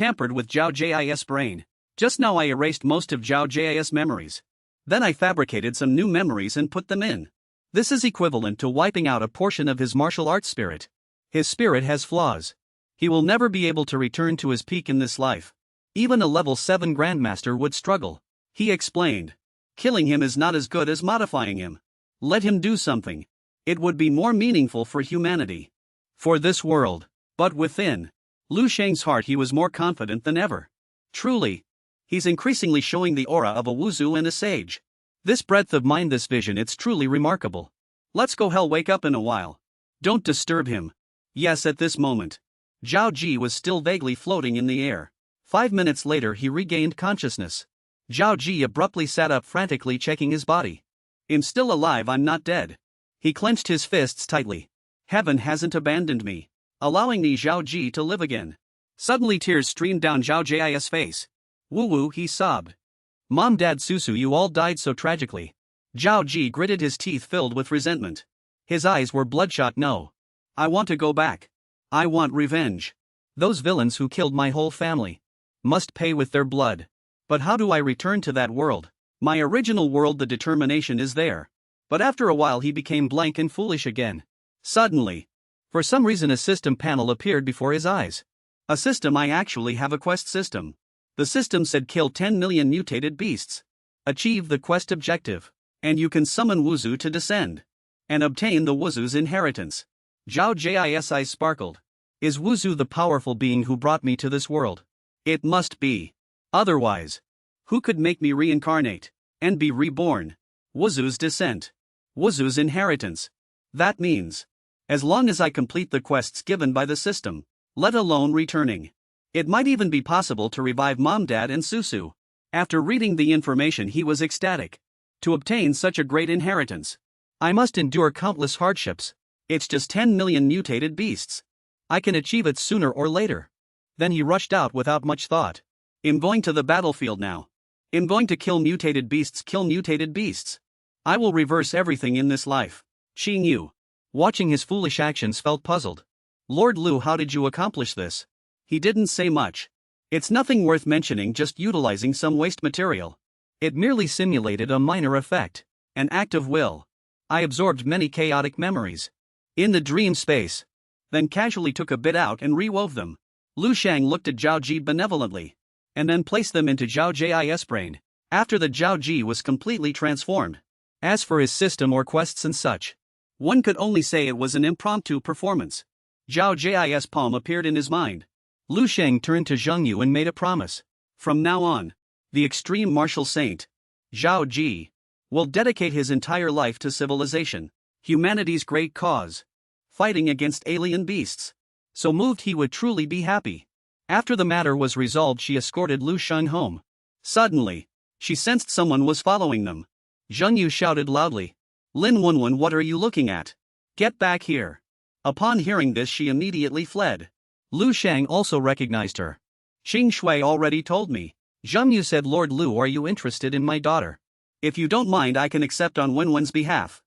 tampered with Zhao Jis' brain. Just now I erased most of Zhao Jis' memories. Then I fabricated some new memories and put them in. This is equivalent to wiping out a portion of his martial arts spirit. His spirit has flaws. He will never be able to return to his peak in this life. Even a level 7 Grandmaster would struggle. He explained. Killing him is not as good as modifying him. Let him do something. It would be more meaningful for humanity. For this world. But within Lu Sheng's heart he was more confident than ever. Truly. He's increasingly showing the aura of a wuzu and a sage. This breadth of mind, this vision, it's truly remarkable. Let's go. Hell, wake up in a while. Don't disturb him. Yes, at this moment. Zhao Ji was still vaguely floating in the air. 5 minutes later he regained consciousness. Zhao Ji abruptly sat up, frantically checking his body. I'm still alive, I'm not dead. He clenched his fists tightly. Heaven hasn't abandoned me, allowing me, Zhao Ji, to live again. Suddenly tears streamed down Zhao Ji's face. Woo-woo, he sobbed. Mom, Dad, Susu, you all died so tragically. Zhao Ji gritted his teeth, filled with resentment. His eyes were bloodshot. No. I want to go back. I want revenge. Those villains who killed my whole family must pay with their blood. But how do I return to that world? My original world. The determination is there. But after a while he became blank and foolish again. Suddenly, for some reason, a system panel appeared before his eyes. A system. I actually have a quest system. The system said kill 10 million mutated beasts. Achieve the quest objective. And you can summon Wuzu to descend. And obtain the Wuzu's inheritance. Zhao Jis' eyes sparkled. Is Wuzu the powerful being who brought me to this world? It must be. Otherwise, who could make me reincarnate and be reborn? Wuzu's descent. Wuzu's inheritance. That means, as long as I complete the quests given by the system, let alone returning, it might even be possible to revive Mom, Dad, and Susu. After reading the information he was ecstatic. To obtain such a great inheritance, I must endure countless hardships. It's just 10 million mutated beasts. I can achieve it sooner or later. Then he rushed out without much thought. I'm going to the battlefield now. I'm going to kill mutated beasts. Kill mutated beasts. I will reverse everything in this life. Qing Yu, watching his foolish actions, felt puzzled. Lord Lu, how did you accomplish this? He didn't say much. It's nothing worth mentioning, just utilizing some waste material. It merely simulated a minor effect. An act of will. I absorbed many chaotic memories in the dream space, then casually took a bit out and rewove them. Lu Sheng looked at Zhao Ji benevolently, and then placed them into Zhao Jis' brain. After the Zhao Ji was completely transformed. As for his system or quests and such, one could only say it was an impromptu performance. Zhao Jis' palm appeared in his mind. Lu Sheng turned to Zheng Yu and made a promise. From now on, the extreme martial saint, Zhao Ji, will dedicate his entire life to civilization, humanity's great cause, fighting against alien beasts. So moved he would truly be happy. After the matter was resolved, she escorted Lu Sheng home. Suddenly, she sensed someone was following them. Zheng Yu shouted loudly, Lin Wenwen, what are you looking at? Get back here. Upon hearing this, she immediately fled. Lu Sheng also recognized her. Xing Shui already told me. Zheng Yu said, Lord Lu, are you interested in my daughter? If you don't mind, I can accept on Wenwen's behalf.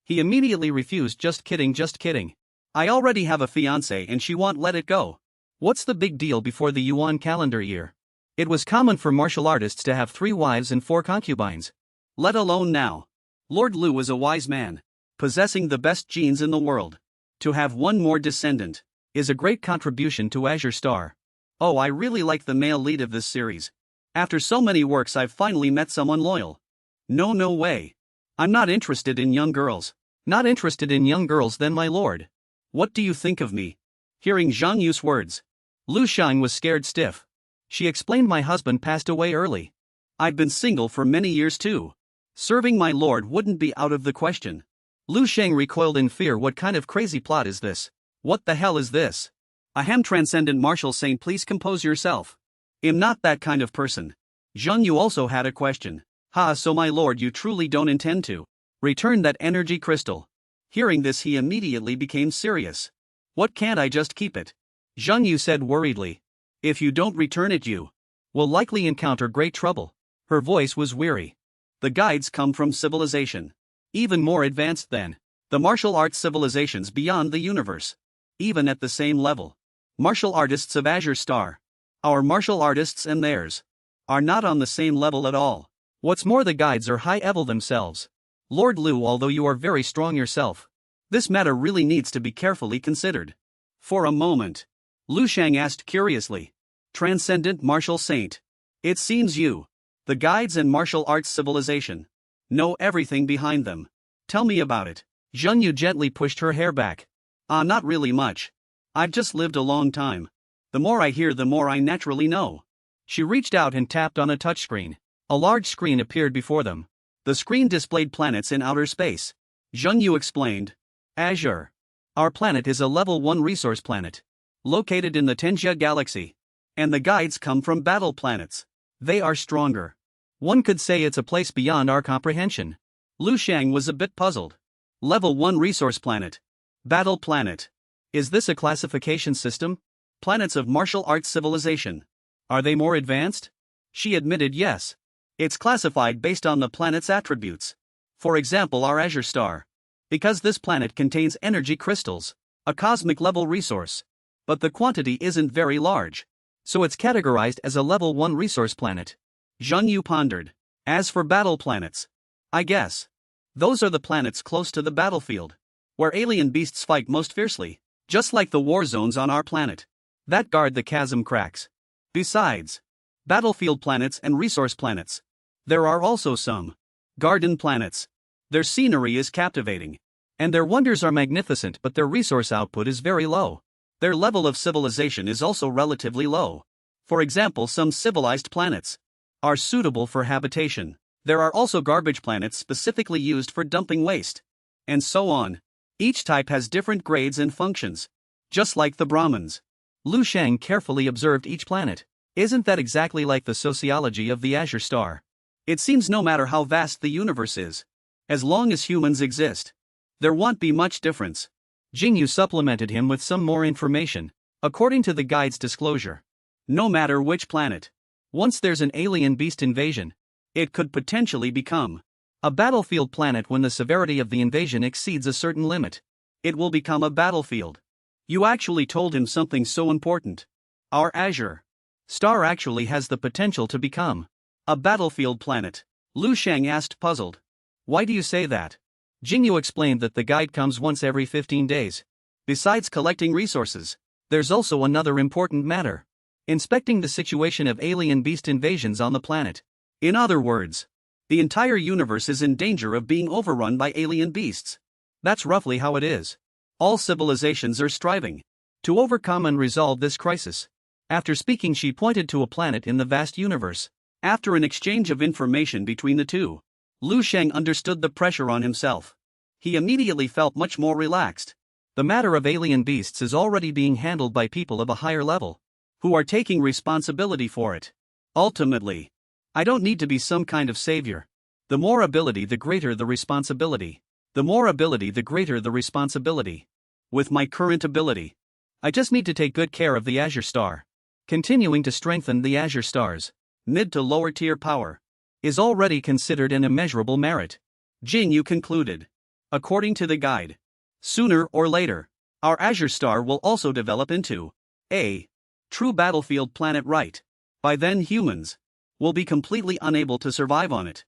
He immediately refused. Just kidding, just kidding. I already have a fiancé and she won't let it go. What's the big deal? Before the Yuan calendar year, it was common for martial artists to have 3 wives and 4 concubines. Let alone now. Lord Lu was a wise man, possessing the best genes in the world. To have one more descendant is a great contribution to Azure Star. Oh, I really like the male lead of this series. After so many works, I've finally met someone loyal. No way. I'm not interested in young girls. Not interested in young girls then, my lord. What do you think of me? Hearing Zheng Yu's words, Lu Sheng was scared stiff. She explained, my husband passed away early. I've been single for many years too. Serving my lord wouldn't be out of the question. Lu Sheng recoiled in fear. What kind of crazy plot is this? What the hell is this? Ahem, transcendent martial saint, please compose yourself. I'm not that kind of person. Zheng Yu also had a question. Ha, so my lord, you truly don't intend to return that energy crystal? Hearing this, he immediately became serious. What, can't I just keep it? Zheng Yu said worriedly. If you don't return it, you will likely encounter great trouble. Her voice was weary. The guides come from civilization even more advanced than the martial arts civilizations beyond the universe. Even at the same level, martial artists of Azure Star Our martial artists and theirs are not on the same level at all. What's more, the guides are high-level themselves. Lord Lu, although you are very strong yourself, this matter really needs to be carefully considered. For a moment, Lu Sheng asked curiously. Transcendent martial saint. It seems you, the guides and martial arts civilization, know everything behind them. Tell me about it. Zheng Yu gently pushed her hair back. Not really much. I've just lived a long time. The more I hear, the more I naturally know. She reached out and tapped on a touchscreen. A large screen appeared before them. The screen displayed planets in outer space. Zheng Yu explained. Azure. Our planet is a level 1 resource planet, located in the Tenjia galaxy. And the guides come from battle planets. They are stronger. One could say it's a place beyond our comprehension. Lu Sheng was a bit puzzled. Level 1 resource planet. Battle planet. Is this a classification system? Planets of martial arts civilization. Are they more advanced? She admitted yes. It's classified based on the planet's attributes. For example, our Azure star. Because this planet contains energy crystals, a cosmic level resource. But the quantity isn't very large. So it's categorized as a level 1 resource planet. Zheng Yu pondered. As for battle planets, I guess those are the planets close to the battlefield, where alien beasts fight most fiercely, just like the war zones on our planet that guard the chasm cracks. Besides battlefield planets and resource planets, there are also some garden planets. Their scenery is captivating, and their wonders are magnificent, but their resource output is very low. Their level of civilization is also relatively low. For example, some civilized planets are suitable for habitation. There are also garbage planets specifically used for dumping waste. And so on. Each type has different grades and functions. Just like the Brahmins. Lu Sheng carefully observed each planet. Isn't that exactly like the sociology of the Azure star? It seems no matter how vast the universe is, as long as humans exist, there won't be much difference. Jing Yu supplemented him with some more information. According to the guide's disclosure, no matter which planet, once there's an alien beast invasion, it could potentially become a battlefield planet. When the severity of the invasion exceeds a certain limit, it will become a battlefield. You actually told him something so important. Our Azure star actually has the potential to become a battlefield planet. Lu Sheng asked, puzzled. Why do you say that? Jingyu explained that the guide comes once every 15 days. Besides collecting resources, there's also another important matter. Inspecting the situation of alien beast invasions on the planet. In other words, the entire universe is in danger of being overrun by alien beasts. That's roughly how it is. All civilizations are striving to overcome and resolve this crisis. After speaking, she pointed to a planet in the vast universe. After an exchange of information between the two, Lu Sheng understood the pressure on himself. He immediately felt much more relaxed. The matter of alien beasts is already being handled by people of a higher level, who are taking responsibility for it. Ultimately, I don't need to be some kind of savior. The more ability, the greater the responsibility. The more ability, the greater the responsibility. With my current ability, I just need to take good care of the Azure star. Continuing to strengthen the Azure star's mid to lower tier power is already considered an immeasurable merit. Jing Yu concluded. According to the guide, sooner or later, our Azure star will also develop into a true battlefield planet, right? By then humans will be completely unable to survive on it.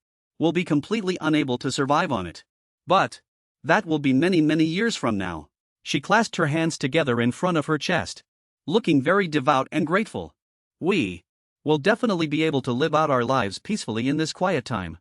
But that will be many years from now. She clasped her hands together in front of her chest, looking very devout and grateful. We will definitely be able to live out our lives peacefully in this quiet time.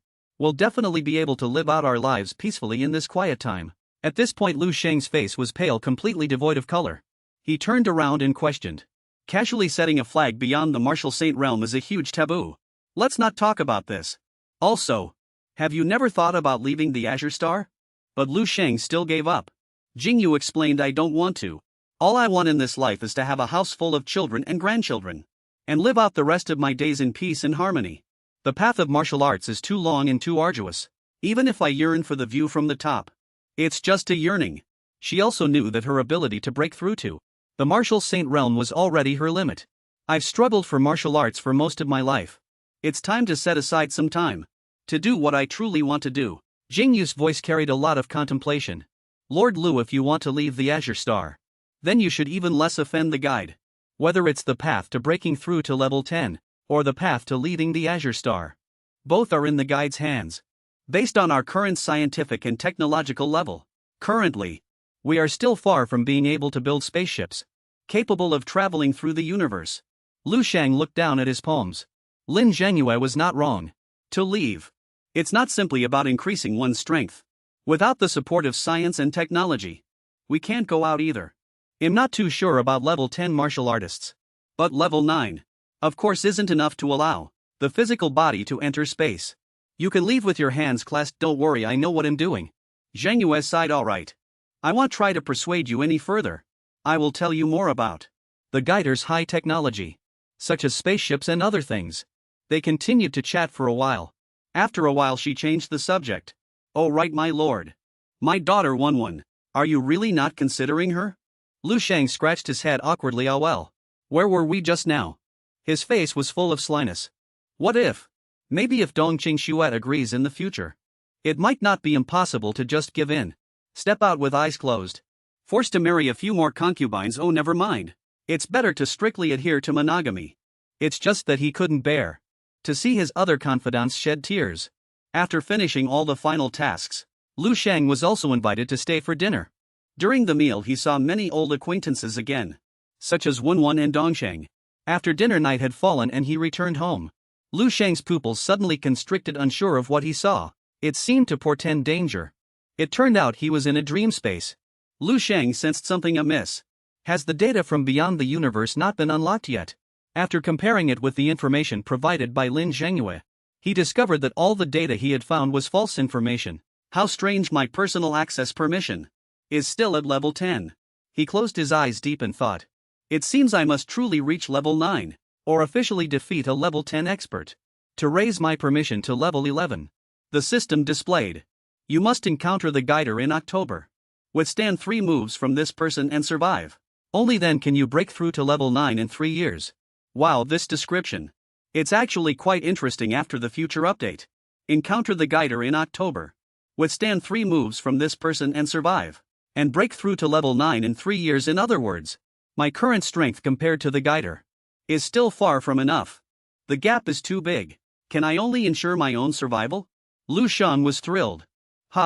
At this point, Lu Sheng's face was pale, completely devoid of color. He turned around and questioned. Casually setting a flag beyond the martial saint realm is a huge taboo. Let's not talk about this. Also, have you never thought about leaving the Azure star? But Lu Sheng still gave up. Jing Yu explained, I don't want to. All I want in this life is to have a house full of children and grandchildren, and live out the rest of my days in peace and harmony. The path of martial arts is too long and too arduous. Even if I yearn for the view from the top, it's just a yearning. She also knew that her ability to break through to the martial saint realm was already her limit. I've struggled for martial arts for most of my life. It's time to set aside some time to do what I truly want to do. Jing Yu's voice carried a lot of contemplation. Lord Lu, if you want to leave the Azure star, then you should even less offend the guide. Whether it's the path to breaking through to level 10, or the path to leaving the Azure Star. Both are in the guide's hands. Based on our current scientific and technological level, currently, we are still far from being able to build spaceships capable of traveling through the universe. Lu Sheng looked down at his palms. Lin Zhengyue was not wrong. To leave. It's not simply about increasing one's strength. Without the support of science and technology, we can't go out either. I'm not too sure about level 10 martial artists. But level 9, of course, isn't enough to allow the physical body to enter space. You can leave with your hands clasped, don't worry, I know what I'm doing. Zhengyue sighed, alright. I won't try to persuade you any further. I will tell you more about the guider's high technology, such as spaceships and other things. They continued to chat for a while. After a while she changed the subject. Oh right, my lord. My daughter Won. Are you really not considering her? Lu Sheng scratched his head awkwardly. Ah well. Where were we just now? His face was full of slyness. What if? Maybe if Dongqing Xuet agrees in the future. It might not be impossible to just give in. Step out with eyes closed. Forced to marry a few more concubines, oh never mind. It's better to strictly adhere to monogamy. It's just that he couldn't bear to see his other confidants shed tears. After finishing all the final tasks, Lu Sheng was also invited to stay for dinner. During the meal he saw many old acquaintances again, such as Won and Dongsheng. After dinner night had fallen and he returned home, Lu Sheng's pupils suddenly constricted, unsure of what he saw. It seemed to portend danger. It turned out he was in a dream space. Lu Sheng sensed something amiss. Has the data from beyond the universe not been unlocked yet? After comparing it with the information provided by Lin Zhengyue, he discovered that all the data he had found was false information. How strange, my personal access permission is still at level 10. He closed his eyes deep and thought. It seems I must truly reach level 9, or officially defeat a level 10 expert, to raise my permission to level 11. The system displayed. You must encounter the guider in October. Withstand 3 moves from this person and survive. Only then can you break through to level 9 in 3 years. Wow, this description. It's actually quite interesting. After the future update. Encounter the guider in October. Withstand 3 moves from this person and survive. And break through to level 9 in 3 years. In other words, my current strength compared to the guider is still far from enough. The gap is too big. Can I only ensure my own survival? Lu Sheng was thrilled.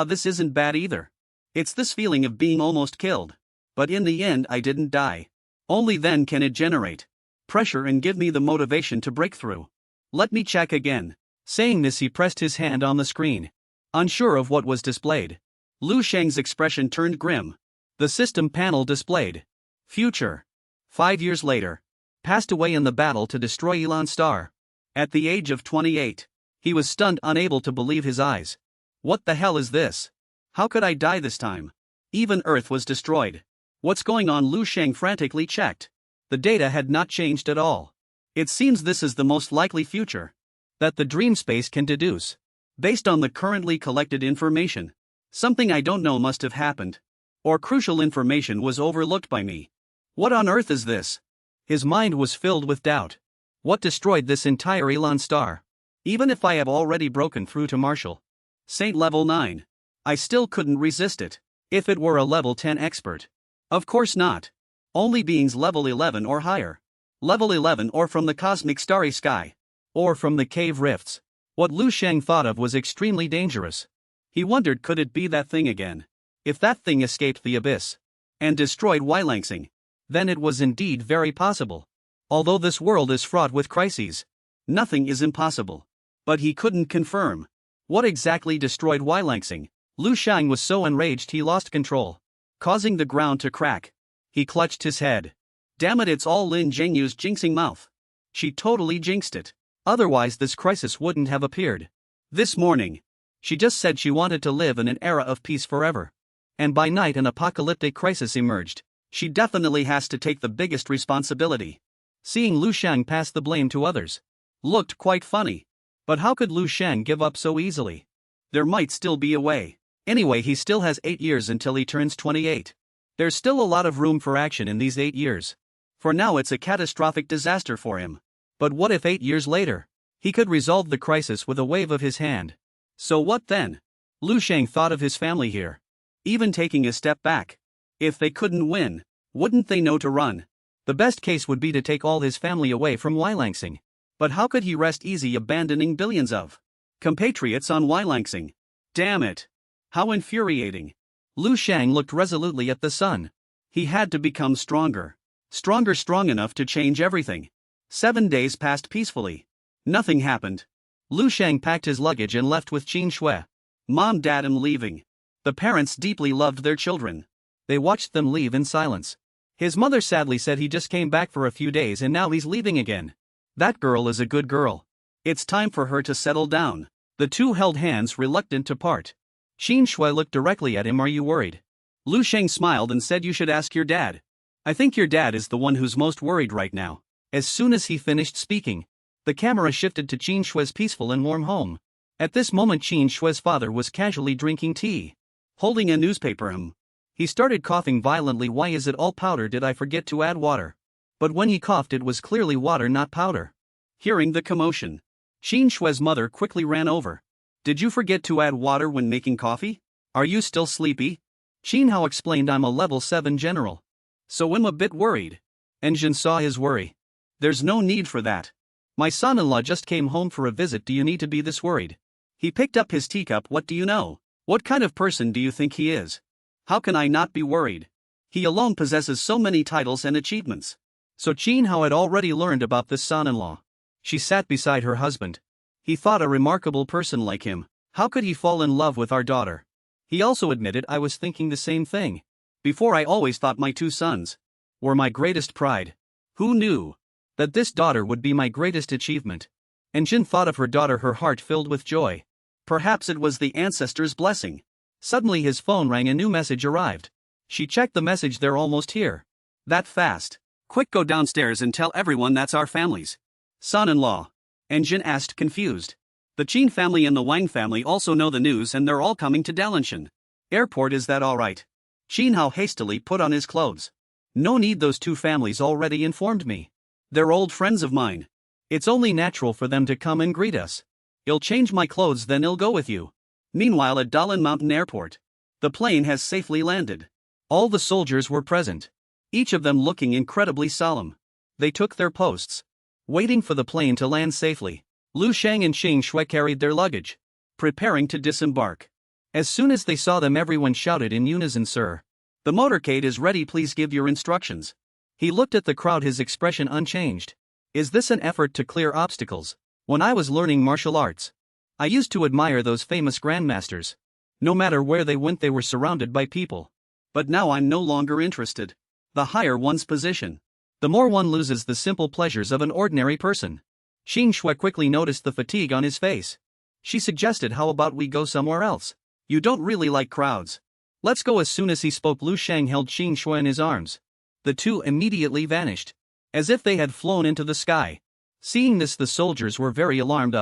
This isn't bad either. It's this feeling of being almost killed. But in the end I didn't die. Only then can it generate pressure and give me the motivation to break through. Let me check again. Saying this he pressed his hand on the screen. Unsure of what was displayed, Lu Sheng's expression turned grim. The system panel displayed. Future. 5 years later. Passed away in the battle to destroy Elon Star. At the age of 28. He was stunned, unable to believe his eyes. What the hell is this? How could I die this time? Even Earth was destroyed. What's going on? Lu Sheng frantically checked. The data had not changed at all. It seems this is the most likely future that the dream space can deduce. Based on the currently collected information, something I don't know must have happened. Or crucial information was overlooked by me. What on earth is this? His mind was filled with doubt. What destroyed this entire Elon Star? Even if I have already broken through to Marshall Saint level 9, I still couldn't resist it. If it were a level 10 expert. Of course not. Only beings level 11 or higher. Level 11 or from the cosmic starry sky. Or from the cave rifts. What Lu Sheng thought of was extremely dangerous. He wondered, could it be that thing again? If that thing escaped the abyss and destroyed Wailangsing, then it was indeed very possible. Although this world is fraught with crises, nothing is impossible. But he couldn't confirm what exactly destroyed Wailangsing. Lu Sheng was so enraged he lost control, causing the ground to crack. He clutched his head. Damn it, it's all Lin Zhengyue's jinxing mouth. She totally jinxed it. Otherwise this crisis wouldn't have appeared. This morning, she just said she wanted to live in an era of peace forever. And by night an apocalyptic crisis emerged. She definitely has to take the biggest responsibility. Seeing Lu Sheng pass the blame to others looked quite funny. But how could Lu Sheng give up so easily? There might still be a way. Anyway, he still has 8 years until he turns 28. There's still a lot of room for action in these 8 years. For now it's a catastrophic disaster for him. But what if 8 years later, he could resolve the crisis with a wave of his hand? So what then? Lu Sheng thought of his family here. Even taking a step back. If they couldn't win, wouldn't they know to run? The best case would be to take all his family away from Wielangsing. But how could he rest easy abandoning billions of compatriots on Wielangsing? Damn it! How infuriating! Lu Sheng looked resolutely at the sun. He had to become stronger. Strong enough to change everything. 7 days passed peacefully. Nothing happened. Lu Sheng packed his luggage and left with Qin Shui. Mom, Dad, I'm leaving. The parents deeply loved their children. They watched them leave in silence. His mother sadly said he just came back for a few days and now he's leaving again. That girl is a good girl. It's time for her to settle down. The two held hands, reluctant to part. Qin Shui looked directly at him. Are you worried? Lu Sheng smiled and said, you should ask your dad. I think your dad is the one who's most worried right now. As soon as he finished speaking, the camera shifted to Qin Shui's peaceful and warm home. At this moment Qin Shui's father was casually drinking tea, holding a newspaper. He started coughing violently. Why is it all powder? Did I forget to add water? But when he coughed it was clearly water, not powder. Hearing the commotion, Qin Shui's mother quickly ran over. Did you forget to add water when making coffee? Are you still sleepy? Qin Hao explained, I'm a level 7 general. So I'm a bit worried. Enjin saw his worry. There's no need for that. My son-in-law just came home for a visit. Do you need to be this worried? He picked up his teacup. What do you know? What kind of person do you think he is? How can I not be worried? He alone possesses so many titles and achievements. So Qin Hao had already learned about this son-in-law. She sat beside her husband. He thought a remarkable person like him. How could he fall in love with our daughter? He also admitted, I was thinking the same thing. Before I always thought my 2 sons were my greatest pride. Who knew that this daughter would be my greatest achievement? And Jin thought of her daughter, her heart filled with joy. Perhaps it was the ancestor's blessing. Suddenly his phone rang, a new message arrived. She checked the message, they're almost here. That fast? Quick, go downstairs and tell everyone that's our family's son-in-law. And Jin asked, confused. The Qin family and the Wang family also know the news and they're all coming to Dalianshan Airport, is that alright? Qin Hao hastily put on his clothes. No need, those 2 families already informed me. They're old friends of mine. It's only natural for them to come and greet us. I'll change my clothes, then I'll go with you. Meanwhile, at Dalian Mountain Airport, the plane has safely landed. All the soldiers were present, each of them looking incredibly solemn. They took their posts, waiting for the plane to land safely. Lu Sheng and Qin Shui carried their luggage, preparing to disembark. As soon as they saw them, everyone shouted in unison, Sir, the motorcade is ready, please give your instructions. He looked at the crowd, his expression unchanged. Is this an effort to clear obstacles? When I was learning martial arts, I used to admire those famous grandmasters. No matter where they went, they were surrounded by people. But now I'm no longer interested. The higher one's position, the more one loses the simple pleasures of an ordinary person. Qin Shui quickly noticed the fatigue on his face. She suggested, how about we go somewhere else? You don't really like crowds. Let's go. As soon as he spoke, Lu Sheng held Qin Shui in his arms. The two immediately vanished, as if they had flown into the sky. Seeing this, the soldiers were very alarmed.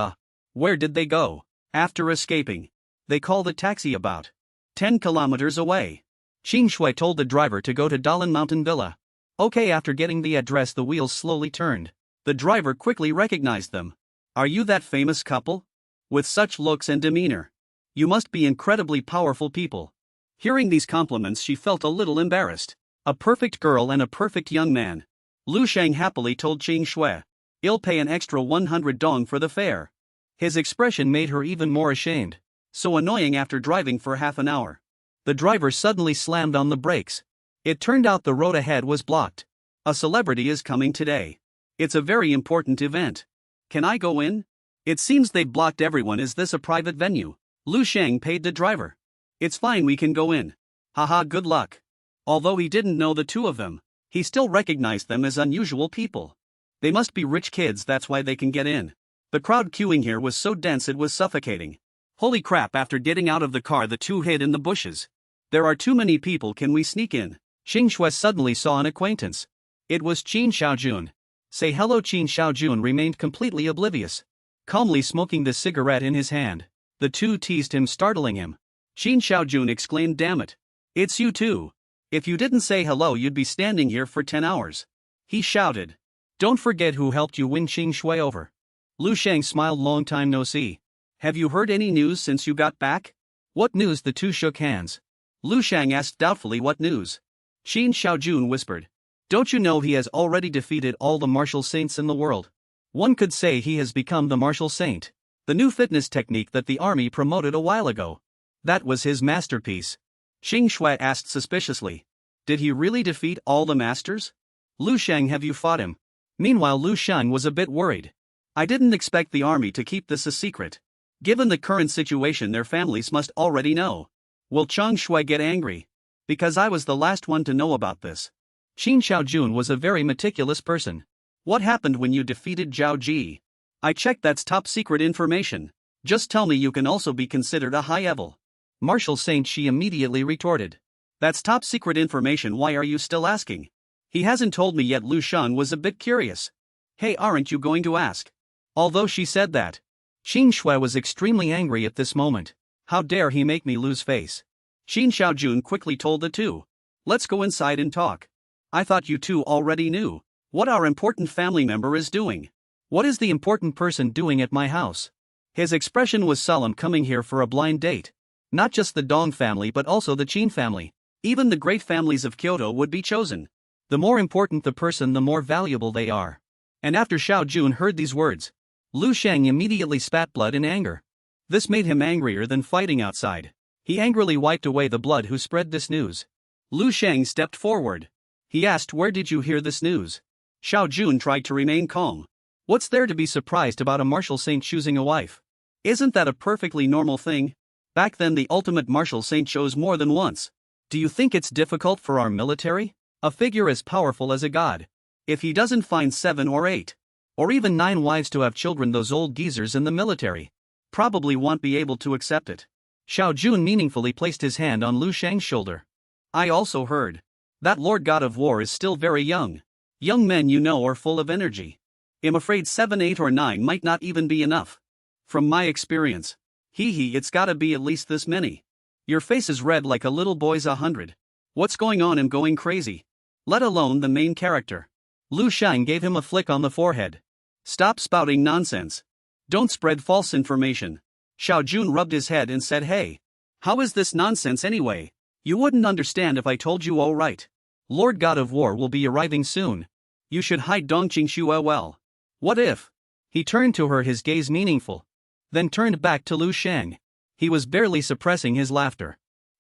Where did they go? After escaping, they called a taxi about 10 kilometers away. Qin Shui told the driver to go to Dalian Mountain Villa. Okay, after getting the address, the wheels slowly turned. The driver quickly recognized them. Are you that famous couple? With such looks and demeanor, you must be incredibly powerful people. Hearing these compliments, she felt a little embarrassed. A perfect girl and a perfect young man. Lu Sheng happily told Qin Shui, I'll pay an extra 100 dong for the fare. His expression made her even more ashamed. So annoying after driving for half an hour. The driver suddenly slammed on the brakes. It turned out the road ahead was blocked. A celebrity is coming today. It's a very important event. Can I go in? It seems they blocked everyone. Is this a private venue? Lu Sheng paid the driver. It's fine, we can go in. Haha, good luck. Although he didn't know the two of them, he still recognized them as unusual people. They must be rich kids, that's why they can get in. The crowd queuing here was so dense it was suffocating. Holy crap, after getting out of the car, the two hid in the bushes. There are too many people, can we sneak in? Qin Shui suddenly saw an acquaintance. It was Qin Xiaojun. Say hello. Qin Xiaojun remained completely oblivious, calmly smoking the cigarette in his hand. The two teased him, startling him. Qin Xiaojun exclaimed, damn it. It's you too. If you didn't say hello, you'd be standing here for 10 hours. He shouted. Don't forget who helped you win Qin Shui over. Lu Sheng smiled, long time no see. Have you heard any news since you got back? What news? The two shook hands. Lu Sheng asked doubtfully, what news? Qin Xiaojun whispered. Don't you know he has already defeated all the martial saints in the world? One could say he has become the martial saint. The new fitness technique that the army promoted a while ago. That was his masterpiece. Xing Shui asked suspiciously. Did he really defeat all the masters? Lu Sheng, have you fought him? Meanwhile, Lu Sheng was a bit worried. I didn't expect the army to keep this a secret. Given the current situation, their families must already know. Will Chang Shui get angry? Because I was the last one to know about this. Qin Xiaojun was a very meticulous person. What happened when you defeated Zhao Ji? I checked, that's top secret information. Just tell me you can also be considered a high level martial saint, she immediately retorted. That's top secret information, why are you still asking? He hasn't told me yet. Lu Sheng was a bit curious. Hey, aren't you going to ask? Although she said that, Qin Shui was extremely angry at this moment. How dare he make me lose face? Qin Xiaojun quickly told the two. Let's go inside and talk. I thought you two already knew what our important family member is doing. What is the important person doing at my house? His expression was solemn. Coming here for a blind date. Not just the Dong family but also the Qin family. Even the great families of Kyoto would be chosen. The more important the person, the more valuable they are. And after Xiaojun heard these words, Lu Sheng immediately spat blood in anger. This made him angrier than fighting outside. He angrily wiped away the blood. Who spread this news? Lu Sheng stepped forward. He asked, where did you hear this news? Xiaojun tried to remain calm. What's there to be surprised about a martial saint choosing a wife? Isn't that a perfectly normal thing? Back then the ultimate martial saint chose more than once. Do you think it's difficult for our military? A figure as powerful as a god. If he doesn't find 7 or 8, or even 9 wives to have children, those old geezers in the military probably won't be able to accept it. Xiaojun meaningfully placed his hand on Lu Sheng's shoulder. I also heard that Lord God of War is still very young. Young men, you know, are full of energy. I'm afraid 7, 8 or 9 might not even be enough. From my experience, it's gotta be at least this many. Your face is red like a little boy's 100. What's going on? I'm going crazy. Let alone the main character. Lu Sheng gave him a flick on the forehead. Stop spouting nonsense. Don't spread false information. Xiaojun rubbed his head and said, hey, how is this nonsense anyway? You wouldn't understand if I told you. Oh right. Lord God of War will be arriving soon. You should hide Dongqing Shue well. What if? He turned to her, his gaze meaningful. Then turned back to Lu Sheng. He was barely suppressing his laughter.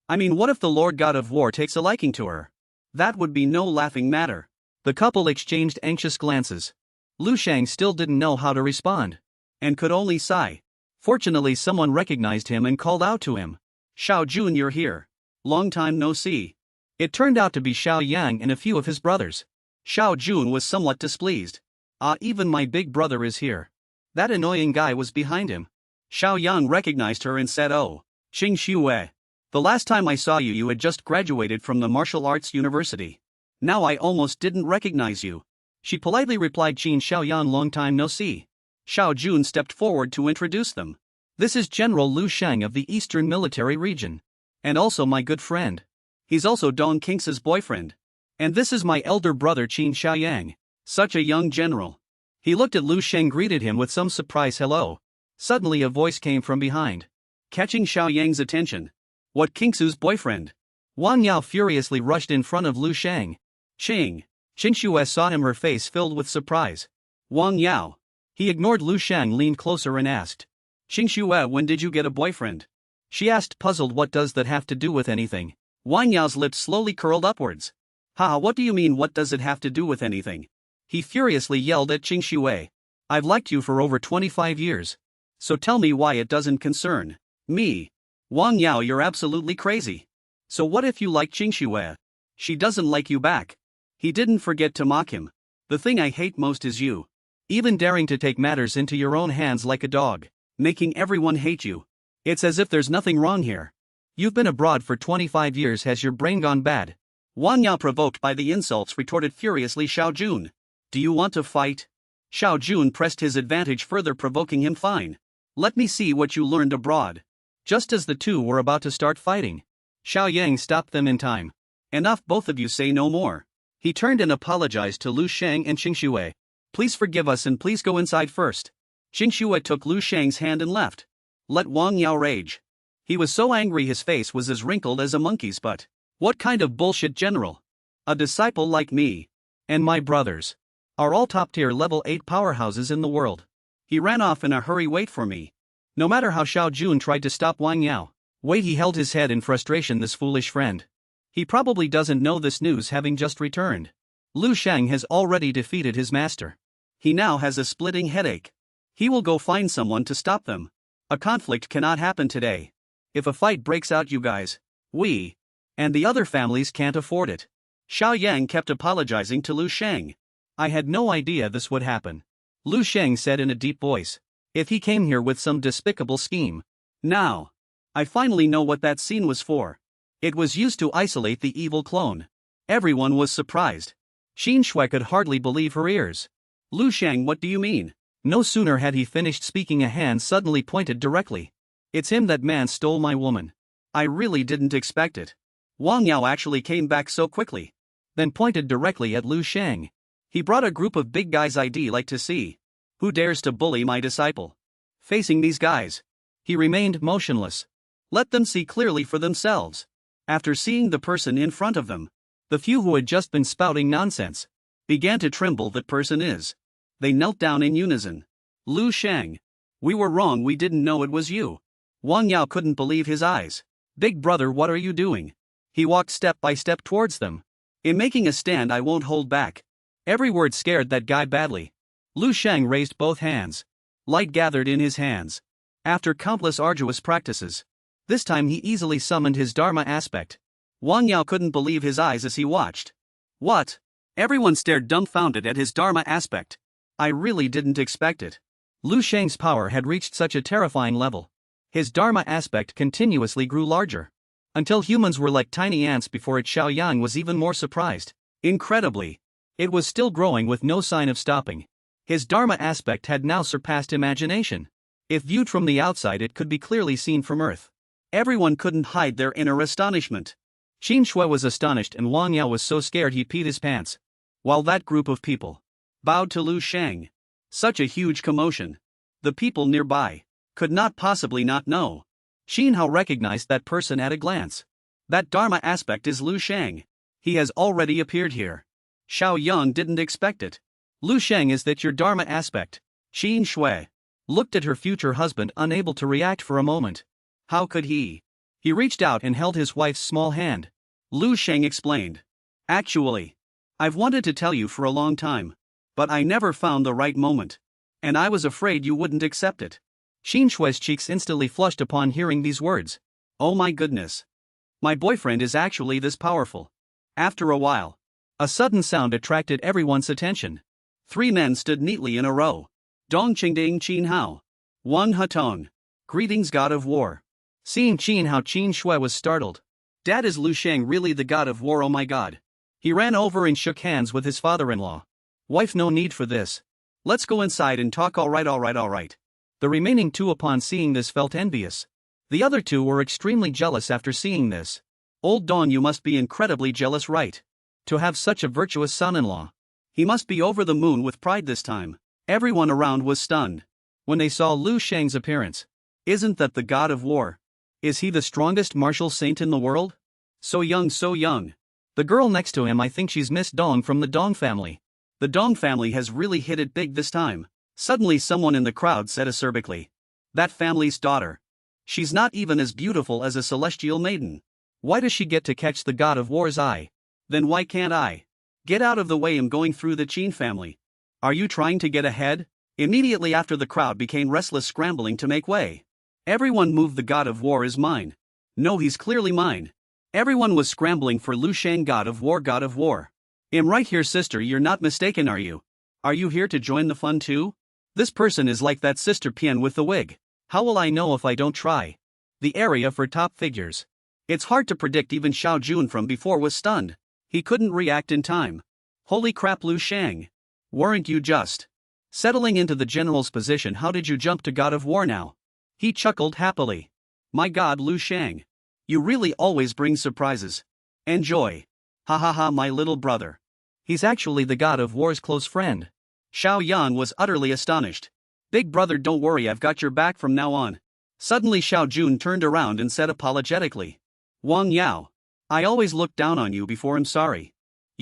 I mean, what if the Lord God of War takes a liking to her? That would be no laughing matter. The couple exchanged anxious glances. Lu Sheng still didn't know how to respond, and could only sigh. Fortunately, someone recognized him and called out to him. Xiaojun, you're here. Long time no see. It turned out to be Xiao Yang and a few of his brothers. Xiaojun was somewhat displeased. Even my big brother is here. That annoying guy was behind him. Xiao Yang recognized her and said, oh, Qing Xue. The last time I saw you, you had just graduated from the martial arts university. Now I almost didn't recognize you. She politely replied, Qin Xiaoyan, long time no see. Xiaojun stepped forward to introduce them. This is General Lu Sheng of the Eastern Military Region. And also my good friend. He's also Dong Qing's boyfriend. And this is my elder brother Qin Xiaoyang. Such a young general. He looked at Lu Sheng, greeted him with some surprise hello. Suddenly a voice came from behind, catching Xiaoyang's attention. What, Qing's boyfriend? Wang Yao furiously rushed in front of Lu Sheng. Qing Xue saw him, her face filled with surprise. Wang Yao. He ignored Lu Sheng, leaned closer and asked. Xue, when did you get a boyfriend? She asked, puzzled. What does that have to do with anything? Wang Yao's lips slowly curled upwards. Ha, what do you mean, what does it have to do with anything? He furiously yelled at Xue. I've liked you for over 25 years. So tell me why it doesn't concern me. Wang Yao, you're absolutely crazy. So what if you like Xue? She doesn't like you back. He didn't forget to mock him. The thing I hate most is you. Even daring to take matters into your own hands like a dog, making everyone hate you. It's as if there's nothing wrong here. You've been abroad for 25 years, has your brain gone bad? Wang Yao, provoked by the insults, retorted furiously. Xiaojun, do you want to fight? Xiaojun pressed his advantage further, provoking him. Fine. Let me see what you learned abroad. Just as the two were about to start fighting, Xiao Yang stopped them in time. Enough, both of you, say no more. He turned and apologized to Lu Sheng and Xue. Please forgive us and please go inside first. Xue took Lu Sheng's hand and left. Let Wang Yao rage. He was so angry his face was as wrinkled as a monkey's butt. What kind of bullshit general? A disciple like me. and my brothers are all top-tier level 8 powerhouses in the world. He ran off in a hurry. Wait for me. No matter how Xiao Jun tried to stop Wang Yao. Wait, he held his head in frustration. This foolish friend. He probably doesn't know this news, having just returned. Lu Sheng has already defeated his master. He now has a splitting headache. He will go find someone to stop them. A conflict cannot happen today. If a fight breaks out, you guys, we, and the other families can't afford it. Xiao Yang kept apologizing to Lu Sheng. I had no idea this would happen. Lu Sheng said in a deep voice. If he came here with some despicable scheme. Now, I finally know what that scene was for. It was used to isolate the evil clone. Everyone was surprised. Xin Shui could hardly believe her ears. Lu Sheng, what do you mean? No sooner had he finished speaking, a hand suddenly pointed directly. It's him. That man stole my woman. I really didn't expect it. Wang Yao actually came back so quickly. Then pointed directly at Lu Sheng. He brought a group of big guys. I'd like to see who dares to bully my disciple. Facing these guys, he remained motionless. Let them see clearly for themselves. After seeing the person in front of them, the few who had just been spouting nonsense began to tremble. That person is. They knelt down in unison. Lu Sheng. We were wrong. We didn't know it was you. Wang Yao couldn't believe his eyes. Big brother, what are you doing? He walked step by step towards them. In making a stand, I won't hold back. Every word scared that guy badly. Lu Sheng raised both hands. Light gathered in his hands. After countless arduous practices, this time he easily summoned his Dharma aspect. Wang Yao couldn't believe his eyes as he watched. What? Everyone stared dumbfounded at his Dharma aspect. I really didn't expect it. Lu Sheng's power had reached such a terrifying level. His Dharma aspect continuously grew larger, until humans were like tiny ants before it. Xiao Yang was even more surprised. Incredibly, it was still growing with no sign of stopping. His Dharma aspect had now surpassed imagination. If viewed from the outside, it could be clearly seen from Earth. Everyone couldn't hide their inner astonishment. Xin Shui was astonished and Wang Yao was so scared he peed his pants. While that group of people bowed to Lu Sheng. Such a huge commotion. The people nearby could not possibly not know. Xin Hao recognized that person at a glance. That Dharma aspect is Lu Sheng. He has already appeared here. Xiao Yang didn't expect it. Lu Sheng, is that your Dharma aspect? Xin Shui looked at her future husband, unable to react for a moment. How could he? He reached out and held his wife's small hand. Lu Sheng explained. Actually, I've wanted to tell you for a long time, but I never found the right moment. And I was afraid you wouldn't accept it. Xin Shui's cheeks instantly flushed upon hearing these words. Oh my goodness. My boyfriend is actually this powerful. After a while, a sudden sound attracted everyone's attention. 3 men stood neatly in a row. Dong Qingding Qin Hao. Wang Hatong. Greetings, God of War. Seeing Qin Hao, Qin Shui was startled. Dad, is Lu Sheng really the God of War? Oh my God. He ran over and shook hands with his father-in-law. Wife, no need for this. Let's go inside and talk. All right. The remaining 2 upon seeing this felt envious. The other 2 were extremely jealous after seeing this. Old Dong, you must be incredibly jealous, right? To have such a virtuous son-in-law. He must be over the moon with pride this time. Everyone around was stunned when they saw Lu Sheng's appearance. Isn't that the God of War? Is he the strongest martial saint in the world? So young. The girl next to him, I think she's Miss Dong from the Dong family. The Dong family has really hit it big this time. Suddenly someone in the crowd said acerbically. That family's daughter. She's not even as beautiful as a celestial maiden. Why does she get to catch the God of War's eye? Then why can't I? Get out of the way, I'm going through the Qin family. Are you trying to get ahead? Immediately after, the crowd became restless, scrambling to make way. Everyone move, the God of War is mine. No, he's clearly mine. Everyone was scrambling for Lu Sheng. God of War. I'm right here, sister, you're not mistaken, are you? Are you here to join the fun too? This person is like that sister Pian with the wig. How will I know if I don't try? The area for top figures. It's hard to predict. Even Xiao Jun from before was stunned. He couldn't react in time. Holy crap, Lu Sheng. Weren't you just settling into the general's position? How did you jump to God of War now? He chuckled happily. My God, Lu Sheng. You really always bring surprises. Enjoy. Ha ha ha, my little brother. He's actually the God of War's close friend. Xiao Yang was utterly astonished. Big brother, don't worry, I've got your back from now on. Suddenly Xiao Jun turned around and said apologetically. Wang Yao. I always looked down on you before, I'm sorry.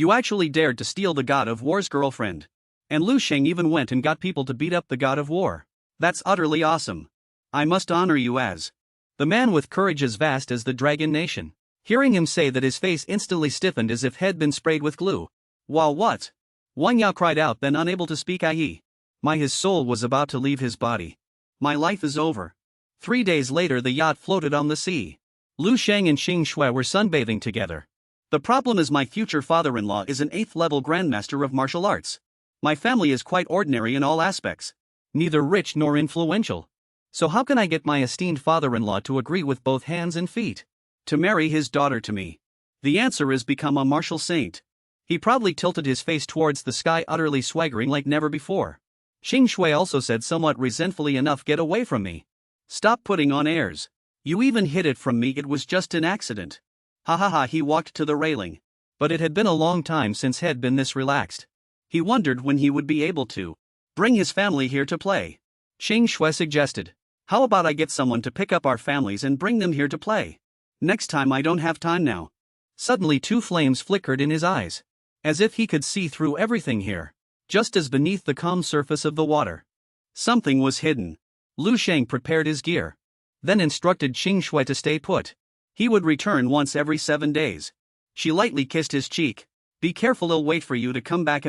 You actually dared to steal the god of war's girlfriend. And Lu Sheng even went and got people to beat up the god of war. That's utterly awesome. I must honor you as the man with courage as vast as the dragon nation. Hearing him say that, his face instantly stiffened as if had been sprayed with glue. Wow, what? Wang Yao cried out, then unable to speak. His soul was about to leave his body. My life is over. 3 days later the yacht floated on the sea. Lu Sheng and Xing Shui were sunbathing together. The problem is my future father-in-law is an 8th level grandmaster of martial arts. My family is quite ordinary in all aspects. Neither rich nor influential. So how can I get my esteemed father-in-law to agree with both hands and feet to marry his daughter to me? The answer is become a martial saint. He proudly tilted his face towards the sky, utterly swaggering like never before. Xing Shui also said somewhat resentfully, enough, get away from me. Stop putting on airs. You even hid it from me, it was just an accident. Ha ha ha. He walked to the railing. But it had been a long time since he had been this relaxed. He wondered when he would be able to bring his family here to play. Xing Shui suggested, how about I get someone to pick up our families and bring them here to play? Next time. I don't have time now. Suddenly 2 flames flickered in his eyes. As if he could see through everything here. Just as beneath the calm surface of the water, something was hidden. Lu Sheng prepared his gear. Then instructed Xing Shui to stay put. He would return once every 7 days. She lightly kissed his cheek. Be careful, I'll wait for you to come back.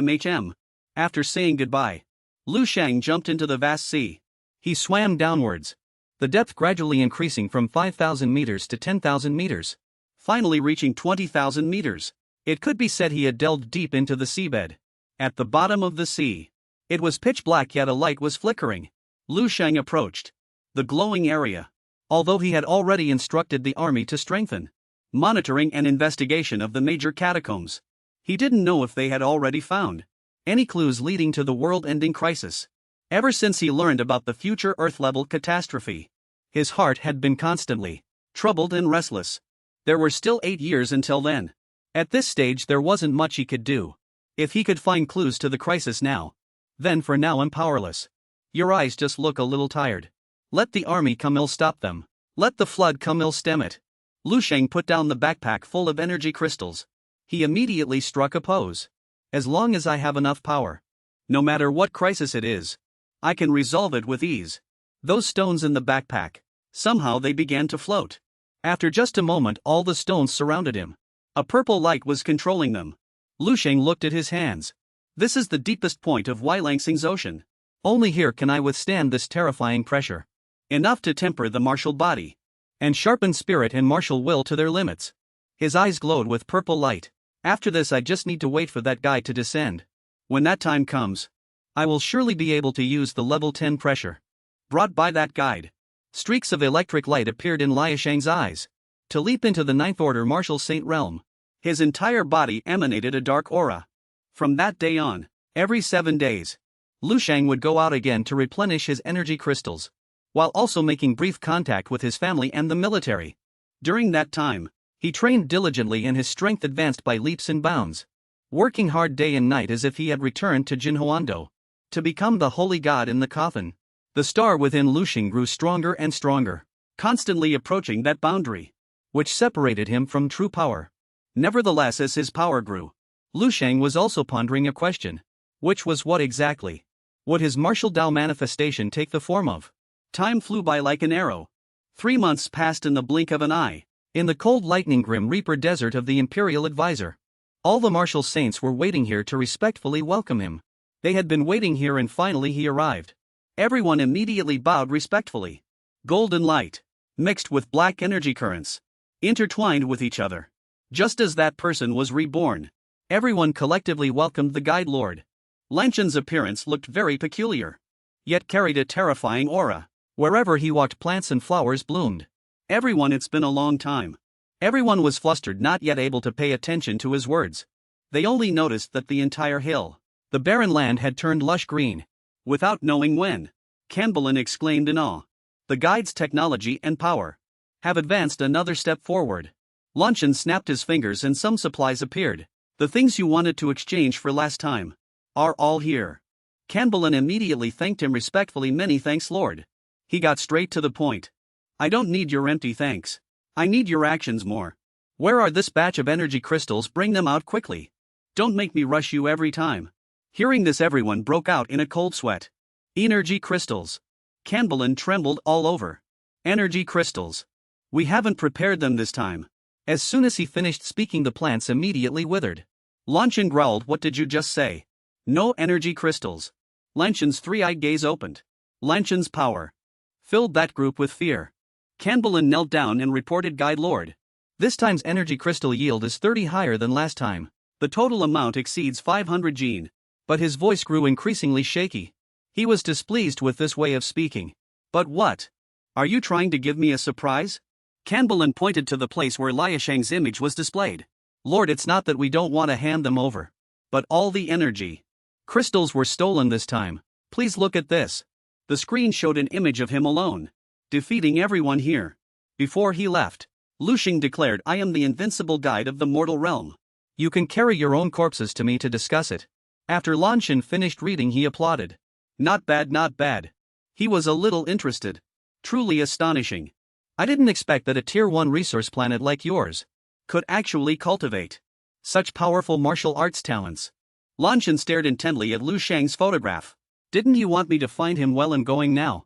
After saying goodbye, Lu Sheng jumped into the vast sea. He swam downwards, the depth gradually increasing from 5,000 meters to 10,000 meters, finally reaching 20,000 meters. It could be said he had delved deep into the seabed. At the bottom of the sea, it was pitch black, yet a light was flickering. Lu Sheng approached the glowing area. Although he had already instructed the army to strengthen monitoring and investigation of the major catacombs, he didn't know if they had already found any clues leading to the world-ending crisis. Ever since he learned about the future Earth-level catastrophe, his heart had been constantly troubled and restless. There were still 8 years until then. At this stage there wasn't much he could do. If he could find clues to the crisis now, then for now I'm powerless. Your eyes just look a little tired. Let the army come, I'll stop them. Let the flood come, I'll stem it. Lu Sheng put down the backpack full of energy crystals. He immediately struck a pose. As long as I have enough power, no matter what crisis it is, I can resolve it with ease. Those stones in the backpack, somehow they began to float. After just a moment all the stones surrounded him. A purple light was controlling them. Lu Sheng looked at his hands. This is the deepest point of Wailangsing's ocean. Only here can I withstand this terrifying pressure. Enough to temper the martial body and sharpen spirit and martial will to their limits. His eyes glowed with purple light. After this I just need to wait for that guy to descend. When that time comes, I will surely be able to use the level 10 pressure brought by that guide. Streaks of electric light appeared in Lu Sheng's eyes. To leap into the 9th order martial saint realm. His entire body emanated a dark aura. From that day on, every 7 days, Lu Sheng would go out again to replenish his energy crystals, while also making brief contact with his family and the military. During that time, he trained diligently and his strength advanced by leaps and bounds, working hard day and night as if he had returned to Jinhuando to become the holy god in the coffin. The star within Lu Sheng grew stronger and stronger, constantly approaching that boundary which separated him from true power. Nevertheless, as his power grew, Lu Sheng was also pondering a question, which was what exactly would his martial Dao manifestation take the form of? Time flew by like an arrow. 3 months passed in the blink of an eye. In the cold lightning grim reaper desert of the Imperial Advisor, all the martial saints were waiting here to respectfully welcome him. They had been waiting here and finally he arrived. Everyone immediately bowed respectfully. Golden light, mixed with black energy currents, intertwined with each other. Just as that person was reborn, everyone collectively welcomed the guide lord. Lanchen's appearance looked very peculiar, yet carried a terrifying aura. Wherever he walked plants and flowers bloomed. Everyone, it's been a long time. Everyone was flustered, not yet able to pay attention to his words. They only noticed that the entire hill, the barren land, had turned lush green. Without knowing when, Canbelin exclaimed in awe. The guide's technology and power have advanced another step forward. Lanchen snapped his fingers and some supplies appeared. The things you wanted to exchange for last time are all here. Canbelin immediately thanked him respectfully. Many thanks, Lord. He got straight to the point. I don't need your empty thanks. I need your actions more. Where are this batch of energy crystals? Bring them out quickly. Don't make me rush you every time. Hearing this, everyone broke out in a cold sweat. Energy crystals. Canbalin trembled all over. Energy crystals. We haven't prepared them this time. As soon as he finished speaking, the plants immediately withered. Lanchin growled, "What did you just say? No energy crystals." Lanchin's three-eyed gaze opened. Lanchin's power filled that group with fear. Canbalin knelt down and reported, "Guide Lord. This time's energy crystal yield is 30 higher than last time. The total amount exceeds 500 gene." But his voice grew increasingly shaky. He was displeased with this way of speaking. "But what? Are you trying to give me a surprise?" Canbalin pointed to the place where Lu Sheng's image was displayed. "Lord, it's not that we don't want to hand them over. But all the energy crystals were stolen this time. Please look at this." The screen showed an image of him alone, defeating everyone here. Before he left, Lu Sheng declared, "I am the invincible guide of the mortal realm. You can carry your own corpses to me to discuss it." After Lanchin finished reading, he applauded. "Not bad, not bad." He was a little interested. "Truly astonishing. I didn't expect that a Tier 1 resource planet like yours could actually cultivate such powerful martial arts talents." Lanchin stared intently at Lu Sheng's photograph. "Didn't you want me to find him? Well, I'm going now.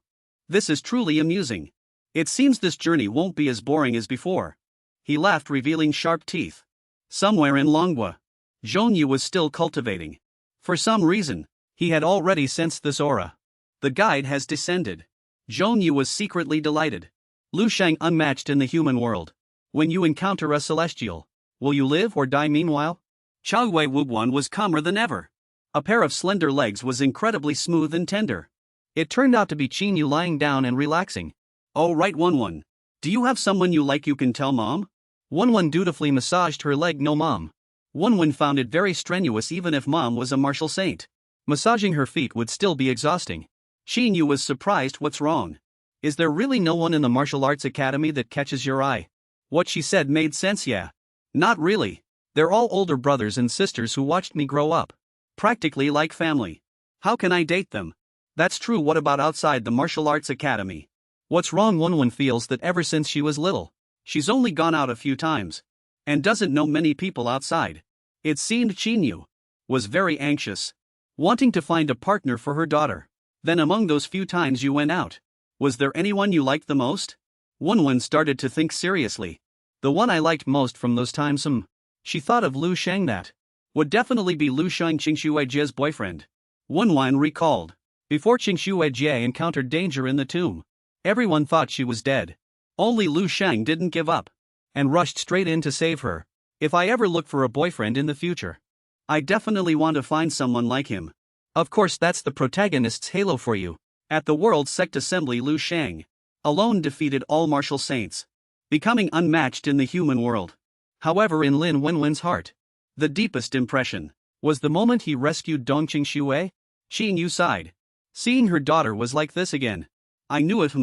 This is truly amusing. It seems this journey won't be as boring as before." He laughed, revealing sharp teeth. Somewhere in Longwa, Zhongyu was still cultivating. For some reason, he had already sensed this aura. The guide has descended. Zhongyu was secretly delighted. Lu Sheng, unmatched in the human world. When you encounter a celestial, will you live or die? Meanwhile, Chao Wei Wuguan was calmer than ever. A pair of slender legs was incredibly smooth and tender. It turned out to be Qin Yu lying down and relaxing. "Oh right, Wenwen. Do you have someone you like you can tell Mom?" Wenwen dutifully massaged her leg. "No, Mom." Wenwen found it very strenuous even if Mom was a martial saint. Massaging her feet would still be exhausting. Qin Yu was surprised. "What's wrong? Is there really no one in the martial arts academy that catches your eye?" What she said made sense. "Yeah. Not really. They're all older brothers and sisters who watched me grow up. Practically like family. How can I date them?" "That's true. What about outside the martial arts academy?" "What's wrong?" Wenwen feels that ever since she was little, she's only gone out a few times and doesn't know many people outside. It seemed Qin Yu was very anxious, wanting to find a partner for her daughter. "Then among those few times you went out, was there anyone you liked the most?" Wenwen started to think seriously. "The one I liked most from those times, She thought of Lu Sheng. That would definitely be Lu Sheng, Qingshuijie's boyfriend." Wenwen recalled. Before Qingshuijie encountered danger in the tomb, everyone thought she was dead. Only Lu Sheng didn't give up and rushed straight in to save her. "If I ever look for a boyfriend in the future, I definitely want to find someone like him." Of course, that's the protagonist's halo for you. At the World Sect Assembly, Lu Sheng alone defeated all martial saints, becoming unmatched in the human world. However, in Lin Wenwen's heart, the deepest impression was the moment he rescued Dongqing Shui. Qin Yu sighed. Seeing her daughter was like this again. "I knew it.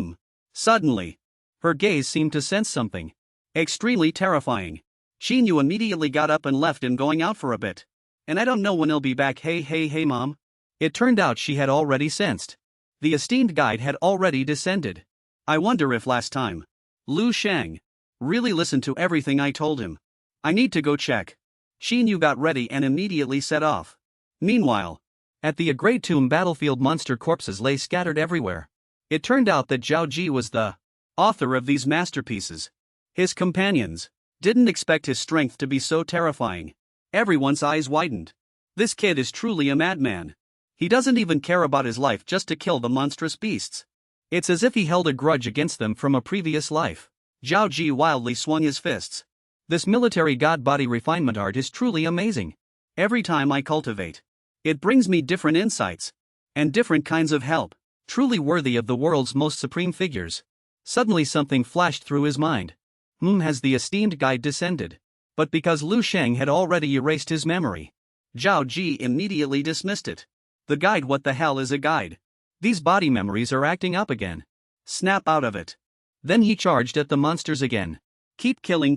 Suddenly, her gaze seemed to sense something extremely terrifying. Qin Yu immediately got up and left him, going out for a bit. "And I don't know when he'll be back." Hey, Mom." It turned out she had already sensed. The esteemed guide had already descended. "I wonder if last time Lu Sheng really listened to everything I told him. I need to go check." Qin Yu got ready and immediately set off. Meanwhile, at the Great Tomb battlefield, monster corpses lay scattered everywhere. It turned out that Zhao Ji was the author of these masterpieces. His companions didn't expect his strength to be so terrifying. Everyone's eyes widened. This kid is truly a madman. He doesn't even care about his life just to kill the monstrous beasts. It's as if he held a grudge against them from a previous life. Zhao Ji wildly swung his fists. "This military god body refinement art is truly amazing. Every time I cultivate, it brings me different insights and different kinds of help. Truly worthy of the world's most supreme figures." Suddenly something flashed through his mind. Has the esteemed guide descended? But because Lu Sheng had already erased his memory, Zhao Ji immediately dismissed it. The guide? What the hell is a guide? These body memories are acting up again. Snap out of it. Then he charged at the monsters again. Keep killing.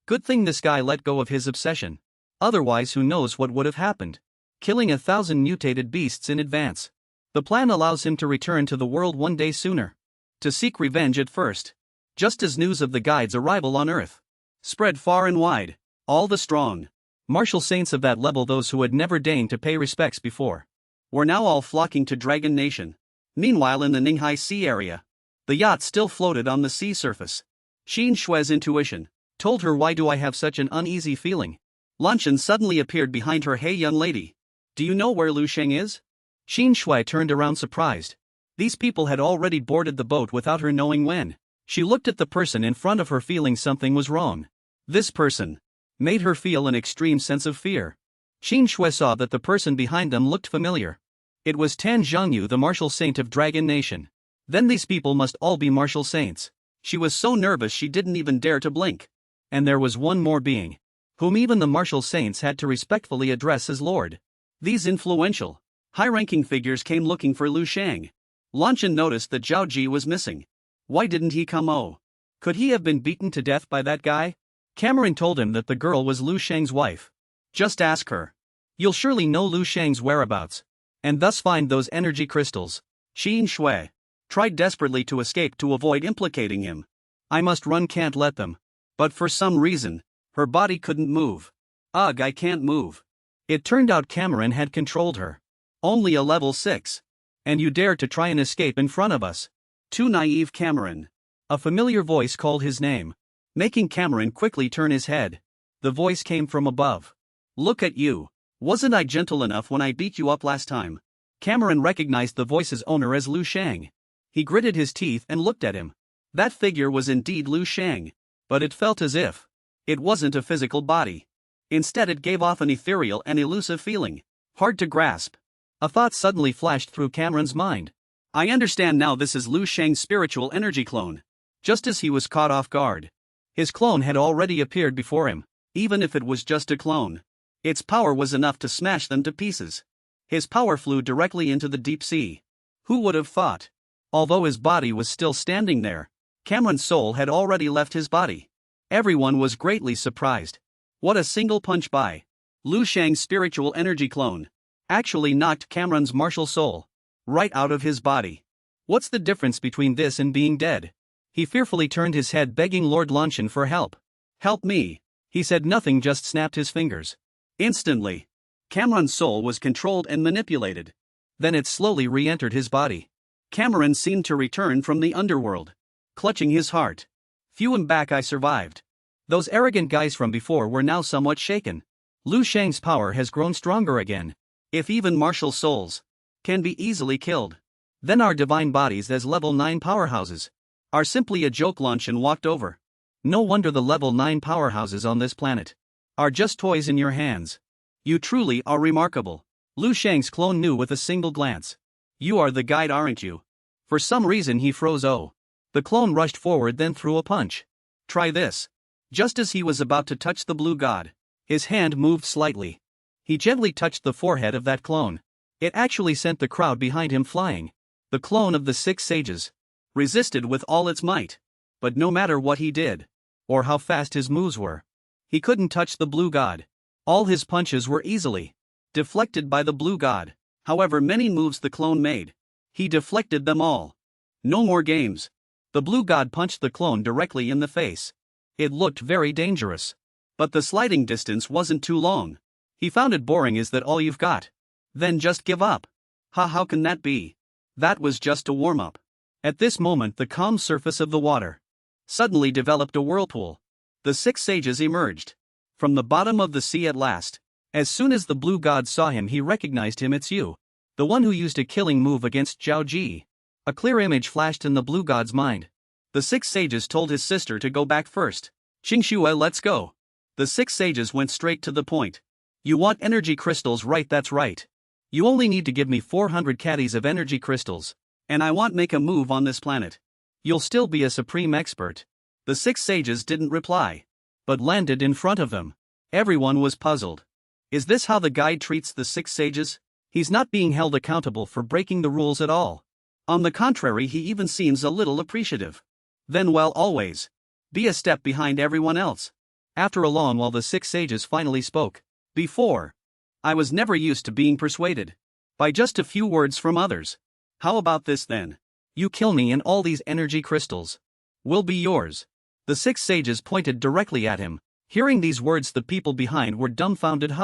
Good thing this guy let go of his obsession. Otherwise, who knows what would have happened. Killing 1,000 mutated beasts in advance. The plan allows him to return to the world one day sooner, to seek revenge at first. Just as news of the guide's arrival on Earth spread far and wide, all the strong Martial saints of that level, those who had never deigned to pay respects before, were now all flocking to Dragon Nation. Meanwhile, in the Ninghai Sea area, the yacht still floated on the sea surface. Xin Shui's intuition told her, why do I have such an uneasy feeling? Luncheon suddenly appeared behind her. Hey young lady, do you know where Lu Sheng is? Xin Shui turned around surprised. These people had already boarded the boat without her knowing when. She looked at the person in front of her, feeling something was wrong. This person made her feel an extreme sense of fear. Xin Shui saw that the person behind them looked familiar. It was Tan Zhongyu, the martial saint of Dragon Nation. Then these people must all be martial saints. She was so nervous she didn't even dare to blink. And there was one more being, whom even the martial saints had to respectfully address as Lord. These influential, high-ranking figures came looking for Lu Sheng. Luncheon noticed that Zhao Ji was missing. Why didn't he come? Oh, could he have been beaten to death by that guy? Cameron told him that the girl was Lu Sheng's wife. Just ask her. You'll surely know Lu Sheng's whereabouts, and thus find those energy crystals. Xin Shui tried desperately to escape to avoid implicating him. I must run, can't let them. But for some reason, her body couldn't move. Ugh, I can't move. It turned out Cameron had controlled her. Only a level 6. And you dare to try and escape in front of us? Too naive, Cameron. A familiar voice called his name, making Cameron quickly turn his head. The voice came from above. Look at you. Wasn't I gentle enough when I beat you up last time? Cameron recognized the voice's owner as Lu Sheng. He gritted his teeth and looked at him. That figure was indeed Lu Sheng, but it felt as if it wasn't a physical body. Instead, it gave off an ethereal and elusive feeling, hard to grasp. A thought suddenly flashed through Cameron's mind. I understand now, this is Lu Sheng's spiritual energy clone. Just as he was caught off guard, his clone had already appeared before him. Even if it was just a clone, its power was enough to smash them to pieces. His power flew directly into the deep sea. Who would have thought? Although his body was still standing there, Cameron's soul had already left his body. Everyone was greatly surprised. What a single punch by Lu Sheng's spiritual energy clone actually knocked Cameron's martial soul right out of his body. What's the difference between this and being dead? He fearfully turned his head, begging Lord Luncheon for help. Help me. He said nothing, just snapped his fingers. Instantly, Cameron's soul was controlled and manipulated. Then it slowly re-entered his body. Cameron seemed to return from the underworld, clutching his heart. Phew, I'm back, I survived. Those arrogant guys from before were now somewhat shaken. Lu Sheng's power has grown stronger again. If even martial souls can be easily killed, then our divine bodies as level 9 powerhouses are simply a joke. Luncheon walked over. No wonder the level 9 powerhouses on this planet are just toys in your hands. You truly are remarkable. Lu Sheng's clone knew with a single glance. You are the guide, aren't you? For some reason he froze. Oh. The clone rushed forward, then threw a punch. Try this. Just as he was about to touch the blue god, his hand moved slightly. He gently touched the forehead of that clone. It actually sent the crowd behind him flying. The clone of the 6 sages resisted with all its might. But no matter what he did, or how fast his moves were, he couldn't touch the blue god. All his punches were easily deflected by the blue god. However many moves the clone made, he deflected them all. No more games. The blue god punched the clone directly in the face. It looked very dangerous. But the sliding distance wasn't too long. He found it boring. Is that all you've got? Then just give up. How can that be? That was just a warm-up. At this moment, the calm surface of the water suddenly developed a whirlpool. The 6 sages emerged from the bottom of the sea at last. As soon as the blue god saw him, he recognized him. It's you, the one who used a killing move against Zhao Ji. A clear image flashed in the blue god's mind. The 6 sages told his sister to go back first. Qingxue, let's go. The 6 sages went straight to the point. You want energy crystals, right? That's right. You only need to give me 400 caddies of energy crystals, and I won't make a move on this planet. You'll still be a supreme expert. The 6 sages didn't reply, but landed in front of them. Everyone was puzzled. Is this how the guide treats the 6 sages? He's not being held accountable for breaking the rules at all. On the contrary, he even seems a little appreciative. Then, well, always be a step behind everyone else. After a long while, the 6 sages finally spoke. Before, I was never used to being persuaded by just a few words from others. How about this then? You kill me and all these energy crystals will be yours. The 6 sages pointed directly at him. Hearing these words, the people behind were dumbfounded.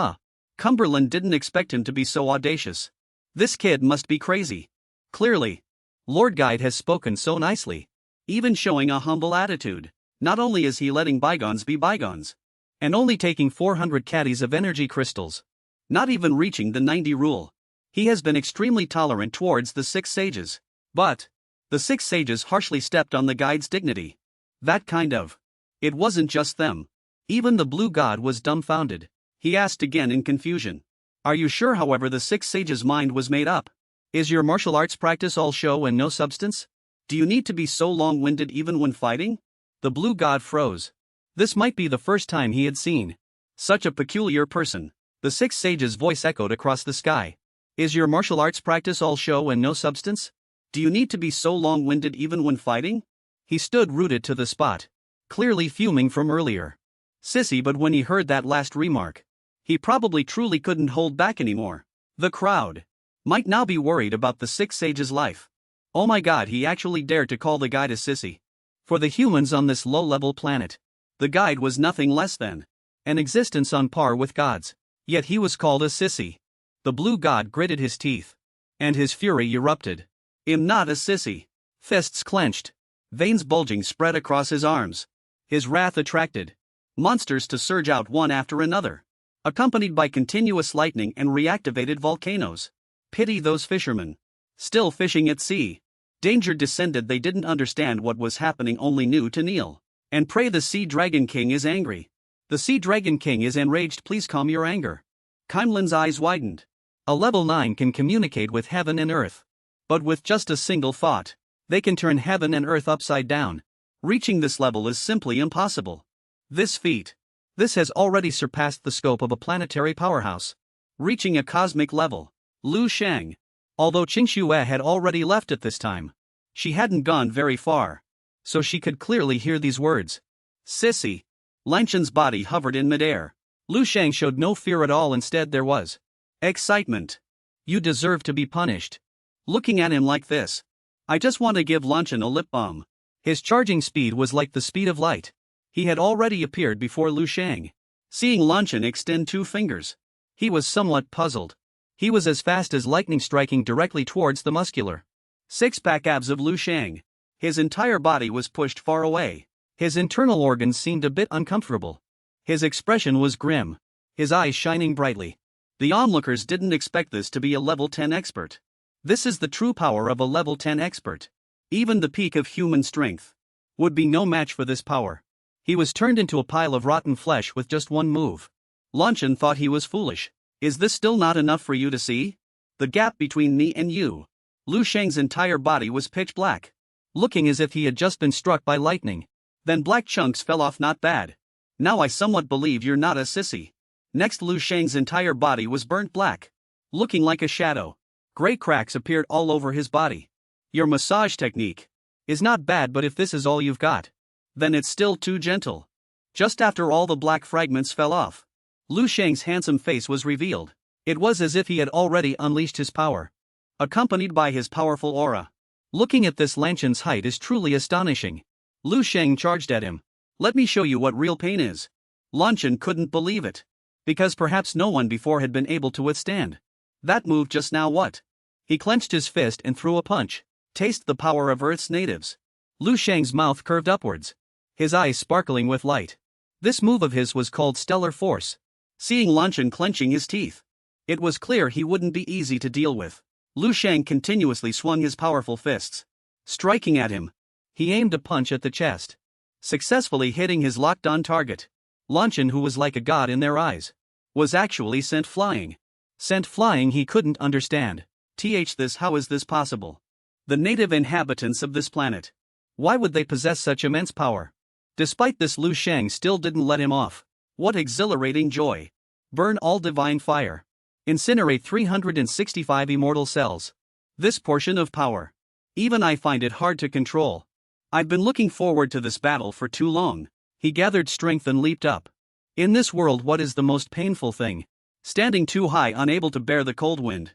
Cumberland didn't expect him to be so audacious. This kid must be crazy. Clearly. Lord Guide has spoken so nicely. Even showing a humble attitude. Not only is he letting bygones be bygones. And only taking 400 caddies of energy crystals. Not even reaching the 90 rule. He has been extremely tolerant towards the 6 sages. But the 6 sages harshly stepped on the guide's dignity. That kind of. It wasn't just them. Even the blue god was dumbfounded. He asked again in confusion. Are you sure, however, the 6 sages' mind was made up? Is your martial arts practice all show and no substance? Do you need to be so long-winded even when fighting? The blue god froze. This might be the first time he had seen such a peculiar person. The 6 sages' voice echoed across the sky. Is your martial arts practice all show and no substance? Do you need to be so long-winded even when fighting? He stood rooted to the spot, clearly fuming from earlier. Sissy, but when he heard that last remark, he probably truly couldn't hold back anymore. The crowd might now be worried about the 6 sages' life. Oh my god, he actually dared to call the guide a sissy. For the humans on this low-level planet, the guide was nothing less than an existence on par with gods. Yet he was called a sissy. The blue god gritted his teeth. And his fury erupted. I'm not a sissy. Fists clenched. Veins bulging spread across his arms. His wrath attracted monsters to surge out one after another, accompanied by continuous lightning and reactivated volcanoes. Pity those fishermen. Still fishing at sea. Danger descended. They didn't understand what was happening, only knew to kneel and pray. The Sea Dragon King is angry. The Sea Dragon King is enraged. Please calm your anger. Kaimlin's eyes widened. A level 9 can communicate with heaven and earth. But with just a single thought, they can turn heaven and earth upside down. Reaching this level is simply impossible. This feat. This has already surpassed the scope of a planetary powerhouse. Reaching a cosmic level. Lu Sheng. Although Qingxue had already left at this time, she hadn't gone very far. So she could clearly hear these words. Sissy. Lanchen's body hovered in midair. Lu Sheng showed no fear at all. Instead there was excitement. You deserve to be punished. Looking at him like this, I just want to give Lanchen a lip balm. His charging speed was like the speed of light. He had already appeared before Lu Sheng. Seeing Lanchen extend 2 fingers, he was somewhat puzzled. He was as fast as lightning, striking directly towards the muscular 6-pack abs of Lu Sheng. His entire body was pushed far away. His internal organs seemed a bit uncomfortable. His expression was grim, his eyes shining brightly. The onlookers didn't expect this to be a level 10 expert. This is the true power of a level 10 expert. Even the peak of human strength would be no match for this power. He was turned into a pile of rotten flesh with just one move. Lanchen thought he was foolish. Is this still not enough for you to see? The gap between me and you. Lu Sheng's entire body was pitch black, looking as if he had just been struck by lightning. Then black chunks fell off. Not bad. Now I somewhat believe you're not a sissy. Next, Lu Sheng's entire body was burnt black, looking like a shadow. Gray cracks appeared all over his body. Your massage technique is not bad, but if this is all you've got, then it's still too gentle. Just after all the black fragments fell off, Lu Sheng's handsome face was revealed. It was as if he had already unleashed his power, accompanied by his powerful aura. Looking at this, Lanchen's height is truly astonishing. Lu Sheng charged at him. Let me show you what real pain is. Lanchen couldn't believe it, because perhaps no one before had been able to withstand that move just now. What? He clenched his fist and threw a punch. Taste the power of Earth's natives. Lu Sheng's mouth curved upwards, his eyes sparkling with light. This move of his was called Stellar Force. Seeing Lanchen clenching his teeth, it was clear he wouldn't be easy to deal with. Lu Sheng continuously swung his powerful fists, striking at him. He aimed a punch at the chest, successfully hitting his locked-on target. Lanchen, who was like a god in their eyes, was actually sent flying. Sent flying, he couldn't understand. How is this possible? The native inhabitants of this planet, why would they possess such immense power? Despite this, Lu Sheng still didn't let him off. What exhilarating joy! Burn all divine fire. Incinerate 365 immortal cells. This portion of power, even I find it hard to control. I've been looking forward to this battle for too long. He gathered strength and leaped up. In this world, what is the most painful thing? Standing too high, unable to bear the cold wind.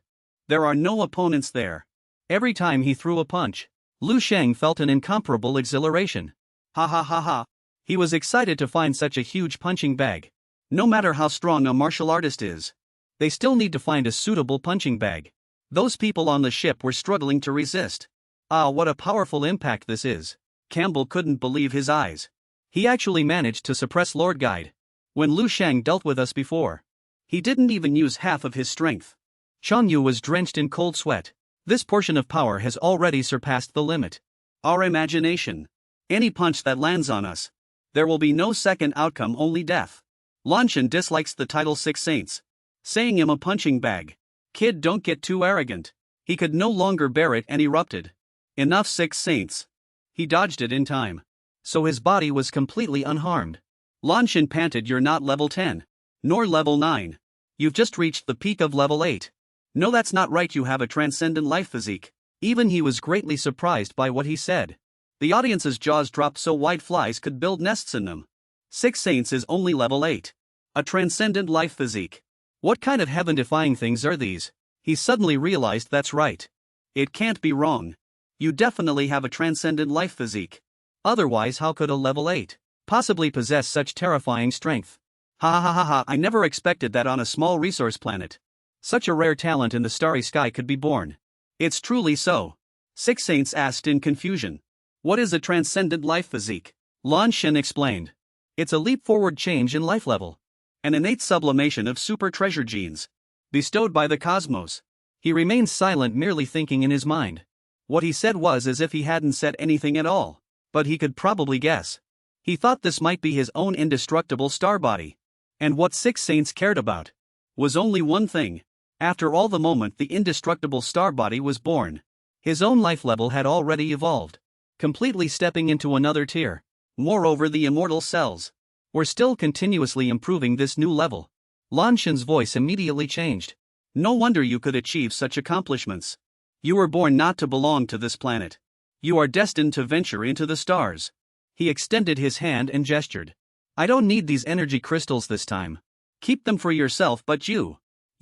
There are no opponents there. Every time he threw a punch, Lu Sheng felt an incomparable exhilaration. Ha ha ha ha. He was excited to find such a huge punching bag. No matter how strong a martial artist is, they still need to find a suitable punching bag. Those people on the ship were struggling to resist. Ah, what a powerful impact this is. Campbell couldn't believe his eyes. He actually managed to suppress Lord Guide. When Lu Sheng dealt with us before, he didn't even use half of his strength. Chang Yu was drenched in cold sweat. This portion of power has already surpassed the limit. Our imagination. Any punch that lands on us, there will be no second outcome, only death. Lan Shen dislikes the title Six Saints, saying him a punching bag. Kid, don't get too arrogant. He could no longer bear it and erupted. Enough, Six Saints. He dodged it in time, so his body was completely unharmed. Lan Shen panted, you're not level 10, nor level 9. You've just reached the peak of level 8. No, that's not right, you have a transcendent life physique. Even he was greatly surprised by what he said. The audience's jaws dropped so white flies could build nests in them. Six Saints is only level 8. A transcendent life physique. What kind of heaven-defying things are these? He suddenly realized that's right. It can't be wrong. You definitely have a transcendent life physique. Otherwise, how could a level 8 possibly possess such terrifying strength? Ha ha ha ha, I never expected that on a small resource planet such a rare talent in the starry sky could be born. It's truly so. Six Saints asked in confusion. What is a transcendent life physique? Lan Shen explained. It's a leap-forward change in life level. An innate sublimation of super treasure genes bestowed by the cosmos. He remained silent, merely thinking in his mind. What he said was as if he hadn't said anything at all, but he could probably guess. He thought this might be his own indestructible star body. And what Six Saints cared about was only one thing. After all, the moment the indestructible star body was born, his own life level had already evolved, completely stepping into another tier. Moreover, the immortal cells were still continuously improving this new level. Lan Shen's voice immediately changed. No wonder you could achieve such accomplishments. You were born not to belong to this planet. You are destined to venture into the stars. He extended his hand and gestured. I don't need these energy crystals this time. Keep them for yourself, but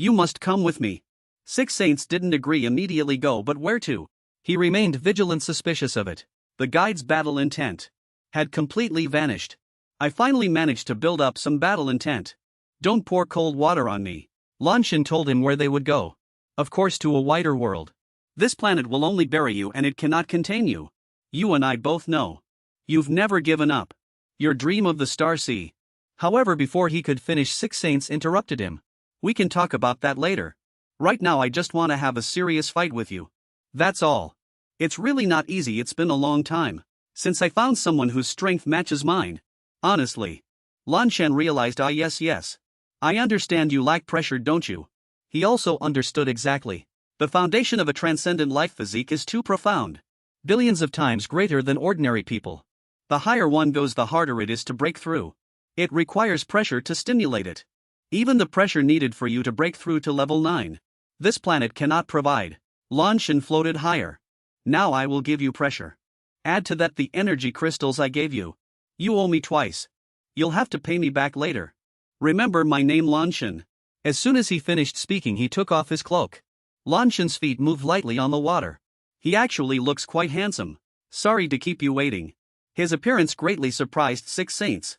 you must come with me. Six Saints didn't agree immediately. Go, but where to? He remained vigilant, suspicious of it. The guide's battle intent had completely vanished. I finally managed to build up some battle intent. Don't pour cold water on me. Lan Shen told him where they would go. Of course, to a wider world. This planet will only bury you and it cannot contain you. You and I both know. You've never given up your dream of the Star Sea. However, before he could finish, Six Saints interrupted him. We can talk about that later. Right now I just want to have a serious fight with you. That's all. It's really not easy. It's been a long time since I found someone whose strength matches mine. Honestly. Lan Shen realized, yes. I understand you lack pressure, don't you? He also understood exactly. The foundation of a transcendent life physique is too profound. Billions of times greater than ordinary people. The higher one goes, the harder it is to break through. It requires pressure to stimulate it. Even the pressure needed for you to break through to level 9. This planet cannot provide. Lan Shen floated higher. Now I will give you pressure. Add to that the energy crystals I gave you. You owe me twice. You'll have to pay me back later. Remember my name, Lan Shen. As soon as he finished speaking, he took off his cloak. Lan Shen's feet moved lightly on the water. He actually looks quite handsome. Sorry to keep you waiting. His appearance greatly surprised Six Saints.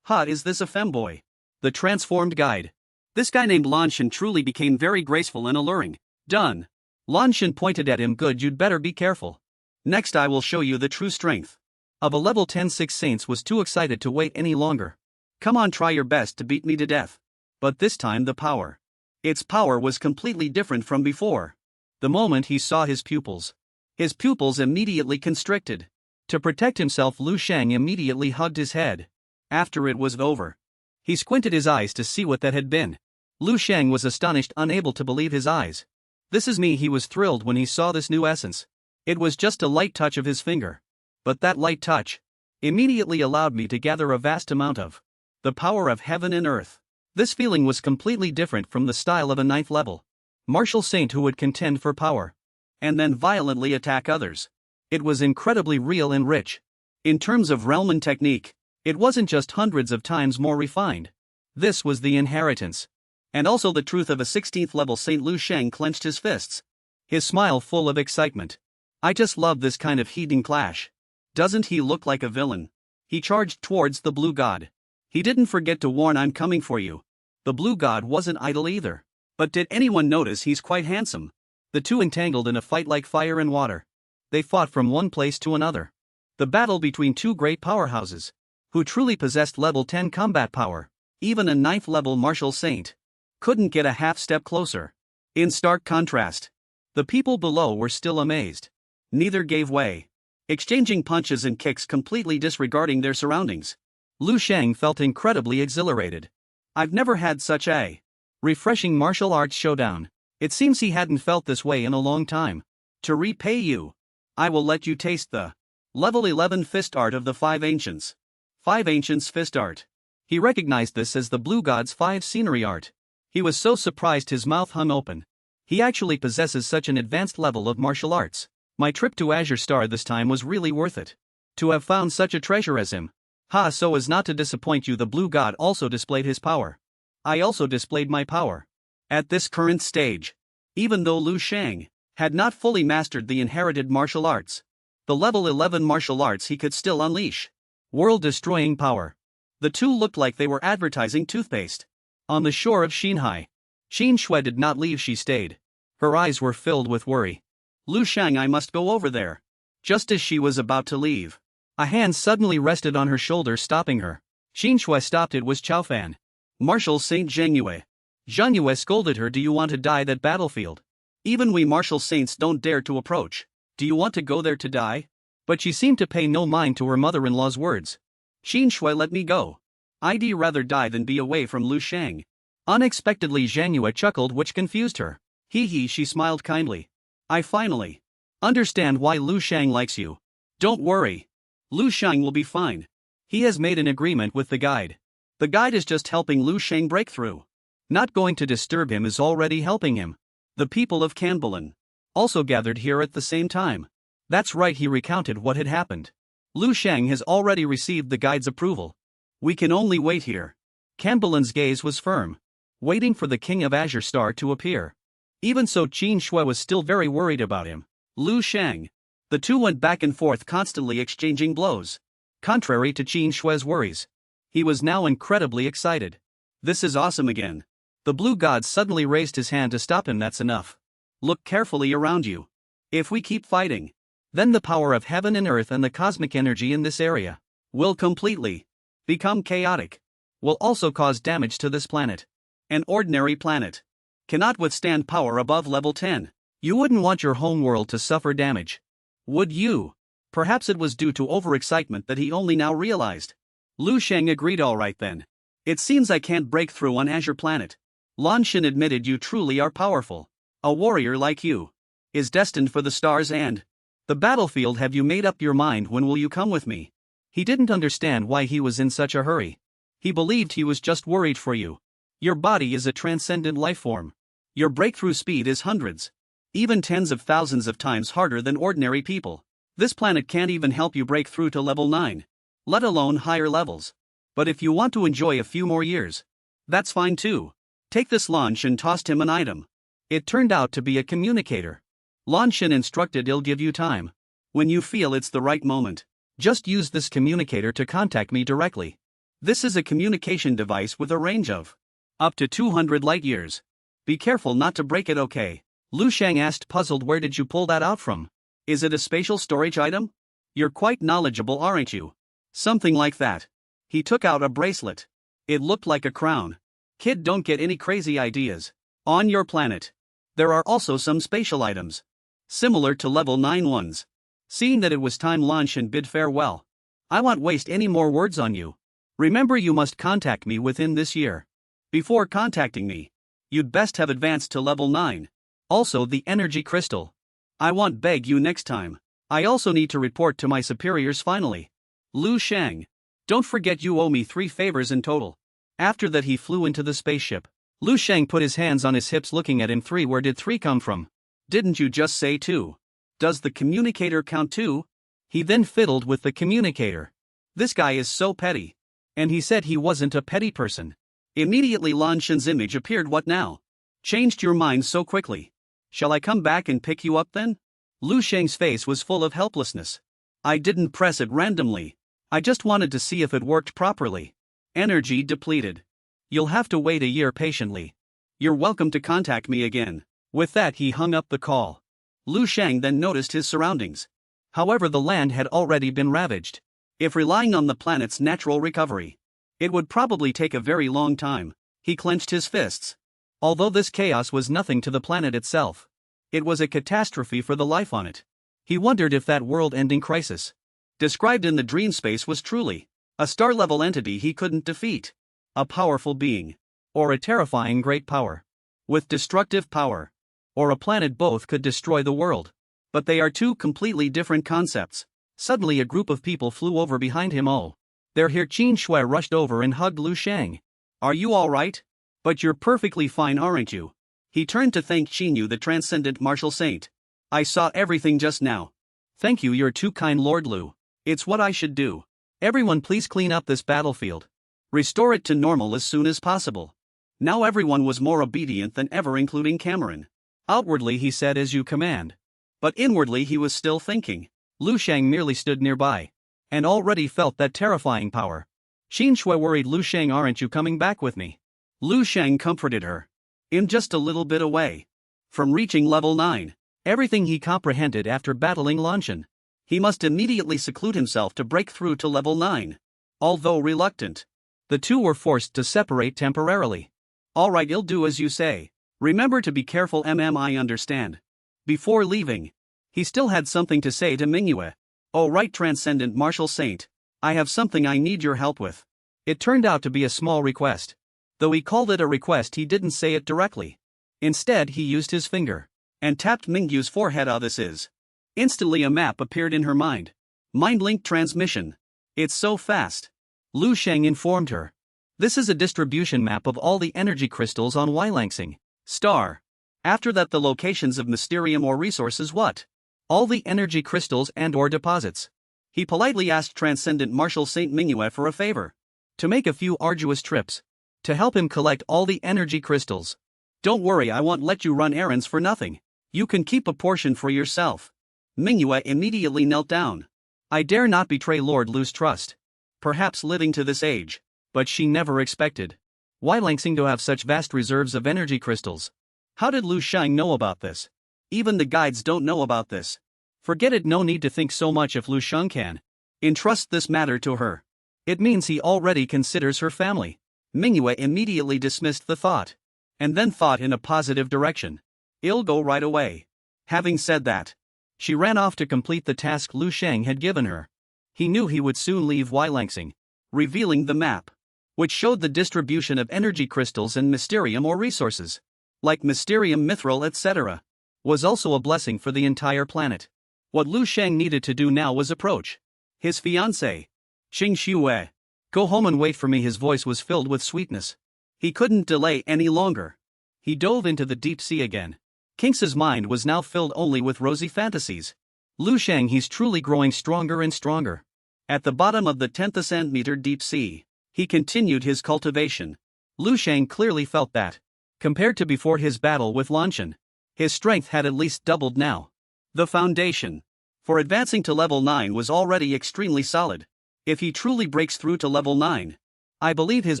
Is this a femboy? The transformed guide. This guy named Lan Shen truly became very graceful and alluring. Done. Lan Shen pointed at him. Good, you'd better be careful. Next I will show you the true strength of a level 10. Six Saints was too excited to wait any longer. Come on, try your best to beat me to death. But this time the power. Its power was completely different from before. The moment he saw his pupils immediately constricted. To protect himself, Lu Sheng immediately hugged his head. After it was over, he squinted his eyes to see what that had been. Lu Sheng was astonished, unable to believe his eyes. This is me. He was thrilled when he saw this new essence. It was just a light touch of his finger. But that light touch immediately allowed me to gather a vast amount of the power of heaven and earth. This feeling was completely different from the style of a 9th level martial saint who would contend for power and then violently attack others. It was incredibly real and rich. In terms of realm and technique, it wasn't just hundreds of times more refined. This was the inheritance. And also the truth of a 16th level saint. Lu Sheng clenched his fists, his smile full of excitement. I just love this kind of heating clash. Doesn't he look like a villain? He charged towards the blue god. He didn't forget to warn, I'm coming for you. The blue god wasn't idle either. But did anyone notice he's quite handsome? The two entangled in a fight like fire and water. They fought from one place to another. The battle between two great powerhouses, who truly possessed level 10 combat power. Even a 9th level martial saint couldn't get a half step closer. In stark contrast, the people below were still amazed. Neither gave way, exchanging punches and kicks, completely disregarding their surroundings. Lu Sheng felt incredibly exhilarated. I've never had such a refreshing martial arts showdown. It seems he hadn't felt this way in a long time. To repay you, I will let you taste the level 11 fist art of the 5 ancients. 5 ancients fist art. He recognized this as the blue god's 5 scenery art. He was so surprised his mouth hung open. He actually possesses such an advanced level of martial arts. My trip to Azure Star this time was really worth it. To have found such a treasure as him. Ha, so as not to disappoint you, the blue god also displayed his power. I also displayed my power. At this current stage, even though Lu Sheng had not fully mastered the inherited martial arts, the level 11 martial arts he could still unleash. World-destroying power. The two looked like they were advertising toothpaste. On the shore of Xinhai, Xin Shui did not leave, she stayed. Her eyes were filled with worry. Lu Sheng, I must go over there. Just as she was about to leave, a hand suddenly rested on her shoulder, stopping her. Xin Shui stopped. It was Chao Fan. Martial Saint Zheng Yue. Zheng Yue scolded her, do you want to die that battlefield? Even we martial saints don't dare to approach. Do you want to go there to die? But she seemed to pay no mind to her mother-in-law's words. Xin Shui, let me go. I'd rather die than be away from Lu Sheng. Unexpectedly Zheng Yue chuckled, which confused her. Hee hee, she smiled kindly. I finally understand why Lu Sheng likes you. Don't worry. Lu Sheng will be fine. He has made an agreement with the guide. The guide is just helping Lu Sheng break through. Not going to disturb him, is already helping him. The people of Canbalan also gathered here at the same time. That's right, he recounted what had happened. Lu Sheng has already received the guide's approval. We can only wait here. Canbalan's gaze was firm, waiting for the king of Azure Star to appear. Even so, Xin Shui was still very worried about him. Lu Sheng. The two went back and forth, constantly exchanging blows. Contrary to Xin Shui's worries, he was now incredibly excited. This is awesome again. The blue god suddenly raised his hand to stop him. That's enough. Look carefully around you. If we keep fighting, then the power of heaven and earth and the cosmic energy in this area will completely become chaotic. Will also cause damage to this planet. An ordinary planet cannot withstand power above level 10. You wouldn't want your home world to suffer damage, would you? Perhaps it was due to overexcitement that he only now realized. Lu Sheng agreed. All right then. It seems I can't break through on Azure Planet. Lan Shen admitted, you truly are powerful. A warrior like you is destined for the stars and the battlefield. Have you made up your mind? When will you come with me? He didn't understand why he was in such a hurry. He believed he was just worried for you. Your body is a transcendent life form. Your breakthrough speed is hundreds, even tens of thousands of times harder than ordinary people. This planet can't even help you break through to level 9, let alone higher levels. But if you want to enjoy a few more years, that's fine too. Take this. Lan Shen tossed him an item. It turned out to be a communicator. Lan Shen instructed, it'll give you time. When you feel it's the right moment, just use this communicator to contact me directly. This is a communication device with a range of up to 200 light years. Be careful not to break it, okay? Lu Sheng asked, puzzled. Where did you pull that out from? Is it a spatial storage item? You're quite knowledgeable, aren't you? Something like that. He took out a bracelet. It looked like a crown. Kid, don't get any crazy ideas. On your planet, there are also some spatial items, similar to level 9 ones. Seeing that it was time, Lan Shen bid farewell. I won't waste any more words on you. Remember, you must contact me within this year. Before contacting me, you'd best have advanced to level 9. Also the energy crystal. I won't beg you next time. I also need to report to my superiors finally. Lu Sheng. Don't forget you owe me 3 favors in total. After that he flew into the spaceship. Lu Sheng put his hands on his hips, looking at him. 3? Where did 3 come from? Didn't you just say 2? Does the communicator count too? He then fiddled with the communicator. This guy is so petty. And he said he wasn't a petty person. Immediately Lan Shen's image appeared. What now? Changed your mind so quickly? Shall I come back and pick you up then? Lu Sheng's face was full of helplessness. I didn't press it randomly. I just wanted to see if it worked properly. Energy depleted. You'll have to wait a year patiently. You're welcome to contact me again. With that, he hung up the call. Lu Sheng then noticed his surroundings. However, the land had already been ravaged. If relying on the planet's natural recovery, it would probably take a very long time. He clenched his fists. Although this chaos was nothing to the planet itself, it was a catastrophe for the life on it. He wondered if that world-ending crisis, described in the dream space, was truly a star-level entity he couldn't defeat. A powerful being, or a terrifying great power, with destructive power, or a planet both could destroy the world. But they are two completely different concepts. Suddenly a group of people flew over behind him. Oh, they're here. Qin Shui rushed over and hugged Lu Sheng. Are you alright? But you're perfectly fine, aren't you? He turned to thank Qin, the transcendent martial saint. I saw everything just now. Thank you, you're too kind, Lord Lu. It's what I should do. Everyone please clean up this battlefield. Restore it to normal as soon as possible. Now everyone was more obedient than ever, including Cameron. Outwardly he said as you command. But inwardly he was still thinking. Lu Sheng merely stood nearby, and already felt that terrifying power. Qin Shui worried Lu Sheng, aren't you coming back with me? Lu Sheng comforted her. I'm just a little bit away from reaching level 9. Everything he comprehended after battling Lanshan. He must immediately seclude himself to break through to level 9. Although reluctant, the two were forced to separate temporarily. Alright, I'll do as you say. Remember to be careful. I understand. Before leaving, he still had something to say to Manhwa. Oh right, transcendent martial saint. I have something I need your help with. It turned out to be a small request. Though he called it a request, he didn't say it directly. Instead, he used his finger and tapped Minggu's forehead. This is. Instantly a map appeared in her mind. Mind-link transmission. It's so fast. Lu Sheng informed her. This is a distribution map of all the energy crystals on Ylangsing star. After that, the locations of mysterium or resources. What? All the energy crystals and or deposits. He politely asked Transcendent Martial Saint Manhwa for a favor. To make a few arduous trips. To help him collect all the energy crystals. Don't worry, I won't let you run errands for nothing. You can keep a portion for yourself. Manhwa immediately knelt down. I dare not betray Lord Lu's trust. Perhaps living to this age. But she never expected Ylangsing to have such vast reserves of energy crystals. How did Lu Sheng know about this? Even the guides don't know about this. Forget it, no need to think so much if Lu Sheng can entrust this matter to her. It means he already considers her family. Manhwa immediately dismissed the thought. And then thought in a positive direction. I'll go right away. Having said that, she ran off to complete the task Lu Sheng had given her. He knew he would soon leave Ylangsing, revealing the map, which showed the distribution of energy crystals and mysterium or resources, like mysterium, mithril, etc., was also a blessing for the entire planet. What Lu Sheng needed to do now was approach his fiancée, Xing Xue. Go home and wait for me. His voice was filled with sweetness. He couldn't delay any longer. He dove into the deep sea again. Kings's mind was now filled only with rosy fantasies. Lu Sheng, he's truly growing stronger and stronger. At the bottom of the 10th centimeter deep sea, he continued his cultivation. Lu Sheng clearly felt that, compared to before his battle with Lanshan, his strength had at least doubled now. The foundation for advancing to level 9 was already extremely solid. If he truly breaks through to level 9, I believe his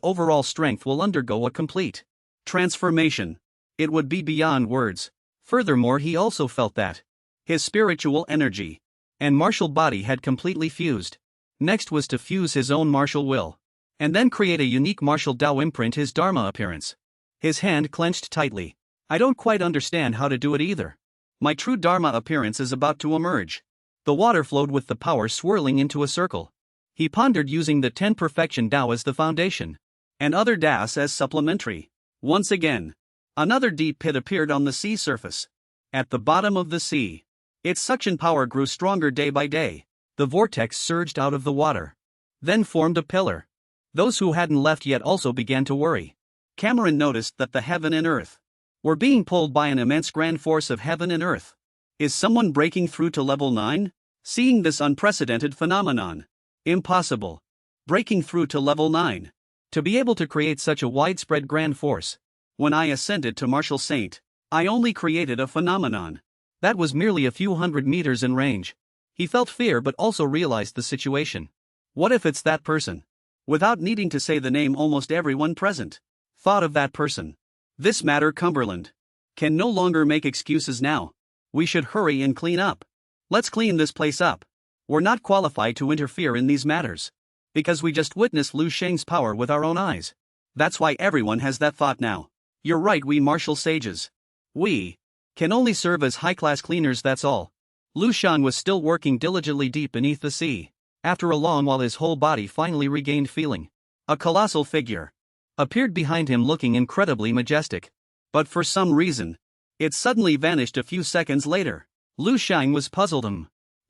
overall strength will undergo a complete transformation. It would be beyond words. Furthermore, he also felt that his spiritual energy and martial body had completely fused. Next was to fuse his own martial will, and then create a unique martial Dao imprint, his Dharma appearance. His hand clenched tightly. I don't quite understand how to do it either. My true Dharma appearance is about to emerge. The water flowed with the power swirling into a circle. He pondered, using the 10 perfection Dao as the foundation, and other Daos as supplementary. Once again, another deep pit appeared on the sea surface. At the bottom of the sea, its suction power grew stronger day by day. The vortex surged out of the water, then formed a pillar. Those who hadn't left yet also began to worry. Cameron noticed that the heaven and earth were being pulled by an immense grand force of heaven and earth. Is someone breaking through to level 9? Seeing this unprecedented phenomenon. Impossible. Breaking through to level 9. To be able to create such a widespread grand force. When I ascended to Martial Saint, I only created a phenomenon that was merely a few hundred meters in range. He felt fear but also realized the situation. What if it's that person? Without needing to say the name, almost everyone present thought of that person. This matter Cumberland can no longer make excuses now. We should hurry and clean up. Let's clean this place up. We're not qualified to interfere in these matters. Because we just witnessed Lu Sheng's power with our own eyes. That's why everyone has that thought now. You're right, we martial sages. We can only serve as high-class cleaners, that's all. Lu Sheng was still working diligently deep beneath the sea. After a long while his whole body finally regained feeling. A colossal figure appeared behind him looking incredibly majestic. But for some reason, it suddenly vanished a few seconds later. Lu Sheng was puzzled.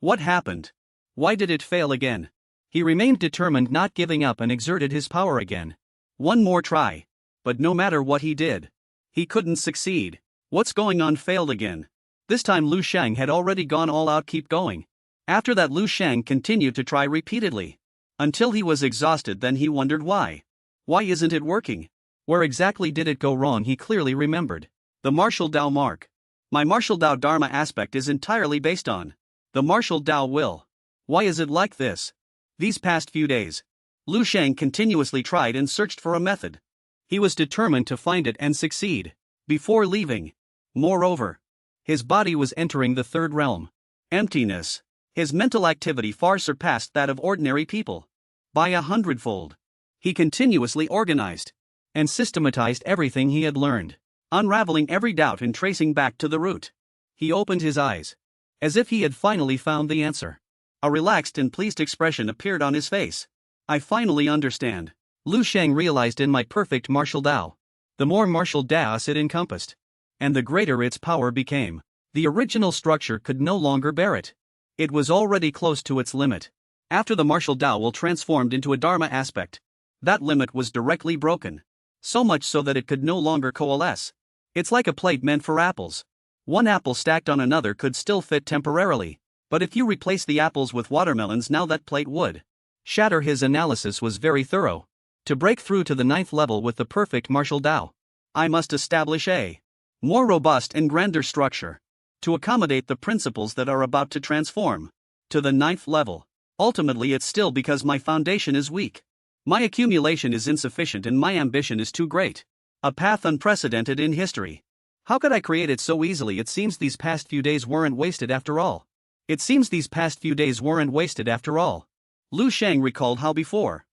What happened? Why did it fail again? He remained determined, not giving up, and exerted his power again. One more try. But no matter what he did, he couldn't succeed. What's going on? Failed again. This time Lu Sheng had already gone all out. Keep going. After that Lu Sheng continued to try repeatedly. Until he was exhausted, then he wondered why. Why isn't it working? Where exactly did it go wrong? He clearly remembered. The martial Dao mark. My martial Dao Dharma aspect is entirely based on the martial Dao will. Why is it like this? These past few days, Lu Sheng continuously tried and searched for a method. He was determined to find it and succeed before leaving. Moreover, his body was entering the third realm. Emptiness. His mental activity far surpassed that of ordinary people by 100-fold. He continuously organized and systematized everything he had learned, unraveling every doubt and tracing back to the root. He opened his eyes, as if he had finally found the answer. A relaxed and pleased expression appeared on his face. I finally understand. Lu Sheng realized, in my perfect martial Dao, the more martial Daos it encompassed, and the greater its power became. The original structure could no longer bear it. It was already close to its limit. After the martial Dao will transformed into a Dharma aspect, that limit was directly broken. So much so that it could no longer coalesce. It's like a plate meant for apples. One apple stacked on another could still fit temporarily, but if you replace the apples with watermelons, now that plate would shatter. His analysis was very thorough. To break through to the 9th level with the perfect martial Dao, I must establish a more robust and grander structure to accommodate the principles that are about to transform to the 9th level. Ultimately, it's still because my foundation is weak. My accumulation is insufficient and my ambition is too great. A path unprecedented in history. How could I create it so easily? It seems these past few days weren't wasted after all. Lu Sheng recalled how before,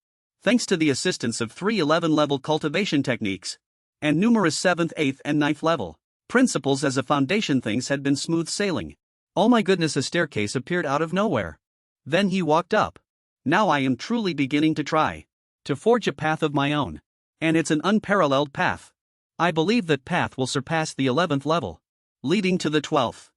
thanks to the assistance of 3 11-level cultivation techniques and numerous 7th, 8th, and 9th level principles as a foundation, things had been smooth sailing. Oh my goodness, a staircase appeared out of nowhere. Then he walked up. Now I am truly beginning to try to forge a path of my own. And it's an unparalleled path. I believe that path will surpass the 11th level, leading to the 12th,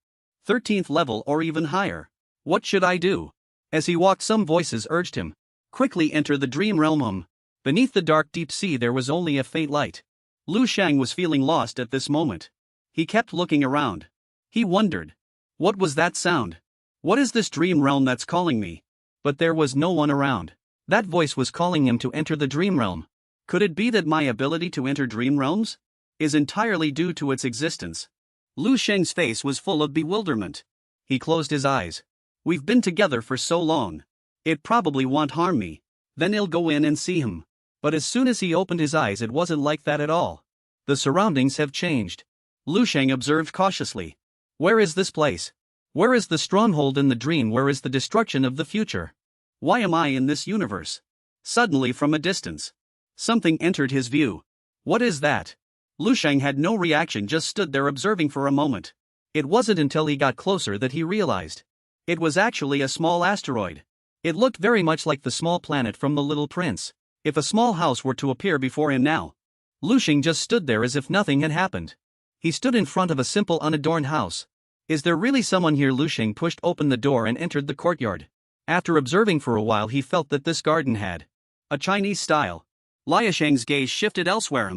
13th level, or even higher. What should I do? As he walked, some voices urged him, quickly enter the dream realm. Beneath the dark deep sea there was only a faint light. Lu Sheng was feeling lost at this moment. He kept looking around. He wondered, what was that sound? What is this dream realm that's calling me? But there was no one around. That voice was calling him to enter the dream realm. Could it be that my ability to enter dream realms is entirely due to its existence? Lu Sheng's face was full of bewilderment. He closed his eyes. We've been together for so long. It probably won't harm me. Then I'll go in and see him. But as soon as he opened his eyes, it wasn't like that at all. The surroundings have changed. Lu Sheng observed cautiously. Where is this place? Where is the stronghold in the dream? Where is the destruction of the future? Why am I in this universe? Suddenly, from a distance, something entered his view. What is that? Lu Sheng had no reaction, just stood there observing for a moment. It wasn't until he got closer that he realized. It was actually a small asteroid. It looked very much like the small planet from The Little Prince. If a small house were to appear before him now, Lu Sheng just stood there as if nothing had happened. He stood in front of a simple unadorned house. Is there really someone here? Lu Sheng pushed open the door and entered the courtyard. After observing for a while, he felt that this garden had a Chinese style. Lu Sheng's gaze shifted elsewhere.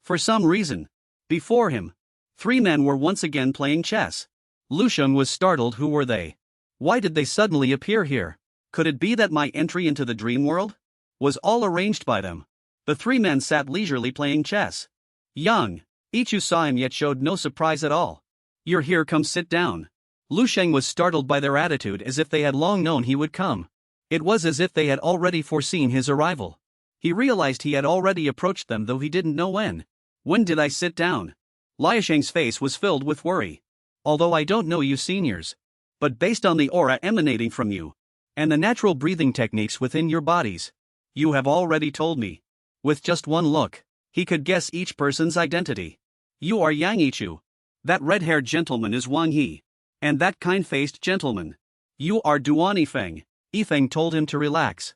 For some reason, before him, 3 men were once again playing chess. Lu Sheng was startled. Who were they? Why did they suddenly appear here? Could it be that my entry into the dream world was all arranged by them? The 3 men sat leisurely playing chess. Young, each who saw him yet showed no surprise at all. You're here, come sit down. Lu Sheng was startled by their attitude, as if they had long known he would come. It was as if they had already foreseen his arrival. He realized he had already approached them, though he didn't know when. When did I sit down? Lu Sheng's face was filled with worry. Although I don't know you seniors. But based on the aura emanating from you, and the natural breathing techniques within your bodies, you have already told me. With just one look, he could guess each person's identity. You are Yang Yichu. That red-haired gentleman is Wang He. And that kind-faced gentleman. You are Duan Yifeng. Yifeng told him to relax.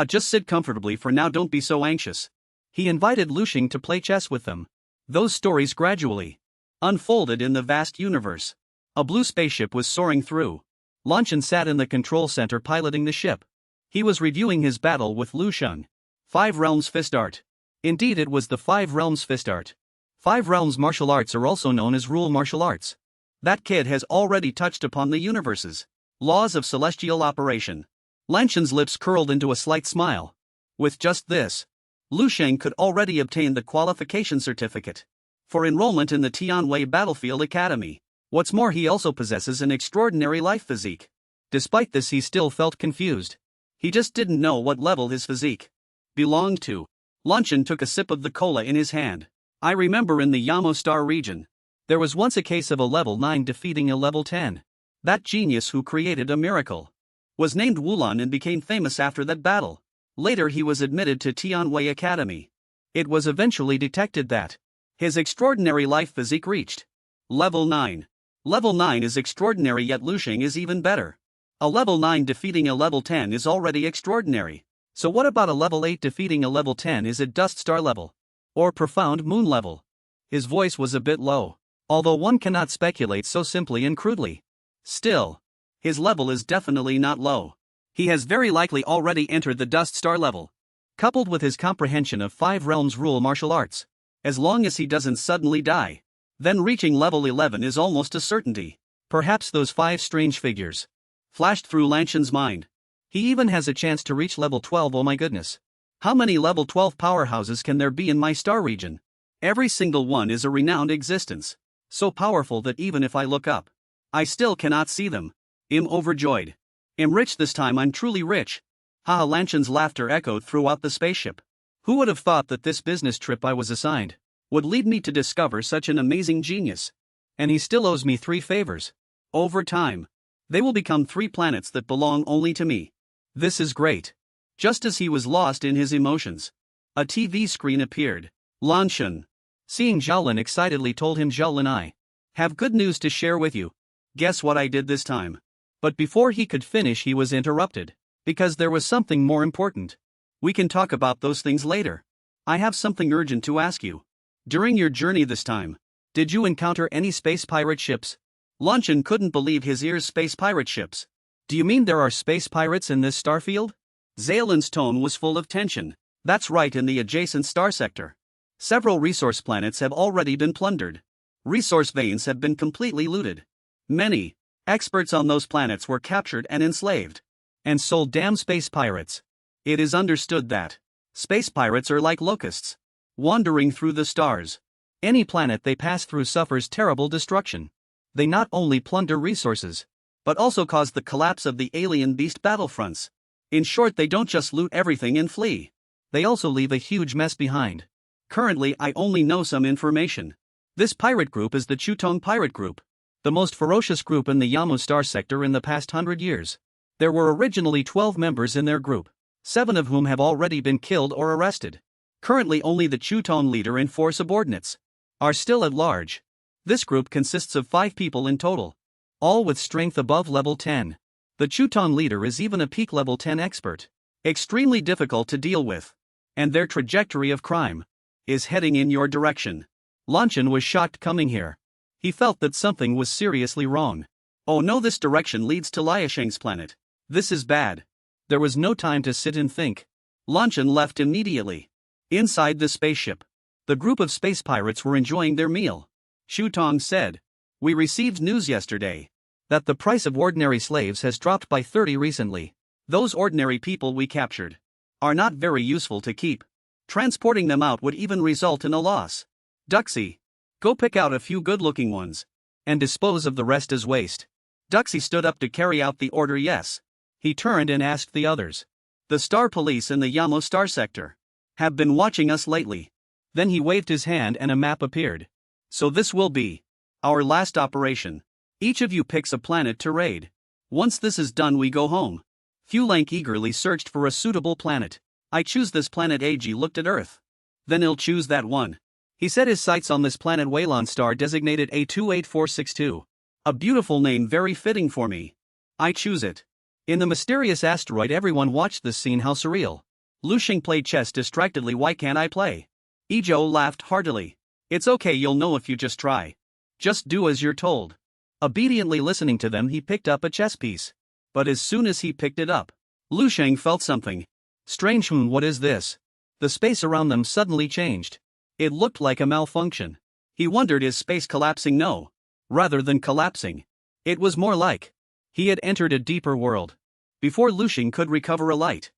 Just sit comfortably for now, don't be so anxious. He invited Lu Sheng to play chess with them. Those stories gradually unfolded in the vast universe. A blue spaceship was soaring through. Lu Sheng sat in the control center piloting the ship. He was reviewing his battle with Lu Sheng. 5 Realms Fist Art. Indeed, it was the 5 Realms Fist Art. 5 Realms martial arts are also known as rule martial arts. That kid has already touched upon the universe's laws of celestial operation. Lu Sheng's lips curled into a slight smile. With just this, Lu Sheng could already obtain the qualification certificate for enrollment in the Tianwei Battlefield Academy. What's more, he also possesses an extraordinary life physique. Despite this, he still felt confused. He just didn't know what level his physique belonged to. Lu Sheng took a sip of the cola in his hand. I remember in the Yamo Star region, there was once a case of a level 9 defeating a level 10. That genius who created a miracle was named Wulan and became famous after that battle. Later he was admitted to Tianwei Academy. It was eventually detected that his extraordinary life physique reached level 9. Level 9 is extraordinary, yet Lu Sheng is even better. A level 9 defeating a level 10 is already extraordinary. So what about a level 8 defeating a level 10? Is it Dust Star level? Or Profound Moon level? His voice was a bit low, although one cannot speculate so simply and crudely. Still, his level is definitely not low. He has very likely already entered the Dust Star level. Coupled with his comprehension of 5 realms rule martial arts, as long as he doesn't suddenly die, then reaching level 11 is almost a certainty. Perhaps those 5 strange figures flashed through Lu Sheng's mind. He even has a chance to reach level 12. Oh my goodness. How many level 12 powerhouses can there be in my star region? Every single one is a renowned existence. So powerful that even if I look up, I still cannot see them. I'm overjoyed. I'm rich this time, I'm truly rich. Lu Sheng's laughter echoed throughout the spaceship. Who would have thought that this business trip I was assigned would lead me to discover such an amazing genius? And he still owes me 3 favors. Over time, they will become 3 planets that belong only to me. This is great. Just as he was lost in his emotions, a TV screen appeared. Lu Sheng, seeing Xiaolin, excitedly told him, Xiaolin, I have good news to share with you. Guess what I did this time? But before he could finish, he was interrupted. Because there was something more important. We can talk about those things later. I have something urgent to ask you. During your journey this time, did you encounter any space pirate ships? Lu Sheng couldn't believe his ears. Space pirate ships? Do you mean there are space pirates in this starfield? Xiaolin's tone was full of tension. That's right, in the adjacent star sector. Several resource planets have already been plundered. Resource veins have been completely looted. Many experts on those planets were captured and enslaved. And sold. Damn space pirates. It is understood that space pirates are like locusts, wandering through the stars. Any planet they pass through suffers terrible destruction. They not only plunder resources, but also cause the collapse of the alien beast battlefronts. In short, they don't just loot everything and flee. They also leave a huge mess behind. Currently, I only know some information. This pirate group is the Chutong Pirate Group, the most ferocious group in the Yamo Star sector in the past 100 years. There were originally 12 members in their group, 7 of whom have already been killed or arrested. Currently, only the Chutong leader and 4 subordinates are still at large. This group consists of 5 people in total, all with strength above level 10. The Chutong leader is even a peak level 10 expert, extremely difficult to deal with. And their trajectory of crime is heading in your direction. Lu Sheng was shocked coming here. He felt that something was seriously wrong. Oh no, this direction leads to Lu Sheng's planet. This is bad. There was no time to sit and think. Lu Sheng left immediately. Inside the spaceship, the group of space pirates were enjoying their meal. Shutong said, "We received news yesterday that the price of ordinary slaves has dropped by 30 recently. Those ordinary people we captured are not very useful to keep. Transporting them out would even result in a loss. Duxie, go pick out a few good-looking ones and dispose of the rest as waste." Duxie stood up to carry out the order. Yes. He turned and asked the others. The Star Police in the Yamo Star Sector have been watching us lately. Then he waved his hand and a map appeared. So this will be our last operation. Each of you picks a planet to raid. Once this is done we go home. Fulank eagerly searched for a suitable planet. I choose this planet. AG looked at Earth. Then he'll choose that one. He set his sights on this planet Wayland star designated A28462. A beautiful name very fitting for me. I choose it. In the mysterious asteroid everyone watched this scene. How surreal. Lu Sheng played chess distractedly. Why can't I play? Ijo laughed heartily. It's okay, you'll know if you just try. Just do as you're told. Obediently listening to them he picked up a chess piece. But as soon as he picked it up, Lu Sheng felt something strange. What is this? The space around them suddenly changed. It looked like a malfunction. He wondered, is space collapsing? No. Rather than collapsing, it was more like he had entered a deeper world. Before Lu Sheng could recover, a light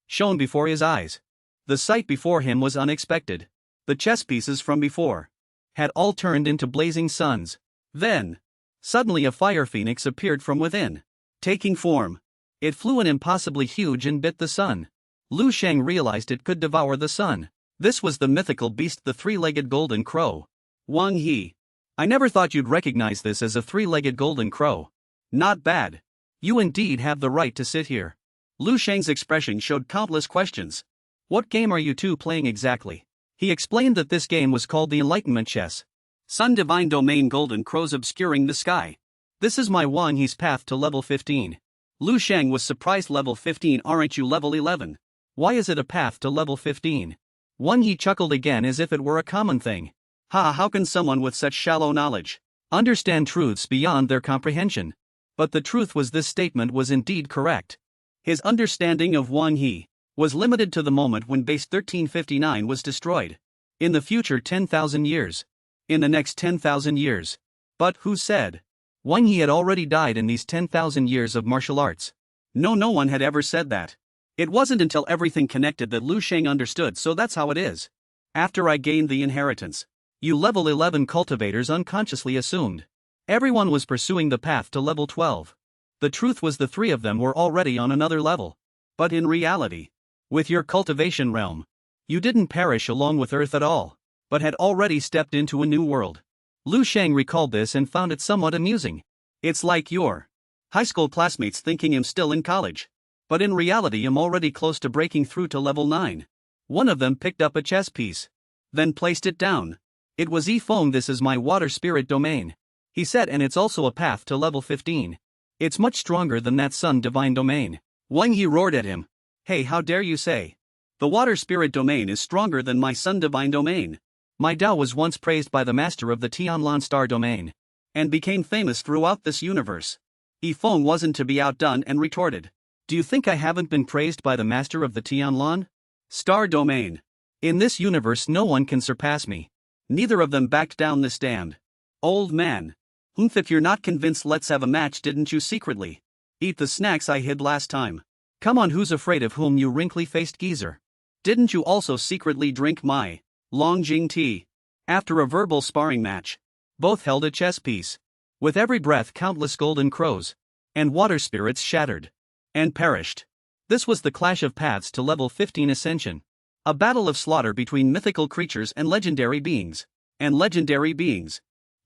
shone before his eyes. The sight before him was unexpected. The chess pieces from before had all turned into blazing suns. Then, suddenly a fire phoenix appeared from within. Taking form, it flew in impossibly huge and bit the sun. Lu Sheng realized it could devour the sun. This was the mythical beast, the three-legged golden crow. Wang He. I never thought you'd recognize this as a three-legged golden crow. Not bad. You indeed have the right to sit here. Lu Sheng's expression showed countless questions. What game are you two playing exactly? He explained that this game was called the Enlightenment Chess. Sun Divine Domain, golden crows obscuring the sky. This is my Wang He's path to level 15. Lu Sheng was surprised. Level 15? Aren't you level 11? Why is it a path to level 15? Wang He chuckled again as if it were a common thing. How can someone with such shallow knowledge understand truths beyond their comprehension? But the truth was, this statement was indeed correct. His understanding of Wang He was limited to the moment when base 1359 was destroyed. In the future 10,000 years. In the next 10,000 years. But who said Wang He had already died in these 10,000 years of martial arts? No one had ever said that. It wasn't until everything connected that Lu Sheng understood. So that's how it is. After I gained the inheritance, you level 11 cultivators unconsciously assumed everyone was pursuing the path to level 12. The truth was, the three of them were already on another level. But in reality, with your cultivation realm, you didn't perish along with Earth at all, but had already stepped into a new world. Lu Sheng recalled this and found it somewhat amusing. It's like your high school classmates thinking I'm still in college. But in reality I'm already close to breaking through to level 9. One of them picked up a chess piece. Then placed it down. It was Yifeng. This is my water spirit domain, he said, and it's also a path to level 15. It's much stronger than that Sun Divine domain. Wang He roared at him. Hey, how dare you say the water spirit domain is stronger than my Sun Divine domain? My Dao was once praised by the master of the Tianlan star domain and became famous throughout this universe. Yifeng wasn't to be outdone and retorted. Do you think I haven't been praised by the master of the Tianlan star domain? In this universe no one can surpass me. Neither of them backed down. This damned old man. If you're not convinced, let's have a match. Didn't you secretly eat the snacks I hid last time? Come on, who's afraid of whom, you wrinkly-faced geezer? Didn't you also secretly drink my Longjing tea? After a verbal sparring match, both held a chess piece. With every breath countless golden crows and water spirits shattered and perished. This was the clash of paths to level 15 ascension. A battle of slaughter between mythical creatures and legendary beings.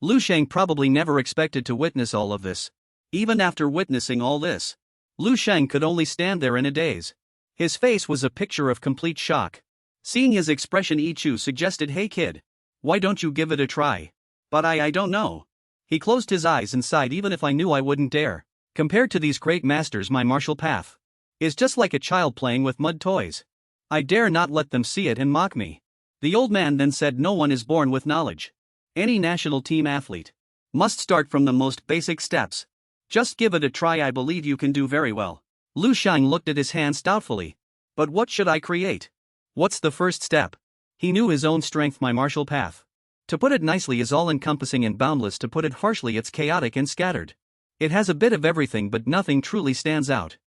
Lu Sheng probably never expected to witness all of this. Even after witnessing all this, Lu Sheng could only stand there in a daze. His face was a picture of complete shock. Seeing his expression, Ichu suggested, hey kid, why don't you give it a try? But I don't know. He closed his eyes and sighed. Even if I knew, I wouldn't dare. Compared to these great masters, my martial path is just like a child playing with mud toys. I dare not let them see it and mock me. The old man then said, no one is born with knowledge. Any national team athlete must start from the most basic steps. Just give it a try. I believe you can do very well. Lu Sheng looked at his hands doubtfully. But what should I create? What's the first step? He knew his own strength. My martial path, to put it nicely, is all-encompassing and boundless. To put it harshly, it's chaotic and scattered. It has a bit of everything but nothing truly stands out.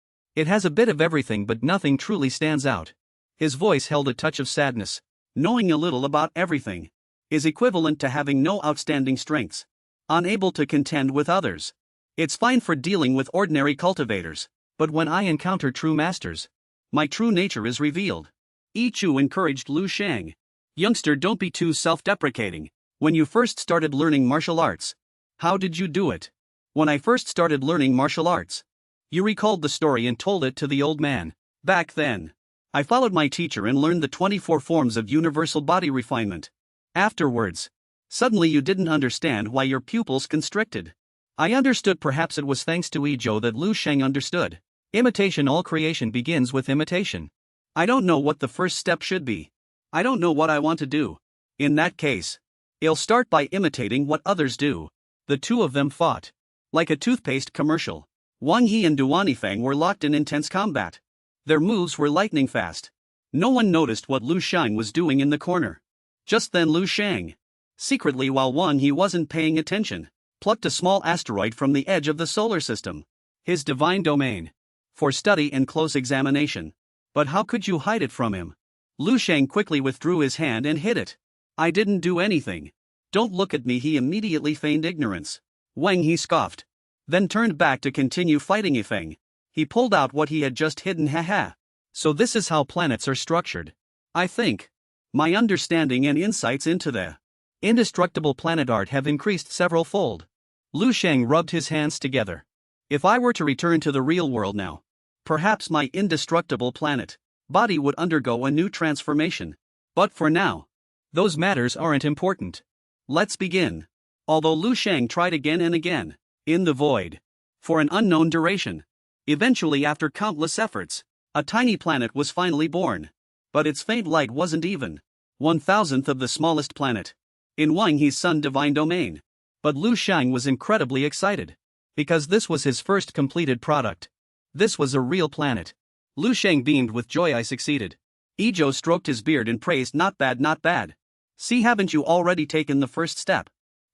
His voice held a touch of sadness. Knowing a little about everything is equivalent to having no outstanding strengths. Unable to contend with others. It's fine for dealing with ordinary cultivators. But when I encounter true masters, my true nature is revealed. Ichu encouraged Lu Sheng. Youngster, don't be too self-deprecating. When you first started learning martial arts, how did you do it? When I first started learning martial arts. You recalled the story and told it to the old man. Back then, I followed my teacher and learned the 24 forms of universal body refinement. Afterwards, suddenly you didn't understand why your pupils constricted. I understood. Perhaps it was thanks to Ijo that Lu Sheng understood. Imitation. All creation begins with imitation. I don't know what the first step should be. I don't know what I want to do. In that case, I'll start by imitating what others do. The two of them fought. Like a toothpaste commercial. Wang He and Duanifang were locked in intense combat. Their moves were lightning fast. No one noticed what Lu Sheng was doing in the corner. Just then Lu Sheng, secretly while Wang He wasn't paying attention, plucked a small asteroid from the edge of the solar system. His divine domain. For study and close examination. But how could you hide it from him? Lu Sheng quickly withdrew his hand and hid it. I didn't do anything. Don't look at me. He immediately feigned ignorance. Wang He scoffed. Then turned back to continue fighting Yifeng. He pulled out what he had just hidden. Haha. So this is how planets are structured. I think. My understanding and insights into the indestructible planet art have increased several-fold. Lu Sheng rubbed his hands together. If I were to return to the real world now, perhaps my indestructible planet body would undergo a new transformation. But for now, those matters aren't important. Let's begin. Although Lu Sheng tried again and again, in the void, for an unknown duration, eventually after countless efforts, a tiny planet was finally born. But its faint light wasn't even 1,000th of the smallest planet in Wang He's sun divine domain. But Lu Sheng was incredibly excited, because this was his first completed product. This was a real planet. Lu Sheng beamed with joy. I succeeded. Ijo stroked his beard and praised. Not bad, not bad. See, haven't you already taken the first step?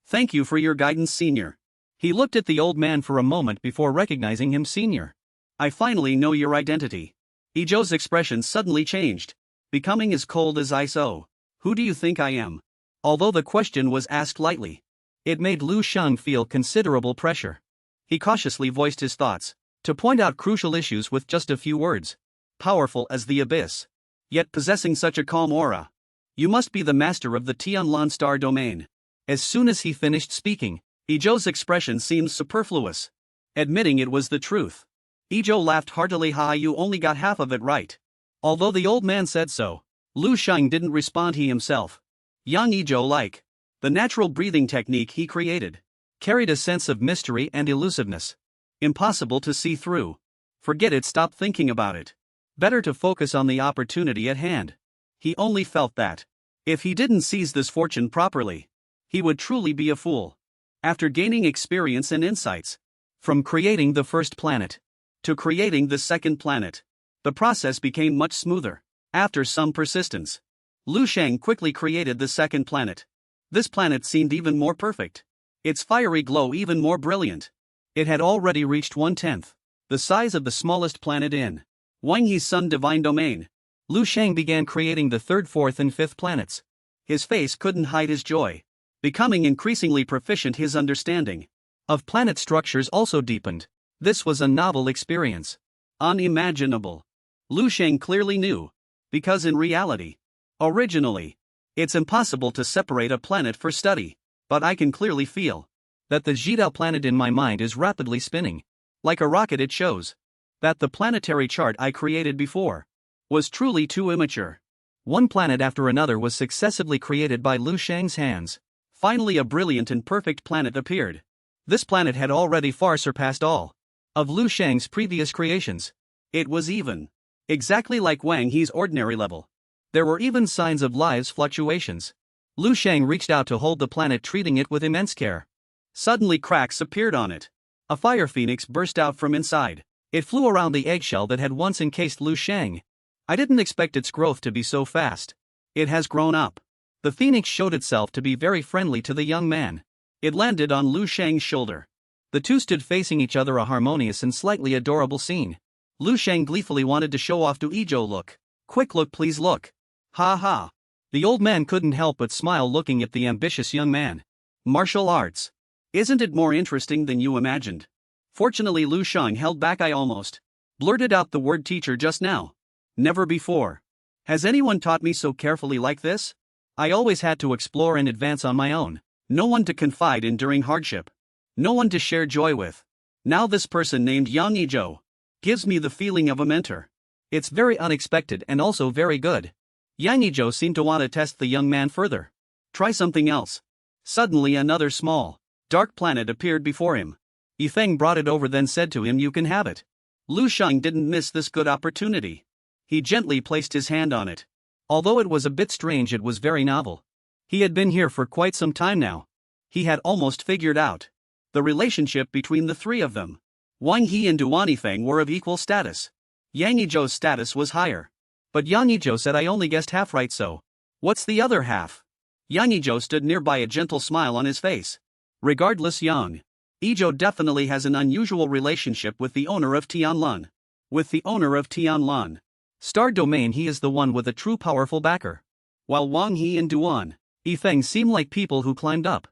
Thank you for your guidance, senior. He looked at the old man for a moment before recognizing him. Senior. I finally know your identity. Ijo's expression suddenly changed, becoming as cold as ice. Oh, who do you think I am? Although the question was asked lightly, it made Lu Sheng feel considerable pressure. He cautiously voiced his thoughts, to point out crucial issues with just a few words. Powerful as the abyss, yet possessing such a calm aura. You must be the master of the Tianlan star domain. As soon as he finished speaking, Ijo's expression seemed superfluous, admitting it was the truth. Ijo laughed heartily. Ha, you only got half of it right. Although the old man said so, Lu Sheng didn't respond. He himself, young Ijo, like the natural breathing technique he created, carried a sense of mystery and elusiveness. Impossible to see through. Forget it. Stop thinking about it. Better to focus on the opportunity at hand. He only felt that, if he didn't seize this fortune properly, he would truly be a fool. After gaining experience and insights, from creating the first planet to creating the second planet, the process became much smoother. After some persistence, Lu Sheng quickly created the second planet. This planet seemed even more perfect. Its fiery glow even more brilliant. It had already reached 1/10 the size of the smallest planet in Wang He's sun divine domain. Lu Sheng began creating the third, fourth, and fifth planets. His face couldn't hide his joy. Becoming increasingly proficient, his understanding of planet structures also deepened. This was a novel experience. Unimaginable. Lu Sheng clearly knew, because in reality, originally, it's impossible to separate a planet for study. But I can clearly feel that the Jidao planet in my mind is rapidly spinning. Like a rocket. It shows that the planetary chart I created before was truly too immature. One planet after another was successively created by Lu Sheng's hands. Finally, a brilliant and perfect planet appeared. This planet had already far surpassed all of Lu Sheng's previous creations. It was even exactly like Wang He's ordinary level. There were even signs of live's fluctuations. Lu Sheng reached out to hold the planet, treating it with immense care. Suddenly cracks appeared on it. A fire phoenix burst out from inside. It flew around the eggshell that had once encased Lu Sheng. I didn't expect its growth to be so fast. It has grown up. The phoenix showed itself to be very friendly to the young man. It landed on Lu Sheng's shoulder. The two stood facing each other, a harmonious and slightly adorable scene. Lu Sheng gleefully wanted to show off to Ijo. Look. Quick, look, please look. Ha ha. The old man couldn't help but smile looking at the ambitious young man. Martial arts. Isn't it more interesting than you imagined? Fortunately, Lu Sheng held back. I almost Blurted out the word teacher just now. Never before. Has anyone taught me so carefully like this? I always had to explore and advance on my own. No one to confide in during hardship. No one to share joy with. Now this person named Yang Yijo gives me the feeling of a mentor. It's very unexpected and also very good. Yang Yijo seemed to want to test the young man further. Try something else. Suddenly another small, dark planet appeared before him. Yifeng brought it over, then said to him, "You can have it." Lu Sheng didn't miss this good opportunity. He gently placed his hand on it. Although it was a bit strange, it was very novel. He had been here for quite some time now. He had almost figured out the relationship between the three of them. Wang He and Duan Yifeng were of equal status. Yang Yijo's status was higher. But Yang Yijo said, "I only guessed half right, so what's the other half?" Yang Yijo stood nearby, a gentle smile on his face. Regardless, Yang Yijo definitely has an unusual relationship with the owner of Tianlun. With the owner of Tianlun Star Domain, he is the one with a true powerful backer. While Wang He and Duan Yifeng seem like people who climbed up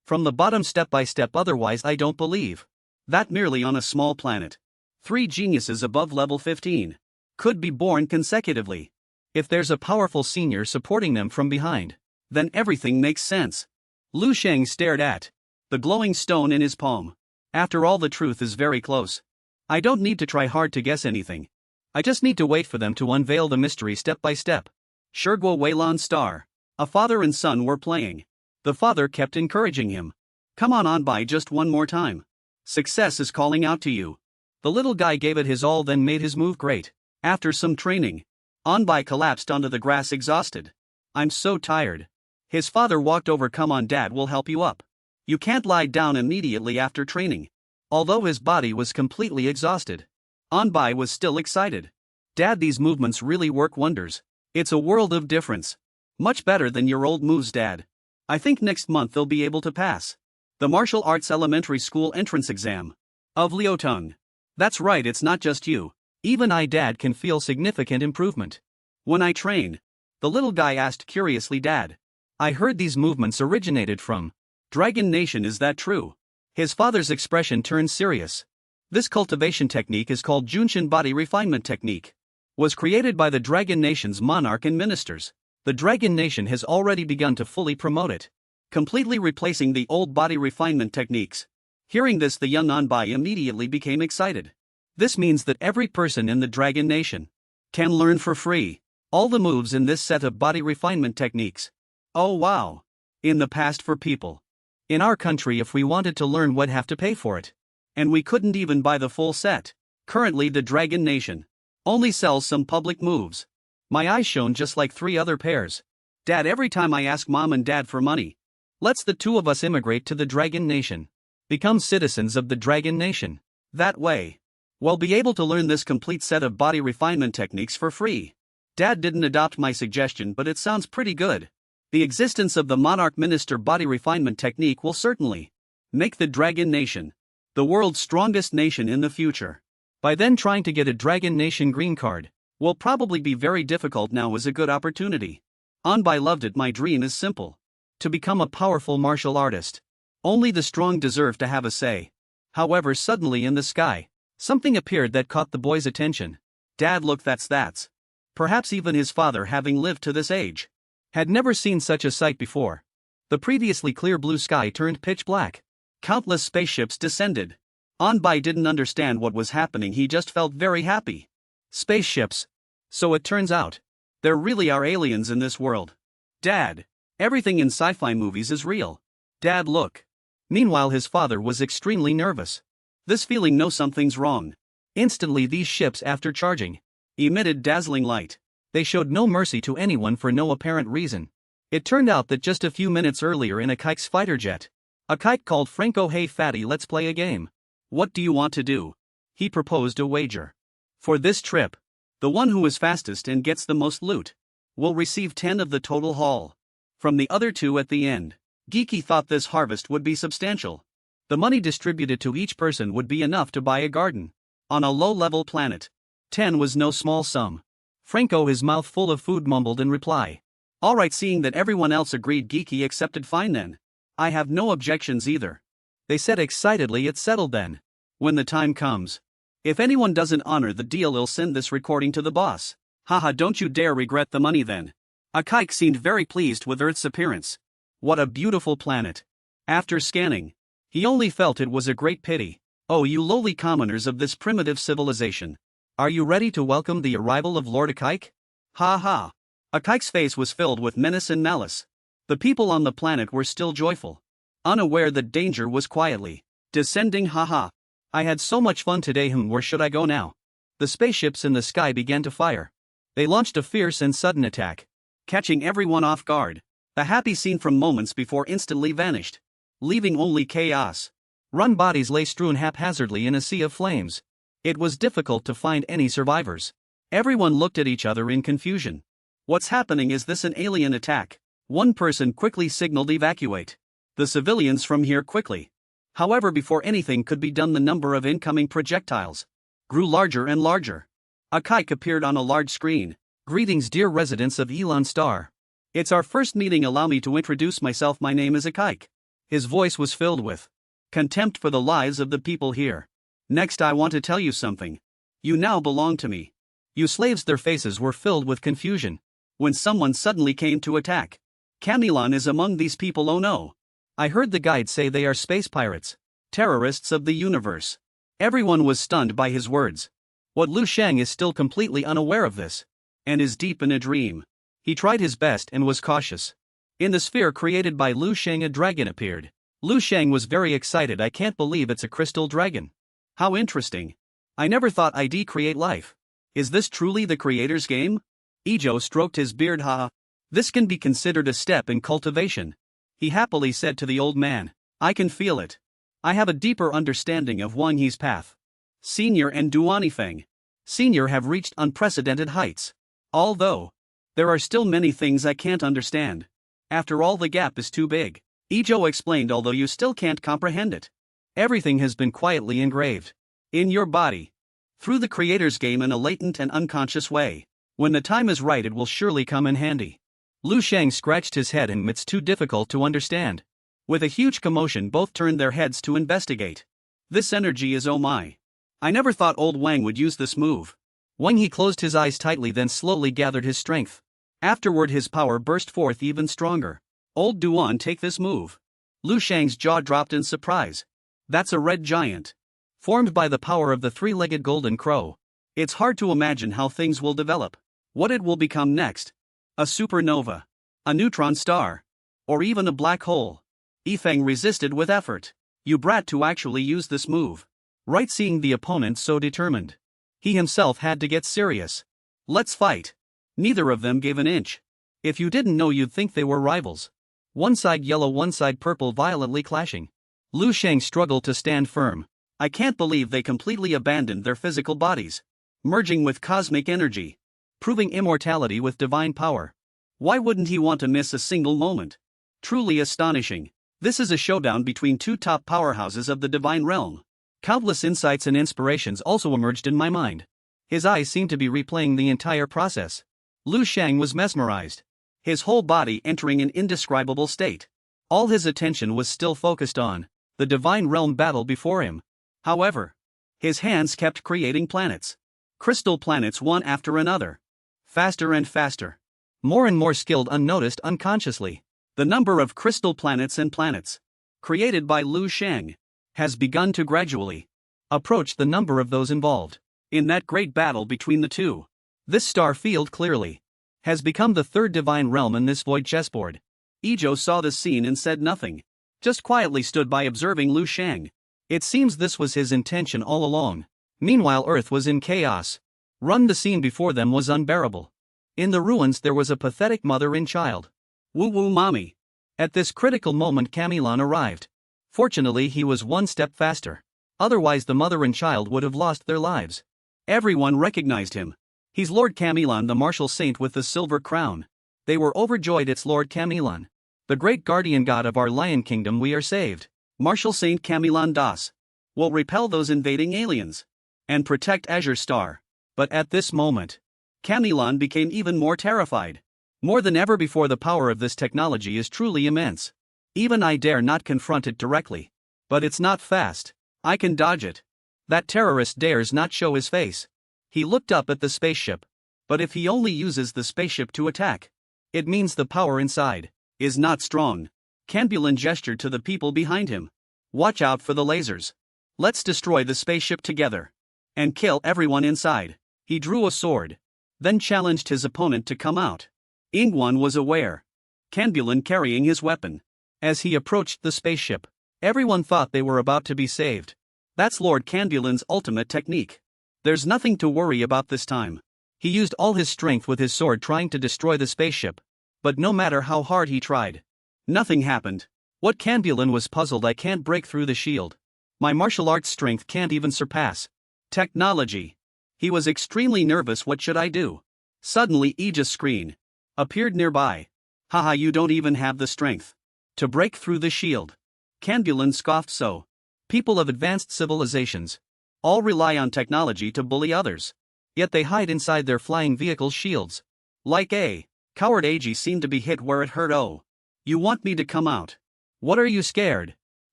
from the bottom step by step, otherwise I don't believe that merely on a small planet 3 geniuses above level 15 could be born consecutively. If there's a powerful senior supporting them from behind, then everything makes sense. Lu Sheng stared at the glowing stone in his palm. After all, the truth is very close. I don't need to try hard to guess anything. I just need to wait for them to unveil the mystery step by step. Shirguo Weilan Star. A father and son were playing. The father kept encouraging him. "Come on by just one more time. Success is calling out to you." The little guy gave it his all, then made his move great. After some training, Anbai collapsed onto the grass exhausted. "I'm so tired." His father walked over. "Come on, Dad will help you up. You can't lie down immediately after training." Although his body was completely exhausted, Anbai was still excited. "Dad, these movements really work wonders. It's a world of difference. Much better than your old moves, Dad. I think next month they'll be able to pass the martial arts elementary school entrance exam of Liutung." "That's right, it's not just you. Even I, Dad, can feel significant improvement when I train." The little guy asked curiously, "Dad, I heard these movements originated from Dragon Nation, is that true?" His father's expression turned serious. "This cultivation technique is called Junshin Body Refinement Technique. Was created by the Dragon Nation's monarch and ministers. The Dragon Nation has already begun to fully promote it, completely replacing the old body refinement techniques." Hearing this, the young Anbai immediately became excited. This means that every person in the Dragon Nation can learn for free all the moves in this set of body refinement techniques. Oh wow. In the past, for people in our country, if we wanted to learn, we'd have to pay for it. And we couldn't even buy the full set. Currently, the Dragon Nation only sells some public moves. My eyes shone just like 3 other pairs. "Dad, every time I ask Mom and Dad for money, let's the 2 of us immigrate to the Dragon Nation. Become citizens of the Dragon Nation. That way, we'll be able to learn this complete set of body refinement techniques for free." Dad didn't adopt my suggestion, but it sounds pretty good. The existence of the monarch minister body refinement technique will certainly make the Dragon Nation the world's strongest nation in the future. By then, trying to get a Dragon Nation green card will probably be very difficult. Now is a good opportunity. Anbai loved it. "My dream is simple: to become a powerful martial artist. Only the strong deserve to have a say." However, suddenly in the sky, something appeared that caught the boy's attention. "Dad, look, that's." Perhaps even his father, having lived to this age, had never seen such a sight before. The previously clear blue sky turned pitch black. Countless spaceships descended. Anbai didn't understand what was happening, he just felt very happy. Spaceships. So it turns out there really are aliens in this world. "Dad, everything in sci-fi movies is real. Dad, look." Meanwhile, his father was extremely nervous. This feeling knows something's wrong. Instantly, these ships, after charging, emitted dazzling light. They showed no mercy to anyone for no apparent reason. It turned out that just a few minutes earlier, in a kite's fighter jet, a kite called Franco, "Hey fatty, let's play a game. What do you want to do?" He proposed a wager. For this trip, the one who is fastest and gets the most loot will receive 10 of the total haul from the other 2 at the end. Geeky thought this harvest would be substantial. The money distributed to each person would be enough to buy a garden on a low-level planet. 10 was no small sum. Franco, his mouth full of food, mumbled in reply. "All right." Seeing that everyone else agreed, Geeky accepted. "Fine then. I have no objections either." They said excitedly. "It's settled then. When the time comes, If anyone doesn't honor the deal, I'll send this recording to the boss. Haha, don't you dare regret the money then. Akaik seemed very pleased with Earth's appearance. What a beautiful planet. After scanning, he only felt it was a great pity. Oh, you lowly commoners of this primitive civilization. Are you ready to welcome the arrival of Lord Akaik? Ha ha. Akaik's face was filled with menace and malice. The people on the planet were still joyful, unaware that danger was quietly descending. Haha. I had so much fun today. Where should I go now? The spaceships in the sky began to fire. They launched a fierce and sudden attack, catching everyone off guard. The happy scene from moments before instantly vanished, leaving only chaos. Run bodies lay strewn haphazardly in a sea of flames. It was difficult to find any survivors. Everyone looked at each other in confusion. What's happening? Is this an alien attack? One person quickly signaled evacuate the civilians from here quickly. However, before anything could be done, the number of incoming projectiles grew larger and larger. Akaik appeared on a large screen. Greetings, dear residents of Elon Star. It's our first meeting. Allow me to introduce myself. My name is Akaik. His voice was filled with contempt for the lives of the people here. Next, I want to tell you something. You now belong to me. You slaves. Their faces were filled with confusion when someone suddenly came to attack. Camilon is among these people. Oh no. I heard the guide say they are space pirates, terrorists of the universe. Everyone was stunned by his words. What Lu Sheng is still completely unaware of this, and is deep in a dream. He tried his best and was cautious. In the sphere created by Lu Sheng, a dragon appeared. Lu Sheng was very excited. I can't believe it's a crystal dragon. How interesting. I never thought I'd create life. Is this truly the creator's game? Ijo stroked his beard. Ha. This can be considered a step in cultivation. He happily said to the old man. I can feel it. I have a deeper understanding of Wang He's path. Senior and Duanifeng Senior have reached unprecedented heights. Although there are still many things I can't understand. After all, the gap is too big. Ijo explained, although you still can't comprehend it. Everything has been quietly engraved in your body through the creator's game in a latent and unconscious way. When the time is right, it will surely come in handy. Lu Sheng scratched his head, and it's too difficult to understand. With a huge commotion, both turned their heads to investigate. This energy is, oh my. I never thought old Wang would use this move. Wang He closed his eyes tightly, then slowly gathered his strength. Afterward, his power burst forth even stronger. Old Duan, take this move. Lu Sheng's jaw dropped in surprise. That's a red giant, formed by the power of the three-legged golden crow. It's hard to imagine how things will develop. What it will become next. A supernova, a neutron star, or even a black hole. Yifeng resisted with effort. You brat to actually use this move. Right, seeing the opponent so determined, he himself had to get serious. Let's fight. Neither of them gave an inch. If you didn't know, you'd think they were rivals. One side yellow, one side purple, violently clashing. Lu Sheng struggled to stand firm. I can't believe they completely abandoned their physical bodies, merging with cosmic energy, proving immortality with divine power. Why wouldn't he want to miss a single moment? Truly astonishing. This is a showdown between two top powerhouses of the divine realm. Countless insights and inspirations also emerged in my mind. His eyes seemed to be replaying the entire process. Lu Sheng was mesmerized, his whole body entering an indescribable state. All his attention was still focused on the divine realm battle before him. However, his hands kept creating planets. Crystal planets, one after another. Faster and faster. More and more skilled, unnoticed, unconsciously. The number of crystal planets and planets created by Lu Sheng has begun to gradually approach the number of those involved in that great battle between the two. This star field clearly has become the third divine realm in this void chessboard. Ijo saw the scene and said nothing, just quietly stood by observing Lu Sheng. It seems this was his intention all along. Meanwhile, Earth was in chaos. The scene before them was unbearable. In the ruins there was a pathetic mother and child. Woo woo mommy. At this critical moment, Camilon arrived. Fortunately, he was one step faster. Otherwise, the mother and child would have lost their lives. Everyone recognized him. He's Lord Camilon, the martial saint with the silver crown. They were overjoyed. It's Lord Camilon, the great guardian god of our lion kingdom. We are saved. Martial Saint Camilon Das will repel those invading aliens and protect Azure Star. But at this moment, Camilon became even more terrified. More than ever before, the power of this technology is truly immense. Even I dare not confront it directly. But it's not fast. I can dodge it. That terrorist dares not show his face. He looked up at the spaceship. But if he only uses the spaceship to attack, it means the power inside is not strong. Canbulan gestured to the people behind him. Watch out for the lasers. Let's destroy the spaceship together. And kill everyone inside. He drew a sword. Then challenged his opponent to come out. Ingwan was aware. Canbulan carrying his weapon. As he approached the spaceship, everyone thought they were about to be saved. That's Lord Canbulan's ultimate technique. There's nothing to worry about this time. He used all his strength with his sword trying to destroy the spaceship. But no matter how hard he tried, nothing happened. What Canbulan was puzzled, I can't break through the shield. My martial arts strength can't even surpass technology. He was extremely nervous. What should I do? Suddenly Aegis screen appeared nearby. Haha, you don't even have the strength to break through the shield. Canbulan scoffed. So, people of advanced civilizations all rely on technology to bully others. Yet they hide inside their flying vehicle shields. Like a coward. Ag seemed to be hit where it hurt. Oh. You want me to come out? What are you scared?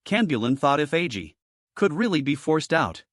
Canbulan thought if Ag could really be forced out,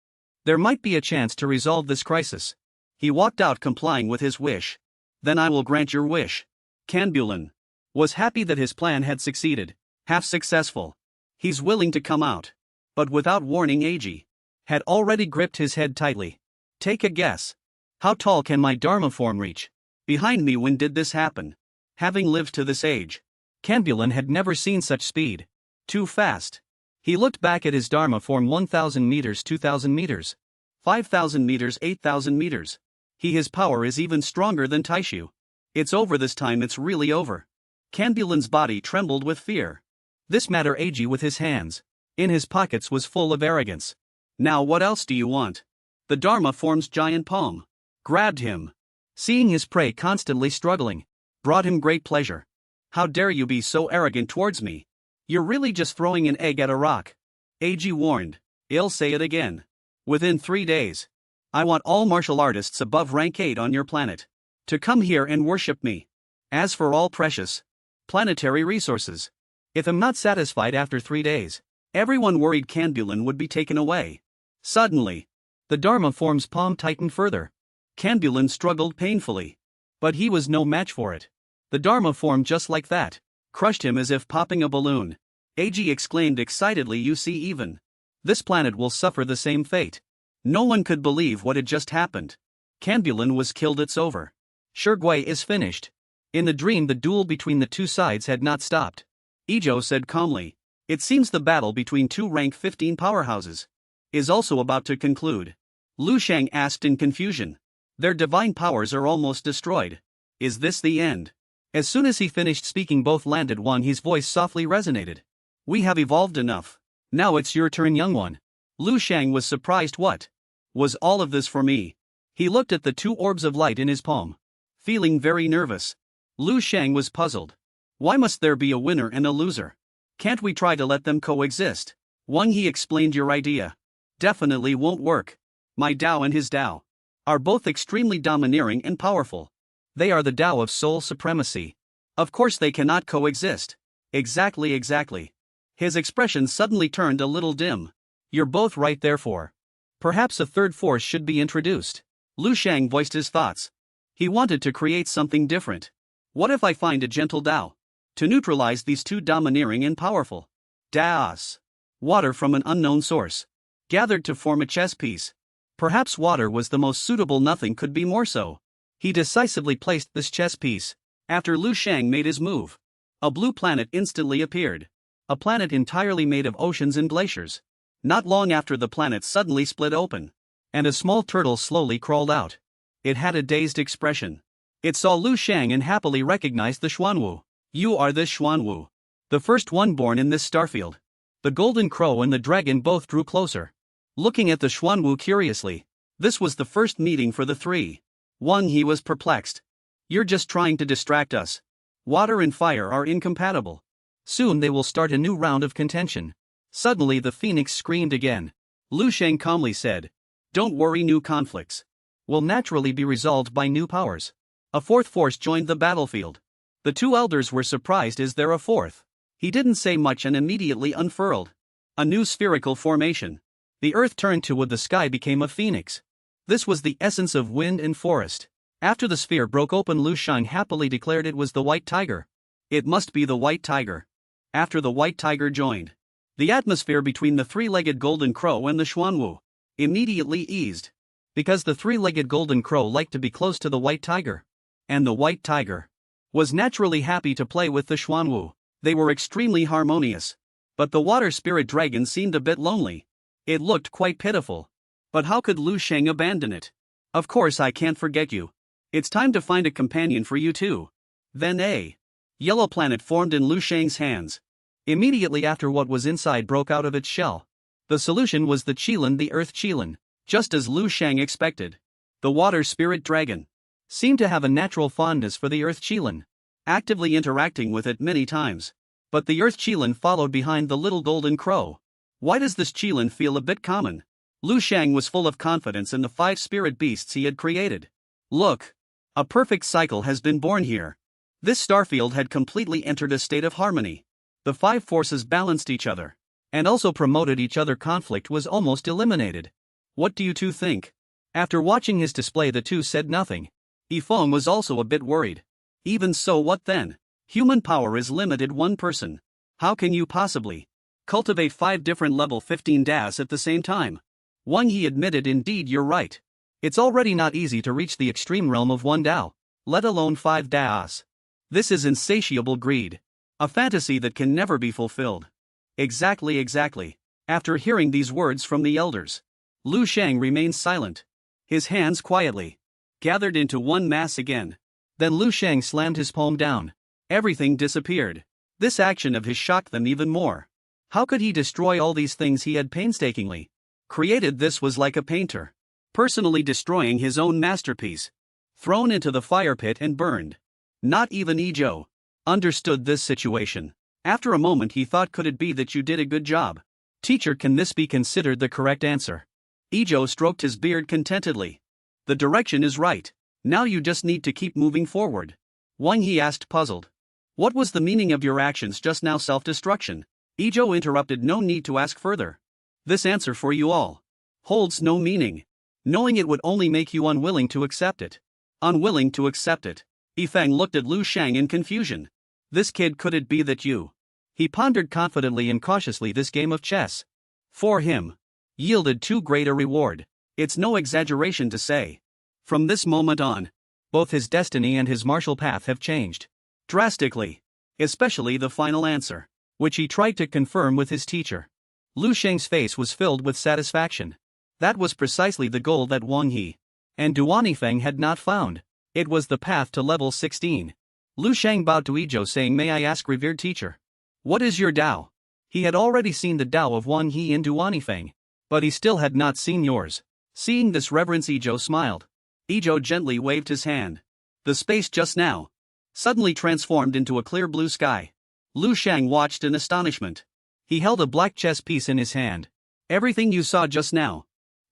there might be a chance to resolve this crisis. He walked out, complying with his wish. Then I will grant your wish. Canbulan was happy that his plan had succeeded. Half successful. He's willing to come out. But without warning, Ag had already gripped his head tightly. Take a guess. How tall can my Dharma form reach? Behind me. When did this happen? Having lived to this age, Canbulan had never seen such speed. Too fast. He looked back at his Dharma form. 1,000 meters, 2,000 meters, 5,000 meters, 8,000 meters. His power is even stronger than Taishu. It's over this time. It's really over. Canbulan's body trembled with fear. This matter. Ag with his hands in his pockets was full of arrogance. Now what else do you want? The Dharma form's giant palm grabbed him. Seeing his prey constantly struggling brought him great pleasure. How dare you be so arrogant towards me? You're really just throwing an egg at a rock. Ag warned. I'll say it again. Within 3 days, I want all martial artists above rank 8 on your planet to come here and worship me. As for all precious planetary resources, if I'm not satisfied after 3 days, everyone worried Canbulan would be taken away. Suddenly, the Dharma form's palm tightened further. Canbulan struggled painfully, but he was no match for it. The Dharma form, just like that, crushed him as if popping a balloon. Ag exclaimed excitedly, you see, even this planet will suffer the same fate. No one could believe what had just happened. Canbulan was killed. It's over. Shirgui is finished. In the dream, the duel between the two sides had not stopped. Ijo said calmly, it seems the battle between two rank 15 powerhouses is also about to conclude. Lu Sheng asked in confusion. Their divine powers are almost destroyed. Is this the end? As soon as he finished speaking, both landed. His voice softly resonated. We have evolved enough. Now it's your turn, young one. Lu Sheng was surprised. What was all of this for me? He looked at the two orbs of light in his palm, feeling very nervous. Lu Sheng was puzzled. Why must there be a winner and a loser? Can't we try to let them coexist? He explained, your idea definitely won't work. My Tao and his Tao are both extremely domineering and powerful. They are the Tao of soul supremacy. Of course they cannot coexist. Exactly. His expression suddenly turned a little dim. You're both right, therefore perhaps a third force should be introduced. Lu Sheng voiced his thoughts. He wanted to create something different. What if I find a gentle Tao to neutralize these two domineering and powerful Taos? Water from an unknown source gathered to form a chess piece. Perhaps water was the most suitable. Nothing could be more so. He decisively placed this chess piece. After Lu Sheng made his move, a blue planet instantly appeared. A planet entirely made of oceans and glaciers. Not long after, the planet suddenly split open, and a small turtle slowly crawled out. It had a dazed expression. It saw Lu Sheng and happily recognized the Xuanwu. You are this Xuanwu, the first one born in this starfield. The golden crow and the dragon both drew closer, looking at the Xuanwu curiously. This was the first meeting for the three. He was perplexed. You're just trying to distract us. Water and fire are incompatible. Soon they will start a new round of contention. Suddenly the phoenix screamed again. Lu Sheng calmly said, don't worry, new conflicts will naturally be resolved by new powers. A fourth force joined the battlefield. The two elders were surprised. Is there a fourth? He didn't say much and immediately unfurled a new spherical formation. The earth turned to wood, the sky became a phoenix. This was the essence of wind and forest. After the sphere broke open, Lu Sheng happily declared it was the white tiger. It must be the white tiger. After the white tiger joined, the atmosphere between the three-legged golden crow and the Xuanwu immediately eased. Because the three-legged golden crow liked to be close to the white tiger. And the white tiger was naturally happy to play with the Xuanwu. They were extremely harmonious. But the water spirit dragon seemed a bit lonely. It looked quite pitiful. But how could Lu Sheng abandon it? Of course I can't forget you. It's time to find a companion for you too. Then a yellow planet formed in Lu Sheng's hands. Immediately after, what was inside broke out of its shell. The solution was the Qilin, the earth Qilin, just as Lu Sheng expected. The water spirit dragon seemed to have a natural fondness for the earth Qilin, actively interacting with it many times. But the earth Qilin followed behind the little golden crow. Why does this Qilin feel a bit common? Lu Sheng was full of confidence in the 5 spirit beasts he had created. Look! A perfect cycle has been born here. This starfield had completely entered a state of harmony. The 5 forces balanced each other, and also promoted each other. Conflict was almost eliminated. What do you two think? After watching his display, the two said nothing. Yifeng was also a bit worried. Even so, what then? Human power is limited, 1 person. How can you possibly cultivate 5 different level 15 DAs at the same time? Wang He admitted, indeed you're right. It's already not easy to reach the extreme realm of 1 Dao, let alone 5 DAs. This is insatiable greed. A fantasy that can never be fulfilled. Exactly. After hearing these words from the elders, Lu Sheng remained silent. His hands quietly gathered into one mass again. Then Lu Sheng slammed his palm down. Everything disappeared. This action of his shocked them even more. How could he destroy all these things he had painstakingly created? This was like a painter personally destroying his own masterpiece. Thrown into the fire pit and burned. Not even Ijo understood this situation. After a moment he thought, could it be that you did a good job? Teacher, can this be considered the correct answer? Ijo stroked his beard contentedly. The direction is right. Now you just need to keep moving forward. Wang He asked, puzzled. What was the meaning of your actions just now? Self-destruction. Ijo interrupted, no need to ask further. This answer for you all holds no meaning. Knowing it would only make you unwilling to accept it. Unwilling to accept it. Yifeng looked at Lu Sheng in confusion. This kid, could it be that you? He pondered confidently and cautiously. This game of chess, for him, yielded too great a reward. It's no exaggeration to say. From this moment on, both his destiny and his martial path have changed drastically. Especially the final answer, which he tried to confirm with his teacher. Lu Sheng's face was filled with satisfaction. That was precisely the goal that Wang He and Duanifeng had not found. It was the path to level 16. Lu Sheng bowed to Ijo, saying, may I ask, revered teacher, what is your Dao? He had already seen the Dao of Wang He and Duanifeng, but he still had not seen yours. Seeing this reverence, Ijo smiled. Ijo gently waved his hand. The space just now suddenly transformed into a clear blue sky. Lu Sheng watched in astonishment. He held a black chess piece in his hand. Everything you saw just now,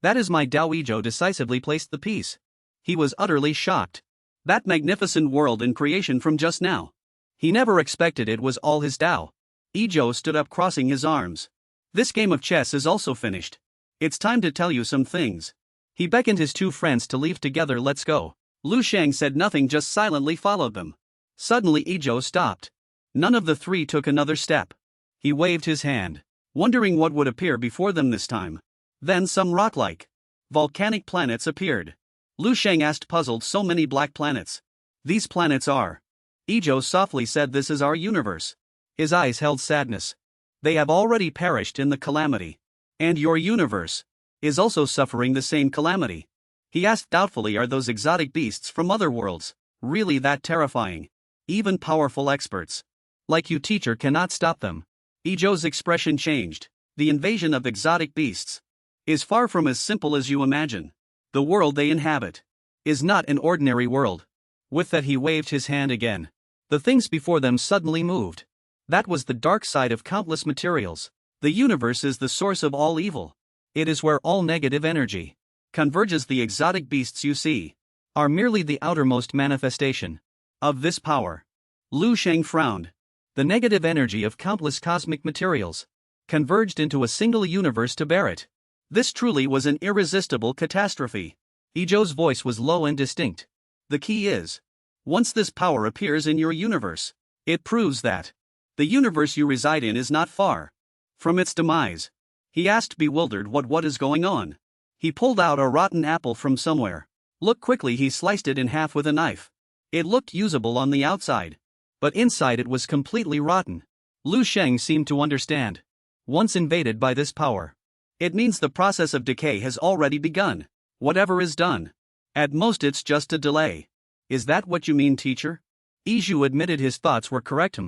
that is my Dao. Ijo decisively placed the piece. He was utterly shocked. That magnificent world in creation from just now. He never expected it was all his Dao. Ijo stood up, crossing his arms. This game of chess is also finished. It's time to tell you some things. He beckoned his 2 friends to leave together. Let's go. Lu Sheng said nothing, just silently followed them. Suddenly Ijo stopped. None of the 3 took another step. He waved his hand, wondering what would appear before them this time. Then some rock-like volcanic planets appeared. Lu Sheng asked, puzzled, so many black planets. These planets are. Ijo softly said, this is our universe. His eyes held sadness. They have already perished in the calamity. And your universe is also suffering the same calamity. He asked doubtfully, are those exotic beasts from other worlds really that terrifying? Even powerful experts like you, teacher, cannot stop them. Ijo's expression changed. The invasion of exotic beasts is far from as simple as you imagine. The world they inhabit is not an ordinary world. With that he waved his hand again. The things before them suddenly moved. That was the dark side of countless materials. The universe is the source of all evil. It is where all negative energy converges. The exotic beasts you see are merely the outermost manifestation of this power. Lu Sheng frowned. The negative energy of countless cosmic materials converged into a single universe to bear it. This truly was an irresistible catastrophe. Ijo's voice was low and distinct. The key is, once this power appears in your universe, it proves that the universe you reside in is not far from its demise. He asked, bewildered, what is going on? He pulled out a rotten apple from somewhere. Look quickly, he sliced it in half with a knife. It looked usable on the outside, but inside it was completely rotten. Lu Sheng seemed to understand. Once invaded by this power, it means the process of decay has already begun. Whatever is done, at most it's just a delay. Is that what you mean, teacher? Iju admitted his thoughts were correct.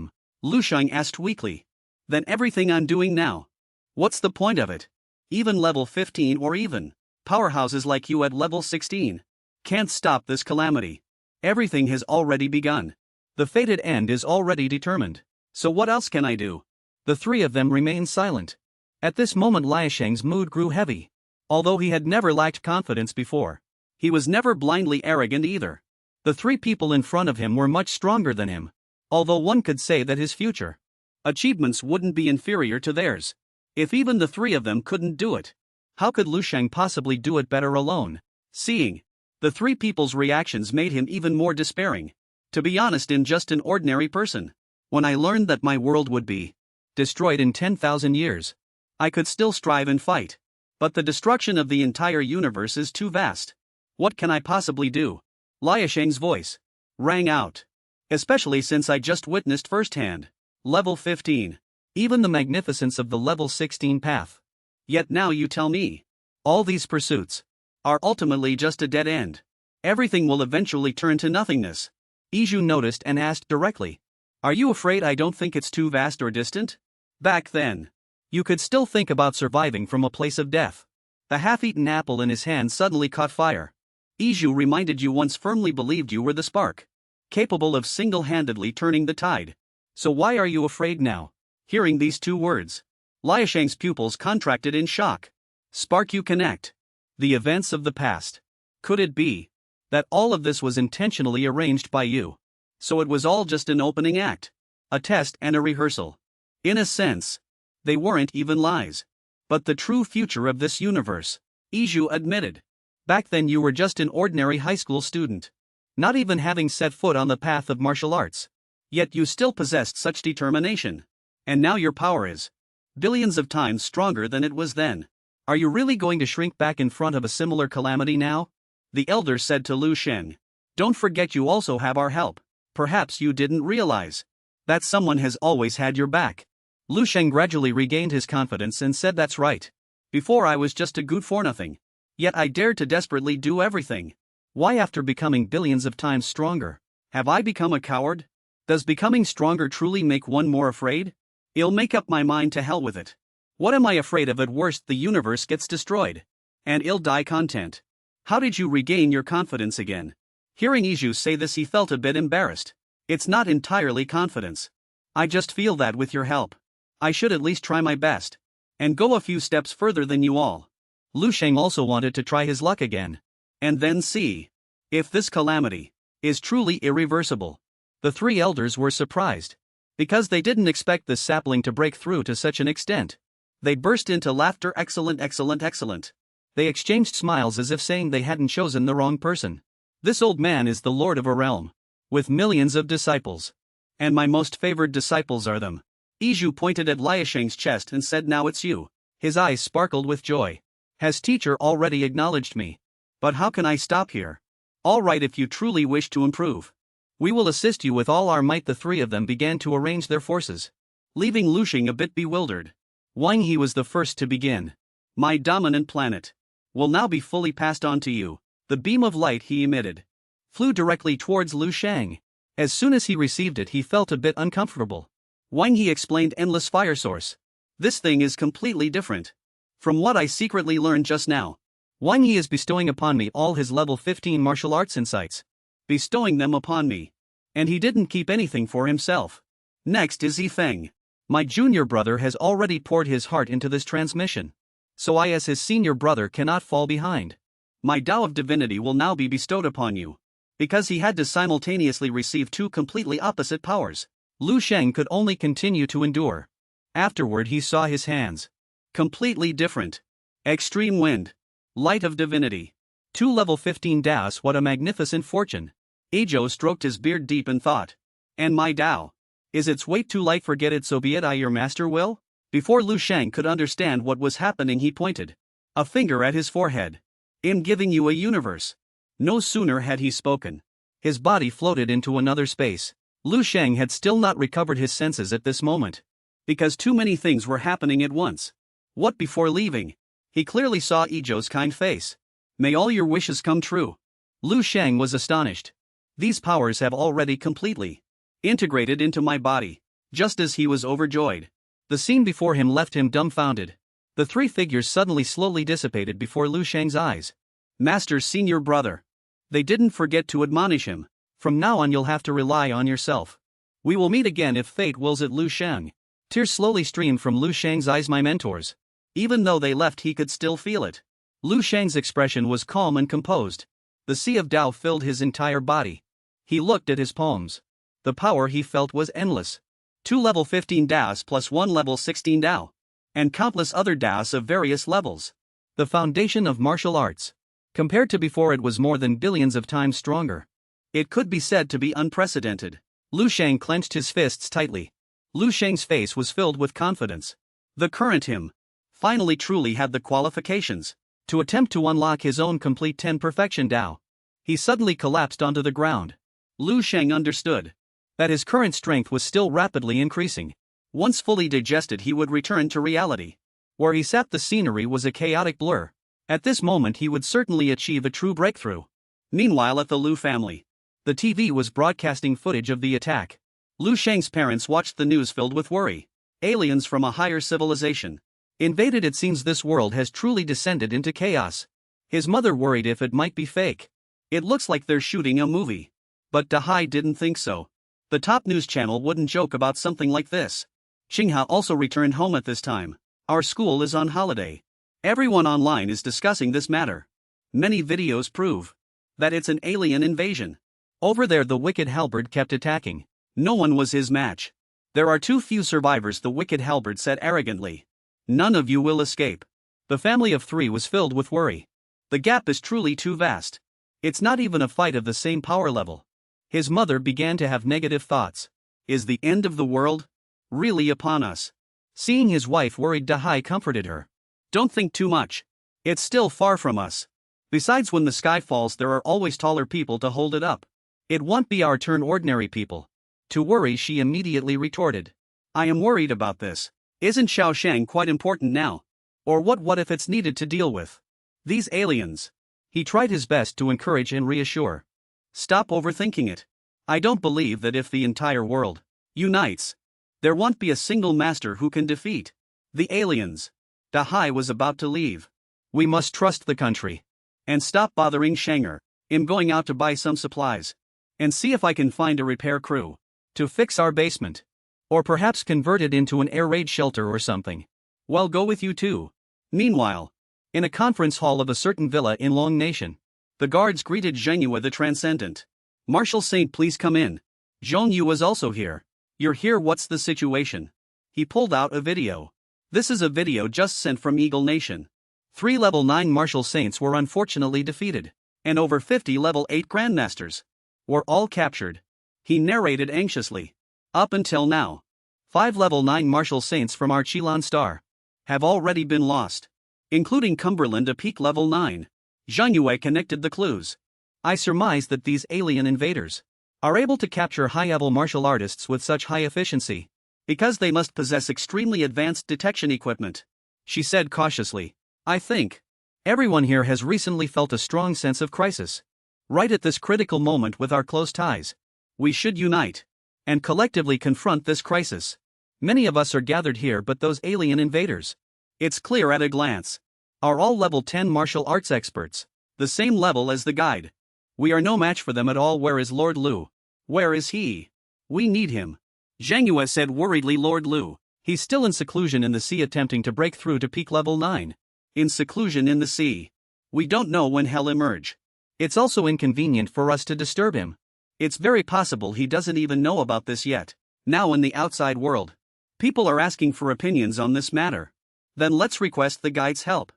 Lu Sheng asked weakly. Then everything I'm doing now, what's the point of it? Even level 15 or even powerhouses like you at level 16 can't stop this calamity. Everything has already begun. The fated end is already determined. So what else can I do? The three of them remained silent. At this moment Lu Sheng's mood grew heavy. Although he had never lacked confidence before, he was never blindly arrogant either. The three people in front of him were much stronger than him, although one could say that his future achievements wouldn't be inferior to theirs. If even the three of them couldn't do it, how could Lu Sheng possibly do it better alone? Seeing the three people's reactions made him even more despairing. To be honest, in just an ordinary person, when I learned that my world would be destroyed in 10,000 years, I could still strive and fight. But the destruction of the entire universe is too vast. What can I possibly do? Lu Sheng's voice rang out. Especially since I just witnessed firsthand level 15, even the magnificence of the level 16 path. Yet now you tell me, all these pursuits are ultimately just a dead end. Everything will eventually turn to nothingness. Iju noticed and asked directly. Are you afraid I don't think it's too vast or distant? Back then, you could still think about surviving from a place of death. The half-eaten apple in his hand suddenly caught fire. Iju reminded you once firmly believed you were the spark, capable of single-handedly turning the tide. So why are you afraid now? Hearing these two words, Lu Sheng's pupils contracted in shock. Spark, you connect the events of the past. Could it be that all of this was intentionally arranged by you? So it was all just an opening act, a test and a rehearsal. In a sense, they weren't even lies. But the true future of this universe, Iju admitted. Back then you were just an ordinary high school student, not even having set foot on the path of martial arts. Yet you still possessed such determination. And now your power is billions of times stronger than it was then. Are you really going to shrink back in front of a similar calamity now? The elder said to Lu Sheng. Don't forget you also have our help. Perhaps you didn't realize that someone has always had your back. Lu Sheng gradually regained his confidence and said, that's right. Before I was just a good for nothing. Yet I dared to desperately do everything. Why, after becoming billions of times stronger, have I become a coward? Does becoming stronger truly make one more afraid? I'll make up my mind to hell with it. What am I afraid of? At worst the universe gets destroyed, and I'll die content. How did you regain your confidence again? Hearing Iju say this, he felt a bit embarrassed. It's not entirely confidence. I just feel that with your help, I should at least try my best and go a few steps further than you all. Lu Sheng also wanted to try his luck again, and then see if this calamity is truly irreversible. The three elders were surprised, because they didn't expect this sapling to break through to such an extent. They burst into laughter. Excellent, excellent, excellent. They exchanged smiles as if saying they hadn't chosen the wrong person. This old man is the lord of a realm, with millions of disciples. And my most favored disciples are them. Iju pointed at Lu Sheng's chest and said, now it's you. His eyes sparkled with joy. Has teacher already acknowledged me? But how can I stop here? All right, if you truly wish to improve, we will assist you with all our might. The three of them began to arrange their forces, leaving Lu Sheng a bit bewildered. Wang He was the first to begin. My dominant planet will now be fully passed on to you. The beam of light he emitted flew directly towards Lu Sheng. As soon as he received it, he felt a bit uncomfortable. Wang He explained, endless fire source. This thing is completely different from what I secretly learned just now. Wang He is bestowing upon me all his level 15 martial arts insights. Bestowing them upon me. And he didn't keep anything for himself. Next is Feng. My junior brother has already poured his heart into this transmission. So I, as his senior brother, cannot fall behind. My Tao of Divinity will now be bestowed upon you. Because he had to simultaneously receive two completely opposite powers, Lu Sheng could only continue to endure. Afterward he saw his hands. Completely different. Extreme wind. Light of divinity. 2 level 15 das, what a magnificent fortune. Ijo stroked his beard deep in thought. And my Dao. Is its weight too light? Forget it, so be it, I your master will? Before Lu Sheng could understand what was happening, he pointed a finger at his forehead. I'm giving you a universe. No sooner had he spoken, his body floated into another space. Lu Sheng had still not recovered his senses at this moment, because too many things were happening at once. What before leaving? He clearly saw Ijo's kind face. May all your wishes come true. Lu Sheng was astonished. These powers have already completely integrated into my body. Just as he was overjoyed, the scene before him left him dumbfounded. The three figures suddenly slowly dissipated before Lu Sheng's eyes. Master's senior brother. They didn't forget to admonish him. From now on you'll have to rely on yourself. We will meet again if fate wills it, Lu Sheng. Tears slowly streamed from Lu Sheng's eyes. My mentors. Even though they left, he could still feel it. Lu Sheng's expression was calm and composed. The sea of Tao filled his entire body. He looked at his palms. The power he felt was endless. 2 level 15 Daos plus 1 level 16 Dao. And countless other Daos of various levels. The foundation of martial arts. Compared to before, it was more than billions of times stronger. It could be said to be unprecedented. Lu Sheng clenched his fists tightly. Lu Sheng's face was filled with confidence. The current him finally truly had the qualifications to attempt to unlock his own complete 10 perfection Dao. He suddenly collapsed onto the ground. Lu Sheng understood that his current strength was still rapidly increasing. Once fully digested, he would return to reality. Where he sat, the scenery was a chaotic blur. At this moment he would certainly achieve a true breakthrough. Meanwhile, at the Lu family, the TV was broadcasting footage of the attack. Lu Sheng's parents watched the news filled with worry. Aliens from a higher civilization invaded. It seems this world has truly descended into chaos. His mother worried if it might be fake. It looks like they're shooting a movie. But Dahai didn't think so. The top news channel wouldn't joke about something like this. Qingha also returned home at this time. Our school is on holiday. Everyone online is discussing this matter. Many videos prove that it's an alien invasion. Over there, the wicked halberd kept attacking. No one was his match. There are too few survivors, the wicked halberd said arrogantly. None of you will escape. The family of three was filled with worry. The gap is truly too vast. It's not even a fight of the same power level. His mother began to have negative thoughts. Is the end of the world really upon us? Seeing his wife worried, Dahai comforted her. Don't think too much. It's still far from us. Besides, when the sky falls, there are always taller people to hold it up. It won't be our turn, ordinary people, to worry, she immediately retorted. I am worried about this. Isn't Shaoshang quite important now? Or what if it's needed to deal with these aliens? He tried his best to encourage and reassure. Stop overthinking it. I don't believe that if the entire world unites, there won't be a single master who can defeat the aliens. Dahai was about to leave. We must trust the country and stop bothering Shenger. I'm going out to buy some supplies and see if I can find a repair crew to fix our basement, or perhaps convert it into an air raid shelter or something. Well, go with you too. Meanwhile, in a conference hall of a certain villa in Long Nation, the guards greeted Zheng Yue the Transcendent. Marshal Saint, please come in. Zheng Yue was also here. You're here, what's the situation? He pulled out a video. This is a video just sent from Eagle Nation. 3 level 9 Marshal Saints were unfortunately defeated, and over 50 level 8 Grandmasters were all captured. He narrated anxiously. Up until now, 5 level 9 Martial Saints from our Qilin Star have already been lost, including Cumberland, a peak level 9. Zhang Yue connected the clues. I surmise that these alien invaders are able to capture high-level martial artists with such high efficiency because they must possess extremely advanced detection equipment, she said cautiously. I think everyone here has recently felt a strong sense of crisis. Right at this critical moment, with our close ties, we should unite and collectively confront this crisis. Many of us are gathered here, but those alien invaders, it's clear at a glance, are all level 10 martial arts experts, the same level as the guide. We are no match for them at all. Where is Lord Lu? Where is he? We need him. Zhang Yue said worriedly. Lord Lu, he's still in seclusion in the sea, attempting to break through to peak level 9. In seclusion in the sea. We don't know when he'll emerge. It's also inconvenient for us to disturb him. It's very possible he doesn't even know about this yet. Now, in the outside world, people are asking for opinions on this matter. Then let's request the guide's help.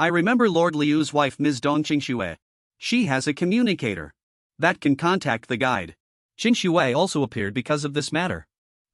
I remember Lord Liu's wife Ms. Dong Qingxue. She has a communicator that can contact the guide. Qingxue also appeared because of this matter.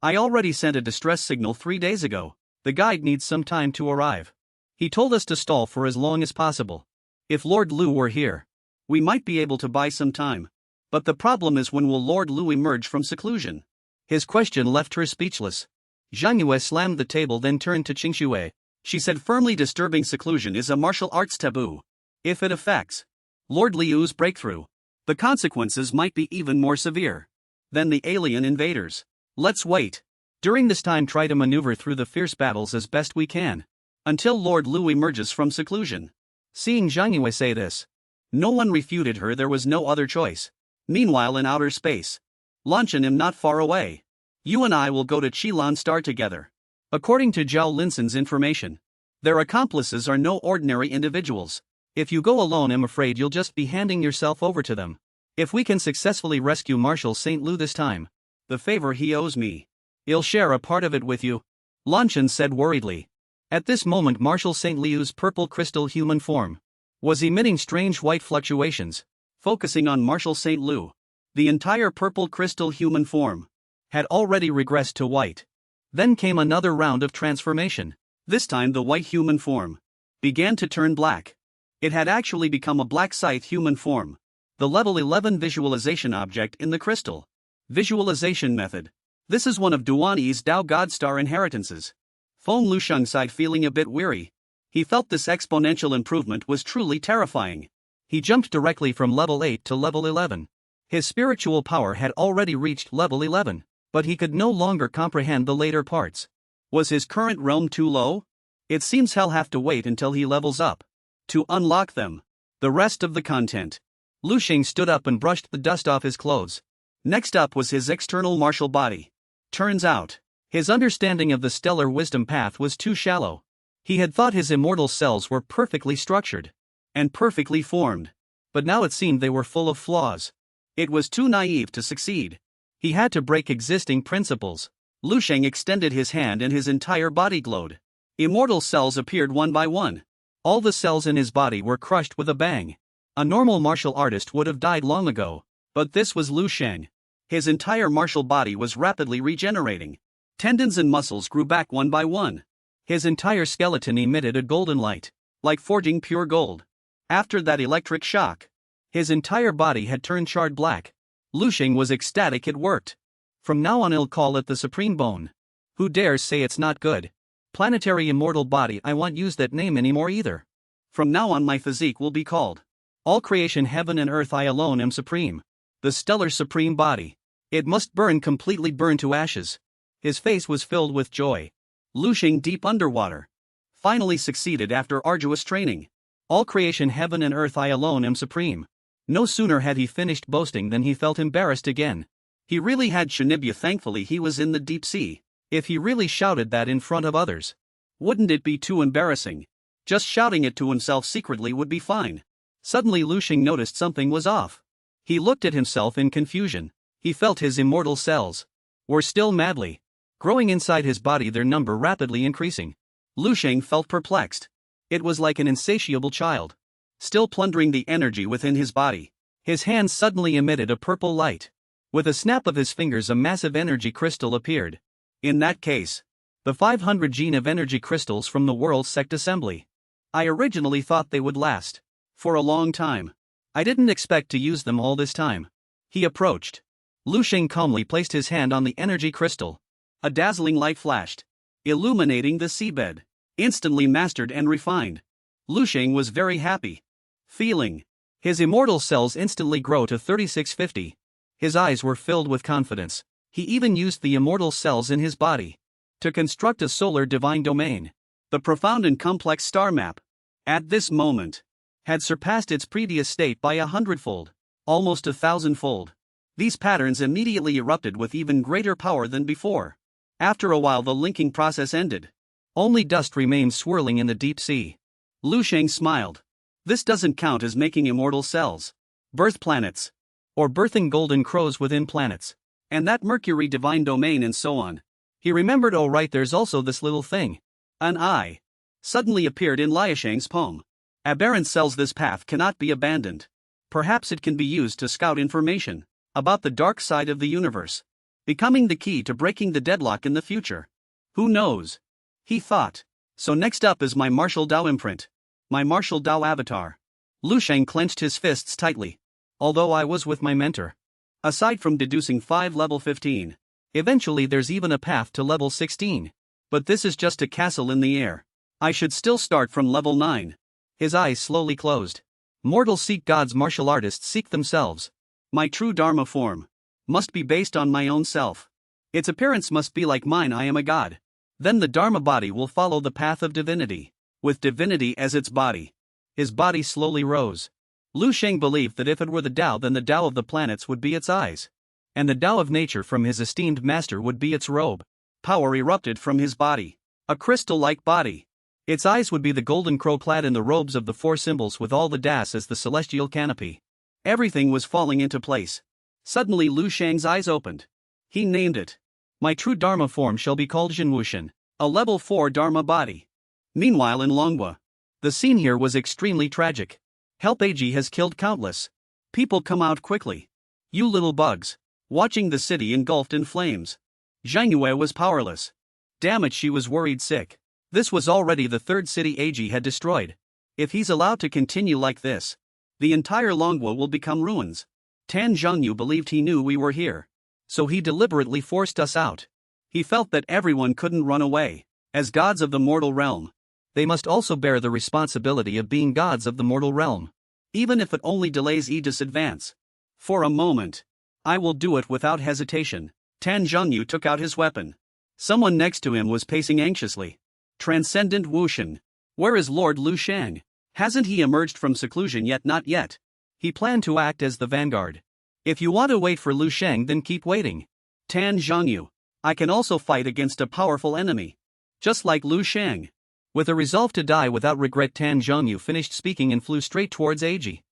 I already sent a distress signal 3 days ago. The guide needs some time to arrive. He told us to stall for as long as possible. If Lord Lu were here, we might be able to buy some time. But the problem is, when will Lord Lu emerge from seclusion? His question left her speechless. Zhang Yue slammed the table, then turned to Qingxue. She said firmly, disturbing seclusion is a martial arts taboo. If it affects Lord Liu's breakthrough, the consequences might be even more severe than the alien invaders. Let's wait. During this time, try to maneuver through the fierce battles as best we can, until Lord Lu emerges from seclusion. Seeing Zhang Yue say this, no one refuted her. There was no other choice. Meanwhile, in outer space, Lanshan not far away. You and I will go to Qilan Star together. According to Zhao Linson's information, their accomplices are no ordinary individuals. If you go alone, I'm afraid you'll just be handing yourself over to them. If we can successfully rescue Marshal St. Lu this time, the favor he owes me, he'll share a part of it with you, Lanshan said worriedly. At this moment, Marshal St. Liu's purple crystal human form was emitting strange white fluctuations. Focusing on Marshal St. Lu, the entire purple crystal human form had already regressed to white. Then came another round of transformation. This time the white human form began to turn black. It had actually become a black scythe human form, the level 11 visualization object in the crystal visualization method. This is one of Duan Yi's Dao Godstar inheritances. Feng Lu Sheng sighed, feeling a bit weary. He felt this exponential improvement was truly terrifying. He jumped directly from level 8 to level 11. His spiritual power had already reached level 11. But he could no longer comprehend the later parts. Was his current realm too low? It seems he'll have to wait until he levels up to unlock them. The rest of the content. Lu Sheng stood up and brushed the dust off his clothes. Next up was his external martial body. Turns out, his understanding of the stellar wisdom path was too shallow. He had thought his immortal cells were perfectly structured and perfectly formed, but now it seemed they were full of flaws. It was too naive to succeed. He had to break existing principles. Lu Sheng extended his hand and his entire body glowed. Immortal cells appeared one by one. All the cells in his body were crushed with a bang. A normal martial artist would have died long ago, but this was Lu Sheng. His entire martial body was rapidly regenerating. Tendons and muscles grew back one by one. His entire skeleton emitted a golden light, like forging pure gold. After that electric shock, his entire body had turned charred black. Lu Sheng was ecstatic. It worked. From now on I'll call it the Supreme Bone. Who dares say it's not good? Planetary immortal body, I won't use that name anymore either. From now on my physique will be called all creation, heaven and earth, I alone am supreme. The stellar supreme body. It must burn, completely burn to ashes. His face was filled with joy. Lu Sheng, deep underwater, finally succeeded after arduous training. All creation, heaven and earth, I alone am supreme. No sooner had he finished boasting than he felt embarrassed again. He really had Shinibya. Thankfully he was in the deep sea. If he really shouted that in front of others, wouldn't it be too embarrassing? Just shouting it to himself secretly would be fine. Suddenly Lu Sheng noticed something was off. He looked at himself in confusion. He felt his immortal cells were still madly growing inside his body, their number rapidly increasing. Lu Sheng felt perplexed. It was like an insatiable child, still plundering the energy within his body. His hands suddenly emitted a purple light. With a snap of his fingers, a massive energy crystal appeared. In that case, the 500 gene of energy crystals from the World Sect Assembly. I originally thought they would last for a long time. I didn't expect to use them all this time. He approached. Lu Sheng calmly placed his hand on the energy crystal. A dazzling light flashed, illuminating the seabed. Instantly mastered and refined. Lu Sheng was very happy. Feeling his immortal cells instantly grow to 3650. His eyes were filled with confidence. He even used the immortal cells in his body to construct a solar divine domain. The profound and complex star map, at this moment, had surpassed its previous state by 100-fold, almost 1,000-fold. These patterns immediately erupted with even greater power than before. After a while the linking process ended. Only dust remained swirling in the deep sea. Lu Sheng smiled. This doesn't count as making immortal cells, birth planets, or birthing golden crows within planets, and that Mercury divine domain and so on. He remembered, oh right, there's also this little thing. An eye suddenly appeared in Liu Sheng's poem. Aberrant cells. This path cannot be abandoned. Perhaps it can be used to scout information about the dark side of the universe, becoming the key to breaking the deadlock in the future. Who knows? He thought. So next up is my martial Dao imprint. My martial Dao avatar. Lu Sheng clenched his fists tightly. Although I was with my mentor. Aside from deducing 5 level 15. Eventually there's even a path to level 16. But this is just a castle in the air. I should still start from level 9. His eyes slowly closed. Mortals seek gods, martial artists seek themselves. My true Dharma form must be based on my own self. Its appearance must be like mine. I am a god. Then the Dharma body will follow the path of divinity, with divinity as its body. His body slowly rose. Lu Sheng believed that if it were the Tao, then the Tao of the planets would be its eyes. And the Tao of nature from his esteemed master would be its robe. Power erupted from his body. A crystal-like body. Its eyes would be the golden crow clad in the robes of the 4 symbols with all the Das as the celestial canopy. Everything was falling into place. Suddenly Lu Sheng's eyes opened. He named it. My true Dharma form shall be called Jinwushen, a level 4 Dharma body. Meanwhile in Longwa, the scene here was extremely tragic. Help, AG has killed countless people. Come out quickly. You little bugs. Watching the city engulfed in flames. Zhang Yue was powerless. Damn it, she was worried sick. This was already the 3rd city AG had destroyed. If he's allowed to continue like this, the entire Longwa will become ruins. Tan Zhongyu believed he knew we were here. So he deliberately forced us out. He felt that everyone couldn't run away. As gods of the mortal realm, they must also bear the responsibility of being gods of the mortal realm. Even if it only delays Aegis advance. For a moment. I will do it without hesitation. Tan Zhongyu took out his weapon. Someone next to him was pacing anxiously. Transcendent Wushen. Where is Lord Lu Sheng? Hasn't he emerged from seclusion yet? Not yet. He planned to act as the vanguard. If you want to wait for Lu Sheng, then keep waiting. Tan Zhongyu. I can also fight against a powerful enemy. Just like Lu Sheng. With a resolve to die without regret, Tan Zhongyu finished speaking and flew straight towards AG.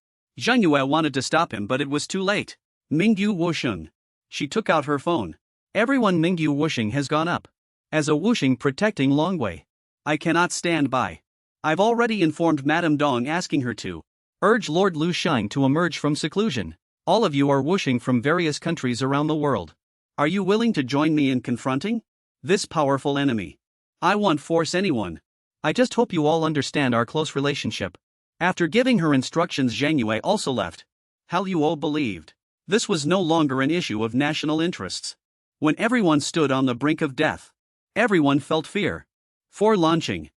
Zhang Yue wanted to stop him, but it was too late. Mingyu Wusheng. She took out her phone. Everyone, Mingyu Wusheng has gone up. As a Wusheng protecting Longwei. I cannot stand by. I've already informed Madame Dong, asking her to urge Lord Lu Sheng to emerge from seclusion. All of you are Wusheng from various countries around the world. Are you willing to join me in confronting this powerful enemy? I won't force anyone. I just hope you all understand our close relationship. After giving her instructions, Zhang Yue also left. How you all believed this was no longer an issue of national interests. When everyone stood on the brink of death, everyone felt fear. For launching.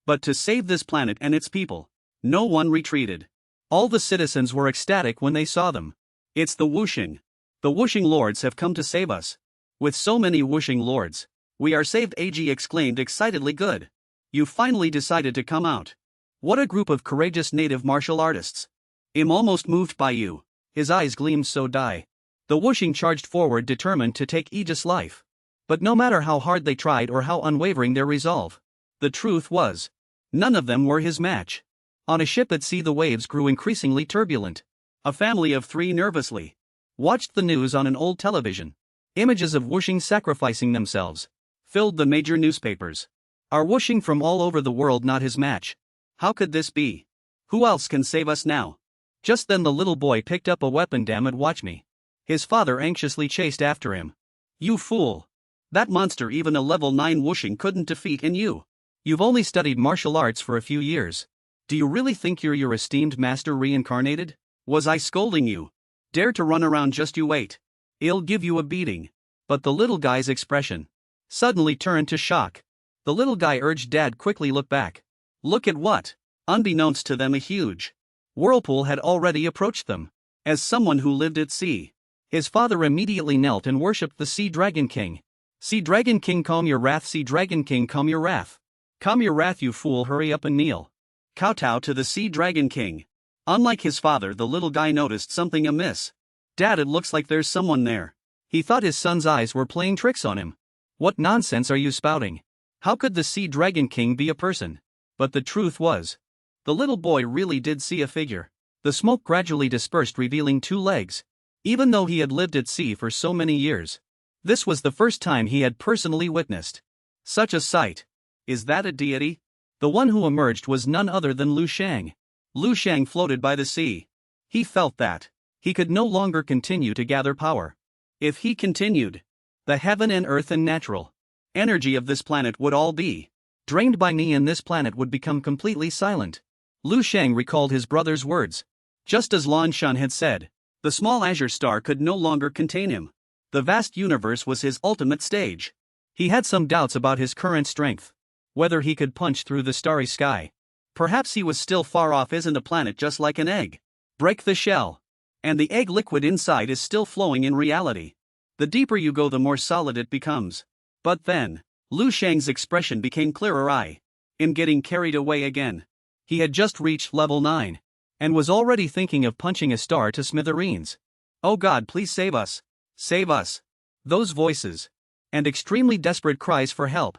But to save this planet and its people, no one retreated. All the citizens were ecstatic when they saw them. It's the Wusheng. The Wusheng lords have come to save us. With so many Wusheng lords, we are saved, AG exclaimed excitedly. Good. You finally decided to come out. What a group of courageous native martial artists. I'm almost moved by you. His eyes gleamed so die. The Wusheng charged forward, determined to take Aegis' life. But no matter how hard they tried or how unwavering their resolve, the truth was, none of them were his match. On a ship at sea, the waves grew increasingly turbulent. A family of 3 nervously watched the news on an old television. Images of Wusheng sacrificing themselves filled the major newspapers. Are Wusheng from all over the world not his match? How could this be? Who else can save us now? Just then the little boy picked up a weapon. Damn it, watch me. His father anxiously chased after him. You fool. That monster even a level 9 Wusheng couldn't defeat, and you've only studied martial arts for a few years. Do you really think you're your esteemed master reincarnated? Was I scolding you? Dare to run around, just you wait. I'll give you a beating. But the little guy's expression suddenly turned to shock. The little guy urged Dad, quickly look back. Look at what? Unbeknownst to them, a huge whirlpool had already approached them. As someone who lived at sea, his father immediately knelt and worshipped the Sea Dragon King. Sea Dragon King, calm your wrath. Sea Dragon King, calm your wrath. Calm your wrath, you fool, hurry up and kneel. Kowtow to the Sea Dragon King. Unlike his father, the little guy noticed something amiss. Dad, it looks like there's someone there. He thought his son's eyes were playing tricks on him. What nonsense are you spouting? How could the Sea Dragon King be a person? But the truth was, the little boy really did see a figure. The smoke gradually dispersed, revealing 2 legs. Even though he had lived at sea for so many years, this was the first time he had personally witnessed such a sight. Is that a deity? The one who emerged was none other than Lu Sheng. Lu Sheng floated by the sea. He felt that he could no longer continue to gather power. If he continued, the heaven and earth and natural energy of this planet would all be drained by me, and this planet would become completely silent. Lu Sheng recalled his brother's words. Just as Lan Shan had said, the small azure star could no longer contain him. The vast universe was his ultimate stage. He had some doubts about his current strength. Whether he could punch through the starry sky. Perhaps he was still far off. Isn't a planet just like an egg? Break the shell, and the egg liquid inside is still flowing in reality. The deeper you go, the more solid it becomes. But then, Lu Sheng's expression became clearer. I am getting carried away again. He had just reached level 9, and was already thinking of punching a star to smithereens. Oh God, please save us! Save us! Those voices, and extremely desperate cries for help,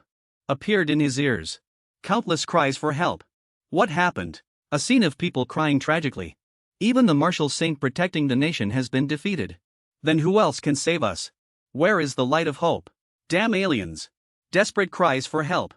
appeared in his ears. Countless cries for help. What happened? A scene of people crying tragically. Even the martial saint protecting the nation has been defeated. Then who else can save us? Where is the light of hope? Damn aliens! Desperate cries for help.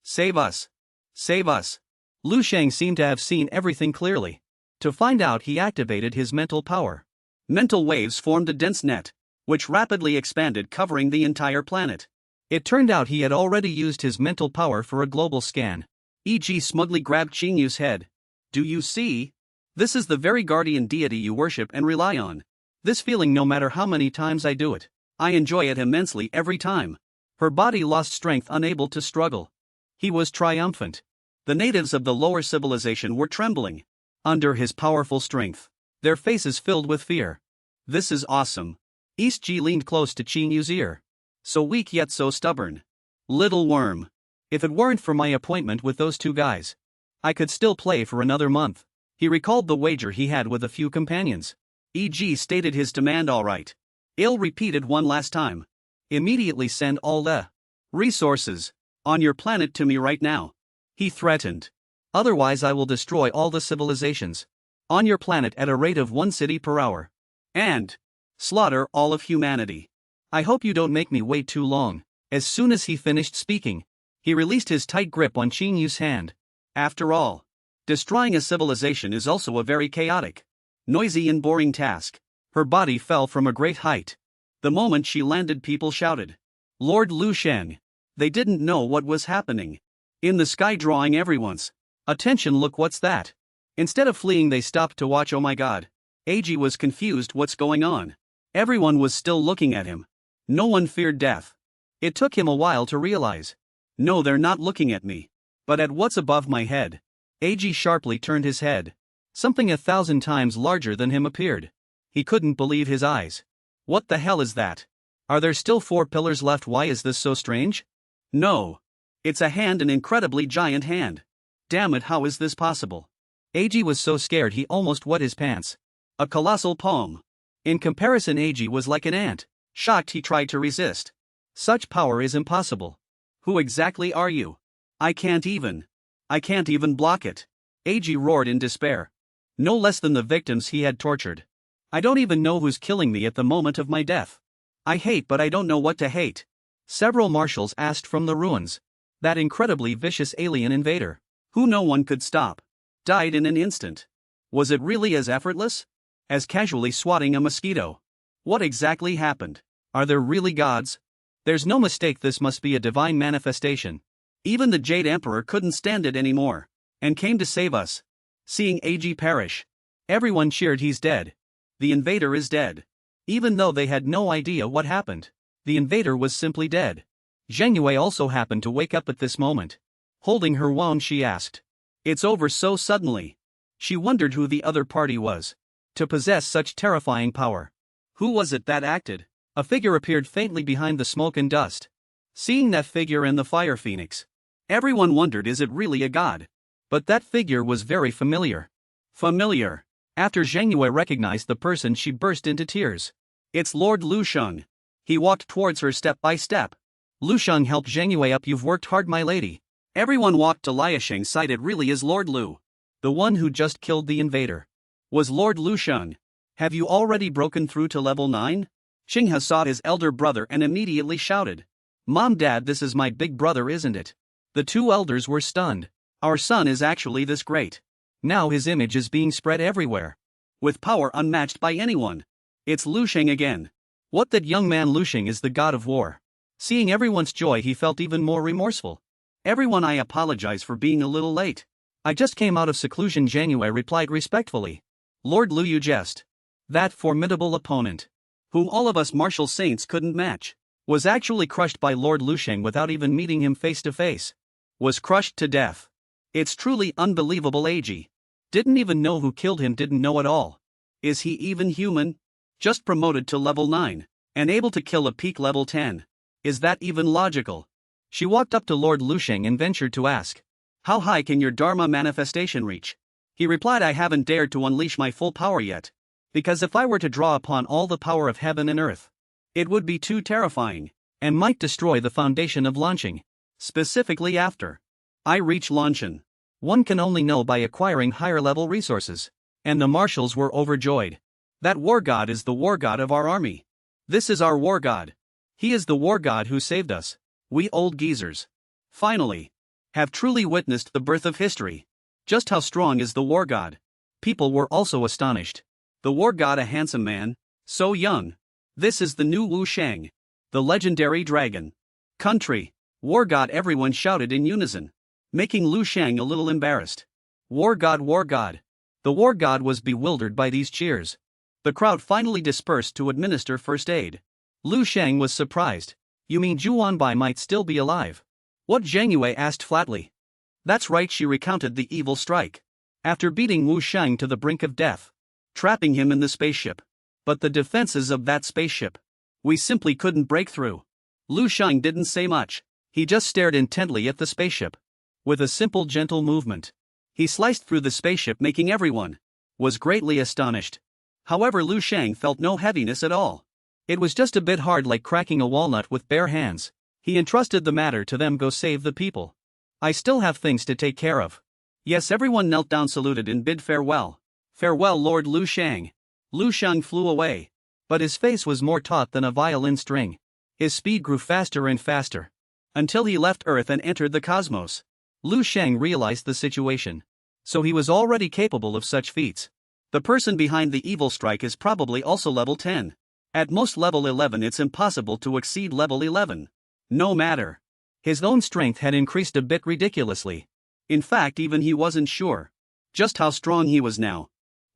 Save us! Save us! Lu Sheng seemed to have seen everything clearly. To find out, he activated his mental power. Mental waves formed a dense net, which rapidly expanded, covering the entire planet. It turned out he had already used his mental power for a global scan. E.g. smugly grabbed Qingyu's head. Do you see? This is the very guardian deity you worship and rely on. This feeling, no matter how many times I do it, I enjoy it immensely every time. Her body lost strength, unable to struggle. He was triumphant. The natives of the lower civilization were trembling under his powerful strength, their faces filled with fear. This is awesome. East Ji leaned close to Qinyu's ear. So weak yet so stubborn. Little worm. If it weren't for my appointment with those two guys, I could still play for another month. He recalled the wager he had with a few companions. E.g. stated his demand. All right. Il repeated one last time. Immediately send all the resources on your planet to me right now. He threatened. Otherwise I will destroy all the civilizations on your planet at a rate of 1 city per hour. And slaughter all of humanity. I hope you don't make me wait too long. As soon as he finished speaking, he released his tight grip on Qinyu's hand. After all, destroying a civilization is also a very chaotic, noisy and boring task. Her body fell from a great height. The moment she landed, people shouted, Lord Lu Sheng. They didn't know what was happening in the sky, drawing everyone's attention. Look, what's that? Instead of fleeing, they stopped to watch. Oh my God. Ag was confused. What's going on? Everyone was still looking at him. No one feared death. It took him a while to realize. No, they're not looking at me, but at what's above my head. Ag sharply turned his head. Something 1,000 times larger than him appeared. He couldn't believe his eyes. What the hell is that? Are there still 4 pillars left? Why is this so strange? No. It's a hand, an incredibly giant hand. Damn it, how is this possible? Ag was so scared he almost wet his pants. A colossal palm. In comparison, Ag was like an ant. Shocked, he tried to resist. Such power is impossible. Who exactly are you? I can't even block it. Ag roared in despair. No less than the victims he had tortured. I don't even know who's killing me at the moment of my death. I hate, but I don't know what to hate. Several marshals asked from the ruins. That incredibly vicious alien invader, who no one could stop, died in an instant. Was it really as effortless as casually swatting a mosquito? What exactly happened? Are there really gods? There's no mistake, this must be a divine manifestation. Even the Jade Emperor couldn't stand it anymore, and came to save us. Seeing Ag perish, everyone cheered. He's dead. The invader is dead. Even though they had no idea what happened, the invader was simply dead. Zheng Yue also happened to wake up at this moment. Holding her wand, she asked, It's over so suddenly. She wondered who the other party was, to possess such terrifying power. Who was it that acted? A figure appeared faintly behind the smoke and dust. Seeing that figure and the fire phoenix, everyone wondered, is it really a god? But that figure was very familiar. Familiar. After Zheng Yue recognized the person, she burst into tears. It's Lord Lu Sheng. He walked towards her step by step. Lu Sheng helped Zheng Yue up. You've worked hard, my lady. Everyone walked to Lu Sheng's side. It really is Lord Lu. The one who just killed the invader was Lord Lu Sheng. Have you already broken through to level 9? Xinghe saw his elder brother and immediately shouted, Mom, Dad, this is my big brother, isn't it? The two elders were stunned. Our son is actually this great. Now his image is being spread everywhere. With power unmatched by anyone. It's Lu Sheng again. What, that young man Lu Sheng is the god of war. Seeing everyone's joy, he felt even more remorseful. Everyone, I apologize for being a little late. I just came out of seclusion. Jiangyue replied respectfully. Lord Lu, you jest. That formidable opponent, whom all of us martial saints couldn't match, was actually crushed by Lord Lu Sheng without even meeting him face to face. Was crushed to death. It's truly unbelievable. AG. Didn't even know who killed him, didn't know at all. Is he even human? Just promoted to level 9, and able to kill a peak level 10. Is that even logical? She walked up to Lord Lu Sheng and ventured to ask, how high can your Dharma manifestation reach? He replied, I haven't dared to unleash my full power yet. Because if I were to draw upon all the power of heaven and earth, it would be too terrifying, and might destroy the foundation of launching. Specifically after I reach launchen. One can only know by acquiring higher level resources. And the marshals were overjoyed. That war god is the war god of our army. This is our war god. He is the war god who saved us. We old geezers, finally, have truly witnessed the birth of history. Just how strong is the war god? People were also astonished. The war god, a handsome man, so young. This is the new Lu Sheng, the legendary dragon. Country, war god, everyone shouted in unison, making Lu Sheng a little embarrassed. War god, war god. The war god was bewildered by these cheers. The crowd finally dispersed to administer first aid. Lu Sheng was surprised. You mean Zhu Bai might still be alive? What? Jiangyue asked flatly. That's right, she recounted the evil strike. After beating Wu Sheng to the brink of death, trapping him in the spaceship. But the defenses of that spaceship, we simply couldn't break through. Lu Sheng didn't say much. He just stared intently at the spaceship. With a simple, gentle movement, he sliced through the spaceship, making everyone was greatly astonished. However, Lu Sheng felt no heaviness at all. It was just a bit hard, like cracking a walnut with bare hands. He entrusted the matter to them. Go save the people. I still have things to take care of. Yes, everyone knelt down, saluted, and bid farewell. Farewell, Lord Lu Sheng. Lu Sheng flew away. But his face was more taut than a violin string. His speed grew faster and faster, until he left Earth and entered the cosmos. Lu Sheng realized the situation. So he was already capable of such feats. The person behind the evil strike is probably also level 10. At most level 11. It's impossible to exceed level 11. No matter. His own strength had increased a bit ridiculously. In fact, even he wasn't sure just how strong he was now.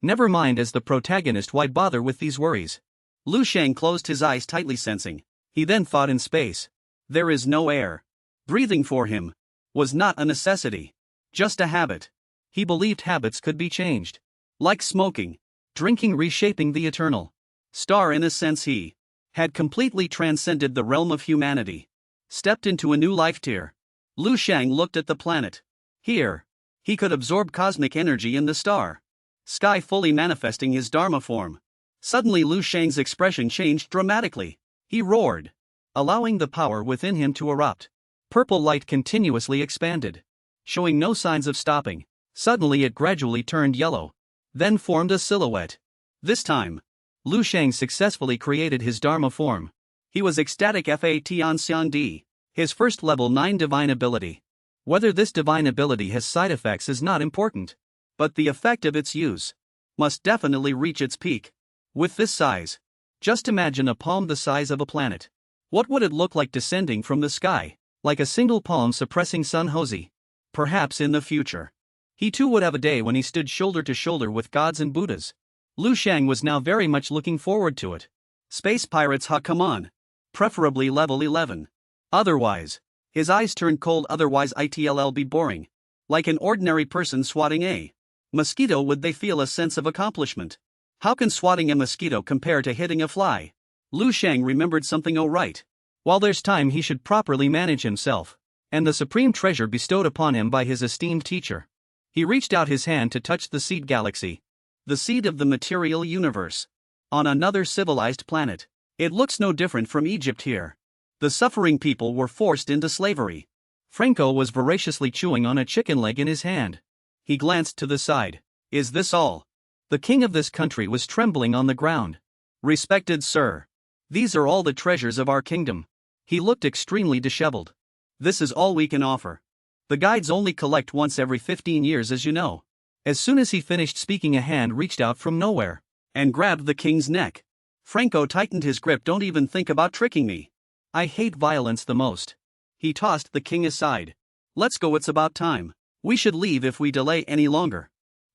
Never mind, as the protagonist, why bother with these worries? Lu Sheng closed his eyes tightly, sensing. He then thought, in space, there is no air. Breathing for him was not a necessity, just a habit. He believed habits could be changed. Like smoking, drinking, reshaping the eternal star. In a sense, he had completely transcended the realm of humanity, stepped into a new life tier. Lu Sheng looked at the planet. Here, he could absorb cosmic energy in the star sky, fully manifesting his Dharma form. Suddenly, Lu Sheng's expression changed dramatically. He roared, allowing the power within him to erupt. Purple light continuously expanded, showing no signs of stopping. Suddenly, it gradually turned yellow, then formed a silhouette. This time, Lu Sheng successfully created his Dharma form. He was ecstatic. Fatian D, his first level 9 divine ability. Whether this divine ability has side effects is not important, but the effect of its use must definitely reach its peak. With this size, just imagine a palm the size of a planet. What would it look like descending from the sky, like a single palm suppressing Sun Hozi? Perhaps in the future, he too would have a day when he stood shoulder to shoulder with gods and Buddhas. Lu Sheng was now very much looking forward to it. Space pirates, ha, come on. Preferably level 11. Otherwise, his eyes turned cold. Otherwise, it'll be boring. Like an ordinary person swatting a mosquito, would they feel a sense of accomplishment? How can swatting a mosquito compare to hitting a fly? Lu Sheng remembered something. Oh right. While there's time, he should properly manage himself, and the supreme treasure bestowed upon him by his esteemed teacher. He reached out his hand to touch the seed galaxy, the seed of the material universe, on another civilized planet. It looks no different from Egypt here. The suffering people were forced into slavery. Franco was voraciously chewing on a chicken leg in his hand. He glanced to the side. Is this all? The king of this country was trembling on the ground. Respected sir, these are all the treasures of our kingdom. He looked extremely disheveled. This is all we can offer. The guides only collect once every 15 years, as you know. As soon as he finished speaking, a hand reached out from nowhere and grabbed the king's neck. Franco tightened his grip. Don't even think about tricking me. I hate violence the most. He tossed the king aside. Let's go, it's about time. We should leave if we delay any longer.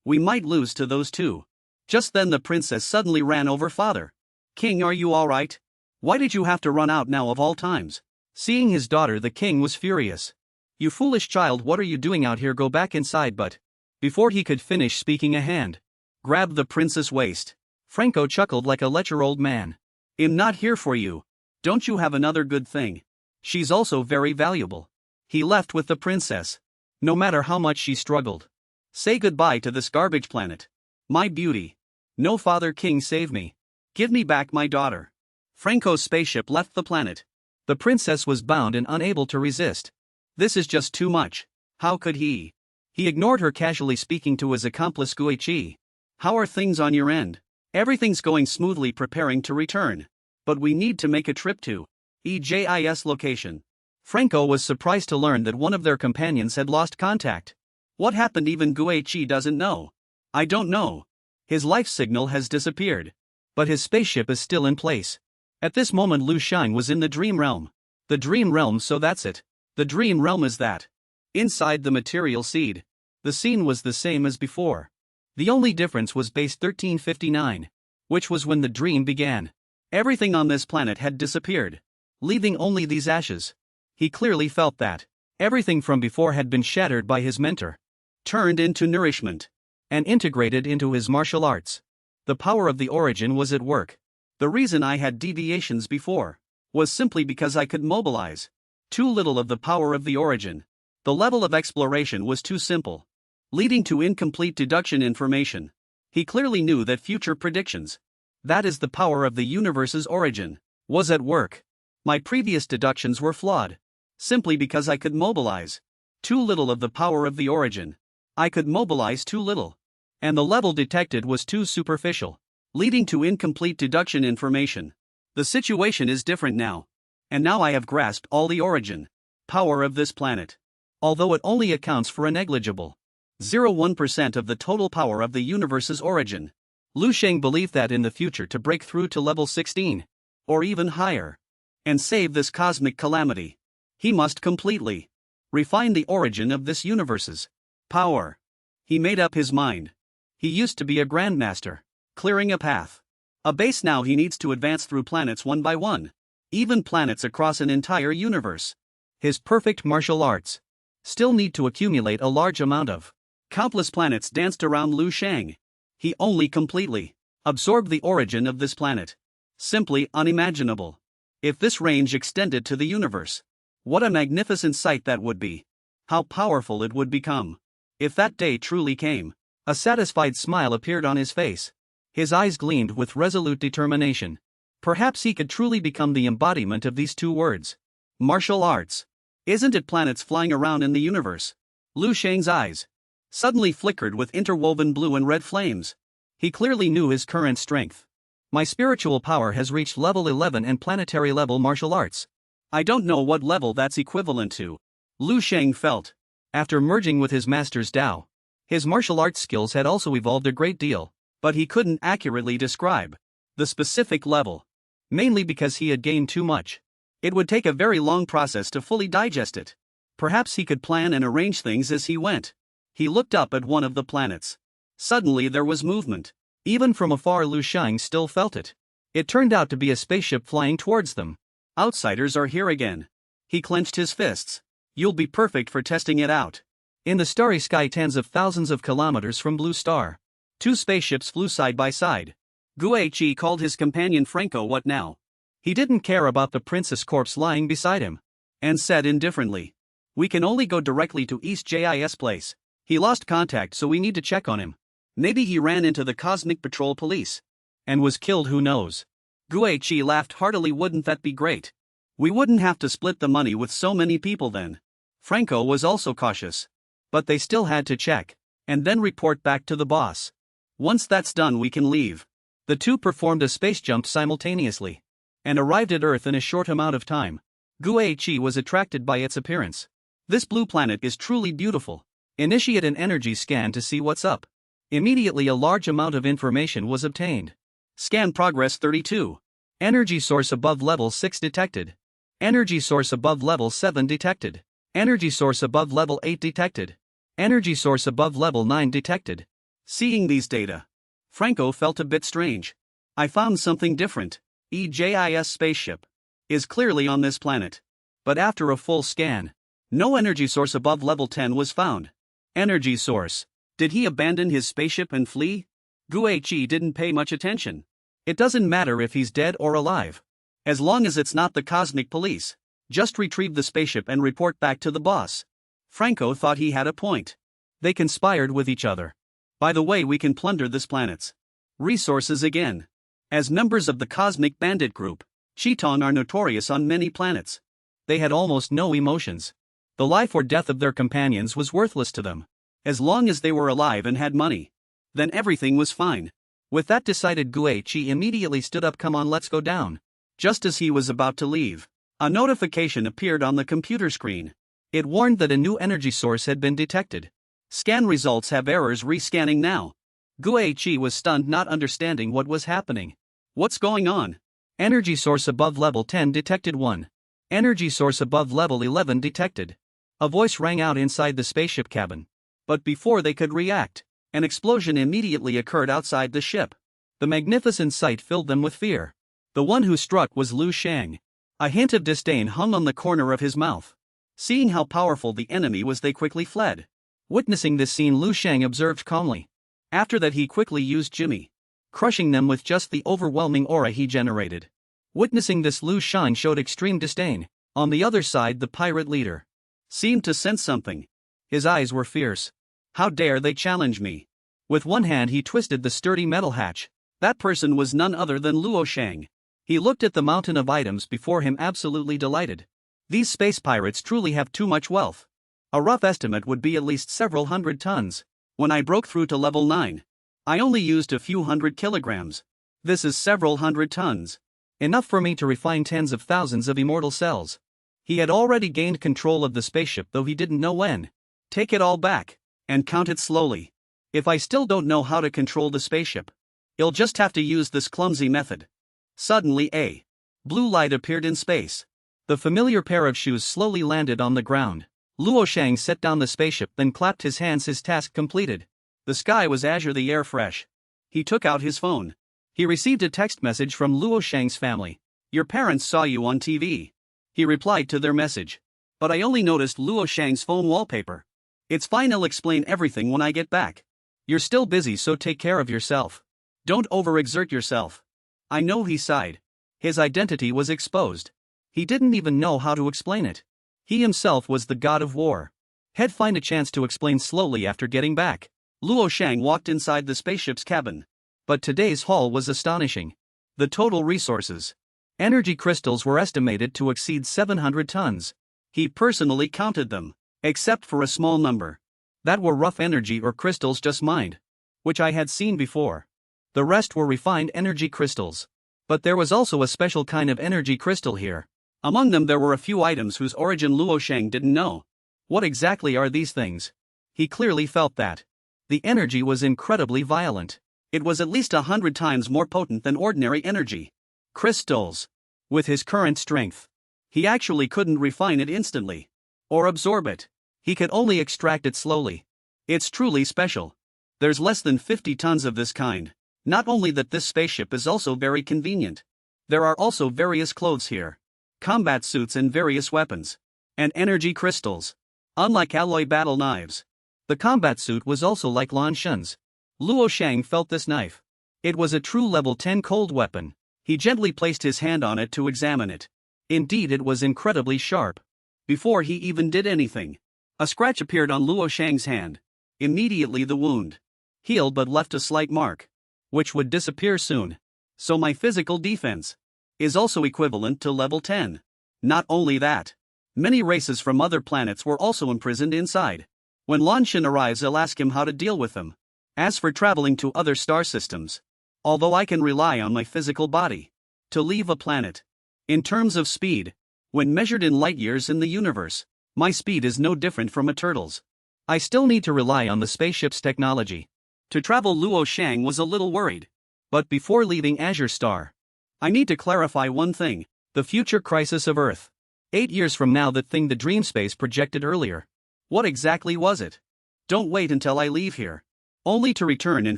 We might lose to those two. Just then the princess suddenly ran over. Father. King, are you alright? Why did you have to run out now of all times? Seeing his daughter, the king was furious. You foolish child, what are you doing out here? Go back inside. But before he could finish speaking, a hand grabbed the princess' waist. Franco chuckled like a lecher old man. I'm not here for you. Don't you have another good thing? She's also very valuable. He left with the princess. No matter how much she struggled. Say goodbye to this garbage planet. My beauty. No, Father King, save me. Give me back my daughter. Franco's spaceship left the planet. The princess was bound and unable to resist. This is just too much. How could he? He ignored her, casually speaking to his accomplice Guichi. How are things on your end? Everything's going smoothly, preparing to return. But we need to make a trip to EJIS location. Franco was surprised to learn that one of their companions had lost contact. What happened? Even Guichi doesn't know. I don't know. His life signal has disappeared. But his spaceship is still in place. At this moment Lu Sheng was in the dream realm. The dream realm, so that's it. The dream realm is that. Inside the material seed. The scene was the same as before. The only difference was base 1359. Which was when the dream began. Everything on this planet had disappeared. Leaving only these ashes. He clearly felt that. Everything from before had been shattered by his mentor. Turned into nourishment. And integrated into his martial arts. The power of the origin was at work. The reason I had deviations before was simply because I could mobilize too little of the power of the origin. The level of exploration was too simple, leading to incomplete deduction information. He clearly knew that future predictions, that is the power of the universe's origin, was at work. My previous deductions were flawed, simply because I could mobilize too little of the power of the origin. I could mobilize too little, and the level detected was too superficial, leading to incomplete deduction information. The situation is different now. And now I have grasped all the origin power of this planet. Although it only accounts for a negligible 0.1% of the total power of the universe's origin. Lu Sheng believed that in the future, to break through to level 16, or even higher, and save this cosmic calamity, he must completely refine the origin of this universe's power. He made up his mind. He used to be a grandmaster, clearing a path, a base. Now he needs to advance through planets one by one, even planets across an entire universe. His perfect martial arts still need to accumulate a large amount of countless planets danced around Lu Sheng. He only completely absorbed the origin of this planet. Simply unimaginable. If this range extended to the universe, what a magnificent sight that would be. How powerful it would become. If that day truly came. A satisfied smile appeared on his face. His eyes gleamed with resolute determination. Perhaps he could truly become the embodiment of these two words. Martial arts. Isn't it planets flying around in the universe? Lu Sheng's eyes suddenly flickered with interwoven blue and red flames. He clearly knew his current strength. My spiritual power has reached level 11 and planetary level martial arts. I don't know what level that's equivalent to. Lu Sheng felt. After merging with his master's Tao, his martial arts skills had also evolved a great deal, but he couldn't accurately describe the specific level. Mainly because he had gained too much. It would take a very long process to fully digest it. Perhaps he could plan and arrange things as he went. He looked up at one of the planets. Suddenly there was movement. Even from afar Lu Sheng still felt it. It turned out to be a spaceship flying towards them. Outsiders are here again. He clenched his fists. You'll be perfect for testing it out. In the starry sky, tens of thousands of kilometers from Blue Star, two spaceships flew side by side. Guichi called his companion Franco. What now? He didn't care about the princess corpse lying beside him, and said indifferently, we can only go directly to East JIS place. He lost contact, so we need to check on him. Maybe he ran into the Cosmic Patrol Police and was killed, who knows? Guichi laughed heartily. Wouldn't that be great? We wouldn't have to split the money with so many people then. Franco was also cautious. But they still had to check, and then report back to the boss. Once that's done, we can leave. The two performed a space jump simultaneously and arrived at Earth in a short amount of time. Guichi was attracted by its appearance. This blue planet is truly beautiful. Initiate an energy scan to see what's up. Immediately a large amount of information was obtained. Scan progress 32. Energy source above level 6 detected. Energy source above level 7 detected. Energy source above level 8 detected. Energy source above level 9 detected. Seeing these data, Franco felt a bit strange. I found something different. EJIS spaceship is clearly on this planet. But after a full scan, no energy source above level 10 was found. Energy source. Did he abandon his spaceship and flee? Guichi didn't pay much attention. It doesn't matter if he's dead or alive. As long as it's not the cosmic police. Just retrieve the spaceship and report back to the boss. Franco thought he had a point. They conspired with each other. By the way, we can plunder this planet's resources again. As members of the Cosmic Bandit Group, Chiton are notorious on many planets. They had almost no emotions. The life or death of their companions was worthless to them. As long as they were alive and had money, then everything was fine. With that decided, Guichi immediately stood up. Come on, let's go down. Just as he was about to leave, a notification appeared on the computer screen. It warned that a new energy source had been detected. Scan results have errors, rescanning now. Guichi was stunned, not understanding what was happening. What's going on? Energy source above level 10 detected 1. Energy source above level 11 detected. A voice rang out inside the spaceship cabin. But before they could react, an explosion immediately occurred outside the ship. The magnificent sight filled them with fear. The one who struck was Lu Sheng. A hint of disdain hung on the corner of his mouth. Seeing how powerful the enemy was, they quickly fled. Witnessing this scene, Lu Sheng observed calmly. After that, he quickly used Jimmy, crushing them with just the overwhelming aura he generated. Witnessing this, Lu Sheng showed extreme disdain. On the other side, the pirate leader seemed to sense something. His eyes were fierce. How dare they challenge me? With one hand he twisted the sturdy metal hatch. That person was none other than Lu Sheng. He looked at the mountain of items before him, absolutely delighted. These space pirates truly have too much wealth. A rough estimate would be at least several hundred tons. When I broke through to level 9, I only used a few hundred kilograms. This is several hundred tons. Enough for me to refine tens of thousands of immortal cells. He had already gained control of the spaceship, though he didn't know when. Take it all back, and count it slowly. If I still don't know how to control the spaceship, you'll just have to use this clumsy method. Suddenly a blue light appeared in space. The familiar pair of shoes slowly landed on the ground. Lu Sheng set down the spaceship, then clapped his hands, his task completed. The sky was azure, the air fresh. He took out his phone. He received a text message from Lu Sheng's family. Your parents saw you on TV. He replied to their message. But I only noticed Lu Sheng's phone wallpaper. It's fine, I'll explain everything when I get back. You're still busy, so take care of yourself. Don't overexert yourself. I know, he sighed. His identity was exposed. He didn't even know how to explain it. He himself was the god of war. He'd find a chance to explain slowly after getting back. Lu Sheng walked inside the spaceship's cabin. But today's haul was astonishing. The total resources. Energy crystals were estimated to exceed 700 tons. He personally counted them, except for a small number that were rough energy or crystals just mined, which I had seen before. The rest were refined energy crystals. But there was also a special kind of energy crystal here. Among them there were a few items whose origin Lu Sheng didn't know. What exactly are these things? He clearly felt that the energy was incredibly violent. It was at least 100 times more potent than ordinary energy crystals. With his current strength, he actually couldn't refine it instantly or absorb it. He could only extract it slowly. It's truly special. There's less than 50 tons of this kind. Not only that, this spaceship is also very convenient. There are also various clothes here, combat suits and various weapons, and energy crystals. Unlike alloy battle knives, the combat suit was also like Lan Shen's. Lu Sheng felt this knife. It was a true level 10 cold weapon. He gently placed his hand on it to examine it. Indeed, it was incredibly sharp. Before he even did anything, a scratch appeared on Lu Sheng's hand. Immediately the wound healed but left a slight mark, which would disappear soon. So my physical defense is also equivalent to level 10. Not only that, many races from other planets were also imprisoned inside. When Lan Shen arrives, I'll ask him how to deal with them. As for traveling to other star systems, although I can rely on my physical body to leave a planet, in terms of speed, when measured in light years in the universe, My speed is no different from a turtle's. I still need to rely on the spaceship's technology. To travel, Lu Sheng was a little worried. But before leaving Azure Star, I need to clarify one thing: the future crisis of Earth. 8 years from now, that thing the dream space projected earlier. What exactly was it? Don't wait until I leave here, only to return and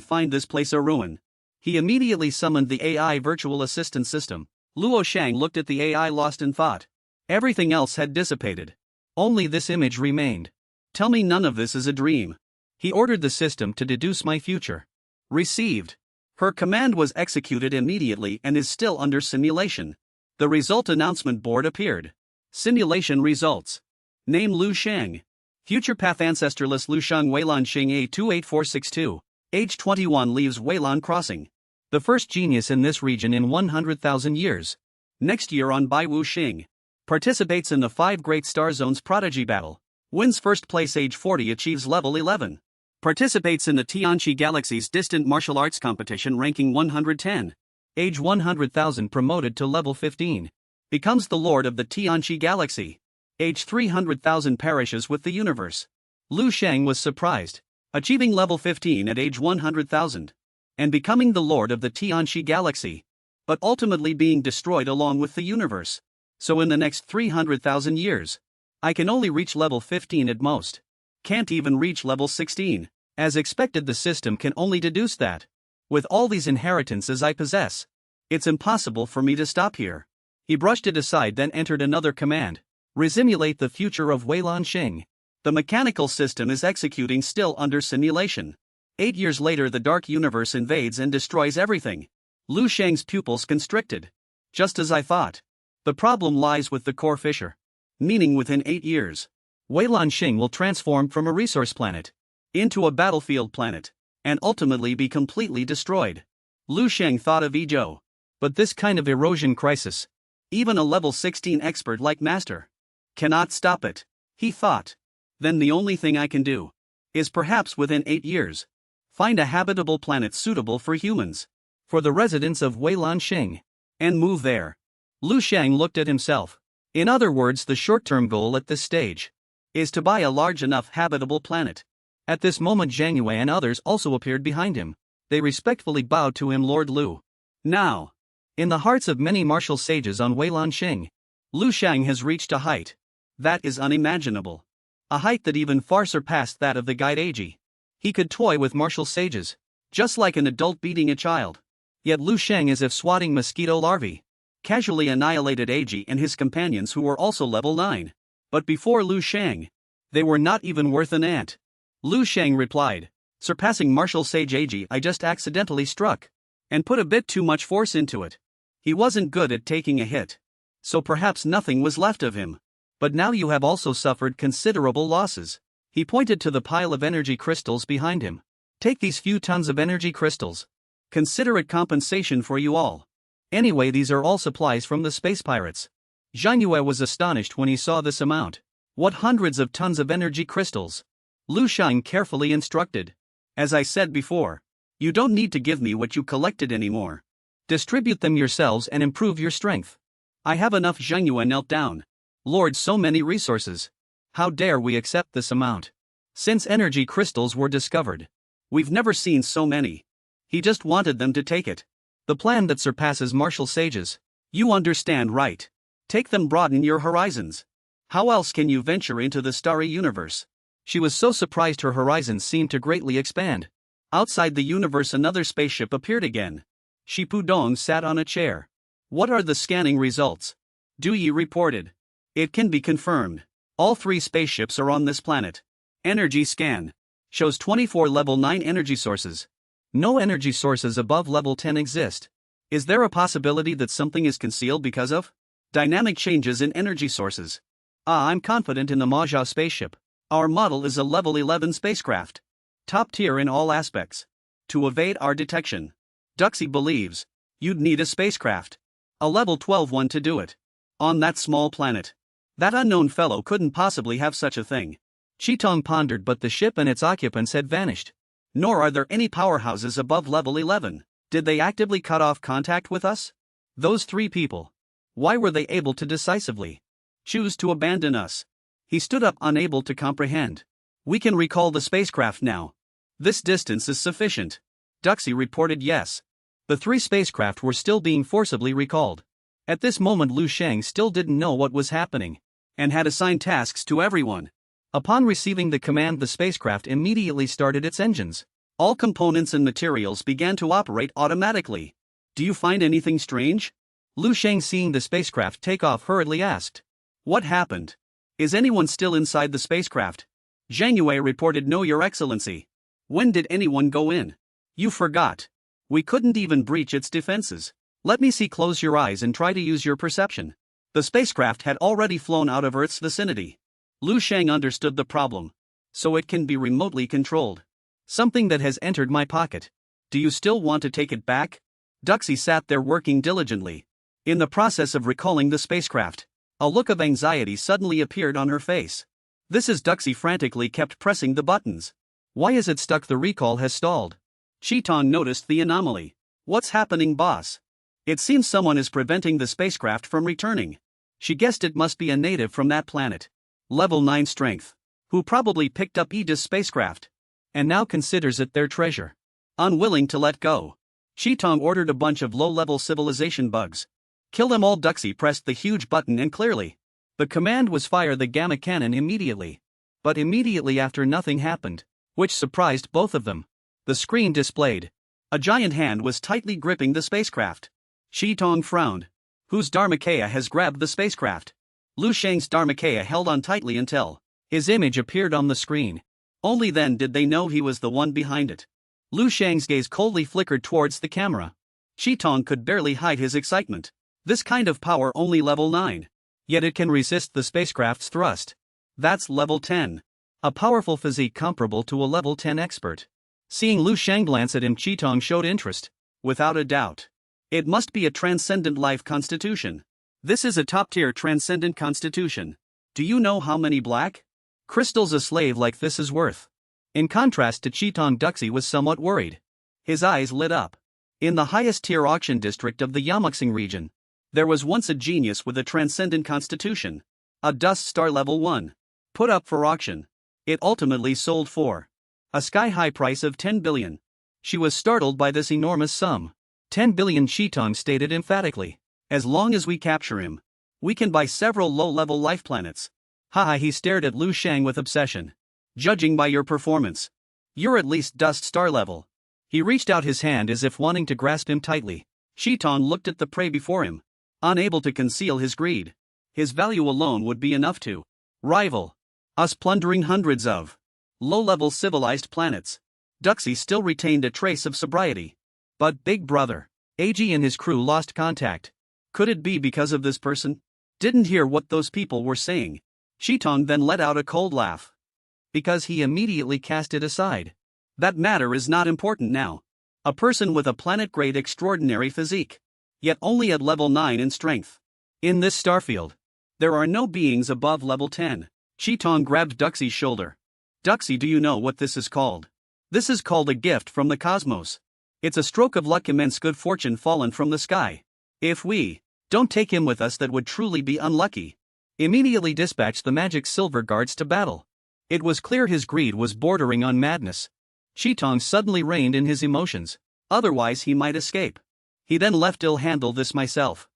find this place a ruin. He immediately summoned the AI virtual assistant system. Lu Sheng looked at the AI lost in thought. Everything else had dissipated. Only this image remained. Tell me none of this is a dream. He ordered the system to deduce my future. Received. Her command was executed immediately and is still under simulation. The result announcement board appeared. Simulation results. Name Lu Sheng. Future path ancestorless Lu Sheng Weilan Xing A28462. Age 21, leaves Weilan Crossing. The first genius in this region in 100,000 years. Next year on Bai Wu Xing. Participates in the 5 Great Star Zones Prodigy Battle. Wins first place, age 40, achieves level 11. Participates in the Tianqi Galaxy's distant martial arts competition, ranking 110. Age 100,000, promoted to level 15. Becomes the lord of the Tianqi Galaxy. Age 300,000, perishes with the universe. Lu Sheng was surprised, achieving level 15 at age 100,000. And becoming the lord of the Tianqi Galaxy. But ultimately being destroyed along with the universe. So in the next 300,000 years, I can only reach level 15 at most. Can't even reach level 16. As expected, the system can only deduce that. With all these inheritances I possess, it's impossible for me to stop here. He brushed it aside, then entered another command. Resimulate the future of Weilan Xing. The mechanical system is executing, still under simulation. 8 years later, the dark universe invades and destroys everything. Lu Sheng's pupils constricted. Just as I thought. The problem lies with the core fissure. Meaning within 8 years, Weilan Xing will transform from a resource planet into a battlefield planet, and ultimately be completely destroyed. Lu Sheng thought of Ezhou. But this kind of erosion crisis, even a level 16 expert like Master cannot stop it, he thought. Then the only thing I can do is perhaps within 8 years find a habitable planet suitable for humans, for the residents of Weilan Xing, and move there. Lu Sheng looked at himself. In other words, the short-term goal at this stage is to buy a large enough habitable planet. At this moment, Zhang Yue and others also appeared behind him. They respectfully bowed to him. Lord Lu. Now, in the hearts of many martial sages on Weilan Xing, Lu Sheng has reached a height that is unimaginable. A height that even far surpassed that of the guide Agi. He could toy with martial sages, just like an adult beating a child. Yet Lu Sheng, as if swatting mosquito larvae, casually annihilated Agi and his companions, who were also level 9. But before Lu Sheng, they were not even worth an ant. Lu Sheng replied, surpassing martial sage Agi, I just accidentally struck and put a bit too much force into it. He wasn't good at taking a hit, so perhaps nothing was left of him. But now you have also suffered considerable losses. He pointed to the pile of energy crystals behind him. Take these few tons of energy crystals. Consider it compensation for you all. Anyway, these are all supplies from the space pirates. Zhang Yue was astonished when he saw this amount. What, hundreds of tons of energy crystals? Lu Sheng carefully instructed. As I said before, you don't need to give me what you collected anymore. Distribute them yourselves and improve your strength. I have enough. Zhang Yue knelt down. Lord, so many resources. How dare we accept this amount? Since energy crystals were discovered, we've never seen so many. He just wanted them to take it. The plan that surpasses martial sages. You understand, right? Take them, broaden your horizons. How else can you venture into the starry universe? She was so surprised her horizons seemed to greatly expand. Outside the universe, another spaceship appeared again. Shi Pudong sat on a chair. What are the scanning results? Du Yi reported. It can be confirmed. All 3 spaceships are on this planet. Energy scan shows 24 level 9 energy sources. No energy sources above level 10 exist. Is there a possibility that something is concealed because of dynamic changes in energy sources? I'm confident in the Manga spaceship. Our model is a level 11 spacecraft. Top tier in all aspects. To evade our detection, Duxie believes you'd need a spacecraft. A level 12 one to do it. On that small planet. That unknown fellow couldn't possibly have such a thing. Qitong pondered, but the ship and its occupants had vanished. Nor are there any powerhouses above level 11. Did they actively cut off contact with us? Those 3 people. Why were they able to decisively choose to abandon us? He stood up, unable to comprehend. We can recall the spacecraft now. This distance is sufficient. Duxie reported yes. The 3 spacecraft were still being forcibly recalled. At this moment Lu Sheng still didn't know what was happening, and had assigned tasks to everyone. Upon receiving the command, the spacecraft immediately started its engines. All components and materials began to operate automatically. Do you find anything strange? Lu Sheng, seeing the spacecraft take off, hurriedly asked. What happened? Is anyone still inside the spacecraft? Zhang Yue reported, no, Your Excellency. When did anyone go in? You forgot. We couldn't even breach its defenses. Let me see. Close your eyes and try to use your perception. The spacecraft had already flown out of Earth's vicinity. Lu Sheng understood the problem. So it can be remotely controlled. Something that has entered my pocket. Do you still want to take it back? Duxie sat there working diligently. In the process of recalling the spacecraft, a look of anxiety suddenly appeared on her face. This is Duxie frantically kept pressing the buttons. Why is it stuck? The recall has stalled. Chitong noticed the anomaly. What's happening, boss? It seems someone is preventing the spacecraft from returning. She guessed it must be a native from that planet. Level 9 strength. Who probably picked up Aegis spacecraft. And now considers it their treasure. Unwilling to let go, Chitong ordered a bunch of low-level civilization bugs. Kill them all. Duxie pressed the huge button and clearly. The command was fire the gamma cannon immediately. But immediately after nothing happened, which surprised both of them. The screen displayed. A giant hand was tightly gripping the spacecraft. Chitong frowned. Whose Dharmakaya has grabbed the spacecraft? Lu Sheng's Dharmakaya held on tightly until his image appeared on the screen. Only then did they know he was the one behind it. Lu Sheng's gaze coldly flickered towards the camera. Chitong could barely hide his excitement. This kind of power only level 9. Yet it can resist the spacecraft's thrust. That's level 10. A powerful physique comparable to a level 10 expert. Seeing Lu Sheng glance at him, Chitong showed interest. Without a doubt. It must be a transcendent life constitution. This is a top-tier transcendent constitution. Do you know how many black crystals a slave like this is worth? In contrast to Chitong, Duxie was somewhat worried. His eyes lit up. In the highest-tier auction district of the Yamuxing region, there was once a genius with a transcendent constitution. A dust star level 1. Put up for auction. It ultimately sold for a sky-high price of 10 billion. She was startled by this enormous sum. 10 billion, Chitong stated emphatically. As long as we capture him, we can buy several low-level life planets. Haha, he stared at Lu Sheng with obsession. Judging by your performance, you're at least dust star level. He reached out his hand as if wanting to grasp him tightly. Chitong looked at the prey before him, unable to conceal his greed. His value alone would be enough to rival us plundering hundreds of low-level civilized planets. Duxie still retained a trace of sobriety. But Big Brother, AG and his crew lost contact. Could it be because of this person? Didn't hear what those people were saying. Chitong then let out a cold laugh. Because he immediately cast it aside. That matter is not important now. A person with a planet-grade extraordinary physique. Yet only at level 9 in strength. In this starfield, there are no beings above level 10. Chitong grabbed Duxie's shoulder. Duxie, do you know what this is called? This is called a gift from the cosmos. It's a stroke of luck, immense good fortune fallen from the sky. If we don't take him with us, that would truly be unlucky. Immediately dispatched the magic silver guards to battle. It was clear his greed was bordering on madness. Chitong suddenly reined in his emotions. Otherwise he might escape. He then left. I'll handle this myself.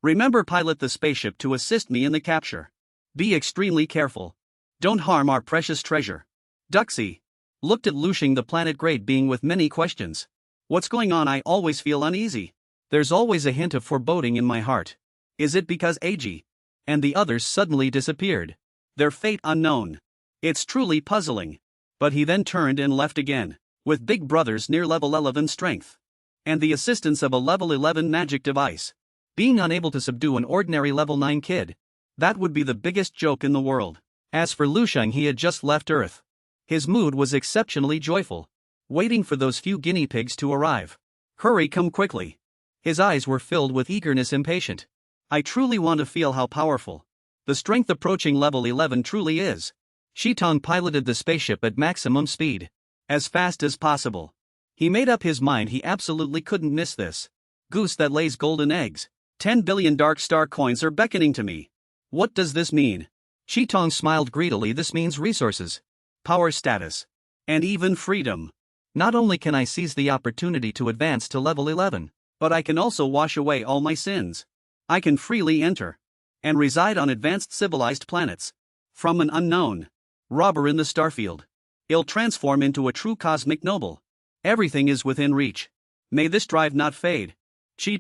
Remember, pilot the spaceship to assist me in the capture. Be extremely careful. Don't harm our precious treasure. Duxie looked at Lu Sheng, the planet-grade being, with many questions. What's going on? I always feel uneasy. There's always a hint of foreboding in my heart. Is it because AG and the others suddenly disappeared? Their fate unknown. It's truly puzzling. But he then turned and left again, with Big Brother's near level 11 strength, and the assistance of a level 11 magic device. Being unable to subdue an ordinary level 9 kid, that would be the biggest joke in the world. As for Lu Sheng, he had just left Earth. His mood was exceptionally joyful, waiting for those few guinea pigs to arrive. Hurry, come quickly. His eyes were filled with eagerness, impatient. I truly want to feel how powerful the strength approaching level 11 truly is. Chitong piloted the spaceship at maximum speed, as fast as possible. He made up his mind he absolutely couldn't miss this. Goose that lays golden eggs. 10 billion dark star coins are beckoning to me. What does this mean? Tong smiled greedily. This means resources, power status, and even freedom. Not only can I seize the opportunity to advance to level 11, but I can also wash away all my sins. I can freely enter and reside on advanced civilized planets. From an unknown robber in the starfield, I'll transform into a true cosmic noble. Everything is within reach. May this drive not fade.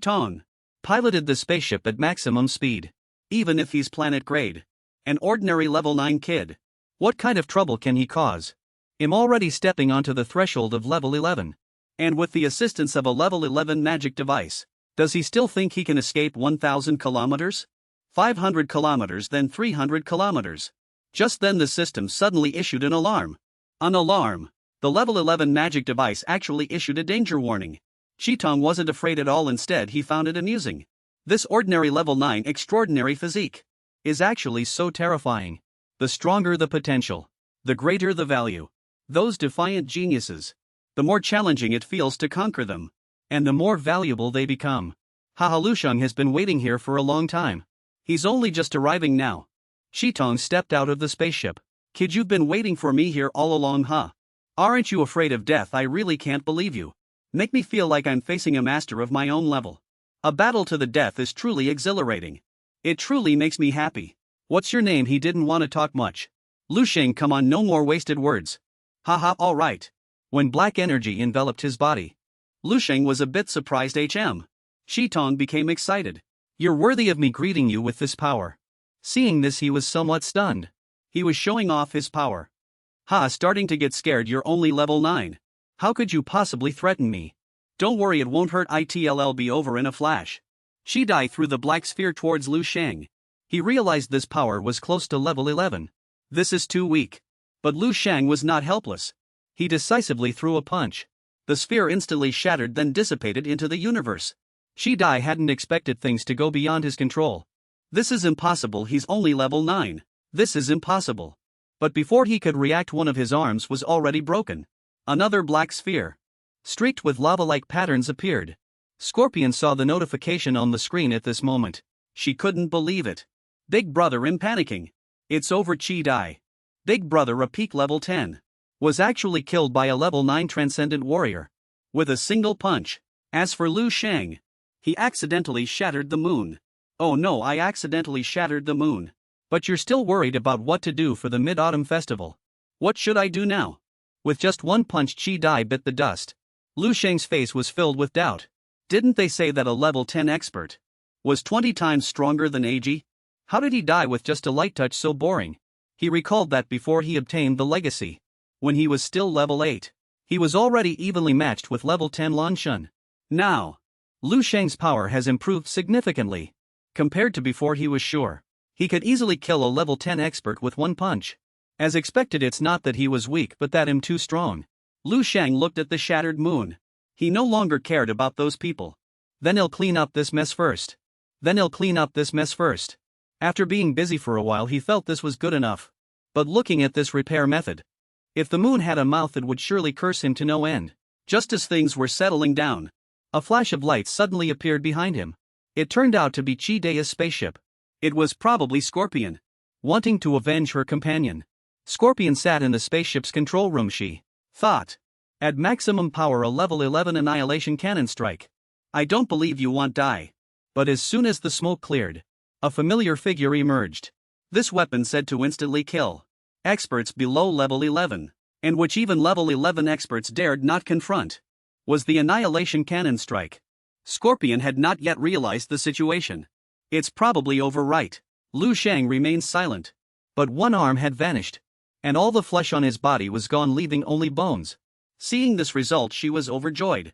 Tong piloted the spaceship at maximum speed. Even if he's planet grade, an ordinary level 9 kid, what kind of trouble can he cause? I'm already stepping onto the threshold of level 11. And with the assistance of a level 11 magic device, does he still think he can escape 1,000 kilometers? 500 kilometers, then 300 kilometers. Just then the system suddenly issued an alarm. An alarm. The level 11 magic device actually issued a danger warning. Tong wasn't afraid at all, instead he found it amusing. This ordinary level 9 extraordinary physique is actually so terrifying. The stronger the potential, the greater the value. Those defiant geniuses, the more challenging it feels to conquer them, and the more valuable they become. Lu Sheng has been waiting here for a long time. He's only just arriving now. Tong stepped out of the spaceship. Kid, you've been waiting for me here all along, huh? Aren't you afraid of death? I really can't believe you. Make me feel like I'm facing a master of my own level. A battle to the death is truly exhilarating. It truly makes me happy. What's your name? He didn't want to talk much. Lu Sheng, come on, no more wasted words. Alright. When black energy enveloped his body, Lu Sheng was a bit surprised. Tong became excited. You're worthy of me greeting you with this power. Seeing this, he was somewhat stunned. He was showing off his power. Starting to get scared. You're only level 9. How could you possibly threaten me? Don't worry, it won't hurt. It'll be over in a flash. Dai threw the black sphere towards Lu Sheng. He realized this power was close to level 11. This is too weak. But Lu Sheng was not helpless. He decisively threw a punch. The sphere instantly shattered, then dissipated into the universe. Dai hadn't expected things to go beyond his control. This is impossible, he's only level 9. This is impossible. But before he could react, one of his arms was already broken. Another black sphere, streaked with lava-like patterns, appeared. Scorpion saw the notification on the screen at this moment. She couldn't believe it. Big brother, I'm panicking. It's over. Dai. Big brother, a peak level 10, was actually killed by a level 9 transcendent warrior with a single punch. As for Lu Sheng, he accidentally shattered the moon. Oh no, I accidentally shattered the moon. But you're still worried about what to do for the Mid-Autumn Festival. What should I do now? With just one punch, Dai bit the dust. Lu Sheng's face was filled with doubt. Didn't they say that a level 10 expert was 20 times stronger than AG? How did he die with just a light touch? So boring. He recalled that before he obtained the legacy, when he was still level 8, he was already evenly matched with level 10 Lan Shun. Now, Lu Sheng's power has improved significantly. Compared to before, he was sure he could easily kill a level 10 expert with one punch. As expected, it's not that he was weak, but that I'm too strong. Lu Sheng looked at the shattered moon. He no longer cared about those people. Then he'll clean up this mess first. After being busy for a while, he felt this was good enough. But looking at this repair method, if the moon had a mouth, it would surely curse him to no end. Just as things were settling down, a flash of light suddenly appeared behind him. It turned out to be Dai's spaceship. It was probably Scorpion, wanting to avenge her companion. Scorpion sat in the spaceship's control room. She thought, at maximum power, a level 11 annihilation cannon strike. I don't believe you want Dai. But as soon as the smoke cleared, a familiar figure emerged. This weapon said to instantly kill experts below level 11, and which even level 11 experts dared not confront, was the annihilation cannon strike. Scorpion had not yet realized the situation. It's probably over, right? Lu Sheng remained silent. But one arm had vanished, and all the flesh on his body was gone, leaving only bones. Seeing this result, she was overjoyed.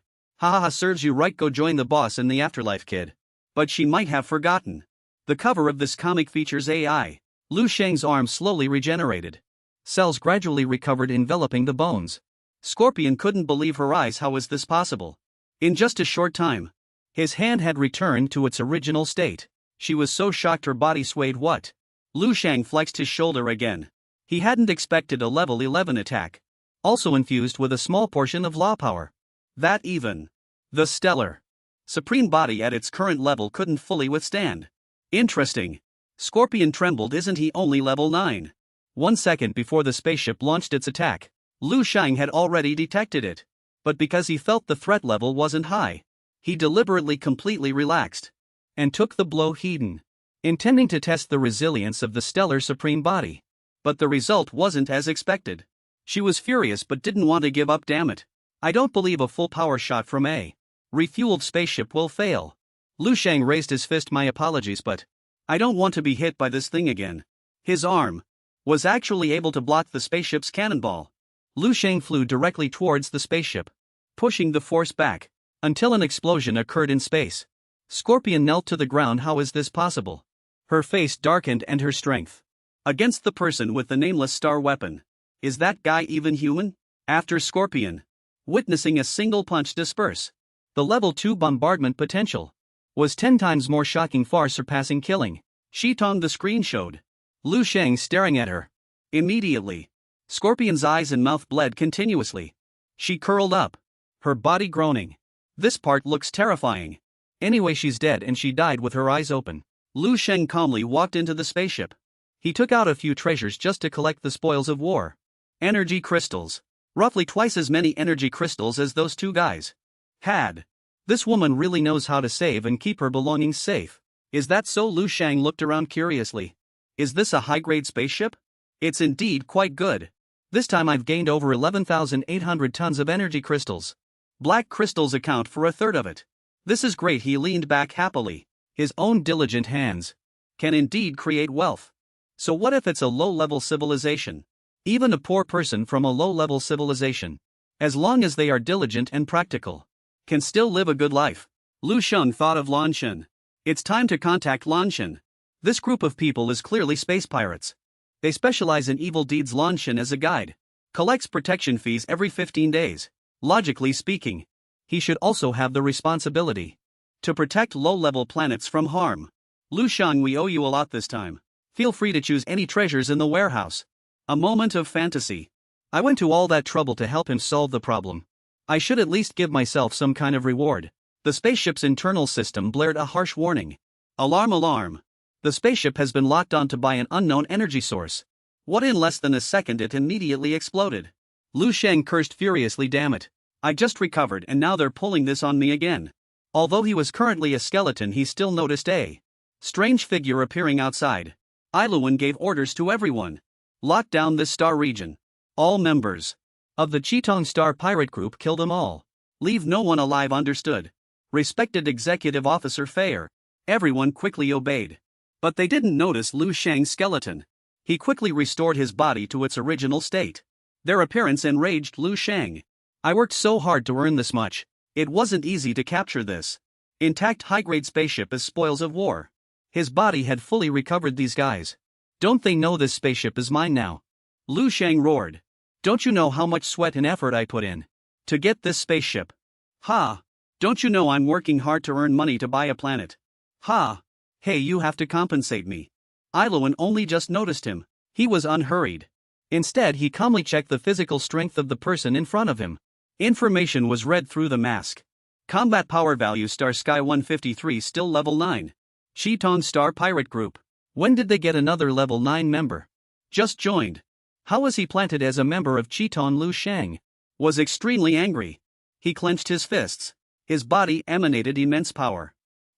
Serves you right, go join the boss in the afterlife, kid. But she might have forgotten. The cover of this comic features AI. Lu Sheng's arm slowly regenerated. Cells gradually recovered, enveloping the bones. Scorpion couldn't believe her eyes. How was this possible? In just a short time, his hand had returned to its original state. She was so shocked her body swayed. What? Lu Sheng flexed his shoulder again. He hadn't expected a level 11 attack, also infused with a small portion of law power, that even the stellar supreme body at its current level couldn't fully withstand. Interesting. Scorpion trembled, isn't he only level 9? 1 second before the spaceship launched its attack, Lu Sheng had already detected it. But because he felt the threat level wasn't high, he deliberately completely relaxed and took the blow head-on, intending to test the resilience of the stellar supreme body. But the result wasn't as expected. She was furious but didn't want to give up. Damn it. I don't believe a full power shot from a refueled spaceship will fail. Lu Sheng raised his fist. My apologies, but I don't want to be hit by this thing again. His arm was actually able to block the spaceship's cannonball. Lu Sheng flew directly towards the spaceship, pushing the force back until an explosion occurred in space. Scorpion knelt to the ground. How is this possible? Her face darkened and her strength against the person with the nameless star weapon. Is that guy even human? After Scorpion witnessing a single punch disperse the level 2 bombardment potential was 10 times more shocking, far surpassing killing. Shitong, the screen showed Lu Sheng staring at her. Immediately, Scorpion's eyes and mouth bled continuously. She curled up, her body groaning. This part looks terrifying. Anyway, she's dead and she died with her eyes open. Lu Sheng calmly walked into the spaceship. He took out a few treasures just to collect the spoils of war. Energy crystals. Roughly twice as many energy crystals as those two guys had. This woman really knows how to save and keep her belongings safe. Is that so? Lu Sheng looked around curiously. Is this a high-grade spaceship? It's indeed quite good. This time I've gained over 11,800 tons of energy crystals. Black crystals account for a third of it. This is great. He leaned back happily. His own diligent hands can indeed create wealth. So what if it's a low-level civilization? Even a poor person from a low-level civilization, as long as they are diligent and practical, can still live a good life. Lu Sheng thought of Lan Shen. It's time to contact Lan Shen. This group of people is clearly space pirates. They specialize in evil deeds. Lan Shen, as a guide, collects protection fees every 15 days. Logically speaking, he should also have the responsibility to protect low-level planets from harm. Lu Sheng, we owe you a lot this time. Feel free to choose any treasures in the warehouse. A moment of fantasy. I went to all that trouble to help him solve the problem. I should at least give myself some kind of reward. The spaceship's internal system blared a harsh warning. Alarm, alarm. The spaceship has been locked onto by an unknown energy source. What? In less than a second it immediately exploded. Lu Sheng cursed furiously. Damn it. I just recovered and now they're pulling this on me again. Although he was currently a skeleton, he still noticed a strange figure appearing outside. Iluan gave orders to everyone. Lock down this star region. All members of the Chitong Star Pirate Group, kill them all. Leave no one alive, understood? Respected Executive Officer Fair. Everyone quickly obeyed. But they didn't notice Lu Sheng's skeleton. He quickly restored his body to its original state. Their appearance enraged Lu Sheng. I worked so hard to earn this much. It wasn't easy to capture this intact high-grade spaceship as spoils of war. His body had fully recovered. These guys, don't they know this spaceship is mine now? Lu Sheng roared. Don't you know how much sweat and effort I put in to get this spaceship? Ha! Don't you know I'm working hard to earn money to buy a planet? Ha! Hey, you have to compensate me. Iluan only just noticed him. He was unhurried. Instead, he calmly checked the physical strength of the person in front of him. Information was read through the mask. Combat power value star Sky 153, still level 9. Chitong Star Pirate Group. When did they get another level 9 member? Just joined. How was he planted as a member of Chitong? Lu Sheng was extremely angry. He clenched his fists. His body emanated immense power.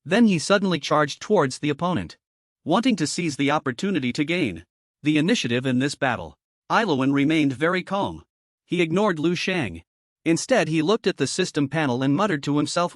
Then he suddenly charged towards the opponent, wanting to seize the opportunity to gain the initiative in this battle. Iluan remained very calm. He ignored Lu Sheng. Instead, he looked at the system panel and muttered to himself,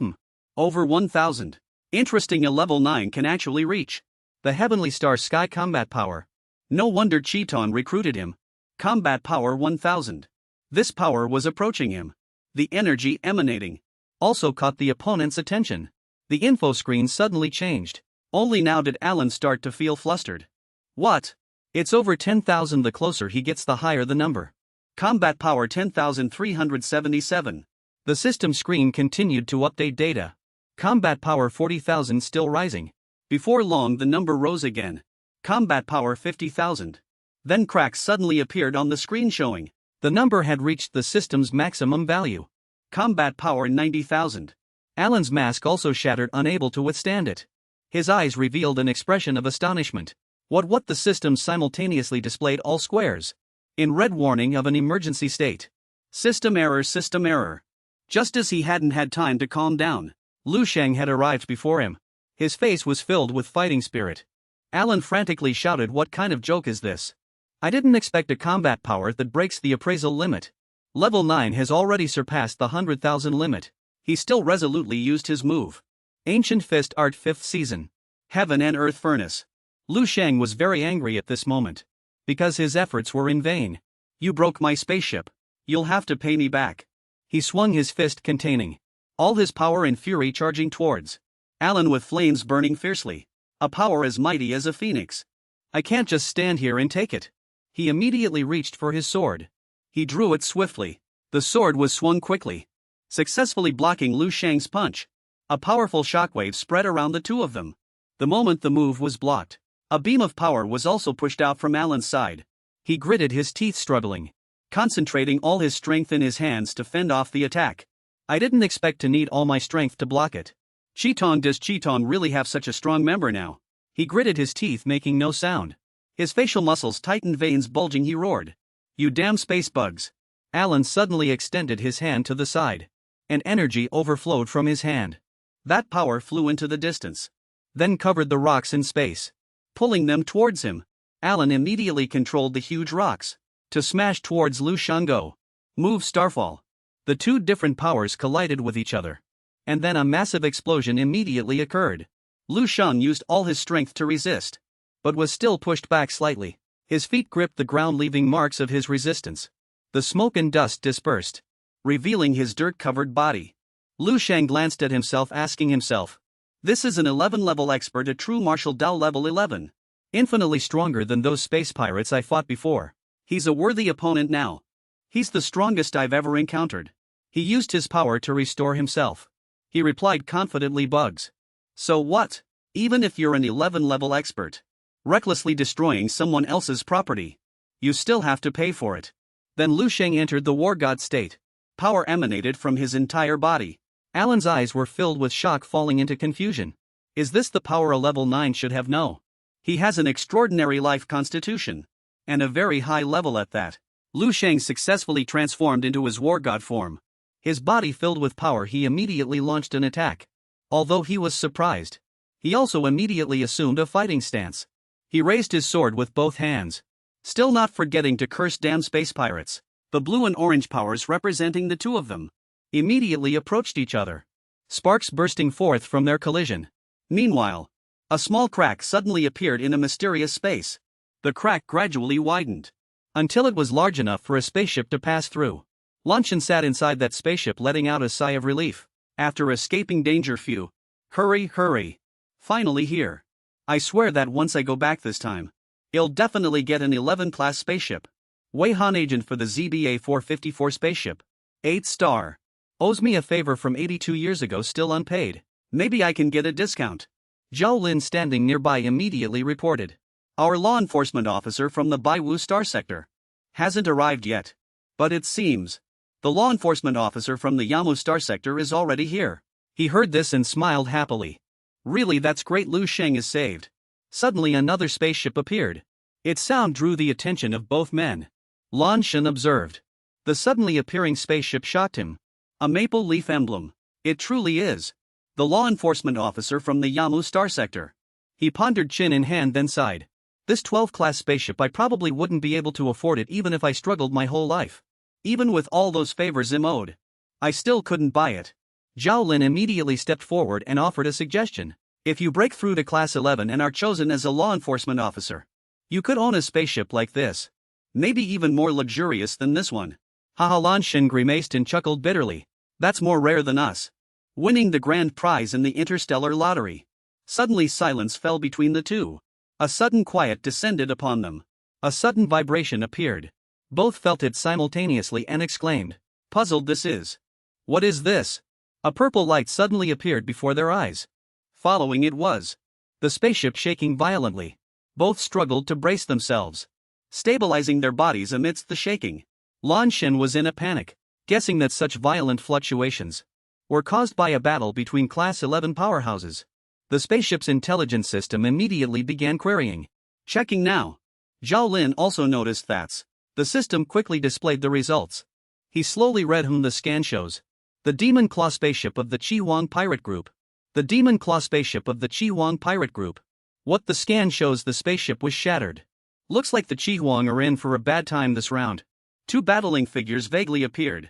over 1,000. Interesting, a level 9 can actually reach the Heavenly Star Sky combat power. No wonder Chitong recruited him. Combat power 1,000. This power was approaching him. The energy emanating also caught the opponent's attention. The info screen suddenly changed. Only now did Alan start to feel flustered. What? It's over 10,000. The closer he gets, the higher the number. Combat power 10,377. The system screen continued to update data. Combat power 40,000, still rising. Before long, the number rose again. Combat power 50,000. Then cracks suddenly appeared on the screen showing the number had reached the system's maximum value. Combat power 90,000. Alan's mask also shattered, unable to withstand it. His eyes revealed an expression of astonishment. What the system simultaneously displayed all squares. In red, warning of an emergency state. System error, system error. Just as he hadn't had time to calm down, Lu Sheng had arrived before him. His face was filled with fighting spirit. Alan frantically shouted, "What kind of joke is this? I didn't expect a combat power that breaks the appraisal limit. Level 9 has already surpassed the 100,000 limit." He still resolutely used his move. Ancient Fist Art 5th Season. Heaven and Earth Furnace. Lu Sheng was very angry at this moment. Because his efforts were in vain. "You broke my spaceship. You'll have to pay me back." He swung his fist, containing all his power and fury, charging towards Alan with flames burning fiercely. A power as mighty as a phoenix. "I can't just stand here and take it." He immediately reached for his sword. He drew it swiftly. The sword was swung quickly, successfully blocking Lu Sheng's punch. A powerful shockwave spread around the two of them. The moment the move was blocked, a beam of power was also pushed out from Alan's side. He gritted his teeth, struggling, concentrating all his strength in his hands to fend off the attack. "I didn't expect to need all my strength to block it. Does Cheetong really have such a strong member now?" He gritted his teeth, making no sound. His facial muscles tightened, veins bulging. He roared, "You damn space bugs." Alan suddenly extended his hand to the side, and energy overflowed from his hand. That power flew into the distance, then covered the rocks in space, pulling them towards him. Alan immediately controlled the huge rocks to smash towards Lu Sheng. Move Starfall. The two different powers collided with each other, and then a massive explosion immediately occurred. Lu Sheng used all his strength to resist, but was still pushed back slightly. His feet gripped the ground, leaving marks of his resistance. The smoke and dust dispersed, revealing his dirt-covered body. Lu Sheng glanced at himself, asking himself, "This is an 11-level expert, a true martial Dao level 11. Infinitely stronger than those space pirates I fought before. He's a worthy opponent now. He's the strongest I've ever encountered." He used his power to restore himself. He replied confidently, "Bugs. So what? Even if you're an 11-level expert, recklessly destroying someone else's property, you still have to pay for it." Then Lu Sheng entered the war god state. Power emanated from his entire body. Alan's eyes were filled with shock, falling into confusion. Is this the power a level 9 should have? No. He has an extraordinary life constitution, and a very high level at that. Lu Sheng successfully transformed into his war god form. His body filled with power, he immediately launched an attack. Although he was surprised, he also immediately assumed a fighting stance. He raised his sword with both hands, still not forgetting to curse damn space pirates. The blue and orange powers, representing the two of them, immediately approached each other, sparks bursting forth from their collision. Meanwhile, a small crack suddenly appeared in a mysterious space. The crack gradually widened until it was large enough for a spaceship to pass through. Lu Sheng sat inside that spaceship, letting out a sigh of relief. After escaping danger, phew. Hurry. Finally here. I swear that once I go back this time, I'll definitely get an 11-class spaceship. Wei Han, agent for the ZBA 454 spaceship. 8 star. Owes me a favor from 82 years ago, still unpaid. Maybe I can get a discount. Zhao Lin, standing nearby, immediately reported. Our law enforcement officer from the Baiwu Star Sector hasn't arrived yet. But it seems the law enforcement officer from the Yamu Star Sector is already here. He heard this and smiled happily. Really, that's great. Lu Sheng is saved. Suddenly another spaceship appeared. Its sound drew the attention of both men. Lu Sheng observed. The suddenly appearing spaceship shocked him. A maple leaf emblem. It truly is the law enforcement officer from the Yamu Star Sector. He pondered, chin in hand, then sighed. This 12-class spaceship, I probably wouldn't be able to afford it even if I struggled my whole life. Even with all those favors I'm owed, I still couldn't buy it. Zhao Lin immediately stepped forward and offered a suggestion. If you break through to Class 11 and are chosen as a law enforcement officer, you could own a spaceship like this. Maybe even more luxurious than this one. Haha, Lu Sheng grimaced and chuckled bitterly. That's more rare than us winning the grand prize in the interstellar lottery. Suddenly silence fell between the two. A sudden quiet descended upon them. A sudden vibration appeared. Both felt it simultaneously and exclaimed, puzzled, this is. What is this? A purple light suddenly appeared before their eyes. Following it was the spaceship shaking violently. Both struggled to brace themselves, stabilizing their bodies amidst the shaking. Lu Sheng was in a panic, guessing that such violent fluctuations were caused by a battle between Class 11 powerhouses. The spaceship's intelligence system immediately began querying. Checking now. Zhao Lin also noticed that the system quickly displayed the results. He slowly read the scan shows. The Demon Claw spaceship of the Chi Huang pirate group. The Demon Claw spaceship of the Chi Huang pirate group. What the scan shows, the spaceship was shattered. Looks like the Chi Huang are in for a bad time this round. Two battling figures vaguely appeared.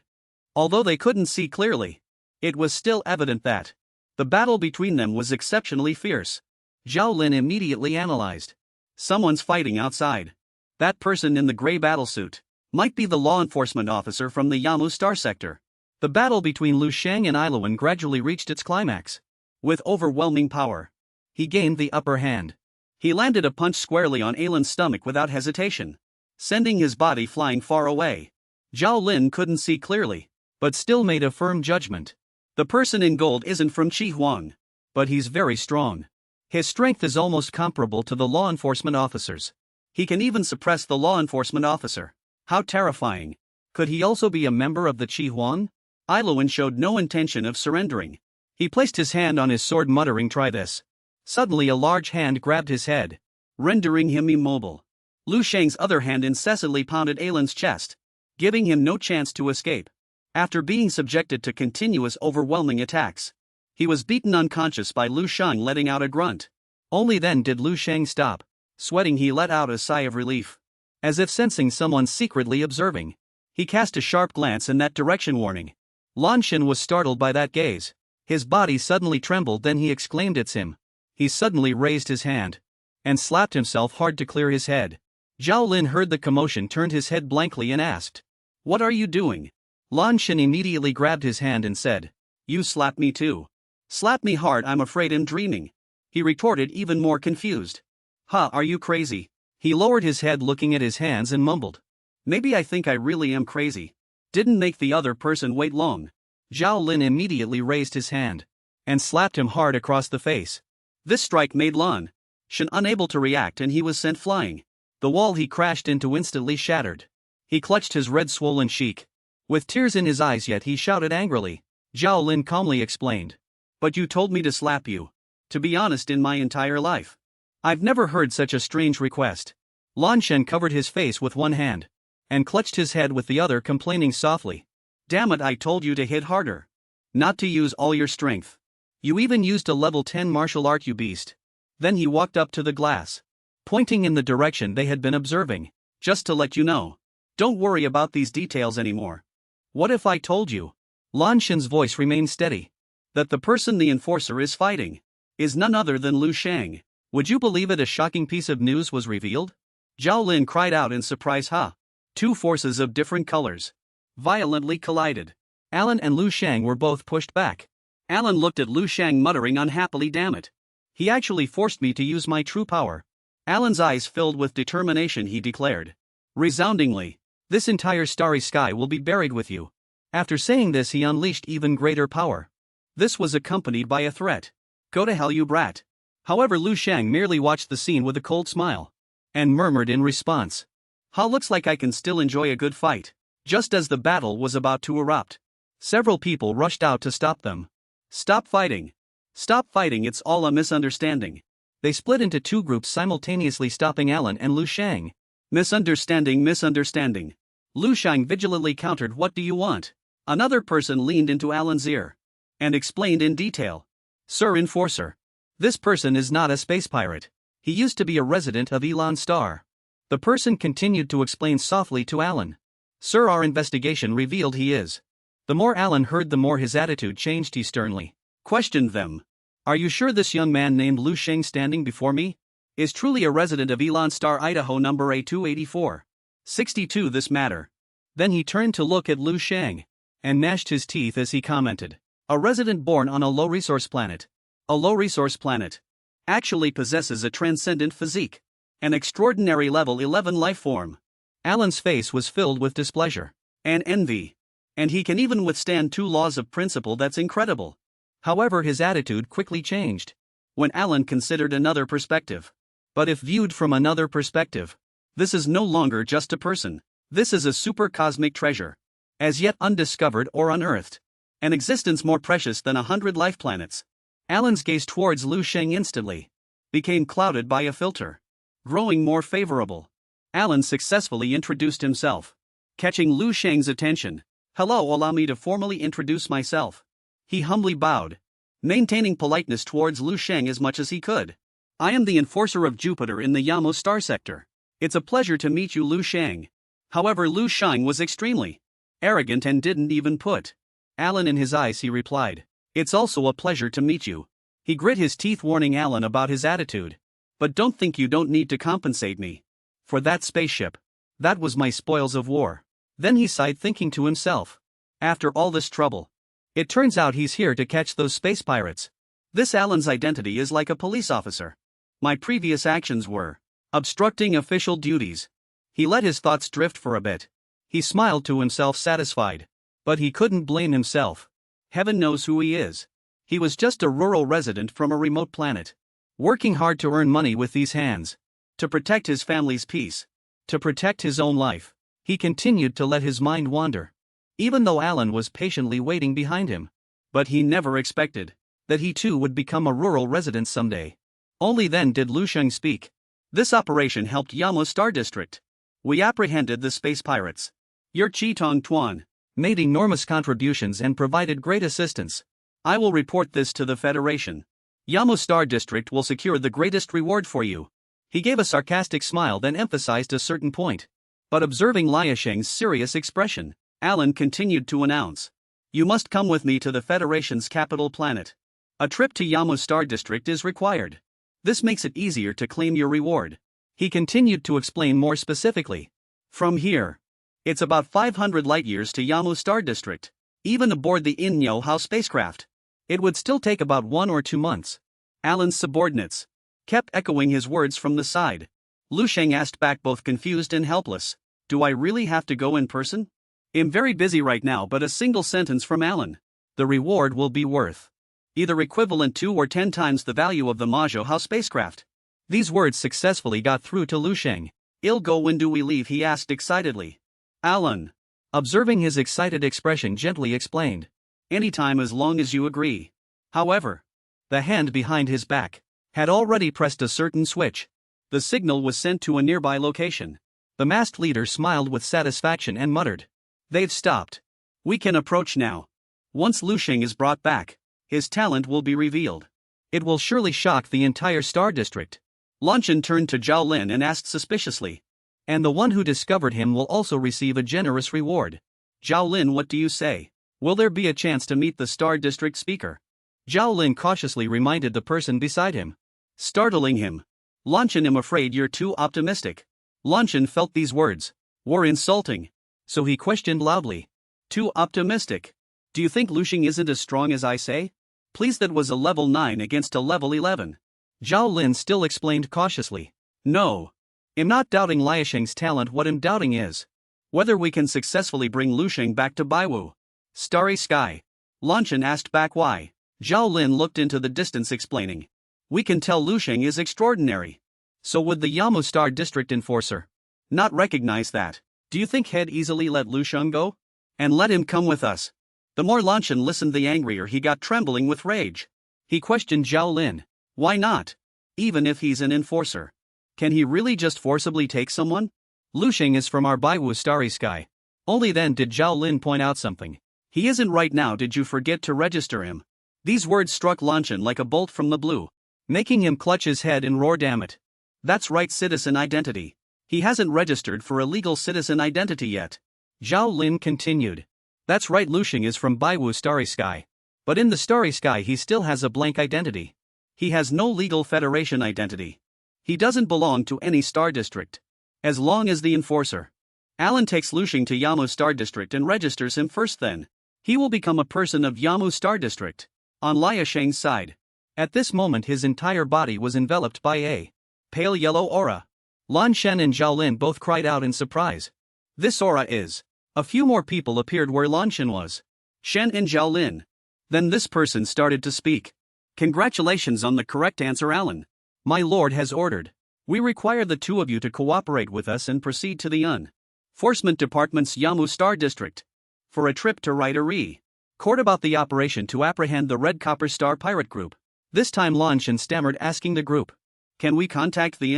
Although they couldn't see clearly, it was still evident that the battle between them was exceptionally fierce. Zhao Lin immediately analyzed. Someone's fighting outside. That person in the gray battlesuit might be the law enforcement officer from the Yamu Star Sector. The battle between Lu Sheng and Iluan gradually reached its climax. With overwhelming power, he gained the upper hand. He landed a punch squarely on Alan's stomach without hesitation, sending his body flying far away. Zhao Lin couldn't see clearly, but still made a firm judgment. The person in gold isn't from Chi Huang, but he's very strong. His strength is almost comparable to the law enforcement officers. He can even suppress the law enforcement officer. How terrifying. Could he also be a member of the Chi Huang? Iluan showed no intention of surrendering. He placed his hand on his sword, muttering, "Try this." Suddenly a large hand grabbed his head, rendering him immobile. Lu Sheng's other hand incessantly pounded Alan's chest, giving him no chance to escape. After being subjected to continuous overwhelming attacks, he was beaten unconscious by Lu Sheng, letting out a grunt. Only then did Lu Sheng stop. Sweating, he let out a sigh of relief. As if sensing someone secretly observing, he cast a sharp glance in that direction, warning. Lan Shen was startled by that gaze. His body suddenly trembled, then he exclaimed, "It's him." He suddenly raised his hand and slapped himself hard to clear his head. Zhao Lin heard the commotion, turned his head blankly and asked, "What are you doing?" Lan Shen immediately grabbed his hand and said, "You slapped me too." "Slap me hard, I'm afraid I'm dreaming," he retorted, even more confused. "Huh, are you crazy?" He lowered his head, looking at his hands, and mumbled, "Maybe I think I really am crazy." Didn't make the other person wait long. Zhao Lin immediately raised his hand and slapped him hard across the face. This strike made Lan Shen unable to react, and he was sent flying. The wall he crashed into instantly shattered. He clutched his red swollen cheek. With tears in his eyes, yet he shouted angrily. Zhao Lin calmly explained, "But you told me to slap you. To be honest, in my entire life, I've never heard such a strange request." Lan Shen covered his face with one hand and clutched his head with the other, complaining softly, "Damn it, I told you to hit harder. Not to use all your strength. You even used a level 10 martial art, you beast." Then he walked up to the glass, pointing in the direction they had been observing. "Just to let you know, don't worry about these details anymore." "What if I told you?" Lan Shen's voice remained steady. "That the person the enforcer is fighting is none other than Lu Sheng. Would you believe it? A shocking piece of news was revealed." Zhao Lin cried out in surprise. "Ha!" Two forces of different colors violently collided. Alan and Lu Sheng were both pushed back. Alan looked at Lu Sheng, muttering unhappily, "Damn it. He actually forced me to use my true power." Alan's eyes filled with determination. He declared resoundingly, "This entire starry sky will be buried with you." After saying this, he unleashed even greater power. This was accompanied by a threat. "Go to hell, you brat." However, Lu Sheng merely watched the scene with a cold smile and murmured in response, "Ha, looks like I can still enjoy a good fight." Just as the battle was about to erupt, several people rushed out to stop them. "Stop fighting! Stop fighting, it's all a misunderstanding." They split into two groups, simultaneously stopping Alan and Lu Sheng. "Misunderstanding, misunderstanding." Lu Sheng vigilantly countered, "What do you want?" Another person leaned into Alan's ear and explained in detail, "Sir Enforcer, this person is not a space pirate. He used to be a resident of Elan Star." The person continued to explain softly to Alan, "Sir, our investigation revealed he is." The more Alan heard, the more his attitude changed. He sternly questioned them. "Are you sure this young man named Lu Sheng standing before me is truly a resident of Elan Star, Idaho, number A284-62 this matter?" Then he turned to look at Lu Sheng and gnashed his teeth as he commented, "A resident born on a low-resource planet. A low-resource planet actually possesses a transcendent physique, an extraordinary level 11 life form." Alan's face was filled with displeasure and envy. "And he can even withstand 2 laws of principle, that's incredible." However, his attitude quickly changed when Alan considered another perspective. But if viewed from another perspective, this is no longer just a person. This is a super cosmic treasure, as yet undiscovered or unearthed, an existence more precious than 100 life planets. Alan's gaze towards Lu Sheng instantly became clouded by a filter. Growing more favorable. Alan successfully introduced himself, catching Lu Sheng's attention. Hello, allow me to formally introduce myself. He humbly bowed, maintaining politeness towards Lu Sheng as much as he could. I am the enforcer of Jupiter in the Yamo star sector. It's a pleasure to meet you, Lu Sheng. However, Lu Sheng was extremely arrogant and didn't even put Alan in his eyes. He replied, "It's also a pleasure to meet you." He grit his teeth, warning Alan about his attitude. "But don't think you don't need to compensate me for that spaceship. That was my spoils of war." Then he sighed, thinking to himself, after all this trouble, it turns out he's here to catch those space pirates. This Alan's identity is like a police officer. My previous actions were obstructing official duties. He let his thoughts drift for a bit. He smiled to himself, satisfied. But he couldn't blame himself. Heaven knows who he is. He was just a rural resident from a remote planet, working hard to earn money with these hands, to protect his family's peace, to protect his own life. He continued to let his mind wander, even though Alan was patiently waiting behind him. But he never expected that he too would become a rural resident someday. Only then did Lu Sheng speak. This operation helped Yamo Star District. We apprehended the space pirates. Your Chitong Tuan made enormous contributions and provided great assistance. I will report this to the Federation. Yamo Star District will secure the greatest reward for you. He gave a sarcastic smile, then emphasized a certain point. But observing Lu Sheng's serious expression, Alan continued to announce, "You must come with me to the Federation's capital planet. A trip to Yamo Star District is required. This makes it easier to claim your reward." He continued to explain more specifically. From here, it's about 500 light-years to Yamo Star District. Even aboard the Inyo spacecraft, it would still take about 1 or 2 months. Alan's subordinates kept echoing his words from the side. Lu Sheng asked back, both confused and helpless, "Do I really have to go in person? I'm very busy right now." But a single sentence from Alan. "The reward will be worth either equivalent to or 10 times the value of the Manga spacecraft." These words successfully got through to Lu Sheng. "I'll go. When do we leave?" he asked excitedly. Alan, observing his excited expression, gently explained, "Anytime as long as you agree." However, the hand behind his back had already pressed a certain switch. The signal was sent to a nearby location. The masked leader smiled with satisfaction and muttered, "They've stopped. We can approach now." Once Lu Sheng is brought back, his talent will be revealed. It will surely shock the entire Star District. Lu Sheng turned to Zhao Lin and asked suspiciously, "And the one who discovered him will also receive a generous reward. Zhao Lin, what do you say? Will there be a chance to meet the Star District speaker?" Zhao Lin cautiously reminded the person beside him, startling him. "Lu Sheng, I'm afraid you're too optimistic." Lu Sheng felt these words were insulting, so he questioned loudly, "Too optimistic? Do you think Lu Sheng isn't as strong as I say? Please, that was a level 9 against a level 11. Zhao Lin still explained cautiously, "No. I'm not doubting Lu Sheng's talent. What I'm doubting is whether we can successfully bring Lu Sheng back to Baiwu Starry Sky." Lu Sheng asked back why. Zhao Lin looked into the distance, explaining, "We can tell Lu Sheng is extraordinary. So would the Yamo Star District enforcer not recognize that? Do you think he'd easily let Lu Sheng go? And let him come with us?" The more Lu Sheng listened, the angrier he got, trembling with rage. He questioned Zhao Lin, "Why not? Even if he's an enforcer, can he really just forcibly take someone? Lu Sheng is from our Baiwu Starry Sky." Only then did Zhao Lin point out something. "He isn't right now. Did you forget to register him?" These words struck Lu Sheng like a bolt from the blue, making him clutch his head and roar, "Damn it. That's right, citizen identity. He hasn't registered for a legal citizen identity yet." Zhao Lin continued, "That's right, Lu Sheng is from Baiwu Starry Sky. But in the Starry Sky he still has a blank identity. He has no legal Federation identity. He doesn't belong to any Star District. As long as the enforcer Alan takes Lu Sheng to Yamo Star District and registers him first, then he will become a person of Yamo Star District." On Lu Sheng's side, at this moment his entire body was enveloped by a pale yellow aura. Lu Sheng and Zhao Lin both cried out in surprise. "This aura is..." A few more people appeared where Lu Sheng was. Shen and Zhao Lin. Then this person started to speak. "Congratulations on the correct answer, Alan. My lord has ordered. We require the two of you to cooperate with us and proceed to the Enforcement Department's Yamo Star District for a trip to write a report about the operation to apprehend the Red Copper Star Pirate Group." This time Lu Sheng stammered, asking the group, "Can we contact the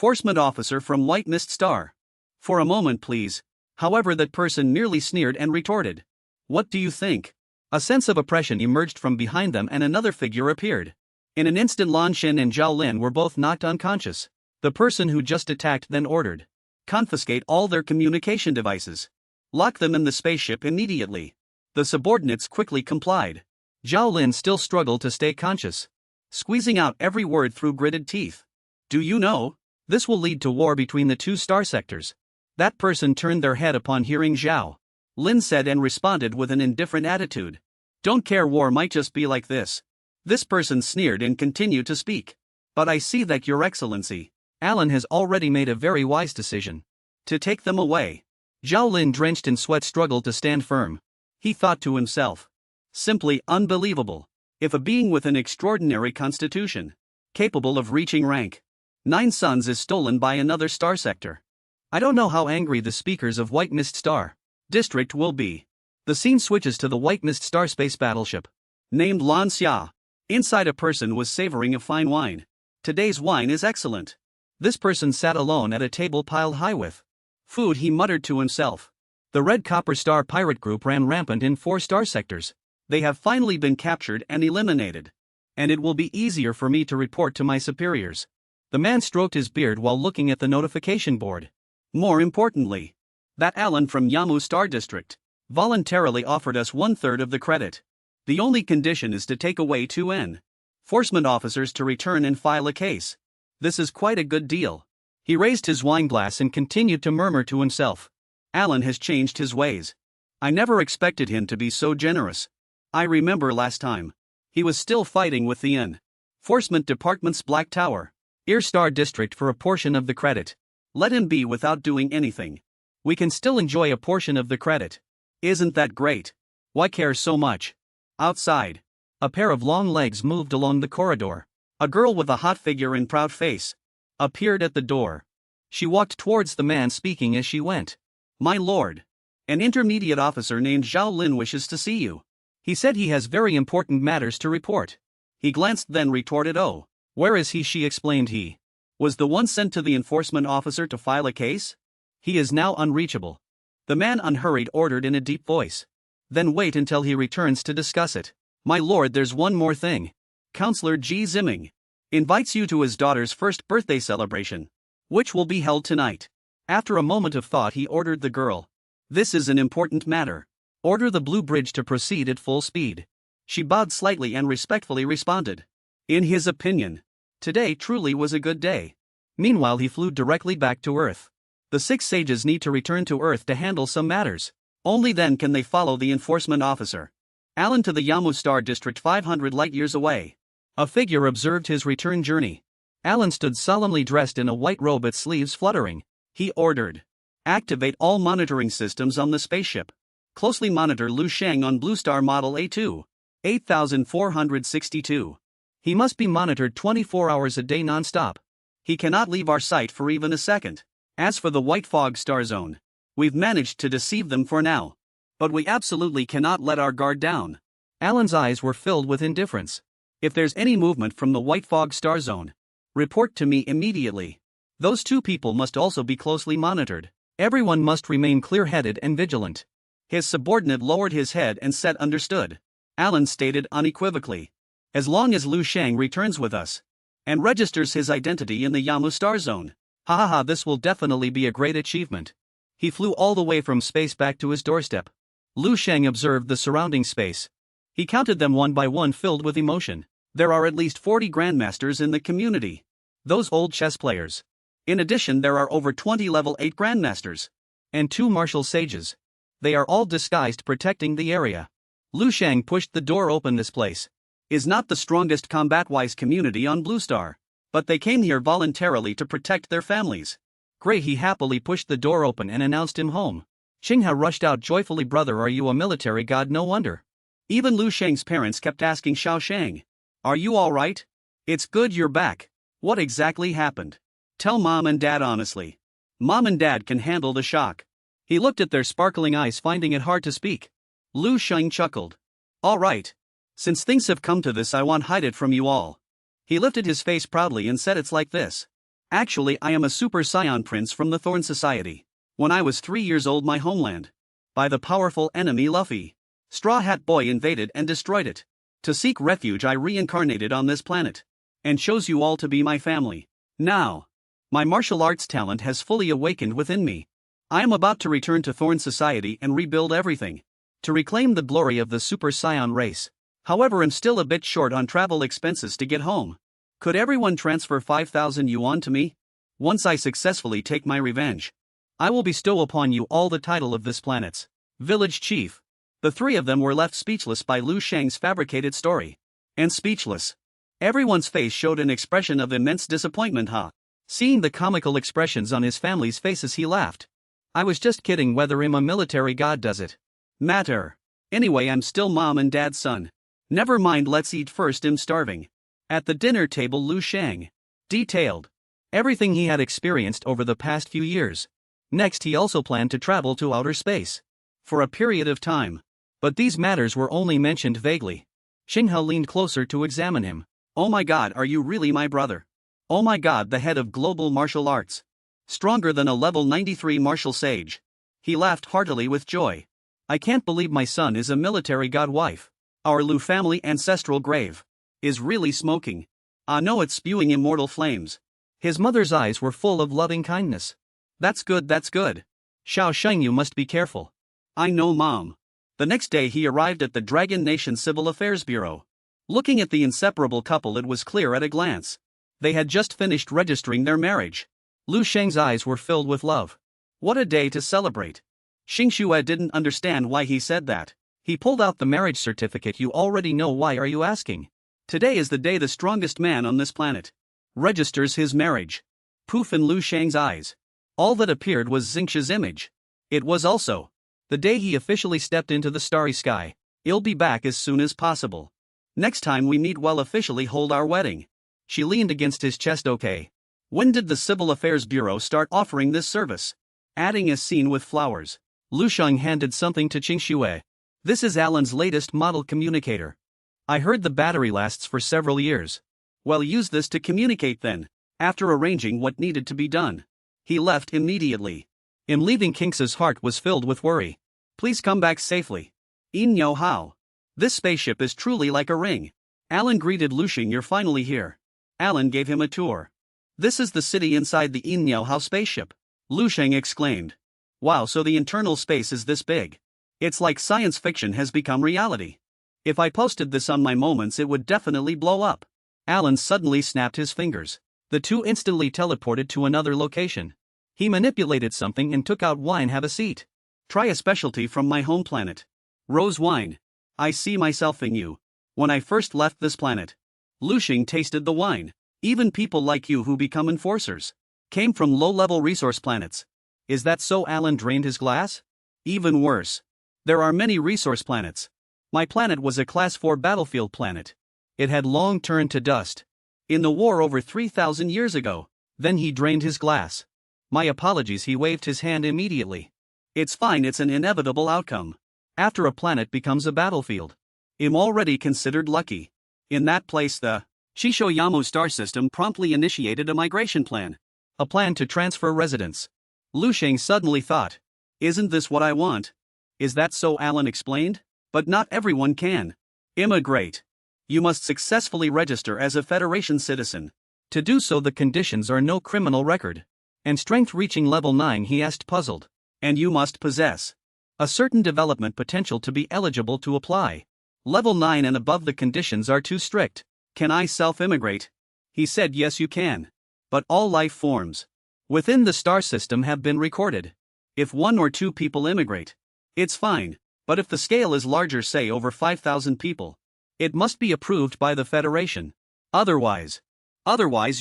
Enforcement officer from White Mist Star. For a moment, please. However, that person merely sneered and retorted. What do you think? A sense of oppression emerged from behind them and another figure appeared. In an instant, Lu Sheng and Zhao Lin were both knocked unconscious. The person who just attacked then ordered, confiscate all their communication devices. Lock them in the spaceship immediately. The subordinates quickly complied. Zhao Lin still struggled to stay conscious, squeezing out every word through gritted teeth. Do you know? This will lead to war between the two star sectors. That person turned their head upon hearing Zhao Lin said and responded with an indifferent attitude. Don't care, war might just be like this. This person sneered and continued to speak. But I see that Your Excellency, Alan has already made a very wise decision. To take them away. Zhao Lin, drenched in sweat, struggled to stand firm. He thought to himself. Simply unbelievable. If a being with an extraordinary constitution, capable of reaching rank 9 suns, is stolen by another star sector, I don't know how angry the speakers of White Mist Star District will be. The scene switches to the White Mist Star space battleship, named Lan Xia. Inside, a person was savoring a fine wine. Today's wine is excellent. This person sat alone at a table piled high with food. He muttered to himself. The Red Copper Star pirate group ran rampant in 4 star sectors. They have finally been captured and eliminated. And it will be easier for me to report to my superiors. The man stroked his beard while looking at the notification board. More importantly, that Alan from Yamu Star District voluntarily offered us 1/3 of the credit. The only condition is to take away 2 enforcement officers to return and file a case. This is quite a good deal. He raised his wine glass and continued to murmur to himself. Alan has changed his ways. I never expected him to be so generous. I remember last time, he was still fighting with the enforcement department's Black Tower Star District for a portion of the credit. Let him be without doing anything. We can still enjoy a portion of the credit. Isn't that great? Why care so much? Outside, a pair of long legs moved along the corridor. A girl with a hot figure and proud face appeared at the door. She walked towards the man, speaking as she went. My lord, an intermediate officer named Zhao Lin wishes to see you. He said he has very important matters to report. He glanced, then retorted, oh, where is he? She explained he was the one sent to the enforcement officer to file a case. He is now unreachable. The man unhurried ordered in a deep voice. Then wait until he returns to discuss it. My lord, there's one more thing. Counselor Ji Ziming invites you to his daughter's first birthday celebration, which will be held tonight. After a moment of thought, he ordered the girl. This is an important matter. Order the Blue Bridge to proceed at full speed. She bowed slightly and respectfully responded. In his opinion, today truly was a good day. Meanwhile, he flew directly back to Earth. The 6 sages need to return to Earth to handle some matters. Only then can they follow the enforcement officer Alan to the Yamu Star District 500 light-years away. A figure observed his return journey. Alan stood solemnly dressed in a white robe, its sleeves fluttering. He ordered, activate all monitoring systems on the spaceship. Closely monitor Lu Sheng on Blue Star Model A2, 8462. He must be monitored 24 hours a day non-stop. He cannot leave our sight for even a second. As for the White Fog Star Zone, we've managed to deceive them for now. But we absolutely cannot let our guard down. Alan's eyes were filled with indifference. If there's any movement from the White Fog Star Zone, report to me immediately. Those 2 people must also be closely monitored. Everyone must remain clear-headed and vigilant. His subordinate lowered his head and said, understood. Alan stated unequivocally. As long as Lu Sheng returns with us and registers his identity in the Yamu Star Zone, this will definitely be a great achievement. He flew all the way from space back to his doorstep. Lu Sheng observed the surrounding space. He counted them one by one, filled with emotion. There are at least 40 grandmasters in the community. Those old chess players. In addition, there are over 20 level 8 grandmasters. And 2 martial sages. They are all disguised, protecting the area. Lu Sheng pushed the door open. This place is not the strongest combat-wise community on Blue Star, but they came here voluntarily to protect their families. Gray, he happily pushed the door open and announced him home. Qinghe rushed out joyfully. Brother, are you a military god? No wonder. Even Lu Sheng's parents kept asking Xiao Sheng, are you alright? It's good you're back. What exactly happened? Tell mom and dad honestly. Mom and dad can handle the shock. He looked at their sparkling eyes, finding it hard to speak. Lu Sheng chuckled. Alright. Since things have come to this, I won't hide it from you all. He lifted his face proudly and said, it's like this. Actually, I am a super scion prince from the Thorn Society. When I was 3 years old, my homeland, by the powerful enemy Luffy, Straw Hat Boy, invaded and destroyed it. To seek refuge, I reincarnated on this planet and chose you all to be my family. Now, my martial arts talent has fully awakened within me. I am about to return to Thorn Society and rebuild everything to reclaim the glory of the Super Saiyan race. However, I'm still a bit short on travel expenses to get home. Could everyone transfer 5,000 yuan to me? Once I successfully take my revenge, I will bestow upon you all the title of this planet's village chief. The three of them were left speechless by Lu Sheng's fabricated story. And speechless. Everyone's face showed an expression of immense disappointment. Seeing the comical expressions on his family's faces, he laughed. I was just kidding. Whether I'm a military god does it matter? Anyway, I'm still mom and dad's son. Never mind, let's eat first, I'm starving. At the dinner table, Lu Sheng detailed everything he had experienced over the past few years. Next, he also planned to travel to outer space for a period of time. But these matters were only mentioned vaguely. Xinghe leaned closer to examine him. Oh my god, are you really my brother? Oh my god, the head of global martial arts. Stronger than a level 93 martial sage. He laughed heartily with joy. I can't believe my son is a military god wife. Our Lu family ancestral grave is really smoking. I know it's spewing immortal flames. His mother's eyes were full of loving kindness. That's good, that's good. Xiao Sheng, you must be careful. I know, mom. The next day he arrived at the Dragon Nation Civil Affairs Bureau. Looking at the inseparable couple, it was clear at a glance. They had just finished registering their marriage. Lu Sheng's eyes were filled with love. What a day to celebrate. Xing Shue didn't understand why he said that. He pulled out the marriage certificate. You already know, why are you asking? Today is the day the strongest man on this planet registers his marriage. Poof, in Lu Sheng's eyes, all that appeared was Xingqi's image. It was also the day he officially stepped into the starry sky. He'll be back as soon as possible. Next time we meet, we'll officially hold our wedding. She leaned against his chest. Okay. When did the Civil Affairs Bureau start offering this service? Adding a scene with flowers. Lu Sheng handed something to Qing Shue. This is Alan's latest model communicator. I heard the battery lasts for several years. Well, use this to communicate then. After arranging what needed to be done, he left immediately. In leaving, Kings's heart was filled with worry. Please come back safely. Yin Yo Hao. This spaceship is truly like a ring. Alan greeted Lu Sheng. You're finally here. Alan gave him a tour. This is the city inside the Yin Yo Hao spaceship. Lu Sheng exclaimed. Wow, so the internal space is this big. It's like science fiction has become reality. If I posted this on my moments, it would definitely blow up. Alan suddenly snapped his fingers. The two instantly teleported to another location. He manipulated something and took out wine. Have a seat. Try a specialty from my home planet. Rose wine. I see myself in you. When I first left this planet, Lu Sheng tasted the wine. Even people like you who become enforcers came from low-level resource planets. Is that so? Alan drained his glass. Even worse. There are many resource planets. My planet was a Class 4 battlefield planet. It had long turned to dust in the war over 3,000 years ago. Then he drained his glass. My apologies, he waved his hand immediately. It's fine, it's an inevitable outcome. After a planet becomes a battlefield, I'm already considered lucky. In that place, the Shishoyamu star system promptly initiated a migration plan. A plan to transfer residents. Lu Sheng suddenly thought, isn't this what I want? Is that so? Alan explained. But not everyone can immigrate. You must successfully register as a Federation citizen. To do so, the conditions are no criminal record and strength reaching level 9. He asked, puzzled. And you must possess a certain development potential to be eligible to apply. Level 9 and above. The conditions are too strict. Can I self-immigrate? He said, yes, you can. But all life forms within the star system have been recorded. If 1 or 2 people immigrate, it's fine. But if the scale is larger, say over 5,000 people, it must be approved by the Federation. Otherwise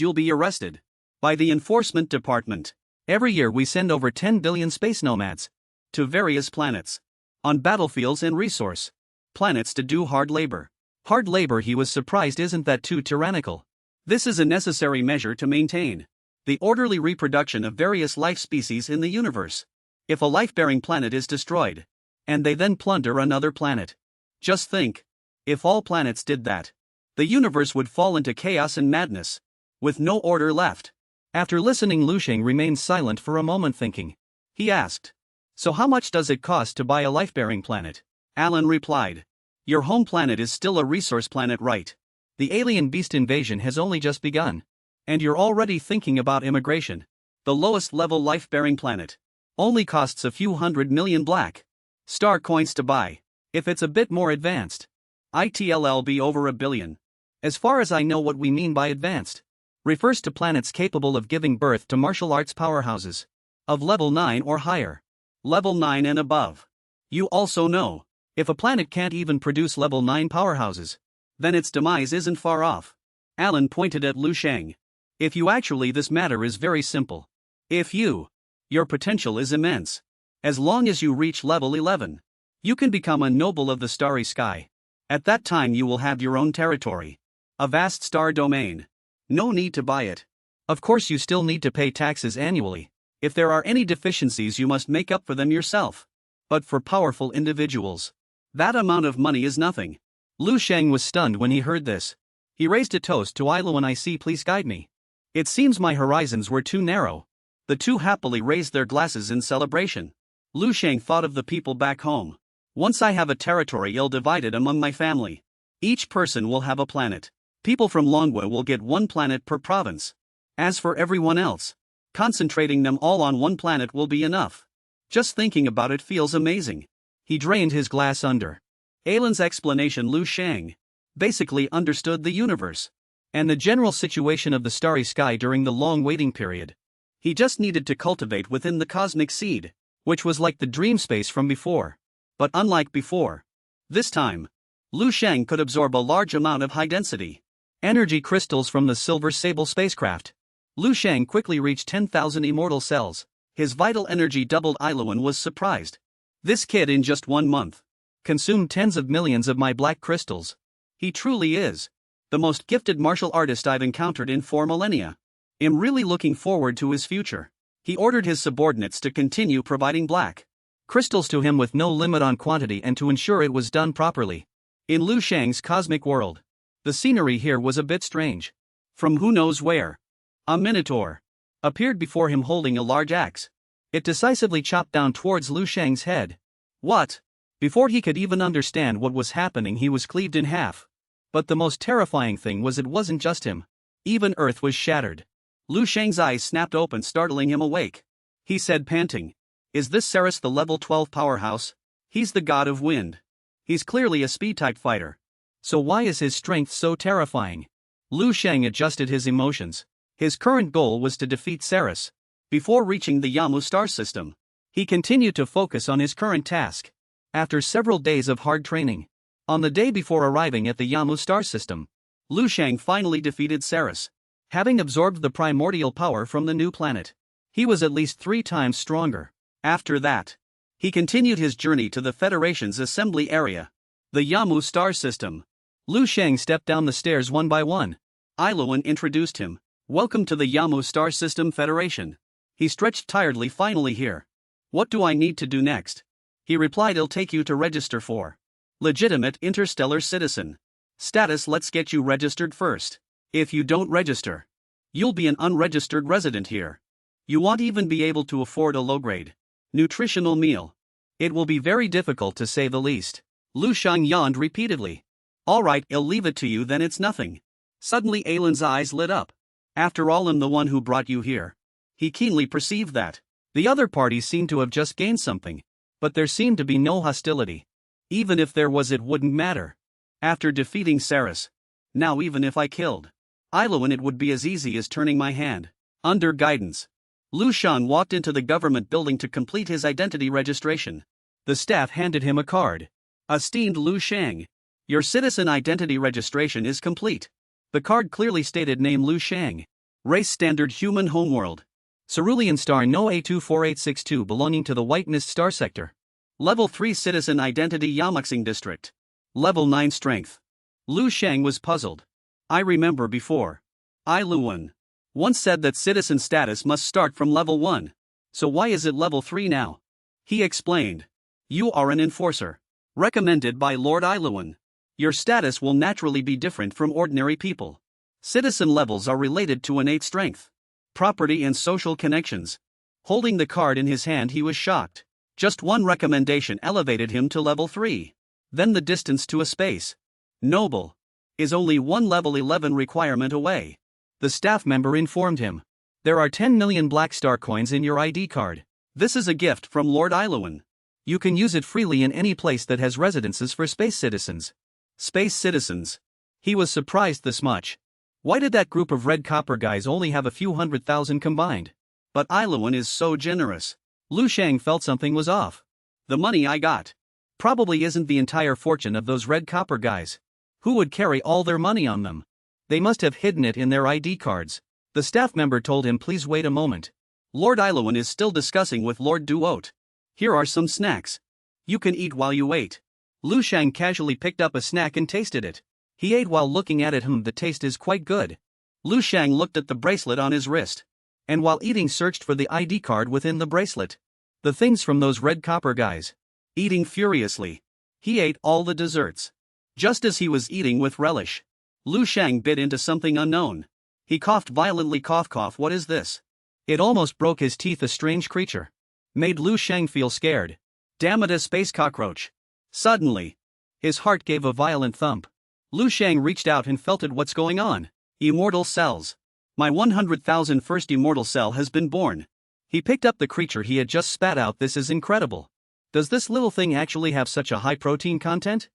you'll be arrested by the Enforcement Department. Every year we send over 10 billion space nomads to various planets, on battlefields and resource planets to do hard labor. Hard labor, he was surprised. Isn't that too tyrannical? This is a necessary measure to maintain the orderly reproduction of various life species in the universe. If a life-bearing planet is destroyed, and they then plunder another planet, just think, if all planets did that, the universe would fall into chaos and madness, with no order left. After listening, Lu Sheng remained silent for a moment thinking. He asked, "So how much does it cost to buy a life-bearing planet?" Alan replied, "Your home planet is still a resource planet, right? The alien beast invasion has only just begun. And you're already thinking about immigration. The lowest level life-bearing planet only costs a few 100 million black star coins to buy. If it's a bit more advanced, it'll be over $1 billion. As far as I know, what we mean by advanced refers to planets capable of giving birth to martial arts powerhouses of level 9 or higher. Level 9 and above. You also know, if a planet can't even produce level 9 powerhouses, then its demise isn't far off." Alan pointed at Lu Sheng. "If you actually, this matter is very simple. If your potential is immense. As long as you reach level 11, you can become a noble of the starry sky. At that time you will have your own territory. A vast star domain. No need to buy it. Of course you still need to pay taxes annually. If there are any deficiencies you must make up for them yourself. But for powerful individuals, that amount of money is nothing." Lu Sheng was stunned when he heard this. He raised a toast to Ilu and IC, "Please guide me. It seems my horizons were too narrow." The two happily raised their glasses in celebration. Lu Sheng thought of the people back home. "Once I have a territory ill-divided among my family, each person will have a planet. People from Longwa will get one planet per province. As for everyone else, concentrating them all on one planet will be enough. Just thinking about it feels amazing." He drained his glass under Alan's explanation. Lu Sheng basically understood the universe and the general situation of the starry sky during the long waiting period. He just needed to cultivate within the cosmic seed, which was like the dream space from before. But unlike before, this time, Lu Sheng could absorb a large amount of high-density energy crystals from the Silver Sable spacecraft. Lu Sheng quickly reached 10,000 immortal cells. His vital energy doubled. Iluan was surprised. "This kid in just 1 month consumed tens of millions of my black crystals. He truly is the most gifted martial artist I've encountered in 4 millennia. I'm really looking forward to his future." He ordered his subordinates to continue providing black crystals to him with no limit on quantity and to ensure it was done properly. In Lu Sheng's cosmic world, the scenery here was a bit strange. From who knows where, a minotaur appeared before him holding a large axe. It decisively chopped down towards Lu Sheng's head. What? Before he could even understand what was happening, he was cleaved in half. But the most terrifying thing was it wasn't just him. Even Earth was shattered. Lu Sheng's eyes snapped open, startling him awake. He said, panting, "Is this Ceres, the level 12 powerhouse? He's the god of wind. He's clearly a speed-type fighter. So why is his strength so terrifying?" Lu Sheng adjusted his emotions. His current goal was to defeat Ceres before reaching the Yamu star system. He continued to focus on his current task. After several days of hard training, on the day before arriving at the Yamu star system, Lu Sheng finally defeated Ceres. Having absorbed the primordial power from the new planet, he was at least 3 times stronger. After that, he continued his journey to the Federation's assembly area, the Yamu star system. Lu Sheng stepped down the stairs one by one. Iluan introduced him. "Welcome to the Yamu star system Federation." He stretched tiredly. "Finally here. What do I need to do next?" He replied, "It'll take you to register for legitimate interstellar citizen status. Let's get you registered first. If you don't register, you'll be an unregistered resident here. You won't even be able to afford a low-grade nutritional meal. It will be very difficult, to say the least." Lu Sheng yawned repeatedly. "All right, I'll leave it to you then, it's nothing." Suddenly Alan's eyes lit up. "After all, I'm the one who brought you here." He keenly perceived that the other parties seemed to have just gained something, but there seemed to be no hostility. Even if there was, it wouldn't matter. After defeating Ceres, now even if I killed Iluan, it would be as easy as turning my hand. Under guidance, Lu Sheng walked into the government building to complete his identity registration. The staff handed him a card. "Esteemed Lu Sheng, your citizen identity registration is complete." The card clearly stated name Lu Sheng, race standard human, homeworld Cerulean star No A24862, belonging to the White Mist star sector. Level 3 citizen identity Yamuxing district. Level 9 strength. Lu Sheng was puzzled. "I remember before, Iluan once said that citizen status must start from level 1. So why is it level 3 now?" He explained. "You are an enforcer, recommended by Lord Iluan. Your status will naturally be different from ordinary people. Citizen levels are related to innate strength. property and social connections. Holding the card in his hand, he was shocked. Just one recommendation elevated him to level 3. Then the distance to a space noble is only one level 11 requirement away. The staff member informed him. There are 10 million black star coins in your ID card. This is a gift from Lord Iluan. You can use it freely in any place that has residences for space citizens. Space citizens. He was surprised this much. Why did that group of red copper guys only have a few 100,000 combined? But Iluan is so generous. Lu Sheng felt something was off. The money I got probably isn't the entire fortune of those red copper guys. Who would carry all their money on them? They must have hidden it in their ID cards. The staff member told him, please wait a moment. Lord Iluan is still discussing with Lord Duot. Here are some snacks. You can eat while you wait. Lu Sheng casually picked up a snack and tasted it. He ate while looking at it. The taste is quite good. Lu Sheng looked at the bracelet on his wrist, and while eating searched for the ID card within the bracelet. The things from those red copper guys. Eating furiously, he ate all the desserts. Just as he was eating with relish, Lu Sheng bit into something unknown. He coughed violently. Cough. What is this? It almost broke his teeth. A strange creature made Lu Sheng feel scared. Damn it, a space cockroach. Suddenly, his heart gave a violent thump. Lu Sheng reached out and felt it. What's going on? Immortal cells. My 100,000 first immortal cell has been born. He picked up the creature he had just spat out. This is incredible. Does this little thing actually have such a high protein content?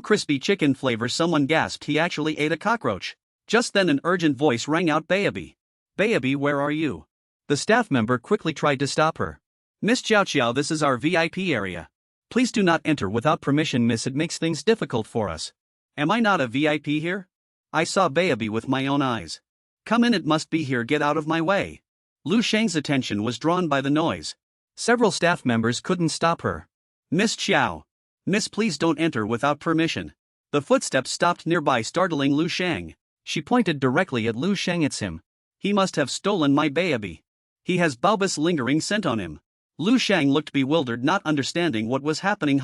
Crispy chicken flavor. Someone gasped. He actually ate a cockroach. Just then an urgent voice rang out. Baby. Baby, where are you? The staff member quickly tried to stop her. Miss Xiao, this is our VIP area. Please do not enter without permission, miss. It makes things difficult for us. Am I not a VIP here? I saw Baby with my own eyes. Come in, it must be here. Get out of my way. Lu Sheng's attention was drawn by the noise. Several staff members couldn't stop her. Miss Xiao. Miss, please don't enter without permission. The footsteps stopped nearby, startling Lu Sheng. She pointed directly at Lu Sheng. It's him. He must have stolen my Baby. He has bulbous lingering scent on him. Lu Sheng looked bewildered, not understanding what was happening.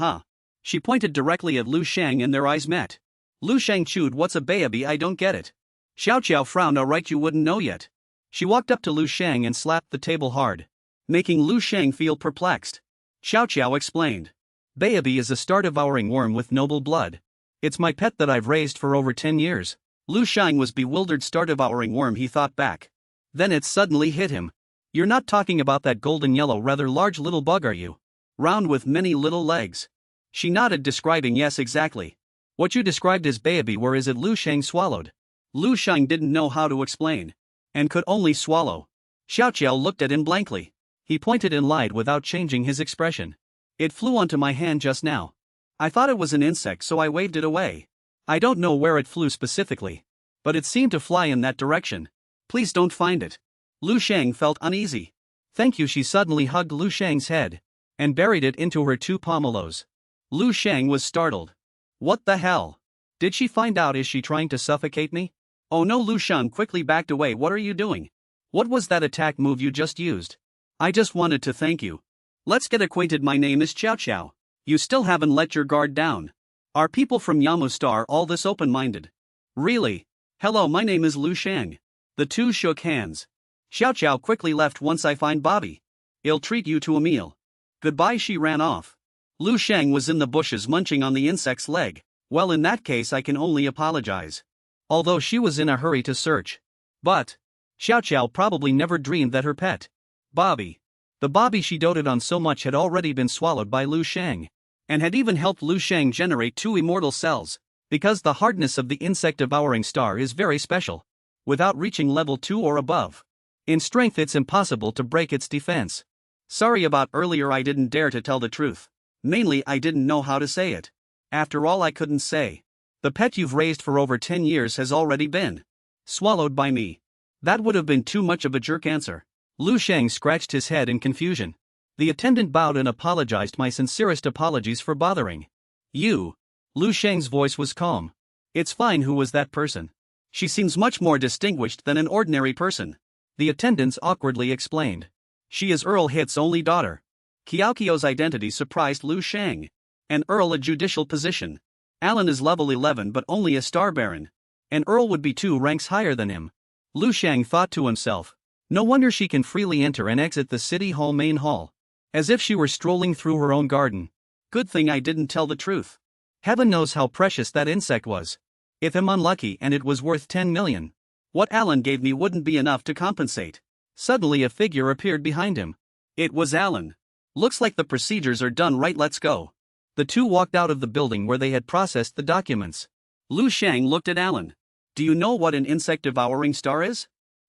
She pointed directly at Lu Sheng and their eyes met. Lu Sheng chewed. What's a Baby? I don't get it. Xiao frowned. Alright, you wouldn't know yet. She walked up to Lu Sheng and slapped the table hard, making Lu Sheng feel perplexed. Xiao explained. Baby is a star-devouring worm with noble blood. It's my pet that I've raised for over 10 years. Lu Sheng was bewildered. Star-devouring worm, he thought back. Then it suddenly hit him. You're not talking about that golden yellow rather large little bug, are you? Round with many little legs. She nodded, describing. Yes, exactly. What you described as Baby. Where is it? Lu Sheng swallowed. Lu Sheng didn't know how to explain, and could only swallow. Xiao looked at him blankly. He pointed and lied without changing his expression. It flew onto my hand just now. I thought it was an insect, so I waved it away. I don't know where it flew specifically, but it seemed to fly in that direction. Please don't find it. Lu Sheng felt uneasy. Thank you. She suddenly hugged Lu Sheng's head and buried it into her two pomelos. Lu Sheng was startled. What the hell? Did she find out? Is she trying to suffocate me? Oh no. Lu Sheng quickly backed away. What are you doing? What was that attack move you just used? I just wanted to thank you. Let's get acquainted. My name is Xiao. You still haven't let your guard down. Are people from Yamu Star all this open-minded? Really? Hello, my name is Lu Sheng. The two shook hands. Xiao quickly left. Once I find Bobby, I'll treat you to a meal. Goodbye. She ran off. Lu Sheng was in the bushes munching on the insect's leg. Well, in that case I can only apologize. Although she was in a hurry to search. But Xiao probably never dreamed that her pet, Bobby, the Bobby she doted on so much, had already been swallowed by Lu Sheng, and had even helped Lu Sheng generate 2 immortal cells, because the hardness of the insect-devouring star is very special. Without reaching level 2 or above in strength, it's impossible to break its defense. Sorry about earlier, I didn't dare to tell the truth. Mainly I didn't know how to say it. After all, I couldn't say. The pet you've raised for over 10 years has already been swallowed by me. That would have been too much of a jerk answer. Lu Sheng scratched his head in confusion. The attendant bowed and apologized. My sincerest apologies for bothering you. Lu Sheng's voice was calm. It's fine. Who was that person? She seems much more distinguished than an ordinary person. The attendants awkwardly explained. She is Earl Hit's only daughter. Qiaoqiu's identity surprised Lu Sheng. An Earl, a judicial position. Alan is level 11 but only a star baron. An Earl would be 2 ranks higher than him. Lu Sheng thought to himself. No wonder she can freely enter and exit the city hall main hall. As if she were strolling through her own garden. Good thing I didn't tell the truth. Heaven knows how precious that insect was. If I'm unlucky and it was worth 10 million. What Alan gave me wouldn't be enough to compensate. Suddenly a figure appeared behind him. It was Alan. Looks like the procedures are done right, let's go. The two walked out of the building where they had processed the documents. Lu Sheng looked at Alan. Do you know what an insect-devouring star is?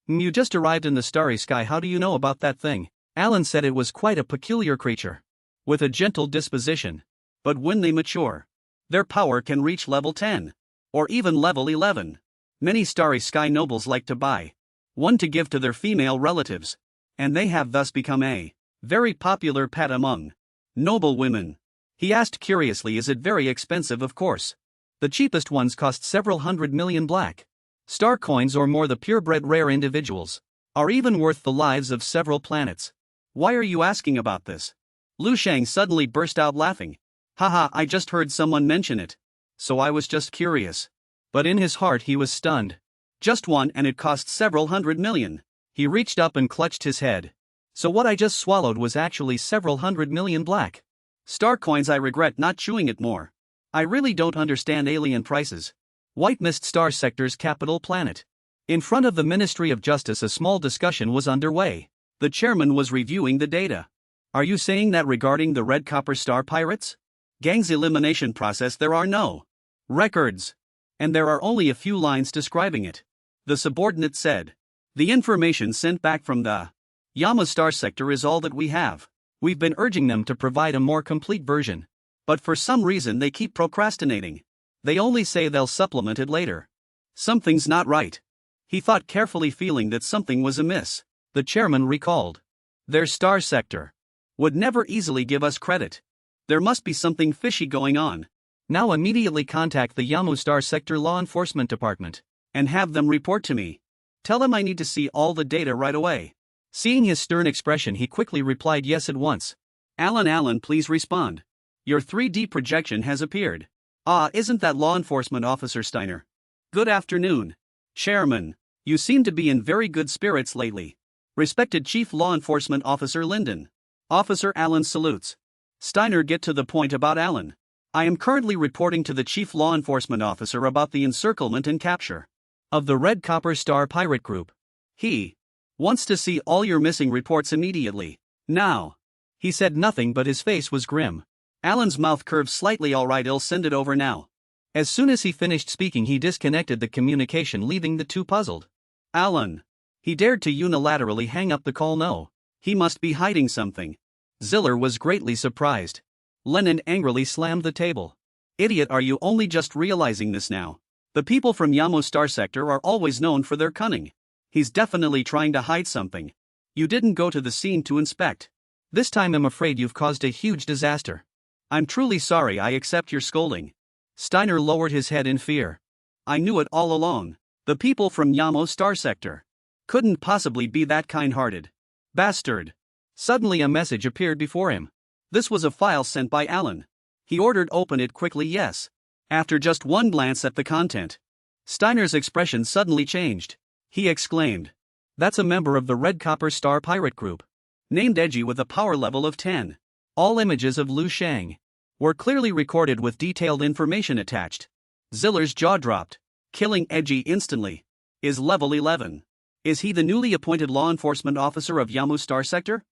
You just arrived in the starry sky, how do you know about that thing? Alan said it was quite a peculiar creature. With a gentle disposition. But when they mature, their power can reach level 10. Or even level 11. Many starry sky nobles like to buy one to give to their female relatives. And they have thus become a very popular pet among noble women. He asked curiously, is it very expensive? Of course. The cheapest ones cost several hundred million black star coins or more. The purebred rare individuals are even worth the lives of several planets. Why are you asking about this? Lu Sheng suddenly burst out laughing. Haha, I just heard someone mention it. So I was just curious. But in his heart he was stunned. Just one and it cost several hundred million. He reached up and clutched his head. So what I just swallowed was actually several hundred million black star coins. I regret not chewing it more. I really don't understand alien prices. White Mist Star Sector's capital planet. In front of the Ministry of Justice a small discussion was underway. The chairman was reviewing the data. Are you saying that regarding the Red Copper Star Pirates gang's elimination process there are no records? And there are only a few lines describing it. The subordinate said. The information sent back from the Yama Star Sector is all that we have. We've been urging them to provide a more complete version. But for some reason they keep procrastinating. They only say they'll supplement it later. Something's not right. He thought carefully, feeling that something was amiss. The chairman recalled. Their Star Sector would never easily give us credit. There must be something fishy going on. Now immediately contact the Yamu Star Sector Law Enforcement Department and have them report to me. Tell them I need to see all the data right away. Seeing his stern expression he quickly replied yes at once. Alan, please respond. Your 3D projection has appeared. Ah, isn't that Law Enforcement Officer Steiner? Good afternoon. Chairman, you seem to be in very good spirits lately. Respected Chief Law Enforcement Officer Linden. Officer Alan salutes. Steiner, get to the point about Alan. I am currently reporting to the Chief Law Enforcement Officer about the encirclement and capture of the Red Copper Star Pirate Group. He wants to see all your missing reports immediately. Now. He said nothing but his face was grim. Alan's mouth curved slightly. All right, I'll send it over now. As soon as he finished speaking he disconnected the communication, leaving the two puzzled. Alan. He dared to unilaterally hang up the call. No. He must be hiding something. Ziller was greatly surprised. Lennon angrily slammed the table. Idiot, are you only just realizing this now? The people from Yamo Star Sector are always known for their cunning. He's definitely trying to hide something. You didn't go to the scene to inspect. This time I'm afraid you've caused a huge disaster. I'm truly sorry. I accept your scolding. Steiner lowered his head in fear. I knew it all along. The people from Yamo Star Sector couldn't possibly be that kind-hearted. Bastard. Suddenly a message appeared before him. This was a file sent by Alan. He ordered open it quickly. Yes. After just one glance at the content, Steiner's expression suddenly changed. He exclaimed. That's a member of the Red Copper Star Pirate Group. Named Edgy with a power level of 10. All images of Lu Sheng were clearly recorded with detailed information attached. Ziller's jaw dropped. Killing Edgy instantly. Is level 11. Is he the newly appointed law enforcement officer of Yamu Star Sector?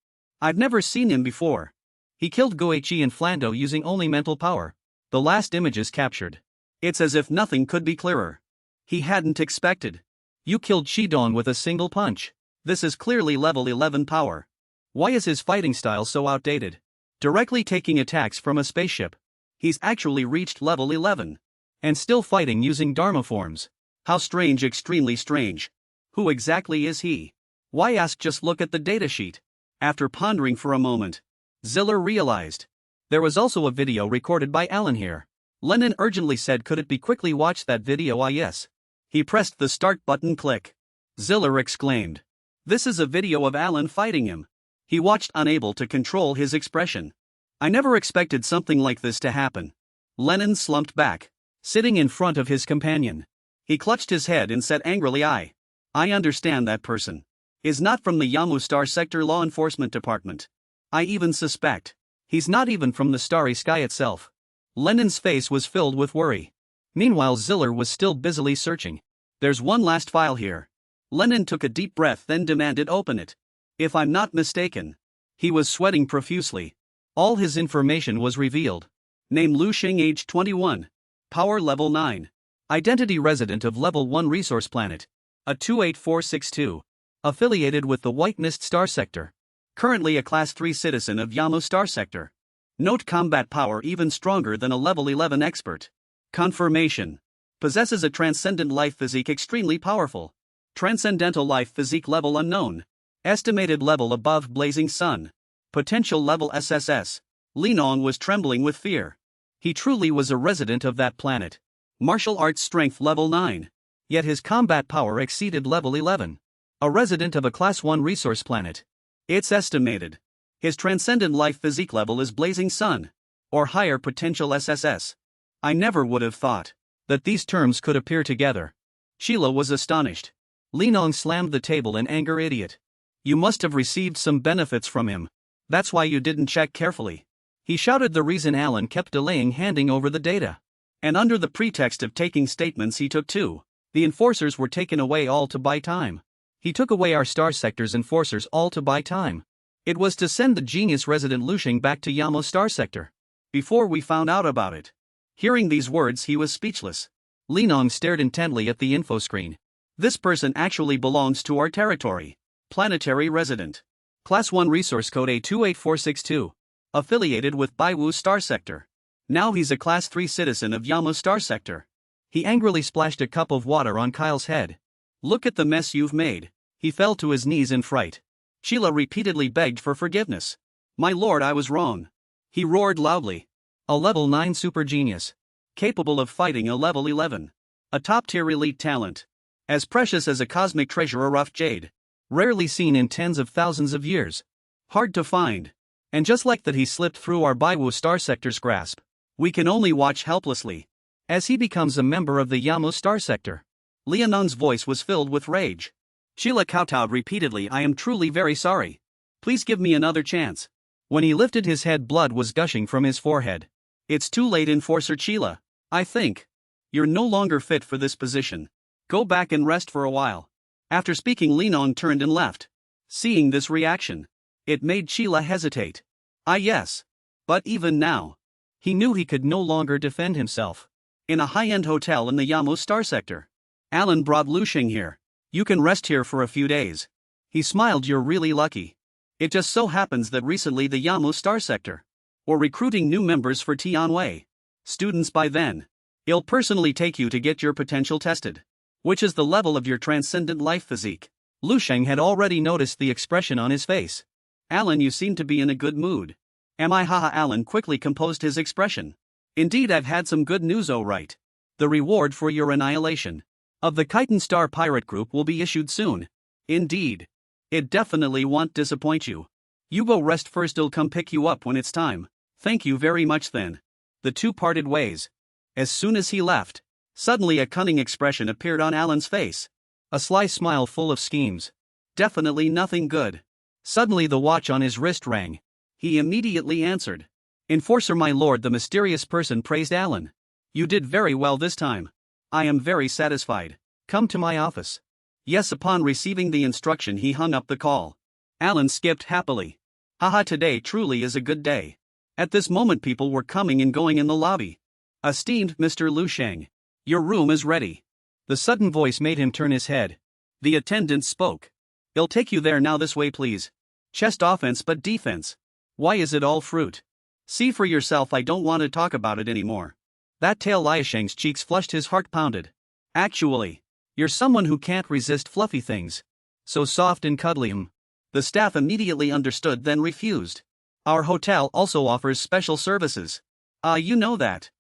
I've never seen him before. He killed Goichi and Flando using only mental power. The last images captured. It's as if nothing could be clearer. He hadn't expected. You killed Shidong with a single punch. This is clearly level 11 power. Why is his fighting style so outdated? Directly taking attacks from a spaceship. He's actually reached level 11. And still fighting using Dharma forms. How strange, extremely strange. Who exactly is he? Why ask, just look at the datasheet. After pondering for a moment, Ziller realized. There was also a video recorded by Alan here. Lennon urgently said, could it be quickly watched that video? Yes. He pressed the start button. Click. Ziller exclaimed. This is a video of Alan fighting him. He watched, unable to control his expression. I never expected something like this to happen. Lennon slumped back, sitting in front of his companion. He clutched his head and said angrily, I understand that person. is not from the Yamu Star Sector Law Enforcement Department. I even suspect he's not even from the Starry Sky itself. Lenin's face was filled with worry. Meanwhile, Ziller was still busily searching. There's one last file here. Lenin took a deep breath, then demanded open it. If I'm not mistaken. He was sweating profusely. All his information was revealed. Name Lu Sheng, age 21. Power level 9. Identity resident of level 1 resource planet. A 28462. Affiliated with the White Mist Star Sector. Currently a Class 3 citizen of Yamu Star Sector. Note combat power even stronger than a level 11 expert. Confirmation. Possesses a transcendent life physique extremely powerful. Transcendental life physique level unknown. Estimated level above blazing sun. Potential level SSS. Li Nong was trembling with fear. He truly was a resident of that planet. Martial arts strength level 9. Yet his combat power exceeded level 11. A resident of a Class 1 resource planet. It's estimated his transcendent life physique level is blazing sun. Or higher potential SSS. I never would have thought that these terms could appear together. Sheila was astonished. Li Nong slammed the table in anger. Idiot. You must have received some benefits from him. That's why you didn't check carefully. He shouted, the reason Alan kept delaying handing over the data. And under the pretext of taking statements he took too. The enforcers were taken away all to buy time. He took away our Star Sector's enforcers all to buy time. It was to send the genius resident Lu Sheng back to Yamu Star Sector. Before we found out about it. Hearing these words he was speechless. Li Nong stared intently at the info screen. This person actually belongs to our territory. Planetary resident. Class 1 resource code A28462. Affiliated with Baiwu Star Sector. Now he's a Class 3 citizen of Yamu Star Sector. He angrily splashed a cup of water on Kyle's head. Look at the mess you've made. He fell to his knees in fright. Sheila repeatedly begged for forgiveness. My lord, I was wrong. He roared loudly. A level 9 super genius. Capable of fighting a level 11. A top-tier elite talent. As precious as a cosmic treasure, a rough jade. Rarely seen in tens of thousands of years. Hard to find. And just like that he slipped through our Baiwu Star Sector's grasp. We can only watch helplessly. As he becomes a member of the Yamu Star Sector. Lianong's voice was filled with rage. Sheila kowtowed repeatedly. I am truly very sorry. Please give me another chance. When he lifted his head, blood was gushing from his forehead. It's too late, Enforcer Sheila. I think you're no longer fit for this position. Go back and rest for a while. After speaking, Linong turned and left. Seeing this reaction, it made Sheila hesitate. Yes. But even now, he knew he could no longer defend himself. In a high-end hotel in the Yamu Star Sector. Alan brought Lu Sheng here. You can rest here for a few days. He smiled. You're really lucky. It just so happens that recently the Yamu Star Sector were recruiting new members for Tianwei students. By then, he'll personally take you to get your potential tested. Which is the level of your transcendent life physique. Lu Sheng had already noticed the expression on his face. Alan, you seem to be in a good mood. Am I? Haha. Alan quickly composed his expression. Indeed, I've had some good news. Oh right. The reward for your annihilation of the Chitin Star pirate group will be issued soon. Indeed. It definitely won't disappoint you. You go rest first. I'll come pick you up when it's time. Thank you very much then. The two parted ways. As soon as he left, suddenly a cunning expression appeared on Alan's face. A sly smile full of schemes. Definitely nothing good. Suddenly the watch on his wrist rang. He immediately answered. Enforcer, my lord, the mysterious person praised Alan. You did very well this time. I am very satisfied. Come to my office. Yes. Upon receiving the instruction, he hung up the call. Alan skipped happily. Haha, today truly is a good day. At this moment people were coming and going in the lobby. Esteemed Mr. Lu Sheng, your room is ready. The sudden voice made him turn his head. The attendant spoke. I'll take you there now. This way please. Chest offense but defense. Why is it all fruit? See for yourself. I don't want to talk about it anymore. That tail. Liu Sheng's cheeks flushed, his heart pounded. Actually, you're someone who can't resist fluffy things. So soft and cuddly. The staff immediately understood then refused. Our hotel also offers special services. You know that.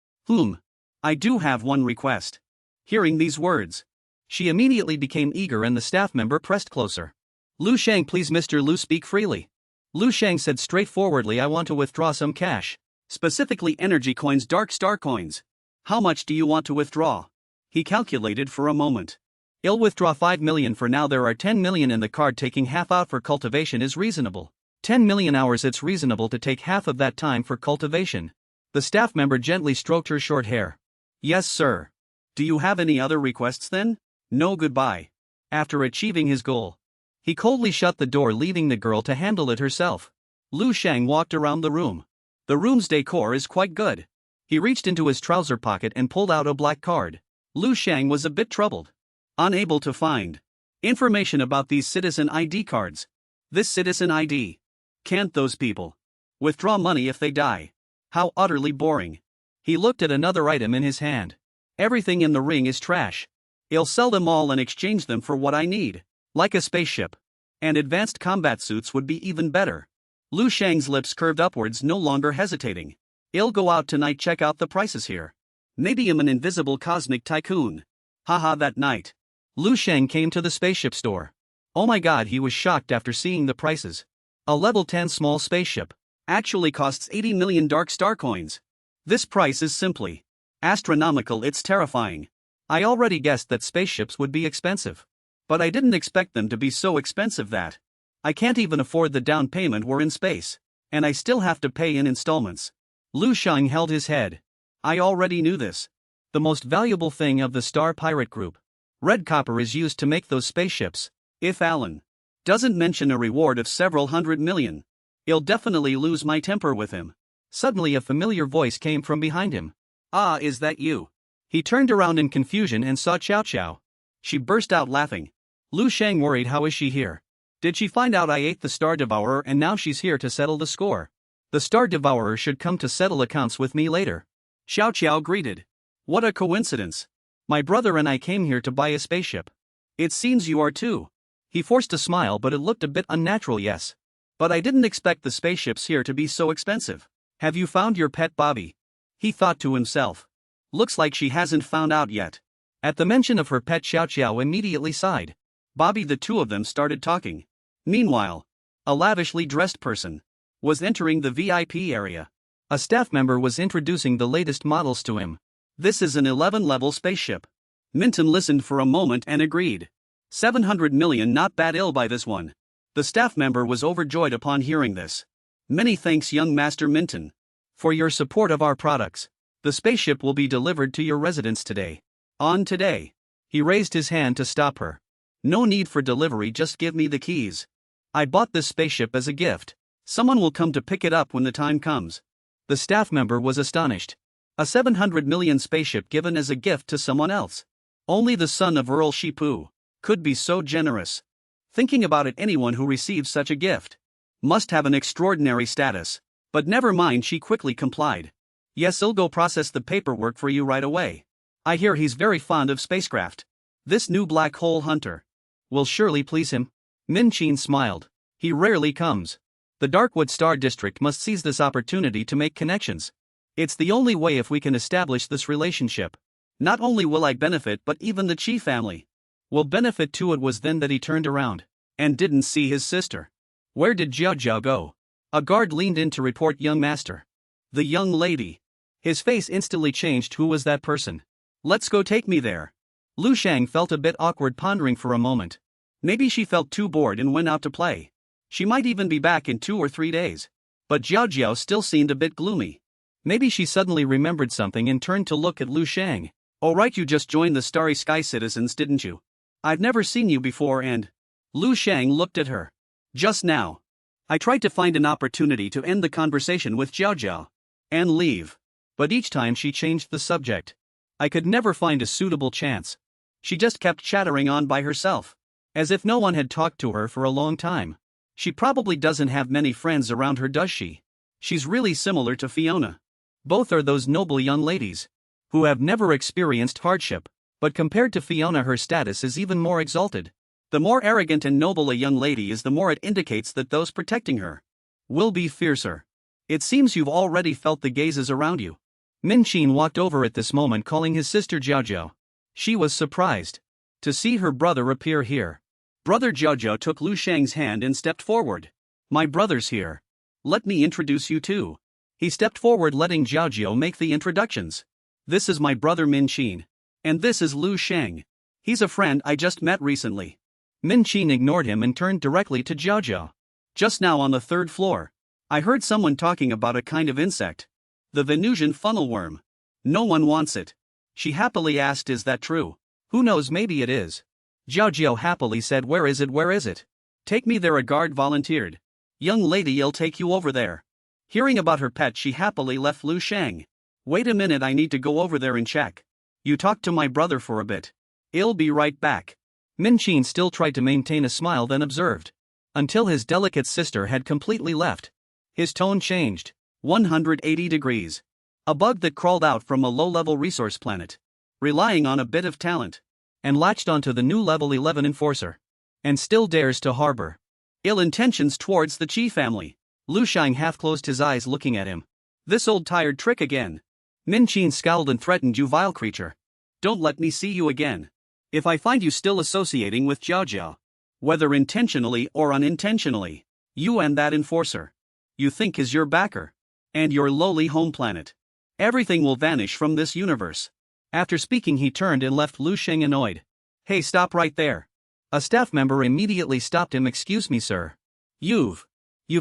I do have one request. Hearing these words, she immediately became eager and the staff member pressed closer. Lu Sheng, please. Mr. Lu, speak freely. Lu Sheng said straightforwardly, I want to withdraw some cash. Specifically energy coins, dark star coins. How much do you want to withdraw? He calculated for a moment. I'll withdraw 5 million for now. There are 10 million in the card. Taking half out for cultivation is reasonable. 10 million hours. It's reasonable to take half of that time for cultivation. The staff member gently stroked her short hair. Yes, sir. Do you have any other requests then? No, goodbye. After achieving his goal, he coldly shut the door, leaving the girl to handle it herself. Lu Sheng walked around the room. The room's decor is quite good. He reached into his trouser pocket and pulled out a black card. Lu Sheng was a bit troubled. Unable to find information about these citizen ID cards. This citizen ID. Can't those people withdraw money if they die? How utterly boring. He looked at another item in his hand. Everything in the ring is trash. I'll sell them all and exchange them for what I need. Like a spaceship. And advanced combat suits would be even better. Lu Sheng's lips curved upwards, no longer hesitating. I'll go out tonight. Check out the prices here. Maybe I'm an invisible cosmic tycoon. Haha. That night, Lu Sheng came to the spaceship store. Oh my god, he was shocked after seeing the prices. A level 10 small spaceship actually costs 80 million dark star coins. This price is simply astronomical. It's terrifying. I already guessed that spaceships would be expensive. But I didn't expect them to be so expensive that I can't even afford the down payment. We're in space, and I still have to pay in installments. Lu Sheng held his head. I already knew this. The most valuable thing of the Star Pirate Group, red copper, is used to make those spaceships. If Alan doesn't mention a reward of several hundred million, I'll definitely lose my temper with him. Suddenly a familiar voice came from behind him. Ah, is that you? He turned around in confusion and saw Chow Chow. She burst out laughing. Lu Sheng worried. How is she here? Did she find out I ate the Star Devourer and now she's here to settle the score? The Star Devourer should come to settle accounts with me later. Xiao Qiao greeted. What a coincidence. My brother and I came here to buy a spaceship. It seems you are too. He forced a smile, but it looked a bit unnatural. Yes. But I didn't expect the spaceships here to be so expensive. Have you found your pet Bobby? He thought to himself. Looks like she hasn't found out yet. At the mention of her pet, Xiao Qiao immediately sighed. Bobby. The two of them started talking. Meanwhile, a lavishly dressed person was entering the VIP area. A staff member was introducing the latest models to him. This is an 11-level spaceship. Minton listened for a moment and agreed. 700 million, not bad. I'll buy this one. The staff member was overjoyed upon hearing this. Many thanks, young Master Minton, for your support of our products. The spaceship will be delivered to your residence today. On today. He raised his hand to stop her. No need for delivery, just give me the keys. I bought this spaceship as a gift. Someone will come to pick it up when the time comes. The staff member was astonished. A 700 million spaceship given as a gift to someone else. Only the son of Earl Shipu could be so generous. Thinking about it, anyone who receives such a gift must have an extraordinary status. But never mind, she quickly complied. Yes, I'll go process the paperwork for you right away. I hear he's very fond of spacecraft. This new black hole hunter will surely please him. Min Chin smiled. He rarely comes. The Darkwood Star District must seize this opportunity to make connections. It's the only way if we can establish this relationship. Not only will I benefit, but even the Chi family will benefit too. It was then that he turned around and didn't see his sister. Where did Jiao Jiao go? A guard leaned in to report young master. The young lady. His face instantly changed. Who was that person? Let's go, take me there. Lu Sheng felt a bit awkward, pondering for a moment. Maybe she felt too bored and went out to play. She might even be back in 2 or 3 days. But Jiao Jiao still seemed a bit gloomy. Maybe she suddenly remembered something and turned to look at Lu Sheng. Oh right, you just joined the Starry Sky Citizens, didn't you? I've never seen you before. And Lu Sheng looked at her. Just now, I tried to find an opportunity to end the conversation with Jiao Jiao and leave. But each time she changed the subject. I could never find a suitable chance. She just kept chattering on by herself, as if no one had talked to her for a long time. She probably doesn't have many friends around her, does she? She's really similar to Fiona. Both are those noble young ladies who have never experienced hardship, but compared to Fiona, her status is even more exalted. The more arrogant and noble a young lady is, the more it indicates that those protecting her will be fiercer. It seems you've already felt the gazes around you. Min Chin walked over at this moment, calling his sister Jiao Jiao. She was surprised to see her brother appear here. Brother Jiao Jiao took Lu Sheng's hand and stepped forward. My brother's here. Let me introduce you too. He stepped forward, letting Jiao Jiao make the introductions. This is my brother Min Chin. And this is Lu Sheng. He's a friend I just met recently. Min Qin ignored him and turned directly to Zhao Zhao. Just now on the third floor. I heard someone talking about a kind of insect. The Venusian funnel worm. No one wants it. She happily asked, is that true? Who knows, maybe it is. Zhao Zhao happily said, where is it, where is it? Take me there, a guard volunteered. Young lady, I'll take you over there. Hearing about her pet, she happily left Lu Sheng. Wait a minute, I need to go over there and check. You talk to my brother for a bit. I'll be right back. Min Qin still tried to maintain a smile, then observed. Until his delicate sister had completely left. His tone changed. 180 degrees. A bug that crawled out from a low-level resource planet. Relying on a bit of talent. And latched onto the new level 11 enforcer. And still dares to harbor ill intentions towards the Qi family. Lu Sheng half closed his eyes looking at him. This old tired trick again. Min Qin scowled and threatened, you vile creature. Don't let me see you again. If I find you still associating with Zhao Zhao, whether intentionally or unintentionally, you and that enforcer you think is your backer, and your lowly home planet, everything will vanish from this universe. After speaking, he turned and left Lu Sheng annoyed. Hey, stop right there. A staff member immediately stopped him. Excuse me, sir. You've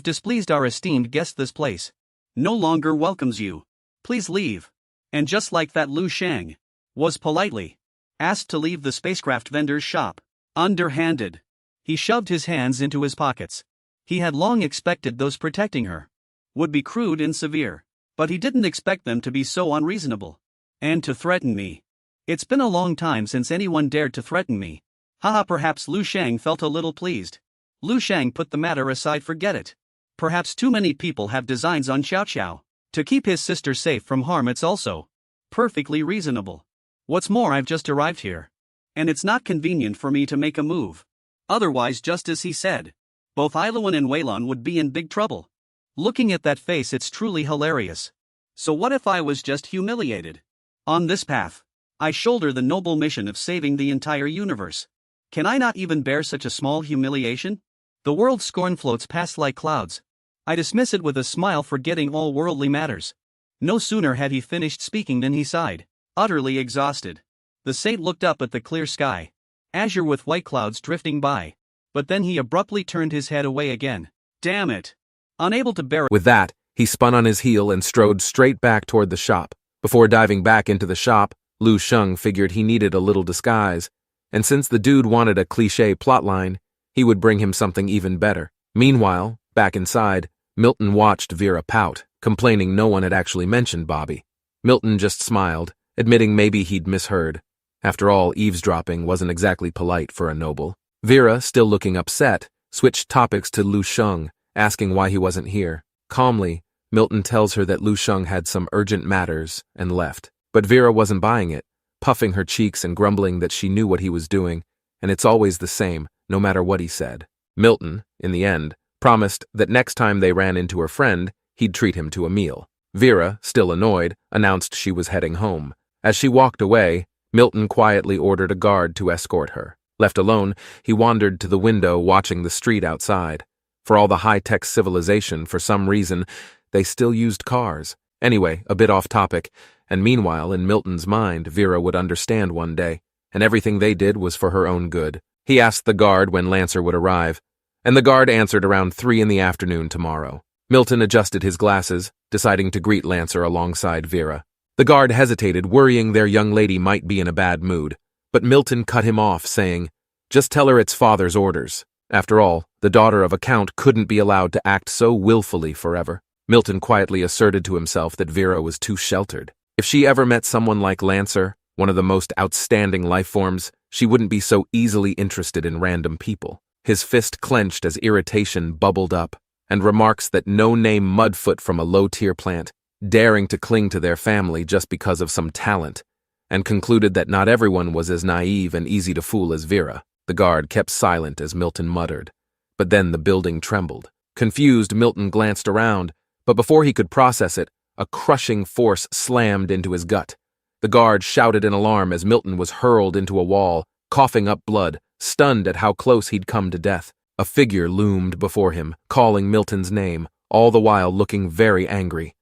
displeased our esteemed guest. This place no longer welcomes you. Please leave. And just like that, Lu Sheng was politely asked to leave the spacecraft vendor's shop. Underhanded. He shoved his hands into his pockets. He had long expected those protecting her would be crude and severe, but he didn't expect them to be so unreasonable. And to threaten me. It's been a long time since anyone dared to threaten me. Haha, perhaps Lu Sheng felt a little pleased. Lu Sheng put the matter aside, forget it. Perhaps too many people have designs on Xiao Xiao. To keep his sister safe from harm, it's also perfectly reasonable. What's more, I've just arrived here. And it's not convenient for me to make a move. Otherwise, just as he said, both Iluan and Weilon would be in big trouble. Looking at that face, it's truly hilarious. So what if I was just humiliated? On this path, I shoulder the noble mission of saving the entire universe. Can I not even bear such a small humiliation? The world's scorn floats past like clouds. I dismiss it with a smile, forgetting all worldly matters. No sooner had he finished speaking than he sighed, utterly exhausted. The saint looked up at the clear sky, azure with white clouds drifting by. But then he abruptly turned his head away again. Damn it. Unable to bear it. With that, he spun on his heel and strode straight back toward the shop. Before diving back into the shop, Lu Sheng figured he needed a little disguise, and since the dude wanted a cliché plotline, he would bring him something even better. Meanwhile, back inside, Milton watched Vera pout, complaining no one had actually mentioned Bobby. Milton just smiled, admitting maybe he'd misheard. After all, eavesdropping wasn't exactly polite for a noble. Vera, still looking upset, switched topics to Lu Sheng, asking why he wasn't here. Calmly, Milton tells her that Lu Sheng had some urgent matters and left. But Vera wasn't buying it, puffing her cheeks and grumbling that she knew what he was doing, and it's always the same, no matter what he said. Milton, in the end, promised that next time they ran into her friend, he'd treat him to a meal. Vera, still annoyed, announced she was heading home. As she walked away, Milton quietly ordered a guard to escort her. Left alone, he wandered to the window watching the street outside. For all the high-tech civilization, for some reason, they still used cars. Anyway, a bit off topic, and meanwhile, in Milton's mind, Vera would understand one day, and everything they did was for her own good. He asked the guard when Lancer would arrive, and the guard answered around 3 in the afternoon tomorrow. Milton adjusted his glasses, deciding to greet Lancer alongside Vera. The guard hesitated, worrying their young lady might be in a bad mood. But Milton cut him off, saying, "Just tell her it's father's orders." After all, the daughter of a count couldn't be allowed to act so willfully forever. Milton quietly asserted to himself that Vera was too sheltered. If she ever met someone like Lancer, one of the most outstanding life forms, she wouldn't be so easily interested in random people. His fist clenched as irritation bubbled up, and remarks that no-name mudfoot from a low-tier plant, daring to cling to their family just because of some talent, and concluded that not everyone was as naive and easy to fool as Vera. The guard kept silent as Milton muttered. But then the building trembled. Confused, Milton glanced around, but before he could process it, a crushing force slammed into his gut. The guard shouted in alarm as Milton was hurled into a wall, coughing up blood, stunned at how close he'd come to death. A figure loomed before him, calling Milton's name, all the while looking very angry.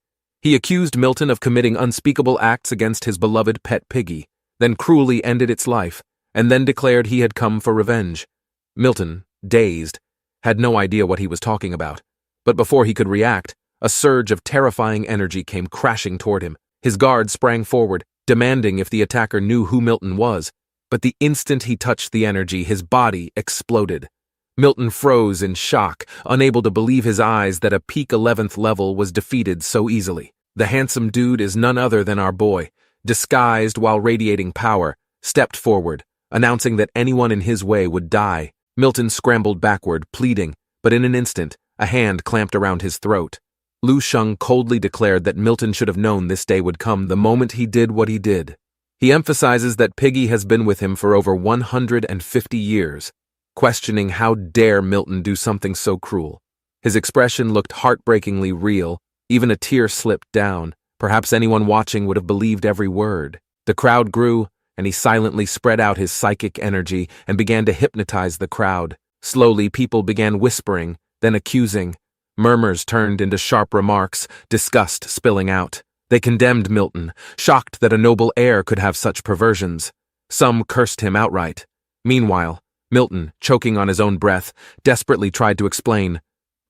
He accused Milton of committing unspeakable acts against his beloved pet piggy, then cruelly ended its life, and then declared he had come for revenge. Milton, dazed, had no idea what he was talking about, but before he could react, a surge of terrifying energy came crashing toward him. His guard sprang forward, demanding if the attacker knew who Milton was, but the instant he touched the energy, his body exploded. Milton froze in shock, unable to believe his eyes that a peak 11th level was defeated so easily. The handsome dude is none other than our boy, disguised while radiating power, stepped forward, announcing that anyone in his way would die. Milton scrambled backward, pleading, but in an instant, a hand clamped around his throat. Lu Sheng coldly declared that Milton should have known this day would come the moment he did what he did. He emphasizes that Piggy has been with him for over 150 years, questioning how dare Milton do something so cruel. His expression looked heartbreakingly real, even a tear slipped down. Perhaps anyone watching would have believed every word. The crowd grew, and he silently spread out his psychic energy and began to hypnotize the crowd. Slowly, people began whispering, then accusing. Murmurs turned into sharp remarks, disgust spilling out. They condemned Milton, shocked that a noble heir could have such perversions. Some cursed him outright. Meanwhile, Milton, choking on his own breath, desperately tried to explain,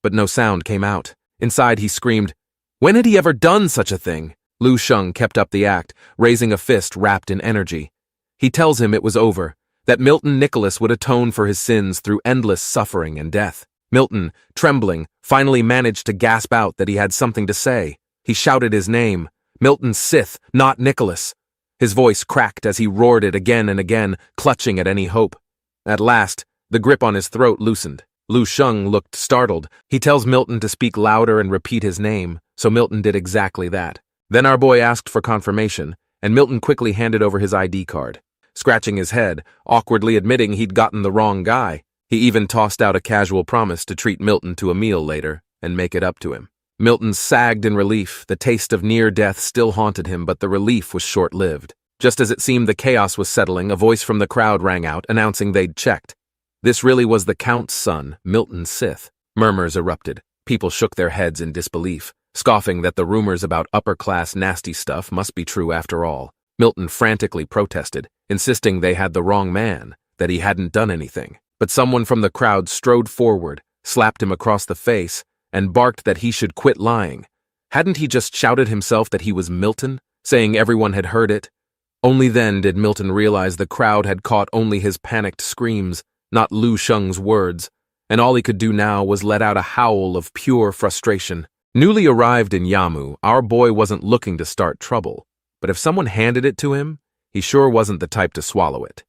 but no sound came out. Inside he screamed, "When had he ever done such a thing?" Lu Sheng kept up the act, raising a fist wrapped in energy. He tells him it was over, that Milton Nicholas would atone for his sins through endless suffering and death. Milton, trembling, finally managed to gasp out that he had something to say. He shouted his name, Milton Sith, not Nicholas. His voice cracked as he roared it again and again, clutching at any hope. At last, the grip on his throat loosened. Lu Sheng looked startled. He tells Milton to speak louder and repeat his name, so Milton did exactly that. Then our boy asked for confirmation, and Milton quickly handed over his ID card, scratching his head, awkwardly admitting he'd gotten the wrong guy. He even tossed out a casual promise to treat Milton to a meal later and make it up to him. Milton sagged in relief. The taste of near death still haunted him, but the relief was short-lived. Just as it seemed the chaos was settling, a voice from the crowd rang out, announcing they'd checked. This really was the Count's son, Milton Sith. Murmurs erupted. People shook their heads in disbelief, scoffing that the rumors about upper-class nasty stuff must be true after all. Milton frantically protested, insisting they had the wrong man, that he hadn't done anything. But someone from the crowd strode forward, slapped him across the face, and barked that he should quit lying. Hadn't he just shouted himself that he was Milton, saying everyone had heard it? Only then did Milton realize the crowd had caught only his panicked screams, not Lu Sheng's words, and all he could do now was let out a howl of pure frustration. Newly arrived in Yamu, our boy wasn't looking to start trouble, but if someone handed it to him, he sure wasn't the type to swallow it.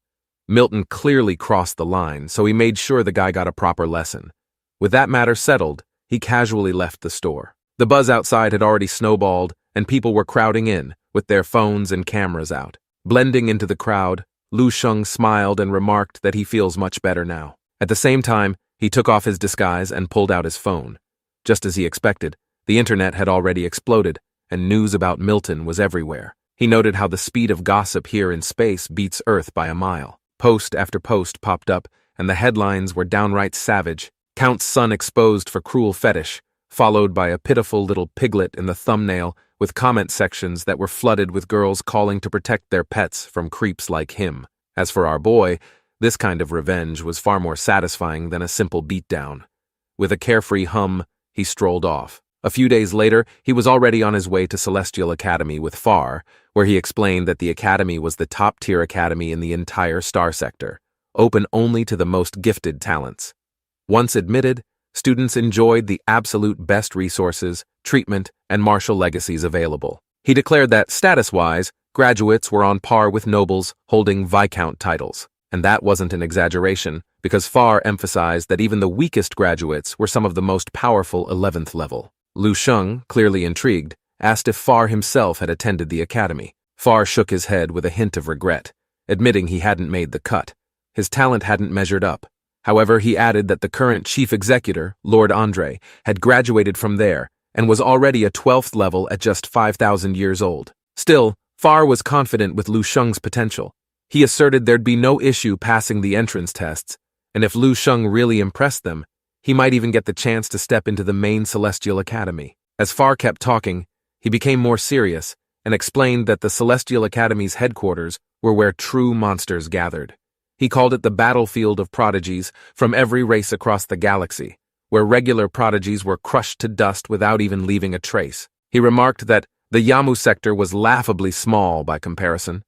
Milton clearly crossed the line, so he made sure the guy got a proper lesson. With that matter settled, he casually left the store. The buzz outside had already snowballed, and people were crowding in, with their phones and cameras out. Blending into the crowd, Lu Sheng smiled and remarked that he feels much better now. At the same time, he took off his disguise and pulled out his phone. Just as he expected, the internet had already exploded, and news about Milton was everywhere. He noted how the speed of gossip here in space beats Earth by a mile. Post after post popped up, and the headlines were downright savage. Count's son exposed for cruel fetish, followed by a pitiful little piglet in the thumbnail with comment sections that were flooded with girls calling to protect their pets from creeps like him. As for our boy, this kind of revenge was far more satisfying than a simple beatdown. With a carefree hum, he strolled off. A few days later, he was already on his way to Celestial Academy with Far, where he explained that the academy was the top-tier academy in the entire star sector, open only to the most gifted talents. Once admitted, students enjoyed the absolute best resources, treatment, and martial legacies available. He declared that, status-wise, graduates were on par with nobles holding Viscount titles. And that wasn't an exaggeration, because Far emphasized that even the weakest graduates were some of the most powerful 11th level. Lu Sheng, clearly intrigued, asked if Far himself had attended the academy. Far shook his head with a hint of regret, admitting he hadn't made the cut. His talent hadn't measured up. However, he added that the current chief executor, Lord Andre, had graduated from there and was already a 12th level at just 5,000 years old. Still, Far was confident with Lu Sheng's potential. He asserted there'd be no issue passing the entrance tests, and if Lu Sheng really impressed them, he might even get the chance to step into the main Celestial Academy. As Far kept talking, he became more serious and explained that the Celestial Academy's headquarters were where true monsters gathered. He called it the battlefield of prodigies from every race across the galaxy, where regular prodigies were crushed to dust without even leaving a trace. He remarked that the Yamu sector was laughably small by comparison.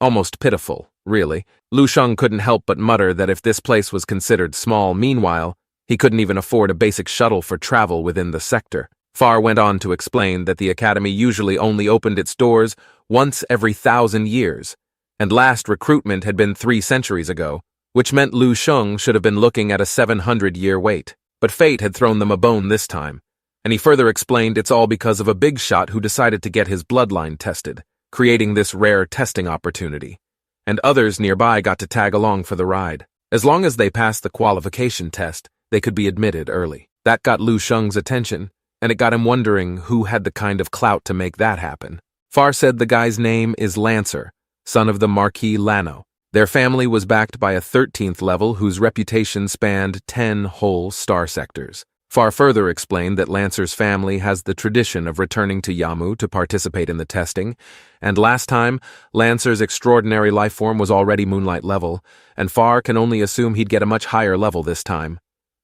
Almost pitiful, really. Lu Sheng couldn't help but mutter that if this place was considered small, meanwhile, he couldn't even afford a basic shuttle for travel within the sector. Far went on to explain that the academy usually only opened its doors once every 1,000 years, and last recruitment had been 3 centuries ago, which meant Lu Sheng should have been looking at a 700-year wait. But fate had thrown them a bone this time, and he further explained it's all because of a big shot who decided to get his bloodline tested, creating this rare testing opportunity. And others nearby got to tag along for the ride. As long as they passed the qualification test, they could be admitted early. That got Lu Sheng's attention, and it got him wondering who had the kind of clout to make that happen. Far said the guy's name is Lancer, son of the Marquis Lano. Their family was backed by a 13th level whose reputation spanned 10 whole star sectors. Far further explained that Lancer's family has the tradition of returning to Yamu to participate in the testing, and last time, Lancer's extraordinary life form was already Moonlight level, and Far can only assume he'd get a much higher level this time.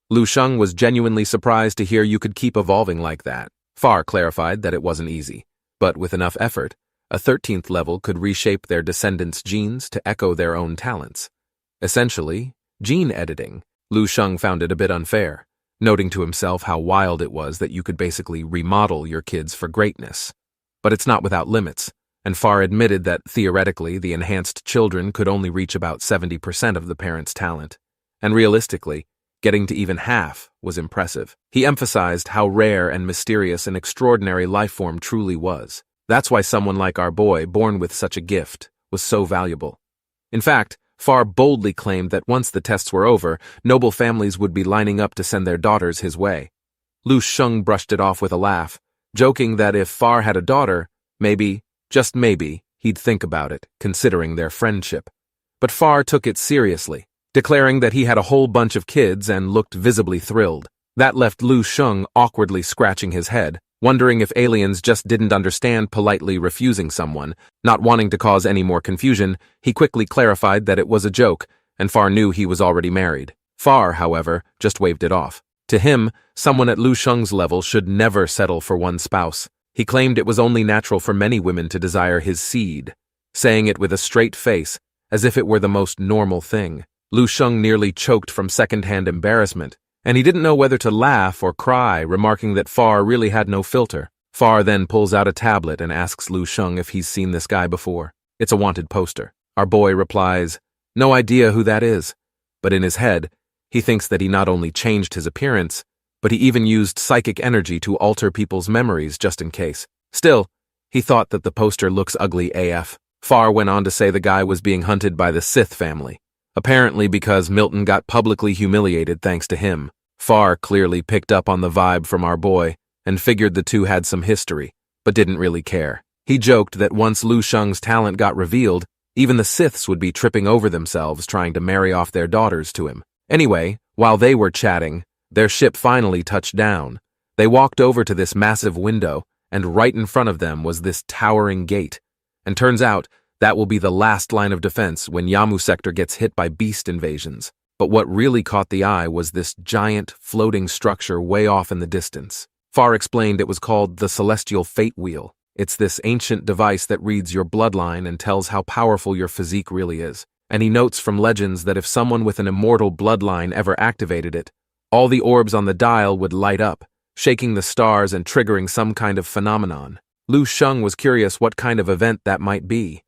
Lu Sheng was genuinely surprised to hear you could keep evolving like that. Far clarified that it wasn't easy, but with enough effort, a 13th level could reshape their descendants' genes to echo their own talents. Essentially, gene editing. Lu Sheng found it a bit unfair, noting to himself how wild it was that you could basically remodel your kids for greatness. But it's not without limits, and Far admitted that theoretically the enhanced children could only reach about 70% of the parents' talent, and realistically, getting to even half was impressive. He emphasized how rare and mysterious an extraordinary life form truly was. That's why someone like our boy, born with such a gift, was so valuable. In fact, Far boldly claimed that once the tests were over, noble families would be lining up to send their daughters his way. Lu Sheng brushed it off with a laugh, joking that if Far had a daughter, maybe, just maybe, he'd think about it, considering their friendship. But Far took it seriously, declaring that he had a whole bunch of kids and looked visibly thrilled. That left Lu Sheng awkwardly scratching his head, wondering if aliens just didn't understand politely refusing someone. Not wanting to cause any more confusion, he quickly clarified that it was a joke, and Far knew he was already married. Far, however, just waved it off. To him, someone at Lu Sheng's level should never settle for one spouse. He claimed it was only natural for many women to desire his seed, saying it with a straight face, as if it were the most normal thing. Lu Sheng nearly choked from second-hand embarrassment, and he didn't know whether to laugh or cry, remarking that Far really had no filter. Far then pulls out a tablet and asks Lu Sheng if he's seen this guy before. It's a wanted poster. Our boy replies, "No idea who that is." But in his head, he thinks that he not only changed his appearance, but he even used psychic energy to alter people's memories just in case. Still, he thought that the poster looks ugly AF. Far went on to say the guy was being hunted by the Sith family, apparently because Milton got publicly humiliated thanks to him. Far clearly picked up on the vibe from our boy and figured the two had some history, but didn't really care. He joked that once Lu Sheng's talent got revealed, even the Siths would be tripping over themselves trying to marry off their daughters to him. Anyway, while they were chatting, their ship finally touched down. They walked over to this massive window, and right in front of them was this towering gate. And turns out, that will be the last line of defense when Yamu sector gets hit by beast invasions. But what really caught the eye was this giant, floating structure way off in the distance. Far explained it was called the Celestial Fate Wheel. It's this ancient device that reads your bloodline and tells how powerful your physique really is. And he notes from legends that if someone with an immortal bloodline ever activated it, all the orbs on the dial would light up, shaking the stars and triggering some kind of phenomenon. Lu Sheng was curious what kind of event that might be,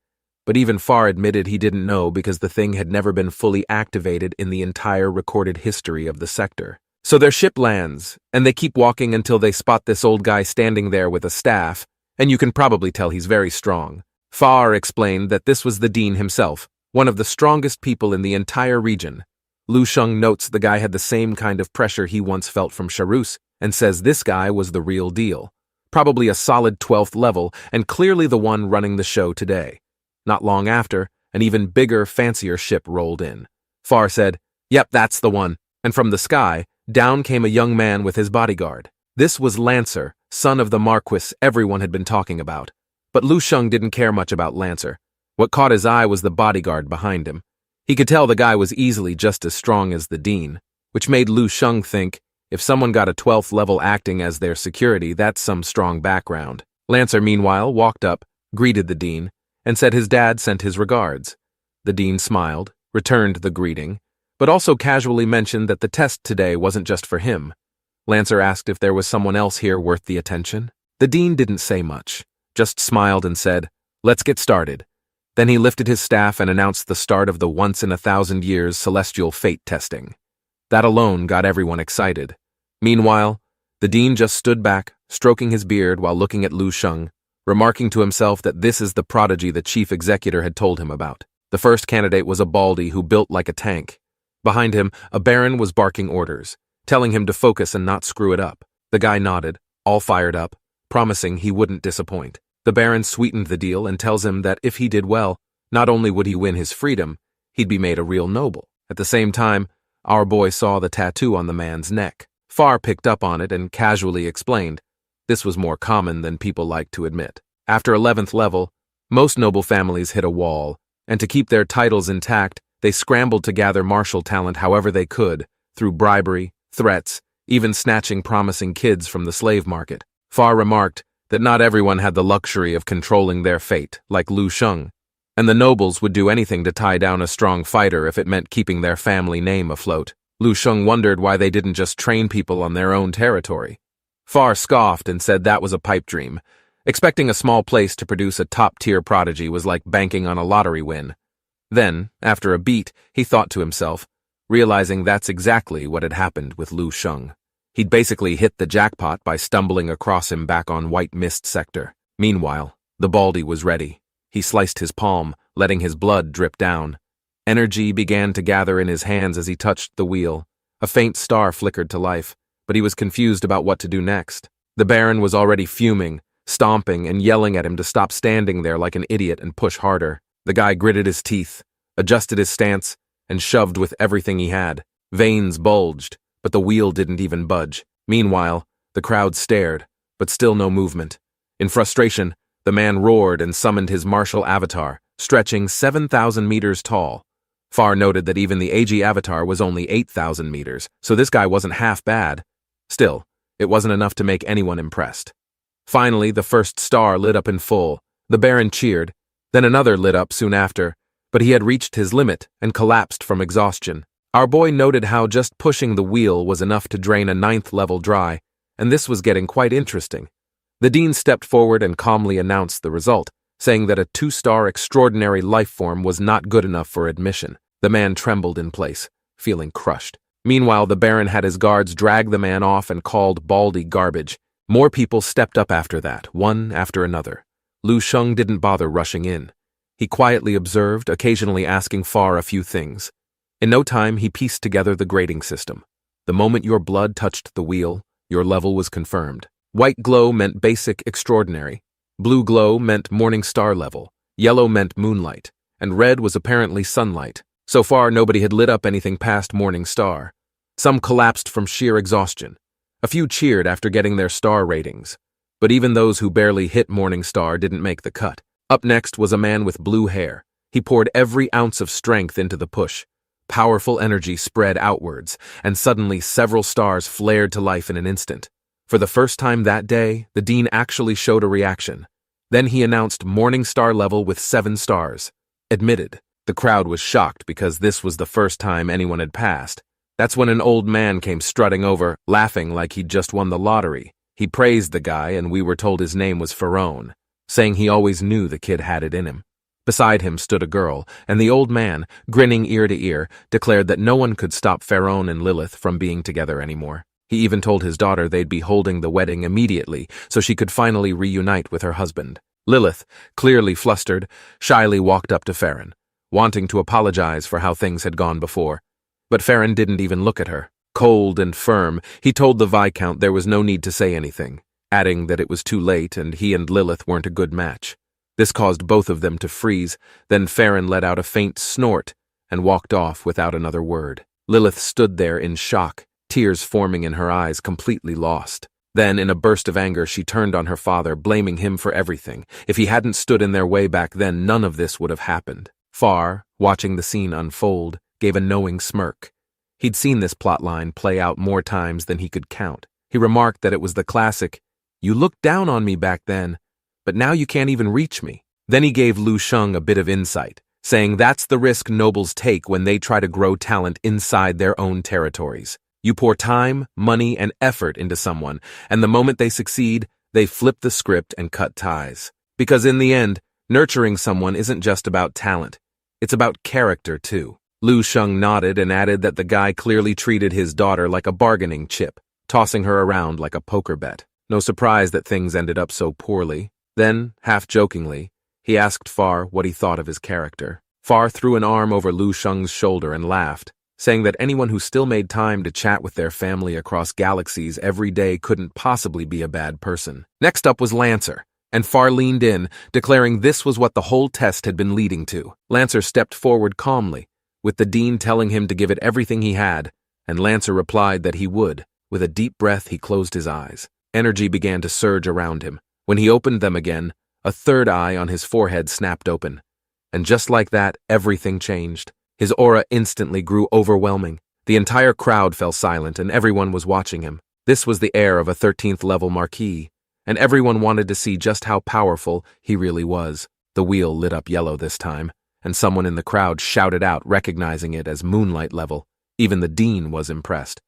but even Far admitted he didn't know because the thing had never been fully activated in the entire recorded history of the sector. So their ship lands, and they keep walking until they spot this old guy standing there with a staff, and you can probably tell he's very strong. Far explained that this was the Dean himself, one of the strongest people in the entire region. Lu Sheng notes the guy had the same kind of pressure he once felt from Charus, and says this guy was the real deal. Probably a solid 12th level, and clearly the one running the show today. Not long after, an even bigger, fancier ship rolled in. Far said, "Yep, that's the one." And from the sky, down came a young man with his bodyguard. This was Lancer, son of the Marquis everyone had been talking about. But Lu Sheng didn't care much about Lancer. What caught his eye was the bodyguard behind him. He could tell the guy was easily just as strong as the dean, which made Lu Sheng think, if someone got a 12th level acting as their security, that's some strong background. Lancer, meanwhile, walked up, greeted the dean, and said his dad sent his regards. The dean smiled, returned the greeting, but also casually mentioned that the test today wasn't just for him. Lancer asked if there was someone else here worth the attention. The dean didn't say much, just smiled and said, "Let's get started." Then he lifted his staff and announced the start of the once-in-a-thousand-years celestial fate testing. That alone got everyone excited. Meanwhile, the dean just stood back, stroking his beard while looking at Lu Sheng, remarking to himself that this is the prodigy the chief executor had told him about. The first candidate was a baldy who built like a tank. Behind him, a baron was barking orders, telling him to focus and not screw it up. The guy nodded, all fired up, promising he wouldn't disappoint. The baron sweetened the deal and tells him that if he did well, not only would he win his freedom, he'd be made a real noble. At the same time, our boy saw the tattoo on the man's neck. Far picked up on it and casually explained. This was more common than people like to admit. After 11th level, most noble families hit a wall, and to keep their titles intact, they scrambled to gather martial talent however they could, through bribery, threats, even snatching promising kids from the slave market. Far remarked that not everyone had the luxury of controlling their fate, like Lu Sheng, and the nobles would do anything to tie down a strong fighter if it meant keeping their family name afloat. Lu Sheng wondered why they didn't just train people on their own territory. Far scoffed and said that was a pipe dream. Expecting a small place to produce a top-tier prodigy was like banking on a lottery win. Then, after a beat, he thought to himself, realizing that's exactly what had happened with Lu Sheng. He'd basically hit the jackpot by stumbling across him back on White Mist Sector. Meanwhile, the baldy was ready. He sliced his palm, letting his blood drip down. Energy began to gather in his hands as he touched the wheel. A faint star flickered to life, but he was confused about what to do next. The Baron was already fuming, stomping and yelling at him to stop standing there like an idiot and push harder. The guy gritted his teeth, adjusted his stance, and shoved with everything he had. Veins bulged, but the wheel didn't even budge. Meanwhile, the crowd stared, but still no movement. In frustration, the man roared and summoned his martial avatar, stretching 7,000 meters tall. Far noted that even the AG avatar was only 8,000 meters, so this guy wasn't half bad. Still, it wasn't enough to make anyone impressed. Finally, the first star lit up in full. The Baron cheered, then another lit up soon after, but he had reached his limit and collapsed from exhaustion. Our boy noted how just pushing the wheel was enough to drain a 9th level dry, and this was getting quite interesting. The dean stepped forward and calmly announced the result, saying that a 2-star extraordinary life form was not good enough for admission. The man trembled in place, feeling crushed. Meanwhile, the Baron had his guards drag the man off and called baldy garbage. More people stepped up after that, one after another. Lu Sheng didn't bother rushing in. He quietly observed, occasionally asking Far a few things. In no time, he pieced together the grading system. The moment your blood touched the wheel, your level was confirmed. White glow meant basic extraordinary. Blue glow meant morning star level. Yellow meant moonlight. And red was apparently sunlight. So far, nobody had lit up anything past morning star. Some collapsed from sheer exhaustion. A few cheered after getting their star ratings. But even those who barely hit morning star didn't make the cut. Up next was a man with blue hair. He poured every ounce of strength into the push. Powerful energy spread outwards, and suddenly several stars flared to life in an instant. For the first time that day, the dean actually showed a reaction. Then he announced morning star level with 7 stars. Admitted. The crowd was shocked because this was the first time anyone had passed. That's when an old man came strutting over, laughing like he'd just won the lottery. He praised the guy, and we were told his name was Pharaoh, saying he always knew the kid had it in him. Beside him stood a girl, and the old man, grinning ear to ear, declared that no one could stop Pharaoh and Lilith from being together anymore. He even told his daughter they'd be holding the wedding immediately so she could finally reunite with her husband. Lilith, clearly flustered, shyly walked up to Pharaoh, wanting to apologize for how things had gone before. But Pharaoh didn't even look at her. Cold and firm, he told the Viscount there was no need to say anything, adding that it was too late and he and Lilith weren't a good match. This caused both of them to freeze, then Pharaoh let out a faint snort and walked off without another word. Lilith stood there in shock, tears forming in her eyes, completely lost. Then, in a burst of anger, she turned on her father, blaming him for everything. If he hadn't stood in their way back then, none of this would have happened. Far, watching the scene unfold, gave a knowing smirk. He'd seen this plotline play out more times than he could count. He remarked that it was the classic, "You looked down on me back then, but now you can't even reach me." Then he gave Lu Sheng a bit of insight, saying that's the risk nobles take when they try to grow talent inside their own territories. You pour time, money, and effort into someone, and the moment they succeed, they flip the script and cut ties. Because in the end, nurturing someone isn't just about talent. It's about character, too. Lu Sheng nodded and added that the guy clearly treated his daughter like a bargaining chip, tossing her around like a poker bet. No surprise that things ended up so poorly. Then, half-jokingly, he asked Far what he thought of his character. Far threw an arm over Lu Sheng's shoulder and laughed, saying that anyone who still made time to chat with their family across galaxies every day couldn't possibly be a bad person. Next up was Lancer, and Far leaned in, declaring this was what the whole test had been leading to. Lancer stepped forward calmly, with the dean telling him to give it everything he had, and Lancer replied that he would. With a deep breath, he closed his eyes. Energy began to surge around him. When he opened them again, a third eye on his forehead snapped open. And just like that, everything changed. His aura instantly grew overwhelming. The entire crowd fell silent, and everyone was watching him. This was the air of a 13th-level marquis, and everyone wanted to see just how powerful he really was. The wheel lit up yellow this time, and someone in the crowd shouted out, recognizing it as moonlight level. Even the dean was impressed.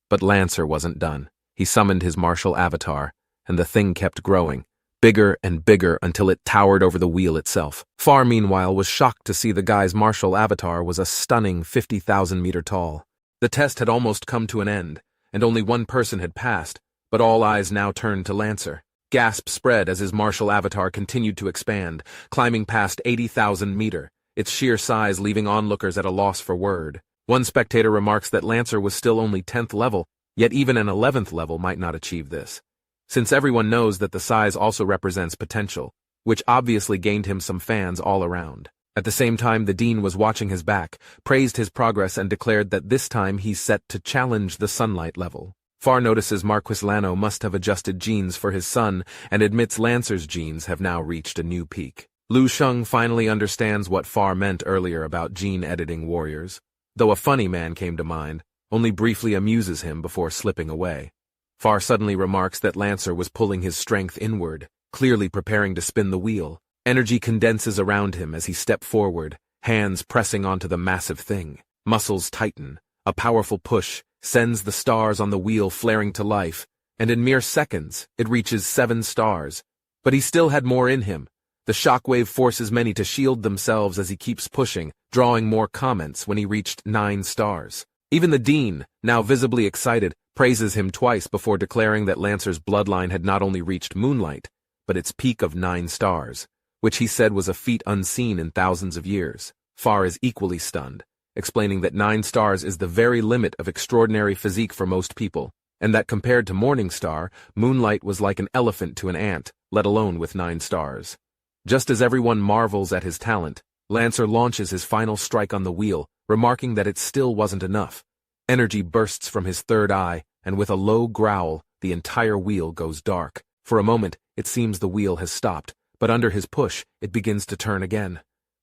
But Lancer wasn't done. He summoned his martial avatar, and the thing kept growing, bigger and bigger until it towered over the wheel itself. Far, meanwhile, was shocked to see the guy's martial avatar was a stunning 50,000 meter tall. The test had almost come to an end, and only one person had passed, but all eyes now turned to Lancer. Gasps spread as his martial avatar continued to expand, climbing past 80,000 meter, its sheer size leaving onlookers at a loss for word. One spectator remarks that Lancer was still only 10th level, yet even an 11th level might not achieve this, since everyone knows that the size also represents potential, which obviously gained him some fans all around. At the same time, the dean was watching his back, praised his progress, and declared that this time he's set to challenge the sunlight level. Far notices Marquis Lano must have adjusted genes for his son and admits Lancer's genes have now reached a new peak. Lu Sheng finally understands what Far meant earlier about gene-editing warriors, though a funny man came to mind, only briefly amuses him before slipping away. Far suddenly remarks that Lancer was pulling his strength inward, clearly preparing to spin the wheel. Energy condenses around him as he steps forward, hands pressing onto the massive thing. Muscles tighten. A powerful push sends the stars on the wheel flaring to life, and in mere seconds, it reaches 7 stars. But he still had more in him. The shockwave forces many to shield themselves as he keeps pushing, drawing more comments when he reached 9 stars. Even the dean, now visibly excited, praises him twice before declaring that Lancer's bloodline had not only reached moonlight, but its peak of 9 stars, which he said was a feat unseen in thousands of years. Far is equally stunned, explaining that 9 stars is the very limit of extraordinary physique for most people, and that compared to Morningstar, moonlight was like an elephant to an ant, let alone with 9 stars. Just as everyone marvels at his talent, Lancer launches his final strike on the wheel, remarking that it still wasn't enough. Energy bursts from his third eye, and with a low growl, the entire wheel goes dark. For a moment, it seems the wheel has stopped, but under his push, it begins to turn again.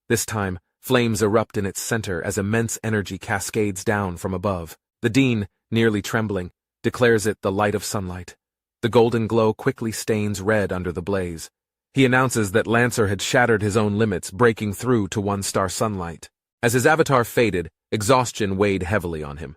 This time, flames erupt in its center as immense energy cascades down from above. The dean, nearly trembling, declares it the light of sunlight. The golden glow quickly stains red under the blaze. He announces that Lancer had shattered his own limits, breaking through to 1-star sunlight. As his avatar faded, exhaustion weighed heavily on him.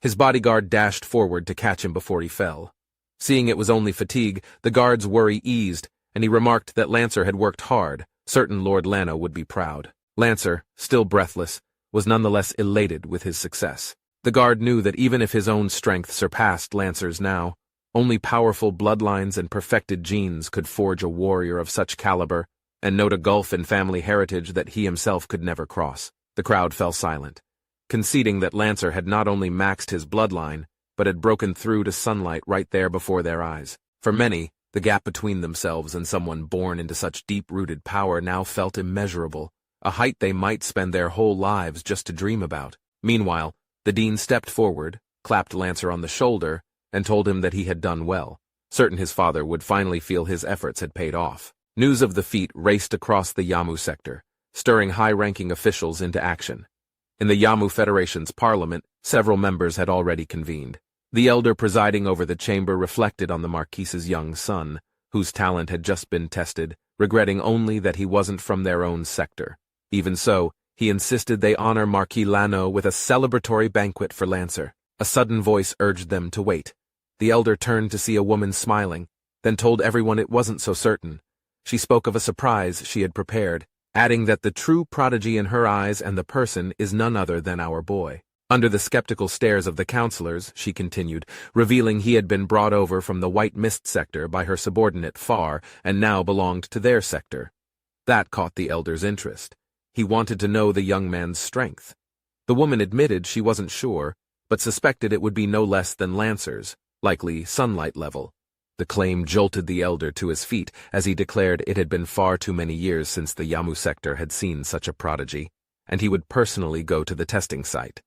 His bodyguard dashed forward to catch him before he fell. Seeing it was only fatigue, the guard's worry eased, and he remarked that Lancer had worked hard, certain Lord Lano would be proud. Lancer, still breathless, was nonetheless elated with his success. The guard knew that even if his own strength surpassed Lancer's now, only powerful bloodlines and perfected genes could forge a warrior of such caliber, and note a gulf in family heritage that he himself could never cross. The crowd fell silent, conceding that Lancer had not only maxed his bloodline, but had broken through to sunlight right there before their eyes. For many, the gap between themselves and someone born into such deep-rooted power now felt immeasurable, a height they might spend their whole lives just to dream about. Meanwhile, the dean stepped forward, clapped Lancer on the shoulder, and told him that he had done well, certain his father would finally feel his efforts had paid off. News of the feat raced across the Yamu sector, stirring high-ranking officials into action. In the Yamu Federation's parliament, several members had already convened. The elder presiding over the chamber reflected on the Marquise's young son, whose talent had just been tested, regretting only that he wasn't from their own sector. Even so, he insisted they honor Marquis Lano with a celebratory banquet for Lancer. A sudden voice urged them to wait. The elder turned to see a woman smiling, then told everyone it wasn't so certain. She spoke of a surprise she had prepared, adding that the true prodigy in her eyes and the person is none other than our boy. Under the skeptical stares of the counselors, she continued, revealing he had been brought over from the White Mist sector by her subordinate Far and now belonged to their sector. That caught the elder's interest. He wanted to know the young man's strength. The woman admitted she wasn't sure, but suspected it would be no less than Lancer's, likely sunlight level. The claim jolted the elder to his feet as he declared it had been far too many years since the Yamu sector had seen such a prodigy, and he would personally go to the testing site.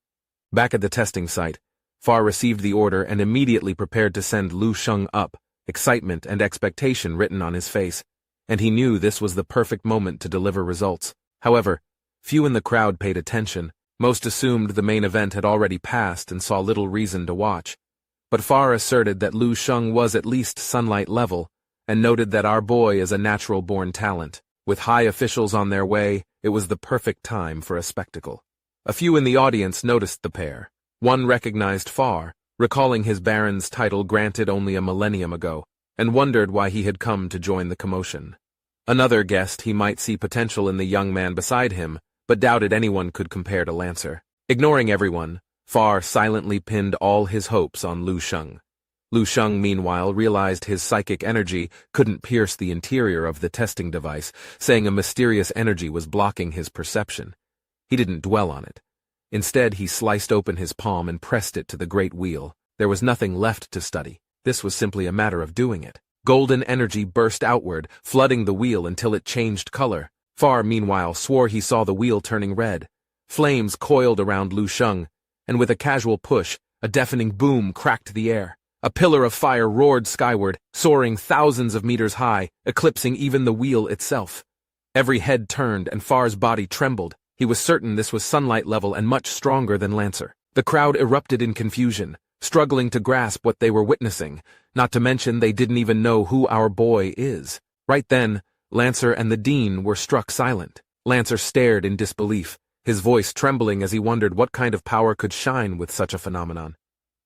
Back at the testing site, Far received the order and immediately prepared to send Lu Sheng up, excitement and expectation written on his face, and he knew this was the perfect moment to deliver results. However, few in the crowd paid attention. Most assumed the main event had already passed and saw little reason to watch. But Far asserted that Lu Sheng was at least sunlight level, and noted that our boy is a natural-born talent. With high officials on their way, it was the perfect time for a spectacle. A few in the audience noticed the pair. One recognized Far, recalling his baron's title granted only a millennium ago, and wondered why he had come to join the commotion. Another guessed he might see potential in the young man beside him, but doubted anyone could compare to Lancer. Ignoring everyone, Far silently pinned all his hopes on Lu Sheng. Lu Sheng, meanwhile, realized his psychic energy couldn't pierce the interior of the testing device, saying a mysterious energy was blocking his perception. He didn't dwell on it. Instead, he sliced open his palm and pressed it to the great wheel. There was nothing left to study. This was simply a matter of doing it. Golden energy burst outward, flooding the wheel until it changed color. Far, meanwhile, swore he saw the wheel turning red. Flames coiled around Lu Sheng, and with a casual push, a deafening boom cracked the air. A pillar of fire roared skyward, soaring thousands of meters high, eclipsing even the wheel itself. Every head turned and Far's body trembled. He was certain this was sunlight level and much stronger than Lancer. The crowd erupted in confusion, struggling to grasp what they were witnessing, not to mention they didn't even know who our boy is. Right then, Lancer and the Dean were struck silent. Lancer stared in disbelief, his voice trembling as he wondered what kind of power could shine with such a phenomenon.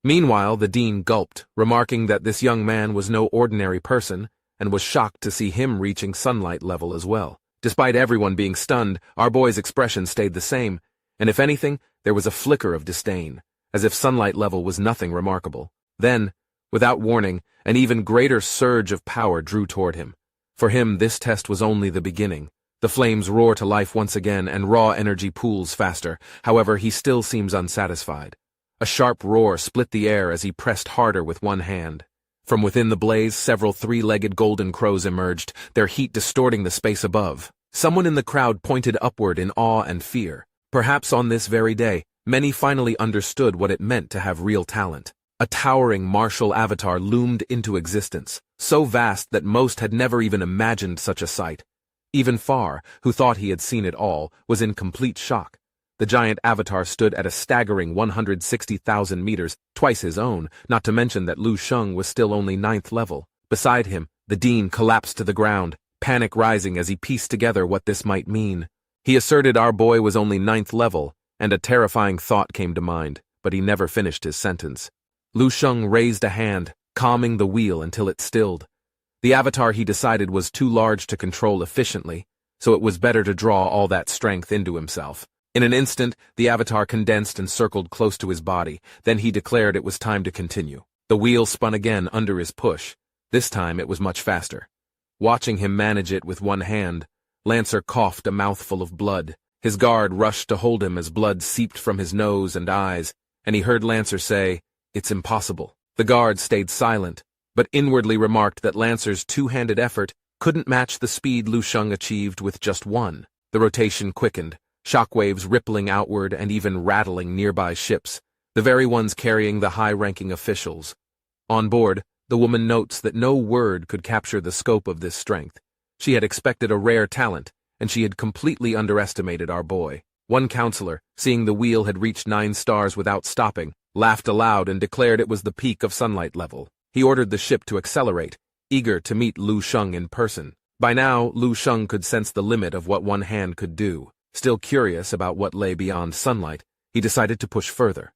Meanwhile, the Dean gulped, remarking that this young man was no ordinary person, and was shocked to see him reaching sunlight level as well. Despite everyone being stunned, our boy's expression stayed the same, and if anything, there was a flicker of disdain, as if sunlight level was nothing remarkable. Then, without warning, an even greater surge of power drew toward him. For him, this test was only the beginning. The flames roar to life once again, and raw energy pools faster. However, he still seems unsatisfied. A sharp roar split the air as he pressed harder with one hand. From within the blaze, several three-legged golden crows emerged, their heat distorting the space above. Someone in the crowd pointed upward in awe and fear. Perhaps on this very day, many finally understood what it meant to have real talent. A towering martial avatar loomed into existence, so vast that most had never even imagined such a sight. Even Far, who thought he had seen it all, was in complete shock. The giant avatar stood at a staggering 160,000 meters, twice his own, not to mention that Lu Sheng was still only 9th level. Beside him, the Dean collapsed to the ground, panic rising as he pieced together what this might mean. He asserted our boy was only 9th level, and a terrifying thought came to mind, but he never finished his sentence. Lu Sheng raised a hand, calming the wheel until it stilled. The avatar, he decided, was too large to control efficiently, so it was better to draw all that strength into himself. In an instant, the avatar condensed and circled close to his body. Then he declared it was time to continue. The wheel spun again under his push. This time it was much faster. Watching him manage it with one hand, Lancer coughed a mouthful of blood. His guard rushed to hold him as blood seeped from his nose and eyes, and he heard Lancer say, "It's impossible." The guard stayed silent, but inwardly remarked that Lancer's two-handed effort couldn't match the speed Lu Sheng achieved with just one. The rotation quickened, shockwaves rippling outward and even rattling nearby ships, the very ones carrying the high-ranking officials. On board, the woman notes that no word could capture the scope of this strength. She had expected a rare talent, and she had completely underestimated our boy. One counselor, seeing the wheel had reached 9 stars without stopping, laughed aloud and declared it was the peak of sunlight level. He ordered the ship to accelerate, eager to meet Lu Sheng in person. By now, Lu Sheng could sense the limit of what one hand could do. Still curious about what lay beyond sunlight, he decided to push further,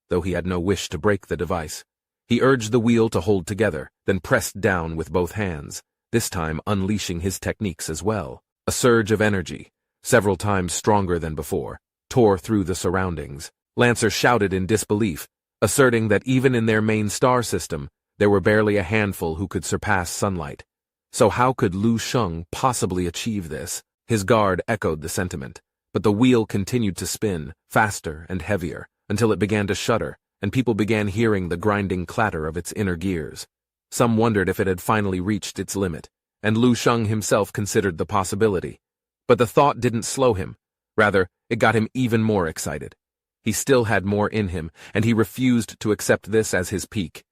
though he had no wish to break the device. He urged the wheel to hold together, then pressed down with both hands, this time unleashing his techniques as well. A surge of energy, several times stronger than before, tore through the surroundings. Lancer shouted in disbelief, asserting that even in their main star system, there were barely a handful who could surpass sunlight. So how could Lu Sheng possibly achieve this? His guard echoed the sentiment, but the wheel continued to spin, faster and heavier, until it began to shudder, and people began hearing the grinding clatter of its inner gears. Some wondered if it had finally reached its limit, and Lu Sheng himself considered the possibility. But the thought didn't slow him. Rather, it got him even more excited. He still had more in him, and he refused to accept this as his peak.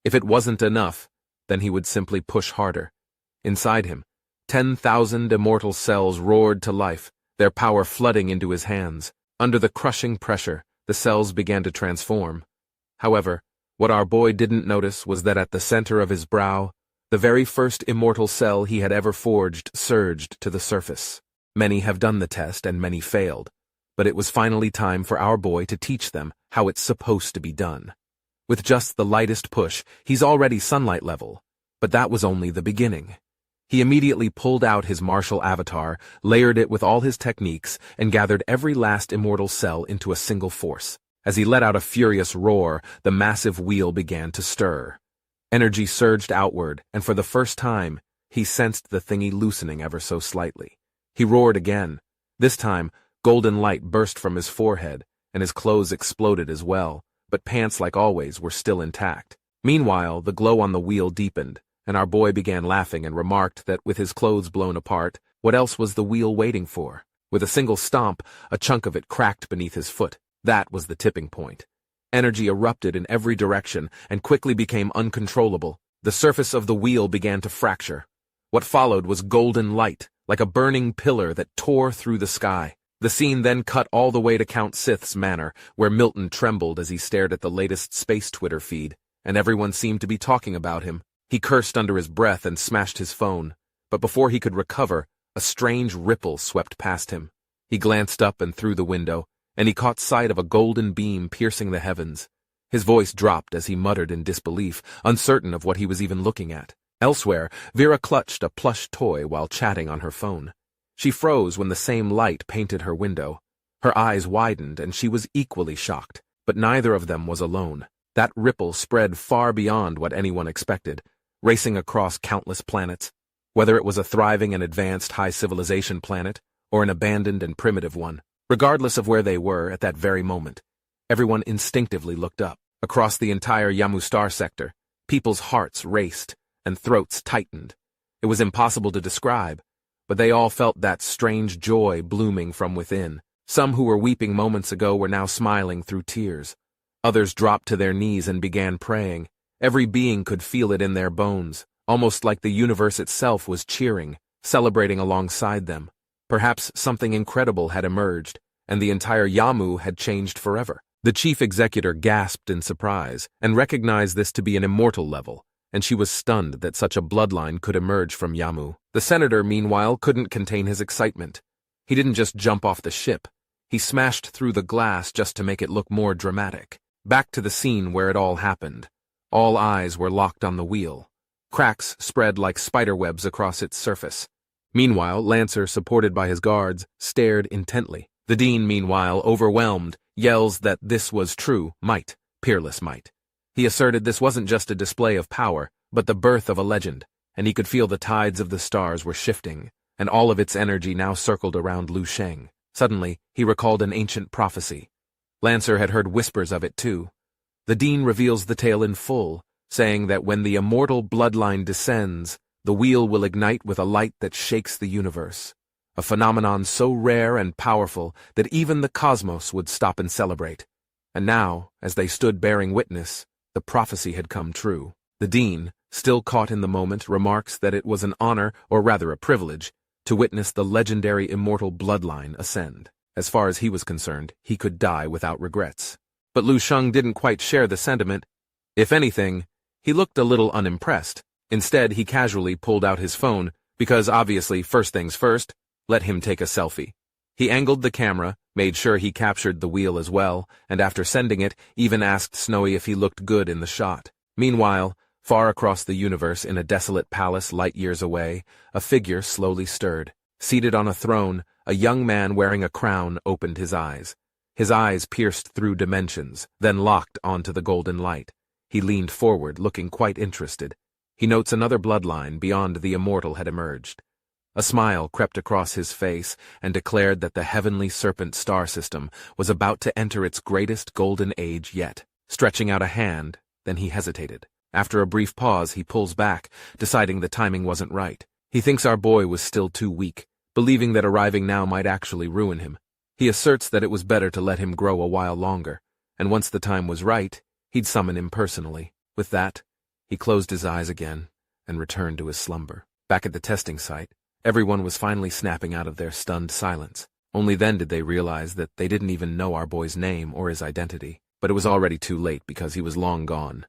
If it wasn't enough, then he would simply push harder. Inside him, 10,000 immortal cells roared to life, their power flooding into his hands. Under the crushing pressure, the cells began to transform. However, what our boy didn't notice was that at the center of his brow, the very first immortal cell he had ever forged surged to the surface. Many have done the test and many failed, but it was finally time for our boy to teach them how it's supposed to be done. With just the lightest push, he's already sunlight level, but that was only the beginning. He immediately pulled out his martial avatar, layered it with all his techniques, and gathered every last immortal cell into a single force. As he let out a furious roar, the massive wheel began to stir. Energy surged outward, and for the first time, he sensed the thingy loosening ever so slightly. He roared again. This time, golden light burst from his forehead, and his clothes exploded as well, but pants, like always, were still intact. Meanwhile, the glow on the wheel deepened, and our boy began laughing and remarked that with his clothes blown apart, what else was the wheel waiting for? With a single stomp, a chunk of it cracked beneath his foot. That was the tipping point. Energy erupted in every direction and quickly became uncontrollable. The surface of the wheel began to fracture. What followed was golden light, like a burning pillar that tore through the sky. The scene then cut all the way to Count Sith's manor, where Milton trembled as he stared at the latest space Twitter feed, and everyone seemed to be talking about him. He cursed under his breath and smashed his phone, but before he could recover, a strange ripple swept past him. He glanced up and through the window, and he caught sight of a golden beam piercing the heavens. His voice dropped as he muttered in disbelief, uncertain of what he was even looking at. Elsewhere, Vera clutched a plush toy while chatting on her phone. She froze when the same light painted her window. Her eyes widened, and she was equally shocked, but neither of them was alone. That ripple spread far beyond what anyone expected, racing across countless planets. Whether it was a thriving and advanced high civilization planet, or an abandoned and primitive one, regardless of where they were at that very moment, everyone instinctively looked up. Across the entire Yamu star sector, people's hearts raced, and throats tightened. It was impossible to describe, but they all felt that strange joy blooming from within. Some who were weeping moments ago were now smiling through tears. Others dropped to their knees and began praying. Every being could feel it in their bones, almost like the universe itself was cheering, celebrating alongside them. Perhaps something incredible had emerged, and the entire Yamu had changed forever. The chief executor gasped in surprise, and recognized this to be an immortal level, and she was stunned that such a bloodline could emerge from Yamu. The senator, meanwhile, couldn't contain his excitement. He didn't just jump off the ship. He smashed through the glass just to make it look more dramatic. Back to the scene where it all happened. All eyes were locked on the wheel. Cracks spread like spiderwebs across its surface. Meanwhile, Lancer, supported by his guards, stared intently. The Dean, meanwhile, overwhelmed, yells that this was true might, peerless might. He asserted this wasn't just a display of power, but the birth of a legend, and he could feel the tides of the stars were shifting, and all of its energy now circled around Lu Sheng. Suddenly, he recalled an ancient prophecy. Lancer had heard whispers of it too. The Dean reveals the tale in full, saying that when the immortal bloodline descends, the wheel will ignite with a light that shakes the universe, a phenomenon so rare and powerful that even the cosmos would stop and celebrate. And now, as they stood bearing witness, the prophecy had come true. The Dean, still caught in the moment, remarks that it was an honor, or rather a privilege, to witness the legendary immortal bloodline ascend. As far as he was concerned, he could die without regrets. But Lu Sheng didn't quite share the sentiment. If anything, he looked a little unimpressed. Instead, he casually pulled out his phone, because obviously, first things first, let him take a selfie. He angled the camera, made sure he captured the wheel as well, and after sending it, even asked Snowy if he looked good in the shot. Meanwhile, far across the universe in a desolate palace light years away, a figure slowly stirred. Seated on a throne, a young man wearing a crown opened his eyes. His eyes pierced through dimensions, then locked onto the golden light. He leaned forward, looking quite interested. He notes another bloodline beyond the immortal had emerged. A smile crept across his face and declared that the heavenly serpent star system was about to enter its greatest golden age yet. Stretching out a hand, then he hesitated. After a brief pause, he pulls back, deciding the timing wasn't right. He thinks our boy was still too weak, believing that arriving now might actually ruin him. He asserts that it was better to let him grow a while longer, and once the time was right, he'd summon him personally. With that, he closed his eyes again and returned to his slumber. Back at the testing site, everyone was finally snapping out of their stunned silence. Only then did they realize that they didn't even know our boy's name or his identity. But it was already too late because he was long gone.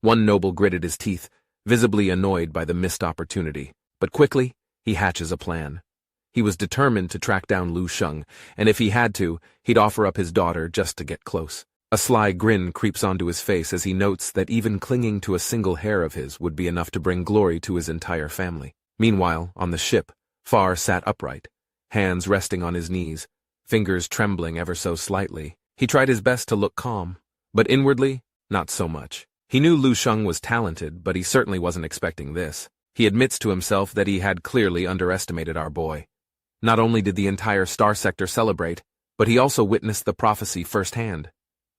One noble gritted his teeth, visibly annoyed by the missed opportunity. But quickly, he hatches a plan. He was determined to track down Lu Sheng, and if he had to, he'd offer up his daughter just to get close. A sly grin creeps onto his face as he notes that even clinging to a single hair of his would be enough to bring glory to his entire family. Meanwhile, on the ship, Far sat upright, hands resting on his knees, fingers trembling ever so slightly. He tried his best to look calm, but inwardly, not so much. He knew Lu Sheng was talented, but he certainly wasn't expecting this. He admits to himself that he had clearly underestimated our boy. Not only did the entire star sector celebrate, but he also witnessed the prophecy firsthand.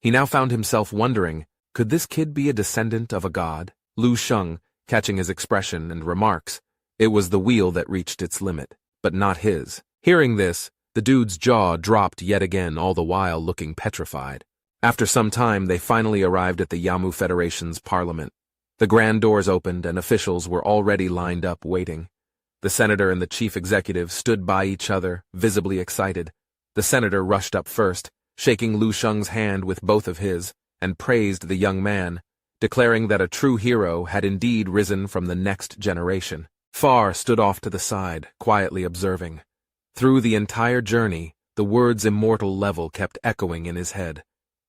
He now found himself wondering, could this kid be a descendant of a god? Lu Sheng, catching his expression and remarks, it was the wheel that reached its limit, but not his. Hearing this, the dude's jaw dropped yet again, all the while looking petrified. After some time, they finally arrived at the Yamu Federation's parliament. The grand doors opened and officials were already lined up waiting. The senator and the chief executive stood by each other, visibly excited. The senator rushed up first, shaking Lu Sheng's hand with both of his, and praised the young man, declaring that a true hero had indeed risen from the next generation. Far stood off to the side, quietly observing. Through the entire journey, the words immortal level kept echoing in his head.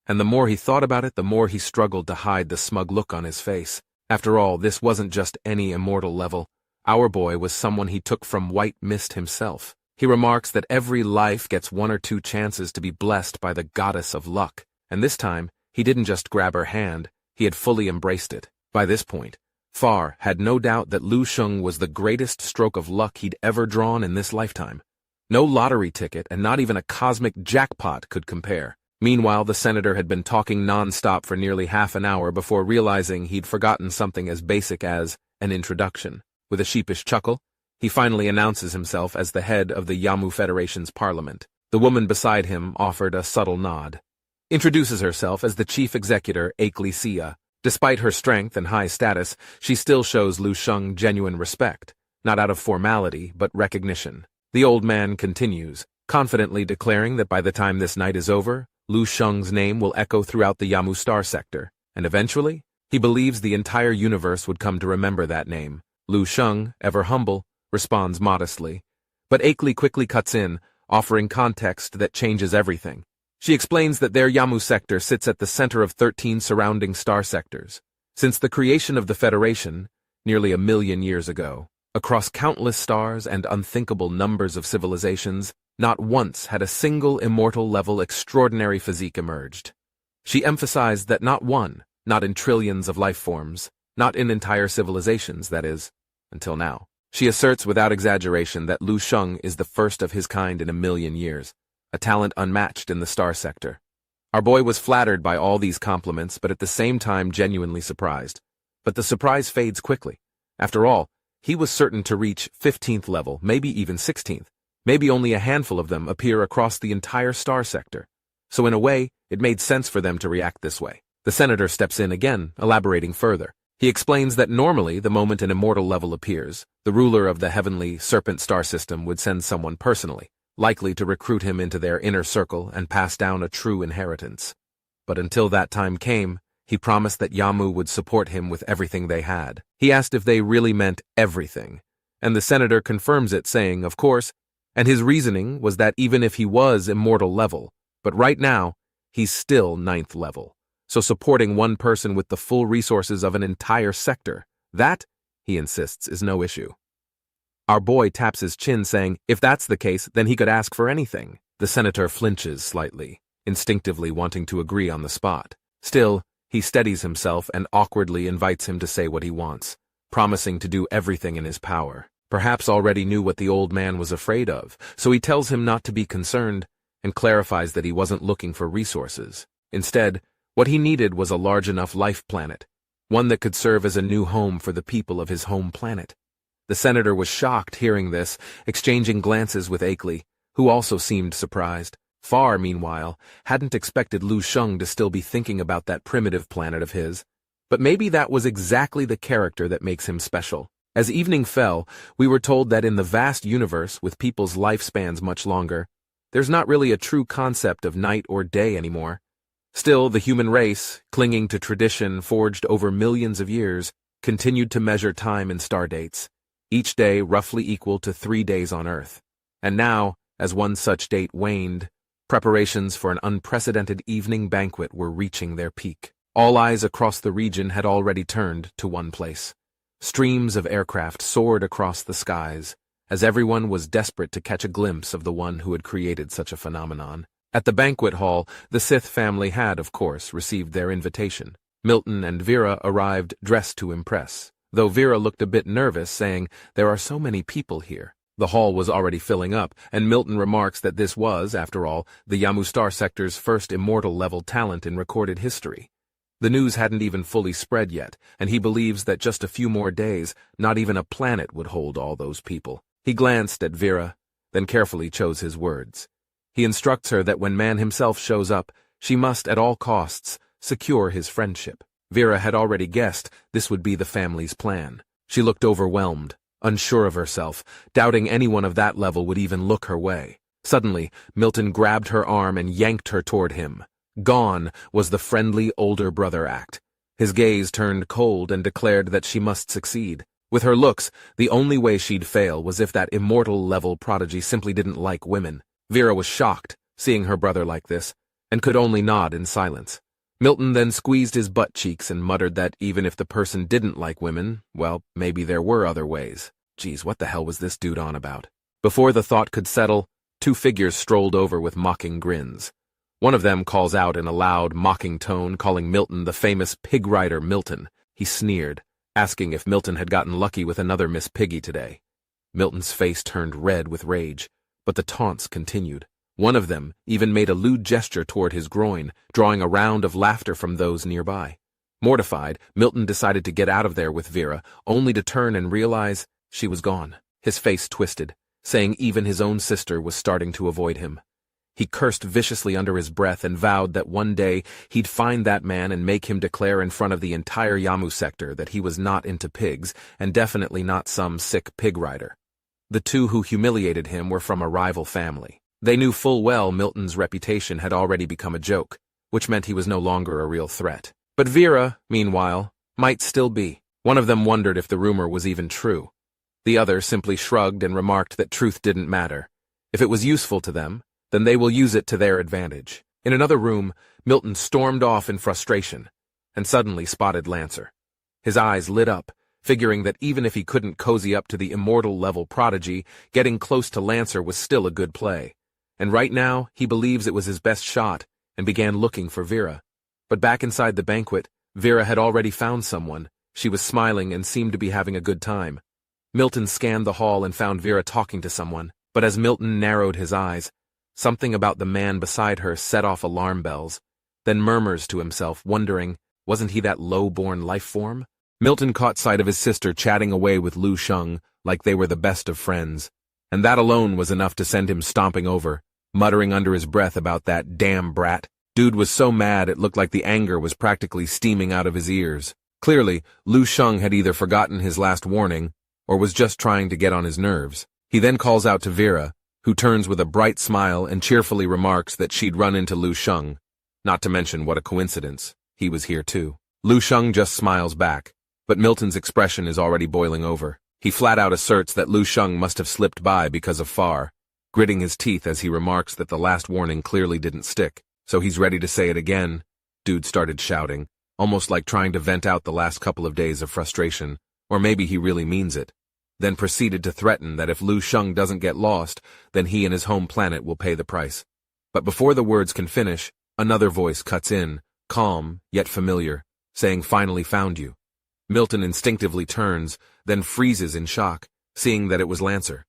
And the more he thought about it, the more he struggled to hide the smug look on his face. After all, this wasn't just any immortal level. Our boy was someone he took from White Mist himself. He remarks that every life gets one or two chances to be blessed by the goddess of luck, and this time, he didn't just grab her hand, he had fully embraced it. By this point, Far had no doubt that Lu Sheng was the greatest stroke of luck he'd ever drawn in this lifetime. No lottery ticket and not even a cosmic jackpot could compare. Meanwhile, the senator had been talking non-stop for nearly half an hour before realizing he'd forgotten something as basic as an introduction. With a sheepish chuckle, he finally announces himself as the head of the Yamu Federation's parliament. The woman beside him offered a subtle nod. Introduces herself as the chief executor, Ecclesia. Despite her strength and high status, she still shows Lu Sheng genuine respect, not out of formality, but recognition. The old man continues, confidently declaring that by the time this night is over, Lu Sheng's name will echo throughout the Yamu star sector, and eventually, he believes the entire universe would come to remember that name. Lu Sheng, ever humble, responds modestly, but Akeley quickly cuts in, offering context that changes everything. She explains that their Yamu sector sits at the center of 13 surrounding star sectors. Since the creation of the Federation, nearly 1 million years ago, across countless stars and unthinkable numbers of civilizations, not once had a single immortal-level extraordinary physique emerged. She emphasized that not one, not in trillions of life forms, not in entire civilizations, that is, until now. She asserts without exaggeration that Lu Sheng is the first of his kind in 1 million years, a talent unmatched in the star sector. Our boy was flattered by all these compliments, but at the same time genuinely surprised. But the surprise fades quickly. After all, he was certain to reach 15th level, maybe even 16th. Maybe only a handful of them appear across the entire star sector. So in a way, it made sense for them to react this way. The senator steps in again, elaborating further. He explains that normally, the moment an immortal level appears, the ruler of the heavenly serpent star system would send someone personally, likely to recruit him into their inner circle and pass down a true inheritance. But until that time came, he promised that Yamu would support him with everything they had. He asked if they really meant everything, and the senator confirms it, saying, of course, and his reasoning was that even if he was immortal level, but right now, he's still 9th level. So supporting one person with the full resources of an entire sector, that, he insists, is no issue. Our boy taps his chin, saying, if that's the case, then he could ask for anything. The senator flinches slightly, instinctively wanting to agree on the spot. Still, he steadies himself and awkwardly invites him to say what he wants, promising to do everything in his power. Perhaps already knew what the old man was afraid of, so he tells him not to be concerned and clarifies that he wasn't looking for resources. Instead, what he needed was a large enough life planet, one that could serve as a new home for the people of his home planet. The senator was shocked hearing this, exchanging glances with Akeley, who also seemed surprised. Far, meanwhile, hadn't expected Lu Sheng to still be thinking about that primitive planet of his. But maybe that was exactly the character that makes him special. As evening fell, we were told that in the vast universe, with people's lifespans much longer, there's not really a true concept of night or day anymore. Still, the human race, clinging to tradition forged over millions of years, continued to measure time in star dates, each day roughly equal to 3 days on Earth. And now, as one such date waned, preparations for an unprecedented evening banquet were reaching their peak. All eyes across the region had already turned to one place. Streams of aircraft soared across the skies, as everyone was desperate to catch a glimpse of the one who had created such a phenomenon. At the banquet hall, the Sith family had, of course, received their invitation. Milton and Vera arrived dressed to impress, though Vera looked a bit nervous, saying, there are so many people here. The hall was already filling up, and Milton remarks that this was, after all, the Yamu Star Sector's first immortal-level talent in recorded history. The news hadn't even fully spread yet, and he believes that just a few more days, not even a planet would hold all those people. He glanced at Vera, then carefully chose his words. He instructs her that when man himself shows up, she must, at all costs, secure his friendship. Vera had already guessed this would be the family's plan. She looked overwhelmed, unsure of herself, doubting anyone of that level would even look her way. Suddenly, Milton grabbed her arm and yanked her toward him. Gone was the friendly older brother act. His gaze turned cold and declared that she must succeed. With her looks, the only way she'd fail was if that immortal-level prodigy simply didn't like women. Vera was shocked, seeing her brother like this, and could only nod in silence. Milton then squeezed his butt cheeks and muttered that even if the person didn't like women, well, maybe there were other ways. Geez, what the hell was this dude on about? Before the thought could settle, 2 figures strolled over with mocking grins. One of them calls out in a loud, mocking tone, calling Milton the famous pig rider Milton. He sneered, asking if Milton had gotten lucky with another Miss Piggy today. Milton's face turned red with rage, but the taunts continued. One of them even made a lewd gesture toward his groin, drawing a round of laughter from those nearby. Mortified, Milton decided to get out of there with Vera, only to turn and realize she was gone. His face twisted, saying even his own sister was starting to avoid him. He cursed viciously under his breath and vowed that one day he'd find that man and make him declare in front of the entire Yamu sector that he was not into pigs and definitely not some sick pig rider. The 2 who humiliated him were from a rival family. They knew full well Milton's reputation had already become a joke, which meant he was no longer a real threat. But Vera, meanwhile, might still be. One of them wondered if the rumor was even true. The other simply shrugged and remarked that truth didn't matter. If it was useful to them, then they will use it to their advantage. In another room, Milton stormed off in frustration, and suddenly spotted Lancer. His eyes lit up, figuring that even if he couldn't cozy up to the immortal-level prodigy, getting close to Lancer was still a good play. And right now, he believes it was his best shot, and began looking for Vera. But back inside the banquet, Vera had already found someone. She was smiling and seemed to be having a good time. Milton scanned the hall and found Vera talking to someone, but as Milton narrowed his eyes, something about the man beside her set off alarm bells, then murmurs to himself, wondering, wasn't he that low-born life form? Milton caught sight of his sister chatting away with Lu Sheng like they were the best of friends, and that alone was enough to send him stomping over, muttering under his breath about that damn brat. Dude was so mad it looked like the anger was practically steaming out of his ears. Clearly, Lu Sheng had either forgotten his last warning or was just trying to get on his nerves. He then calls out to Vera, who turns with a bright smile and cheerfully remarks that she'd run into Lu Sheng. Not to mention what a coincidence, he was here too. Lu Sheng just smiles back, but Milton's expression is already boiling over. He flat out asserts that Lu Sheng must have slipped by because of Far, gritting his teeth as he remarks that the last warning clearly didn't stick, so he's ready to say it again. Dude started shouting, almost like trying to vent out the last couple of days of frustration, or maybe he really means it. Then proceeded to threaten that if Lu Sheng doesn't get lost, then he and his home planet will pay the price. But before the words can finish, another voice cuts in, calm, yet familiar, saying, "Finally found you." Milton instinctively turns, then freezes in shock, seeing that it was Lancer.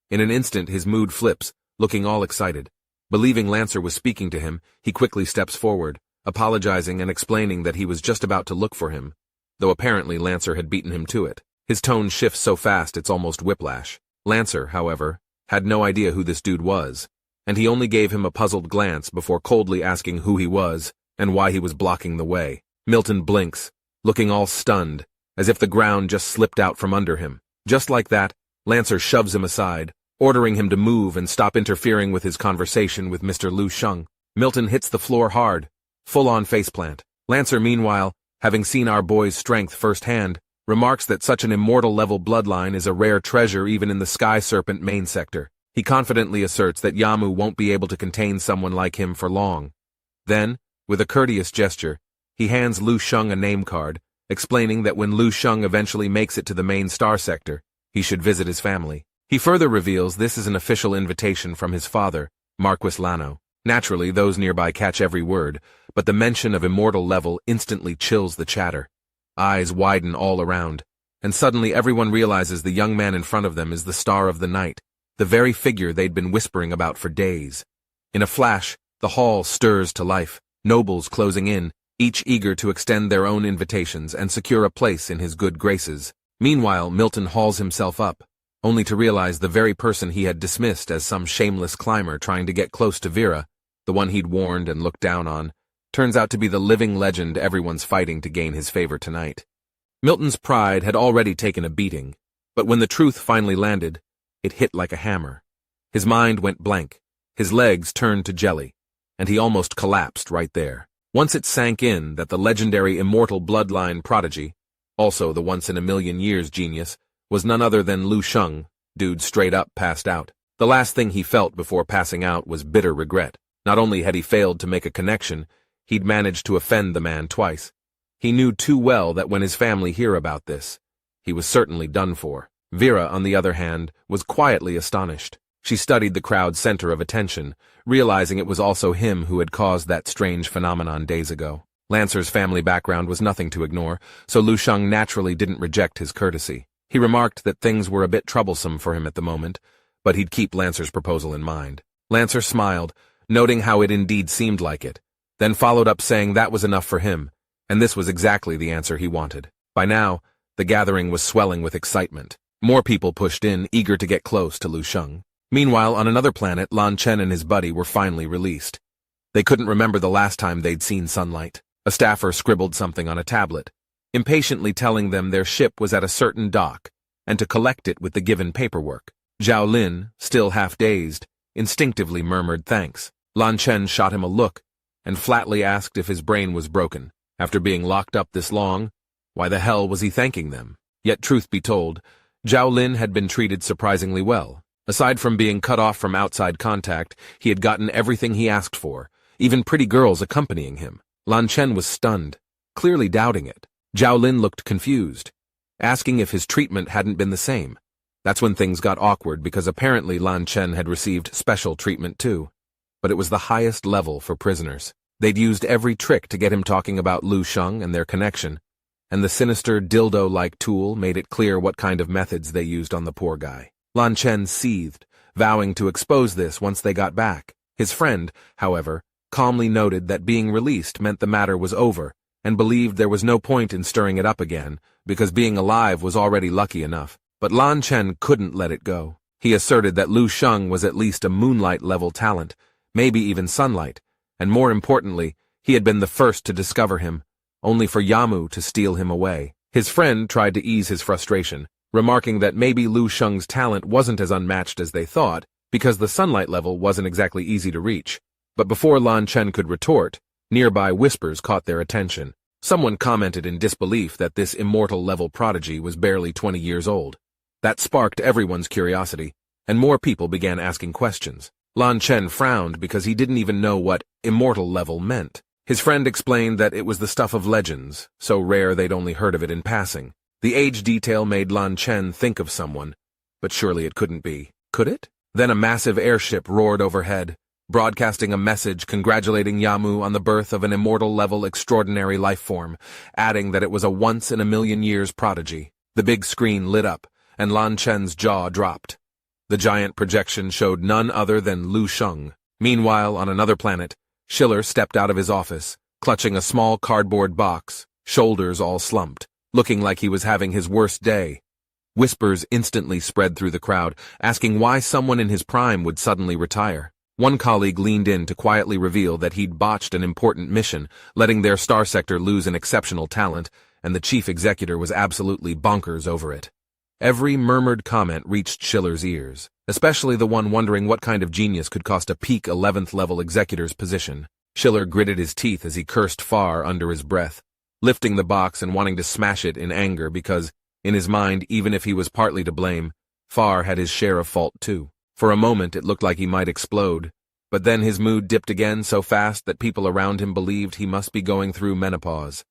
In an instant his mood flips, looking all excited. Believing Lancer was speaking to him, he quickly steps forward, apologizing and explaining that he was just about to look for him, though apparently Lancer had beaten him to it. His tone shifts so fast it's almost whiplash. Lancer, however, had no idea who this dude was, and he only gave him a puzzled glance before coldly asking who he was and why he was blocking the way. Milton blinks, looking all stunned, as if the ground just slipped out from under him. Just like that, Lancer shoves him aside, ordering him to move and stop interfering with his conversation with Mr. Lu Sheng. Milton hits the floor hard, full-on faceplant. Lancer, meanwhile, having seen our boy's strength firsthand, remarks that such an immortal-level bloodline is a rare treasure even in the Sky Serpent main sector. He confidently asserts that Yamu won't be able to contain someone like him for long. Then, with a courteous gesture, he hands Lu Sheng a name card, explaining that when Lu Sheng eventually makes it to the main star sector, he should visit his family. He further reveals this is an official invitation from his father, Marquis Lano. Naturally, those nearby catch every word, but the mention of immortal level instantly chills the chatter. Eyes widen all around, and suddenly everyone realizes the young man in front of them is the star of the night, the very figure they'd been whispering about for days. In a flash, the hall stirs to life, nobles closing in, each eager to extend their own invitations and secure a place in his good graces. Meanwhile, Milton hauls himself up, only to realize the very person he had dismissed as some shameless climber trying to get close to Vera, the one he'd warned and looked down on, turns out to be the living legend everyone's fighting to gain his favor tonight. Milton's pride had already taken a beating, but when the truth finally landed, it hit like a hammer. His mind went blank, his legs turned to jelly, and he almost collapsed right there. Once it sank in that the legendary immortal bloodline prodigy, also the once-in-a-million-years genius, was none other than Lu Sheng, dude straight up passed out. The last thing he felt before passing out was bitter regret. Not only had he failed to make a connection, he'd managed to offend the man twice. He knew too well that when his family hear about this, he was certainly done for. Vera, on the other hand, was quietly astonished. She studied the crowd's center of attention, realizing it was also him who had caused that strange phenomenon days ago. Lancer's family background was nothing to ignore, so Lu Sheng naturally didn't reject his courtesy. He remarked that things were a bit troublesome for him at the moment, but he'd keep Lancer's proposal in mind. Lancer smiled, noting how it indeed seemed like it, then followed up saying that was enough for him, and this was exactly the answer he wanted. By now, the gathering was swelling with excitement. More people pushed in, eager to get close to Lu Sheng. Meanwhile, on another planet, Lan Chen and his buddy were finally released. They couldn't remember the last time they'd seen sunlight. A staffer scribbled something on a tablet, impatiently telling them their ship was at a certain dock, and to collect it with the given paperwork. Zhao Lin, still half-dazed, instinctively murmured thanks. Lan Chen shot him a look, and flatly asked if his brain was broken. After being locked up this long, why the hell was he thanking them? Yet truth be told, Zhao Lin had been treated surprisingly well. Aside from being cut off from outside contact, he had gotten everything he asked for, even pretty girls accompanying him. Lan Chen was stunned, clearly doubting it. Zhao Lin looked confused, asking if his treatment hadn't been the same. That's when things got awkward because apparently Lan Chen had received special treatment too. But it was the highest level for prisoners. They'd used every trick to get him talking about Lu Sheng and their connection, and the sinister dildo-like tool made it clear what kind of methods they used on the poor guy. Lan Chen seethed, vowing to expose this once they got back. His friend, however, calmly noted that being released meant the matter was over, and believed there was no point in stirring it up again, because being alive was already lucky enough. But Lan Chen couldn't let it go. He asserted that Lu Sheng was at least a moonlight-level talent, maybe even sunlight, and more importantly, he had been the first to discover him, only for Yamu to steal him away. His friend tried to ease his frustration, remarking that maybe Lu Sheng's talent wasn't as unmatched as they thought, because the sunlight level wasn't exactly easy to reach. But before Lan Chen could retort, nearby whispers caught their attention. Someone commented in disbelief that this immortal-level prodigy was barely 20 years old. That sparked everyone's curiosity, and more people began asking questions. Lan Chen frowned because he didn't even know what immortal level meant. His friend explained that it was the stuff of legends, so rare they'd only heard of it in passing. The age detail made Lan Chen think of someone, but surely it couldn't be. Could it? Then a massive airship roared overhead, broadcasting a message congratulating Yamu on the birth of an immortal-level extraordinary life form, adding that it was a once-in-a-million-years prodigy. The big screen lit up, and Lan Chen's jaw dropped. The giant projection showed none other than Lu Sheng. Meanwhile, on another planet, Schiller stepped out of his office, clutching a small cardboard box, shoulders all slumped, looking like he was having his worst day. Whispers instantly spread through the crowd, asking why someone in his prime would suddenly retire. One colleague leaned in to quietly reveal that he'd botched an important mission, letting their star sector lose an exceptional talent, and the chief executor was absolutely bonkers over it. Every murmured comment reached Schiller's ears, especially the one wondering what kind of genius could cost a peak 11th level executor's position. Schiller gritted his teeth as he cursed Far under his breath, lifting the box and wanting to smash it in anger because, in his mind, even if he was partly to blame, Far had his share of fault too. For a moment it looked like he might explode, but then his mood dipped again so fast that people around him believed he must be going through menopause.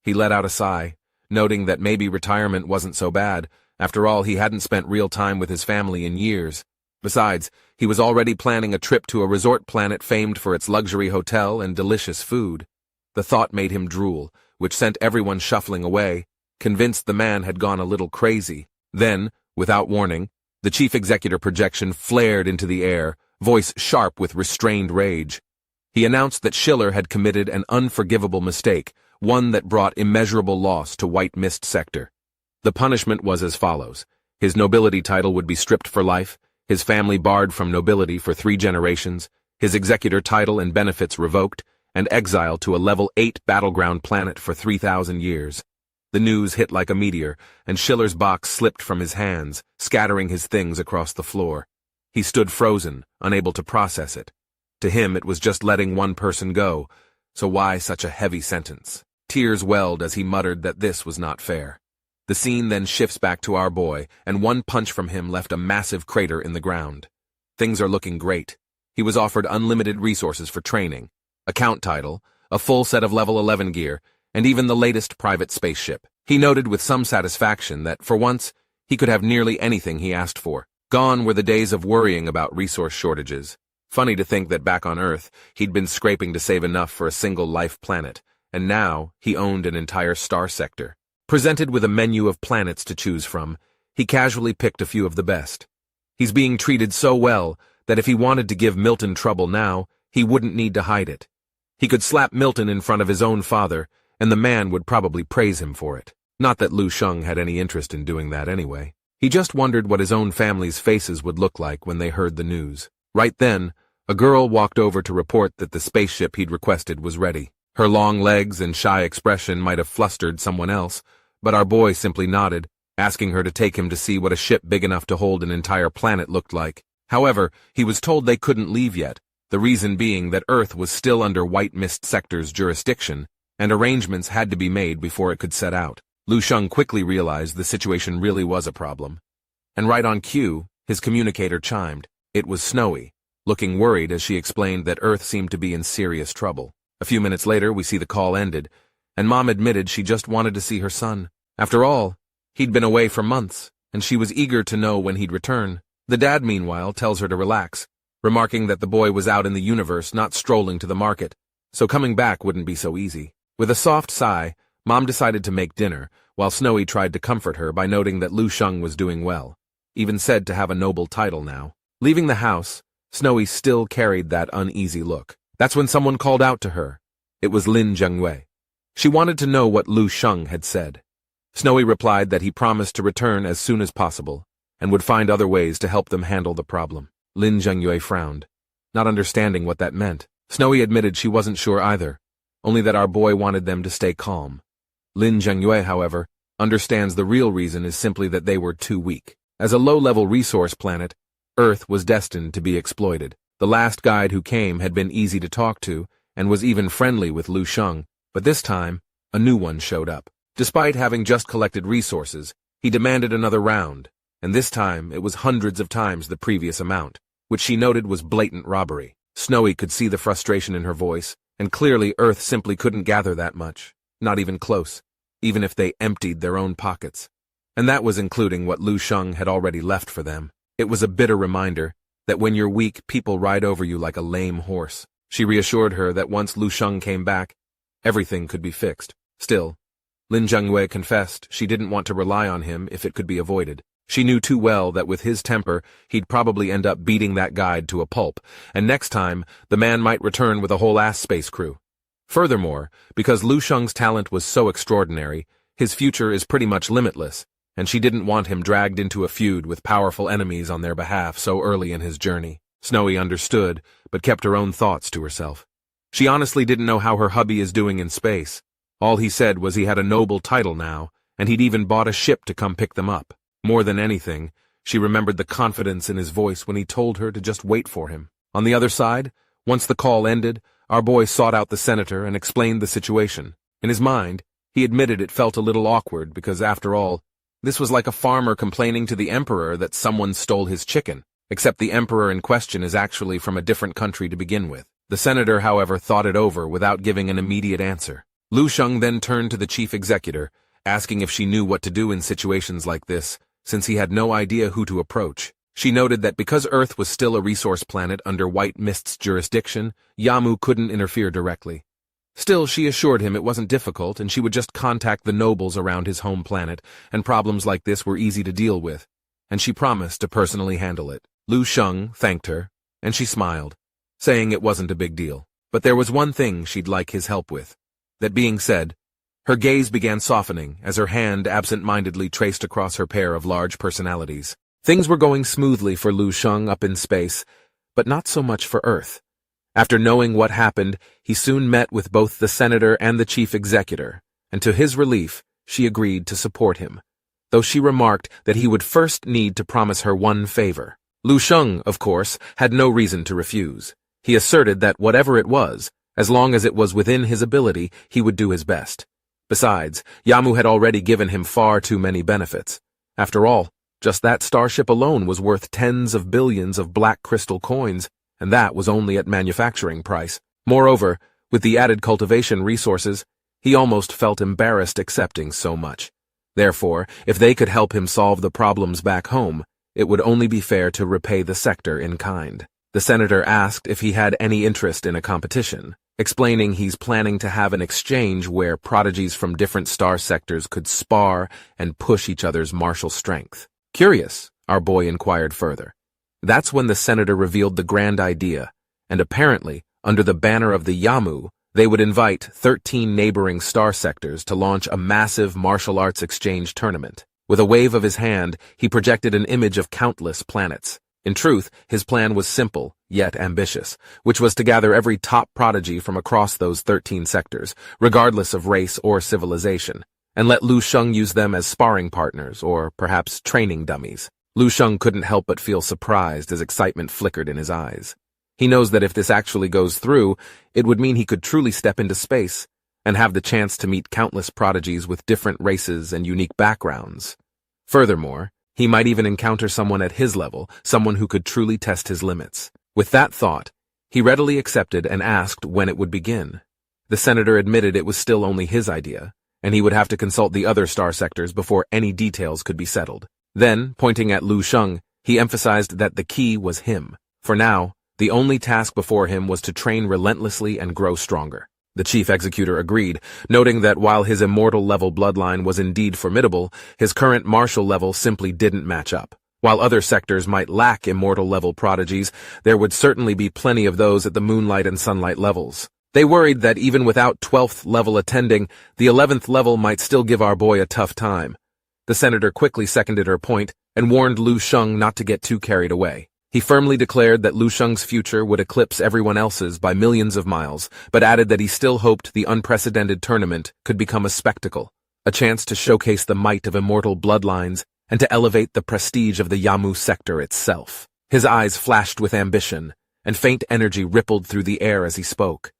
He let out a sigh, noting that maybe retirement wasn't so bad. After all, he hadn't spent real time with his family in years. Besides, he was already planning a trip to a resort planet famed for its luxury hotel and delicious food. The thought made him drool, which sent everyone shuffling away, convinced the man had gone a little crazy. Then, without warning, the chief executor projection flared into the air, voice sharp with restrained rage. He announced that Schiller had committed an unforgivable mistake, one that brought immeasurable loss to White Mist Sector. The punishment was as follows. His nobility title would be stripped for life, his family barred from nobility for 3 generations, his executor title and benefits revoked, and exiled to a level 8 battleground planet for 3,000 years. The news hit like a meteor, and Schiller's box slipped from his hands, scattering his things across the floor. He stood frozen, unable to process it. To him, it was just letting one person go, so why such a heavy sentence? Tears welled as he muttered that this was not fair. The scene then shifts back to our boy, and one punch from him left a massive crater in the ground. Things are looking great. He was offered unlimited resources for training, account title, a full set of level 11 gear, and even the latest private spaceship. He noted with some satisfaction that, for once, he could have nearly anything he asked for. Gone were the days of worrying about resource shortages. Funny to think that back on Earth, he'd been scraping to save enough for a single life planet, and now he owned an entire star sector. Presented with a menu of planets to choose from, he casually picked a few of the best. He's being treated so well that if he wanted to give Milton trouble now, he wouldn't need to hide it. He could slap Milton in front of his own father, and the man would probably praise him for it. Not that Lu Sheng had any interest in doing that anyway. He just wondered what his own family's faces would look like when they heard the news. Right then, a girl walked over to report that the spaceship he'd requested was ready. Her long legs and shy expression might have flustered someone else, but our boy simply nodded, asking her to take him to see what a ship big enough to hold an entire planet looked like. However, he was told they couldn't leave yet, the reason being that Earth was still under White Mist Sector's jurisdiction, and arrangements had to be made before it could set out. Lu Sheng quickly realized the situation really was a problem. And right on cue, his communicator chimed. It was Snowy, looking worried as she explained that Earth seemed to be in serious trouble. A few minutes later, we see the call ended, and Mom admitted she just wanted to see her son. After all, he'd been away for months, and she was eager to know when he'd return. The dad, meanwhile, tells her to relax, remarking that the boy was out in the universe, not strolling to the market, so coming back wouldn't be so easy. With a soft sigh, Mom decided to make dinner, while Snowy tried to comfort her by noting that Lu Sheng was doing well, even said to have a noble title now. Leaving the house, Snowy still carried that uneasy look. That's when someone called out to her. It was Lin Zhengyue. She wanted to know what Lu Sheng had said. Snowy replied that he promised to return as soon as possible, and would find other ways to help them handle the problem. Lin Zhengyue frowned, not understanding what that meant. Snowy admitted she wasn't sure either, only that our boy wanted them to stay calm. Lin Zhengyue, however, understands the real reason is simply that they were too weak. As a low-level resource planet, Earth was destined to be exploited. The last guide who came had been easy to talk to and was even friendly with Lu Sheng, but this time, a new one showed up. Despite having just collected resources, he demanded another round, and this time it was hundreds of times the previous amount, which she noted was blatant robbery. Snowy could see the frustration in her voice, and clearly Earth simply couldn't gather that much, not even close, even if they emptied their own pockets. And that was including what Lu Sheng had already left for them. It was a bitter reminder that when you're weak, people ride over you like a lame horse. She reassured her that once Lu Sheng came back, everything could be fixed. Still, Lin Zhengyue confessed she didn't want to rely on him if it could be avoided. She knew too well that with his temper, he'd probably end up beating that guide to a pulp, and next time, the man might return with a whole-ass space crew. Furthermore, because Lu Sheng's talent was so extraordinary, his future is pretty much limitless, and she didn't want him dragged into a feud with powerful enemies on their behalf so early in his journey. Snowy understood, but kept her own thoughts to herself. She honestly didn't know how her hubby is doing in space. All he said was he had a noble title now, and he'd even bought a ship to come pick them up. More than anything, she remembered the confidence in his voice when he told her to just wait for him. On the other side, once the call ended, our boy sought out the senator and explained the situation. In his mind, he admitted it felt a little awkward because, after all, this was like a farmer complaining to the emperor that someone stole his chicken, except the emperor in question is actually from a different country to begin with. The senator, however, thought it over without giving an immediate answer. Lu Sheng then turned to the chief executor, asking if she knew what to do in situations like this, since he had no idea who to approach. She noted that because Earth was still a resource planet under White Mist's jurisdiction, Yamu couldn't interfere directly. Still, she assured him it wasn't difficult and she would just contact the nobles around his home planet, and problems like this were easy to deal with, and she promised to personally handle it. Lu Sheng thanked her, and she smiled, saying it wasn't a big deal. But there was one thing she'd like his help with. That being said, her gaze began softening as her hand absent-mindedly traced across her pair of large personalities. Things were going smoothly for Lu Sheng up in space, but not so much for Earth. After knowing what happened, he soon met with both the senator and the chief executor, and to his relief, she agreed to support him, though she remarked that he would first need to promise her one favor. Lu Sheng, of course, had no reason to refuse. He asserted that whatever it was, as long as it was within his ability, he would do his best. Besides, Yamu had already given him far too many benefits. After all, just that starship alone was worth tens of billions of black crystal coins, and that was only at manufacturing price. Moreover, with the added cultivation resources, he almost felt embarrassed accepting so much. Therefore, if they could help him solve the problems back home, it would only be fair to repay the sector in kind. The senator asked if he had any interest in a competition, explaining he's planning to have an exchange where prodigies from different star sectors could spar and push each other's martial strength. Curious, our boy inquired further. That's when the senator revealed the grand idea, and apparently, under the banner of the Yamu, they would invite 13 neighboring star sectors to launch a massive martial arts exchange tournament. With a wave of his hand, he projected an image of countless planets. In truth, his plan was simple, yet ambitious, which was to gather every top prodigy from across those 13 sectors, regardless of race or civilization, and let Lu Sheng use them as sparring partners or perhaps training dummies. Lu Sheng couldn't help but feel surprised as excitement flickered in his eyes. He knows that if this actually goes through, it would mean he could truly step into space and have the chance to meet countless prodigies with different races and unique backgrounds. Furthermore, he might even encounter someone at his level, someone who could truly test his limits. With that thought, he readily accepted and asked when it would begin. The senator admitted it was still only his idea, and he would have to consult the other star sectors before any details could be settled. Then, pointing at Lu Sheng, he emphasized that the key was him. For now, the only task before him was to train relentlessly and grow stronger. The chief executor agreed, noting that while his immortal-level bloodline was indeed formidable, his current martial level simply didn't match up. While other sectors might lack immortal-level prodigies, there would certainly be plenty of those at the moonlight and sunlight levels. They worried that even without 12th level attending, the 11th level might still give our boy a tough time. The senator quickly seconded her point and warned Lu Sheng not to get too carried away. He firmly declared that Lu Sheng's future would eclipse everyone else's by millions of miles, but added that he still hoped the unprecedented tournament could become a spectacle, a chance to showcase the might of immortal bloodlines and to elevate the prestige of the Yamu sector itself. His eyes flashed with ambition, and faint energy rippled through the air as he spoke.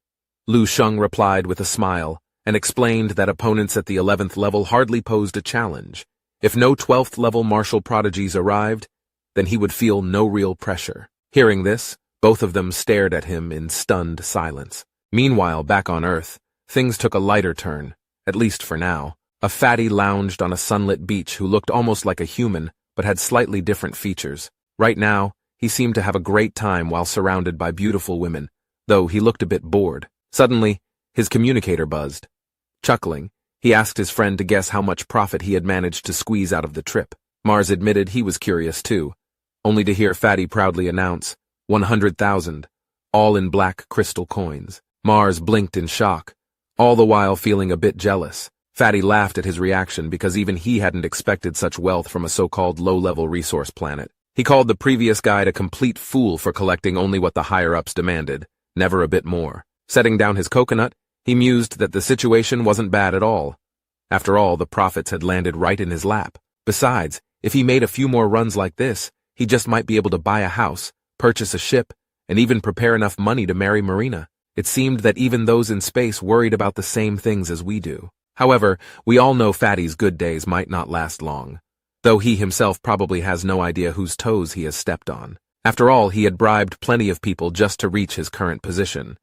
Lu Sheng replied with a smile, and explained that opponents at the 11th level hardly posed a challenge. If no 12th level martial prodigies arrived, then he would feel no real pressure. Hearing this, both of them stared at him in stunned silence. Meanwhile, back on Earth, things took a lighter turn, at least for now. A fatty lounged on a sunlit beach who looked almost like a human, but had slightly different features. Right now, he seemed to have a great time while surrounded by beautiful women, though he looked a bit bored. Suddenly, his communicator buzzed. Chuckling, he asked his friend to guess how much profit he had managed to squeeze out of the trip. Mars admitted he was curious too, only to hear Fatty proudly announce, 100,000, all in black crystal coins. Mars blinked in shock, all the while feeling a bit jealous. Fatty laughed at his reaction because even he hadn't expected such wealth from a so-called low-level resource planet. He called the previous guide a complete fool for collecting only what the higher-ups demanded, never a bit more. Setting down his coconut, he mused that the situation wasn't bad at all. After all, the profits had landed right in his lap. Besides, if he made a few more runs like this, he just might be able to buy a house, purchase a ship, and even prepare enough money to marry Marina. It seemed that even those in space worried about the same things as we do. However, we all know Fatty's good days might not last long, though he himself probably has no idea whose toes he has stepped on. After all, he had bribed plenty of people just to reach his current position,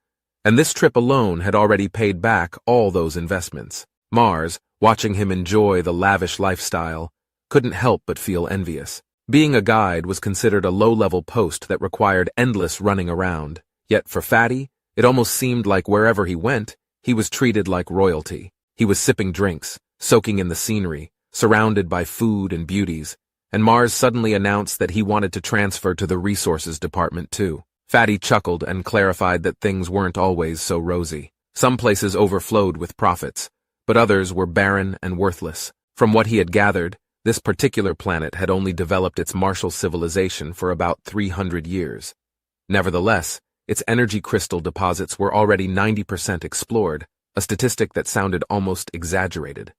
and this trip alone had already paid back all those investments. Mars, watching him enjoy the lavish lifestyle, couldn't help but feel envious. Being a guide was considered a low-level post that required endless running around, yet for Fatty, it almost seemed like wherever he went, he was treated like royalty. He was sipping drinks, soaking in the scenery, surrounded by food and beauties, and Mars suddenly announced that he wanted to transfer to the resources department too. Fatty chuckled and clarified that things weren't always so rosy. Some places overflowed with profits, but others were barren and worthless. From what he had gathered, this particular planet had only developed its martial civilization for about 300 years. Nevertheless, its energy crystal deposits were already 90% explored, a statistic that sounded almost exaggerated.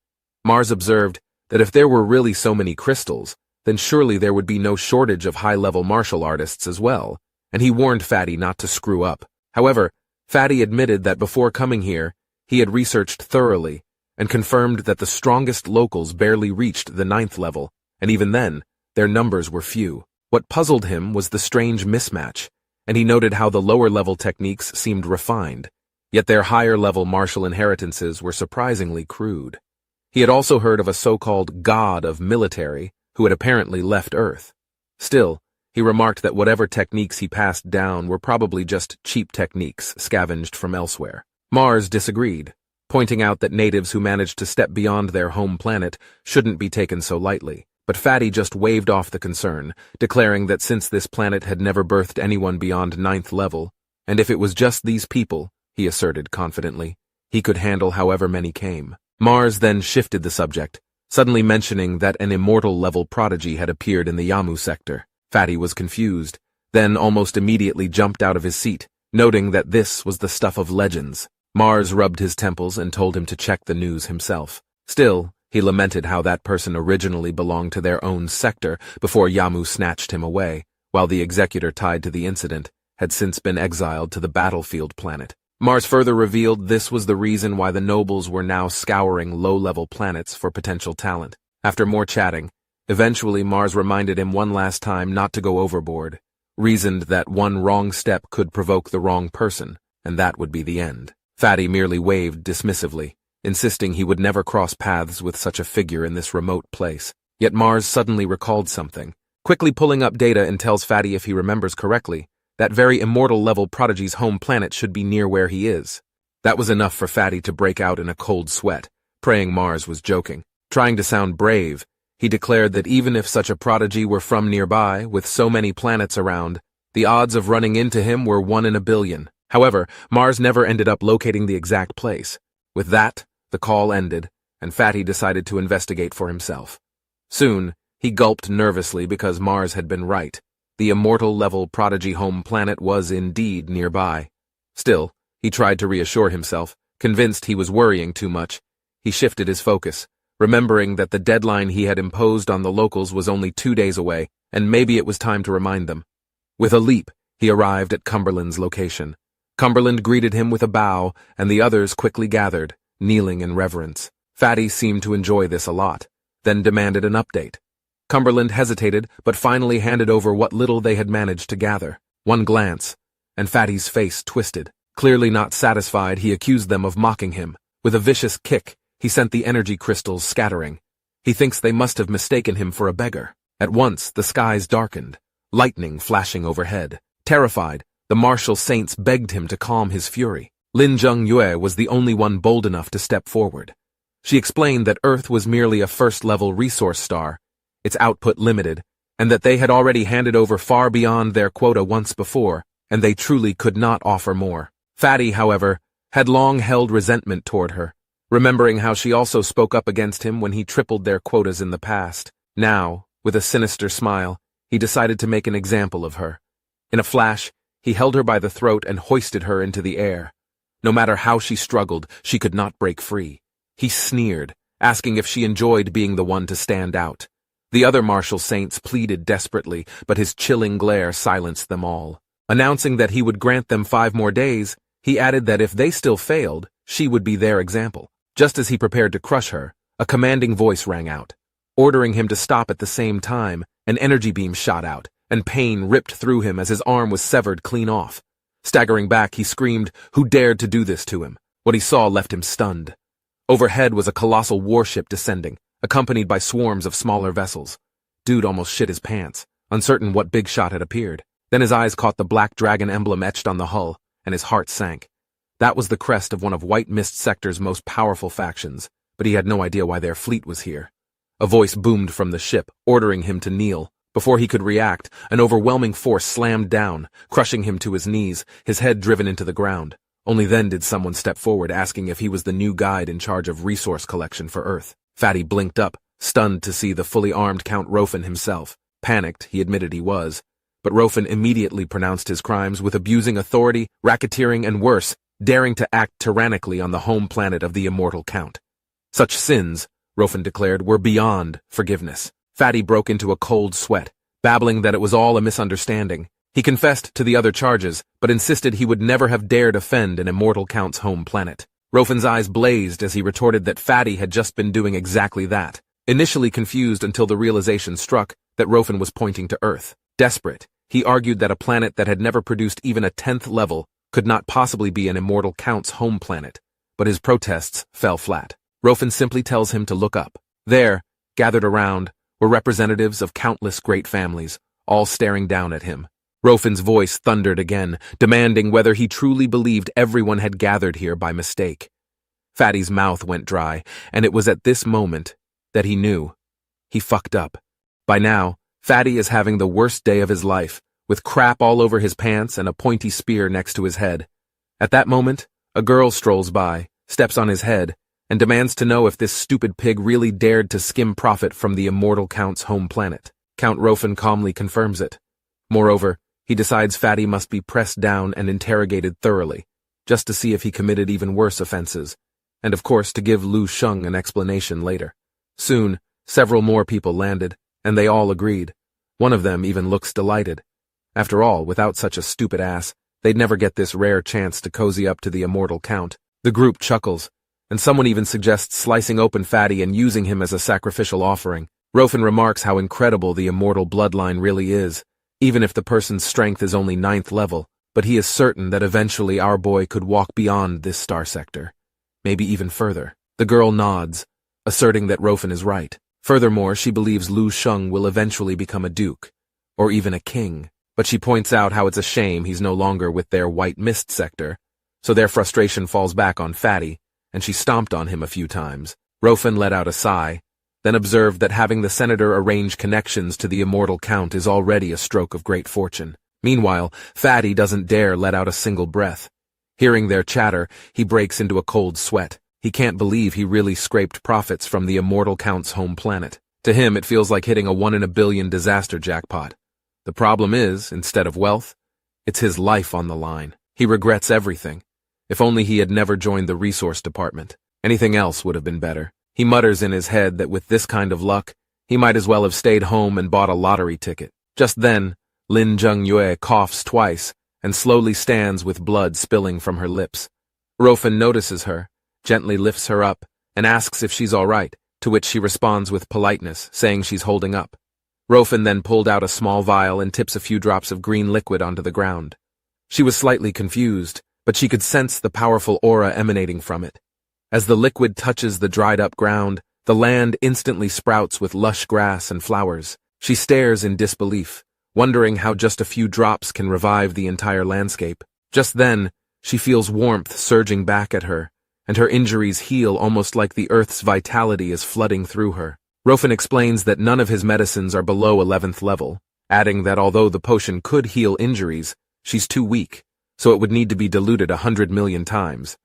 Mars observed that if there were really so many crystals, then surely there would be no shortage of high-level martial artists as well, and he warned Fatty not to screw up. However, Fatty admitted that before coming here, he had researched thoroughly and confirmed that the strongest locals barely reached the 9th level, and even then, their numbers were few. What puzzled him was the strange mismatch, and he noted how the lower-level techniques seemed refined, yet their higher-level martial inheritances were surprisingly crude. He had also heard of a so-called god of military who had apparently left Earth. Still, he remarked that whatever techniques he passed down were probably just cheap techniques scavenged from elsewhere. Mars disagreed, pointing out that natives who managed to step beyond their home planet shouldn't be taken so lightly. But Fatty just waved off the concern, declaring that since this planet had never birthed anyone beyond 9th level, and if it was just these people, he asserted confidently, he could handle however many came. Mars then shifted the subject, suddenly mentioning that an immortal-level prodigy had appeared in the Yamu sector. Fatty was confused, then almost immediately jumped out of his seat, noting that this was the stuff of legends. Mars rubbed his temples and told him to check the news himself. Still, he lamented how that person originally belonged to their own sector before Yamu snatched him away, while the executor tied to the incident had since been exiled to the battlefield planet. Mars further revealed this was the reason why the nobles were now scouring low-level planets for potential talent. After more chatting, eventually Mars reminded him one last time not to go overboard, reasoned that one wrong step could provoke the wrong person, and that would be the end. Fatty merely waved dismissively, insisting he would never cross paths with such a figure in this remote place. Yet Mars suddenly recalled something. Quickly pulling up data and tells Fatty if he remembers correctly, that very immortal-level prodigy's home planet should be near where he is. That was enough for Fatty to break out in a cold sweat, praying Mars was joking. Trying to sound brave, he declared that even if such a prodigy were from nearby, with so many planets around, the odds of running into him were 1 in a billion. However, Mars never ended up locating the exact place. With that, the call ended, and Fatty decided to investigate for himself. Soon, he gulped nervously because Mars had been right. The immortal-level prodigy home planet was indeed nearby. Still, he tried to reassure himself, convinced he was worrying too much. He shifted his focus, remembering that the deadline he had imposed on the locals was only 2 days away, and maybe it was time to remind them. With a leap, he arrived at Cumberland's location. Cumberland greeted him with a bow, and the others quickly gathered, kneeling in reverence. Fatty seemed to enjoy this a lot, then demanded an update. Cumberland hesitated, but finally handed over what little they had managed to gather. One glance, and Fatty's face twisted. Clearly not satisfied, he accused them of mocking him. With a vicious kick, he sent the energy crystals scattering. He thinks they must have mistaken him for a beggar. At once, the skies darkened, lightning flashing overhead. Terrified, the martial saints begged him to calm his fury. Lin Zhengyue was the only one bold enough to step forward. She explained that Earth was merely a first-level resource star, its output limited, and that they had already handed over far beyond their quota once before, and they truly could not offer more. Fatty, however, had long held resentment toward her, remembering how she also spoke up against him when he tripled their quotas in the past. Now, with a sinister smile, he decided to make an example of her. In a flash, he held her by the throat and hoisted her into the air. No matter how she struggled, she could not break free. He sneered, asking if she enjoyed being the one to stand out. The other martial saints pleaded desperately, but his chilling glare silenced them all. Announcing that he would grant them 5 more days, he added that if they still failed, she would be their example. Just as he prepared to crush her, a commanding voice rang out. Ordering him to stop at the same time, an energy beam shot out, and pain ripped through him as his arm was severed clean off. Staggering back, he screamed, "Who dared to do this to him?" What he saw left him stunned. Overhead was a colossal warship descending, accompanied by swarms of smaller vessels. Dude almost shit his pants, uncertain what big shot had appeared. Then his eyes caught the black dragon emblem etched on the hull, and his heart sank. That was the crest of one of White Mist Sector's most powerful factions, but he had no idea why their fleet was here. A voice boomed from the ship, ordering him to kneel. Before he could react, an overwhelming force slammed down, crushing him to his knees, his head driven into the ground. Only then did someone step forward asking if he was the new guide in charge of resource collection for Earth. Fatty blinked up, stunned to see the fully armed Count Rofen himself. Panicked, he admitted he was. But Rofen immediately pronounced his crimes with abusing authority, racketeering, and worse, daring to act tyrannically on the home planet of the immortal Count. Such sins, Rofen declared, were beyond forgiveness. Fatty broke into a cold sweat, babbling that it was all a misunderstanding. He confessed to the other charges, but insisted he would never have dared offend an immortal Count's home planet. Rofen's eyes blazed as he retorted that Fatty had just been doing exactly that, initially confused until the realization struck that Rofen was pointing to Earth. Desperate, he argued that a planet that had never produced even a 10th level could not possibly be an immortal Count's home planet, but his protests fell flat. Rofen simply tells him to look up. There, gathered around, were representatives of countless great families, all staring down at him. Rofen's voice thundered again, demanding whether he truly believed everyone had gathered here by mistake. Fatty's mouth went dry, and it was at this moment that he knew. He fucked up. By now, Fatty is having the worst day of his life, with crap all over his pants and a pointy spear next to his head. At that moment, a girl strolls by, steps on his head, and demands to know if this stupid pig really dared to skim profit from the immortal Count's home planet. Count Rofen calmly confirms it. Moreover, he decides Fatty must be pressed down and interrogated thoroughly, just to see if he committed even worse offenses, and of course to give Lu Sheng an explanation later. Soon, several more people landed, and they all agreed. One of them even looks delighted. After all, without such a stupid ass, they'd never get this rare chance to cozy up to the immortal Count. The group chuckles, and someone even suggests slicing open Fatty and using him as a sacrificial offering. Rofen remarks how incredible the immortal bloodline really is, even if the person's strength is only 9th level, but he is certain that eventually our boy could walk beyond this star sector. Maybe even further. The girl nods, asserting that Rofen is right. Furthermore, she believes Lu Sheng will eventually become a duke, or even a king, but she points out how it's a shame he's no longer with their White Mist sector, so their frustration falls back on Fatty, and she stomped on him a few times. Rofen let out a sigh, then observed that having the senator arrange connections to the immortal Count is already a stroke of great fortune. Meanwhile, Fatty doesn't dare let out a single breath. Hearing their chatter, he breaks into a cold sweat. He can't believe he really scraped profits from the immortal Count's home planet. To him, it feels like hitting a 1 in a billion disaster jackpot. The problem is, instead of wealth, it's his life on the line. He regrets everything. If only he had never joined the resource department. Anything else would have been better. He mutters in his head that with this kind of luck, he might as well have stayed home and bought a lottery ticket. Just then, Lin Zhengyue coughs twice and slowly stands with blood spilling from her lips. Rofen notices her, gently lifts her up, and asks if she's all right, to which she responds with politeness, saying she's holding up. Rofen then pulled out a small vial and tips a few drops of green liquid onto the ground. She was slightly confused, but she could sense the powerful aura emanating from it. As the liquid touches the dried-up ground, the land instantly sprouts with lush grass and flowers. She stares in disbelief, wondering how just a few drops can revive the entire landscape. Just then, she feels warmth surging back at her, and her injuries heal almost like the earth's vitality is flooding through her. Rofen explains that none of his medicines are below 11th level, adding that although the potion could heal injuries, she's too weak, so it would need to be diluted 100 million times.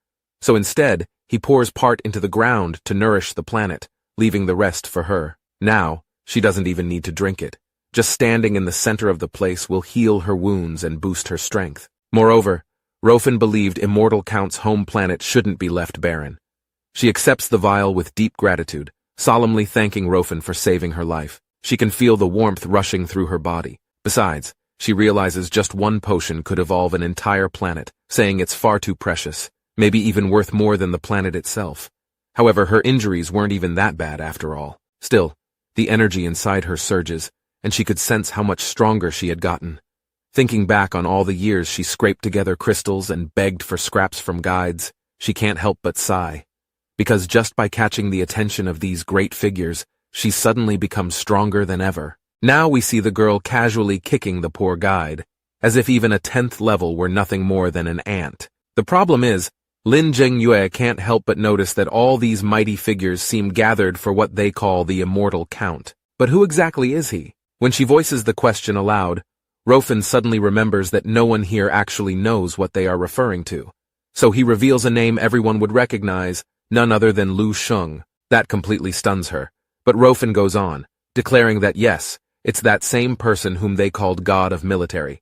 So instead, he pours part into the ground to nourish the planet, leaving the rest for her. Now, she doesn't even need to drink it. Just standing in the center of the place will heal her wounds and boost her strength. Moreover, Rofen believed Immortal Count's home planet shouldn't be left barren. She accepts the vial with deep gratitude, solemnly thanking Rofen for saving her life. She can feel the warmth rushing through her body. Besides, she realizes just one potion could evolve an entire planet, saying it's far too precious, maybe even worth more than the planet itself. However, her injuries weren't even that bad after all. Still, the energy inside her surges, and she could sense how much stronger she had gotten. Thinking back on all the years she scraped together crystals and begged for scraps from guides, she can't help but sigh. Because just by catching the attention of these great figures, she suddenly becomes stronger than ever. Now we see the girl casually kicking the poor guide, as if even a 10th level were nothing more than an ant. The problem is, Lin Zhengyue can't help but notice that all these mighty figures seem gathered for what they call the Immortal Count. But who exactly is he? When she voices the question aloud, Rofen suddenly remembers that no one here actually knows what they are referring to. So he reveals a name everyone would recognize, none other than Lu Sheng. That completely stuns her. But Rofen goes on, declaring that yes, it's that same person whom they called God of Military.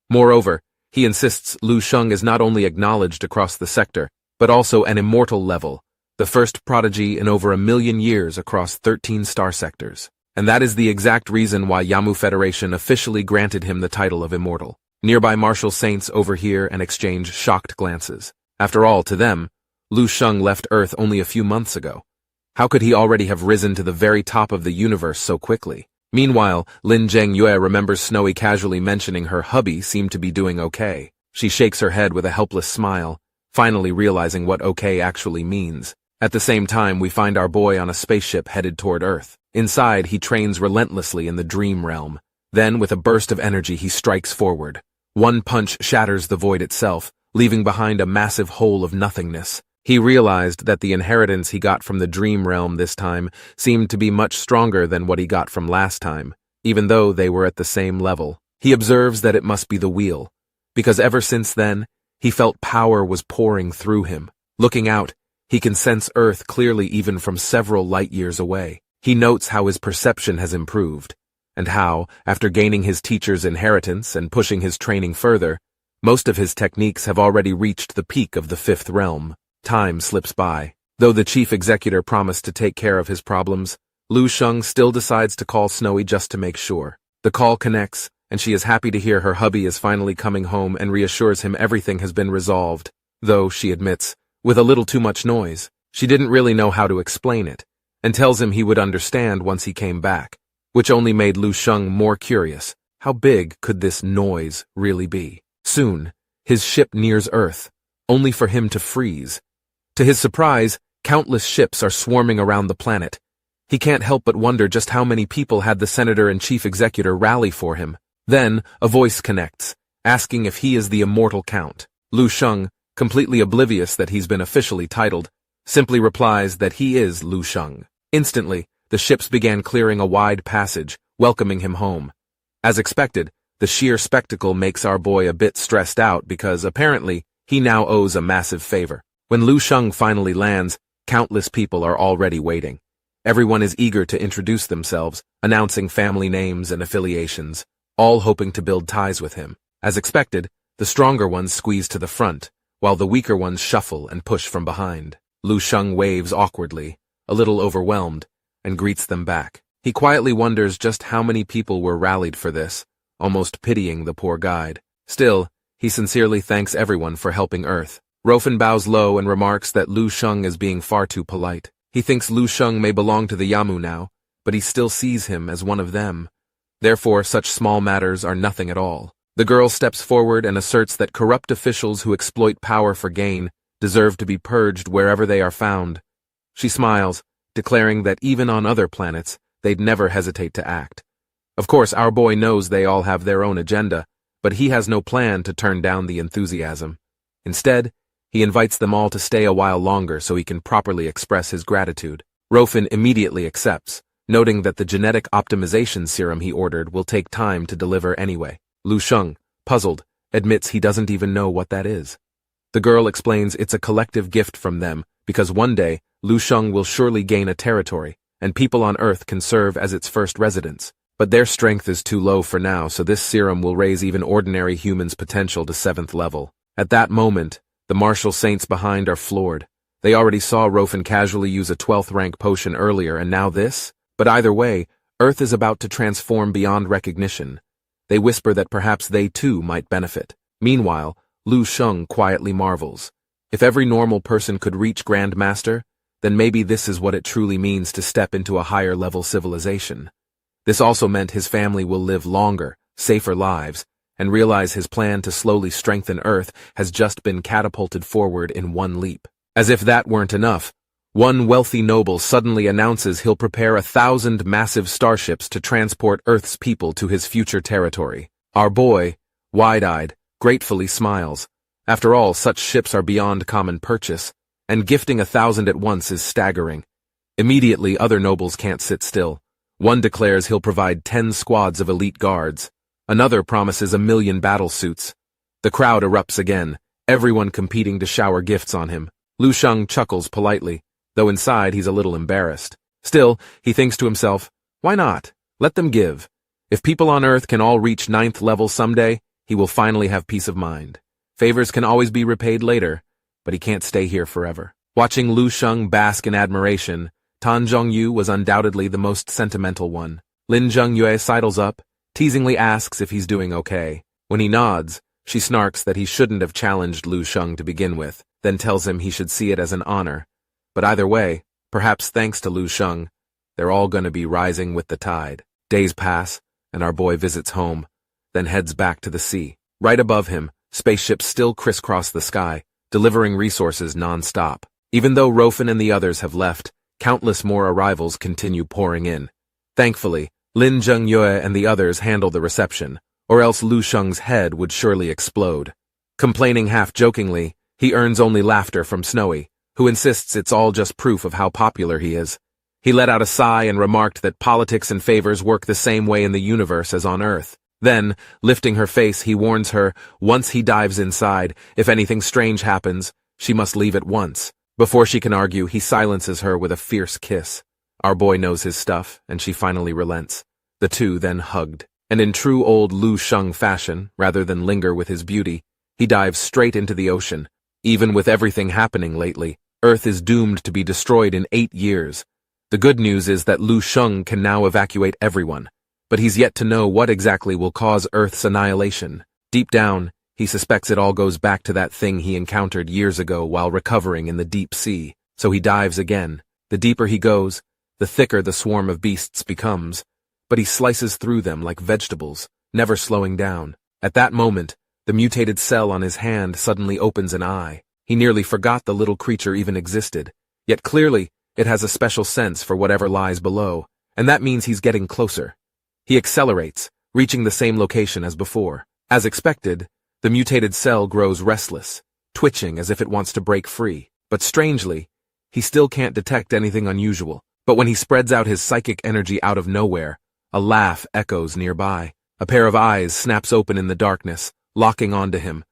Moreover, he insists Lu Sheng is not only acknowledged across the sector, but also an immortal level, the first prodigy in over 1,000,000 years across 13 star sectors. And that is the exact reason why Yamu Federation officially granted him the title of Immortal. Nearby martial saints overhear and exchange shocked glances. After all, to them, Lu Sheng left Earth only a few months ago. How could he already have risen to the very top of the universe so quickly? Meanwhile, Lin Zhengyue remembers Snowy casually mentioning her hubby seemed to be doing okay. She shakes her head with a helpless smile, finally realizing what okay actually means. At the same time, we find our boy on a spaceship headed toward Earth. Inside, he trains relentlessly in the dream realm. Then, with a burst of energy, he strikes forward. One punch shatters the void itself, leaving behind a massive hole of nothingness. He realized that the inheritance he got from the dream realm this time seemed to be much stronger than what he got from last time, even though they were at the same level. He observes that it must be the wheel, because ever since then, he felt power was pouring through him. Looking out, he can sense Earth clearly even from several light years away. He notes how his perception has improved, and how, after gaining his teacher's inheritance and pushing his training further, most of his techniques have already reached the peak of the 5th realm. Time slips by. Though the chief executor promised to take care of his problems, Lu Sheng still decides to call Snowy just to make sure. The call connects, and she is happy to hear her hubby is finally coming home and reassures him everything has been resolved, though, she admits, with a little too much noise. She didn't really know how to explain it, and tells him he would understand once he came back, which only made Lu Sheng more curious. How big could this noise really be? Soon, his ship nears Earth, only for him to freeze. To his surprise, countless ships are swarming around the planet. He can't help but wonder just how many people had the senator and chief executor rally for him. Then, a voice connects, asking if he is the Immortal Count. Lu Sheng, completely oblivious that he's been officially titled, simply replies that he is Lu Sheng. Instantly, the ships began clearing a wide passage, welcoming him home. As expected, the sheer spectacle makes our boy a bit stressed out because, apparently, he now owes a massive favor. When Lu Sheng finally lands, countless people are already waiting. Everyone is eager to introduce themselves, announcing family names and affiliations. all hoping to build ties with him. As expected, the stronger ones squeeze to the front, while the weaker ones shuffle and push from behind. Lu Sheng waves awkwardly, a little overwhelmed, and greets them back. He quietly wonders just how many people were rallied for this, almost pitying the poor guide. Still, he sincerely thanks everyone for helping Earth. Rofen bows low and remarks that Lu Sheng is being far too polite. He thinks Lu Sheng may belong to the Yamu now, but he still sees him as one of them. Therefore, such small matters are nothing at all. The girl steps forward and asserts that corrupt officials who exploit power for gain deserve to be purged wherever they are found. She smiles, declaring that even on other planets, they'd never hesitate to act. Of course, our boy knows they all have their own agenda, but he has no plan to turn down the enthusiasm. Instead, he invites them all to stay a while longer so he can properly express his gratitude. Rofen immediately accepts, noting that the genetic optimization serum he ordered will take time to deliver anyway. Lu Sheng, puzzled, admits he doesn't even know what that is. The girl explains it's a collective gift from them, because one day, Lu Sheng will surely gain a territory, and people on Earth can serve as its first residents. But their strength is too low for now, so this serum will raise even ordinary humans' potential to 7th level. At that moment, the martial saints behind are floored. They already saw Rofen casually use a 12th rank potion earlier, and now this? But either way, Earth is about to transform beyond recognition. They whisper that perhaps they too might benefit. Meanwhile, Lu Sheng quietly marvels. If every normal person could reach Grand Master, then maybe this is what it truly means to step into a higher level civilization. This also meant his family will live longer, safer lives, and realize his plan to slowly strengthen Earth has just been catapulted forward in one leap. As if that weren't enough, one wealthy noble suddenly announces he'll prepare 1,000 massive starships to transport Earth's people to his future territory. Our boy, wide-eyed, gratefully smiles. After all, such ships are beyond common purchase, and gifting 1,000 at once is staggering. Immediately, other nobles can't sit still. One declares he'll provide 10 squads of elite guards. Another promises 1,000,000 battle suits. The crowd erupts again, everyone competing to shower gifts on him. Lu Sheng chuckles politely, though inside he's a little embarrassed. Still, he thinks to himself, why not? Let them give. If people on Earth can all reach 9th level someday, he will finally have peace of mind. Favors can always be repaid later, but he can't stay here forever. Watching Lu Sheng bask in admiration, Tan Zhongyu was undoubtedly the most sentimental one. Lin Zhengyue sidles up, teasingly asks if he's doing okay. When he nods, she snarks that he shouldn't have challenged Lu Sheng to begin with, then tells him he should see it as an honor. But either way, perhaps thanks to Lu Sheng, they're all gonna be rising with the tide. Days pass, and our boy visits home, then heads back to the sea. Right above him, spaceships still crisscross the sky, delivering resources non-stop. Even though Rofen and the others have left, countless more arrivals continue pouring in. Thankfully, Lin Zhengyue and the others handle the reception, or else Lu Sheng's head would surely explode. Complaining half-jokingly, he earns only laughter from Snowy, who insists it's all just proof of how popular he is. He let out a sigh and remarked that politics and favors work the same way in the universe as on Earth. Then, lifting her face, he warns her, once he dives inside, if anything strange happens, she must leave at once. Before she can argue, he silences her with a fierce kiss. Our boy knows his stuff, and she finally relents. The two then hugged, and in true old Lu Sheng fashion, rather than linger with his beauty, he dives straight into the ocean. Even with everything happening lately, Earth is doomed to be destroyed in 8 years. The good news is that Lu Sheng can now evacuate everyone, but he's yet to know what exactly will cause Earth's annihilation. Deep down, he suspects it all goes back to that thing he encountered years ago while recovering in the deep sea, so he dives again. The deeper he goes, the thicker the swarm of beasts becomes, but he slices through them like vegetables, never slowing down. At that moment, the mutated cell on his hand suddenly opens an eye. He nearly forgot the little creature even existed, yet clearly it has a special sense for whatever lies below, and that means he's getting closer. He accelerates, reaching the same location as before. As expected, the mutated cell grows restless, twitching as if it wants to break free. But strangely, he still can't detect anything unusual. But when he spreads out his psychic energy out of nowhere, a laugh echoes nearby. A pair of eyes snaps open in the darkness, locking onto him.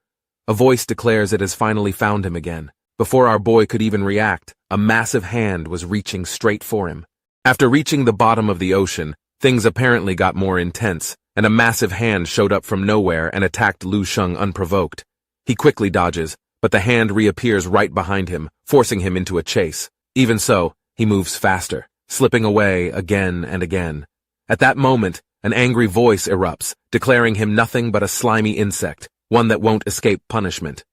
A voice declares it has finally found him again. Before our boy could even react, a massive hand was reaching straight for him. After reaching the bottom of the ocean, things apparently got more intense, and a massive hand showed up from nowhere and attacked Lu Sheng unprovoked. He quickly dodges, but the hand reappears right behind him, forcing him into a chase. Even so, he moves faster, slipping away again and again. At that moment, an angry voice erupts, declaring him nothing but a slimy insect, one that won't escape punishment.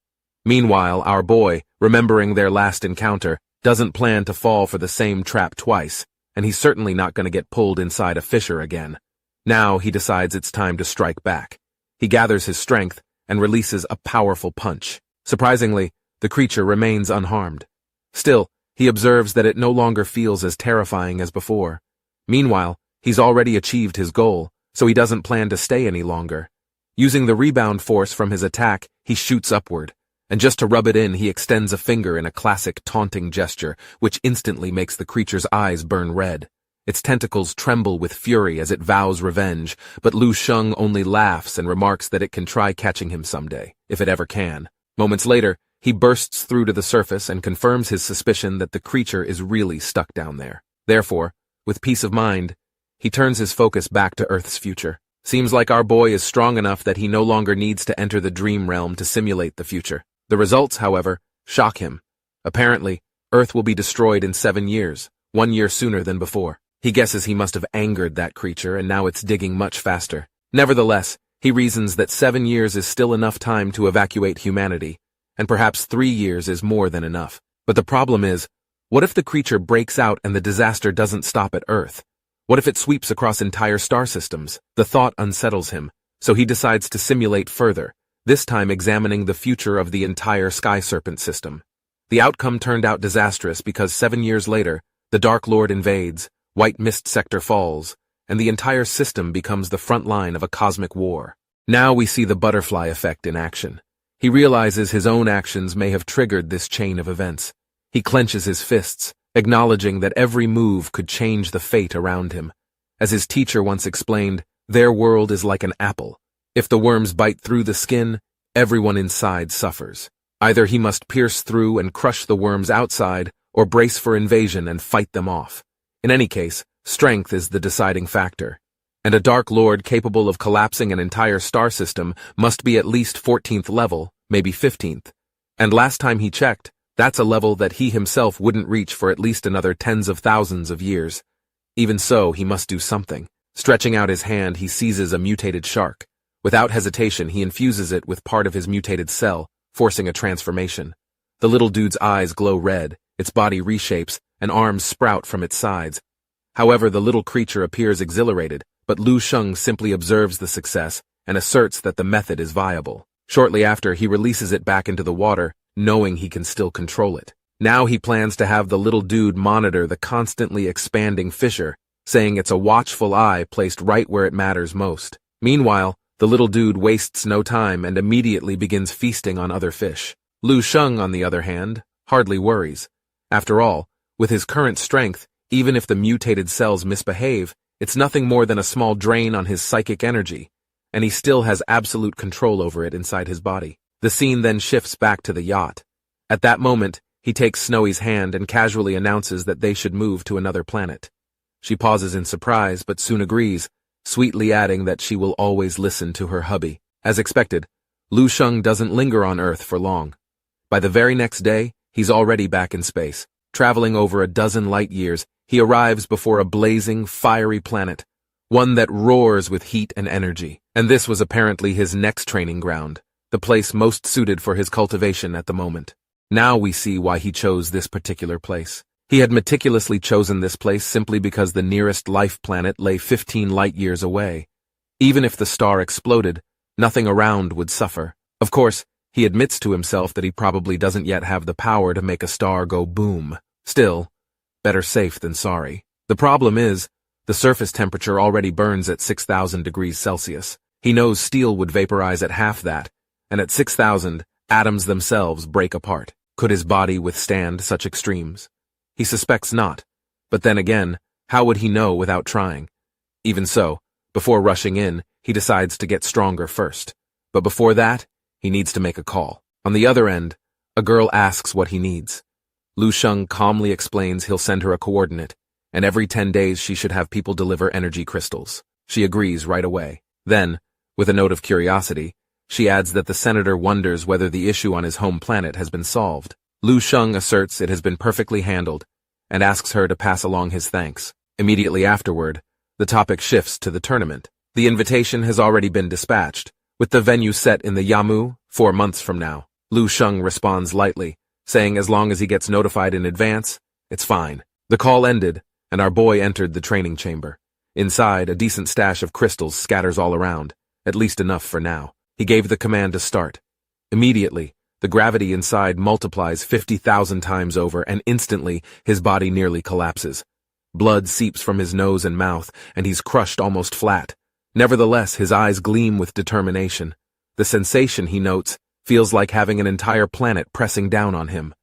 Meanwhile, our boy, remembering their last encounter, doesn't plan to fall for the same trap twice, and he's certainly not going to get pulled inside a fissure again. Now he decides it's time to strike back. He gathers his strength and releases a powerful punch. Surprisingly, the creature remains unharmed. Still, he observes that it no longer feels as terrifying as before. Meanwhile, he's already achieved his goal, so he doesn't plan to stay any longer. Using the rebound force from his attack, he shoots upward, and just to rub it in, he extends a finger in a classic taunting gesture, which instantly makes the creature's eyes burn red. Its tentacles tremble with fury as it vows revenge, but Lu Sheng only laughs and remarks that it can try catching him someday, if it ever can. Moments later, he bursts through to the surface and confirms his suspicion that the creature is really stuck down there. Therefore, with peace of mind, he turns his focus back to Earth's future. Seems like our boy is strong enough that he no longer needs to enter the dream realm to simulate the future. The results, however, shock him. Apparently, Earth will be destroyed in 7 years, 1 year sooner than before. He guesses he must have angered that creature, and now it's digging much faster. Nevertheless, he reasons that 7 years is still enough time to evacuate humanity, and perhaps 3 years is more than enough. But the problem is, what if the creature breaks out and the disaster doesn't stop at Earth? What if it sweeps across entire star systems? The thought unsettles him, so he decides to simulate further, this time examining the future of the entire Sky Serpent system. The outcome turned out disastrous because 7 years later, the Dark Lord invades, White Mist Sector falls, and the entire system becomes the front line of a cosmic war. Now we see the butterfly effect in action. He realizes his own actions may have triggered this chain of events. He clenches his fists, acknowledging that every move could change the fate around him. As his teacher once explained, their world is like an apple. If the worms bite through the skin, everyone inside suffers. Either he must pierce through and crush the worms outside, or brace for invasion and fight them off. In any case, strength is the deciding factor, and a Dark Lord capable of collapsing an entire star system must be at least 14th level, maybe 15th. And last time he checked, that's a level that he himself wouldn't reach for at least another tens of thousands of years. Even so, he must do something. Stretching out his hand, he seizes a mutated shark. Without hesitation, he infuses it with part of his mutated cell, forcing a transformation. The little dude's eyes glow red, its body reshapes, and arms sprout from its sides. However, the little creature appears exhilarated, but Lu Sheng simply observes the success and asserts that the method is viable. Shortly after, he releases it back into the water, knowing he can still control it. Now he plans to have the little dude monitor the constantly expanding fissure, saying it's a watchful eye placed right where it matters most. Meanwhile, the little dude wastes no time and immediately begins feasting on other fish. Lu Sheng, on the other hand, hardly worries. After all, with his current strength, even if the mutated cells misbehave, it's nothing more than a small drain on his psychic energy, and he still has absolute control over it inside his body. The scene then shifts back to the yacht. At that moment, he takes Snowy's hand and casually announces that they should move to another planet. She pauses in surprise, but soon agrees, sweetly adding that she will always listen to her hubby. As expected, Lu Sheng doesn't linger on Earth for long. By the very next day, he's already back in space. Traveling over a dozen light years, he arrives before a blazing, fiery planet, one that roars with heat and energy. And this was apparently his next training ground, the place most suited for his cultivation at the moment. Now we see why he chose this particular place. He had meticulously chosen this place simply because the nearest life planet lay 15 light years away. Even if the star exploded, nothing around would suffer. Of course, he admits to himself that he probably doesn't yet have the power to make a star go boom. Still, better safe than sorry. The problem is, the surface temperature already burns at 6,000 degrees Celsius. He knows steel would vaporize at half that, and at 6,000, atoms themselves break apart. Could his body withstand such extremes? He suspects not, but then again, how would he know without trying? Even so, before rushing in, he decides to get stronger first. But before that, he needs to make a call. On the other end, a girl asks what he needs. Lu Sheng calmly explains he'll send her a coordinate, and every 10 days she should have people deliver energy crystals. She agrees right away. Then, with a note of curiosity, she adds that the senator wonders whether the issue on his home planet has been solved. Lu Sheng asserts it has been perfectly handled and asks her to pass along his thanks. Immediately afterward, the topic shifts to the tournament. The invitation has already been dispatched, with the venue set in the Yamu 4 months from now. Lu Sheng responds lightly, saying as long as he gets notified in advance, it's fine. The call ended, and our boy entered the training chamber. Inside, a decent stash of crystals scatters all around, at least enough for now. He gave the command to start. Immediately, the gravity inside multiplies 50,000 times over, and instantly, his body nearly collapses. Blood seeps from his nose and mouth, and he's crushed almost flat. Nevertheless, his eyes gleam with determination. The sensation, he notes, feels like having an entire planet pressing down on him.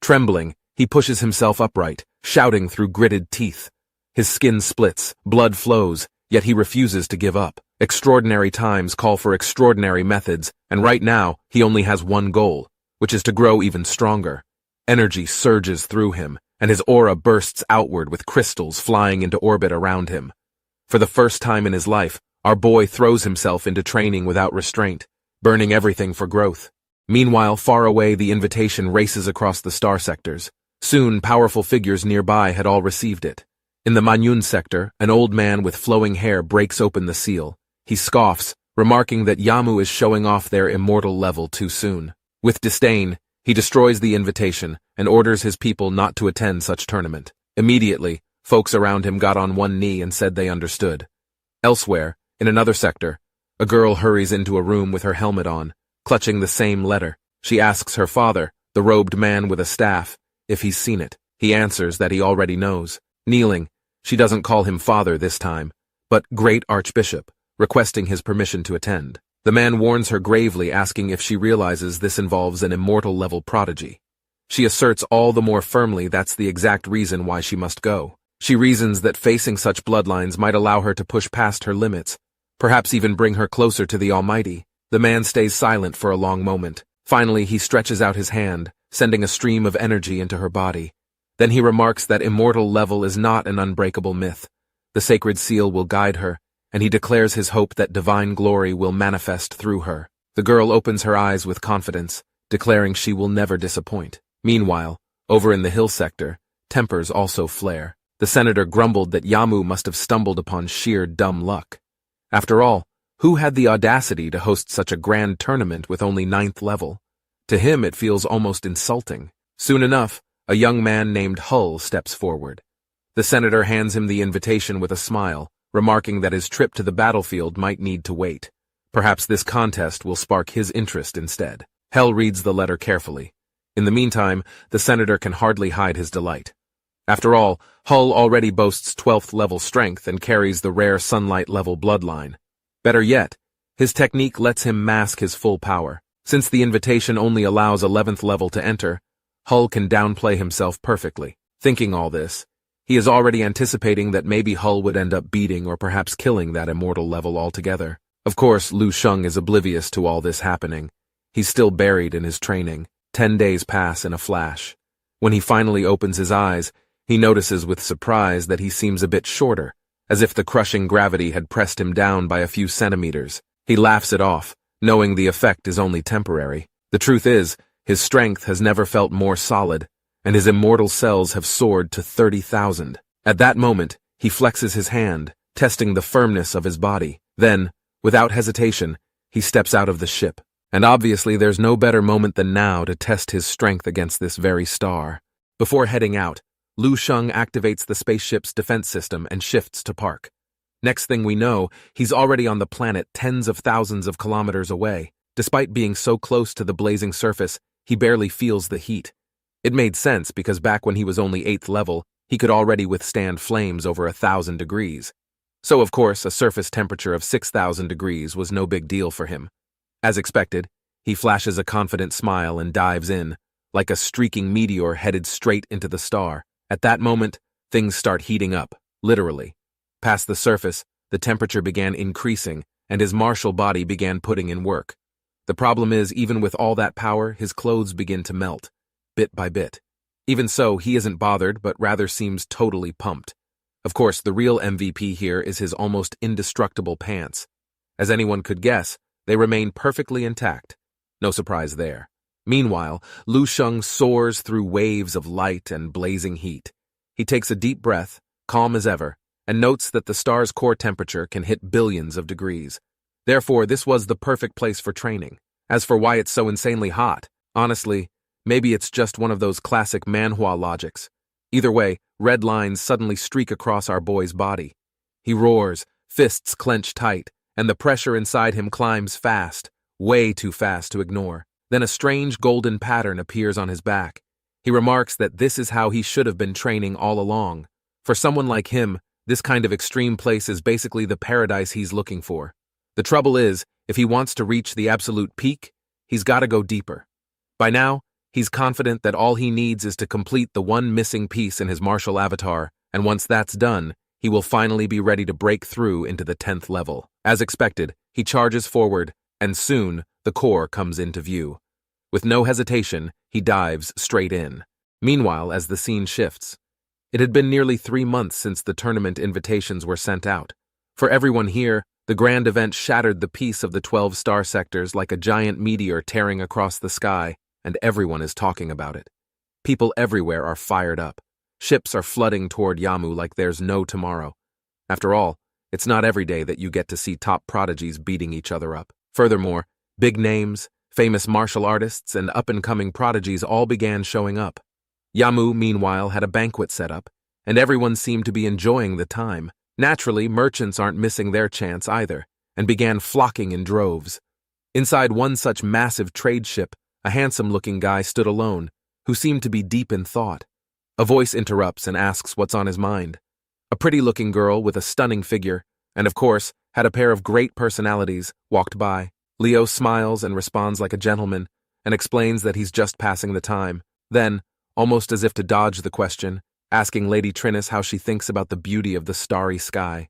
Trembling, he pushes himself upright, shouting through gritted teeth. His skin splits, blood flows, yet he refuses to give up. Extraordinary times call for extraordinary methods, and right now, he only has one goal, which is to grow even stronger. Energy surges through him, and his aura bursts outward with crystals flying into orbit around him. For the first time in his life, our boy throws himself into training without restraint, burning everything for growth. Meanwhile, far away, the invitation races across the star sectors. Soon, powerful figures nearby had all received it. In the Manyun sector, an old man with flowing hair breaks open the seal. He scoffs, remarking that Yamu is showing off their immortal level too soon. With disdain, he destroys the invitation and orders his people not to attend such tournament. Immediately, folks around him got on one knee and said they understood. Elsewhere, in another sector, a girl hurries into a room with her helmet on, clutching the same letter. She asks her father, the robed man with a staff, if he's seen it. He answers that he already knows. Kneeling, she doesn't call him father this time, but great archbishop, requesting his permission to attend. The man warns her gravely, asking if she realizes this involves an immortal-level prodigy. She asserts all the more firmly that's the exact reason why she must go. She reasons that facing such bloodlines might allow her to push past her limits, perhaps even bring her closer to the Almighty. The man stays silent for a long moment. Finally, he stretches out his hand, sending a stream of energy into her body. Then he remarks that immortal level is not an unbreakable myth. The sacred seal will guide her, and he declares his hope that divine glory will manifest through her. The girl opens her eyes with confidence, declaring she will never disappoint. Meanwhile, over in the hill sector, tempers also flare. The senator grumbled that Yamu must have stumbled upon sheer dumb luck. After all, who had the audacity to host such a grand tournament with only 9th level? To him it feels almost insulting. Soon enough, a young man named Hull steps forward. The senator hands him the invitation with a smile, remarking that his trip to the battlefield might need to wait. Perhaps this contest will spark his interest instead. Hull reads the letter carefully. In the meantime, the senator can hardly hide his delight. After all, Hull already boasts 12th level strength and carries the rare sunlight level bloodline. Better yet, his technique lets him mask his full power. Since the invitation only allows 11th level to enter, Hull can downplay himself perfectly. Thinking all this, he is already anticipating that maybe Hull would end up beating or perhaps killing that immortal level altogether. Of course, Lu Sheng is oblivious to all this happening. He's still buried in his training. 10 days pass in a flash. When he finally opens his eyes, he notices with surprise that he seems a bit shorter, as if the crushing gravity had pressed him down by a few centimeters. He laughs it off, knowing the effect is only temporary. The truth is, his strength has never felt more solid, and his immortal cells have soared to 30,000. At that moment, he flexes his hand, testing the firmness of his body. Then, without hesitation, he steps out of the ship. And obviously there's no better moment than now to test his strength against this very star. Before heading out, Lu Sheng activates the spaceship's defense system and shifts to park. Next thing we know, he's already on the planet tens of thousands of kilometers away. Despite being so close to the blazing surface, he barely feels the heat. It made sense because back when he was only 8th level, he could already withstand flames over 1,000 degrees. So of course, a surface temperature of 6,000 degrees was no big deal for him. As expected, he flashes a confident smile and dives in, like a streaking meteor headed straight into the star. At that moment, things start heating up, literally. Past the surface, the temperature began increasing, and his martial body began putting in work. The problem is, even with all that power, his clothes begin to melt, bit by bit. Even so, he isn't bothered, but rather seems totally pumped. Of course, the real MVP here is his almost indestructible pants. As anyone could guess, they remain perfectly intact. No surprise there. Meanwhile, Lu Sheng soars through waves of light and blazing heat. He takes a deep breath, calm as ever, and notes that the star's core temperature can hit billions of degrees. Therefore, this was the perfect place for training. As for why it's so insanely hot, honestly, maybe it's just one of those classic manhwa logics. Either way, red lines suddenly streak across our boy's body. He roars, fists clench tight, and the pressure inside him climbs fast, way too fast to ignore. Then a strange golden pattern appears on his back. He remarks that this is how he should have been training all along. For someone like him, this kind of extreme place is basically the paradise he's looking for. The trouble is, if he wants to reach the absolute peak, he's got to go deeper. By now, he's confident that all he needs is to complete the one missing piece in his martial avatar, and once that's done, he will finally be ready to break through into the 10th level. As expected, he charges forward, and soon, the core comes into view. With no hesitation, he dives straight in. Meanwhile, as the scene shifts, it had been nearly 3 months since the tournament invitations were sent out. For everyone here, the grand event shattered the peace of the 12 star sectors like a giant meteor tearing across the sky, and everyone is talking about it. People everywhere are fired up. Ships are flooding toward Yamu like there's no tomorrow. After all, it's not every day that you get to see top prodigies beating each other up. Furthermore, big names, famous martial artists, and up-and-coming prodigies all began showing up. Yamu, meanwhile, had a banquet set up, and everyone seemed to be enjoying the time. Naturally, merchants aren't missing their chance either, and began flocking in droves. Inside one such massive trade ship, a handsome-looking guy stood alone, who seemed to be deep in thought. A voice interrupts and asks what's on his mind. A pretty-looking girl with a stunning figure, and of course, had a pair of great personalities, walked by. Leo smiles and responds like a gentleman, and explains that he's just passing the time. Then, almost as if to dodge the question, asking Lady Trinnis how she thinks about the beauty of the starry sky.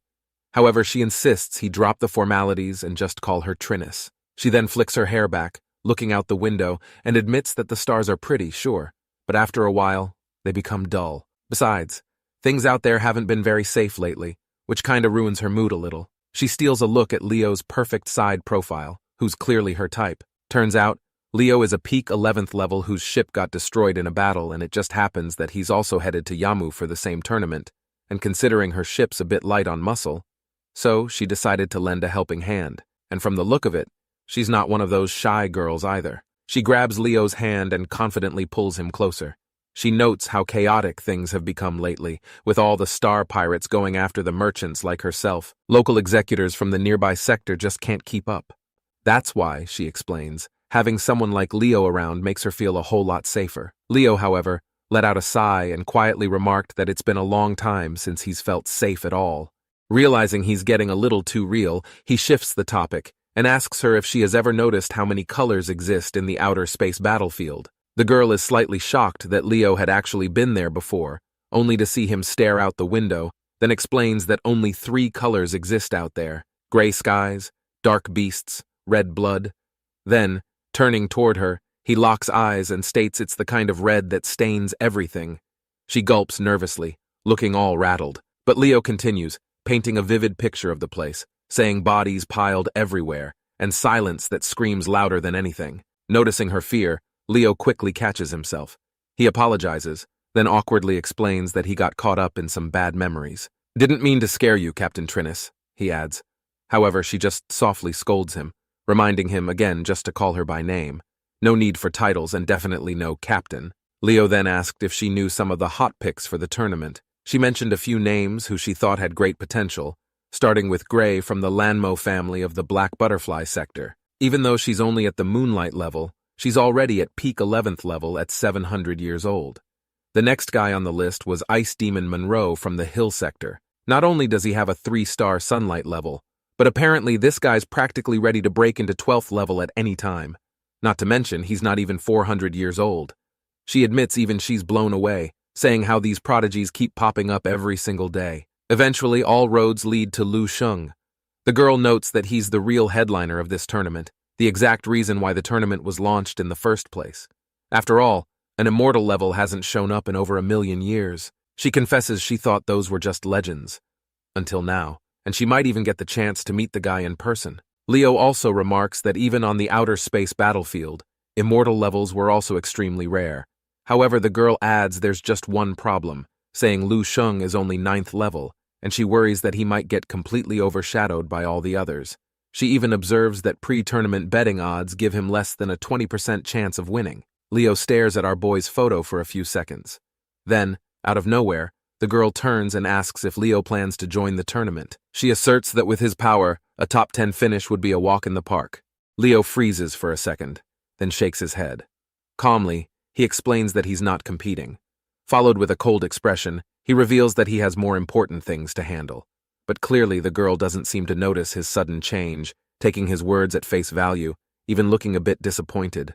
However, she insists he drop the formalities and just call her Trinnis. She then flicks her hair back, looking out the window, and admits that the stars are pretty, sure, but after a while, they become dull. Besides, things out there haven't been very safe lately, which kinda ruins her mood a little. She steals a look at Leo's perfect side profile, who's clearly her type. Turns out, Leo is a peak 11th level whose ship got destroyed in a battle, and it just happens that he's also headed to Yamu for the same tournament, and considering her ship's a bit light on muscle, so she decided to lend a helping hand, and from the look of it, she's not one of those shy girls either. She grabs Leo's hand and confidently pulls him closer. She notes how chaotic things have become lately, with all the star pirates going after the merchants like herself. Local executors from the nearby sector just can't keep up. That's why, she explains, having someone like Leo around makes her feel a whole lot safer. Leo, however, let out a sigh and quietly remarked that it's been a long time since he's felt safe at all. Realizing he's getting a little too real, he shifts the topic and asks her if she has ever noticed how many colors exist in the outer space battlefield. The girl is slightly shocked that Leo had actually been there before, only to see him stare out the window, then explains that only 3 colors exist out there: gray skies, dark beasts, red blood. Then, turning toward her, he locks eyes and states it's the kind of red that stains everything. She gulps nervously, looking all rattled, but Leo continues, painting a vivid picture of the place, saying bodies piled everywhere, and silence that screams louder than anything. Noticing her fear, Leo quickly catches himself. He apologizes, then awkwardly explains that he got caught up in some bad memories. "Didn't mean to scare you, Captain Trinnis," he adds. However, she just softly scolds him, reminding him again just to call her by name. No need for titles and definitely no captain. Leo then asked if she knew some of the hot picks for the tournament. She mentioned a few names who she thought had great potential, starting with Gray from the Lanmo family of the Black Butterfly sector. Even though she's only at the Moonlight level, she's already at peak 11th level at 700 years old. The next guy on the list was Ice Demon Monroe from the Hill sector. Not only does he have a 3-star Sunlight level, but apparently this guy's practically ready to break into 12th level at any time. Not to mention, he's not even 400 years old. She admits even she's blown away, saying how these prodigies keep popping up every single day. Eventually, all roads lead to Lu Sheng. The girl notes that he's the real headliner of this tournament, the exact reason why the tournament was launched in the first place. After all, an immortal level hasn't shown up in over 1,000,000 years. She confesses she thought those were just legends. Until now, and she might even get the chance to meet the guy in person. Leo also remarks that even on the outer space battlefield, immortal levels were also extremely rare. However, the girl adds there's just one problem, saying Lu Sheng is only 9th level, and she worries that he might get completely overshadowed by all the others. She even observes that pre-tournament betting odds give him less than a 20% chance of winning. Leo stares at our boy's photo for a few seconds. Then, out of nowhere, the girl turns and asks if Leo plans to join the tournament. She asserts that with his power, a top 10 finish would be a walk in the park. Leo freezes for a second, then shakes his head. Calmly, he explains that he's not competing. Followed with a cold expression, he reveals that he has more important things to handle. But clearly the girl doesn't seem to notice his sudden change, taking his words at face value, even looking a bit disappointed.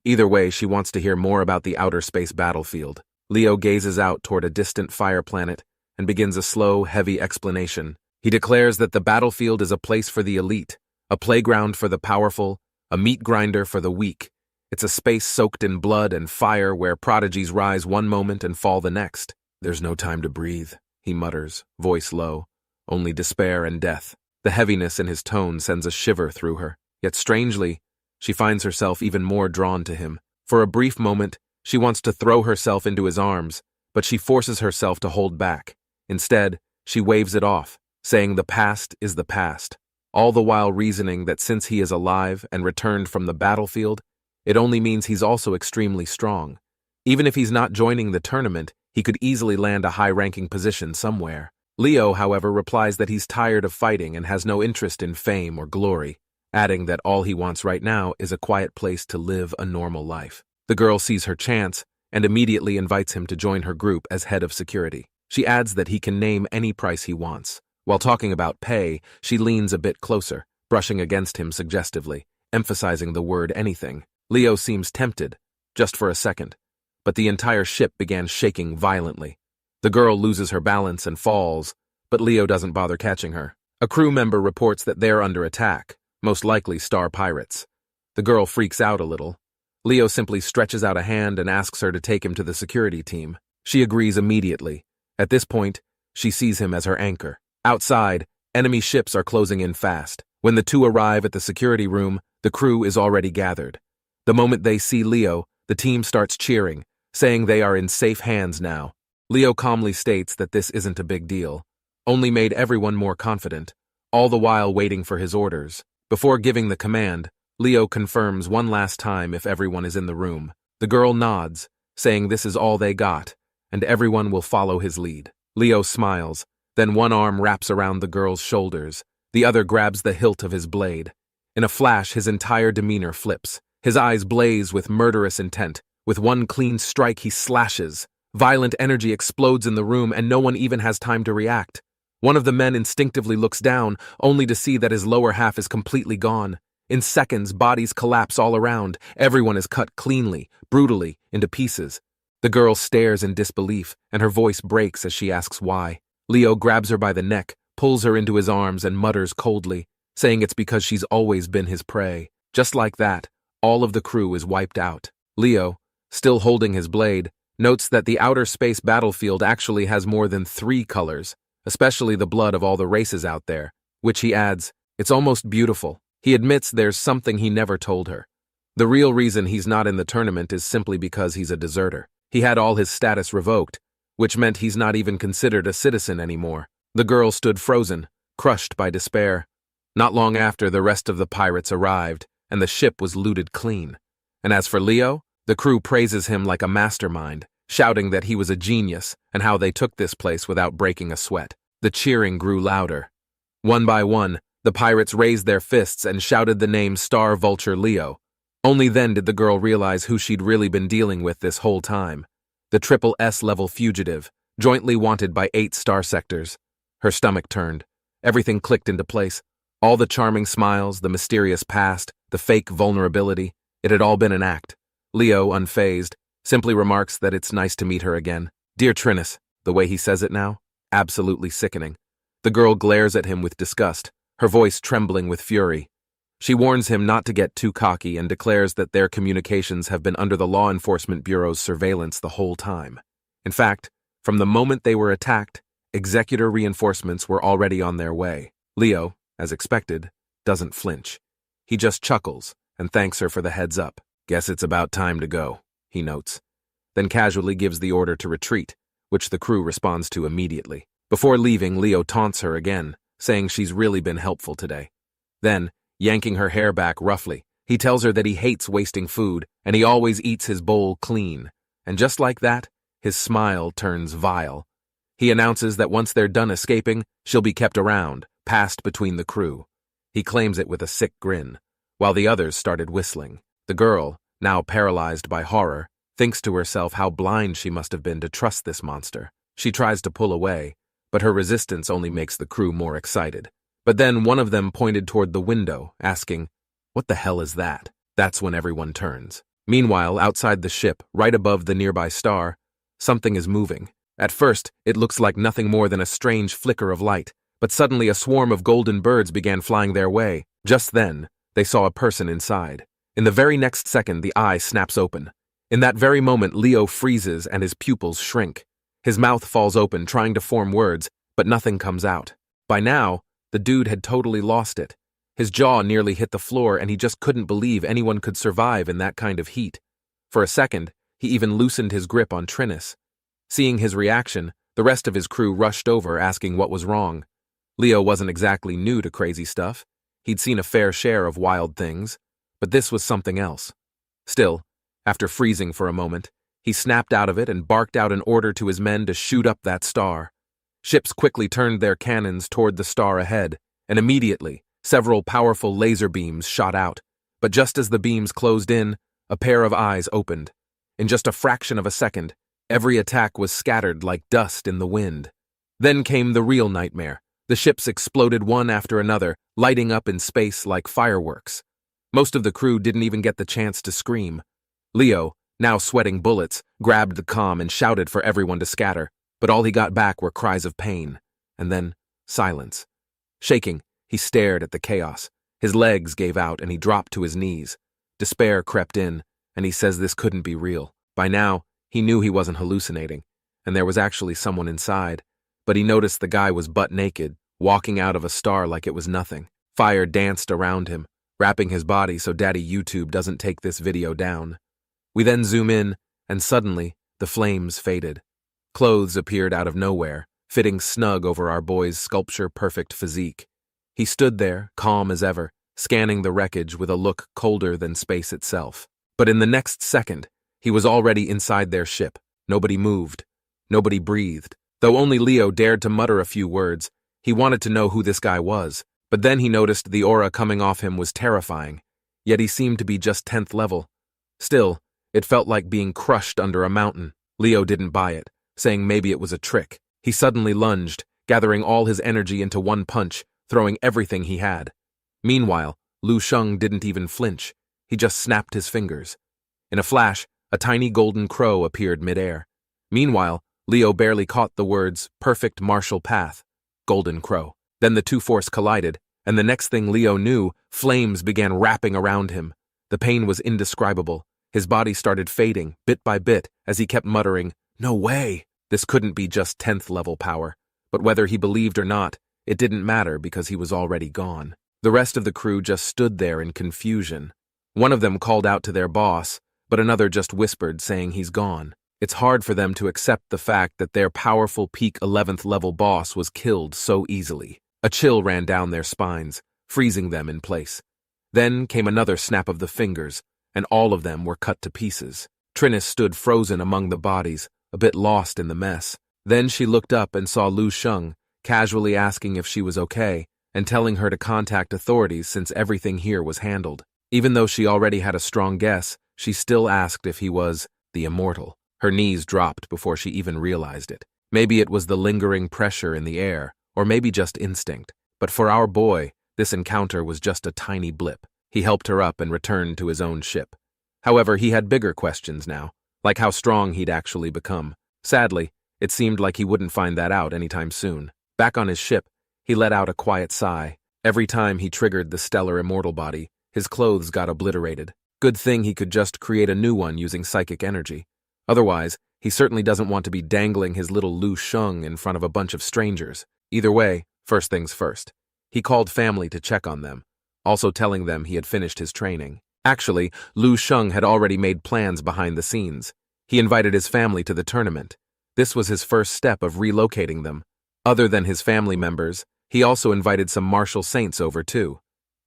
Either way, she wants to hear more about the outer space battlefield. Leo gazes out toward a distant fire planet and begins a slow, heavy explanation. He declares that the battlefield is a place for the elite, a playground for the powerful, a meat grinder for the weak. It's a space soaked in blood and fire where prodigies rise one moment and fall the next. There's no time to breathe, he mutters, voice low. Only despair and death. The heaviness in his tone sends a shiver through her. Yet strangely, she finds herself even more drawn to him. For a brief moment, she wants to throw herself into his arms, but she forces herself to hold back. Instead, she waves it off, saying the past is the past, all the while reasoning that since he is alive and returned from the battlefield, it only means he's also extremely strong. Even if he's not joining the tournament, he could easily land a high-ranking position somewhere. Leo, however, replies that he's tired of fighting and has no interest in fame or glory, adding that all he wants right now is a quiet place to live a normal life. The girl sees her chance and immediately invites him to join her group as head of security. She adds that he can name any price he wants. While talking about pay, she leans a bit closer, brushing against him suggestively, emphasizing the word anything. Leo seems tempted, just for a second, but the entire ship began shaking violently. The girl loses her balance and falls, but Leo doesn't bother catching her. A crew member reports that they're under attack, most likely star pirates. The girl freaks out a little. Leo simply stretches out a hand and asks her to take him to the security team. She agrees immediately. At this point, she sees him as her anchor. Outside, enemy ships are closing in fast. When the two arrive at the security room, the crew is already gathered. The moment they see Leo, the team starts cheering, saying they are in safe hands now. Leo calmly states that this isn't a big deal, only made everyone more confident, all the while waiting for his orders. Before giving the command, Leo confirms one last time if everyone is in the room. The girl nods, saying this is all they got, and everyone will follow his lead. Leo smiles, then one arm wraps around the girl's shoulders, the other grabs the hilt of his blade. In a flash, his entire demeanor flips. His eyes blaze with murderous intent. With one clean strike, he slashes. Violent energy explodes in the room, and no one even has time to react. One of the men instinctively looks down, only to see that his lower half is completely gone. In seconds, bodies collapse all around. Everyone is cut cleanly, brutally, into pieces. The girl stares in disbelief, and her voice breaks as she asks why. Leo grabs her by the neck, pulls her into his arms, and mutters coldly, saying it's because she's always been his prey. Just like that, all of the crew is wiped out. Leo, still holding his blade, notes that the outer space battlefield actually has more than 3 colors, especially the blood of all the races out there, which he adds, it's almost beautiful. He admits there's something he never told her. The real reason he's not in the tournament is simply because he's a deserter. He had all his status revoked, which meant he's not even considered a citizen anymore. The girl stood frozen, crushed by despair. Not long after, the rest of the pirates arrived, and the ship was looted clean. And as for Leo, the crew praises him like a mastermind, shouting that he was a genius and how they took this place without breaking a sweat. The cheering grew louder. One by one, the pirates raised their fists and shouted the name Star Vulture Leo. Only then did the girl realize who she'd really been dealing with this whole time. The triple S-level fugitive, jointly wanted by 8 star sectors. Her stomach turned. Everything clicked into place. All the charming smiles, the mysterious past, the fake vulnerability. It had all been an act. Leo, unfazed, simply remarks that it's nice to meet her again. Dear Trinus, the way he says it now, absolutely sickening. The girl glares at him with disgust, her voice trembling with fury. She warns him not to get too cocky and declares that their communications have been under the Law Enforcement Bureau's surveillance the whole time. In fact, from the moment they were attacked, executor reinforcements were already on their way. Leo, as expected, doesn't flinch. He just chuckles and thanks her for the heads up. Guess it's about time to go, he notes. Then casually gives the order to retreat, which the crew responds to immediately. Before leaving, Leo taunts her again, saying she's really been helpful today. Then, yanking her hair back roughly, he tells her that he hates wasting food and he always eats his bowl clean. And just like that, his smile turns vile. He announces that once they're done escaping, she'll be kept around, passed between the crew. He claims it with a sick grin, while the others started whistling. The girl, now paralyzed by horror, thinks to herself how blind she must have been to trust this monster. She tries to pull away, but her resistance only makes the crew more excited. But then one of them pointed toward the window, asking, "What the hell is that?" That's when everyone turns. Meanwhile, outside the ship, right above the nearby star, something is moving. At first, it looks like nothing more than a strange flicker of light, but suddenly a swarm of golden birds began flying their way. Just then, they saw a person inside. In the very next second, the eye snaps open. In that very moment, Leo freezes and his pupils shrink. His mouth falls open, trying to form words, but nothing comes out. By now, the dude had totally lost it. His jaw nearly hit the floor and he just couldn't believe anyone could survive in that kind of heat. For a second, he even loosened his grip on Trinus. Seeing his reaction, the rest of his crew rushed over asking what was wrong. Leo wasn't exactly new to crazy stuff. He'd seen a fair share of wild things, but this was something else. Still, after freezing for a moment, he snapped out of it and barked out an order to his men to shoot up that star. Ships quickly turned their cannons toward the star ahead, and immediately, several powerful laser beams shot out. But just as the beams closed in, a pair of eyes opened. In just a fraction of a second, every attack was scattered like dust in the wind. Then came the real nightmare. The ships exploded one after another, lighting up in space like fireworks. Most of the crew didn't even get the chance to scream. Leo, now sweating bullets, grabbed the comm and shouted for everyone to scatter, but all he got back were cries of pain, and then silence. Shaking, he stared at the chaos. His legs gave out and he dropped to his knees. Despair crept in, and he says this couldn't be real. By now, he knew he wasn't hallucinating, and there was actually someone inside, but he noticed the guy was butt naked, walking out of a star like it was nothing. Fire danced around him, wrapping his body so Daddy YouTube doesn't take this video down. We then zoom in, and suddenly, the flames faded. Clothes appeared out of nowhere, fitting snug over our boy's sculpture-perfect physique. He stood there, calm as ever, scanning the wreckage with a look colder than space itself. But in the next second, he was already inside their ship. Nobody moved. Nobody breathed. Though only Leo dared to mutter a few words, he wanted to know who this guy was. But then he noticed the aura coming off him was terrifying, yet he seemed to be just 10th level. Still, it felt like being crushed under a mountain. Leo didn't buy it, saying maybe it was a trick. He suddenly lunged, gathering all his energy into one punch, throwing everything he had. Meanwhile, Lu Sheng didn't even flinch. He just snapped his fingers. In a flash, a tiny golden crow appeared midair. Meanwhile, Leo barely caught the words, "perfect martial path," golden crow. Then the two forces collided, and the next thing Leo knew, flames began wrapping around him. The pain was indescribable. His body started fading, bit by bit, as he kept muttering, "No way!" This couldn't be just 10th level power. But whether he believed or not, it didn't matter because he was already gone. The rest of the crew just stood there in confusion. One of them called out to their boss, but another just whispered, saying he's gone. It's hard for them to accept the fact that their powerful peak 11th level boss was killed so easily. A chill ran down their spines, freezing them in place. Then came another snap of the fingers, and all of them were cut to pieces. Trinus stood frozen among the bodies, a bit lost in the mess. Then she looked up and saw Lu Sheng, casually asking if she was okay, and telling her to contact authorities since everything here was handled. Even though she already had a strong guess, she still asked if he was the immortal. Her knees dropped before she even realized it. Maybe it was the lingering pressure in the air, or maybe just instinct. But for our boy, this encounter was just a tiny blip. He helped her up and returned to his own ship. However, he had bigger questions now, like how strong he'd actually become. Sadly, it seemed like he wouldn't find that out anytime soon. Back on his ship, he let out a quiet sigh. Every time he triggered the stellar immortal body, his clothes got obliterated. Good thing he could just create a new one using psychic energy. Otherwise, he certainly doesn't want to be dangling his little Lu Sheng in front of a bunch of strangers. Either way, first things first. He called family to check on them. also telling them he had finished his training. Actually, Lu Sheng had already made plans behind the scenes. He invited his family to the tournament. This was his first step of relocating them. Other than his family members, he also invited some martial saints over too.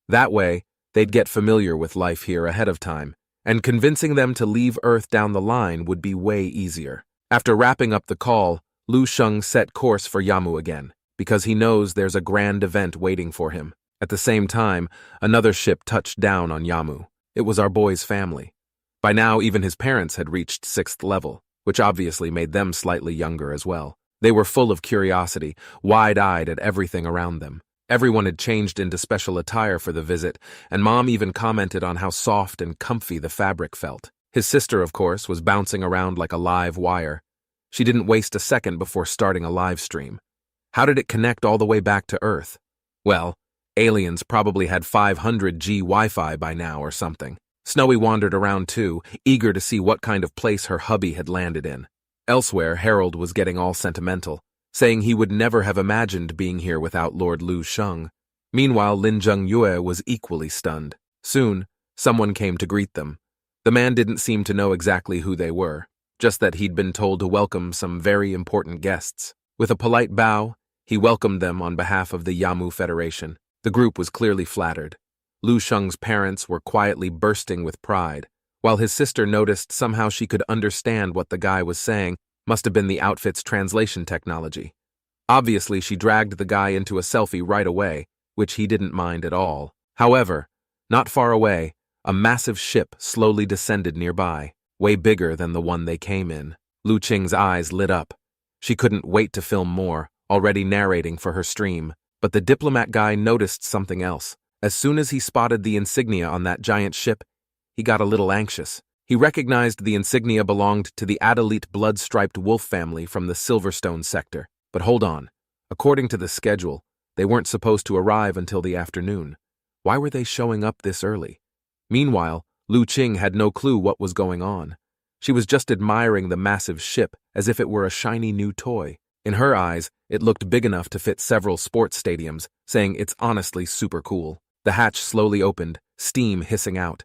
That way, they'd get familiar with life here ahead of time, and convincing them to leave Earth down the line would be way easier. After wrapping up the call, Lu Sheng set course for Yamu again, because he knows there's a grand event waiting for him. At the same time, another ship touched down on Yamu. It was our boy's family. By now, even his parents had reached 6th level, which obviously made them slightly younger as well. They were full of curiosity, wide-eyed at everything around them. Everyone had changed into special attire for the visit, and Mom even commented on how soft and comfy the fabric felt. His sister, of course, was bouncing around like a live wire. She didn't waste a second before starting a live stream. How did it connect all the way back to Earth? Well, aliens probably had 500G Wi-Fi by now or something. Snowy wandered around too, eager to see what kind of place her hubby had landed in. Elsewhere, Harold was getting all sentimental, saying he would never have imagined being here without Lord Lu Sheng. Meanwhile, Lin Zhengyue was equally stunned. Soon, someone came to greet them. The man didn't seem to know exactly who they were, just that he'd been told to welcome some very important guests. With a polite bow, he welcomed them on behalf of the Yamu Federation. The group was clearly flattered. Lu Sheng's parents were quietly bursting with pride, while his sister noticed somehow she could understand what the guy was saying. Must have been the outfit's translation technology. Obviously, she dragged the guy into a selfie right away, which he didn't mind at all. However, not far away, a massive ship slowly descended nearby, way bigger than the one they came in. Lu Qing's eyes lit up. She couldn't wait to film more, already narrating for her stream. But the diplomat guy noticed something else. As soon as he spotted the insignia on that giant ship, he got a little anxious. He recognized the insignia belonged to the Adalite blood-striped wolf family from the Silverstone sector. But hold on. According to the schedule, they weren't supposed to arrive until the afternoon. Why were they showing up this early? Meanwhile, Lu Qing had no clue what was going on. She was just admiring the massive ship as if it were a shiny new toy. In her eyes, it looked big enough to fit several sports stadiums, saying it's honestly super cool. The hatch slowly opened, steam hissing out.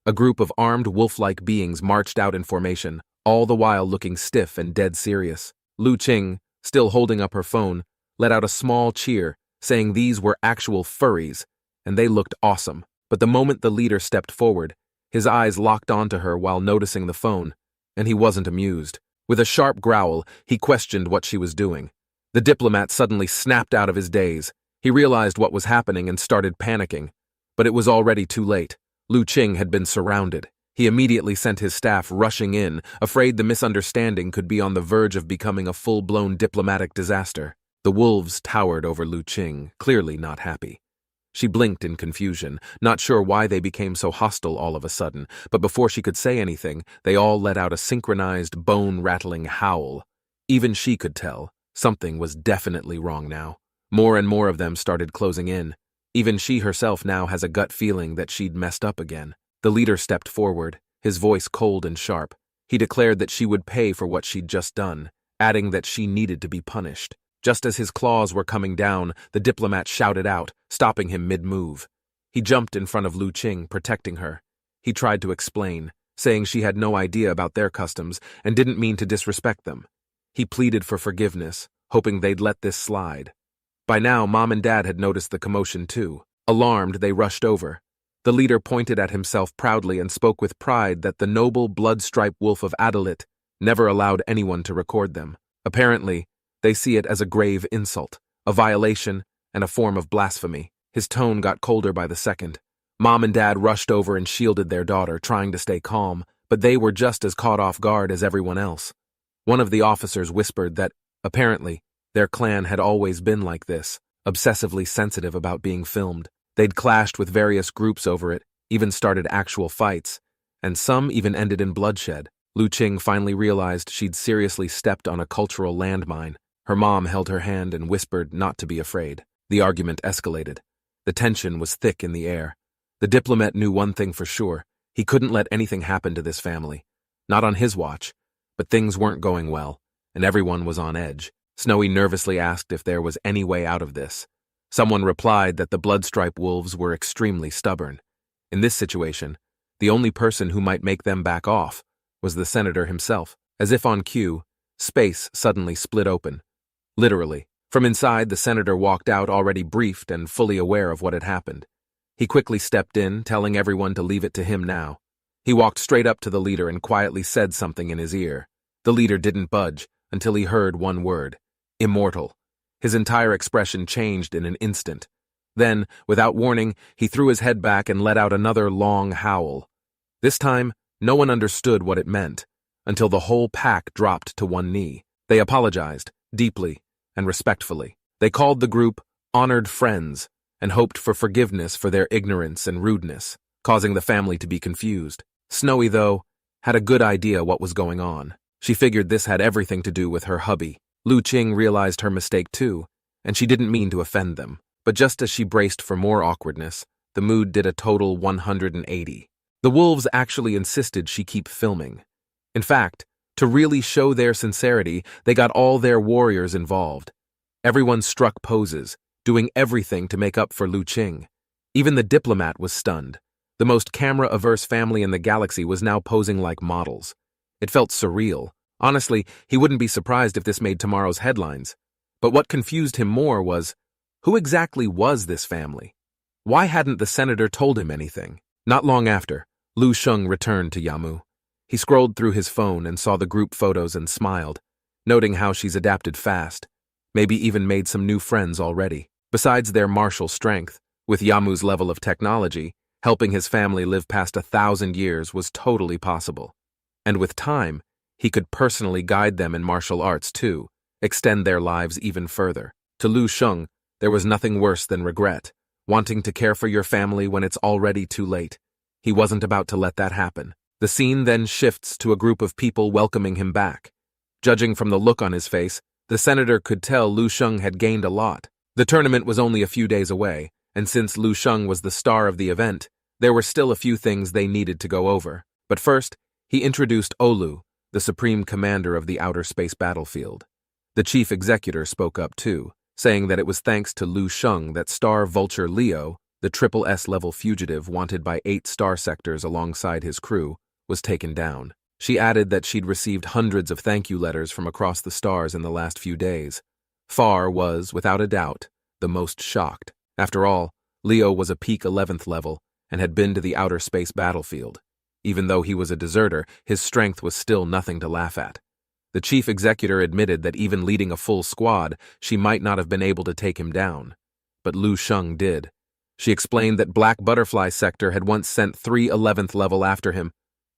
A group of armed wolf-like beings marched out in formation, all the while looking stiff and dead serious. Lu Qing, still holding up her phone, let out a small cheer, saying these were actual furries, and they looked awesome. But the moment the leader stepped forward, his eyes locked onto her while noticing the phone, and he wasn't amused. With a sharp growl, he questioned what she was doing. The diplomat suddenly snapped out of his daze. He realized what was happening and started panicking. But it was already too late. Lu Qing had been surrounded. He immediately sent his staff rushing in, afraid the misunderstanding could be on the verge of becoming a full-blown diplomatic disaster. The wolves towered over Lu Qing, clearly not happy. She blinked in confusion, not sure why they became so hostile all of a sudden, but before she could say anything, they all let out a synchronized, bone-rattling howl. Even she could tell something was definitely wrong now. More and more of them started closing in. Even she herself now has a gut feeling that she'd messed up again. The leader stepped forward, his voice cold and sharp. He declared that she would pay for what she'd just done, adding that she needed to be punished. Just as his claws were coming down, the diplomat shouted out, stopping him mid-move. He jumped in front of Lu Qing, protecting her. He tried to explain, saying she had no idea about their customs and didn't mean to disrespect them. He pleaded for forgiveness, hoping they'd let this slide. By now, Mom and Dad had noticed the commotion too. Alarmed, they rushed over. The leader pointed at himself proudly and spoke with pride that the noble blood-striped wolf of Adalite never allowed anyone to record them. Apparently, they see it as a grave insult, a violation, and a form of blasphemy. His tone got colder by the second. Mom and Dad rushed over and shielded their daughter, trying to stay calm, but they were just as caught off guard as everyone else. One of the officers whispered that, apparently, their clan had always been like this, obsessively sensitive about being filmed. They'd clashed with various groups over it, even started actual fights, and some even ended in bloodshed. Lu Qing finally realized she'd seriously stepped on a cultural landmine. Her mom held her hand and whispered not to be afraid. The argument escalated. The tension was thick in the air. The diplomat knew one thing for sure. He couldn't let anything happen to this family. Not on his watch. But things weren't going well, and everyone was on edge. Snowy nervously asked if there was any way out of this. Someone replied that the bloodstripe wolves were extremely stubborn. In this situation, the only person who might make them back off was the senator himself. As if on cue, space suddenly split open. Literally. From inside, the senator walked out already briefed and fully aware of what had happened. He quickly stepped in, telling everyone to leave it to him now. He walked straight up to the leader and quietly said something in his ear. The leader didn't budge until he heard one word: immortal. His entire expression changed in an instant. Then, without warning, he threw his head back and let out another long howl. This time, no one understood what it meant, until the whole pack dropped to one knee. They apologized, deeply and respectfully. They called the group honored friends and hoped for forgiveness for their ignorance and rudeness, causing the family to be confused. Snowy, though, had a good idea what was going on. She figured this had everything to do with her hubby. Lu Sheng realized her mistake too, and she didn't mean to offend them. But just as she braced for more awkwardness, the mood did a total 180. The wolves actually insisted she keep filming. In fact, to really show their sincerity, they got all their warriors involved. Everyone struck poses, doing everything to make up for Lu Sheng. Even the diplomat was stunned. The most camera-averse family in the galaxy was now posing like models. It felt surreal. Honestly, he wouldn't be surprised if this made tomorrow's headlines. But what confused him more was, who exactly was this family? Why hadn't the senator told him anything? Not long after, Lu Sheng returned to Yamu. He scrolled through his phone and saw the group photos and smiled, noting how she's adapted fast, maybe even made some new friends already. Besides their martial strength, with Yamu's level of technology, helping his family live past 1,000 years was totally possible. And with time, he could personally guide them in martial arts too, extend their lives even further. To Lu Sheng, there was nothing worse than regret, wanting to care for your family when it's already too late. He wasn't about to let that happen. The scene then shifts to a group of people welcoming him back. Judging from the look on his face, the senator could tell Lu Sheng had gained a lot. The tournament was only a few days away, and since Lu Sheng was the star of the event, there were still a few things they needed to go over. But first, he introduced Olu, the supreme commander of the outer space battlefield. The chief executor spoke up too, saying that it was thanks to Lu Sheng that Star Vulture Leo, the triple S-level fugitive wanted by 8 star sectors alongside his crew, was taken down. She added that she'd received hundreds of thank you letters from across the stars in the last few days. Far was, without a doubt, the most shocked. After all, Leo was a peak 11th level and had been to the outer space battlefield. Even though he was a deserter, his strength was still nothing to laugh at. The chief executor admitted that even leading a full squad, she might not have been able to take him down. But Lu Sheng did. She explained that Black Butterfly Sector had once sent 3 11th level after him,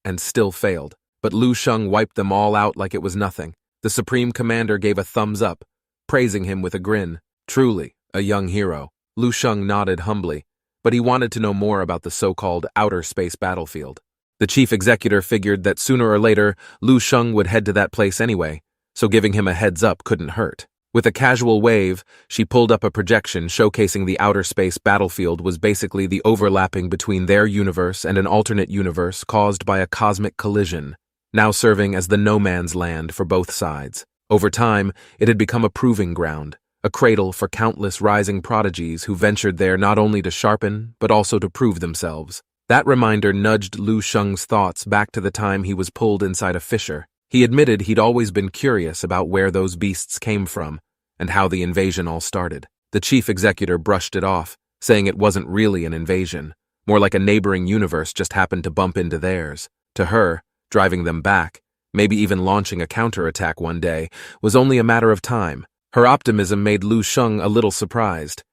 and still failed. But Lu Sheng wiped them all out like it was nothing. The Supreme Commander gave a thumbs up, praising him with a grin. Truly, a young hero. Lu Sheng nodded humbly, but he wanted to know more about the so-called outer space battlefield. The chief executor figured that sooner or later, Lu Sheng would head to that place anyway, so giving him a heads up couldn't hurt. With a casual wave, she pulled up a projection showcasing the outer space battlefield was basically the overlapping between their universe and an alternate universe caused by a cosmic collision, now serving as the no man's land for both sides. Over time, it had become a proving ground, a cradle for countless rising prodigies who ventured there not only to sharpen, but also to prove themselves. That reminder nudged Lu Sheng's thoughts back to the time he was pulled inside a fissure. He admitted he'd always been curious about where those beasts came from and how the invasion all started. The chief executor brushed it off, saying it wasn't really an invasion, more like a neighboring universe just happened to bump into theirs. To her, driving them back, maybe even launching a counterattack one day, was only a matter of time. Her optimism made Lu Sheng a little surprised.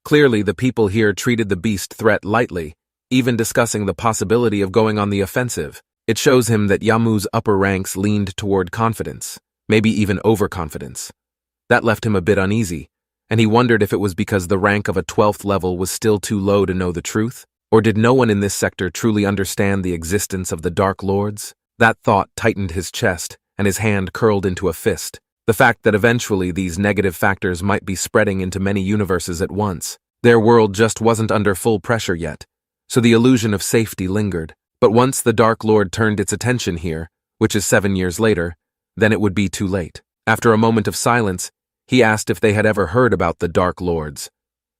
Clearly, the people here treated the beast threat lightly, even discussing the possibility of going on the offensive. It shows him that Yamu's upper ranks leaned toward confidence, maybe even overconfidence. That left him a bit uneasy, and he wondered if it was because the rank of a 12th level was still too low to know the truth, or did no one in this sector truly understand the existence of the Dark Lords? That thought tightened his chest, and his hand curled into a fist. The fact that eventually these negative factors might be spreading into many universes at once. Their world just wasn't under full pressure yet, so the illusion of safety lingered. But once the Dark Lord turned its attention here, which is 7 years later, then it would be too late. After a moment of silence, he asked if they had ever heard about the Dark Lords.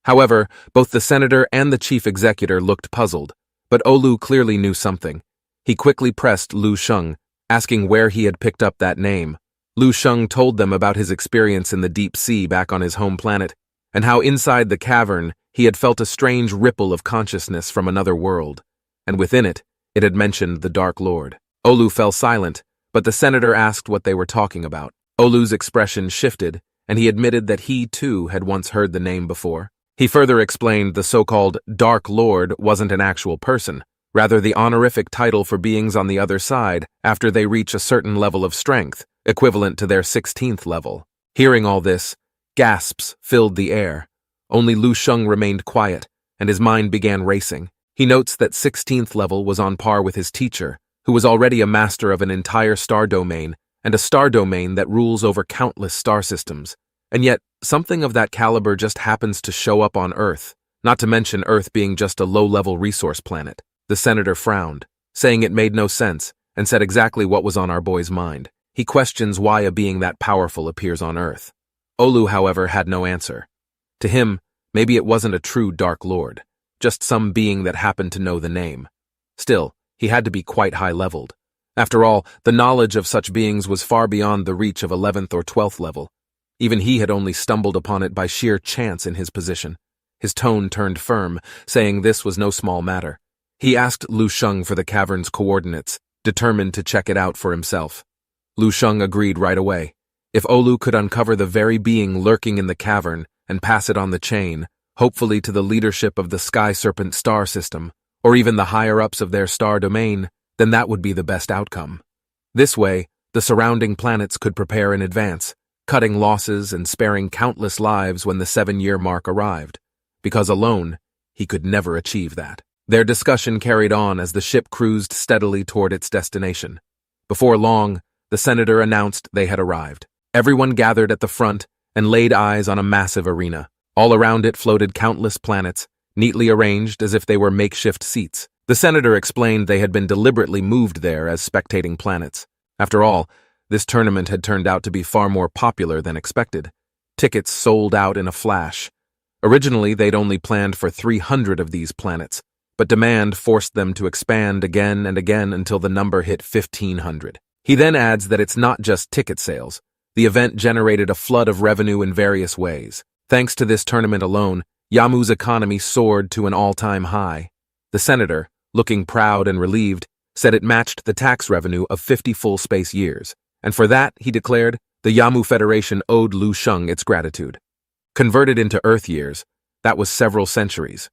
However, both the senator and the chief executor looked puzzled, but Olu clearly knew something. He quickly pressed Lu Sheng, asking where he had picked up that name. Lu Sheng told them about his experience in the deep sea back on his home planet, and how inside the cavern he had felt a strange ripple of consciousness from another world, and within it had mentioned the Dark Lord. Olu fell silent, but the senator asked what they were talking about. Olu's expression shifted, and he admitted that he, too, had once heard the name before. He further explained the so-called Dark Lord wasn't an actual person, rather the honorific title for beings on the other side after they reach a certain level of strength, equivalent to their 16th level. Hearing all this, gasps filled the air. Only Lu Sheng remained quiet, and his mind began racing. He notes that 16th level was on par with his teacher, who was already a master of an entire star domain, and a star domain that rules over countless star systems. And yet, something of that caliber just happens to show up on Earth, not to mention Earth being just a low-level resource planet. The senator frowned, saying it made no sense, and said exactly what was on our boy's mind. He questions why a being that powerful appears on Earth. Olu, however, had no answer. To him, maybe it wasn't a true Dark Lord, just some being that happened to know the name. Still, he had to be quite high-leveled. After all, the knowledge of such beings was far beyond the reach of 11th or 12th level. Even he had only stumbled upon it by sheer chance in his position. His tone turned firm, saying this was no small matter. He asked Lu Sheng for the cavern's coordinates, determined to check it out for himself. Lu Sheng agreed right away. If Olu could uncover the very being lurking in the cavern and pass it on the chain, hopefully to the leadership of the Sky Serpent star system, or even the higher-ups of their star domain, then that would be the best outcome. This way, the surrounding planets could prepare in advance, cutting losses and sparing countless lives when the 7-year mark arrived, because alone, he could never achieve that. Their discussion carried on as the ship cruised steadily toward its destination. Before long, the senator announced they had arrived. Everyone gathered at the front and laid eyes on a massive arena. All around it floated countless planets, neatly arranged as if they were makeshift seats. The senator explained they had been deliberately moved there as spectating planets. After all, this tournament had turned out to be far more popular than expected. Tickets sold out in a flash. Originally, they'd only planned for 300 of these planets, but demand forced them to expand again and again until the number hit 1,500. He then adds that it's not just ticket sales. The event generated a flood of revenue in various ways. Thanks to this tournament alone, Yamu's economy soared to an all-time high. The senator, looking proud and relieved, said it matched the tax revenue of 50 full space years, and for that, he declared, the Yamu Federation owed Lu Sheng its gratitude. Converted into Earth years, that was several centuries.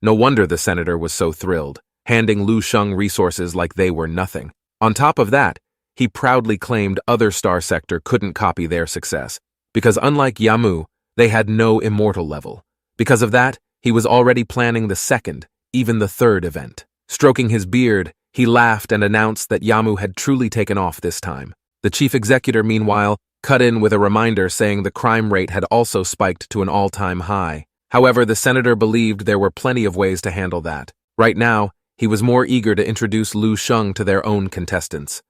No wonder the senator was so thrilled, handing Lu Sheng resources like they were nothing. On top of that, he proudly claimed other star sector couldn't copy their success, because unlike Yamu, they had no immortal level. Because of that, he was already planning the second, even the third event. Stroking his beard, he laughed and announced that Yamu had truly taken off this time. The chief executor, meanwhile, cut in with a reminder saying the crime rate had also spiked to an all-time high. However, the senator believed there were plenty of ways to handle that. Right now, he was more eager to introduce Lu Sheng to their own contestants.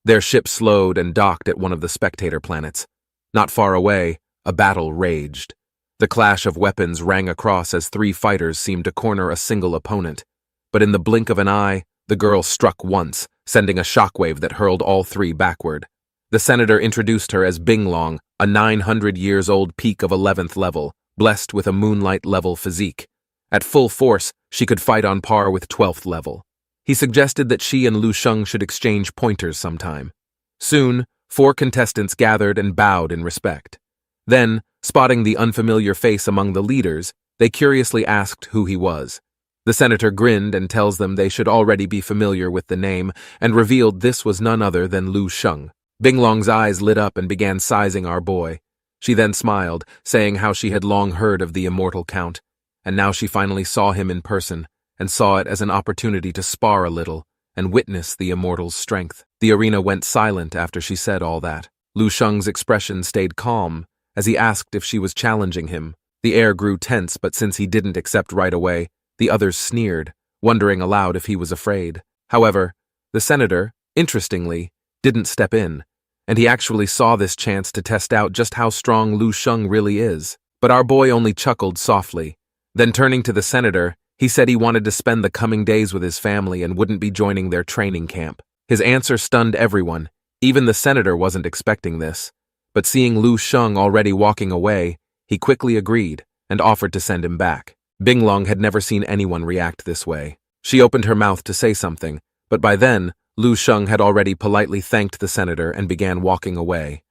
Their ship slowed and docked at one of the spectator planets. Not far away, a battle raged. The clash of weapons rang across as 3 fighters seemed to corner a single opponent. But in the blink of an eye, the girl struck once, sending a shockwave that hurled all 3 backward. The senator introduced her as Binglong, a 900-years-old peak of 11th level, blessed with a moonlight-level physique. At full force, she could fight on par with 12th level. He suggested that she and Lu Sheng should exchange pointers sometime. Soon, 4 contestants gathered and bowed in respect. Then, spotting the unfamiliar face among the leaders, they curiously asked who he was. The senator grinned and tells them they should already be familiar with the name, and revealed this was none other than Lu Sheng. Binglong's eyes lit up and began sizing our boy. She then smiled, saying how she had long heard of the immortal Count, and now she finally saw him in person, and saw it as an opportunity to spar a little and witness the immortal's strength. The arena went silent after she said all that. Lu Sheng's expression stayed calm as he asked if she was challenging him. The air grew tense, but since he didn't accept right away, the others sneered, wondering aloud if he was afraid. However, the senator, interestingly, didn't step in, and he actually saw this chance to test out just how strong Lu Sheng really is. But our boy only chuckled softly, Then turning to the senator, he said he wanted to spend the coming days with his family and wouldn't be joining their training camp. His answer stunned everyone. Even the senator wasn't expecting this. But seeing Lu Sheng already walking away, he quickly agreed and offered to send him back. Binglong had never seen anyone react this way. She opened her mouth to say something, but by then, Lu Sheng had already politely thanked the senator and began walking away.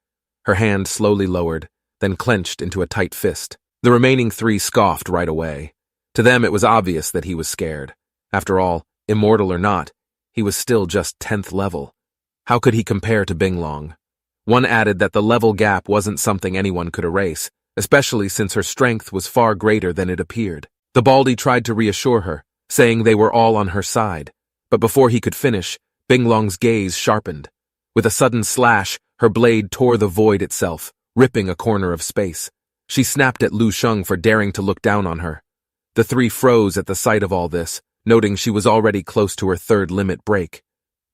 Her hand slowly lowered, then clenched into a tight fist. The remaining three scoffed right away. To them it was obvious that he was scared. After all, immortal or not, he was still just 10th level. How could he compare to Binglong? One added that the level gap wasn't something anyone could erase, especially since her strength was far greater than it appeared. The Baldy tried to reassure her, saying they were all on her side, but before he could finish, Binglong's gaze sharpened. With a sudden slash, her blade tore the void itself, ripping a corner of space. She snapped at Lu Sheng for daring to look down on her. The three froze at the sight of all this, noting she was already close to her third limit break.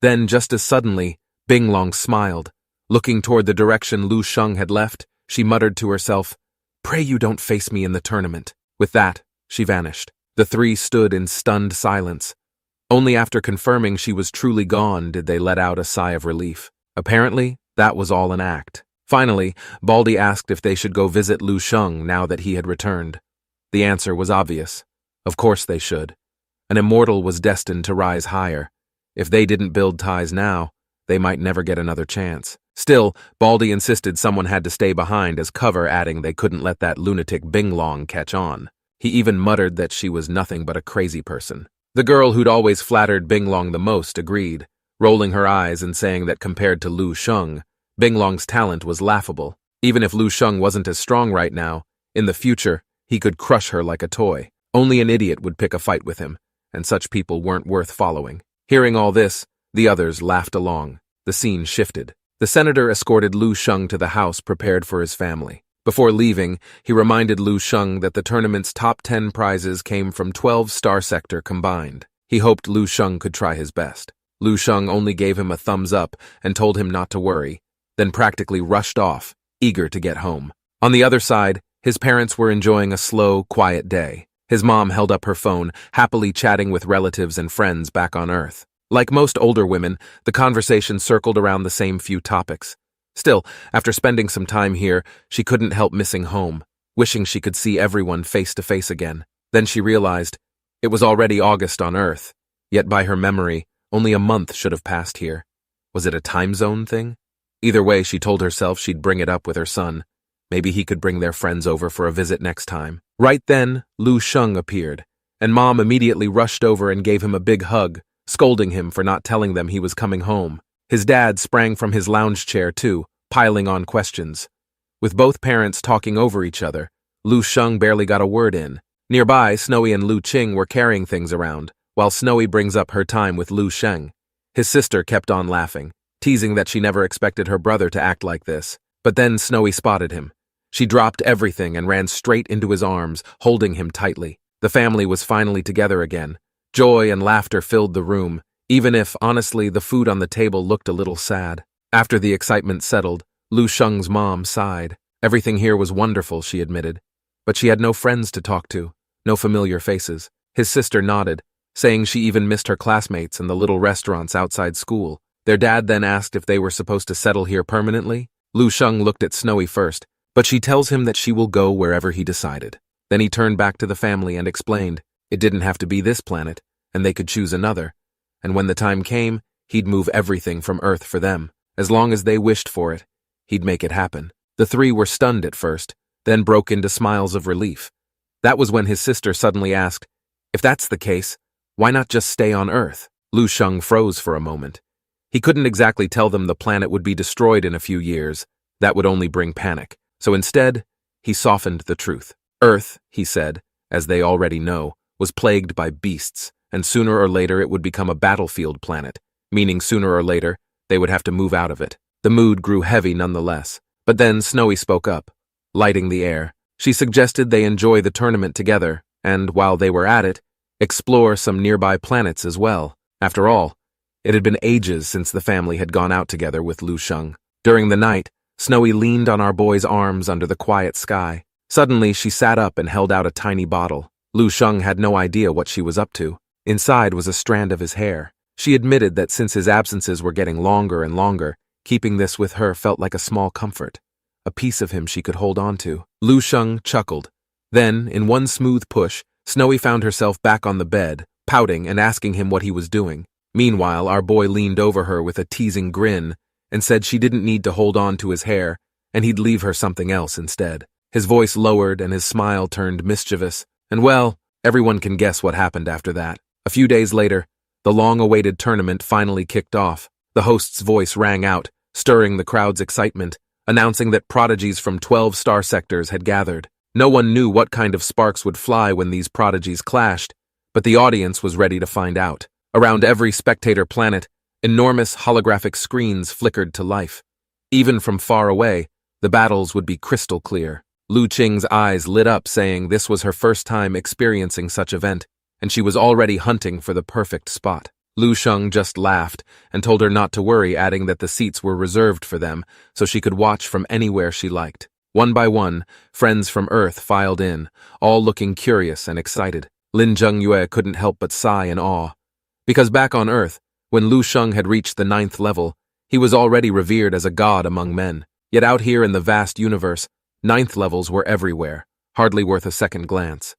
Then, just as suddenly, Binglong smiled. Looking toward the direction Lu Sheng had left, she muttered to herself, "Pray you don't face me in the tournament." With that, she vanished. The three stood in stunned silence. Only after confirming she was truly gone did they let out a sigh of relief. Apparently, that was all an act. Finally, Baldy asked if they should go visit Lu Sheng now that he had returned. The answer was obvious. Of course they should. An immortal was destined to rise higher. If they didn't build ties now, they might never get another chance. Still, Baldy insisted someone had to stay behind as cover, adding they couldn't let that lunatic Binglong catch on. He even muttered that she was nothing but a crazy person. The girl who'd always flattered Binglong the most agreed, rolling her eyes and saying that compared to Lu Sheng, Binglong's talent was laughable. Even if Lu Sheng wasn't as strong right now, in the future, he could crush her like a toy. Only an idiot would pick a fight with him, and such people weren't worth following. Hearing all this, the others laughed along. The scene shifted. The senator escorted Lu Sheng to the house prepared for his family. Before leaving, he reminded Lu Sheng that the tournament's top 10 prizes came from 12 Star Sector combined. He hoped Lu Sheng could try his best. Lu Sheng only gave him a thumbs up and told him not to worry, then practically rushed off, eager to get home. On the other side, his parents were enjoying a slow, quiet day. His mom held up her phone, happily chatting with relatives and friends back on Earth. Like most older women, the conversation circled around the same few topics. Still, after spending some time here, she couldn't help missing home, wishing she could see everyone face to face again. Then she realized it was already August on Earth, yet by her memory, only a month should have passed here. Was it a time zone thing? Either way, she told herself she'd bring it up with her son. Maybe he could bring their friends over for a visit next time. Right then, Lu Sheng appeared, and Mom immediately rushed over and gave him a big hug, scolding him for not telling them he was coming home. His dad sprang from his lounge chair too, piling on questions. With both parents talking over each other, Lu Sheng barely got a word in. Nearby, Snowy and Lu Qing were carrying things around, while Snowy brings up her time with Lu Sheng. His sister kept on laughing, teasing that she never expected her brother to act like this. But then Snowy spotted him. She dropped everything and ran straight into his arms, holding him tightly. The family was finally together again. Joy and laughter filled the room, even if, honestly, the food on the table looked a little sad. After the excitement settled, Lu Sheng's mom sighed. Everything here was wonderful, she admitted. But she had no friends to talk to, no familiar faces. His sister nodded, saying she even missed her classmates and the little restaurants outside school. Their dad then asked if they were supposed to settle here permanently. Lu Sheng looked at Snowy first, but she tells him that she will go wherever he decided. Then he turned back to the family and explained it didn't have to be this planet, and they could choose another. And when the time came, he'd move everything from Earth for them. As long as they wished for it, he'd make it happen. The three were stunned at first, then broke into smiles of relief. That was when his sister suddenly asked, if that's the case, why not just stay on Earth? Lu Sheng froze for a moment. He couldn't exactly tell them the planet would be destroyed in a few years. That would only bring panic. So instead, he softened the truth. Earth, he said, as they already know, was plagued by beasts, and sooner or later it would become a battlefield planet, meaning sooner or later they would have to move out of it. The mood grew heavy nonetheless, but then Snowy spoke up, lighting the air. She suggested they enjoy the tournament together, and while they were at it, explore some nearby planets as well. After all, it had been ages since the family had gone out together with Lu Sheng. During the night, Snowy leaned on our boy's arms under the quiet sky. Suddenly, she sat up and held out a tiny bottle. Lu Sheng had no idea what she was up to. Inside was a strand of his hair. She admitted that since his absences were getting longer and longer, keeping this with her felt like a small comfort, a piece of him she could hold on to. Lu Sheng chuckled. Then, in one smooth push, Snowy found herself back on the bed, pouting and asking him what he was doing. Meanwhile, our boy leaned over her with a teasing grin and said she didn't need to hold on to his hair, and he'd leave her something else instead. His voice lowered and his smile turned mischievous, and well, everyone can guess what happened after that. A few days later, the long-awaited tournament finally kicked off. The host's voice rang out, stirring the crowd's excitement, announcing that prodigies from 12 star sectors had gathered. No one knew what kind of sparks would fly when these prodigies clashed, but the audience was ready to find out. Around every spectator planet, enormous holographic screens flickered to life. Even from far away, the battles would be crystal clear. Lu Qing's eyes lit up, saying this was her first time experiencing such event, and she was already hunting for the perfect spot. Lu Sheng just laughed and told her not to worry, adding that the seats were reserved for them so she could watch from anywhere she liked. One by one, friends from Earth filed in, all looking curious and excited. Lin Zhengyue couldn't help but sigh in awe. Because back on Earth, when Lu Sheng had reached the 9th level, he was already revered as a god among men. Yet out here in the vast universe, 9th levels were everywhere, hardly worth a second glance.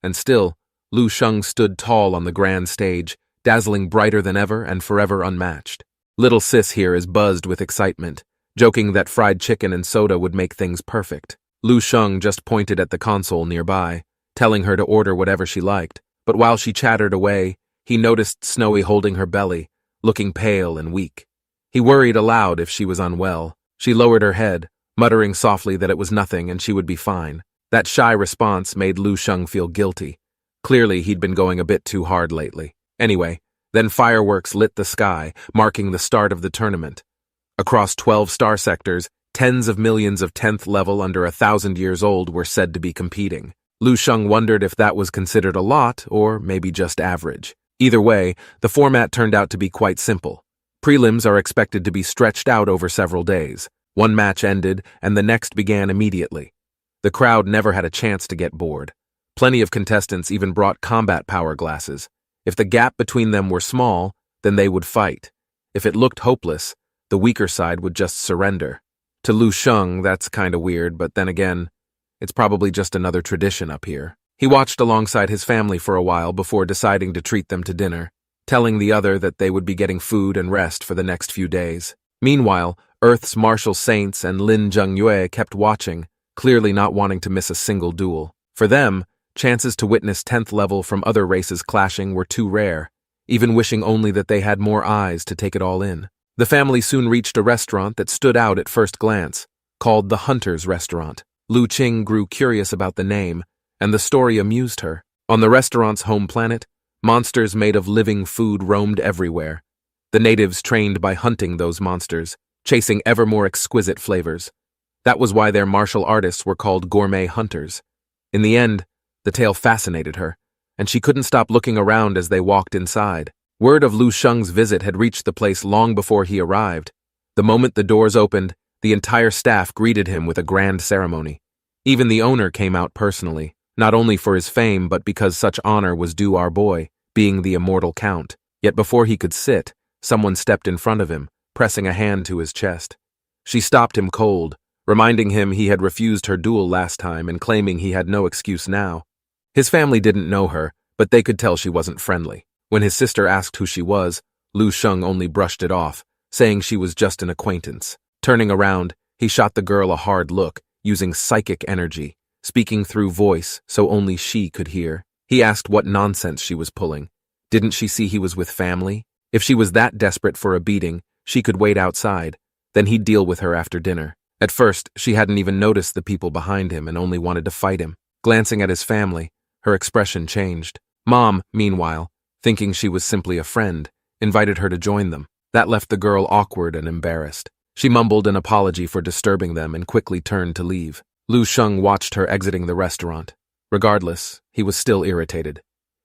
And still, Lu Sheng stood tall on the grand stage, dazzling brighter than ever and forever unmatched. Little sis here is buzzed with excitement, joking that fried chicken and soda would make things perfect. Lu Sheng just pointed at the console nearby, telling her to order whatever she liked. But while she chattered away, he noticed Snowy holding her belly, looking pale and weak. He worried aloud if she was unwell. She lowered her head, muttering softly that it was nothing and she would be fine. That shy response made Lu Sheng feel guilty. Clearly, he'd been going a bit too hard lately. Anyway, then fireworks lit the sky, marking the start of the tournament. Across 12 star sectors, tens of millions of 10th level under 1,000 years old were said to be competing. Lu Sheng wondered if that was considered a lot or maybe just average. Either way, the format turned out to be quite simple. Prelims are expected to be stretched out over several days. One match ended, and the next began immediately. The crowd never had a chance to get bored. Plenty of contestants even brought combat power glasses. If the gap between them were small, then they would fight. If it looked hopeless, the weaker side would just surrender. To Lu Sheng, that's kinda weird, but then again, it's probably just another tradition up here. He watched alongside his family for a while before deciding to treat them to dinner, telling the other that they would be getting food and rest for the next few days. Meanwhile, Earth's martial saints and Lin Zhengyue kept watching, clearly not wanting to miss a single duel. For them, chances to witness 10th level from other races clashing were too rare, even wishing only that they had more eyes to take it all in. The family soon reached a restaurant that stood out at first glance, called the Hunter's Restaurant. Lu Qing grew curious about the name, and the story amused her. On the restaurant's home planet, monsters made of living food roamed everywhere. The natives trained by hunting those monsters, chasing ever more exquisite flavors. That was why their martial artists were called gourmet hunters. In the end, the tale fascinated her, and she couldn't stop looking around as they walked inside. Word of Lu Sheng's visit had reached the place long before he arrived. The moment the doors opened, the entire staff greeted him with a grand ceremony. Even the owner came out personally, not only for his fame but because such honor was due our boy, being the immortal count. Yet before he could sit, someone stepped in front of him, pressing a hand to his chest. She stopped him cold, reminding him he had refused her duel last time and claiming he had no excuse now. His family didn't know her, but they could tell she wasn't friendly. When his sister asked who she was, Lu Sheng only brushed it off, saying she was just an acquaintance. Turning around, he shot the girl a hard look, using psychic energy, speaking through voice so only she could hear. He asked what nonsense she was pulling. Didn't she see he was with family? If she was that desperate for a beating, she could wait outside. Then he'd deal with her after dinner. At first, she hadn't even noticed the people behind him and only wanted to fight him. Glancing at his family, her expression changed. Mom, meanwhile, thinking she was simply a friend, invited her to join them. That left the girl awkward and embarrassed. She mumbled an apology for disturbing them and quickly turned to leave. Lu Sheng watched her exiting the restaurant. Regardless, he was still irritated.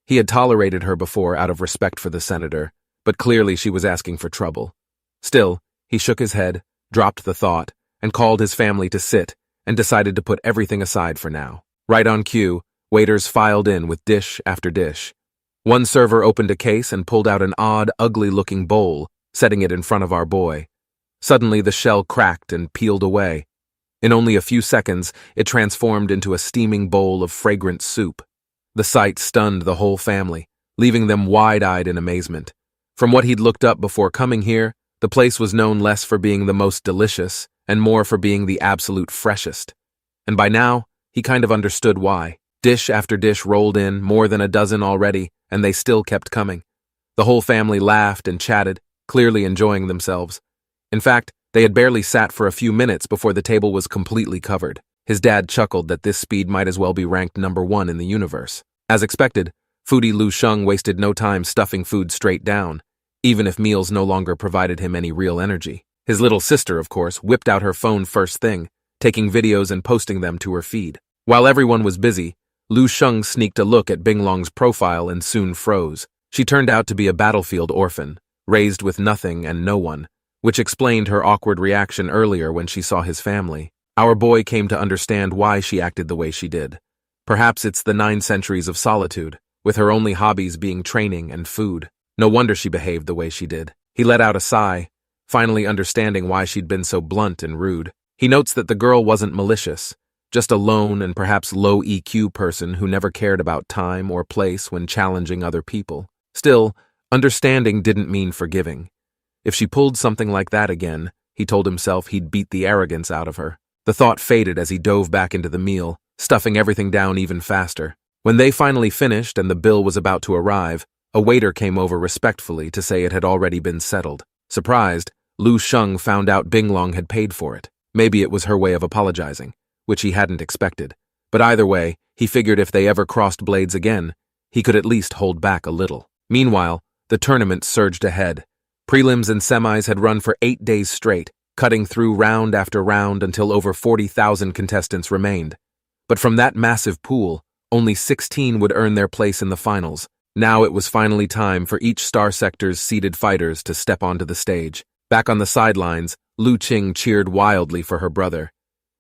He had tolerated her before out of respect for the senator, but clearly she was asking for trouble. Still, he shook his head, dropped the thought, and called his family to sit, and decided to put everything aside for now. Right on cue, Waiters filed in with dish after dish. One server opened a case and pulled out an odd, ugly-looking bowl, setting it in front of our boy. Suddenly, the shell cracked and peeled away. In only a few seconds, it transformed into a steaming bowl of fragrant soup. The sight stunned the whole family, leaving them wide-eyed in amazement. From what he'd looked up before coming here, the place was known less for being the most delicious and more for being the absolute freshest. And by now, he kind of understood why. Dish after dish rolled in, more than a dozen already, and they still kept coming. The whole family laughed and chatted, clearly enjoying themselves. In fact, they had barely sat for a few minutes before the table was completely covered. His dad chuckled that this speed might as well be ranked #1 in the universe. As expected, foodie Lu Sheng wasted no time stuffing food straight down, even if meals no longer provided him any real energy. His little sister, of course, whipped out her phone first thing, taking videos and posting them to her feed. While everyone was busy, Lu Sheng sneaked a look at Binglong's profile and soon froze. She turned out to be a battlefield orphan, raised with nothing and no one, which explained her awkward reaction earlier when she saw his family. Our boy came to understand why she acted the way she did. Perhaps it's the 9 centuries of solitude, with her only hobbies being training and food. No wonder she behaved the way she did. He let out a sigh, finally understanding why she'd been so blunt and rude. He notes that the girl wasn't malicious, just a lone and perhaps low EQ person who never cared about time or place when challenging other people. Still, understanding didn't mean forgiving. If she pulled something like that again, he told himself he'd beat the arrogance out of her. The thought faded as he dove back into the meal, stuffing everything down even faster. When they finally finished and the bill was about to arrive, a waiter came over respectfully to say it had already been settled. Surprised, Lu Sheng found out Binglong had paid for it. Maybe it was her way of apologizing, which he hadn't expected. But either way, he figured if they ever crossed blades again, he could at least hold back a little. Meanwhile, the tournament surged ahead. Prelims and semis had run for 8 days straight, cutting through round after round until over 40,000 contestants remained. But from that massive pool, only 16 would earn their place in the finals. Now it was finally time for each star sector's seeded fighters to step onto the stage. Back on the sidelines, Lu Sheng cheered wildly for her brother.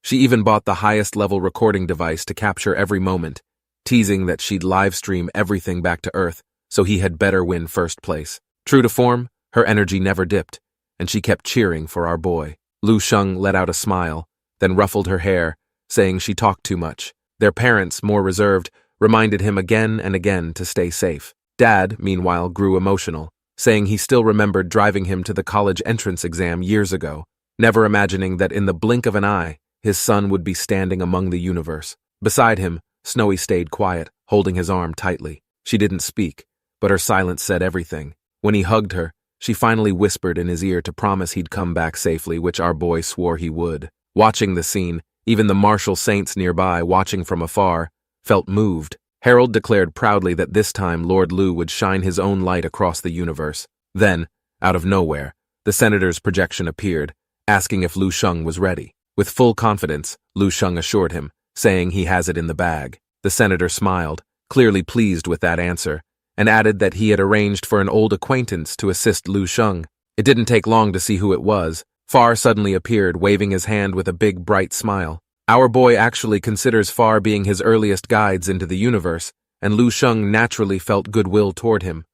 She even bought the highest-level recording device to capture every moment, teasing that she'd live-stream everything back to Earth, so he had better win first place. True to form, her energy never dipped, and she kept cheering for our boy. Lu Sheng let out a smile, then ruffled her hair, saying she talked too much. Their parents, more reserved, reminded him again and again to stay safe. Dad, meanwhile, grew emotional, saying he still remembered driving him to the college entrance exam years ago, never imagining that in the blink of an eye, his son would be standing among the universe. Beside him, Snowy stayed quiet, holding his arm tightly. She didn't speak, but her silence said everything. When he hugged her, she finally whispered in his ear to promise he'd come back safely, which our boy swore he would. Watching the scene, even the martial saints nearby, watching from afar, felt moved. Harold declared proudly that this time Lord Lu would shine his own light across the universe. Then, out of nowhere, the senator's projection appeared, asking if Lu Sheng was ready. With full confidence, Lu Sheng assured him, saying he has it in the bag. The senator smiled, clearly pleased with that answer, and added that he had arranged for an old acquaintance to assist Lu Sheng. It didn't take long to see who it was. Far suddenly appeared, waving his hand with a big, bright smile. Our boy actually considers Far being his earliest guides into the universe, and Lu Sheng naturally felt goodwill toward him.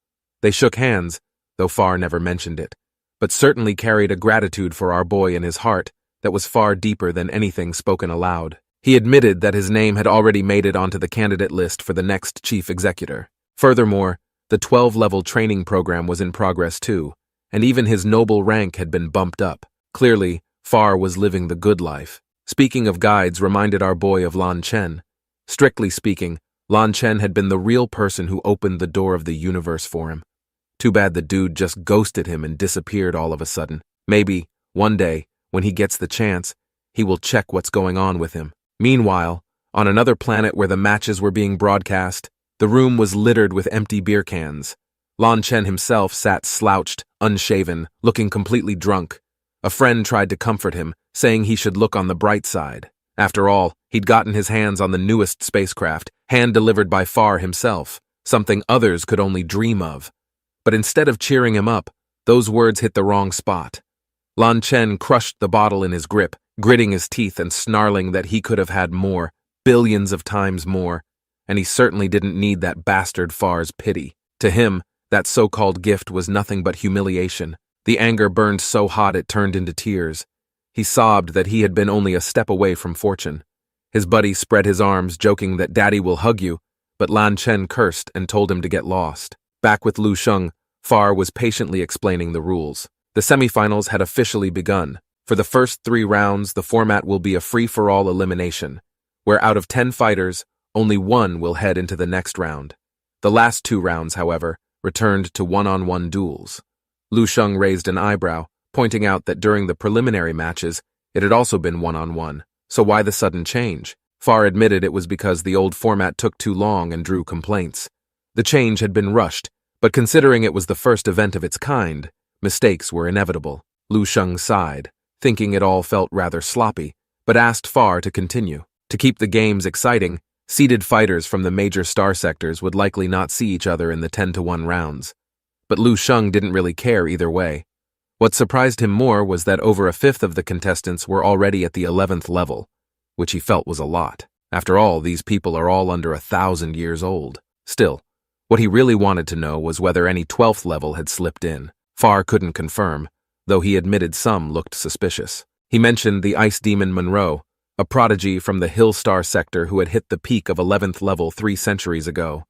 They shook hands, though Far never mentioned it, but certainly carried a gratitude for our boy in his heart that was far deeper than anything spoken aloud. He admitted that his name had already made it onto the candidate list for the next chief executor. Furthermore, the 12-level training program was in progress too, and even his noble rank had been bumped up. Clearly, Far was living the good life. Speaking of guides reminded our boy of Lan Chen. Strictly speaking, Lan Chen had been the real person who opened the door of the universe for him. Too bad the dude just ghosted him and disappeared all of a sudden. Maybe, one day, when he gets the chance, he will check what's going on with him. Meanwhile, on another planet where the matches were being broadcast, the room was littered with empty beer cans. Lan Chen himself sat slouched, unshaven, looking completely drunk. A friend tried to comfort him, saying he should look on the bright side. After all, he'd gotten his hands on the newest spacecraft, hand-delivered by Far himself, something others could only dream of. But instead of cheering him up, those words hit the wrong spot. Lan Chen crushed the bottle in his grip, gritting his teeth and snarling that he could have had more, billions of times more, and he certainly didn't need that bastard Far's pity. To him, that so-called gift was nothing but humiliation. The anger burned so hot it turned into tears. He sobbed that he had been only a step away from fortune. His buddy spread his arms, joking that Daddy will hug you, but Lan Chen cursed and told him to get lost. Back with Lu Sheng, Far was patiently explaining the rules. The semifinals had officially begun. For the first 3 rounds, the format will be a free-for-all elimination, where out of 10 fighters, only 1 will head into the next round. The last 2 rounds, however, returned to one-on-one duels. Lu Sheng raised an eyebrow, pointing out that during the preliminary matches, it had also been one-on-one. So why the sudden change? Far admitted it was because the old format took too long and drew complaints. The change had been rushed, but considering it was the first event of its kind, mistakes were inevitable. Lu Sheng sighed, thinking it all felt rather sloppy, but asked Far to continue. To keep the games exciting, seeded fighters from the major star sectors would likely not see each other in the 10-to-1 rounds. But Lu Sheng didn't really care either way. What surprised him more was that over a fifth of the contestants were already at the 11th level, which he felt was a lot. After all, these people are all under 1,000 years old. Still, what he really wanted to know was whether any 12th level had slipped in. Far couldn't confirm, though he admitted some looked suspicious. He mentioned the ice demon Monroe, a prodigy from the Hill Star sector who had hit the peak of 11th level 3 centuries ago.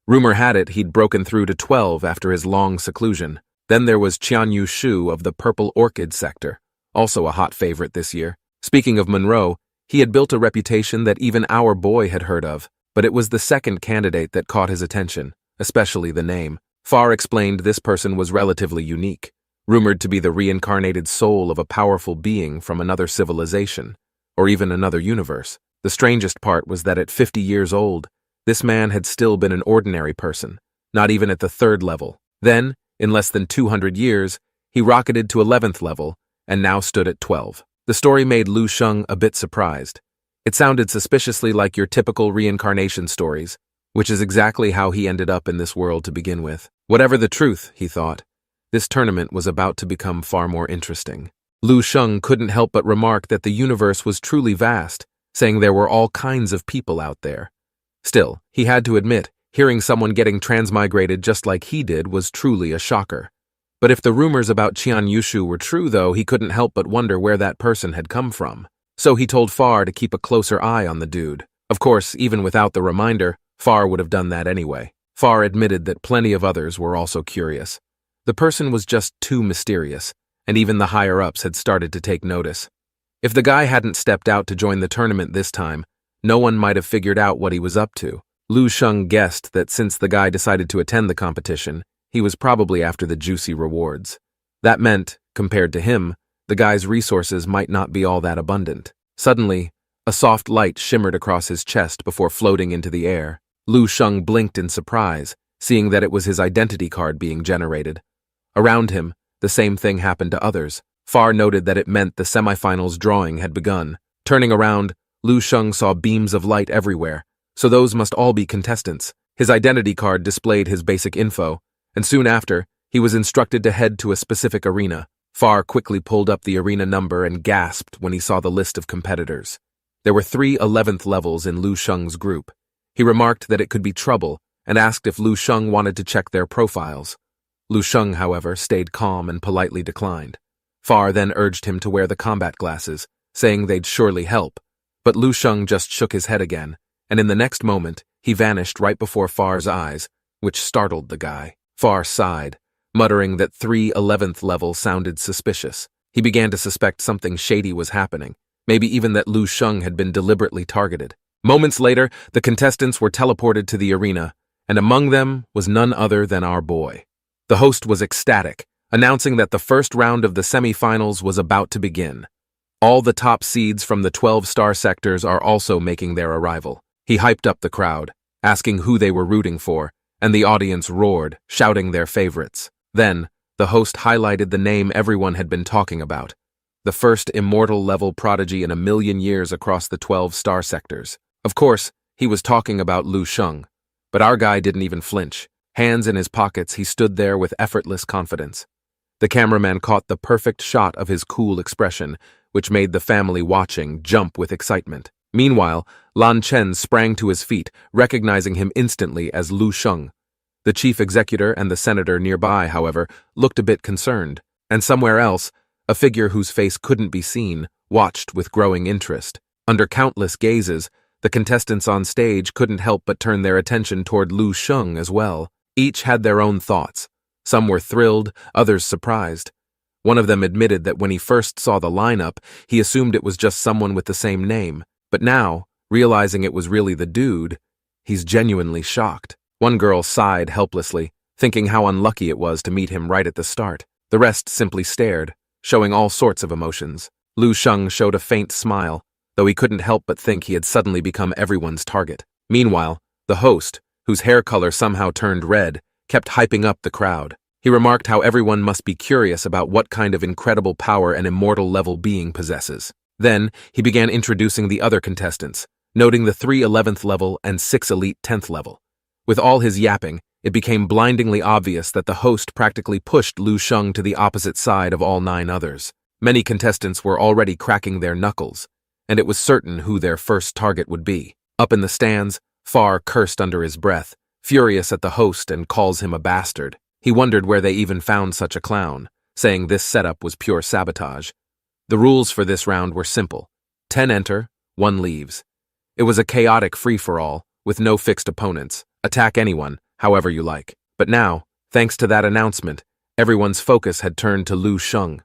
Rumor had it he'd broken through to 12 after his long seclusion. Then there was Qianyu Shu of the Purple Orchid sector, also a hot favorite this year. Speaking of Monroe, he had built a reputation that even our boy had heard of, but it was the second candidate that caught his attention, especially the name. Far explained this person was relatively unique, rumored to be the reincarnated soul of a powerful being from another civilization, or even another universe. The strangest part was that at 50 years old, this man had still been an ordinary person, not even at the 3rd level. Then, in less than 200 years, he rocketed to 11th level and now stood at 12. The story made Lu Sheng a bit surprised. It sounded suspiciously like your typical reincarnation stories, which is exactly how he ended up in this world to begin with. Whatever the truth, he thought, this tournament was about to become far more interesting. Lu Sheng couldn't help but remark that the universe was truly vast, saying there were all kinds of people out there. Still, he had to admit, hearing someone getting transmigrated just like he did was truly a shocker. But if the rumors about Qian Yushu were true, though, he couldn't help but wonder where that person had come from. So he told Far to keep a closer eye on the dude. Of course, even without the reminder, Far would have done that anyway. Far admitted that plenty of others were also curious. The person was just too mysterious, and even the higher-ups had started to take notice. If the guy hadn't stepped out to join the tournament this time, no one might have figured out what he was up to. Lu Sheng guessed that since the guy decided to attend the competition, he was probably after the juicy rewards. That meant, compared to him, the guy's resources might not be all that abundant. Suddenly, a soft light shimmered across his chest before floating into the air. Lu Sheng blinked in surprise, seeing that it was his identity card being generated. Around him, the same thing happened to others. Far noted that it meant the semifinals drawing had begun. Turning around, Lu Sheng saw beams of light everywhere, so those must all be contestants. His identity card displayed his basic info, and soon after, he was instructed to head to a specific arena. Far quickly pulled up the arena number and gasped when he saw the list of competitors. There were 3 11th levels in Lu Sheng's group. He remarked that it could be trouble and asked if Lu Sheng wanted to check their profiles. Lu Sheng, however, stayed calm and politely declined. Far then urged him to wear the combat glasses, saying they'd surely help, but Lu Sheng just shook his head again, and in the next moment, he vanished right before Far's eyes, which startled the guy. Far sighed, muttering that 3 11th levels sounded suspicious. He began to suspect something shady was happening, maybe even that Lu Sheng had been deliberately targeted. Moments later, the contestants were teleported to the arena, and among them was none other than our boy. The host was ecstatic, announcing that the first round of the semi-finals was about to begin. All the top seeds from the 12-star sectors are also making their arrival. He hyped up the crowd, asking who they were rooting for, and the audience roared, shouting their favorites. Then, the host highlighted the name everyone had been talking about, the first immortal-level prodigy in 1,000,000 years across the 12-star sectors. Of course, he was talking about Lu Sheng, but our guy didn't even flinch. Hands in his pockets, he stood there with effortless confidence. The cameraman caught the perfect shot of his cool expression, which made the family watching jump with excitement. Meanwhile, Lan Chen sprang to his feet, recognizing him instantly as Lu Sheng. The chief executor and the senator nearby, however, looked a bit concerned, and somewhere else, a figure whose face couldn't be seen watched with growing interest. Under countless gazes, the contestants on stage couldn't help but turn their attention toward Lu Sheng as well. Each had their own thoughts. Some were thrilled, others surprised. One of them admitted that when he first saw the lineup, he assumed it was just someone with the same name, but now, realizing it was really the dude, he's genuinely shocked. One girl sighed helplessly, thinking how unlucky it was to meet him right at the start. The rest simply stared, showing all sorts of emotions. Lu Sheng showed a faint smile, though he couldn't help but think he had suddenly become everyone's target. Meanwhile, the host, whose hair color somehow turned red, kept hyping up the crowd. He remarked how everyone must be curious about what kind of incredible power an immortal-level being possesses. Then, he began introducing the other contestants, noting the 3 11th level and 6 elite 10th level. With all his yapping, it became blindingly obvious that the host practically pushed Lu Sheng to the opposite side of all 9 others. Many contestants were already cracking their knuckles, and it was certain who their first target would be. Up in the stands, Far cursed under his breath, furious at the host, and calls him a bastard. He wondered where they even found such a clown, saying this setup was pure sabotage. The rules for this round were simple. 10 enter, 1 leaves. It was a chaotic free-for-all, with no fixed opponents. Attack anyone, however you like. But now, thanks to that announcement, everyone's focus had turned to Lu Sheng.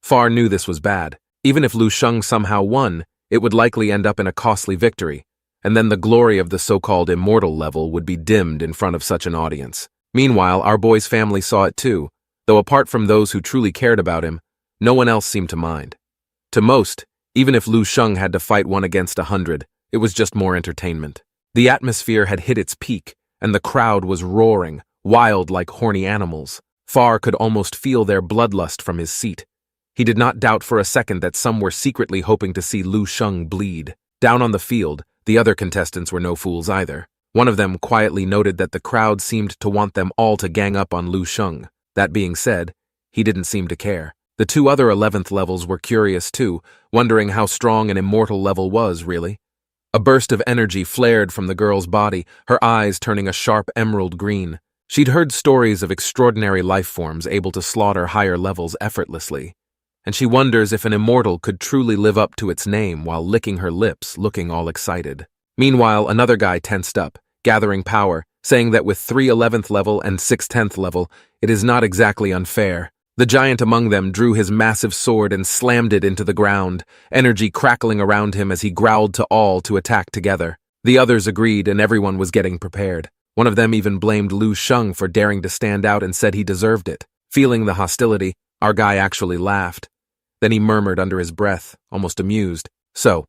Far knew this was bad. Even if Lu Sheng somehow won, it would likely end up in a costly victory, and then the glory of the so-called immortal level would be dimmed in front of such an audience. Meanwhile, our boy's family saw it too, though apart from those who truly cared about him, no one else seemed to mind. To most, even if Lu Sheng had to fight 1 against 100, it was just more entertainment. The atmosphere had hit its peak, and the crowd was roaring, wild like horny animals. Far could almost feel their bloodlust from his seat. He did not doubt for a second that some were secretly hoping to see Lu Sheng bleed. Down on the field, the other contestants were no fools either. One of them quietly noted that the crowd seemed to want them all to gang up on Lu Sheng. That being said, he didn't seem to care. The 2 other 11th levels were curious too, wondering how strong an immortal level was, really. A burst of energy flared from the girl's body, her eyes turning a sharp emerald green. She'd heard stories of extraordinary life forms able to slaughter higher levels effortlessly, and she wonders if an immortal could truly live up to its name while licking her lips, looking all excited. Meanwhile, another guy tensed up, gathering power, saying that with 3 11th level and 6 10th level, it is not exactly unfair. The giant among them drew his massive sword and slammed it into the ground, energy crackling around him as he growled to all to attack together. The others agreed, and everyone was getting prepared. One of them even blamed Lu Sheng for daring to stand out and said he deserved it. Feeling the hostility, our guy actually laughed. Then he murmured under his breath, almost amused, "So,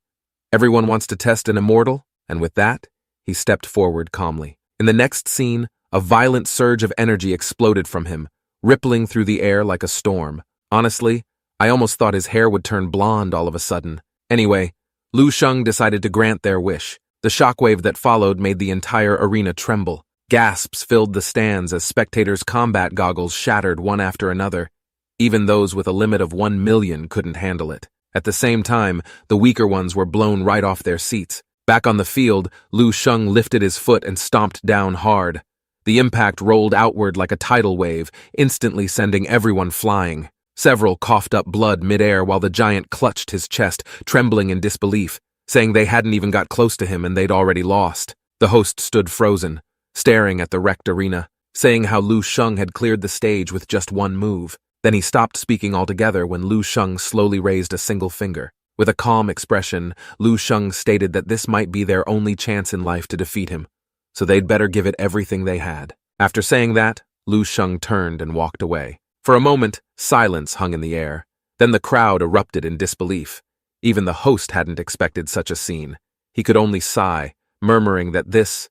everyone wants to test an immortal?" And with that, he stepped forward calmly. In the next scene, a violent surge of energy exploded from him, rippling through the air like a storm. Honestly, I almost thought his hair would turn blonde all of a sudden. Anyway, Lu Sheng decided to grant their wish. The shockwave that followed made the entire arena tremble. Gasps filled the stands as spectators' combat goggles shattered one after another. Even those with a limit of 1 million couldn't handle it. At the same time, the weaker ones were blown right off their seats. Back on the field, Lu Sheng lifted his foot and stomped down hard. The impact rolled outward like a tidal wave, instantly sending everyone flying. Several coughed up blood midair while the giant clutched his chest, trembling in disbelief, saying they hadn't even got close to him and they'd already lost. The host stood frozen, staring at the wrecked arena, saying how Lu Sheng had cleared the stage with just 1 move. Then he stopped speaking altogether when Lu Sheng slowly raised a single finger. With a calm expression, Lu Sheng stated that this might be their only chance in life to defeat him, so they'd better give it everything they had. After saying that, Lu Sheng turned and walked away. For a moment, silence hung in the air. Then the crowd erupted in disbelief. Even the host hadn't expected such a scene. He could only sigh, murmuring that this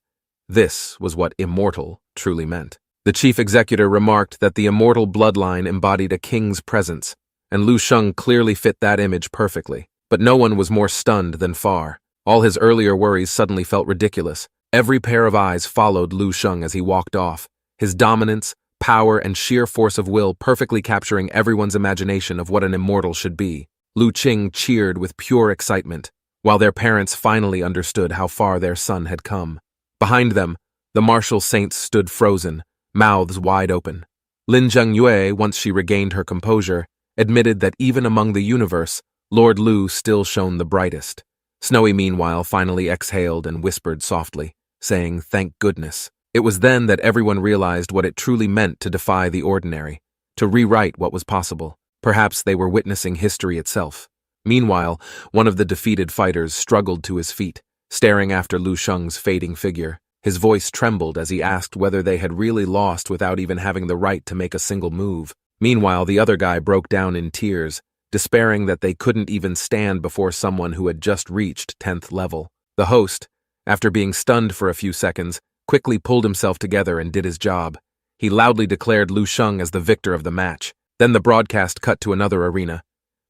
was what immortal truly meant. The chief executor remarked that the immortal bloodline embodied a king's presence, and Lu Sheng clearly fit that image perfectly. But no one was more stunned than Far. All his earlier worries suddenly felt ridiculous. Every pair of eyes followed Lu Sheng as he walked off, his dominance, power, and sheer force of will perfectly capturing everyone's imagination of what an immortal should be. Lu Qing cheered with pure excitement. while their parents finally understood how far their son had come. Behind them, the martial saints stood frozen, mouths wide open. Lin Zhengyue, once she regained her composure, admitted that even among the universe, Lord Lu still shone the brightest. Snowy, meanwhile, finally exhaled and whispered softly, saying, "Thank goodness." It was then that everyone realized what it truly meant to defy the ordinary, to rewrite what was possible. Perhaps they were witnessing history itself. Meanwhile, one of the defeated fighters struggled to his feet, staring after Lu Sheng's fading figure. His voice trembled as he asked whether they had really lost without even having the right to make a single move. Meanwhile, the other guy broke down in tears, despairing that they couldn't even stand before someone who had just reached 10th level. The host, after being stunned for a few seconds, quickly pulled himself together and did his job. He loudly declared Lu Sheng as the victor of the match. Then the broadcast cut to another arena.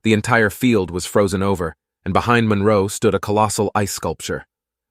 The entire field was frozen over, and behind Monroe stood a colossal ice sculpture.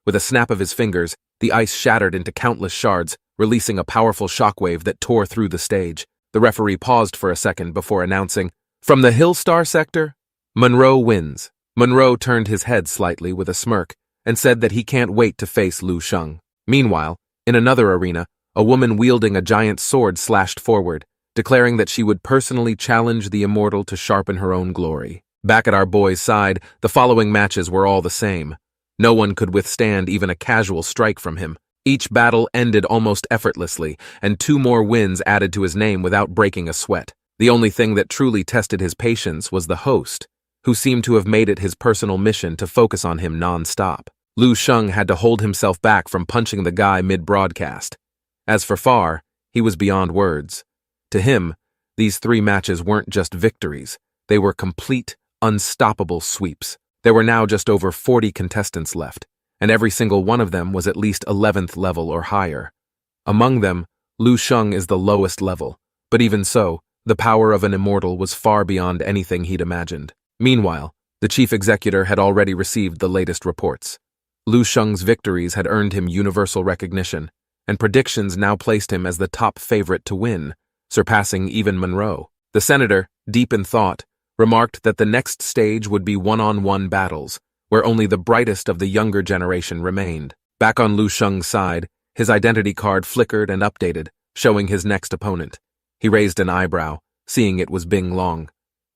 With a snap of his fingers, the ice shattered into countless shards, releasing a powerful shockwave that tore through the stage. The referee paused for a second before announcing, "From the Hillstar sector, Monroe wins." Monroe turned his head slightly with a smirk and said that he can't wait to face Lu Sheng. Meanwhile, in another arena, a woman wielding a giant sword slashed forward, declaring that she would personally challenge the immortal to sharpen her own glory. Back at our boy's side, the following matches were all the same. No one could withstand even a casual strike from him. Each battle ended almost effortlessly, and 2 more wins added to his name without breaking a sweat. The only thing that truly tested his patience was the host, who seemed to have made it his personal mission to focus on him non-stop. Lu Sheng had to hold himself back from punching the guy mid-broadcast. As for Far, he was beyond words. To him, these 3 matches weren't just victories, they were complete, unstoppable sweeps. There were now just over 40 contestants left, and every single one of them was at least 11th level or higher. Among them, Lu Sheng is the lowest level, but even so, the power of an immortal was far beyond anything he'd imagined. Meanwhile, the chief executor had already received the latest reports. Lu Sheng's victories had earned him universal recognition, and predictions now placed him as the top favorite to win, surpassing even Monroe. The senator, deep in thought, remarked that the next stage would be one-on-one battles, where only the brightest of the younger generation remained. Back on Lu Sheng's side, his identity card flickered and updated, showing his next opponent. He raised an eyebrow, seeing it was Bing Long.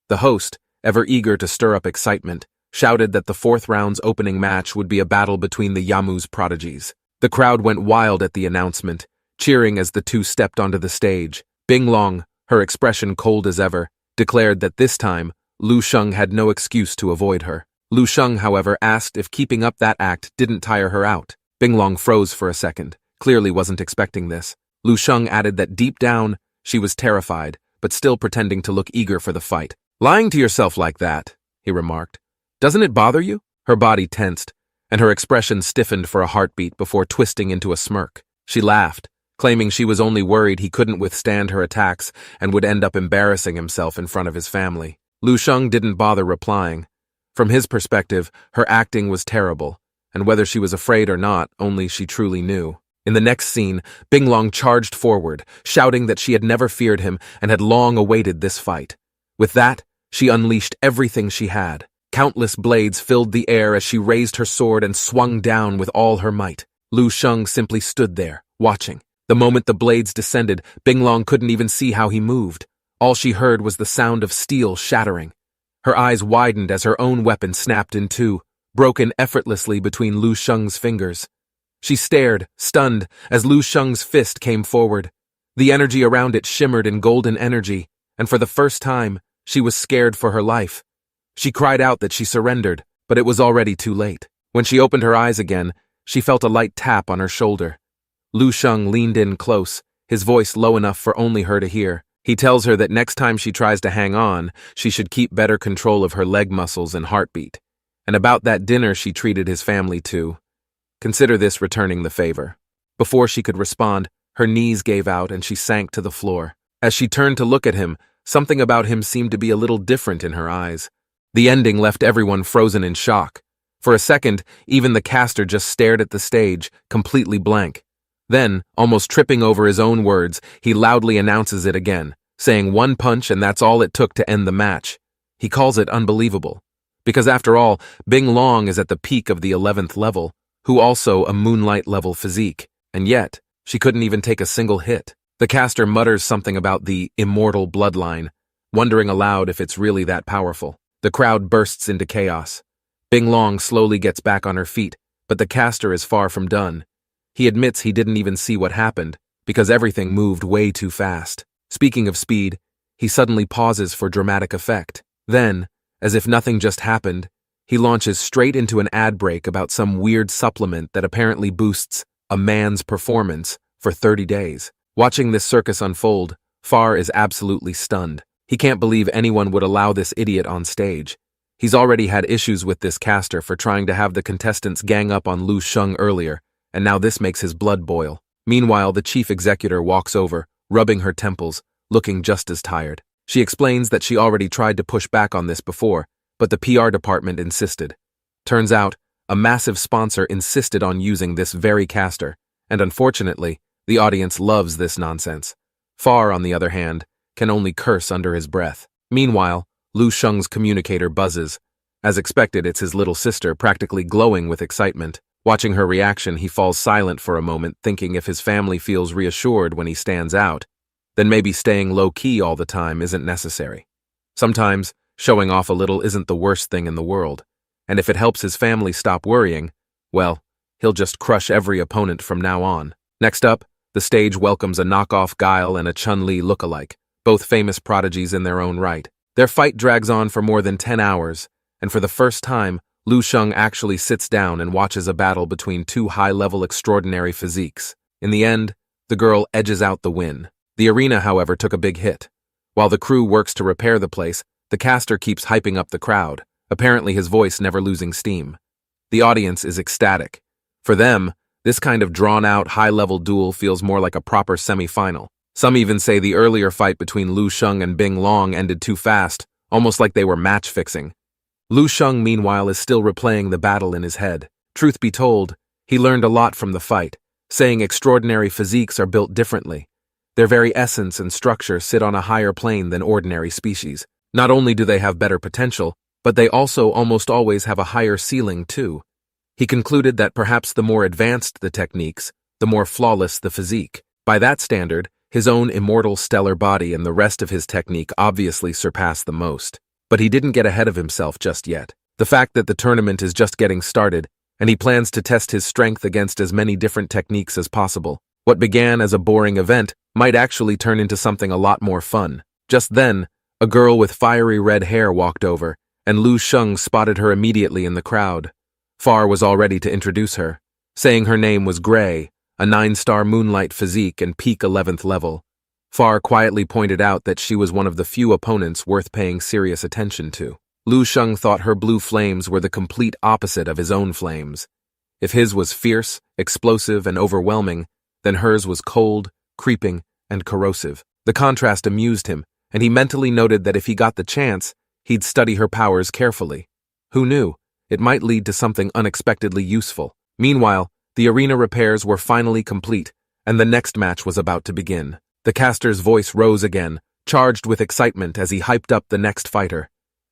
The host, ever eager to stir up excitement, shouted that the 4th round's opening match would be a battle between the Yamu's prodigies. The crowd went wild at the announcement, cheering as the 2 stepped onto the stage. Bing Long, her expression cold as ever, declared that this time, Lu Sheng had no excuse to avoid her. Lu Sheng, however, asked if keeping up that act didn't tire her out. Bing Long froze for a second, clearly wasn't expecting this. Lu Sheng added that deep down, she was terrified, but still pretending to look eager for the fight. "Lying to yourself like that," he remarked. "Doesn't it bother you?" Her body tensed, and her expression stiffened for a heartbeat before twisting into a smirk. She laughed, claiming she was only worried he couldn't withstand her attacks and would end up embarrassing himself in front of his family. Lu Sheng didn't bother replying. From his perspective, her acting was terrible, and whether she was afraid or not, only she truly knew. In the next scene, Bing Long charged forward, shouting that she had never feared him and had long awaited this fight. With that, she unleashed everything she had. Countless blades filled the air as she raised her sword and swung down with all her might. Lu Sheng simply stood there, watching. The moment the blades descended, Bing Long couldn't even see how he moved. All she heard was the sound of steel shattering. Her eyes widened as her own weapon snapped in 2, broken effortlessly between Lu Sheng's fingers. She stared, stunned, as Lu Sheng's fist came forward. The energy around it shimmered in golden energy, and for the first time, she was scared for her life. She cried out that she surrendered, but it was already too late. When she opened her eyes again, she felt a light tap on her shoulder. Lu Sheng leaned in close, his voice low enough for only her to hear. He tells her that next time she tries to hang on, she should keep better control of her leg muscles and heartbeat. And about that dinner she treated his family to. Consider this returning the favor. Before she could respond, her knees gave out and she sank to the floor. As she turned to look at him, something about him seemed to be a little different in her eyes. The ending left everyone frozen in shock. For a second, even the caster just stared at the stage, completely blank. Then, almost tripping over his own words, he loudly announces it again, saying 1 punch and that's all it took to end the match. He calls it unbelievable. Because after all, Bing Long is at the peak of the 11th level, who also a moonlight level physique, and yet, she couldn't even take a single hit. The caster mutters something about the immortal bloodline, wondering aloud if it's really that powerful. The crowd bursts into chaos. Bing Long slowly gets back on her feet, but the caster is far from done. He admits he didn't even see what happened, because everything moved way too fast. Speaking of speed, he suddenly pauses for dramatic effect. Then, as if nothing just happened, he launches straight into an ad break about some weird supplement that apparently boosts a man's performance for 30 days. Watching this circus unfold, Far is absolutely stunned. He can't believe anyone would allow this idiot on stage. He's already had issues with this caster for trying to have the contestants gang up on Lu Sheng earlier, and now this makes his blood boil. Meanwhile, the chief executor walks over, rubbing her temples, looking just as tired. She explains that she already tried to push back on this before, but the PR department insisted. Turns out, a massive sponsor insisted on using this very caster, and unfortunately, the audience loves this nonsense. Far, on the other hand, can only curse under his breath. Meanwhile, Lu Sheng's communicator buzzes. As expected, it's his little sister, practically glowing with excitement. Watching her reaction, he falls silent for a moment, thinking if his family feels reassured when he stands out, then maybe staying low-key all the time isn't necessary. Sometimes, showing off a little isn't the worst thing in the world, and if it helps his family stop worrying, well, he'll just crush every opponent from now on. Next up, the stage welcomes a knockoff Guile and a Chun-Li lookalike, both famous prodigies in their own right. Their fight drags on for more than 10 hours, and for the first time, Lu Sheng actually sits down and watches a battle between two high-level extraordinary physiques. In the end, the girl edges out the win. The arena, however, took a big hit. While the crew works to repair the place, the caster keeps hyping up the crowd, apparently his voice never losing steam. The audience is ecstatic. For them, this kind of drawn-out, high-level duel feels more like a proper semi-final. Some even say the earlier fight between Lu Sheng and Bing Long ended too fast, almost like they were match-fixing. Lu Sheng, meanwhile, is still replaying the battle in his head. Truth be told, he learned a lot from the fight, saying extraordinary physiques are built differently. Their very essence and structure sit on a higher plane than ordinary species. Not only do they have better potential, but they also almost always have a higher ceiling, too. He concluded that perhaps the more advanced the techniques, the more flawless the physique. By that standard, his own immortal stellar body and the rest of his technique obviously surpass the most. But he didn't get ahead of himself just yet. The fact that the tournament is just getting started, and he plans to test his strength against as many different techniques as possible. What began as a boring event might actually turn into something a lot more fun. Just then, a girl with fiery red hair walked over, and Lu Sheng spotted her immediately in the crowd. Far was all ready to introduce her, saying her name was Gray, a 9-star moonlight physique and peak 11th level. Far quietly pointed out that she was one of the few opponents worth paying serious attention to. Lu Sheng thought her blue flames were the complete opposite of his own flames. If his was fierce, explosive, and overwhelming, then hers was cold, creeping, and corrosive. The contrast amused him, and he mentally noted that if he got the chance, he'd study her powers carefully. Who knew? It might lead to something unexpectedly useful. Meanwhile, the arena repairs were finally complete, and the next match was about to begin. The caster's voice rose again, charged with excitement as he hyped up the next fighter.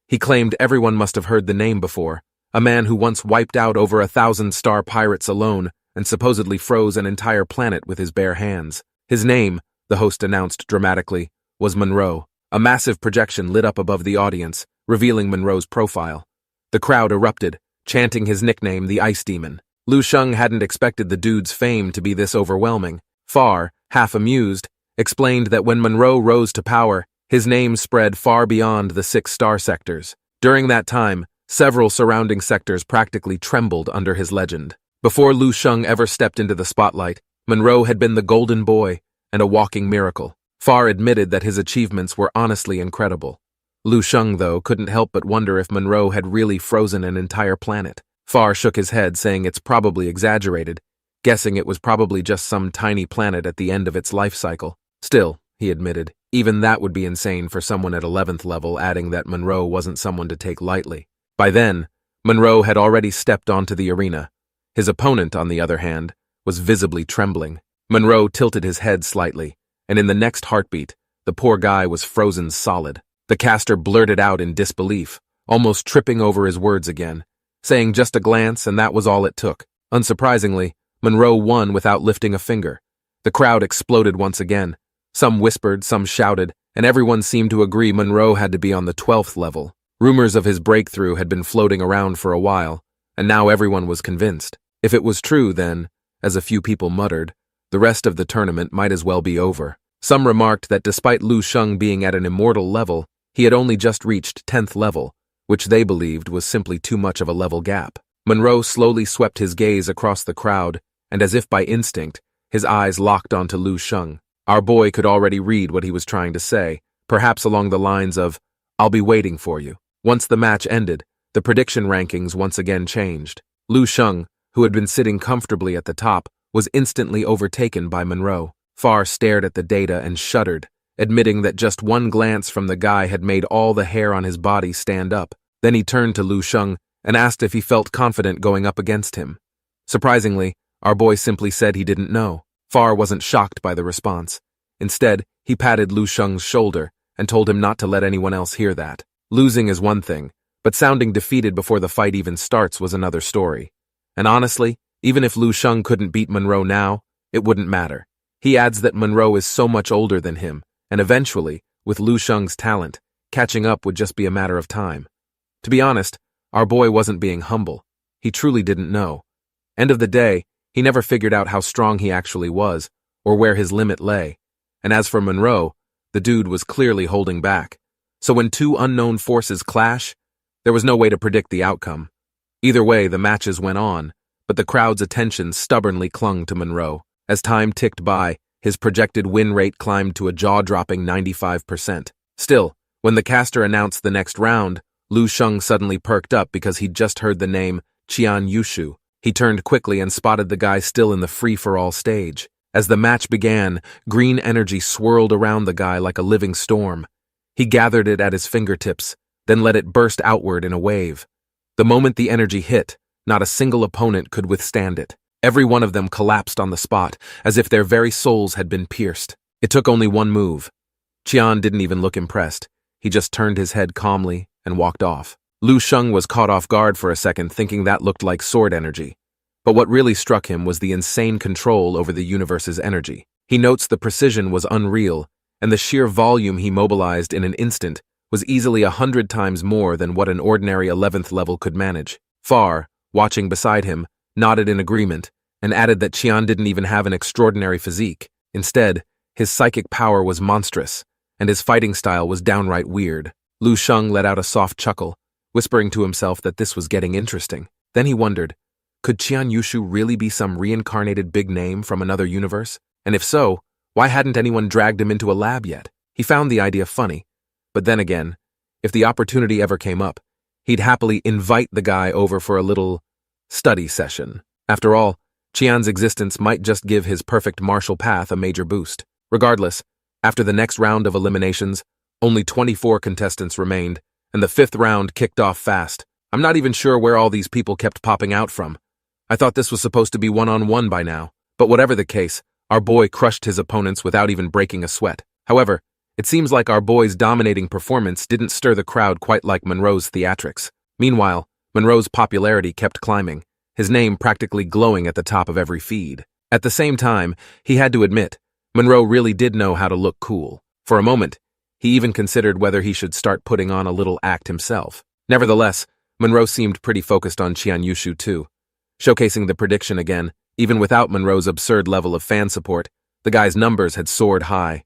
He claimed everyone must have heard the name before, a man who once wiped out over 1,000-star pirates alone and supposedly froze an entire planet with his bare hands. His name, the host announced dramatically, was Monroe. A massive projection lit up above the audience, revealing Monroe's profile. The crowd erupted, chanting his nickname, the Ice Demon. Lu Sheng hadn't expected the dude's fame to be this overwhelming. Far, half amused, explained that when Monroe rose to power, his name spread far beyond the 6-star sectors. During that time, several surrounding sectors practically trembled under his legend. Before Lu Sheng ever stepped into the spotlight, Monroe had been the golden boy and a walking miracle. Far admitted that his achievements were honestly incredible. Lu Sheng, though, couldn't help but wonder if Monroe had really frozen an entire planet. Far shook his head, saying it's probably exaggerated, guessing it was probably just some tiny planet at the end of its life cycle. Still, he admitted, even that would be insane for someone at 11th level, adding that Monroe wasn't someone to take lightly. By then, Monroe had already stepped onto the arena. His opponent, on the other hand, was visibly trembling. Monroe tilted his head slightly, and in the next heartbeat, the poor guy was frozen solid. The caster blurted out in disbelief, almost tripping over his words again, saying just a glance and that was all it took. Unsurprisingly, Monroe won without lifting a finger. The crowd exploded once again. Some whispered, some shouted, and everyone seemed to agree Monroe had to be on the 12th level. Rumors of his breakthrough had been floating around for a while, and now everyone was convinced. If it was true, then, as a few people muttered, the rest of the tournament might as well be over. Some remarked that despite Lu Sheng being at an immortal level, he had only just reached 10th level, which they believed was simply too much of a level gap. Monroe slowly swept his gaze across the crowd, and as if by instinct, his eyes locked onto Lu Sheng. Our boy could already read what he was trying to say, perhaps along the lines of, "I'll be waiting for you." Once the match ended, the prediction rankings once again changed. Lu Sheng, who had been sitting comfortably at the top, was instantly overtaken by Monroe. Far stared at the data and shuddered, admitting that just one glance from the guy had made all the hair on his body stand up. Then he turned to Lu Sheng and asked if he felt confident going up against him. Surprisingly, our boy simply said he didn't know. Far wasn't shocked by the response. Instead, he patted Lu Sheng's shoulder and told him not to let anyone else hear that. Losing is one thing, but sounding defeated before the fight even starts was another story. And honestly, even if Lu Sheng couldn't beat Monroe now, it wouldn't matter. He adds that Monroe is so much older than him, and eventually, with Lu Sheng's talent, catching up would just be a matter of time. To be honest, our boy wasn't being humble. He truly didn't know. End of the day, he never figured out how strong he actually was, or where his limit lay. And as for Monroe, the dude was clearly holding back. So when two unknown forces clash, there was no way to predict the outcome. Either way, the matches went on, but the crowd's attention stubbornly clung to Monroe. As time ticked by, his projected win rate climbed to a jaw-dropping 95%. Still, when the caster announced the next round, Lu Sheng suddenly perked up because he'd just heard the name Qian Yushu. He turned quickly and spotted the guy still in the free-for-all stage. As the match began, green energy swirled around the guy like a living storm. He gathered it at his fingertips, then let it burst outward in a wave. The moment the energy hit, not a single opponent could withstand it. Every one of them collapsed on the spot, as if their very souls had been pierced. It took only one move. Qian didn't even look impressed. He just turned his head calmly and walked off. Lu Sheng was caught off guard for a second, thinking that looked like sword energy. But what really struck him was the insane control over the universe's energy. He notes the precision was unreal, and the sheer volume he mobilized in an instant was easily 100 times more than what an ordinary 11th level could manage. Far, watching beside him, nodded in agreement, and added that Qian didn't even have an extraordinary physique. Instead, his psychic power was monstrous, and his fighting style was downright weird. Lu Sheng let out a soft chuckle, whispering to himself that this was getting interesting. Then he wondered, could Qian Yushu really be some reincarnated big name from another universe? And if so, why hadn't anyone dragged him into a lab yet? He found the idea funny, but then again, if the opportunity ever came up, he'd happily invite the guy over for a little study session. After all, Qian's existence might just give his perfect martial path a major boost. Regardless, after the next round of eliminations, only 24 contestants remained, and the 5th round kicked off fast. I'm not even sure where all these people kept popping out from. I thought this was supposed to be one-on-one by now. But whatever the case, our boy crushed his opponents without even breaking a sweat. However, it seems like our boy's dominating performance didn't stir the crowd quite like Monroe's theatrics. Meanwhile, Monroe's popularity kept climbing, his name practically glowing at the top of every feed. At the same time, he had to admit, Monroe really did know how to look cool. For a moment, he even considered whether he should start putting on a little act himself. Nevertheless, Monroe seemed pretty focused on Qian Yushu too. Showcasing the prediction again, even without Monroe's absurd level of fan support, the guy's numbers had soared high.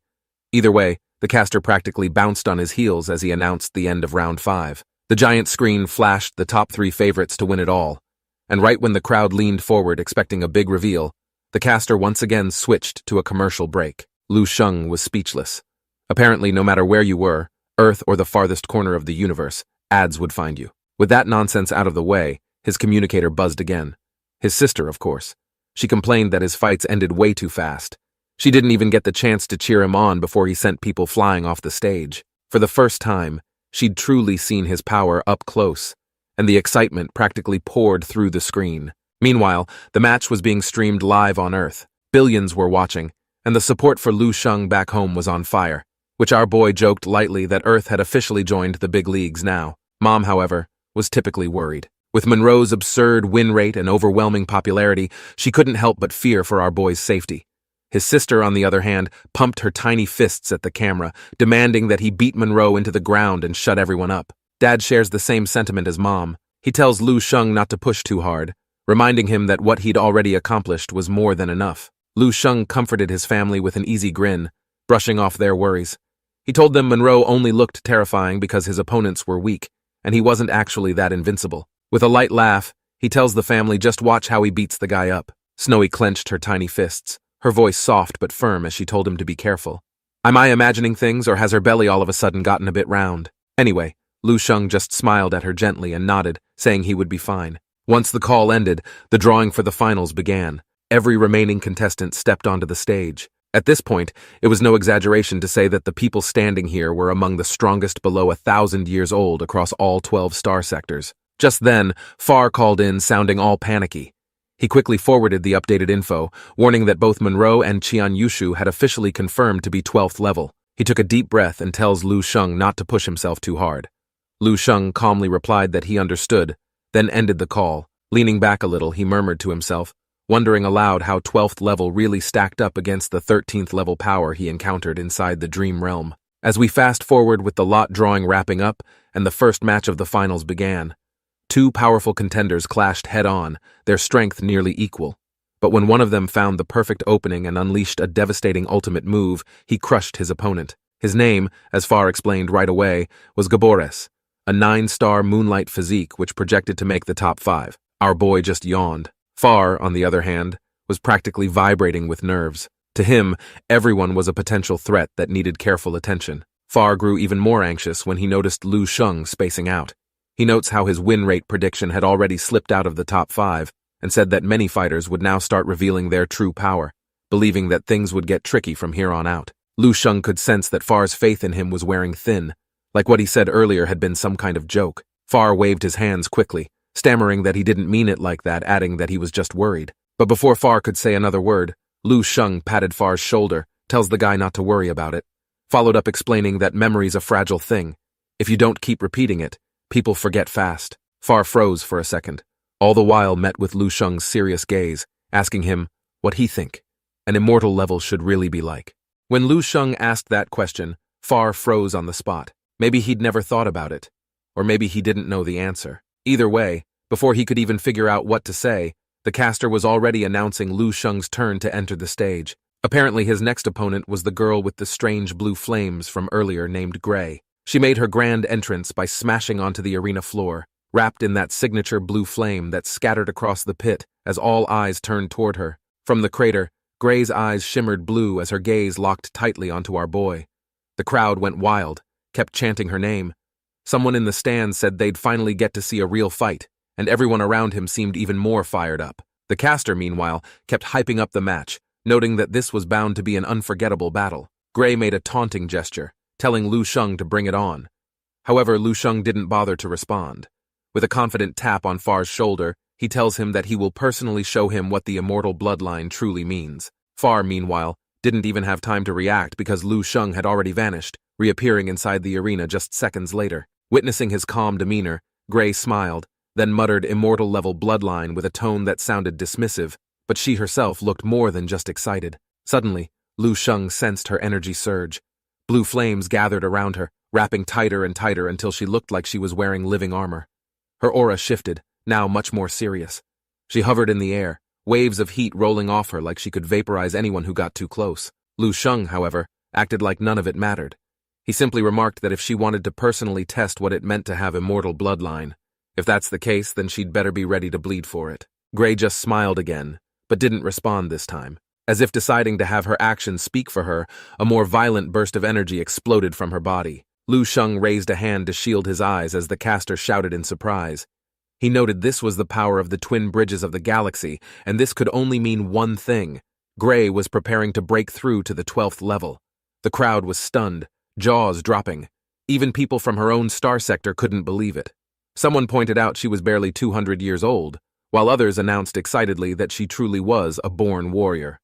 Either way, the caster practically bounced on his heels as he announced the end of round 5. The giant screen flashed the top 3 favorites to win it all, and right when the crowd leaned forward expecting a big reveal, the caster once again switched to a commercial break. Lu Sheng was speechless. Apparently, no matter where you were, Earth or the farthest corner of the universe, ads would find you. With that nonsense out of the way, his communicator buzzed again. His sister, of course. She complained that his fights ended way too fast. She didn't even get the chance to cheer him on before he sent people flying off the stage. For the first time, she'd truly seen his power up close, and the excitement practically poured through the screen. Meanwhile, the match was being streamed live on Earth. Billions were watching, and the support for Lu Sheng back home was on fire, which our boy joked lightly that Earth had officially joined the big leagues now. Mom, however, was typically worried. With Monroe's absurd win rate and overwhelming popularity, she couldn't help but fear for our boy's safety. His sister, on the other hand, pumped her tiny fists at the camera, demanding that he beat Monroe into the ground and shut everyone up. Dad shares the same sentiment as Mom. He tells Lu Sheng not to push too hard, reminding him that what he'd already accomplished was more than enough. Lu Sheng comforted his family with an easy grin, brushing off their worries. He told them Monroe only looked terrifying because his opponents were weak, and he wasn't actually that invincible. With a light laugh, he tells the family just watch how he beats the guy up. Snowy clenched her tiny fists, her voice soft but firm as she told him to be careful. Am I imagining things, or has her belly all of a sudden gotten a bit round? Anyway, Lu Sheng just smiled at her gently and nodded, saying he would be fine. Once the call ended, the drawing for the finals began. Every remaining contestant stepped onto the stage. At this point, it was no exaggeration to say that the people standing here were among the strongest below 1,000 years old across all 12 star sectors. Just then, Far called in, sounding all panicky. He quickly forwarded the updated info, warning that both Monroe and Qian Yushu had officially confirmed to be 12th level. He took a deep breath and tells Lu Sheng not to push himself too hard. Lu Sheng calmly replied that he understood, then ended the call. Leaning back a little, he murmured to himself, wondering aloud how 12th level really stacked up against the 13th level power he encountered inside the dream realm. As we fast forward with the lot drawing wrapping up and the first match of the finals began, two powerful contenders clashed head-on, their strength nearly equal. But when one of them found the perfect opening and unleashed a devastating ultimate move, he crushed his opponent. His name, as Far explained right away, was Gabores, a 9-star moonlight physique which projected to make the top 5. Our boy just yawned. Far, on the other hand, was practically vibrating with nerves. To him, everyone was a potential threat that needed careful attention. Far grew even more anxious when he noticed Lu Sheng spacing out. He notes how his win rate prediction had already slipped out of the top 5, and said that many fighters would now start revealing their true power, believing that things would get tricky from here on out. Lu Sheng could sense that Far's faith in him was wearing thin, like what he said earlier had been some kind of joke. Far waved his hands quickly, stammering that he didn't mean it like that, adding that he was just worried. But before Far could say another word, Lu Sheng patted Far's shoulder, tells the guy not to worry about it, followed up explaining that memory's a fragile thing. If you don't keep repeating it, people forget fast. Far froze for a second, all the while met with Lu Sheng's serious gaze, asking him what he think an immortal level should really be like. When Lu Sheng asked that question, Far froze on the spot. Maybe he'd never thought about it, or maybe he didn't know the answer. Either way, before he could even figure out what to say, the caster was already announcing Lu Sheng's turn to enter the stage. Apparently his next opponent was the girl with the strange blue flames from earlier named Gray. She made her grand entrance by smashing onto the arena floor, wrapped in that signature blue flame that scattered across the pit as all eyes turned toward her. From the crater, Gray's eyes shimmered blue as her gaze locked tightly onto our boy. The crowd went wild, kept chanting her name. Someone in the stands said they'd finally get to see a real fight, and everyone around him seemed even more fired up. The caster, meanwhile, kept hyping up the match, noting that this was bound to be an unforgettable battle. Gray made a taunting gesture, telling Lu Sheng to bring it on. However, Lu Sheng didn't bother to respond. With a confident tap on Far's shoulder, he tells him that he will personally show him what the immortal bloodline truly means. Far, meanwhile, didn't even have time to react because Lu Sheng had already vanished, reappearing inside the arena just seconds later. Witnessing his calm demeanor, Gray smiled, then muttered immortal-level bloodline with a tone that sounded dismissive, but she herself looked more than just excited. Suddenly, Lu Sheng sensed her energy surge. Blue flames gathered around her, wrapping tighter and tighter until she looked like she was wearing living armor. Her aura shifted, now much more serious. She hovered in the air, waves of heat rolling off her like she could vaporize anyone who got too close. Lu Sheng, however, acted like none of it mattered. He simply remarked that if she wanted to personally test what it meant to have immortal bloodline, if that's the case, then she'd better be ready to bleed for it. Gray just smiled again, but didn't respond this time. As if deciding to have her actions speak for her, a more violent burst of energy exploded from her body. Lu Sheng raised a hand to shield his eyes as the caster shouted in surprise. He noted this was the power of the twin bridges of the galaxy, and this could only mean one thing. Gray was preparing to break through to the 12th level. The crowd was stunned, jaws dropping. Even people from her own star sector couldn't believe it. Someone pointed out she was barely 200 years old, while others announced excitedly that she truly was a born warrior.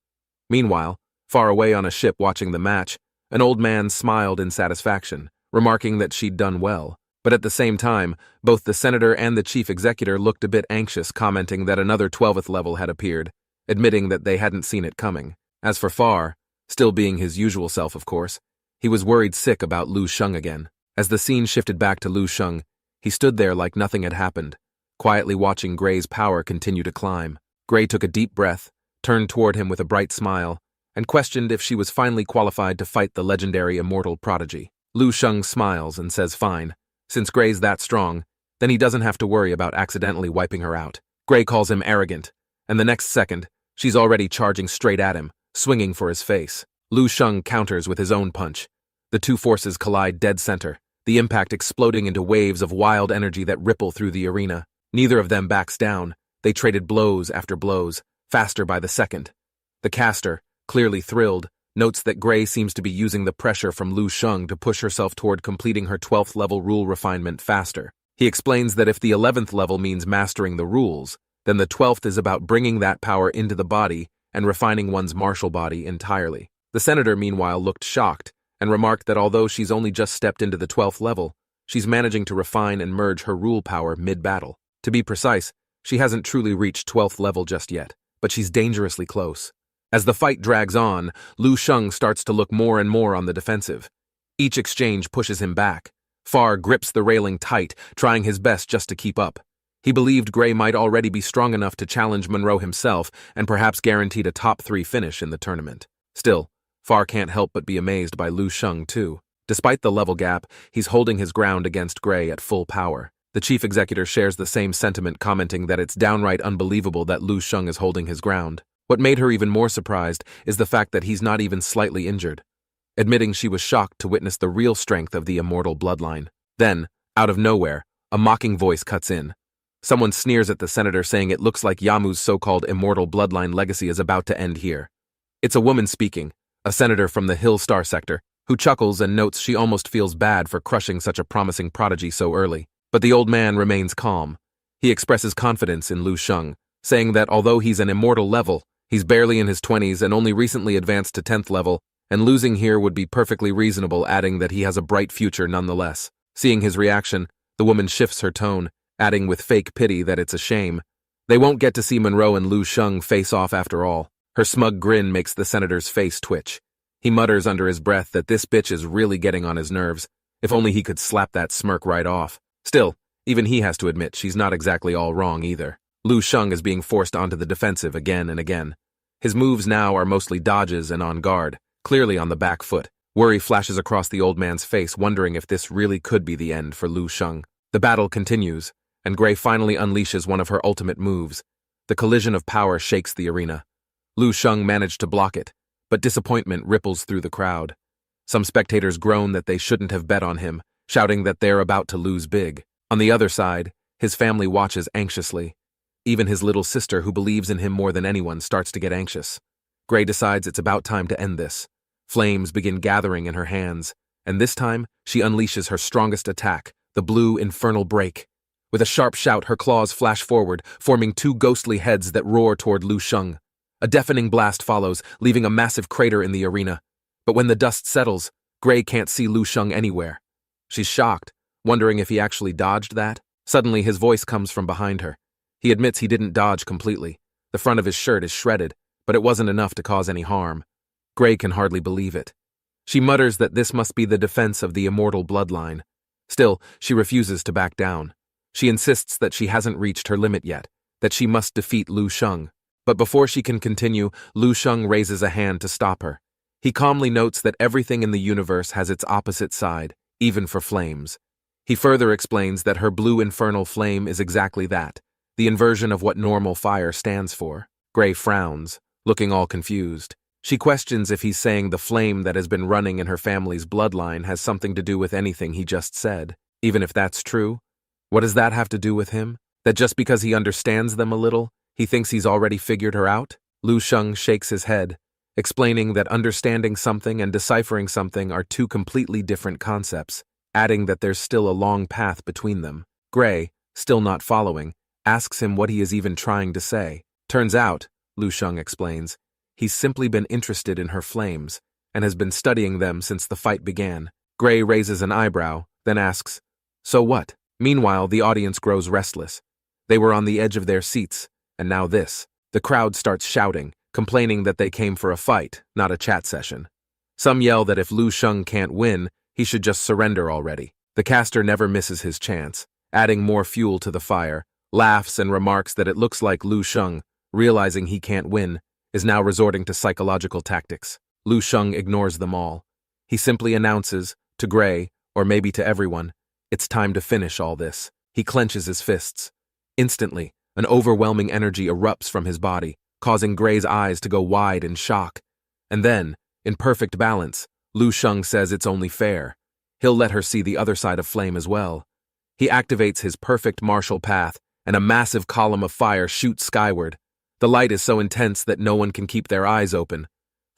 Meanwhile, far away on a ship watching the match, an old man smiled in satisfaction, remarking that she'd done well. But at the same time, both the senator and the chief executor looked a bit anxious, commenting that another 12th level had appeared, admitting that they hadn't seen it coming. As for Far, still being his usual self of course, he was worried sick about Lu Sheng again. As the scene shifted back to Lu Sheng, he stood there like nothing had happened, quietly watching Gray's power continue to climb. Gray took a deep breath, turned toward him with a bright smile, and questioned if she was finally qualified to fight the legendary immortal prodigy. Lu Sheng smiles and says fine. Since Gray's that strong, then he doesn't have to worry about accidentally wiping her out. Gray calls him arrogant, and the next second, she's already charging straight at him, swinging for his face. Lu Sheng counters with his own punch. The two forces collide dead center, the impact exploding into waves of wild energy that ripple through the arena. Neither of them backs down. They traded blows after blows, faster by the second. The caster, clearly thrilled, notes that Gray seems to be using the pressure from Lu Sheng to push herself toward completing her 12th level rule refinement faster. He explains that if the 11th level means mastering the rules, then the 12th is about bringing that power into the body and refining one's martial body entirely. The senator, meanwhile, looked shocked and remarked that although she's only just stepped into the 12th level, she's managing to refine and merge her rule power mid-battle. To be precise, she hasn't truly reached 12th level just yet, but she's dangerously close. As the fight drags on, Lu Sheng starts to look more and more on the defensive. Each exchange pushes him back. Far grips the railing tight, trying his best just to keep up. He believed Gray might already be strong enough to challenge Monroe himself and perhaps guaranteed a top 3 finish in the tournament. Still, Far can't help but be amazed by Lu Sheng too. Despite the level gap, he's holding his ground against Gray at full power. The chief executor shares the same sentiment, commenting that it's downright unbelievable that Lu Sheng is holding his ground. What made her even more surprised is the fact that he's not even slightly injured, admitting she was shocked to witness the real strength of the immortal bloodline. Then, out of nowhere, a mocking voice cuts in. Someone sneers at the senator, saying it looks like Yamu's so-called immortal bloodline legacy is about to end here. It's a woman speaking, a senator from the Hill Star sector, who chuckles and notes she almost feels bad for crushing such a promising prodigy so early. But the old man remains calm. He expresses confidence in Lu Sheng, saying that although he's an immortal level, he's barely in his 20s and only recently advanced to 10th level, and losing here would be perfectly reasonable, adding that he has a bright future nonetheless. Seeing his reaction, the woman shifts her tone, adding with fake pity that it's a shame. They won't get to see Monroe and Lu Sheng face off after all. Her smug grin makes the senator's face twitch. He mutters under his breath that this bitch is really getting on his nerves. If only he could slap that smirk right off. Still, even he has to admit she's not exactly all wrong either. Lu Sheng is being forced onto the defensive again and again. His moves now are mostly dodges and on guard, clearly on the back foot. Worry flashes across the old man's face, wondering if this really could be the end for Lu Sheng. The battle continues, and Gray finally unleashes one of her ultimate moves. The collision of power shakes the arena. Lu Sheng managed to block it, but disappointment ripples through the crowd. Some spectators groan that they shouldn't have bet on him, shouting that they're about to lose big. On the other side, his family watches anxiously. Even his little sister, who believes in him more than anyone, starts to get anxious. Gray decides it's about time to end this. Flames begin gathering in her hands, and this time she unleashes her strongest attack, the blue infernal break. With a sharp shout, her claws flash forward, forming 2 ghostly heads that roar toward Lu Sheng. A deafening blast follows, leaving a massive crater in the arena. But when the dust settles, Gray can't see Lu Sheng anywhere. She's shocked, wondering if he actually dodged that. Suddenly, his voice comes from behind her. He admits he didn't dodge completely. The front of his shirt is shredded, but it wasn't enough to cause any harm. Gray can hardly believe it. She mutters that this must be the defense of the immortal bloodline. Still, she refuses to back down. She insists that she hasn't reached her limit yet, that she must defeat Lu Sheng. But before she can continue, Lu Sheng raises a hand to stop her. He calmly notes that everything in the universe has its opposite side, even for flames. He further explains that her blue infernal flame is exactly that, the inversion of what normal fire stands for. Gray frowns, looking all confused. She questions if he's saying the flame that has been running in her family's bloodline has something to do with anything he just said. Even if that's true, what does that have to do with him? That just because he understands them a little, he thinks he's already figured her out? Lu Sheng shakes his head, explaining that understanding something and deciphering something are 2 completely different concepts, adding that there's still a long path between them. Gray, still not following, asks him what he is even trying to say. Turns out, Lu Sheng explains, he's simply been interested in her flames, and has been studying them since the fight began. Gray raises an eyebrow, then asks, So what? Meanwhile, the audience grows restless. They were on the edge of their seats, and now this. The crowd starts shouting, complaining that they came for a fight, not a chat session. Some yell that if Lu Sheng can't win, he should just surrender already. The caster never misses his chance, adding more fuel to the fire, laughs and remarks that it looks like Lu Sheng, realizing he can't win, is now resorting to psychological tactics. Lu Sheng ignores them all. He simply announces, to Gray, or maybe to everyone, it's time to finish all this. He clenches his fists. Instantly, an overwhelming energy erupts from his body, causing Gray's eyes to go wide in shock. And then, in perfect balance, Lu Sheng says it's only fair. He'll let her see the other side of flame as well. He activates his perfect martial path, and a massive column of fire shoots skyward. The light is so intense that no one can keep their eyes open.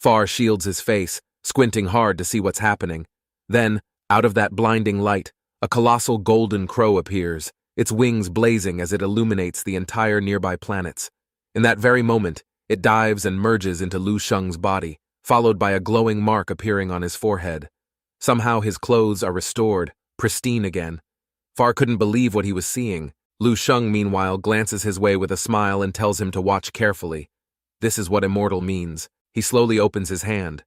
Far shields his face, squinting hard to see what's happening. Then, out of that blinding light, a colossal golden crow appears, its wings blazing as it illuminates the entire nearby planets. In that very moment, it dives and merges into Lu Sheng's body, followed by a glowing mark appearing on his forehead. Somehow his clothes are restored, pristine again. Far couldn't believe what he was seeing. Lu Sheng, meanwhile, glances his way with a smile and tells him to watch carefully. This is what immortal means. He slowly opens his hand.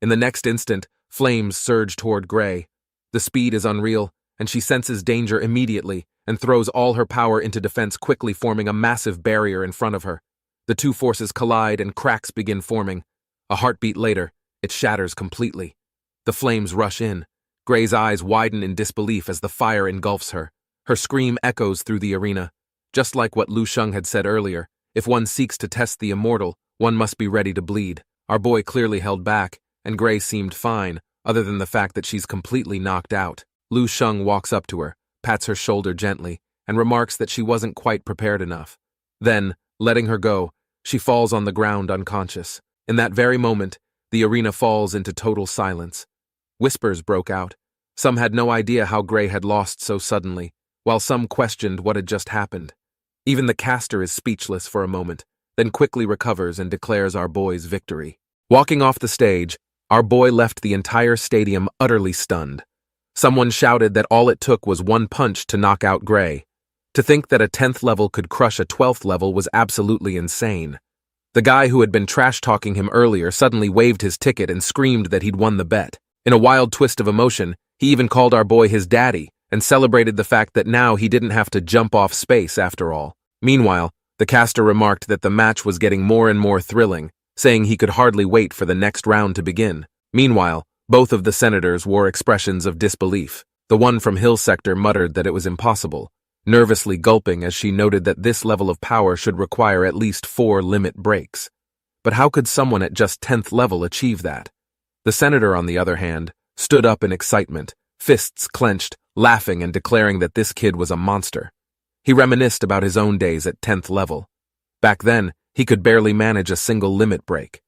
In the next instant, flames surge toward Gray. The speed is unreal, and she senses danger immediately and throws all her power into defense, quickly forming a massive barrier in front of her. The two forces collide and cracks begin forming. A heartbeat later, it shatters completely. The flames rush in. Gray's eyes widen in disbelief as the fire engulfs her. Her scream echoes through the arena. Just like what Lu Sheng had said earlier, if one seeks to test the immortal, one must be ready to bleed. Our boy clearly held back, and Gray seemed fine, other than the fact that she's completely knocked out. Lu Sheng walks up to her, pats her shoulder gently, and remarks that she wasn't quite prepared enough. Then, letting her go, she falls on the ground unconscious. In that very moment, the arena falls into total silence. Whispers broke out. Some had no idea how Gray had lost so suddenly, while some questioned what had just happened. Even the caster is speechless for a moment, then quickly recovers and declares our boy's victory. Walking off the stage, our boy left the entire stadium utterly stunned. Someone shouted that all it took was one punch to knock out Gray. To think that a 10th level could crush a 12th level was absolutely insane. The guy who had been trash-talking him earlier suddenly waved his ticket and screamed that he'd won the bet. In a wild twist of emotion, he even called our boy his daddy and celebrated the fact that now he didn't have to jump off space after all. Meanwhile, the caster remarked that the match was getting more and more thrilling, saying he could hardly wait for the next round to begin. Meanwhile, both of the senators wore expressions of disbelief. The one from Hill Sector muttered that it was impossible, nervously gulping as she noted that this level of power should require at least 4 limit breaks. But how could someone at just 10th level achieve that? The senator, on the other hand, stood up in excitement, fists clenched, laughing and declaring that this kid was a monster. He reminisced about his own days at 10th level. Back then, he could barely manage a single limit break.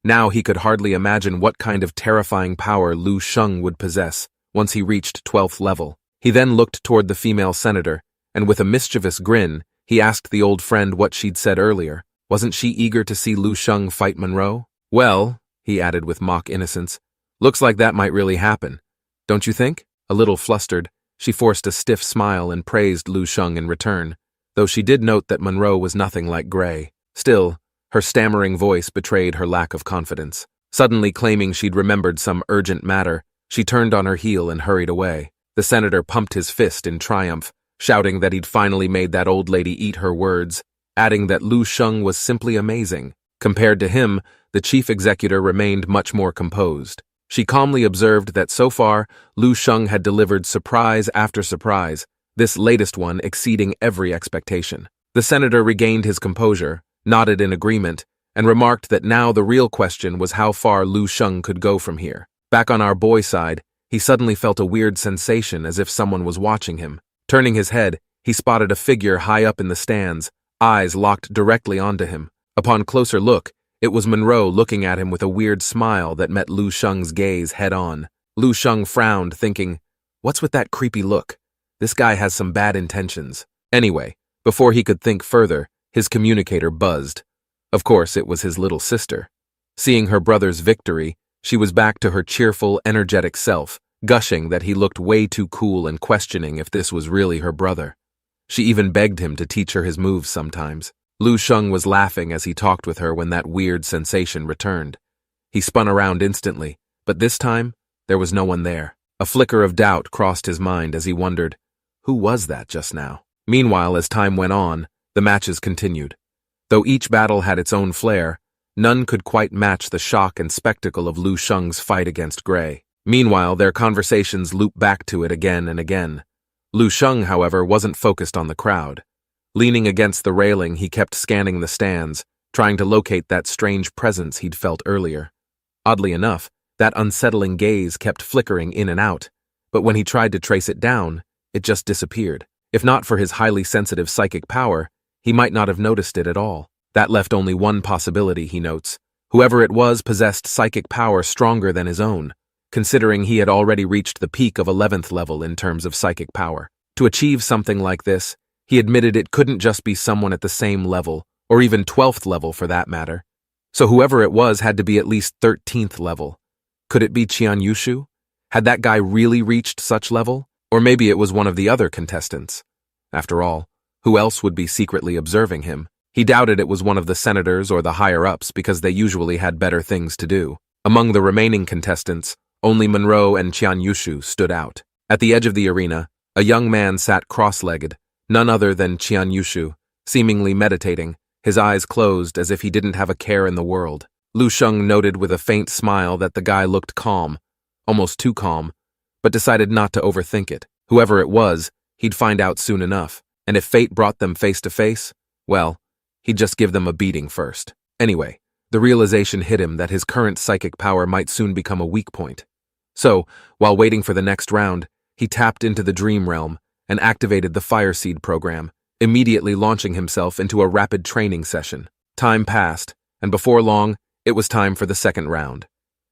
Now he could hardly imagine what kind of terrifying power Lu Sheng would possess once he reached 12th level. He then looked toward the female senator, and with a mischievous grin, he asked the old friend what she'd said earlier. Wasn't she eager to see Lu Sheng fight Monroe? Well, he added with mock innocence, looks like that might really happen. Don't you think? A little flustered, she forced a stiff smile and praised Lu Sheng in return, though she did note that Monroe was nothing like Gray. Still, her stammering voice betrayed her lack of confidence. Suddenly claiming she'd remembered some urgent matter, she turned on her heel and hurried away. The senator pumped his fist in triumph, shouting that he'd finally made that old lady eat her words, adding that Lu Sheng was simply amazing. Compared to him, the chief executor remained much more composed. She calmly observed that so far, Lu Sheng had delivered surprise after surprise, this latest one exceeding every expectation. The senator regained his composure, nodded in agreement, and remarked that now the real question was how far Lu Sheng could go from here. Back on our boy side, he suddenly felt a weird sensation as if someone was watching him. Turning his head, he spotted a figure high up in the stands, eyes locked directly onto him. Upon closer look, it was Monroe looking at him with a weird smile that met Lu Sheng's gaze head-on. Lu Sheng frowned, thinking, what's with that creepy look? This guy has some bad intentions. Anyway, before he could think further, his communicator buzzed. Of course, it was his little sister. Seeing her brother's victory, she was back to her cheerful, energetic self, gushing that he looked way too cool and questioning if this was really her brother. She even begged him to teach her his moves sometimes. Lu Sheng was laughing as he talked with her when that weird sensation returned. He spun around instantly, but this time, there was no one there. A flicker of doubt crossed his mind as he wondered, who was that just now? Meanwhile, as time went on, the matches continued. Though each battle had its own flair, none could quite match the shock and spectacle of Lu Sheng's fight against Gray. Meanwhile, their conversations looped back to it again and again. Lu Sheng, however, wasn't focused on the crowd. Leaning against the railing, he kept scanning the stands, trying to locate that strange presence he'd felt earlier. Oddly enough, that unsettling gaze kept flickering in and out, but when he tried to trace it down, it just disappeared. If not for his highly sensitive psychic power, he might not have noticed it at all. That left only one possibility, he notes. Whoever it was possessed psychic power stronger than his own, considering he had already reached the peak of 11th level in terms of psychic power. To achieve something like this, he admitted it couldn't just be someone at the same level, or even 12th level for that matter. So whoever it was had to be at least 13th level. Could it be Qian Yushu? Had that guy really reached such level? Or maybe it was one of the other contestants. After all, who else would be secretly observing him? He doubted it was one of the senators or the higher-ups because they usually had better things to do. Among the remaining contestants, only Monroe and Qian Yushu stood out. At the edge of the arena, a young man sat cross-legged, none other than Qian Yushu, seemingly meditating, his eyes closed as if he didn't have a care in the world. Lu Sheng noted with a faint smile that the guy looked calm, almost too calm, but decided not to overthink it. Whoever it was, he'd find out soon enough, and if fate brought them face to face, well, he'd just give them a beating first. Anyway, the realization hit him that his current psychic power might soon become a weak point. So, while waiting for the next round, he tapped into the dream realm and activated the Fire Seed program, immediately launching himself into a rapid training session. Time passed, and before long, it was time for the second round.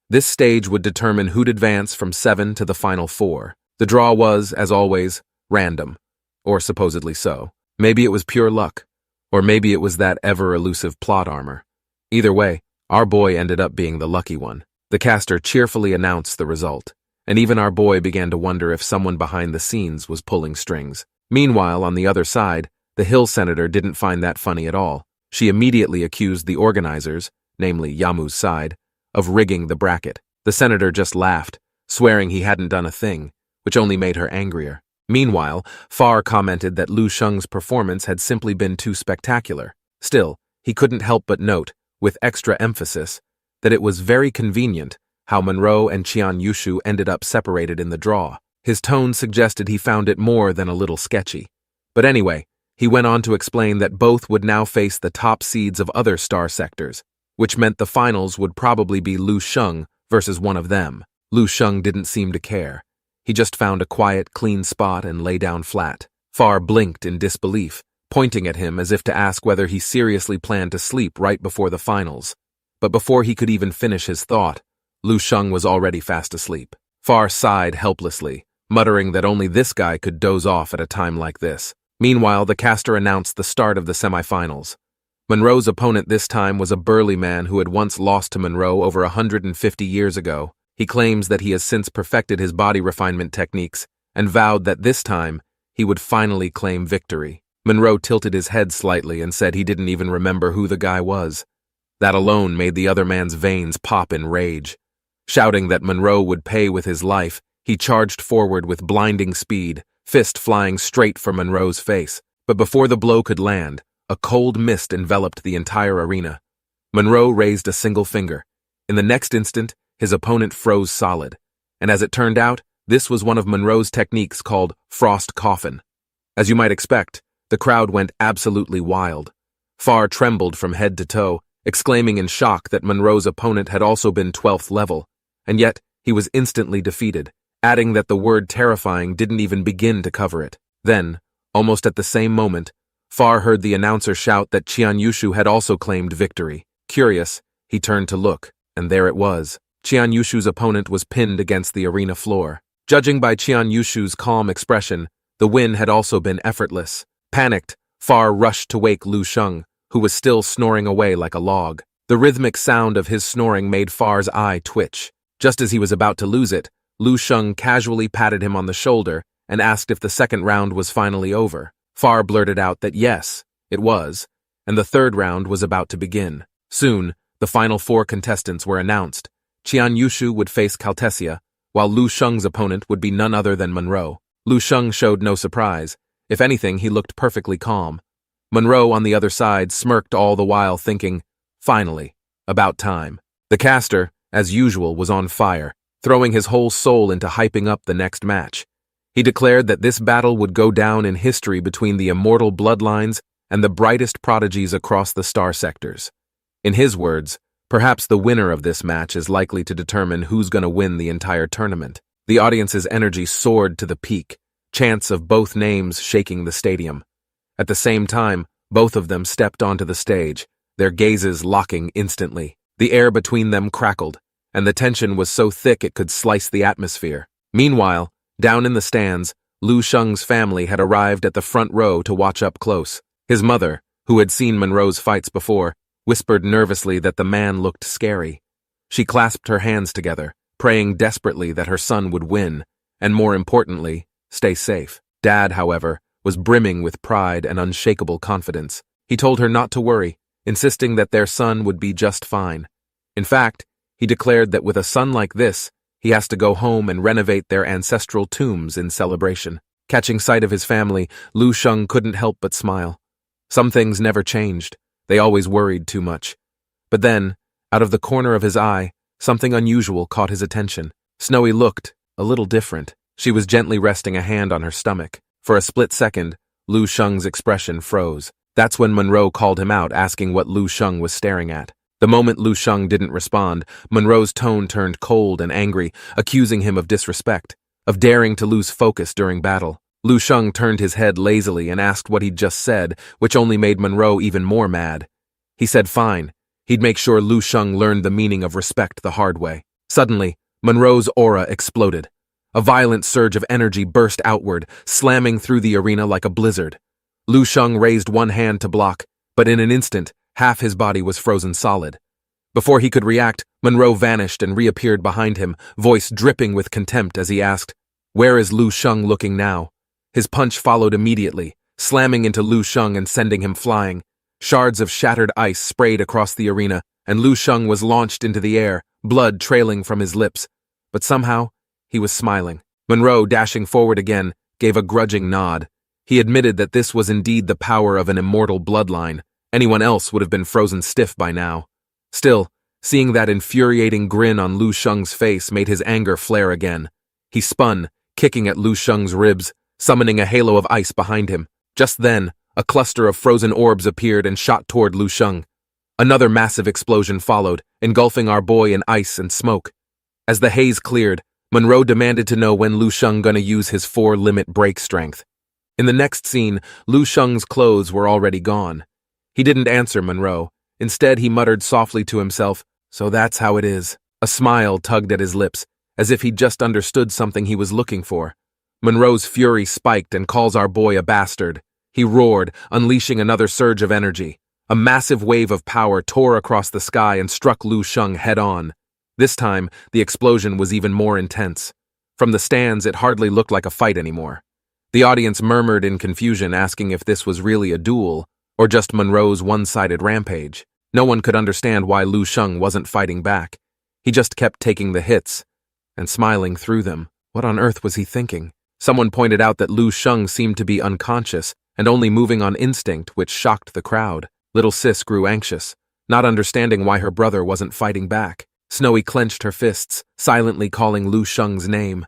This stage would determine who'd advance from 7 to the final 4. The draw was, as always, random. Or supposedly so. Maybe it was pure luck. Or maybe it was that ever-elusive plot armor. Either way, our boy ended up being the lucky one. The caster cheerfully announced the result, and even our boy began to wonder if someone behind the scenes was pulling strings. Meanwhile, on the other side, the Hill Senator didn't find that funny at all. She immediately accused the organizers, namely Yamu's side, of rigging the bracket. The senator just laughed, swearing he hadn't done a thing, which only made her angrier. Meanwhile, Far commented that Lu Sheng's performance had simply been too spectacular. Still, he couldn't help but note, with extra emphasis, that it was very convenient how Monroe and Qian Yushu ended up separated in the draw. His tone suggested he found it more than a little sketchy. But anyway, he went on to explain that both would now face the top seeds of other star sectors, which meant the finals would probably be Lu Sheng versus one of them. Lu Sheng didn't seem to care. He just found a quiet, clean spot and lay down flat. Far blinked in disbelief, pointing at him as if to ask whether he seriously planned to sleep right before the finals. But before he could even finish his thought, Lu Sheng was already fast asleep. Far sighed helplessly, muttering that only this guy could doze off at a time like this. Meanwhile, the caster announced the start of the semifinals. Monroe's opponent this time was a burly man who had once lost to Monroe over 150 years ago. He claims that he has since perfected his body refinement techniques and vowed that this time he would finally claim victory. Monroe tilted his head slightly and said he didn't even remember who the guy was. That alone made the other man's veins pop in rage. Shouting that Monroe would pay with his life, he charged forward with blinding speed, fist flying straight for Monroe's face. But before the blow could land, a cold mist enveloped the entire arena. Monroe raised a single finger. In the next instant, his opponent froze solid. And as it turned out, this was one of Monroe's techniques called frost coffin. As you might expect, the crowd went absolutely wild. Far trembled from head to toe, exclaiming in shock that Monroe's opponent had also been 12th level, and yet he was instantly defeated, adding that the word terrifying didn't even begin to cover it. Then, almost at the same moment, Far heard the announcer shout that Qian Yushu had also claimed victory. Curious, he turned to look, and there it was. Qian Yushu's opponent was pinned against the arena floor. Judging by Qian Yushu's calm expression, the win had also been effortless. Panicked, Far rushed to wake Lu Sheng, who was still snoring away like a log. The rhythmic sound of his snoring made Far's eye twitch. Just as he was about to lose it, Lu Sheng casually patted him on the shoulder and asked if the second round was finally over. Far blurted out that yes, it was, and the third round was about to begin. Soon, the final 4 contestants were announced. Qian Yushu would face Caltesia, while Lu Sheng's opponent would be none other than Monroe. Lu Sheng showed no surprise. If anything, he looked perfectly calm. Monroe, on the other side, smirked all the while thinking, finally, about time. The caster, as usual, was on fire, throwing his whole soul into hyping up the next match. He declared that this battle would go down in history between the immortal bloodlines and the brightest prodigies across the star sectors. In his words, perhaps the winner of this match is likely to determine who's going to win the entire tournament. The audience's energy soared to the peak, chants of both names shaking the stadium. At the same time, both of them stepped onto the stage, their gazes locking instantly. The air between them crackled, and the tension was so thick it could slice the atmosphere. Meanwhile, down in the stands, Lu Sheng's family had arrived at the front row to watch up close. His mother, who had seen Monroe's fights before, whispered nervously that the man looked scary. She clasped her hands together, praying desperately that her son would win, and more importantly, stay safe. Dad, however, was brimming with pride and unshakable confidence. He told her not to worry, insisting that their son would be just fine. In fact, he declared that with a son like this, he has to go home and renovate their ancestral tombs in celebration. Catching sight of his family, Lu Sheng couldn't help but smile. Some things never changed. They always worried too much. But then, out of the corner of his eye, something unusual caught his attention. Snowy looked a little different. She was gently resting a hand on her stomach. For a split second, Lu Sheng's expression froze. That's when Monroe called him out, asking what Lu Sheng was staring at. The moment Lu Sheng didn't respond, Monroe's tone turned cold and angry, accusing him of disrespect, of daring to lose focus during battle. Lu Sheng turned his head lazily and asked what he'd just said, which only made Monroe even more mad. He said fine. He'd make sure Lu Sheng learned the meaning of respect the hard way. Suddenly, Monroe's aura exploded. A violent surge of energy burst outward, slamming through the arena like a blizzard. Lu Sheng raised one hand to block, but in an instant, half his body was frozen solid. Before he could react, Monroe vanished and reappeared behind him, voice dripping with contempt as he asked, "Where is Lu Sheng looking now?" His punch followed immediately, slamming into Lu Sheng and sending him flying. Shards of shattered ice sprayed across the arena, and Lu Sheng was launched into the air, blood trailing from his lips. But somehow, he was smiling. Monroe, dashing forward again, gave a grudging nod. He admitted that this was indeed the power of an immortal bloodline. Anyone else would have been frozen stiff by now. Still, seeing that infuriating grin on Lu Sheng's face made his anger flare again. He spun, kicking at Lu Sheng's ribs, summoning a halo of ice behind him. Just then, a cluster of frozen orbs appeared and shot toward Lu Sheng. Another massive explosion followed, engulfing our boy in ice and smoke. As the haze cleared, Monroe demanded to know when Lu Sheng gonna use his 4-limit break strength. In the next scene, Lu Sheng's clothes were already gone. He didn't answer Monroe. Instead, he muttered softly to himself, "So that's how it is." A smile tugged at his lips, as if he'd just understood something he was looking for. Monroe's fury spiked and calls our boy a bastard. He roared, unleashing another surge of energy. A massive wave of power tore across the sky and struck Lu Sheng head-on. This time, the explosion was even more intense. From the stands, it hardly looked like a fight anymore. The audience murmured in confusion, asking if this was really a duel, or just Monroe's one-sided rampage. No one could understand why Lu Sheng wasn't fighting back. He just kept taking the hits and smiling through them. What on earth was he thinking? Someone pointed out that Lu Sheng seemed to be unconscious and only moving on instinct, which shocked the crowd. Little Sis grew anxious, not understanding why her brother wasn't fighting back. Snowy clenched her fists, silently calling Lu Sheng's name.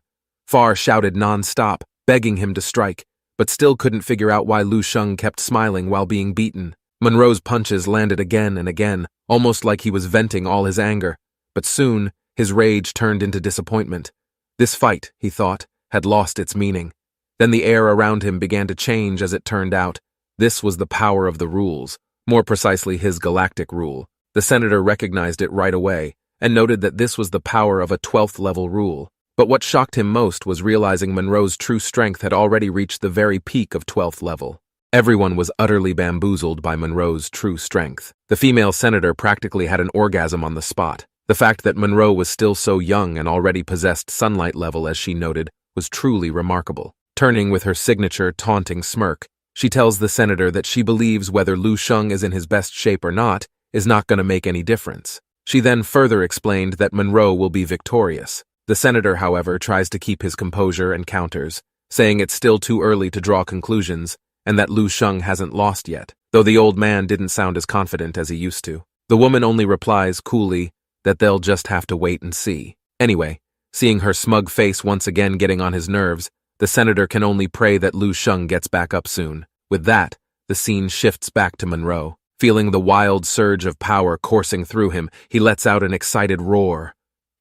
Far shouted non-stop, begging him to strike, but still couldn't figure out why Lu Sheng kept smiling while being beaten. Monroe's punches landed again and again, almost like he was venting all his anger. But soon, his rage turned into disappointment. This fight, he thought, had lost its meaning. Then the air around him began to change as it turned out. This was the power of the rules, more precisely his galactic rule. The senator recognized it right away, and noted that this was the power of a 12th level rule. But what shocked him most was realizing Monroe's true strength had already reached the very peak of 12th level. Everyone was utterly bamboozled by Monroe's true strength. The female senator practically had an orgasm on the spot. The fact that Monroe was still so young and already possessed sunlight level, as she noted, was truly remarkable. Turning with her signature taunting smirk, she tells the senator that she believes whether Lu Sheng is in his best shape or not is not going to make any difference. She then further explained that Monroe will be victorious. The senator, however, tries to keep his composure and counters, saying it's still too early to draw conclusions and that Lu Sheng hasn't lost yet, though the old man didn't sound as confident as he used to. The woman only replies coolly that they'll just have to wait and see. Anyway, seeing her smug face once again getting on his nerves, the senator can only pray that Lu Sheng gets back up soon. With that, the scene shifts back to Monroe. Feeling the wild surge of power coursing through him, he lets out an excited roar.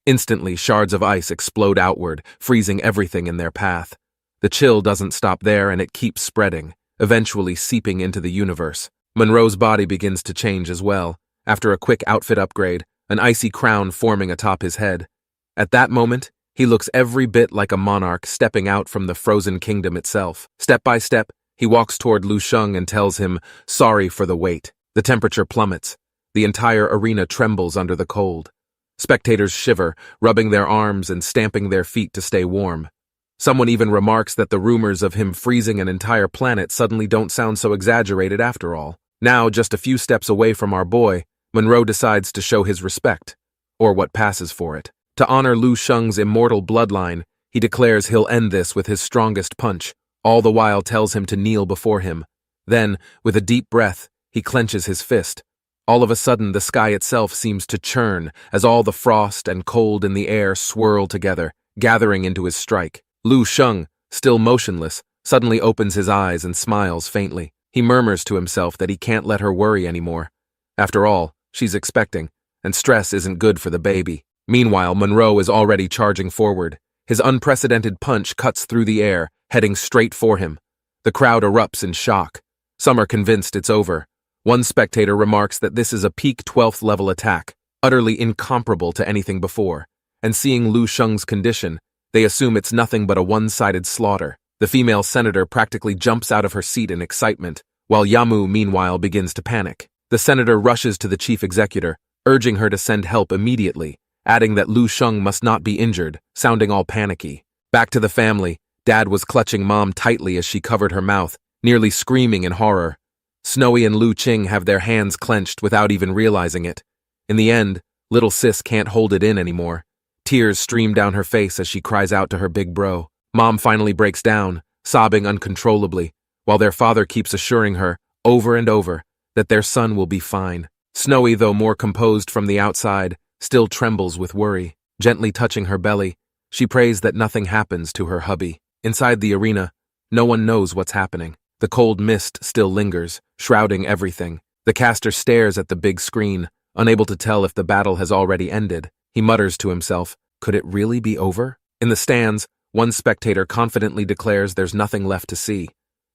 Instantly, shards of ice explode outward, freezing everything in their path. The chill doesn't stop there, and it keeps spreading, eventually seeping into the universe. Monroe's body begins to change as well. After a quick outfit upgrade, an icy crown forming atop his head. At that moment, he looks every bit like a monarch stepping out from the frozen kingdom itself. Step by step, he walks toward Lu Sheng and tells him, "Sorry for the wait." The temperature plummets. The entire arena trembles under the cold. Spectators shiver, rubbing their arms and stamping their feet to stay warm. Someone even remarks that the rumors of him freezing an entire planet suddenly don't sound so exaggerated after all. Now, just a few steps away from our boy, Monroe decides to show his respect, or what passes for it. To honor Lu Sheng's immortal bloodline, he declares he'll end this with his strongest punch, all the while tells him to kneel before him. Then, with a deep breath, he clenches his fist. All of a sudden, the sky itself seems to churn as all the frost and cold in the air swirl together, gathering into his strike. Lu Sheng, still motionless, suddenly opens his eyes and smiles faintly. He murmurs to himself that he can't let her worry anymore. After all, she's expecting, and stress isn't good for the baby. Meanwhile, Monroe is already charging forward. His unprecedented punch cuts through the air, heading straight for him. The crowd erupts in shock. Some are convinced it's over. One spectator remarks that this is a peak 12th level attack, utterly incomparable to anything before, and seeing Lu Sheng's condition, they assume it's nothing but a one-sided slaughter. The female senator practically jumps out of her seat in excitement, while Yamu meanwhile begins to panic. The senator rushes to the chief executor, urging her to send help immediately, adding that Lu Sheng must not be injured, sounding all panicky. Back to the family, Dad was clutching Mom tightly as she covered her mouth, nearly screaming in horror. Snowy and Lu Ching have their hands clenched without even realizing it. In the end, little sis can't hold it in anymore. Tears stream down her face as she cries out to her big bro. Mom finally breaks down, sobbing uncontrollably, while their father keeps assuring her, over and over, that their son will be fine. Snowy, though more composed from the outside, still trembles with worry. Gently touching her belly, she prays that nothing happens to her hubby. Inside the arena, no one knows what's happening. The cold mist still lingers, shrouding everything. The caster stares at the big screen, unable to tell if the battle has already ended. He mutters to himself, could it really be over? In the stands, one spectator confidently declares there's nothing left to see.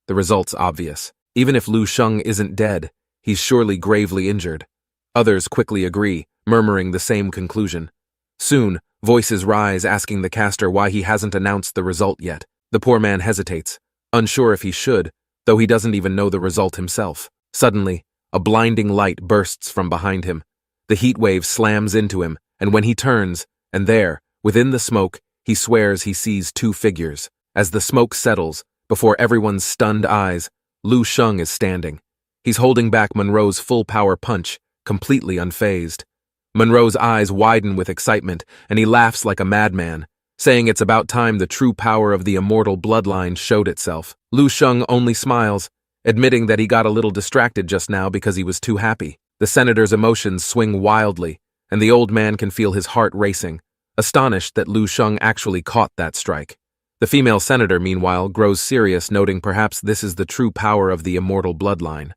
The result's obvious. Even if Lu Sheng isn't dead, he's surely gravely injured. Others quickly agree, murmuring the same conclusion. Soon, voices rise asking the caster why he hasn't announced the result yet. The poor man hesitates, unsure if he should, though he doesn't even know the result himself. Suddenly, a blinding light bursts from behind him. The heat wave slams into him, and when he turns, and there, within the smoke, he swears he sees two figures. As the smoke settles, before everyone's stunned eyes, Lu Sheng is standing. He's holding back Monroe's full-power punch, completely unfazed. Monroe's eyes widen with excitement, and he laughs like a madman, saying it's about time the true power of the immortal bloodline showed itself. Lu Sheng only smiles, admitting that he got a little distracted just now because he was too happy. The senator's emotions swing wildly, and the old man can feel his heart racing, astonished that Lu Sheng actually caught that strike. The female senator, meanwhile, grows serious, noting perhaps this is the true power of the immortal bloodline.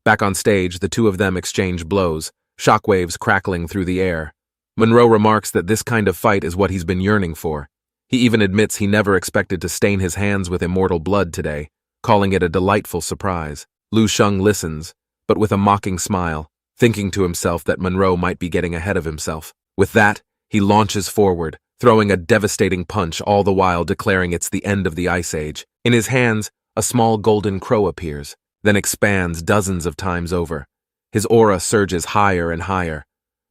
Back on stage, the two of them exchange blows, shockwaves crackling through the air. Monroe remarks that this kind of fight is what he's been yearning for. He even admits he never expected to stain his hands with immortal blood today, calling it a delightful surprise. Lu Sheng listens, but with a mocking smile, thinking to himself that Monroe might be getting ahead of himself. With that, he launches forward, throwing a devastating punch, all the while declaring it's the end of the Ice Age. In his hands, a small golden crow appears, then expands dozens of times over. His aura surges higher and higher.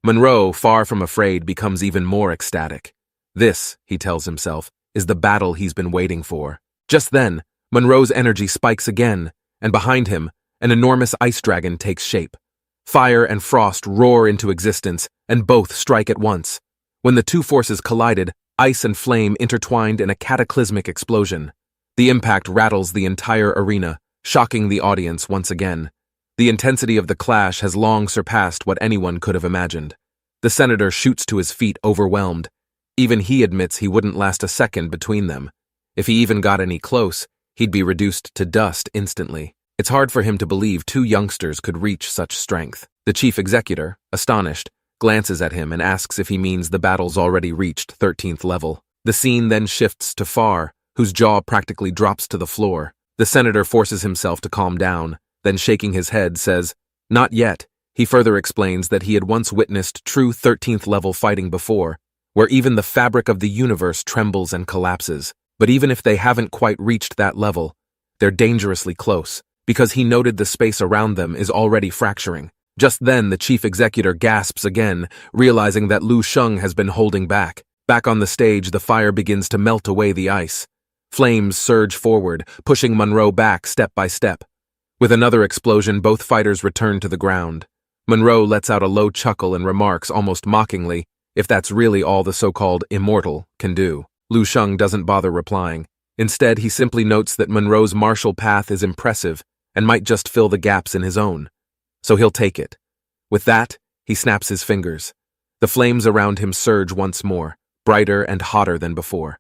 Monroe, far from afraid, becomes even more ecstatic. This, he tells himself, is the battle he's been waiting for. Just then, Monroe's energy spikes again, and behind him, an enormous ice dragon takes shape. Fire and frost roar into existence, and both strike at once. When the two forces collided, ice and flame intertwined in a cataclysmic explosion. The impact rattles the entire arena, shocking the audience once again. The intensity of the clash has long surpassed what anyone could have imagined. The senator shoots to his feet, overwhelmed. Even he admits he wouldn't last a second between them. If he even got any close, he'd be reduced to dust instantly. It's hard for him to believe two youngsters could reach such strength. The chief executor, astonished, glances at him and asks if he means the battle's already reached 13th level. The scene then shifts to Far, whose jaw practically drops to the floor. The senator forces himself to calm down, then shaking his head says, "Not yet." He further explains that he had once witnessed true 13th level fighting before, where even the fabric of the universe trembles and collapses. But even if they haven't quite reached that level, they're dangerously close, because he noted the space around them is already fracturing. Just then, the chief executor gasps again, realizing that Lu Sheng has been holding back. Back on the stage, the fire begins to melt away the ice. Flames surge forward, pushing Monroe back step by step. With another explosion, both fighters return to the ground. Monroe lets out a low chuckle and remarks almost mockingly, if that's really all the so-called immortal can do. Lu Sheng doesn't bother replying. Instead, he simply notes that Monroe's martial path is impressive and might just fill the gaps in his own. So he'll take it. With that, he snaps his fingers. The flames around him surge once more, brighter and hotter than before.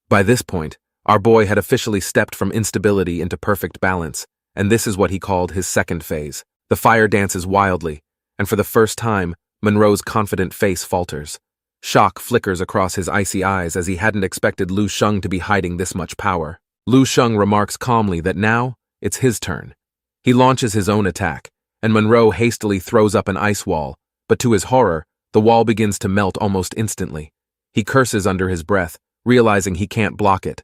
By this point, our boy had officially stepped from instability into perfect balance, and this is what he called his second phase. The fire dances wildly, and for the first time, Monroe's confident face falters. Shock flickers across his icy eyes as he hadn't expected Lu Sheng to be hiding this much power. Lu Sheng remarks calmly that now, it's his turn. He launches his own attack, and Monroe hastily throws up an ice wall, but to his horror, the wall begins to melt almost instantly. He curses under his breath, realizing he can't block it.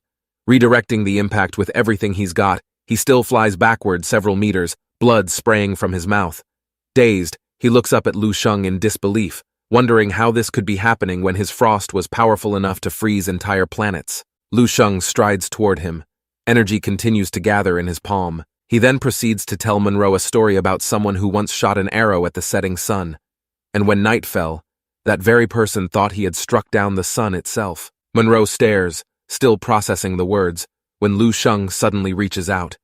Redirecting the impact with everything he's got, he still flies backward several meters, blood spraying from his mouth. Dazed, he looks up at Lu Sheng in disbelief, wondering how this could be happening when his frost was powerful enough to freeze entire planets. Lu Sheng strides toward him. Energy continues to gather in his palm. He then proceeds to tell Monroe a story about someone who once shot an arrow at the setting sun. And when night fell, that very person thought he had struck down the sun itself. Monroe stares, still processing the words, when Lu Sheng suddenly reaches out.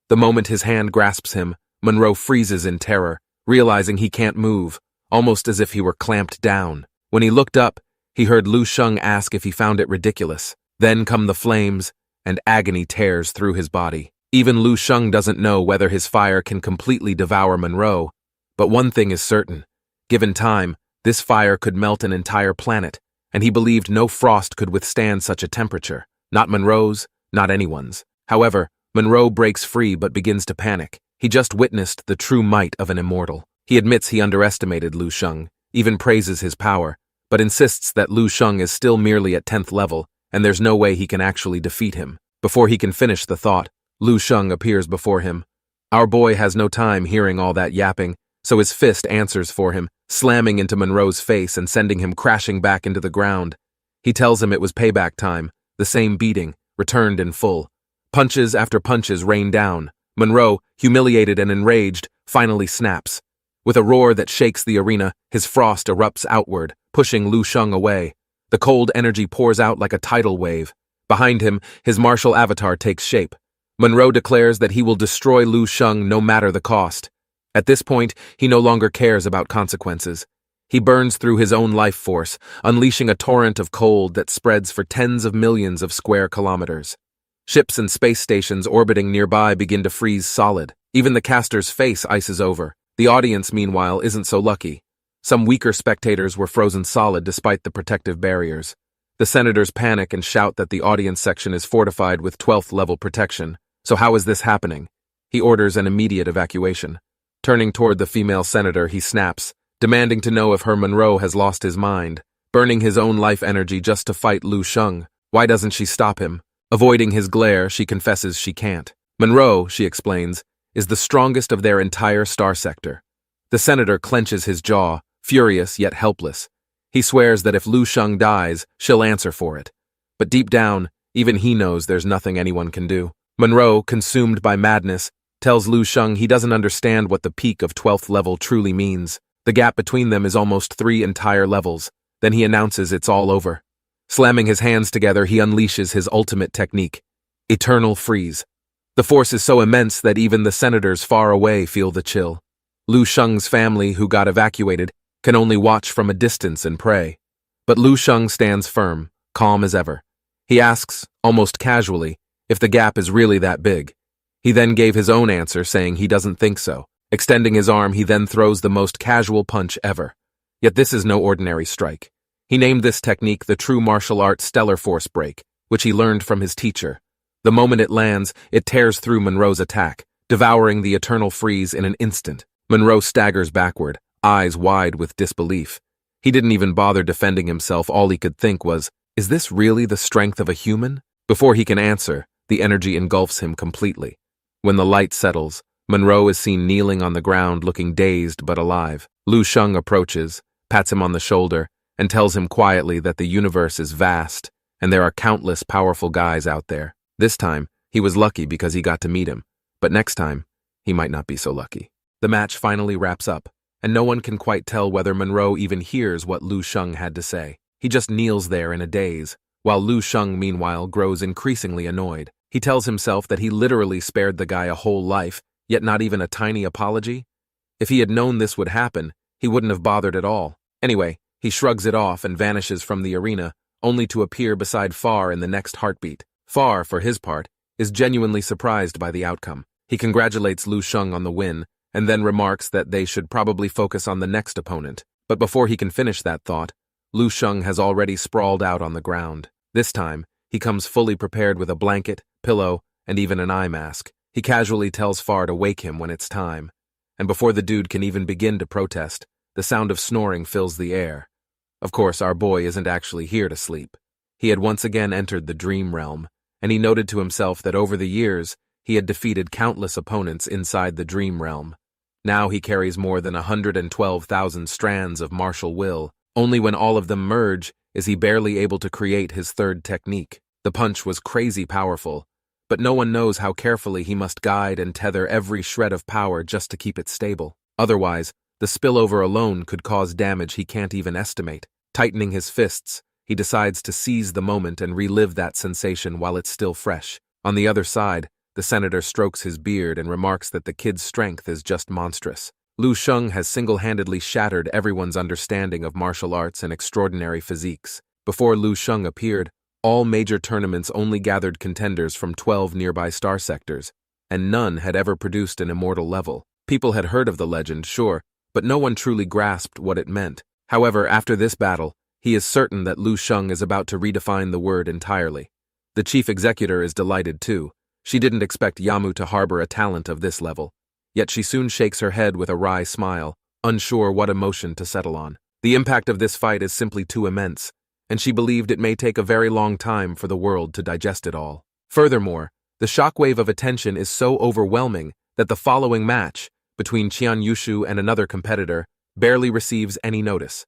The moment his hand grasps him, Monroe freezes in terror, realizing he can't move, almost as if he were clamped down. When he looked up, he heard Lu Sheng ask if he found it ridiculous. Then come the flames, and agony tears through his body. Even Lu Sheng doesn't know whether his fire can completely devour Monroe, but one thing is certain. Given time, this fire could melt an entire planet, and he believed no frost could withstand such a temperature. Not Monroe's, not anyone's. However, Monroe breaks free but begins to panic. He just witnessed the true might of an immortal. He admits he underestimated Lu Sheng, even praises his power, but insists that Lu Sheng is still merely at 10th level, and there's no way he can actually defeat him. Before he can finish the thought, Lu Sheng appears before him. Our boy has no time hearing all that yapping, so his fist answers for him, slamming into Monroe's face and sending him crashing back into the ground. He tells him it was payback time, the same beating, returned in full. Punches after punches rain down. Monroe, humiliated and enraged, finally snaps. With a roar that shakes the arena, his frost erupts outward, pushing Lu Sheng away. The cold energy pours out like a tidal wave. Behind him, his martial avatar takes shape. Monroe declares that he will destroy Lu Sheng no matter the cost. At this point, he no longer cares about consequences. He burns through his own life force, unleashing a torrent of cold that spreads for tens of millions of square kilometers. Ships and space stations orbiting nearby begin to freeze solid. Even the caster's face ices over. The audience, meanwhile, isn't so lucky. Some weaker spectators were frozen solid despite the protective barriers. The senators panic and shout that the audience section is fortified with 12th level protection. So how is this happening? He orders an immediate evacuation. Turning toward the female senator, he snaps, demanding to know if her Monroe has lost his mind, burning his own life energy just to fight Lu Sheng. Why doesn't she stop him? Avoiding his glare, she confesses she can't. Monroe, she explains, is the strongest of their entire star sector. The senator clenches his jaw, furious yet helpless. He swears that if Lu Sheng dies, she'll answer for it. But deep down, even he knows there's nothing anyone can do. Monroe, consumed by madness, tells Lu Sheng he doesn't understand what the peak of 12th level truly means. The gap between them is almost 3 entire levels. Then he announces it's all over. Slamming his hands together, he unleashes his ultimate technique, Eternal Freeze. The force is so immense that even the senators far away feel the chill. Lu Sheng's family, who got evacuated, can only watch from a distance and pray. But Lu Sheng stands firm, calm as ever. He asks, almost casually, if the gap is really that big. He then gave his own answer, saying he doesn't think so. Extending his arm, he then throws the most casual punch ever. Yet this is no ordinary strike. He named this technique the true martial art Stellar Force Break, which he learned from his teacher. The moment it lands, it tears through Monroe's attack, devouring the Eternal Freeze in an instant. Monroe staggers backward, eyes wide with disbelief. He didn't even bother defending himself. All he could think was, is this really the strength of a human? Before he can answer, the energy engulfs him completely. When the light settles, Monroe is seen kneeling on the ground, looking dazed but alive. Lu Sheng approaches, pats him on the shoulder, and tells him quietly that the universe is vast, and there are countless powerful guys out there. This time, he was lucky because he got to meet him, but next time, he might not be so lucky. The match finally wraps up, and no one can quite tell whether Monroe even hears what Lu Sheng had to say. He just kneels there in a daze, while Lu Sheng, meanwhile, grows increasingly annoyed. He tells himself that he literally spared the guy a whole life, yet not even a tiny apology. If he had known this would happen, he wouldn't have bothered at all. Anyway, he shrugs it off and vanishes from the arena, only to appear beside Far in the next heartbeat. Far, for his part, is genuinely surprised by the outcome. He congratulates Lu Sheng on the win, and then remarks that they should probably focus on the next opponent. But before he can finish that thought, Lu Sheng has already sprawled out on the ground. This time, he comes fully prepared with a blanket, pillow, and even an eye mask. He casually tells Far to wake him when it's time. And before the dude can even begin to protest, the sound of snoring fills the air. Of course, our boy isn't actually here to sleep. He had once again entered the dream realm, and he noted to himself that over the years, he had defeated countless opponents inside the dream realm. Now he carries more than 112,000 strands of martial will. Only when all of them merge is he barely able to create his third technique. The punch was crazy powerful, but no one knows how carefully he must guide and tether every shred of power just to keep it stable. Otherwise, the spillover alone could cause damage he can't even estimate. Tightening his fists, he decides to seize the moment and relive that sensation while it's still fresh. On the other side, the senator strokes his beard and remarks that the kid's strength is just monstrous. Lu Sheng has single-handedly shattered everyone's understanding of martial arts and extraordinary physiques. Before Lu Sheng appeared, all major tournaments only gathered contenders from 12 nearby star sectors, and none had ever produced an immortal level. People had heard of the legend, sure, but no one truly grasped what it meant. However, after this battle, he is certain that Lu Sheng is about to redefine the word entirely. The chief executor is delighted too. She didn't expect Yamu to harbor a talent of this level. Yet she soon shakes her head with a wry smile, unsure what emotion to settle on. The impact of this fight is simply too immense, and she believed it may take a very long time for the world to digest it all. Furthermore, the shockwave of attention is so overwhelming that the following match, between Qian Yushu and another competitor, barely receives any notice.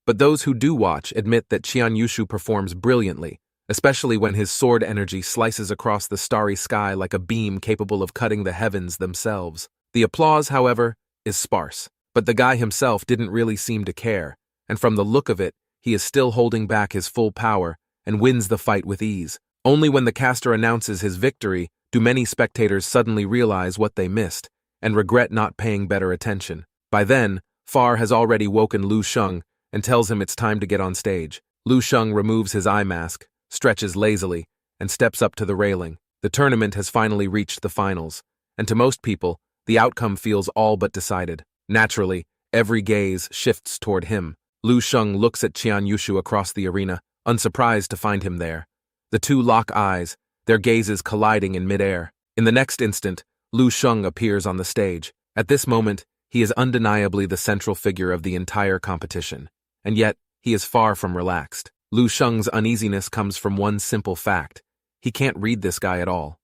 But those who do watch admit that Qian Yushu performs brilliantly, especially when his sword energy slices across the starry sky like a beam capable of cutting the heavens themselves. The applause, however, is sparse, but the guy himself didn't really seem to care, and from the look of it, he is still holding back his full power and wins the fight with ease. Only when the caster announces his victory do many spectators suddenly realize what they missed and regret not paying better attention. By then, Far has already woken Lu Sheng and tells him it's time to get on stage. Lu Sheng removes his eye mask, stretches lazily, and steps up to the railing. The tournament has finally reached the finals, and to most people, the outcome feels all but decided. Naturally, every gaze shifts toward him. Lu Sheng looks at Qian Yushu across the arena, unsurprised to find him there. The two lock eyes, their gazes colliding in midair. In the next instant, Lu Sheng appears on the stage. At this moment, he is undeniably the central figure of the entire competition. And yet, he is far from relaxed. Lu Sheng's uneasiness comes from one simple fact. He can't read this guy at all.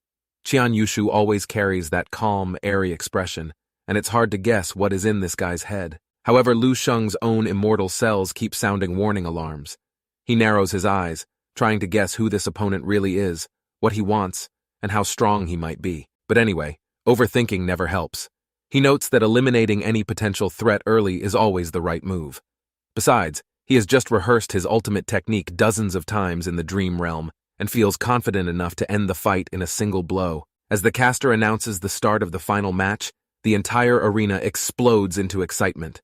Qian Yushu always carries that calm, airy expression, and it's hard to guess what is in this guy's head. However, Lu Sheng's own immortal cells keep sounding warning alarms. He narrows his eyes, trying to guess who this opponent really is, what he wants, and how strong he might be. But anyway, overthinking never helps. He notes that eliminating any potential threat early is always the right move. Besides, he has just rehearsed his ultimate technique dozens of times in the dream realm and feels confident enough to end the fight in a single blow. As the caster announces the start of the final match, the entire arena explodes into excitement.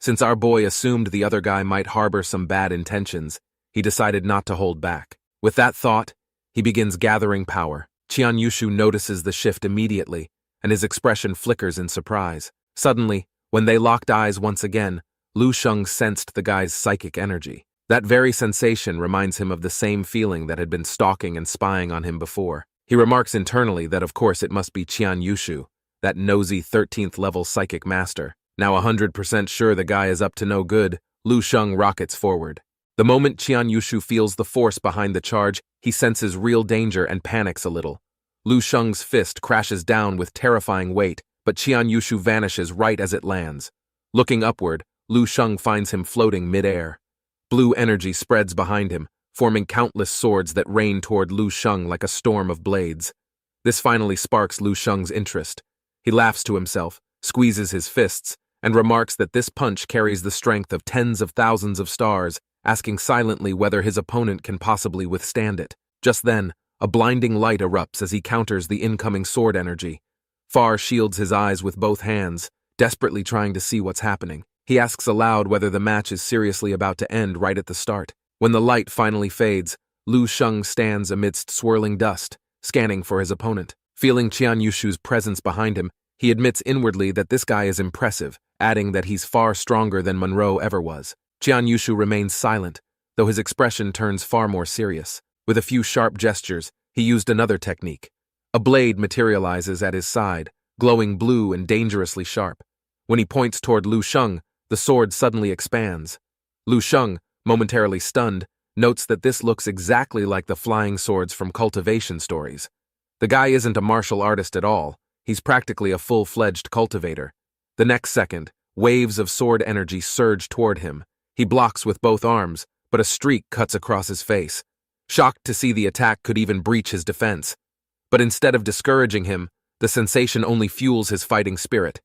Since our boy assumed the other guy might harbor some bad intentions, he decided not to hold back. With that thought, he begins gathering power. Qian Yushu notices the shift immediately, and his expression flickers in surprise. Suddenly, when they locked eyes once again, Lu Sheng sensed the guy's psychic energy. That very sensation reminds him of the same feeling that had been stalking and spying on him before. He remarks internally that of course it must be Qian Yushu, that nosy 13th level psychic master. Now 100% sure the guy is up to no good, Lu Sheng rockets forward. The moment Qian Yushu feels the force behind the charge, he senses real danger and panics a little. Lu Sheng's fist crashes down with terrifying weight, but Qian Yushu vanishes right as it lands. Looking upward, Lu Sheng finds him floating mid-air. Blue energy spreads behind him, forming countless swords that rain toward Lu Sheng like a storm of blades. This finally sparks Lu Sheng's interest. He laughs to himself, squeezes his fists, and remarks that this punch carries the strength of tens of thousands of stars, asking silently whether his opponent can possibly withstand it. Just then, a blinding light erupts as he counters the incoming sword energy. Far shields his eyes with both hands, desperately trying to see what's happening. He asks aloud whether the match is seriously about to end right at the start. When the light finally fades, Lu Sheng stands amidst swirling dust, scanning for his opponent. Feeling Qian Yushu's presence behind him, he admits inwardly that this guy is impressive, adding that he's far stronger than Monroe ever was. Qian Yushu remains silent, though his expression turns far more serious. With a few sharp gestures, he used another technique. A blade materializes at his side, glowing blue and dangerously sharp. When he points toward Lu Sheng, the sword suddenly expands. Lu Sheng, momentarily stunned, notes that this looks exactly like the flying swords from cultivation stories. The guy isn't a martial artist at all, he's practically a full-fledged cultivator. The next second, waves of sword energy surge toward him. He blocks with both arms, but a streak cuts across his face. Shocked to see the attack could even breach his defense. But instead of discouraging him, the sensation only fuels his fighting spirit.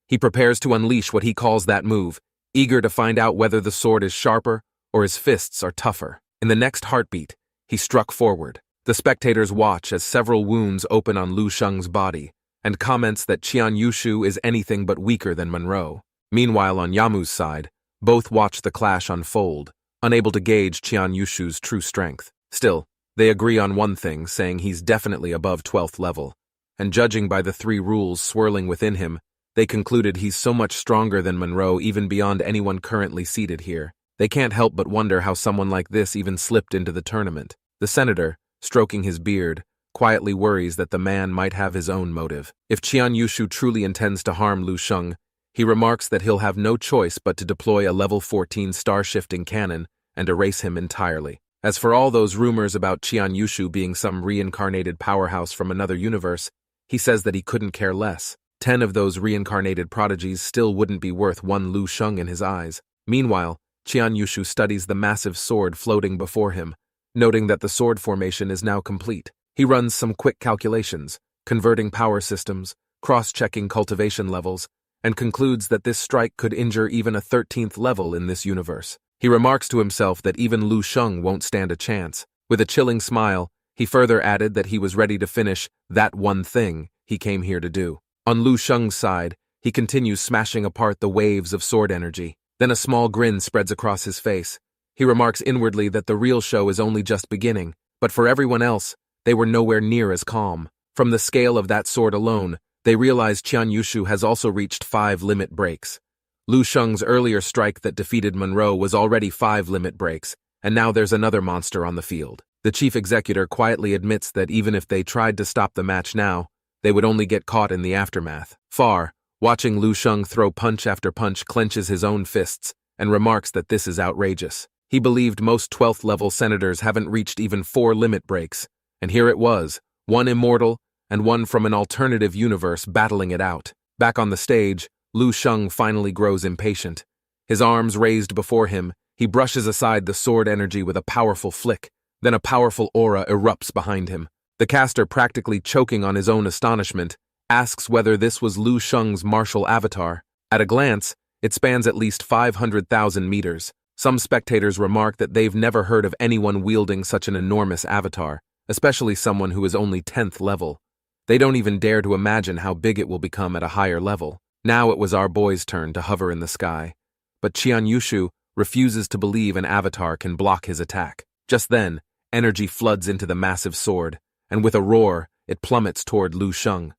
He prepares to unleash what he calls that move, eager to find out whether the sword is sharper or his fists are tougher. In the next heartbeat, he struck forward. The spectators watch as several wounds open on Lu Sheng's body, and comments that Qian Yushu is anything but weaker than Monroe. Meanwhile, on Yamu's side, both watch the clash unfold, unable to gauge Qian Yushu's true strength. Still, they agree on one thing, saying he's definitely above 12th level, and judging by the three rules swirling within him, they concluded he's so much stronger than Monroe even beyond anyone currently seated here. They can't help but wonder how someone like this even slipped into the tournament. The senator, stroking his beard, quietly worries that the man might have his own motive. If Qian Yushu truly intends to harm Lu Sheng, he remarks that he'll have no choice but to deploy a level 14 star-shifting cannon and erase him entirely. As for all those rumors about Qian Yushu being some reincarnated powerhouse from another universe, he says that he couldn't care less. 10 of those reincarnated prodigies still wouldn't be worth one Lu Sheng in his eyes. Meanwhile, Qian Yushu studies the massive sword floating before him, noting that the sword formation is now complete. He runs some quick calculations, converting power systems, cross-checking cultivation levels, and concludes that this strike could injure even a 13th level in this universe. He remarks to himself that even Lu Sheng won't stand a chance. With a chilling smile, he further added that he was ready to finish that one thing he came here to do. On Lu Sheng's side, he continues smashing apart the waves of sword energy. Then a small grin spreads across his face. He remarks inwardly that the real show is only just beginning, but for everyone else, they were nowhere near as calm. From the scale of that sword alone, they realize Qian Yushu has also reached 5 limit breaks. Lu Sheng's earlier strike that defeated Monroe was already 5 limit breaks, and now there's another monster on the field. The chief executor quietly admits that even if they tried to stop the match now, they would only get caught in the aftermath. Far, watching Lu Sheng throw punch after punch, clenches his own fists and remarks that this is outrageous. He believed most 12th level senators haven't reached even 4 limit breaks, and here it was, one immortal and one from an alternative universe battling it out. Back on the stage, Lu Sheng finally grows impatient. His arms raised before him, he brushes aside the sword energy with a powerful flick, then a powerful aura erupts behind him. The caster, practically choking on his own astonishment, asks whether this was Lu Sheng's martial avatar. At a glance, it spans at least 500,000 meters. Some spectators remark that they've never heard of anyone wielding such an enormous avatar, especially someone who is only 10th level. They don't even dare to imagine how big it will become at a higher level. Now it was our boy's turn to hover in the sky. But Qian Yushu refuses to believe an avatar can block his attack. Just then, energy floods into the massive sword, and with a roar, it plummets toward Lu Sheng.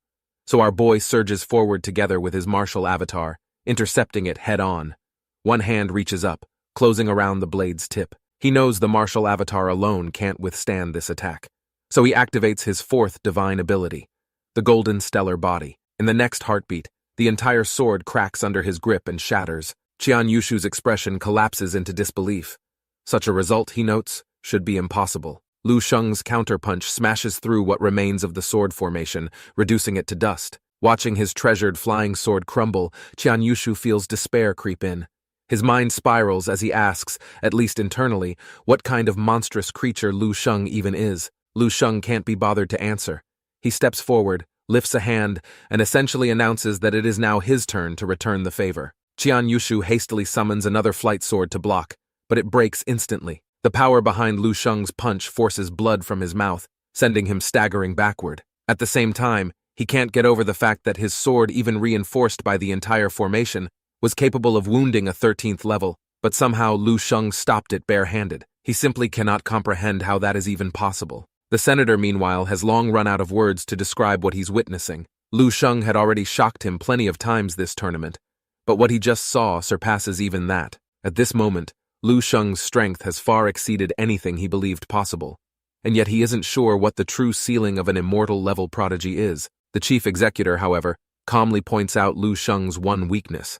So our boy surges forward together with his martial avatar, intercepting it head-on. One hand reaches up, closing around the blade's tip. He knows the martial avatar alone can't withstand this attack. So he activates his fourth divine ability, the Golden Stellar Body. In the next heartbeat, the entire sword cracks under his grip and shatters. Qian Yushu's expression collapses into disbelief. Such a result, he notes, should be impossible. Lu Sheng's counterpunch smashes through what remains of the sword formation, reducing it to dust. Watching his treasured flying sword crumble, Qian Yushu feels despair creep in. His mind spirals as he asks, at least internally, what kind of monstrous creature Lu Sheng even is. Lu Sheng can't be bothered to answer. He steps forward, lifts a hand, and essentially announces that it is now his turn to return the favor. Qian Yushu hastily summons another flight sword to block, but it breaks instantly. The power behind Lu Sheng's punch forces blood from his mouth, sending him staggering backward. At the same time, he can't get over the fact that his sword, even reinforced by the entire formation, was capable of wounding a 13th level, but somehow Lu Sheng stopped it barehanded. He simply cannot comprehend how that is even possible. The senator, meanwhile, has long run out of words to describe what he's witnessing. Lu Sheng had already shocked him plenty of times this tournament, but what he just saw surpasses even that. At this moment, Lu Sheng's strength has far exceeded anything he believed possible, and yet he isn't sure what the true ceiling of an immortal-level prodigy is. The chief executor, however, calmly points out Lu Sheng's one weakness.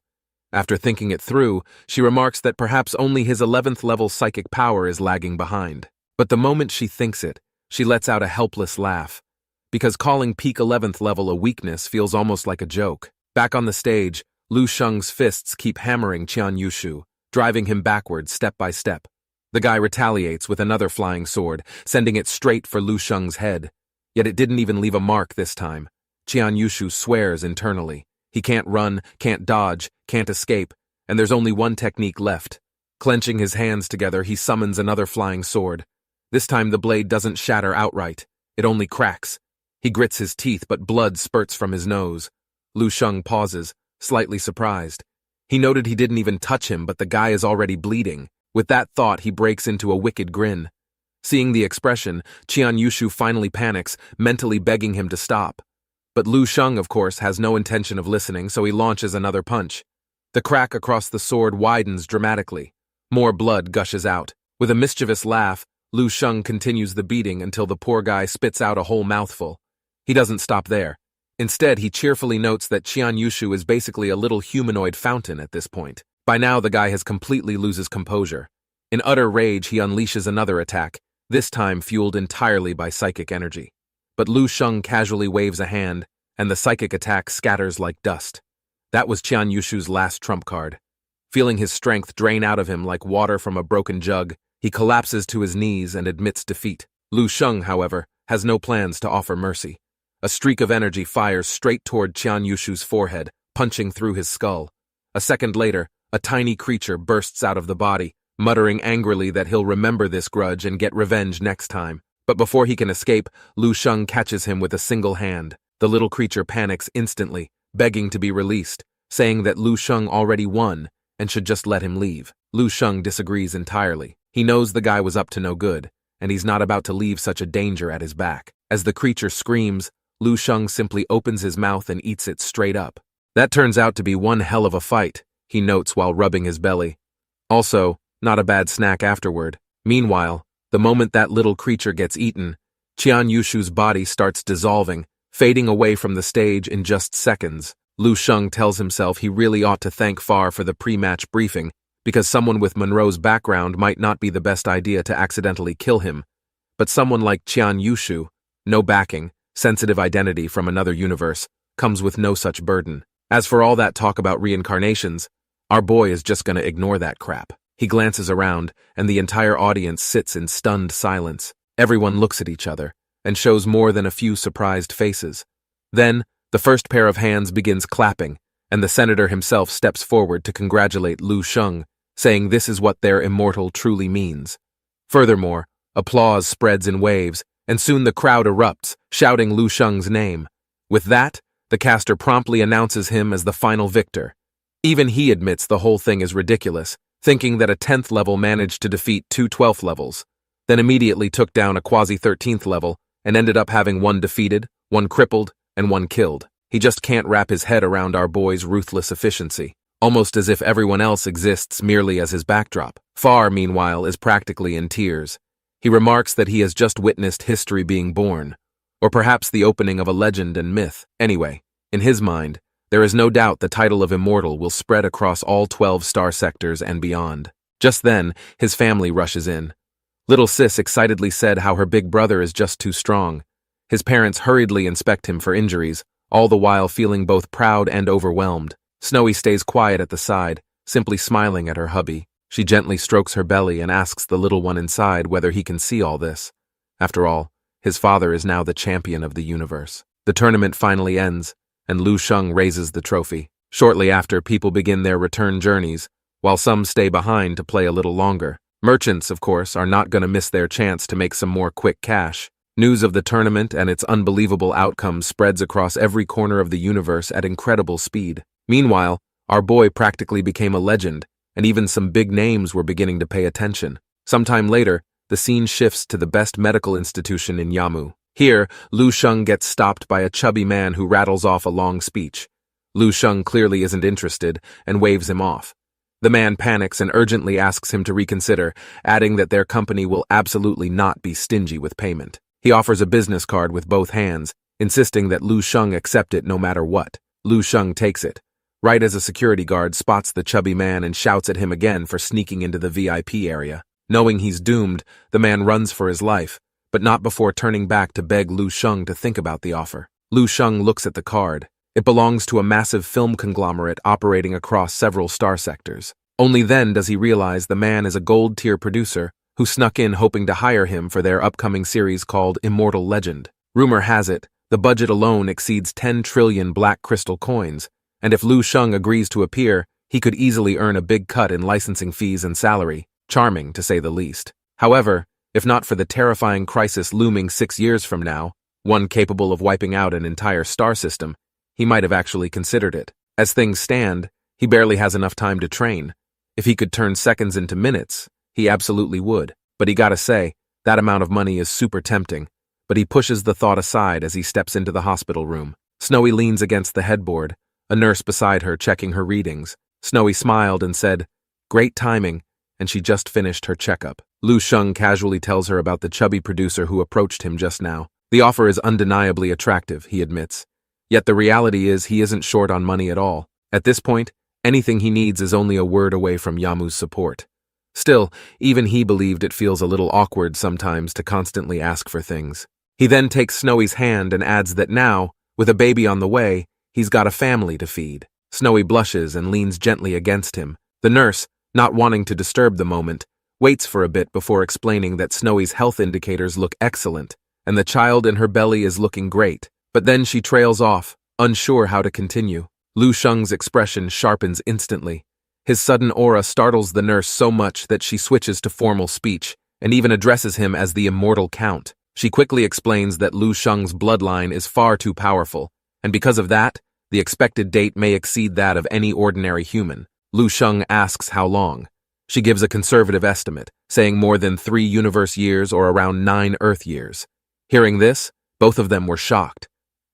After thinking it through, she remarks that perhaps only his 11th level psychic power is lagging behind. But the moment she thinks it, she lets out a helpless laugh, because calling peak 11th level a weakness feels almost like a joke. Back on the stage, Lu Sheng's fists keep hammering Qian Yushu, driving him backward step by step. The guy retaliates with another flying sword, sending it straight for Lu Sheng's head. Yet it didn't even leave a mark this time. Qian Yushu swears internally. He can't run, can't dodge, can't escape, and there's only one technique left. Clenching his hands together, he summons another flying sword. This time the blade doesn't shatter outright. It only cracks. He grits his teeth, but blood spurts from his nose. Lu Sheng pauses, slightly surprised. He noted he didn't even touch him, but the guy is already bleeding. With that thought, he breaks into a wicked grin. Seeing the expression, Qian Yushu finally panics, mentally begging him to stop. But Lu Sheng, of course, has no intention of listening, so he launches another punch. The crack across the sword widens dramatically. More blood gushes out. With a mischievous laugh, Lu Sheng continues the beating until the poor guy spits out a whole mouthful. He doesn't stop there. Instead, he cheerfully notes that Qian Yushu is basically a little humanoid fountain at this point. By now, the guy has completely loses composure. In utter rage, he unleashes another attack, this time fueled entirely by psychic energy. But Lu Sheng casually waves a hand, and the psychic attack scatters like dust. That was Qian Yushu's last trump card. Feeling his strength drain out of him like water from a broken jug, he collapses to his knees and admits defeat. Lu Sheng, however, has no plans to offer mercy. A streak of energy fires straight toward Qian Yushu's forehead, punching through his skull. A second later, a tiny creature bursts out of the body, muttering angrily that he'll remember this grudge and get revenge next time. But before he can escape, Lu Sheng catches him with a single hand. The little creature panics instantly, begging to be released, saying that Lu Sheng already won and should just let him leave. Lu Sheng disagrees entirely. He knows the guy was up to no good, and he's not about to leave such a danger at his back. As the creature screams, Lu Sheng simply opens his mouth and eats it straight up. That turns out to be one hell of a fight, he notes while rubbing his belly. Also, not a bad snack afterward. Meanwhile, the moment that little creature gets eaten, Qian Yushu's body starts dissolving, fading away from the stage in just seconds. Lu Sheng tells himself he really ought to thank Far for the pre-match briefing, because someone with Monroe's background might not be the best idea to accidentally kill him. But someone like Qian Yushu, no backing, sensitive identity from another universe, comes with no such burden. As for all that talk about reincarnations, Our boy is just gonna ignore that crap. He glances around, and the entire audience sits in stunned silence. Everyone looks at each other, and shows more than a few surprised faces. Then, the first pair of hands begins clapping, and the senator himself steps forward to congratulate Lu Sheng, saying this is what their immortal truly means. Furthermore, applause spreads in waves, and soon the crowd erupts, shouting Lu Sheng's name. With that, the caster promptly announces him as the final victor. Even he admits the whole thing is ridiculous, thinking that a 10th level managed to defeat two 12th levels, then immediately took down a quasi-13th level and ended up having one defeated, one crippled, and one killed. He just can't wrap his head around our boy's ruthless efficiency, almost as if everyone else exists merely as his backdrop. Far, meanwhile, is practically in tears. He remarks that he has just witnessed history being born, or perhaps the opening of a legend and myth. Anyway, in his mind, there is no doubt the title of Immortal will spread across all 12 star sectors and beyond. Just then, his family rushes in. Little Sis excitedly said how her big brother is just too strong. His parents hurriedly inspect him for injuries, all the while feeling both proud and overwhelmed. Snowy stays quiet at the side, simply smiling at her hubby. She gently strokes her belly and asks the little one inside whether he can see all this. After all, his father is now the champion of the universe. The tournament finally ends, and Lu Sheng raises the trophy. Shortly after, people begin their return journeys, while some stay behind to play a little longer. Merchants, of course, are not going to miss their chance to make some more quick cash. News of the tournament and its unbelievable outcome spreads across every corner of the universe at incredible speed. Meanwhile, our boy practically became a legend, and even some big names were beginning to pay attention. Sometime later, the scene shifts to the best medical institution in Yamu. Here, Lu Sheng gets stopped by a chubby man who rattles off a long speech. Lu Sheng clearly isn't interested and waves him off. The man panics and urgently asks him to reconsider, adding that their company will absolutely not be stingy with payment. He offers a business card with both hands, insisting that Lu Sheng accept it no matter what. Lu Sheng takes it, right as a security guard spots the chubby man and shouts at him again for sneaking into the VIP area. Knowing he's doomed, the man runs for his life, but not before turning back to beg Lu Sheng to think about the offer. Lu Sheng looks at the card. It belongs to a massive film conglomerate operating across several star sectors. Only then does he realize the man is a gold-tier producer who snuck in hoping to hire him for their upcoming series called Immortal Legend. Rumor has it, the budget alone exceeds 10 trillion black crystal coins, and if Lu Sheng agrees to appear, he could easily earn a big cut in licensing fees and salary. Charming, to say the least. However, if not for the terrifying crisis looming 6 years from now, one capable of wiping out an entire star system, he might have actually considered it. As things stand, he barely has enough time to train. If he could turn seconds into minutes, he absolutely would. But he gotta say, that amount of money is super tempting. But he pushes the thought aside as he steps into the hospital room. Snowy leans against the headboard, a nurse beside her checking her readings. Snowy smiled and said, "Great timing," and she just finished her checkup. Lu Sheng casually tells her about the chubby producer who approached him just now. The offer is undeniably attractive, he admits. Yet the reality is he isn't short on money at all. At this point, anything he needs is only a word away from Yamu's support. Still, even he believed it feels a little awkward sometimes to constantly ask for things. He then takes Snowy's hand and adds that now, with a baby on the way, he's got a family to feed. Snowy blushes and leans gently against him. The nurse, not wanting to disturb the moment, waits for a bit before explaining that Snowy's health indicators look excellent, and the child in her belly is looking great. But then she trails off, unsure how to continue. Lu Sheng's expression sharpens instantly. His sudden aura startles the nurse so much that she switches to formal speech, and even addresses him as the Immortal Count. She quickly explains that Lu Sheng's bloodline is far too powerful, and because of that, the expected date may exceed that of any ordinary human. Lu Sheng asks how long. She gives a conservative estimate, saying more than 3 universe years or around 9 Earth years. Hearing this, both of them were shocked.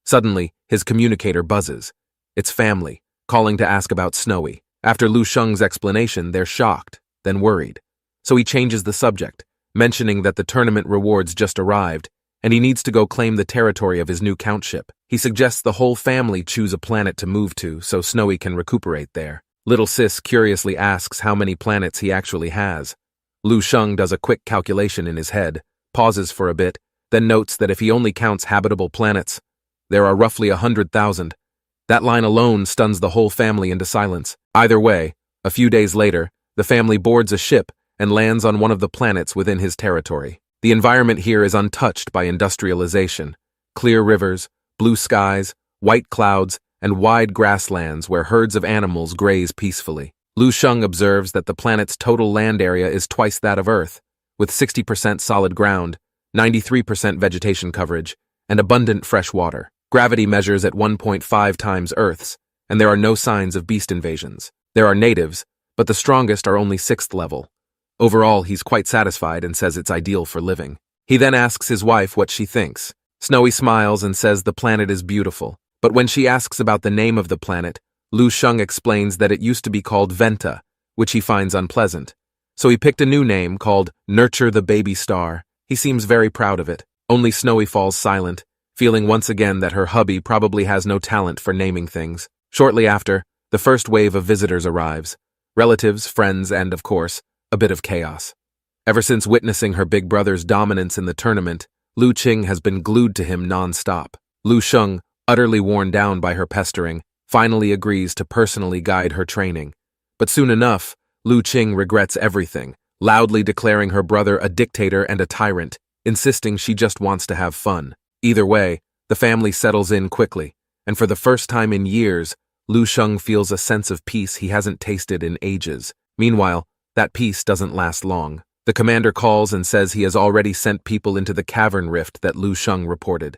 Suddenly, his communicator buzzes. It's family, calling to ask about Snowy. After Lu Sheng's explanation, they're shocked, then worried. So he changes the subject, mentioning that the tournament rewards just arrived, and he needs to go claim the territory of his new countship. He suggests the whole family choose a planet to move to so Snowy can recuperate there. Little Sis curiously asks how many planets he actually has. Lu Sheng does a quick calculation in his head, pauses for a bit, then notes that if he only counts habitable planets, there are roughly 100,000. That line alone stuns the whole family into silence. Either way, A few days later, the family boards a ship and lands on one of the planets within his territory. The environment here is untouched by industrialization. Clear rivers, blue skies, white clouds, and wide grasslands where herds of animals graze peacefully. Lu Sheng observes that the planet's total land area is twice that of Earth, with 60% solid ground, 93% vegetation coverage, and abundant fresh water. Gravity measures at 1.5 times Earth's, and there are no signs of beast invasions. There are natives, but the strongest are only 6th level. Overall, he's quite satisfied and says it's ideal for living. He then asks his wife what she thinks. Snowy smiles and says the planet is beautiful, but when she asks about the name of the planet, Lu Sheng explains that it used to be called Venta, which he finds unpleasant. So he picked a new name called Nurture the Baby Star. He seems very proud of it. Only Snowy falls silent, feeling once again that her hubby probably has no talent for naming things. Shortly after, the first wave of visitors arrives. Relatives, friends, and, of course, a bit of chaos. Ever since witnessing her big brother's dominance in the tournament, Lu Qing has been glued to him non-stop. Lu Sheng, utterly worn down by her pestering, finally agrees to personally guide her training. But soon enough, Lu Qing regrets everything, loudly declaring her brother a dictator and a tyrant, insisting she just wants to have fun. Either way, the family settles in quickly, and for the first time in years, Lu Sheng feels a sense of peace he hasn't tasted in ages. Meanwhile, that peace doesn't last long. The commander calls and says he has already sent people into the cavern rift that Lu Sheng reported.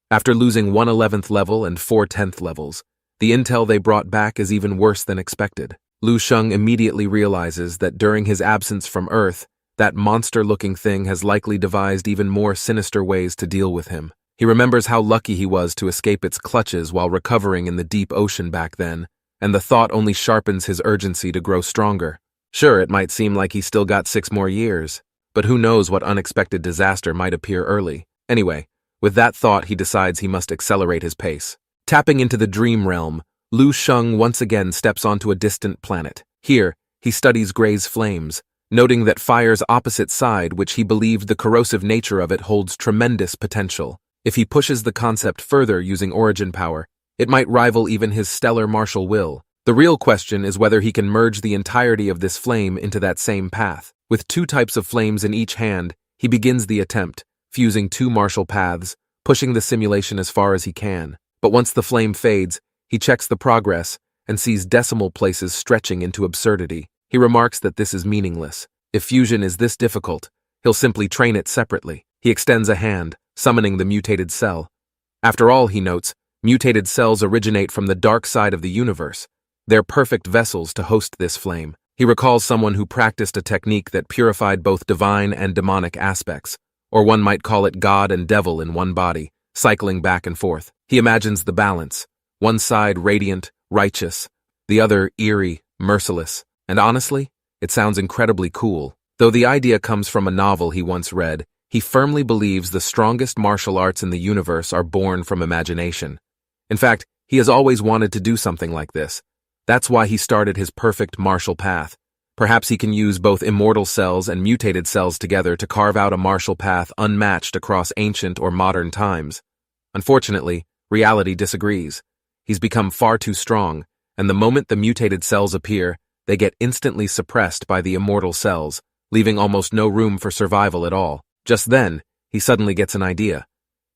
After losing 1 11th level and 4 10th levels, the intel they brought back is even worse than expected. Lu Sheng immediately realizes that during his absence from Earth, that monster-looking thing has likely devised even more sinister ways to deal with him. He remembers how lucky he was to escape its clutches while recovering in the deep ocean back then, and the thought only sharpens his urgency to grow stronger. Sure, it might seem like he's still got 6 more years, but who knows what unexpected disaster might appear early. Anyway, with that thought, he decides he must accelerate his pace. Tapping into the dream realm, Lu Sheng once again steps onto a distant planet. Here, he studies Gray's flames, noting that fire's opposite side, which he believed the corrosive nature of it holds tremendous potential. If he pushes the concept further using origin power, it might rival even his stellar martial will. The real question is whether he can merge the entirety of this flame into that same path. With 2 types of flames in each hand, he begins the attempt, fusing 2 martial paths, pushing the simulation as far as he can. But once the flame fades, he checks the progress and sees decimal places stretching into absurdity. He remarks that this is meaningless. If fusion is this difficult, he'll simply train it separately. He extends a hand, summoning the mutated cell. After all, he notes, mutated cells originate from the dark side of the universe. They're perfect vessels to host this flame. He recalls someone who practiced a technique that purified both divine and demonic aspects, or one might call it God and devil in one body, cycling back and forth. He imagines the balance, one side radiant, righteous, the other eerie, merciless, and honestly, it sounds incredibly cool. Though the idea comes from a novel he once read, he firmly believes the strongest martial arts in the universe are born from imagination. In fact, he has always wanted to do something like this. That's why he started his perfect martial path. Perhaps he can use both immortal cells and mutated cells together to carve out a martial path unmatched across ancient or modern times. Unfortunately, reality disagrees. He's become far too strong, and the moment the mutated cells appear, they get instantly suppressed by the immortal cells, leaving almost no room for survival at all. Just then, he suddenly gets an idea.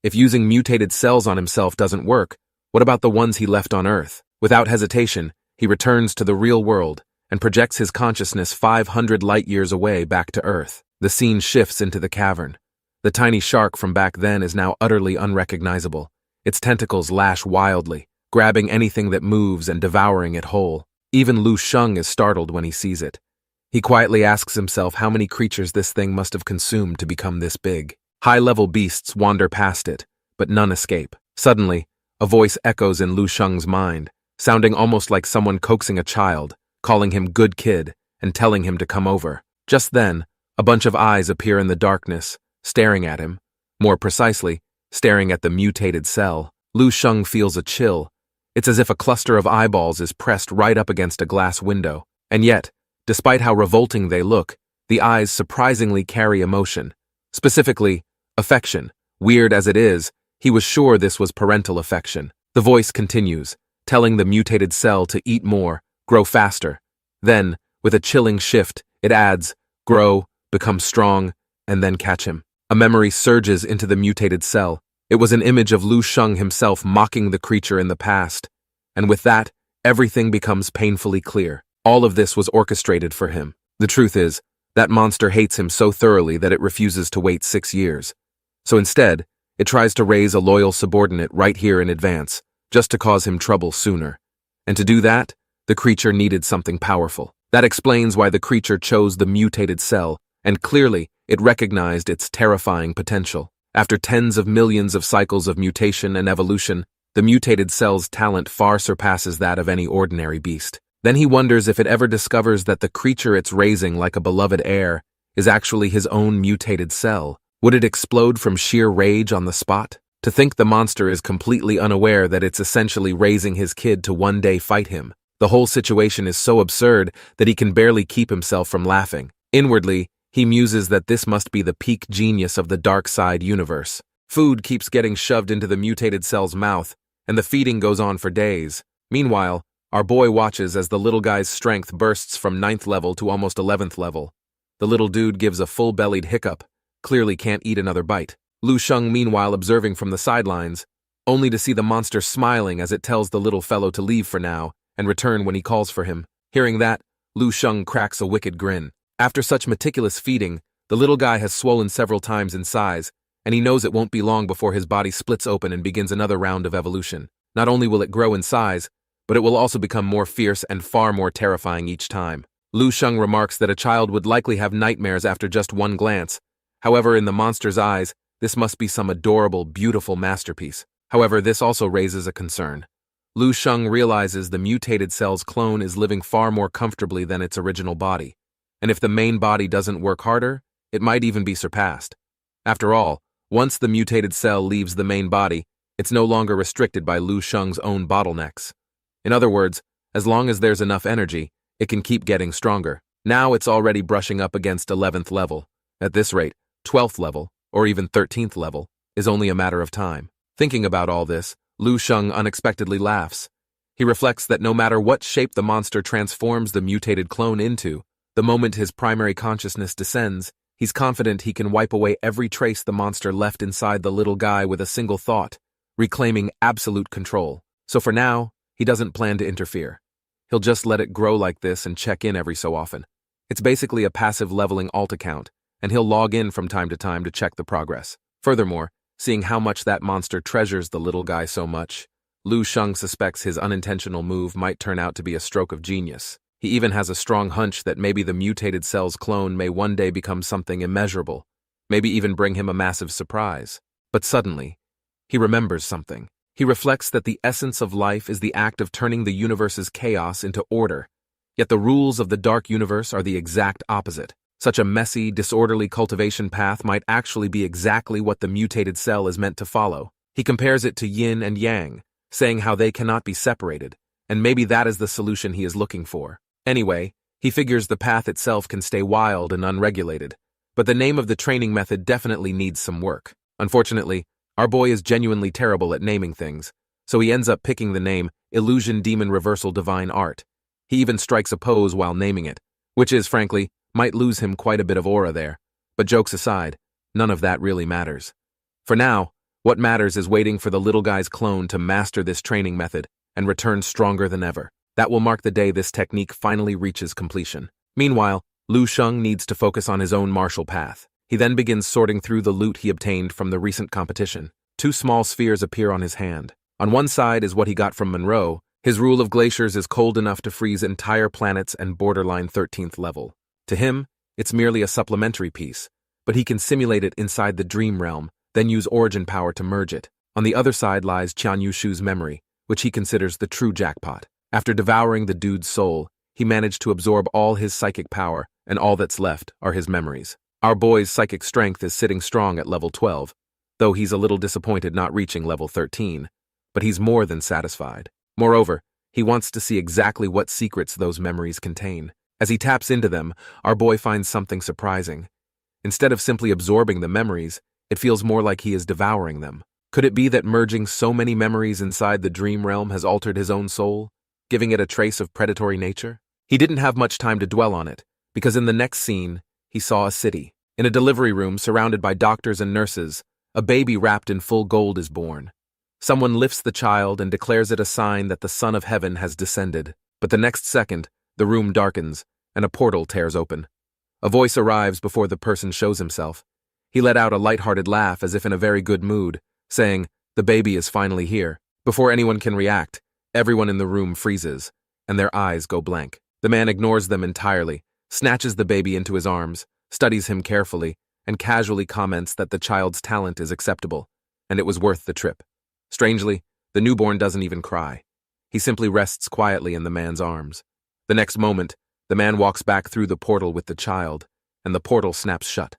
If using mutated cells on himself doesn't work, what about the ones he left on Earth? Without hesitation, he returns to the real world and projects his consciousness 500 light-years away back to Earth. The scene shifts into the cavern. The tiny shark from back then is now utterly unrecognizable. Its tentacles lash wildly, grabbing anything that moves and devouring it whole. Even Lu Sheng is startled when he sees it. He quietly asks himself how many creatures this thing must have consumed to become this big. High-level beasts wander past it, but none escape. Suddenly, a voice echoes in Lu Sheng's mind, sounding almost like someone coaxing a child, calling him good kid, and telling him to come over. Just then, a bunch of eyes appear in the darkness, staring at him. More precisely, staring at the mutated cell. Lu Sheng feels a chill. It's as if a cluster of eyeballs is pressed right up against a glass window. And yet, despite how revolting they look, the eyes surprisingly carry emotion. Specifically, affection. Weird as it is, he was sure this was parental affection. The voice continues, telling the mutated cell to eat more, grow faster, Then, with a chilling shift, it adds, grow, become strong, and then catch him. A memory surges into the mutated cell. It was an image of Lu Sheng himself mocking the creature in the past. And with that, everything becomes painfully clear. All of this was orchestrated for him. The truth is, that monster hates him so thoroughly that it refuses to wait 6 years. So instead, it tries to raise a loyal subordinate right here in advance, just to cause him trouble sooner. And to do that, the creature needed something powerful. That explains why the creature chose the mutated cell, and clearly, it recognized its terrifying potential. After tens of millions of cycles of mutation and evolution, the mutated cell's talent far surpasses that of any ordinary beast. Then he wonders if it ever discovers that the creature it's raising like a beloved heir is actually his own mutated cell. Would it explode from sheer rage on the spot? To think the monster is completely unaware that it's essentially raising his kid to one day fight him. The whole situation is so absurd that he can barely keep himself from laughing. Inwardly, he muses that this must be the peak genius of the dark side universe. Food keeps getting shoved into the mutated cell's mouth, and the feeding goes on for days. Meanwhile, our boy watches as the little guy's strength bursts from 9th level to almost 11th level. The little dude gives a full-bellied hiccup, clearly can't eat another bite. Lu Sheng meanwhile observing from the sidelines, only to see the monster smiling as it tells the little fellow to leave for now and return when he calls for him. Hearing that, Lu Sheng cracks a wicked grin. After such meticulous feeding, the little guy has swollen several times in size, and he knows it won't be long before his body splits open and begins another round of evolution. Not only will it grow in size, but it will also become more fierce and far more terrifying each time. Lu Sheng remarks that a child would likely have nightmares after just one glance. However, in the monster's eyes, this must be some adorable, beautiful masterpiece. However, this also raises a concern. Lu Sheng realizes the mutated cell's clone is living far more comfortably than its original body, and if the main body doesn't work harder, it might even be surpassed. After all, once the mutated cell leaves the main body, it's no longer restricted by Lu Sheng's own bottlenecks. In other words, as long as there's enough energy, it can keep getting stronger. Now it's already brushing up against 11th level. At this rate, 12th level, or even 13th level, is only a matter of time. Thinking about all this, Lu Sheng unexpectedly laughs. He reflects that no matter what shape the monster transforms the mutated clone into, the moment his primary consciousness descends, he's confident he can wipe away every trace the monster left inside the little guy with a single thought, reclaiming absolute control. So for now, he doesn't plan to interfere. He'll just let it grow like this and check in every so often. It's basically a passive leveling alt account, and he'll log in from time to check the progress. Furthermore, seeing how much that monster treasures the little guy so much, Lu Sheng suspects his unintentional move might turn out to be a stroke of genius. He even has a strong hunch that maybe the mutated cell's clone may one day become something immeasurable, maybe even bring him a massive surprise. But suddenly, he remembers something. He reflects that the essence of life is the act of turning the universe's chaos into order, yet the rules of the dark universe are the exact opposite. Such a messy, disorderly cultivation path might actually be exactly what the mutated cell is meant to follow. He compares it to yin and yang, saying how they cannot be separated, and maybe that is the solution he is looking for. Anyway, he figures the path itself can stay wild and unregulated, but the name of the training method definitely needs some work. Unfortunately, our boy is genuinely terrible at naming things, so he ends up picking the name Illusion Demon Reversal Divine Art. He even strikes a pose while naming it, which is, frankly, might lose him quite a bit of aura there. But jokes aside, none of that really matters. For now, what matters is waiting for the little guy's clone to master this training method and return stronger than ever. That will mark the day this technique finally reaches completion. Meanwhile, Lu Sheng needs to focus on his own martial path. He then begins sorting through the loot he obtained from the recent competition. 2 small spheres appear on his hand. On one side is what he got from Monroe. His rule of glaciers is cold enough to freeze entire planets and borderline 13th level. To him, it's merely a supplementary piece, but he can simulate it inside the dream realm, then use origin power to merge it. On the other side lies Qian Yushu's memory, which he considers the true jackpot. After devouring the dude's soul, he managed to absorb all his psychic power, and all that's left are his memories. Our boy's psychic strength is sitting strong at level 12, though he's a little disappointed not reaching level 13, but he's more than satisfied. Moreover, he wants to see exactly what secrets those memories contain. As he taps into them, our boy finds something surprising. Instead of simply absorbing the memories, it feels more like he is devouring them. Could it be that merging so many memories inside the dream realm has altered his own soul, giving it a trace of predatory nature? He didn't have much time to dwell on it, because in the next scene, he saw a city. In a delivery room surrounded by doctors and nurses, a baby wrapped in full gold is born. Someone lifts the child and declares it a sign that the Son of Heaven has descended. But the next second, the room darkens, and a portal tears open. A voice arrives before the person shows himself. He let out a light-hearted laugh as if in a very good mood, saying, "The baby is finally here." Before anyone can react, everyone in the room freezes, and their eyes go blank. The man ignores them entirely, snatches the baby into his arms, studies him carefully, and casually comments that the child's talent is acceptable, and it was worth the trip. Strangely, the newborn doesn't even cry. He simply rests quietly in the man's arms. The next moment, the man walks back through the portal with the child, and the portal snaps shut.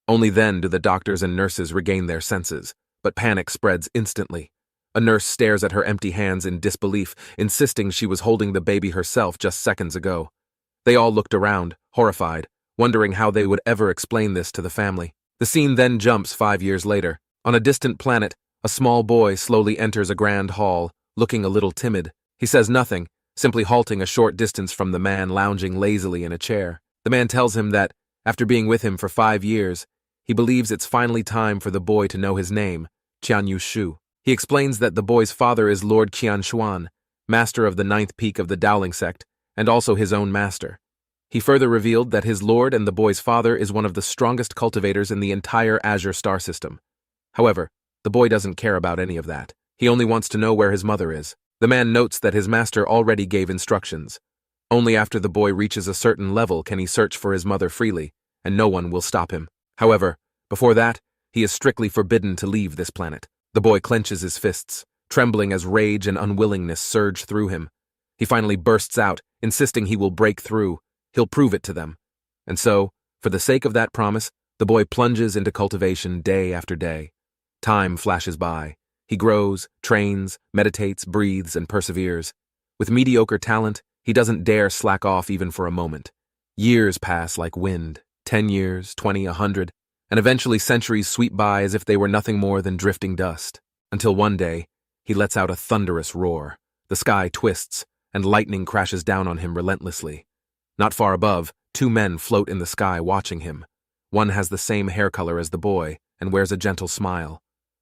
Only then do the doctors and nurses regain their senses, but panic spreads instantly. A nurse stares at her empty hands in disbelief, insisting she was holding the baby herself just seconds ago. They all looked around, horrified, wondering how they would ever explain this to the family. The scene then jumps 5 years later. On a distant planet, a small boy slowly enters a grand hall, looking a little timid. He says nothing, simply halting a short distance from the man lounging lazily in a chair. The man tells him that, after being with him for 5 years, he believes it's finally time for the boy to know his name, Qianyu Shu. He explains that the boy's father is Lord Qianshuan, master of the 9th peak of the Dowling sect, and also his own master. He further revealed that his lord and the boy's father is one of the strongest cultivators in the entire Azure star system. However, the boy doesn't care about any of that. He only wants to know where his mother is. The man notes that his master already gave instructions. Only after the boy reaches a certain level can he search for his mother freely, and no one will stop him. However, before that, he is strictly forbidden to leave this planet. The boy clenches his fists, trembling as rage and unwillingness surge through him. He finally bursts out, insisting he will break through. He'll prove it to them. And so, for the sake of that promise, the boy plunges into cultivation day after day. Time flashes by. He grows, trains, meditates, breathes, and perseveres. With mediocre talent, he doesn't dare slack off even for a moment. Years pass like wind, 10 years, 20, 100, and eventually centuries sweep by as if they were nothing more than drifting dust. Until one day, he lets out a thunderous roar. The sky twists, and lightning crashes down on him relentlessly. Not far above, 2 men float in the sky watching him. One has the same hair color as the boy, and wears a gentle smile.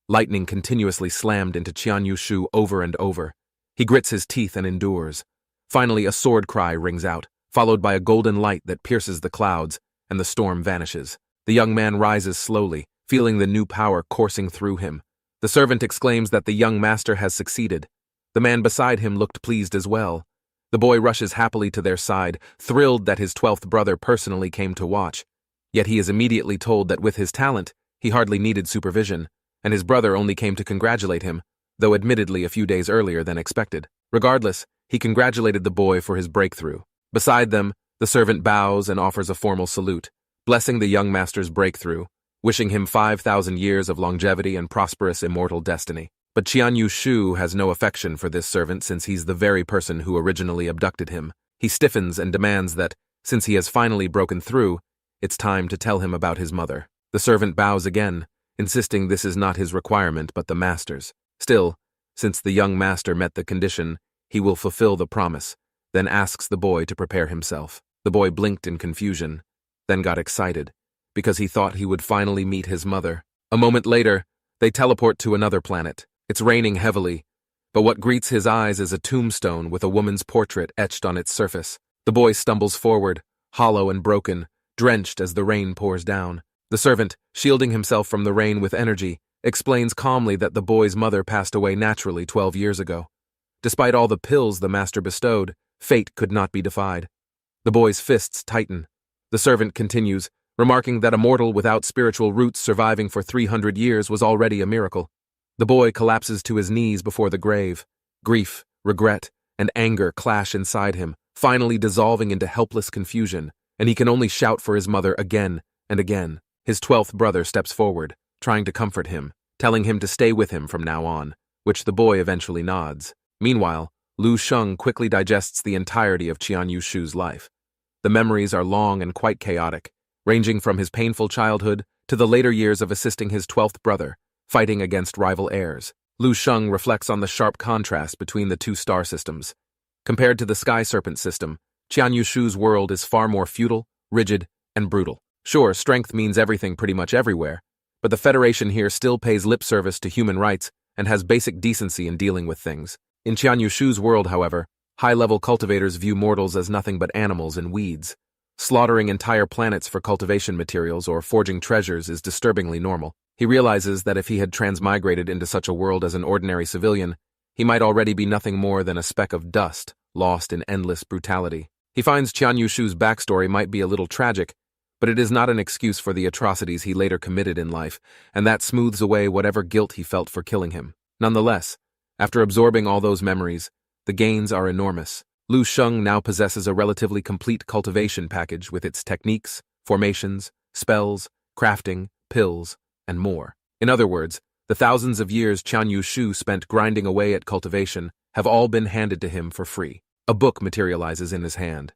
Lightning continuously slammed into Qianyu Shu over and over. He grits his teeth and endures. Finally, a sword cry rings out, followed by a golden light that pierces the clouds, and the storm vanishes. The young man rises slowly, feeling the new power coursing through him. The servant exclaims that the young master has succeeded. The man beside him looked pleased as well. The boy rushes happily to their side, thrilled that his 12th brother personally came to watch. Yet he is immediately told that with his talent, he hardly needed supervision, and his brother only came to congratulate him, though admittedly a few days earlier than expected. Regardless, he congratulated the boy for his breakthrough. Beside them, the servant bows and offers a formal salute, blessing the young master's breakthrough, wishing him 5,000 years of longevity and prosperous immortal destiny. But Qianyu Shu has no affection for this servant since he's the very person who originally abducted him. He stiffens and demands that, since he has finally broken through, it's time to tell him about his mother. The servant bows again, insisting this is not his requirement but the master's. Still, since the young master met the condition, he will fulfill the promise, then asks the boy to prepare himself. The boy blinked in confusion, then got excited, because he thought he would finally meet his mother. A moment later, they teleport to another planet. It's raining heavily, but what greets his eyes is a tombstone with a woman's portrait etched on its surface. The boy stumbles forward, hollow and broken, drenched as the rain pours down. The servant, shielding himself from the rain with energy, explains calmly that the boy's mother passed away naturally 12 years ago. Despite all the pills the master bestowed, fate could not be defied. The boy's fists tighten. The servant continues, remarking that a mortal without spiritual roots surviving for 300 years was already a miracle. The boy collapses to his knees before the grave. Grief, regret, and anger clash inside him, finally dissolving into helpless confusion, and he can only shout for his mother again and again. His 12th brother steps forward, trying to comfort him, telling him to stay with him from now on, which the boy eventually nods. Meanwhile, Lu Sheng quickly digests the entirety of Qianyu Shu's life. The memories are long and quite chaotic, ranging from his painful childhood to the later years of assisting his 12th brother, fighting against rival heirs. Lu Sheng reflects on the sharp contrast between the 2 star systems. Compared to the Sky Serpent system, Qian Yushu's world is far more feudal, rigid, and brutal. Sure, strength means everything pretty much everywhere, but the Federation here still pays lip service to human rights and has basic decency in dealing with things. In Qian Yushu's world, however, high-level cultivators view mortals as nothing but animals and weeds. Slaughtering entire planets for cultivation materials or forging treasures is disturbingly normal. He realizes that if he had transmigrated into such a world as an ordinary civilian, he might already be nothing more than a speck of dust, lost in endless brutality. He finds Qian Yushu's backstory might be a little tragic, but it is not an excuse for the atrocities he later committed in life, and that smooths away whatever guilt he felt for killing him. Nonetheless, after absorbing all those memories, the gains are enormous. Lu Sheng now possesses a relatively complete cultivation package with its techniques, formations, spells, crafting, pills, and more. In other words, the thousands of years Qian Yushu spent grinding away at cultivation have all been handed to him for free. A book materializes in his hand.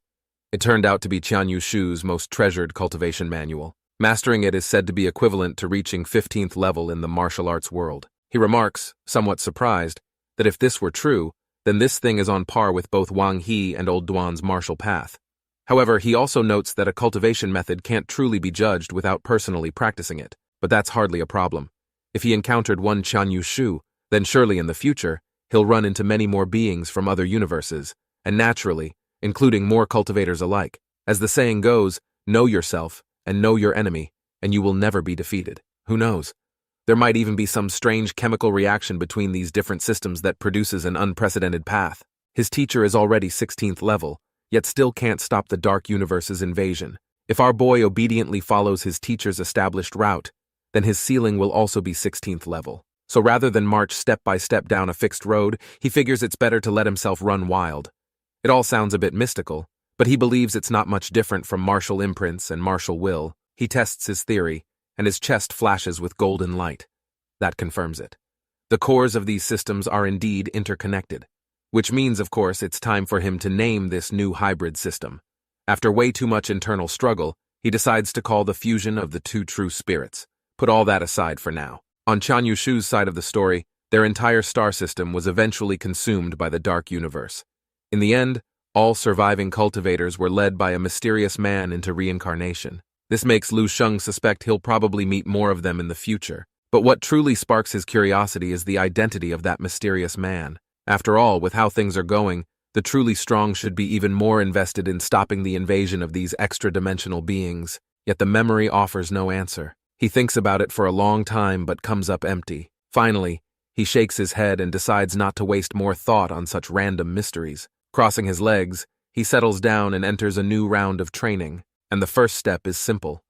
It turned out to be Qian Yushu's most treasured cultivation manual. Mastering it is said to be equivalent to reaching 15th level in the martial arts world. He remarks, somewhat surprised, that if this were true, then this thing is on par with both Wang He and Old Duan's martial path. However, he also notes that a cultivation method can't truly be judged without personally practicing it, but that's hardly a problem. If he encountered one Qian Yushu, then surely in the future, he'll run into many more beings from other universes, and naturally, including more cultivators alike. As the saying goes, know yourself and know your enemy, and you will never be defeated. Who knows? There might even be some strange chemical reaction between these different systems that produces an unprecedented path. His teacher is already 16th level, yet still can't stop the Dark Universe's invasion. If our boy obediently follows his teacher's established route, then his ceiling will also be 16th level. So rather than march step by step down a fixed road, he figures it's better to let himself run wild. It all sounds a bit mystical, but he believes it's not much different from martial imprints and martial will. He tests his theory, and his chest flashes with golden light. That confirms it. The cores of these systems are indeed interconnected, which means, of course, it's time for him to name this new hybrid system. After way too much internal struggle, he decides to call the fusion of the two true spirits. Put all that aside for now. On Qian Yushu's side of the story, their entire star system was eventually consumed by the Dark Universe. In the end, all surviving cultivators were led by a mysterious man into reincarnation. This makes Lu Sheng suspect he'll probably meet more of them in the future. But what truly sparks his curiosity is the identity of that mysterious man. After all, with how things are going, the truly strong should be even more invested in stopping the invasion of these extra-dimensional beings. Yet the memory offers no answer. He thinks about it for a long time but comes up empty. Finally, he shakes his head and decides not to waste more thought on such random mysteries. Crossing his legs, he settles down and enters a new round of training. And the first step is simple: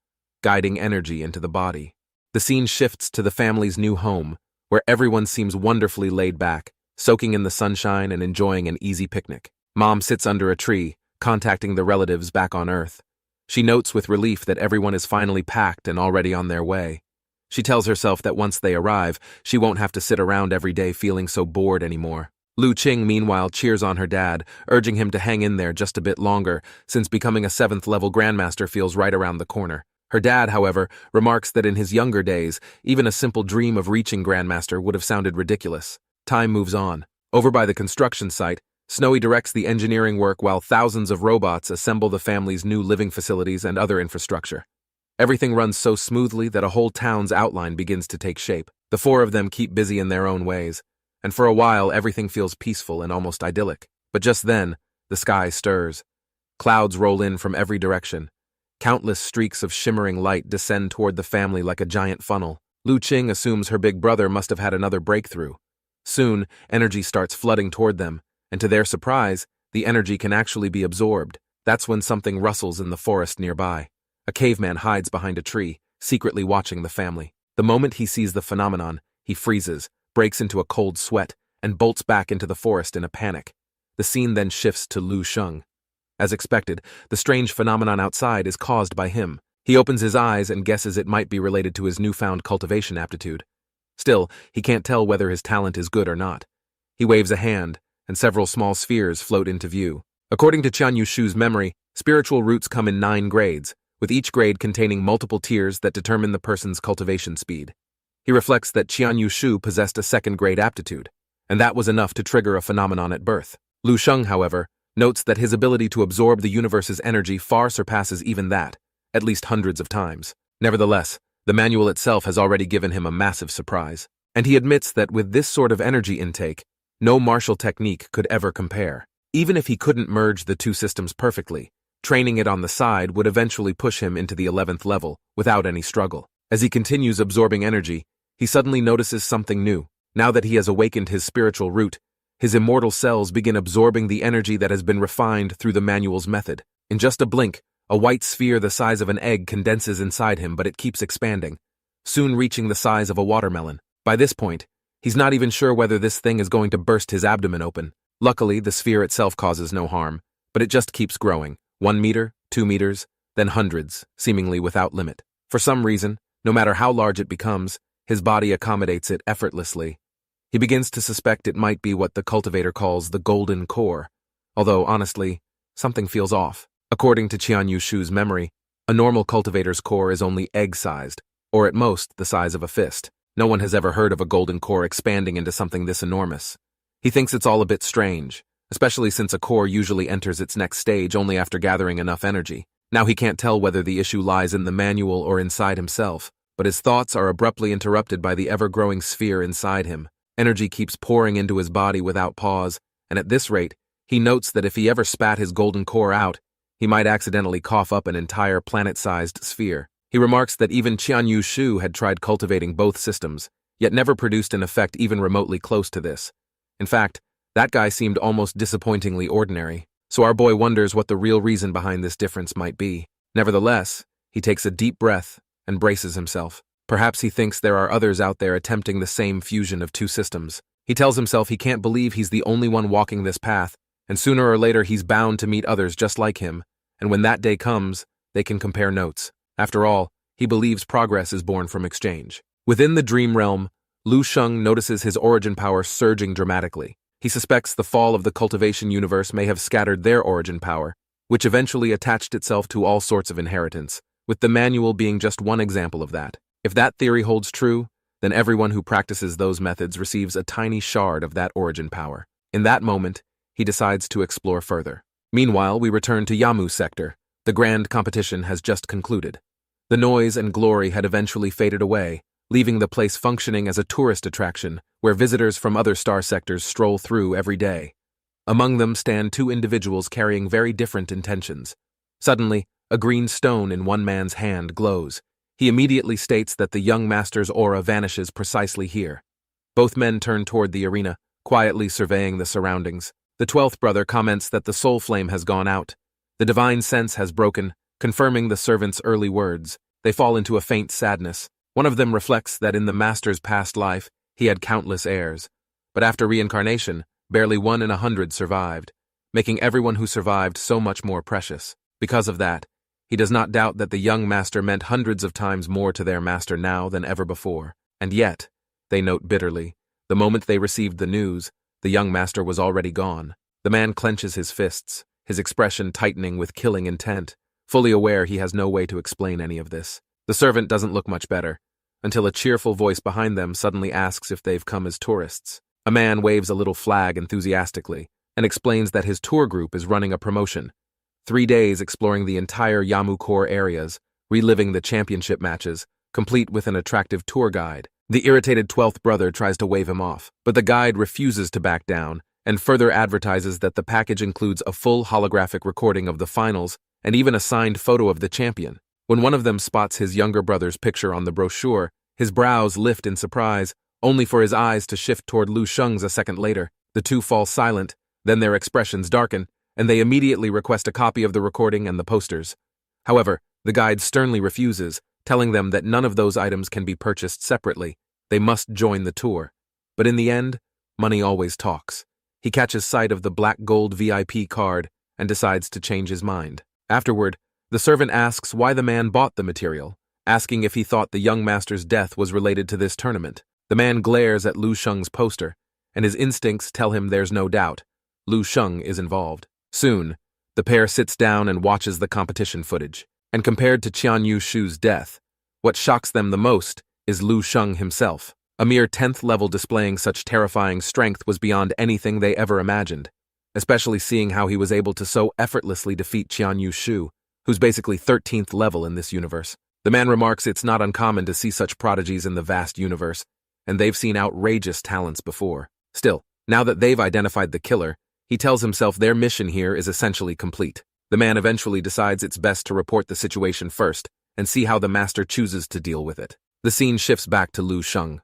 guiding energy into the body. The scene shifts to the family's new home, where everyone seems wonderfully laid back, soaking in the sunshine and enjoying an easy picnic. Mom sits under a tree, contacting the relatives back on Earth. She notes with relief that everyone is finally packed and already on their way. She tells herself that once they arrive, she won't have to sit around every day feeling so bored anymore. Lu Sheng, meanwhile, cheers on her dad, urging him to hang in there just a bit longer, since becoming a 7th-level grandmaster feels right around the corner. Her dad, however, remarks that in his younger days, even a simple dream of reaching grandmaster would have sounded ridiculous. Time moves on. Over by the construction site, Snowy directs the engineering work while thousands of robots assemble the family's new living facilities and other infrastructure. Everything runs so smoothly that a whole town's outline begins to take shape. The four of them keep busy in their own ways, and for a while everything feels peaceful and almost idyllic. But just then, the sky stirs. Clouds roll in from every direction. Countless streaks of shimmering light descend toward the family like a giant funnel. Lu Sheng assumes her big brother must have had another breakthrough. Soon, energy starts flooding toward them, and to their surprise, the energy can actually be absorbed. That's when something rustles in the forest nearby. A caveman hides behind a tree, secretly watching the family. The moment he sees the phenomenon, he freezes, breaks into a cold sweat, and bolts back into the forest in a panic. The scene then shifts to Lu Sheng. As expected, the strange phenomenon outside is caused by him. He opens his eyes and guesses it might be related to his newfound cultivation aptitude. Still, he can't tell whether his talent is good or not. He waves a hand, and several small spheres float into view. According to Qian Yushu's memory, spiritual roots come in 9 grades, with each grade containing multiple tiers that determine the person's cultivation speed. He reflects that Qian Yushu possessed a 2nd-grade aptitude, and that was enough to trigger a phenomenon at birth. Lu Sheng, however, notes that his ability to absorb the universe's energy far surpasses even that, at least hundreds of times. Nevertheless, the manual itself has already given him a massive surprise, and he admits that with this sort of energy intake, no martial technique could ever compare. Even if he couldn't merge the two systems perfectly, training it on the side would eventually push him into the 11th level without any struggle. As he continues absorbing energy, he suddenly notices something new. Now that he has awakened his spiritual root, his immortal cells begin absorbing the energy that has been refined through the manual's method. In just a blink, a white sphere the size of an egg condenses inside him, but it keeps expanding, soon reaching the size of a watermelon. By this point, he's not even sure whether this thing is going to burst his abdomen open. Luckily, the sphere itself causes no harm, but it just keeps growing. 1 meter, 2 meters, then hundreds, seemingly without limit. For some reason, no matter how large it becomes, his body accommodates it effortlessly. He begins to suspect it might be what the cultivator calls the golden core, although, honestly, something feels off. According to Qian Yushu's memory, a normal cultivator's core is only egg-sized, or at most the size of a fist. No one has ever heard of a golden core expanding into something this enormous. He thinks it's all a bit strange, especially since a core usually enters its next stage only after gathering enough energy. Now he can't tell whether the issue lies in the manual or inside himself, but his thoughts are abruptly interrupted by the ever-growing sphere inside him. Energy keeps pouring into his body without pause, and at this rate, he notes that if he ever spat his golden core out, he might accidentally cough up an entire planet-sized sphere. He remarks that even Qian Yushu had tried cultivating both systems, yet never produced an effect even remotely close to this. In fact, that guy seemed almost disappointingly ordinary, so our boy wonders what the real reason behind this difference might be. Nevertheless, he takes a deep breath and braces himself. Perhaps he thinks there are others out there attempting the same fusion of two systems. He tells himself he can't believe he's the only one walking this path, and sooner or later he's bound to meet others just like him, and when that day comes, they can compare notes. After all, he believes progress is born from exchange. Within the dream realm, Lu Sheng notices his origin power surging dramatically. He suspects the fall of the cultivation universe may have scattered their origin power, which eventually attached itself to all sorts of inheritance, with the manual being just one example of that. If that theory holds true, then everyone who practices those methods receives a tiny shard of that origin power. In that moment, he decides to explore further. Meanwhile, we return to Yamu sector. The grand competition has just concluded. The noise and glory had eventually faded away, leaving the place functioning as a tourist attraction where visitors from other star sectors stroll through every day. Among them stand two individuals carrying very different intentions. Suddenly, a green stone in one man's hand glows. He immediately states that the young master's aura vanishes precisely here. Both men turn toward the arena, quietly surveying the surroundings. The 12th brother comments that the soul flame has gone out. The divine sense has broken, confirming the servant's early words. They fall into a faint sadness. One of them reflects that in the master's past life, he had countless heirs. But after reincarnation, barely 1 in 100 survived, making everyone who survived so much more precious. Because of that, he does not doubt that the young master meant hundreds of times more to their master now than ever before. And yet, they note bitterly, the moment they received the news, the young master was already gone. The man clenches his fists, his expression tightening with killing intent, fully aware he has no way to explain any of this. The servant doesn't look much better, until a cheerful voice behind them suddenly asks if they've come as tourists. A man waves a little flag enthusiastically and explains that his tour group is running a promotion. 3 days exploring the entire Yamu Core areas, reliving the championship matches, complete with an attractive tour guide. The irritated 12th brother tries to wave him off, but the guide refuses to back down and further advertises that the package includes a full holographic recording of the finals and even a signed photo of the champion. When one of them spots his younger brother's picture on the brochure, his brows lift in surprise, only for his eyes to shift toward Lu Sheng's a second later. The two fall silent, then their expressions darken, and they immediately request a copy of the recording and the posters. However, the guide sternly refuses, telling them that none of those items can be purchased separately. They must join the tour. But in the end, money always talks. He catches sight of the black gold VIP card and decides to change his mind. Afterward, the servant asks why the man bought the material, asking if he thought the young master's death was related to this tournament. The man glares at Lu Sheng's poster, and his instincts tell him there's no doubt. Lu Sheng is involved. Soon, the pair sits down and watches the competition footage. And compared to Qian Yushu's death, what shocks them the most is Lu Sheng himself. A mere 10th level displaying such terrifying strength was beyond anything they ever imagined. especially seeing how he was able to so effortlessly defeat Qianyu Shu, who's basically 13th level in this universe. The man remarks it's not uncommon to see such prodigies in the vast universe, and they've seen outrageous talents before. Still, now that they've identified the killer, he tells himself their mission here is essentially complete. The man eventually decides it's best to report the situation first and see how the master chooses to deal with it. The scene shifts back to Lu Sheng.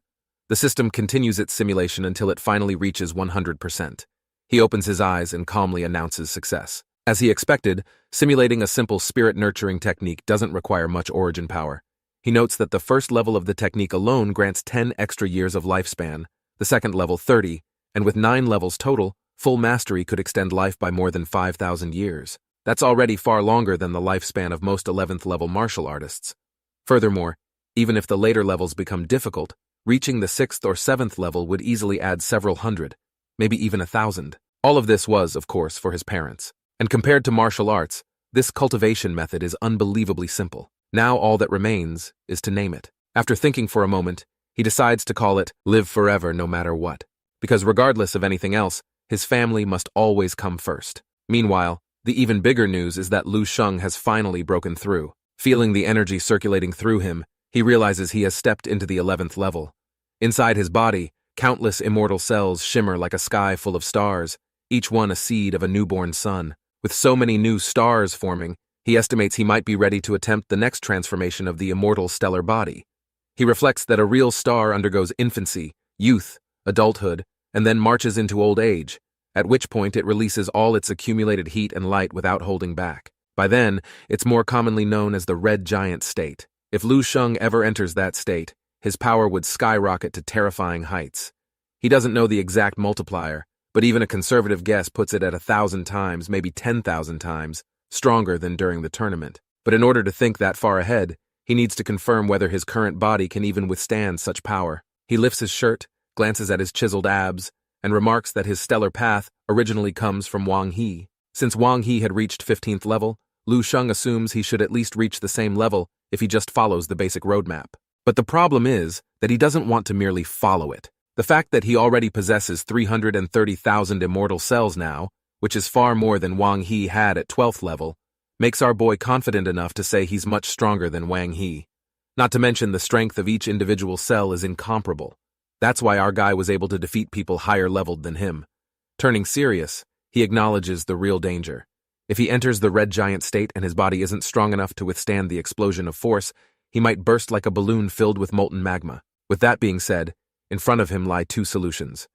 The system continues its simulation until it finally reaches 100%. He opens his eyes and calmly announces success. As he expected, simulating a simple spirit-nurturing technique doesn't require much origin power. He notes that the first level of the technique alone grants 10 extra years of lifespan, the second level 30, and with 9 levels total, full mastery could extend life by more than 5,000 years. That's already far longer than the lifespan of most 11th level martial artists. Furthermore, even if the later levels become difficult, reaching the 6th or 7th level would easily add several hundred, maybe even 1,000. All of this was, of course, for his parents. And compared to martial arts, this cultivation method is unbelievably simple. Now all that remains is to name it. After thinking for a moment, he decides to call it Live Forever No Matter What, because regardless of anything else, his family must always come first. Meanwhile, the even bigger news is that Lu Sheng has finally broken through. Feeling the energy circulating through him, he realizes he has stepped into the 11th level. Inside his body, countless immortal cells shimmer like a sky full of stars, each one a seed of a newborn sun. With so many new stars forming, he estimates he might be ready to attempt the next transformation of the immortal stellar body. He reflects that a real star undergoes infancy, youth, adulthood, and then marches into old age, at which point it releases all its accumulated heat and light without holding back. By then, it's more commonly known as the red giant state. If Lu Sheng ever enters that state, his power would skyrocket to terrifying heights. He doesn't know the exact multiplier, but even a conservative guess puts it at 1,000 times, maybe 10,000 times, stronger than during the tournament. But in order to think that far ahead, he needs to confirm whether his current body can even withstand such power. He lifts his shirt, glances at his chiseled abs, and remarks that his stellar path originally comes from Wang He. Since Wang He had reached 15th level, Lu Sheng assumes he should at least reach the same level if he just follows the basic roadmap. But the problem is that he doesn't want to merely follow it. The fact that he already possesses 330,000 immortal cells now, which is far more than Wang He had at 12th level, makes our boy confident enough to say he's much stronger than Wang He. Not to mention the strength of each individual cell is incomparable. That's why our guy was able to defeat people higher leveled than him. Turning serious, he acknowledges the real danger. If he enters the red giant state and his body isn't strong enough to withstand the explosion of force, he might burst like a balloon filled with molten magma. With that being said, in front of him lie two solutions.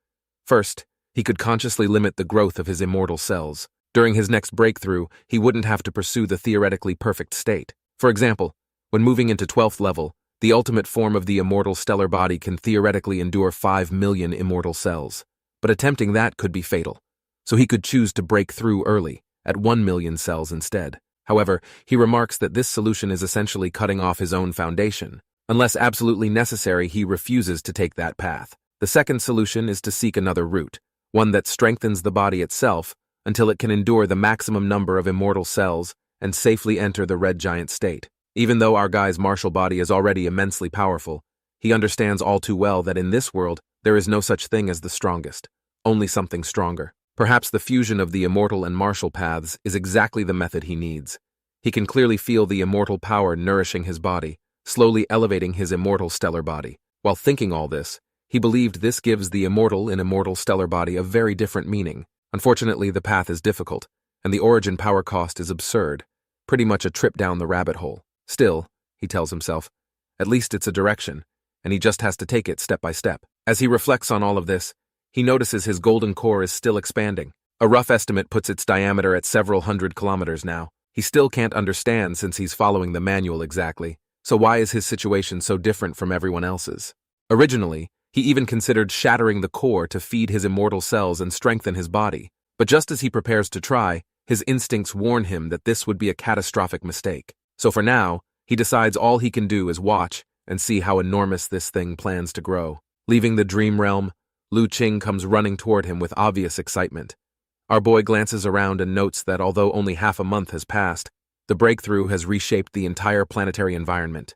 First, he could consciously limit the growth of his immortal cells. During his next breakthrough, he wouldn't have to pursue the theoretically perfect state. For example, when moving into 12th level, the ultimate form of the immortal stellar body can theoretically endure 5 million immortal cells. But attempting that could be fatal. So he could choose to break through early, at 1 million cells instead. However, he remarks that this solution is essentially cutting off his own foundation. Unless absolutely necessary, he refuses to take that path. The second solution is to seek another route, one that strengthens the body itself until it can endure the maximum number of immortal cells and safely enter the red giant state. Even though our guy's martial body is already immensely powerful, he understands all too well that in this world there is no such thing as the strongest, only something stronger. Perhaps the fusion of the immortal and martial paths is exactly the method he needs. He can clearly feel the immortal power nourishing his body, slowly elevating his immortal stellar body. While thinking all this, he believed this gives the immortal and immortal stellar body a very different meaning. Unfortunately, the path is difficult, and the origin power cost is absurd, pretty much a trip down the rabbit hole. Still, he tells himself, at least it's a direction, and he just has to take it step by step. As he reflects on all of this, he notices his golden core is still expanding. A rough estimate puts its diameter at several hundred kilometers now. He still can't understand since he's following the manual exactly, so why is his situation so different from everyone else's? Originally, he even considered shattering the core to feed his immortal cells and strengthen his body. But just as he prepares to try, his instincts warn him that this would be a catastrophic mistake. So for now, he decides all he can do is watch and see how enormous this thing plans to grow. Leaving the dream realm, Lu Sheng comes running toward him with obvious excitement. Our boy glances around and notes that although only half a month has passed, the breakthrough has reshaped the entire planetary environment.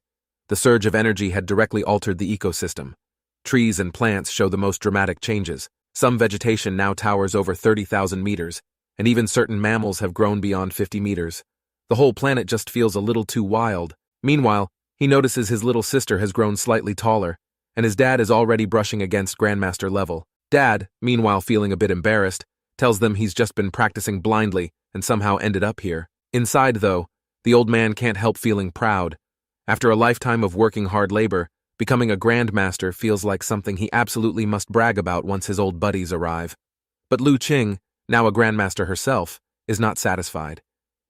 The surge of energy had directly altered the ecosystem. Trees and plants show the most dramatic changes, Some vegetation now towers over 30,000 meters, and even certain mammals have grown beyond 50 meters. The whole planet just feels a little too wild. Meanwhile, he notices his little sister has grown slightly taller, and his dad is already brushing against Grandmaster level. Dad, meanwhile feeling a bit embarrassed, tells them he's just been practicing blindly and somehow ended up here. Inside, though, the old man can't help feeling proud. After a lifetime of working hard labor, becoming a Grandmaster feels like something he absolutely must brag about once his old buddies arrive. But Lu Sheng, now a Grandmaster herself, is not satisfied.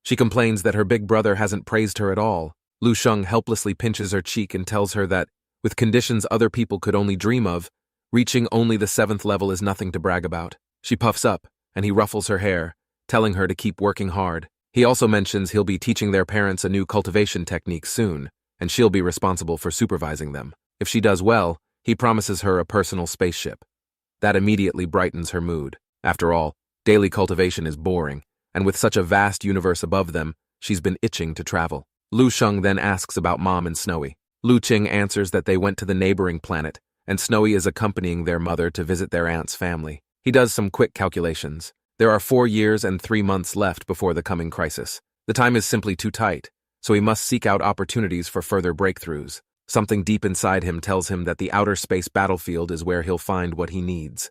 She complains that her big brother hasn't praised her at all. Lu Sheng helplessly pinches her cheek and tells her that, with conditions other people could only dream of, reaching only the 7th level is nothing to brag about. She puffs up, and he ruffles her hair, telling her to keep working hard. He also mentions he'll be teaching their parents a new cultivation technique soon, and she'll be responsible for supervising them. If she does well, he promises her a personal spaceship. That immediately brightens her mood. After all, daily cultivation is boring, and with such a vast universe above them, she's been itching to travel. Lu Sheng then asks about Mom and Snowy. Lu Sheng answers that they went to the neighboring planet, and Snowy is accompanying their mother to visit their aunt's family. He does some quick calculations. There are 4 years and 3 months left before the coming crisis. The time is simply too tight, so he must seek out opportunities for further breakthroughs. Something deep inside him tells him that the outer space battlefield is where he'll find what he needs.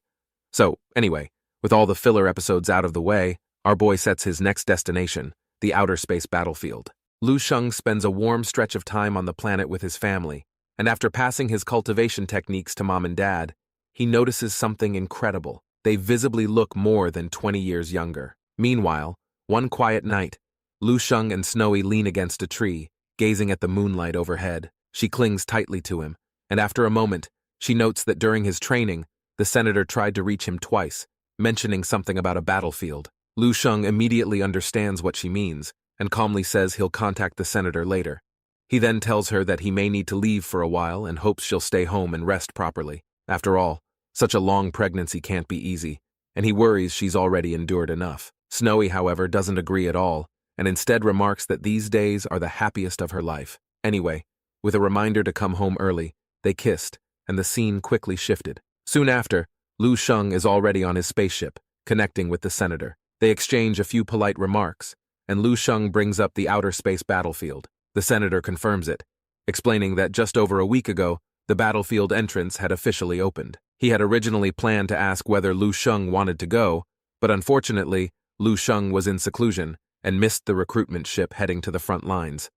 So, anyway, with all the filler episodes out of the way, our boy sets his next destination, the outer space battlefield. Lu Sheng spends a warm stretch of time on the planet with his family, and after passing his cultivation techniques to Mom and Dad, he notices something incredible. They visibly look more than 20 years younger. Meanwhile, one quiet night, Lu Sheng and Snowy lean against a tree, gazing at the moonlight overhead. She clings tightly to him, and after a moment, she notes that during his training, the senator tried to reach him twice, mentioning something about a battlefield. Lu Sheng immediately understands what she means, and calmly says he'll contact the senator later. He then tells her that he may need to leave for a while and hopes she'll stay home and rest properly. After all, such a long pregnancy can't be easy, and he worries she's already endured enough. Snowy, however, doesn't agree at all, and instead remarks that these days are the happiest of her life. Anyway, with a reminder to come home early, they kissed, and the scene quickly shifted. Soon after, Lu Sheng is already on his spaceship, connecting with the senator. They exchange a few polite remarks, and Lu Sheng brings up the outer space battlefield. The senator confirms it, explaining that just over a week ago, the battlefield entrance had officially opened. He had originally planned to ask whether Lu Sheng wanted to go, but unfortunately, Lu Sheng was in seclusion and missed the recruitment ship heading to the front lines.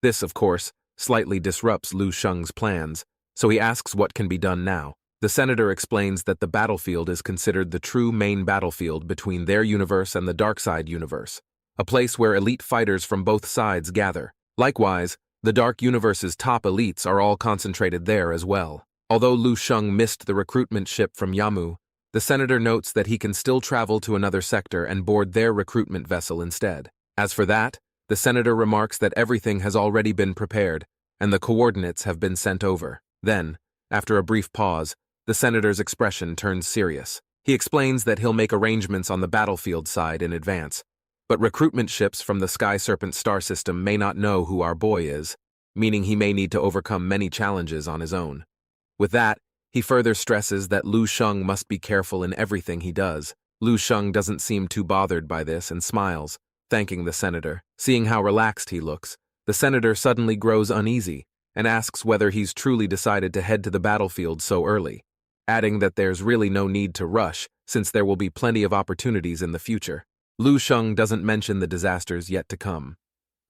This, of course, slightly disrupts Lu Sheng's plans, so he asks what can be done now. The senator explains that the battlefield is considered the true main battlefield between their universe and the Darkside universe, a place where elite fighters from both sides gather. Likewise, the Dark Universe's top elites are all concentrated there as well. Although Lu Sheng missed the recruitment ship from Yamu, the senator notes that he can still travel to another sector and board their recruitment vessel instead. As for that, the senator remarks that everything has already been prepared, and the coordinates have been sent over. Then, after a brief pause, the senator's expression turns serious. He explains that he'll make arrangements on the battlefield side in advance, but recruitment ships from the Sky Serpent star system may not know who our boy is, meaning he may need to overcome many challenges on his own. With that, he further stresses that Lu Sheng must be careful in everything he does. Lu Sheng doesn't seem too bothered by this and smiles, thanking the senator. Seeing how relaxed he looks, the senator suddenly grows uneasy and asks whether he's truly decided to head to the battlefield so early, adding that there's really no need to rush since there will be plenty of opportunities in the future. Lu Sheng doesn't mention the disasters yet to come.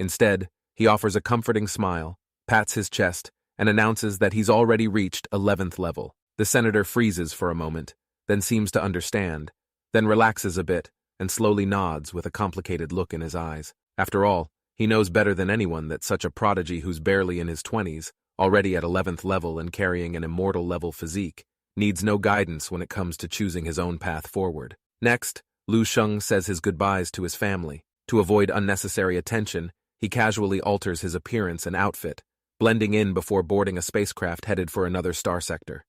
Instead, he offers a comforting smile, pats his chest, and announces that he's already reached 11th level. The senator freezes for a moment, then seems to understand, then relaxes a bit and slowly nods with a complicated look in his eyes. After all, he knows better than anyone that such a prodigy who's barely in his 20s, already at 11th level and carrying an immortal-level physique, needs no guidance when it comes to choosing his own path forward. Next, Lu Sheng says his goodbyes to his family. To avoid unnecessary attention, he casually alters his appearance and outfit, blending in before boarding a spacecraft headed for another star sector.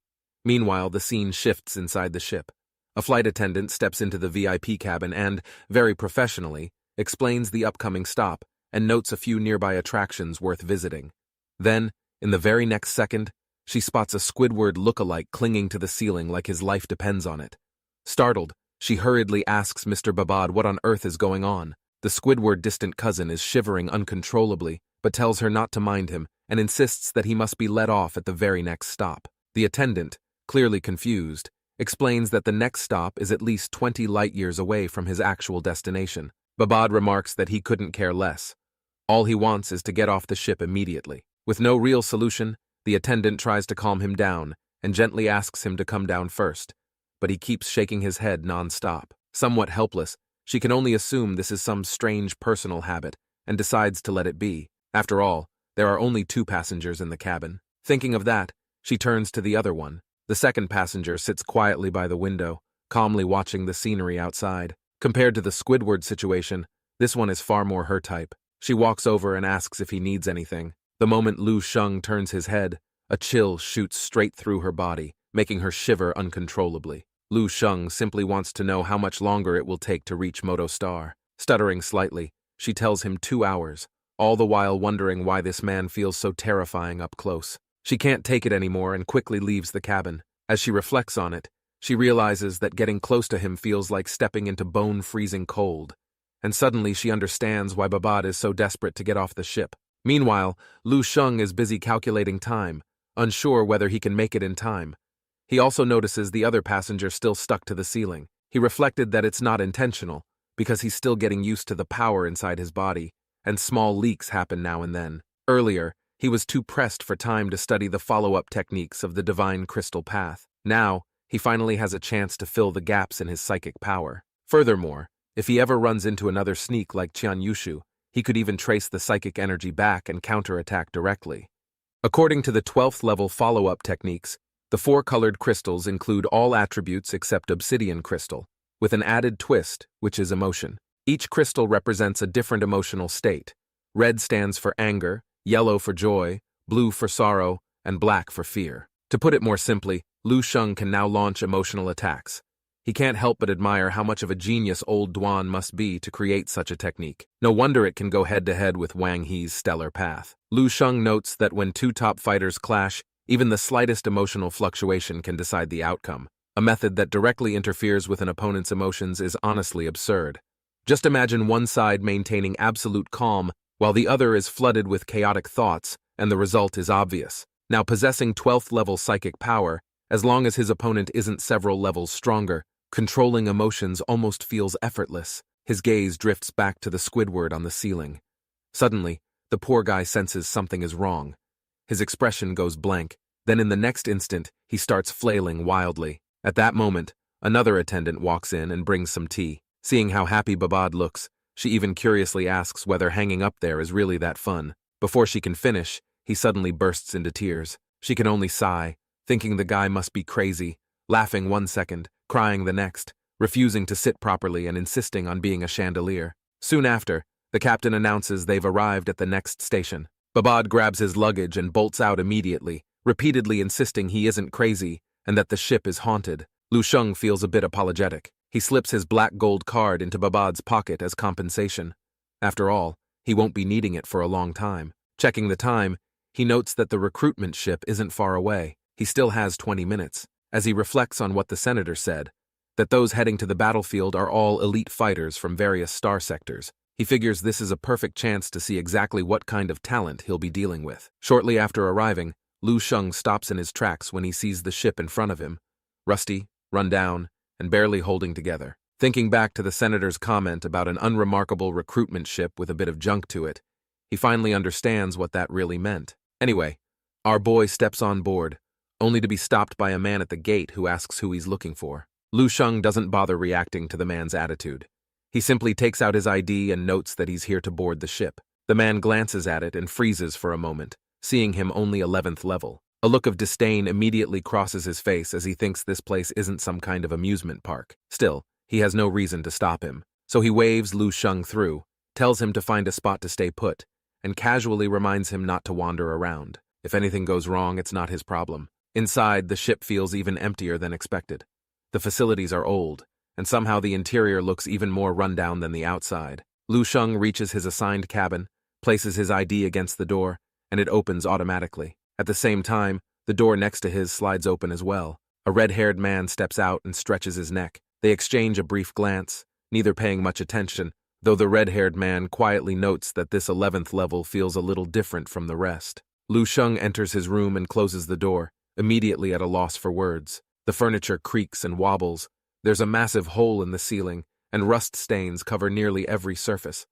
Meanwhile, the scene shifts inside the ship. A flight attendant steps into the VIP cabin and, very professionally, explains the upcoming stop and notes a few nearby attractions worth visiting. Then, in the very next second, she spots a Squidward look-alike clinging to the ceiling like his life depends on it. Startled, she hurriedly asks Mr. Babad what on earth is going on. The Squidward distant cousin is shivering uncontrollably, but tells her not to mind him and insists that he must be let off at the very next stop. The attendant, clearly confused, explains that the next stop is at least 20 light-years away from his actual destination. Babad remarks that he couldn't care less. All he wants is to get off the ship immediately. With no real solution, the attendant tries to calm him down and gently asks him to come down first, but he keeps shaking his head non-stop. Somewhat helpless, she can only assume this is some strange personal habit and decides to let it be. After all, there are only 2 passengers in the cabin. Thinking of that, she turns to the other one. The second passenger sits quietly by the window, calmly watching the scenery outside. Compared to the Squidward situation, this one is far more her type. She walks over and asks if he needs anything. The moment Lu Sheng turns his head, a chill shoots straight through her body, making her shiver uncontrollably. Lu Sheng simply wants to know how much longer it will take to reach Moto Star. Stuttering slightly, she tells him 2 hours, all the while wondering why this man feels so terrifying up close. She can't take it anymore and quickly leaves the cabin. As she reflects on it, she realizes that getting close to him feels like stepping into bone-freezing cold. And suddenly she understands why Babad is so desperate to get off the ship. Meanwhile, Lu Sheng is busy calculating time, unsure whether he can make it in time. He also notices the other passenger still stuck to the ceiling. He reflected that it's not intentional, because he's still getting used to the power inside his body, and small leaks happen now and then. Earlier, he was too pressed for time to study the follow-up techniques of the divine crystal path. Now, he finally has a chance to fill the gaps in his psychic power. Furthermore, if he ever runs into another sneak like Qian Yushu, he could even trace the psychic energy back and counterattack directly. According to the 12th level follow-up techniques, the 4-colored crystals include all attributes except obsidian crystal, with an added twist, which is emotion. Each crystal represents a different emotional state. Red stands for anger, yellow for joy, blue for sorrow, and black for fear. To put it more simply, Lu Sheng can now launch emotional attacks. He can't help but admire how much of a genius old Duan must be to create such a technique. No wonder it can go head-to-head with Wang He's stellar path. Lu Sheng notes that when 2 top fighters clash, even the slightest emotional fluctuation can decide the outcome. A method that directly interferes with an opponent's emotions is honestly absurd. Just imagine one side maintaining absolute calm while the other is flooded with chaotic thoughts, and the result is obvious. Now, possessing 12th level psychic power, as long as his opponent isn't several levels stronger, controlling emotions almost feels effortless. His gaze drifts back to the Squidward on the ceiling. Suddenly, the poor guy senses something is wrong. His expression goes blank. Then in the next instant, he starts flailing wildly. At that moment, another attendant walks in and brings some tea. Seeing how happy Babad looks, she even curiously asks whether hanging up there is really that fun. Before she can finish, he suddenly bursts into tears. She can only sigh, thinking the guy must be crazy, laughing one second, crying the next, refusing to sit properly and insisting on being a chandelier. Soon after, the captain announces they've arrived at the next station. Babad grabs his luggage and bolts out immediately, repeatedly insisting he isn't crazy and that the ship is haunted. Lu Sheng feels a bit apologetic. He slips his black gold card into Babad's pocket as compensation. After all, he won't be needing it for a long time. Checking the time, he notes that the recruitment ship isn't far away. He still has 20 minutes. As he reflects on what the senator said, that those heading to the battlefield are all elite fighters from various star sectors, he figures this is a perfect chance to see exactly what kind of talent he'll be dealing with. Shortly after arriving, Lu Sheng stops in his tracks when he sees the ship in front of him, rusty, run down, and barely holding together. Thinking back to the senator's comment about an unremarkable recruitment ship with a bit of junk to it, he finally understands what that really meant. Anyway, our boy steps on board, only to be stopped by a man at the gate who asks who he's looking for. Lu Sheng doesn't bother reacting to the man's attitude. He simply takes out his ID and notes that he's here to board the ship. The man glances at it and freezes for a moment, seeing him only 11th level. A look of disdain immediately crosses his face as he thinks this place isn't some kind of amusement park. Still, he has no reason to stop him, so he waves Lu Sheng through, tells him to find a spot to stay put, and casually reminds him not to wander around. If anything goes wrong, it's not his problem. Inside, the ship feels even emptier than expected. The facilities are old, and somehow the interior looks even more rundown than the outside. Lu Sheng reaches his assigned cabin, places his ID against the door, and it opens automatically. At the same time, the door next to his slides open as well. A red-haired man steps out and stretches his neck. They exchange a brief glance, neither paying much attention, though the red-haired man quietly notes that this 11th level feels a little different from the rest. Lu Sheng enters his room and closes the door, immediately at a loss for words. The furniture creaks and wobbles. There's a massive hole in the ceiling, and rust stains cover nearly every surface.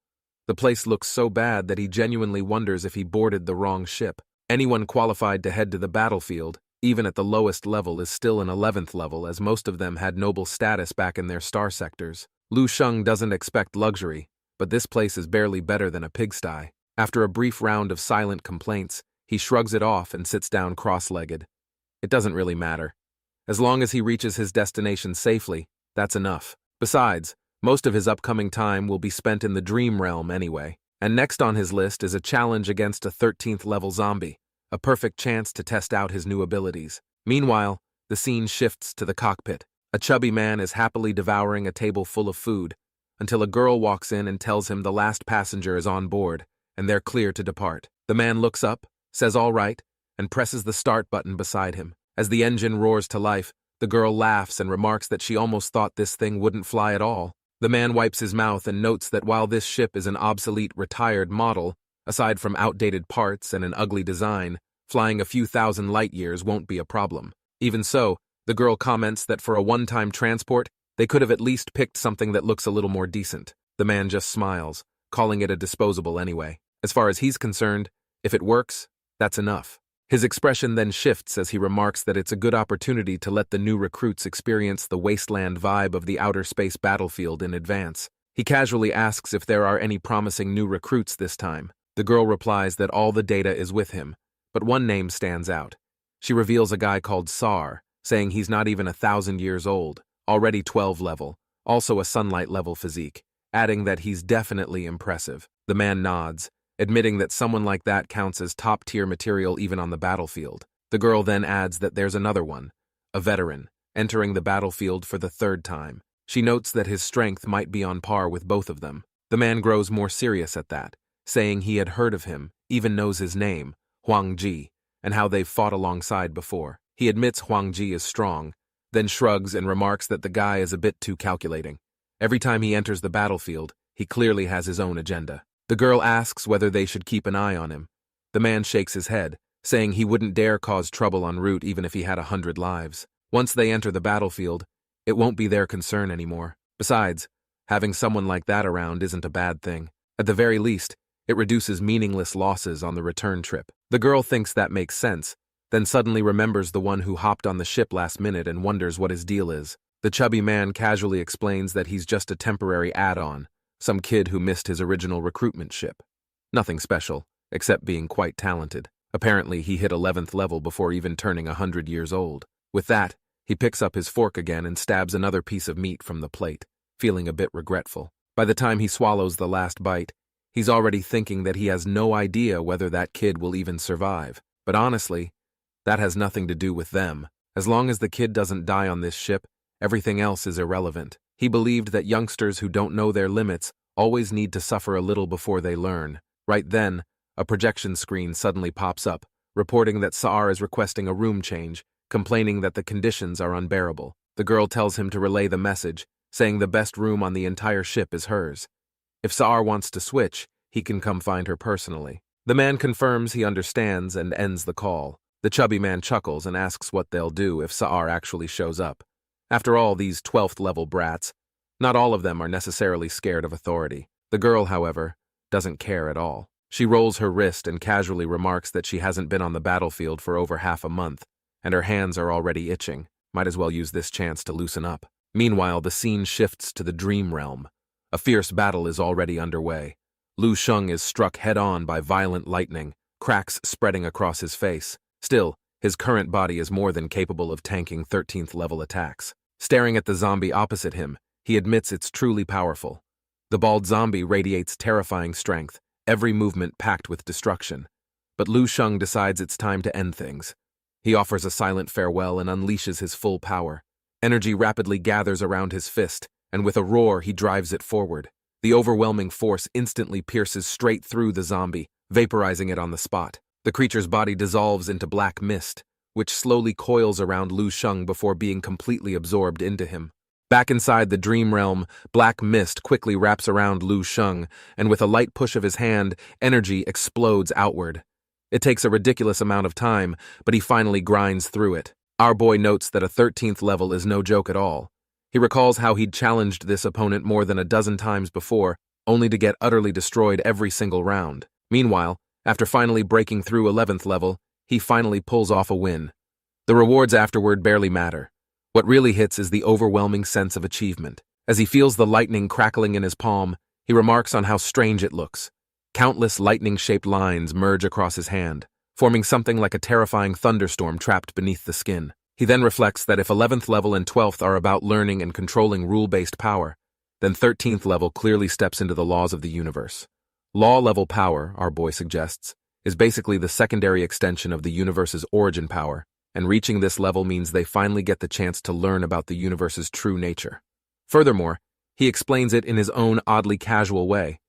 The place looks so bad that he genuinely wonders if he boarded the wrong ship. Anyone qualified to head to the battlefield, even at the lowest level, is still an 11th level, as most of them had noble status back in their star sectors. Lu Sheng doesn't expect luxury, but this place is barely better than a pigsty. After a brief round of silent complaints, he shrugs it off and sits down cross-legged. It doesn't really matter. As long as he reaches his destination safely, that's enough. Besides, most of his upcoming time will be spent in the dream realm anyway. And next on his list is a challenge against a 13th level zombie, a perfect chance to test out his new abilities. Meanwhile, the scene shifts to the cockpit. A chubby man is happily devouring a table full of food, until a girl walks in and tells him the last passenger is on board, and they're clear to depart. The man looks up, says all right, and presses the start button beside him. As the engine roars to life, the girl laughs and remarks that she almost thought this thing wouldn't fly at all. The man wipes his mouth and notes that while this ship is an obsolete, retired model, aside from outdated parts and an ugly design, flying a few thousand light years won't be a problem. Even so, the girl comments that for a one-time transport, they could have at least picked something that looks a little more decent. The man just smiles, calling it a disposable anyway. As far as he's concerned, if it works, that's enough. His expression then shifts as he remarks that it's a good opportunity to let the new recruits experience the wasteland vibe of the outer space battlefield in advance. He casually asks if there are any promising new recruits this time. The girl replies that all the data is with him, but one name stands out. She reveals a guy called Sar, saying he's not even 1,000 years old, already 12 level, also a sunlight level physique, adding that he's definitely impressive. The man nods, admitting that someone like that counts as top-tier material even on the battlefield. The girl then adds that there's another one, a veteran, entering the battlefield for the 3rd time. She notes that his strength might be on par with both of them. The man grows more serious at that, saying he had heard of him, even knows his name, Huang Ji, and how they've fought alongside before. He admits Huang Ji is strong, then shrugs and remarks that the guy is a bit too calculating. Every time he enters the battlefield, he clearly has his own agenda. The girl asks whether they should keep an eye on him. The man shakes his head, saying he wouldn't dare cause trouble en route even if he had 100 lives. Once they enter the battlefield, it won't be their concern anymore. Besides, having someone like that around isn't a bad thing. At the very least, it reduces meaningless losses on the return trip. The girl thinks that makes sense, then suddenly remembers the one who hopped on the ship last minute and wonders what his deal is. The chubby man casually explains that he's just a temporary add-on, some kid who missed his original recruitment ship. Nothing special, except being quite talented. Apparently, he hit 11th level before even turning 100 years old. With that, he picks up his fork again and stabs another piece of meat from the plate, feeling a bit regretful. By the time he swallows the last bite, he's already thinking that he has no idea whether that kid will even survive. But honestly, that has nothing to do with them. As long as the kid doesn't die on this ship, everything else is irrelevant. He believed that youngsters who don't know their limits always need to suffer a little before they learn. Right then, a projection screen suddenly pops up, reporting that Saar is requesting a room change, complaining that the conditions are unbearable. The girl tells him to relay the message, saying the best room on the entire ship is hers. If Saar wants to switch, he can come find her personally. The man confirms he understands and ends the call. The chubby man chuckles and asks what they'll do if Saar actually shows up. After all, these 12th level brats, not all of them are necessarily scared of authority. The girl, however, doesn't care at all. She rolls her wrist and casually remarks that she hasn't been on the battlefield for over half a month, and her hands are already itching. Might as well use this chance to loosen up. Meanwhile, the scene shifts to the dream realm. A fierce battle is already underway. Lu Sheng is struck head-on by violent lightning, cracks spreading across his face. Still, his current body is more than capable of tanking 13th level attacks. Staring at the zombie opposite him, he admits it's truly powerful. The bald zombie radiates terrifying strength, every movement packed with destruction. But Lu Sheng decides it's time to end things. He offers a silent farewell and unleashes his full power. Energy rapidly gathers around his fist, and with a roar he drives it forward. The overwhelming force instantly pierces straight through the zombie, vaporizing it on the spot. The creature's body dissolves into black mist, which slowly coils around Lu Sheng before being completely absorbed into him. Back inside the dream realm, black mist quickly wraps around Lu Sheng, and with a light push of his hand, energy explodes outward. It takes a ridiculous amount of time, but he finally grinds through it. Our boy notes that a 13th level is no joke at all. He recalls how he'd challenged this opponent more than a dozen times before, only to get utterly destroyed every single round. Meanwhile, after finally breaking through 11th level, he finally pulls off a win. The rewards afterward barely matter. What really hits is the overwhelming sense of achievement. As he feels the lightning crackling in his palm, he remarks on how strange it looks. Countless lightning-shaped lines merge across his hand, forming something like a terrifying thunderstorm trapped beneath the skin. He then reflects that if 11th level and 12th are about learning and controlling rule-based power, then 13th level clearly steps into the laws of the universe. Law-level power, our boy suggests, is basically the secondary extension of the universe's origin power, and reaching this level means they finally get the chance to learn about the universe's true nature. Furthermore, he explains it in his own oddly casual way.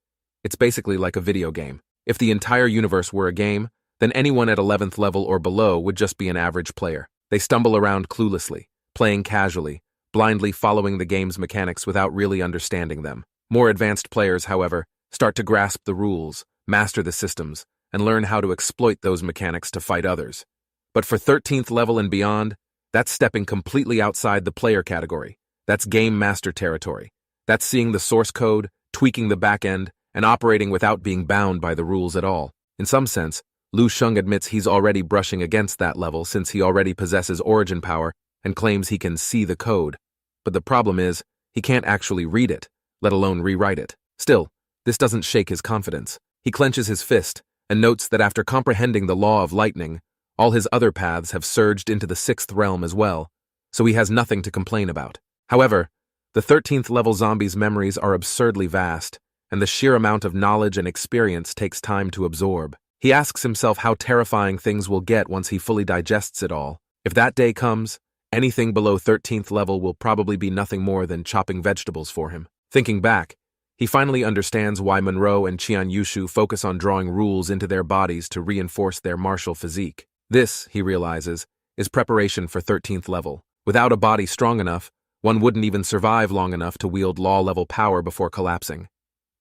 It's basically like a video game. If the entire universe were a game, then anyone at 11th level or below would just be an average player. They stumble around cluelessly, playing casually, blindly following the game's mechanics without really understanding them. More advanced players, however, start to grasp the rules, master the systems, and learn how to exploit those mechanics to fight others. But for 13th level and beyond, that's stepping completely outside the player category. That's game master territory. That's seeing the source code, tweaking the back end, and operating without being bound by the rules at all. In some sense, Lu Sheng admits he's already brushing against that level since he already possesses origin power and claims he can see the code. But the problem is, he can't actually read it, let alone rewrite it. Still, this doesn't shake his confidence. He clenches his fist and notes that after comprehending the law of lightning, all his other paths have surged into the 6th realm as well, so he has nothing to complain about. However, the 13th level zombie's memories are absurdly vast, and the sheer amount of knowledge and experience takes time to absorb. He asks himself how terrifying things will get once he fully digests it all. If that day comes, anything below 13th level will probably be nothing more than chopping vegetables for him. Thinking back, he finally understands why Monroe and Qian Yushu focus on drawing rules into their bodies to reinforce their martial physique. This, he realizes, is preparation for 13th level. Without a body strong enough, one wouldn't even survive long enough to wield law-level power before collapsing.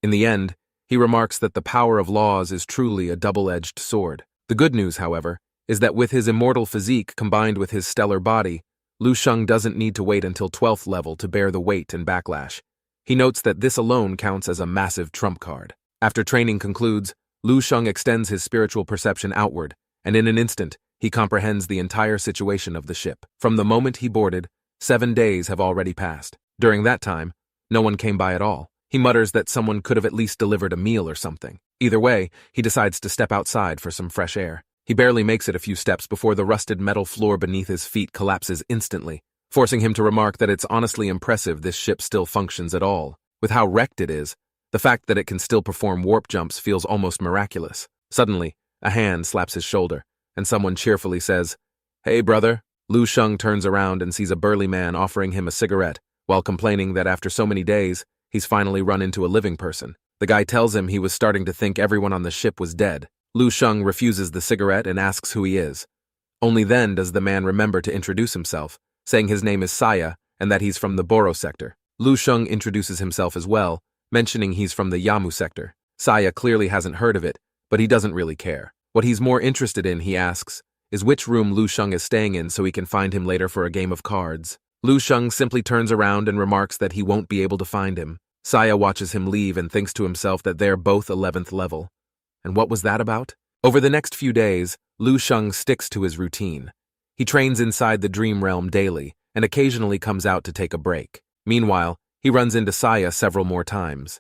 In the end, he remarks that the power of laws is truly a double-edged sword. The good news, however, is that with his immortal physique combined with his stellar body, Lu Sheng doesn't need to wait until 12th level to bear the weight and backlash. He notes that this alone counts as a massive trump card. After training concludes, Lu Sheng extends his spiritual perception outward, and in an instant, he comprehends the entire situation of the ship. From the moment he boarded, 7 days have already passed. During that time, no one came by at all. He mutters that someone could have at least delivered a meal or something. Either way, he decides to step outside for some fresh air. He barely makes it a few steps before the rusted metal floor beneath his feet collapses instantly, forcing him to remark that it's honestly impressive this ship still functions at all. With how wrecked it is, the fact that it can still perform warp jumps feels almost miraculous. Suddenly, a hand slaps his shoulder, and someone cheerfully says, "Hey, brother." Lu Sheng turns around and sees a burly man offering him a cigarette, while complaining that after so many days, he's finally run into a living person. The guy tells him he was starting to think everyone on the ship was dead. Lu Sheng refuses the cigarette and asks who he is. Only then does the man remember to introduce himself, saying his name is Saya and that he's from the Boro sector. Lu Sheng introduces himself as well, mentioning he's from the Yamu sector. Saya clearly hasn't heard of it, but he doesn't really care. What he's more interested in, he asks, is which room Lu Sheng is staying in so he can find him later for a game of cards. Lu Sheng simply turns around and remarks that he won't be able to find him. Saya watches him leave and thinks to himself that they're both 11th level. And what was that about? Over the next few days, Lu Sheng sticks to his routine. He trains inside the dream realm daily and occasionally comes out to take a break. Meanwhile, he runs into Saya several more times.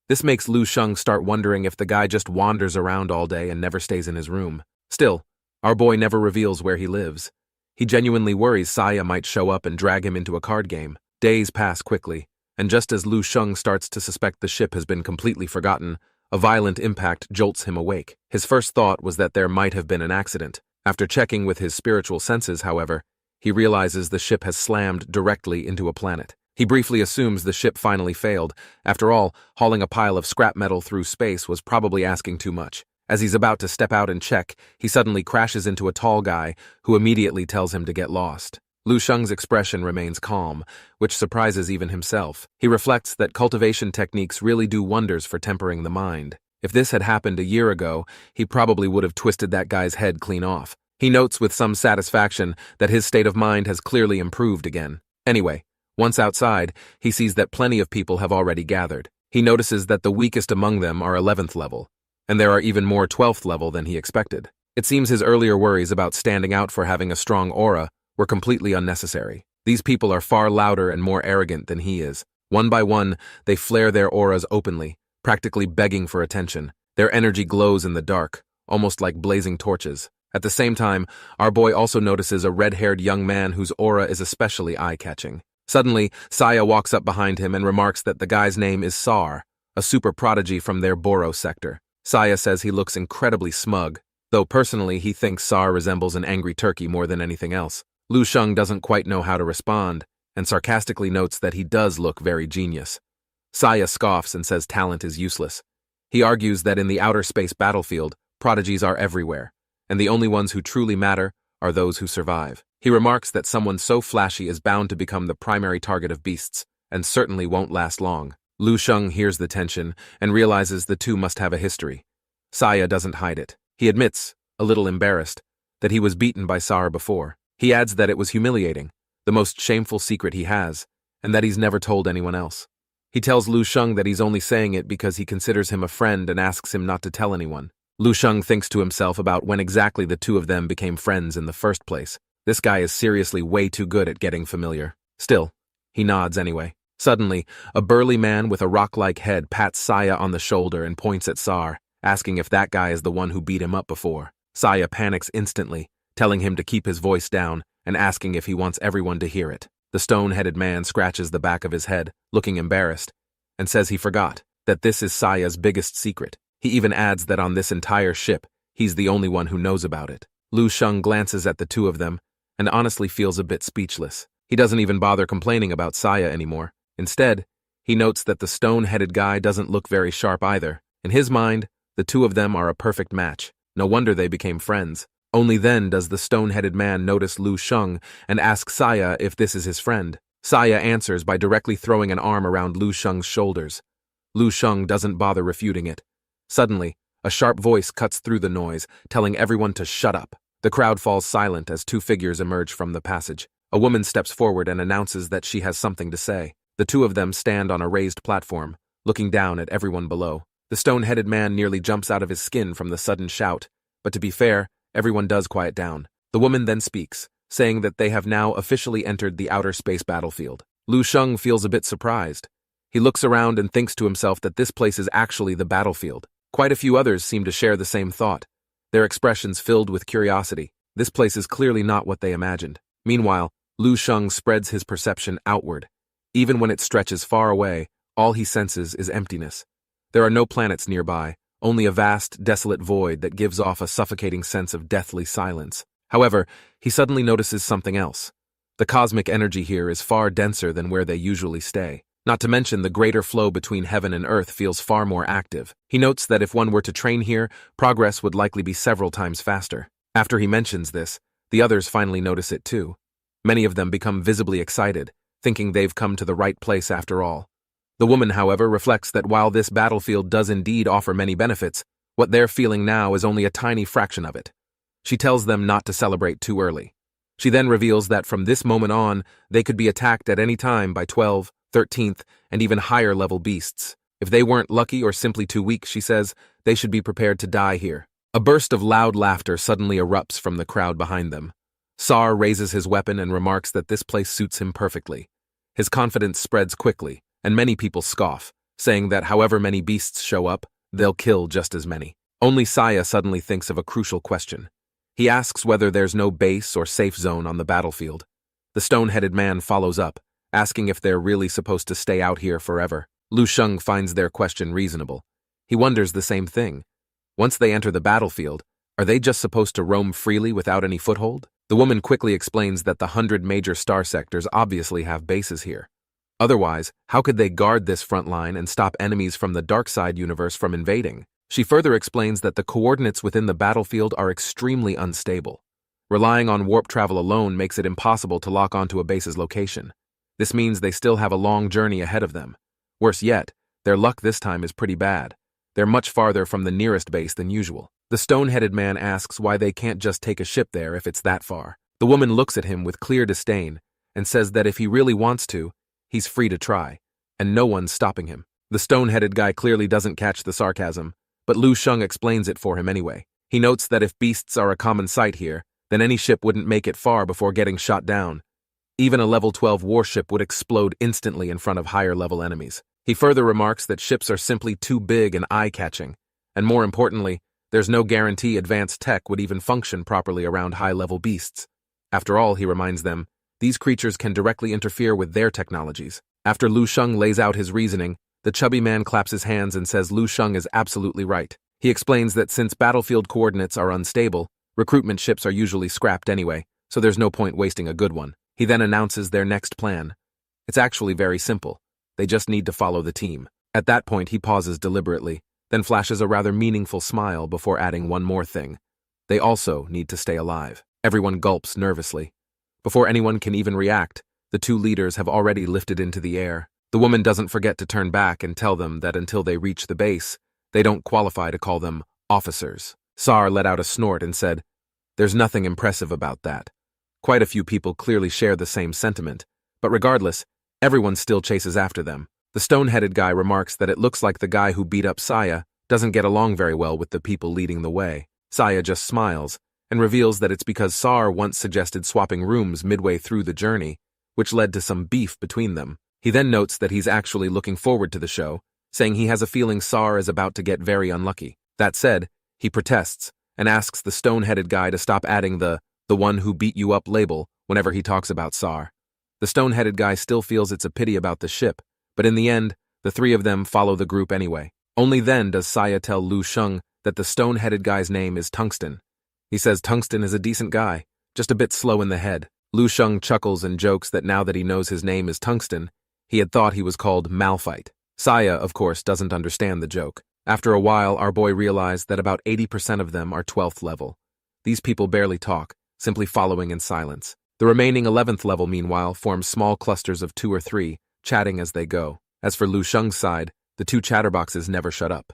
This makes Lu Sheng start wondering if the guy just wanders around all day and never stays in his room. Still, our boy never reveals where he lives. He genuinely worries Saya might show up and drag him into a card game. Days pass quickly, and just as Lu Sheng starts to suspect the ship has been completely forgotten, a violent impact jolts him awake. His first thought was that there might have been an accident. After checking with his spiritual senses, however, he realizes the ship has slammed directly into a planet. He briefly assumes the ship finally failed. After all, hauling a pile of scrap metal through space was probably asking too much. As he's about to step out and check, he suddenly crashes into a tall guy who immediately tells him to get lost. Lu Sheng's expression remains calm, which surprises even himself. He reflects that cultivation techniques really do wonders for tempering the mind. If this had happened a year ago, he probably would have twisted that guy's head clean off. He notes with some satisfaction that his state of mind has clearly improved again. Anyway, once outside, he sees that plenty of people have already gathered. He notices that the weakest among them are 11th level, and there are even more 12th level than he expected. It seems his earlier worries about standing out for having a strong aura were completely unnecessary. These people are far louder and more arrogant than he is. One by one, they flare their auras openly, practically begging for attention. Their energy glows in the dark, almost like blazing torches. At the same time, our boy also notices a red-haired young man whose aura is especially eye-catching. Suddenly, Saya walks up behind him and remarks that the guy's name is Sar, a super prodigy from their Boro sector. Saya says he looks incredibly smug, though personally he thinks Sar resembles an angry turkey more than anything else. Lu Sheng doesn't quite know how to respond, and sarcastically notes that he does look very genius. Saya scoffs and says talent is useless. He argues that in the outer space battlefield, prodigies are everywhere, and the only ones who truly matter are those who survive. He remarks that someone so flashy is bound to become the primary target of beasts, and certainly won't last long. Lu Sheng hears the tension and realizes the two must have a history. Saya doesn't hide it. He admits, a little embarrassed, that he was beaten by Sar before. He adds that it was humiliating, the most shameful secret he has, and that he's never told anyone else. He tells Lu Sheng that he's only saying it because he considers him a friend and asks him not to tell anyone. Lu Sheng thinks to himself about when exactly the two of them became friends in the first place. This guy is seriously way too good at getting familiar. Still, he nods anyway. Suddenly, a burly man with a rock-like head pats Saya on the shoulder and points at Sar, asking if that guy is the one who beat him up before. Saya panics instantly, telling him to keep his voice down and asking if he wants everyone to hear it. The stone-headed man scratches the back of his head, looking embarrassed, and says he forgot that this is Saya's biggest secret. He even adds that on this entire ship, he's the only one who knows about it. Lu Sheng glances at the two of them and honestly feels a bit speechless. He doesn't even bother complaining about Saya anymore. Instead, he notes that the stone-headed guy doesn't look very sharp either. In his mind, the two of them are a perfect match. No wonder they became friends. Only then does the stone-headed man notice Lu Sheng and asks Saya if this is his friend. Saya answers by directly throwing an arm around Lu Sheng's shoulders. Lu Sheng doesn't bother refuting it. Suddenly, a sharp voice cuts through the noise, telling everyone to shut up. The crowd falls silent as two figures emerge from the passage. A woman steps forward and announces that she has something to say. The two of them stand on a raised platform, looking down at everyone below. The stone-headed man nearly jumps out of his skin from the sudden shout, but to be fair, everyone does quiet down. The woman then speaks, saying that they have now officially entered the outer space battlefield. Lu Sheng feels a bit surprised. He looks around and thinks to himself that this place is actually the battlefield. Quite a few others seem to share the same thought, their expressions filled with curiosity. This place is clearly not what they imagined. Meanwhile, Lu Sheng spreads his perception outward. Even when it stretches far away, all he senses is emptiness. There are no planets nearby, only a vast, desolate void that gives off a suffocating sense of deathly silence. However, he suddenly notices something else. The cosmic energy here is far denser than where they usually stay. Not to mention the greater flow between heaven and earth feels far more active. He notes that if one were to train here, progress would likely be several times faster. After he mentions this, the others finally notice it too. Many of them become visibly excited, thinking they've come to the right place after all. The woman, however, reflects that while this battlefield does indeed offer many benefits, what they're feeling now is only a tiny fraction of it. She tells them not to celebrate too early. She then reveals that from this moment on, they could be attacked at any time by 12, 13th, and even higher level beasts. If they weren't lucky or simply too weak, she says, they should be prepared to die here. A burst of loud laughter suddenly erupts from the crowd behind them. Sar raises his weapon and remarks that this place suits him perfectly. His confidence spreads quickly, and many people scoff, saying that however many beasts show up, they'll kill just as many. Only Saya suddenly thinks of a crucial question. He asks whether there's no base or safe zone on the battlefield. The stone-headed man follows up, asking if they're really supposed to stay out here forever. Lu Sheng finds their question reasonable. He wonders the same thing. Once they enter the battlefield, are they just supposed to roam freely without any foothold? The woman quickly explains that the 100 major star sectors obviously have bases here. Otherwise, how could they guard this front line and stop enemies from the dark side universe from invading? She further explains that the coordinates within the battlefield are extremely unstable. Relying on warp travel alone makes it impossible to lock onto a base's location. This means they still have a long journey ahead of them. Worse yet, their luck this time is pretty bad. They're much farther from the nearest base than usual. The stone-headed man asks why they can't just take a ship there if it's that far. The woman looks at him with clear disdain and says that if he really wants to, he's free to try, and no one's stopping him. The stone-headed guy clearly doesn't catch the sarcasm, but Lu Sheng explains it for him anyway. He notes that if beasts are a common sight here, then any ship wouldn't make it far before getting shot down. Even a level 12 warship would explode instantly in front of higher-level enemies. He further remarks that ships are simply too big and eye-catching, and more importantly, there's no guarantee advanced tech would even function properly around high-level beasts. After all, he reminds them, these creatures can directly interfere with their technologies. After Lu Sheng lays out his reasoning, the chubby man claps his hands and says Lu Sheng is absolutely right. He explains that since battlefield coordinates are unstable, recruitment ships are usually scrapped anyway, so there's no point wasting a good one. He then announces their next plan. It's actually very simple. They just need to follow the team. At that point, he pauses deliberately, then flashes a rather meaningful smile before adding one more thing. They also need to stay alive. Everyone gulps nervously. Before anyone can even react, the two leaders have already lifted into the air. The woman doesn't forget to turn back and tell them that until they reach the base, they don't qualify to call them officers. Sar let out a snort and said, "There's nothing impressive about that." Quite a few people clearly share the same sentiment, but regardless, everyone still chases after them. The stone-headed guy remarks that it looks like the guy who beat up Saya doesn't get along very well with the people leading the way. Saya just smiles and reveals that it's because Sar once suggested swapping rooms midway through the journey, which led to some beef between them. He then notes that he's actually looking forward to the show, saying he has a feeling Sar is about to get very unlucky. That said, he protests and asks the stone-headed guy to stop adding the one who beat you up label whenever he talks about Sar. The stone-headed guy still feels it's a pity about the ship, but in the end, the three of them follow the group anyway. Only then does Saya tell Lu Sheng that the stone-headed guy's name is Tungsten. He says Tungsten is a decent guy, just a bit slow in the head. Lu Sheng chuckles and jokes that now that he knows his name is Tungsten, he had thought he was called Malphite. Saya, of course, doesn't understand the joke. After a while, our boy realized that about 80% of them are 12th level. These people barely talk, simply following in silence. The remaining 11th level, meanwhile, forms small clusters of 2 or 3, chatting as they go. As for Lu Sheng's side, the two chatterboxes never shut up.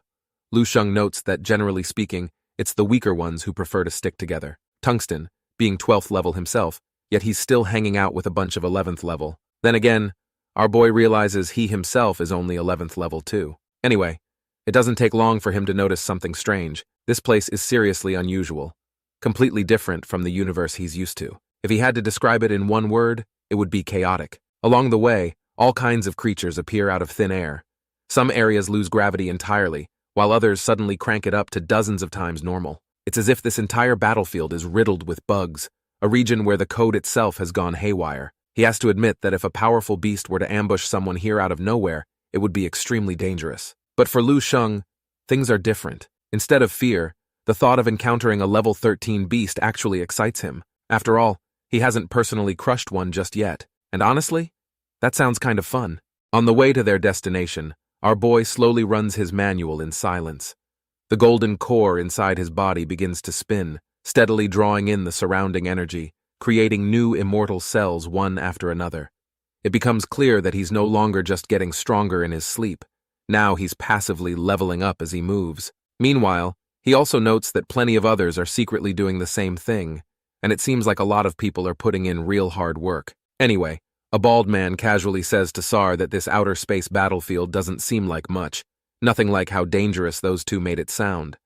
Lu Sheng notes that, generally speaking, it's the weaker ones who prefer to stick together. Tungsten, being 12th level himself, yet he's still hanging out with a bunch of 11th level. Then again, our boy realizes he himself is only 11th level too. Anyway, it doesn't take long for him to notice something strange. This place is seriously unusual, completely different from the universe he's used to. If he had to describe it in one word, it would be chaotic. Along the way, all kinds of creatures appear out of thin air. Some areas lose gravity entirely, while others suddenly crank it up to dozens of times normal. It's as if this entire battlefield is riddled with bugs, a region where the code itself has gone haywire. He has to admit that if a powerful beast were to ambush someone here out of nowhere, it would be extremely dangerous. But for Lu Sheng, things are different. Instead of fear, the thought of encountering a level 13 beast actually excites him. After all, he hasn't personally crushed one just yet, and honestly, that sounds kind of fun. On the way to their destination, our boy slowly runs his manual in silence. The golden core inside his body begins to spin, steadily drawing in the surrounding energy, creating new immortal cells one after another. It becomes clear that he's no longer just getting stronger in his sleep. Now he's passively leveling up as he moves. Meanwhile, he also notes that plenty of others are secretly doing the same thing, and it seems like a lot of people are putting in real hard work. Anyway, a bald man casually says to Sar that this outer space battlefield doesn't seem like much, nothing like how dangerous those two made it sound.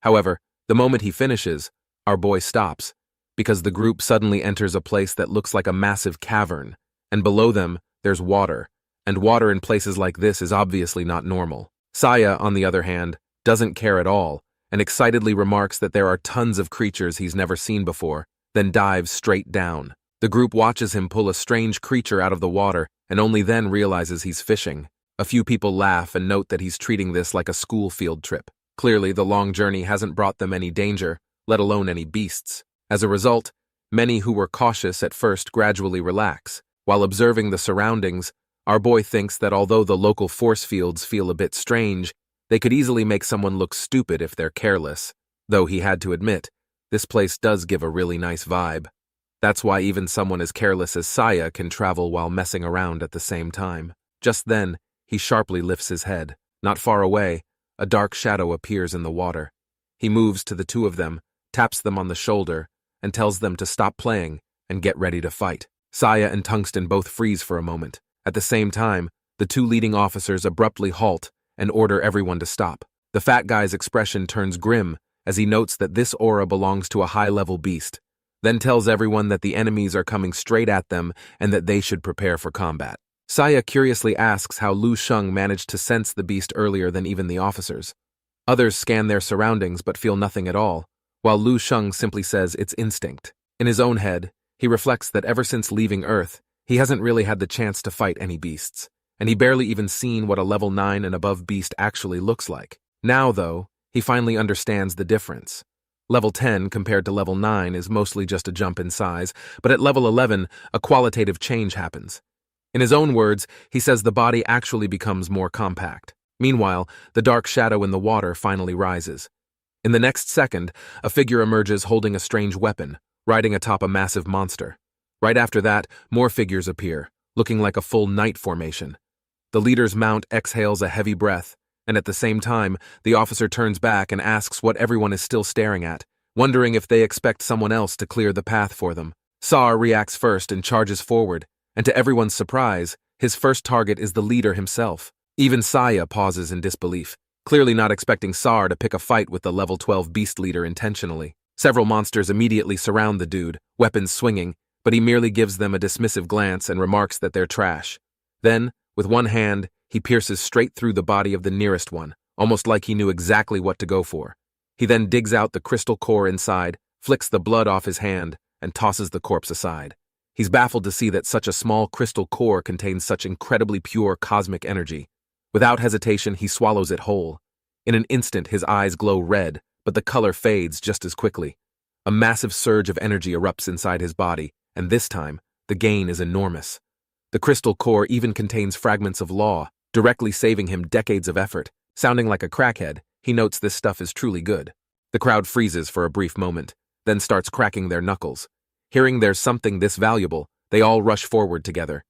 However, the moment he finishes, our boy stops, because the group suddenly enters a place that looks like a massive cavern, and below them, there's water, and water in places like this is obviously not normal. Saya, on the other hand, doesn't care at all, and excitedly remarks that there are tons of creatures he's never seen before, then dives straight down. The group watches him pull a strange creature out of the water, and only then realizes he's fishing. A few people laugh and note that he's treating this like a school field trip. Clearly, the long journey hasn't brought them any danger, let alone any beasts. As a result, many who were cautious at first gradually relax. While observing the surroundings, our boy thinks that although the local force fields feel a bit strange, they could easily make someone look stupid if they're careless, though he had to admit, This place does give a really nice vibe. That's why even someone as careless as Saya can travel while messing around at the same time. Just then, he sharply lifts his head. Not far away, a dark shadow appears in the water. He moves to the two of them, taps them on the shoulder, and tells them to stop playing and get ready to fight. Saya and Tungsten both freeze for a moment. At the same time, the two leading officers abruptly halt and order everyone to stop. The fat guy's expression turns grim as he notes that this aura belongs to a high-level beast, then tells everyone that the enemies are coming straight at them and that they should prepare for combat. Saya curiously asks how Lu Sheng managed to sense the beast earlier than even the officers. Others scan their surroundings but feel nothing at all, while Lu Sheng simply says it's instinct. In his own head, he reflects that ever since leaving Earth, he hasn't really had the chance to fight any beasts, and he barely even seen what a level 9 and above beast actually looks like. Now, though, he finally understands the difference. Level 10 compared to level 9 is mostly just a jump in size, but at level 11, a qualitative change happens. In his own words, he says the body actually becomes more compact. Meanwhile, the dark shadow in the water finally rises. In the next second, a figure emerges holding a strange weapon, riding atop a massive monster. Right after that, more figures appear, looking like a full knight formation. The leader's mount exhales a heavy breath, and at the same time, the officer turns back and asks what everyone is still staring at, wondering if they expect someone else to clear the path for them. Sar reacts first and charges forward, and to everyone's surprise, his first target is the leader himself. Even Saya pauses in disbelief, clearly not expecting Sar to pick a fight with the level 12 beast leader intentionally. Several monsters immediately surround the dude, weapons swinging, but he merely gives them a dismissive glance and remarks that they're trash. Then, with one hand, he pierces straight through the body of the nearest one, almost like he knew exactly what to go for. He then digs out the crystal core inside, flicks the blood off his hand, and tosses the corpse aside. He's baffled to see that such a small crystal core contains such incredibly pure cosmic energy. Without hesitation, he swallows it whole. In an instant, his eyes glow red, but the color fades just as quickly. A massive surge of energy erupts inside his body, and this time, the gain is enormous. The crystal core even contains fragments of law, directly saving him decades of effort. Sounding like a crackhead, he notes this stuff is truly good. The crowd freezes for a brief moment, then starts cracking their knuckles. Hearing there's something this valuable, they all rush forward together.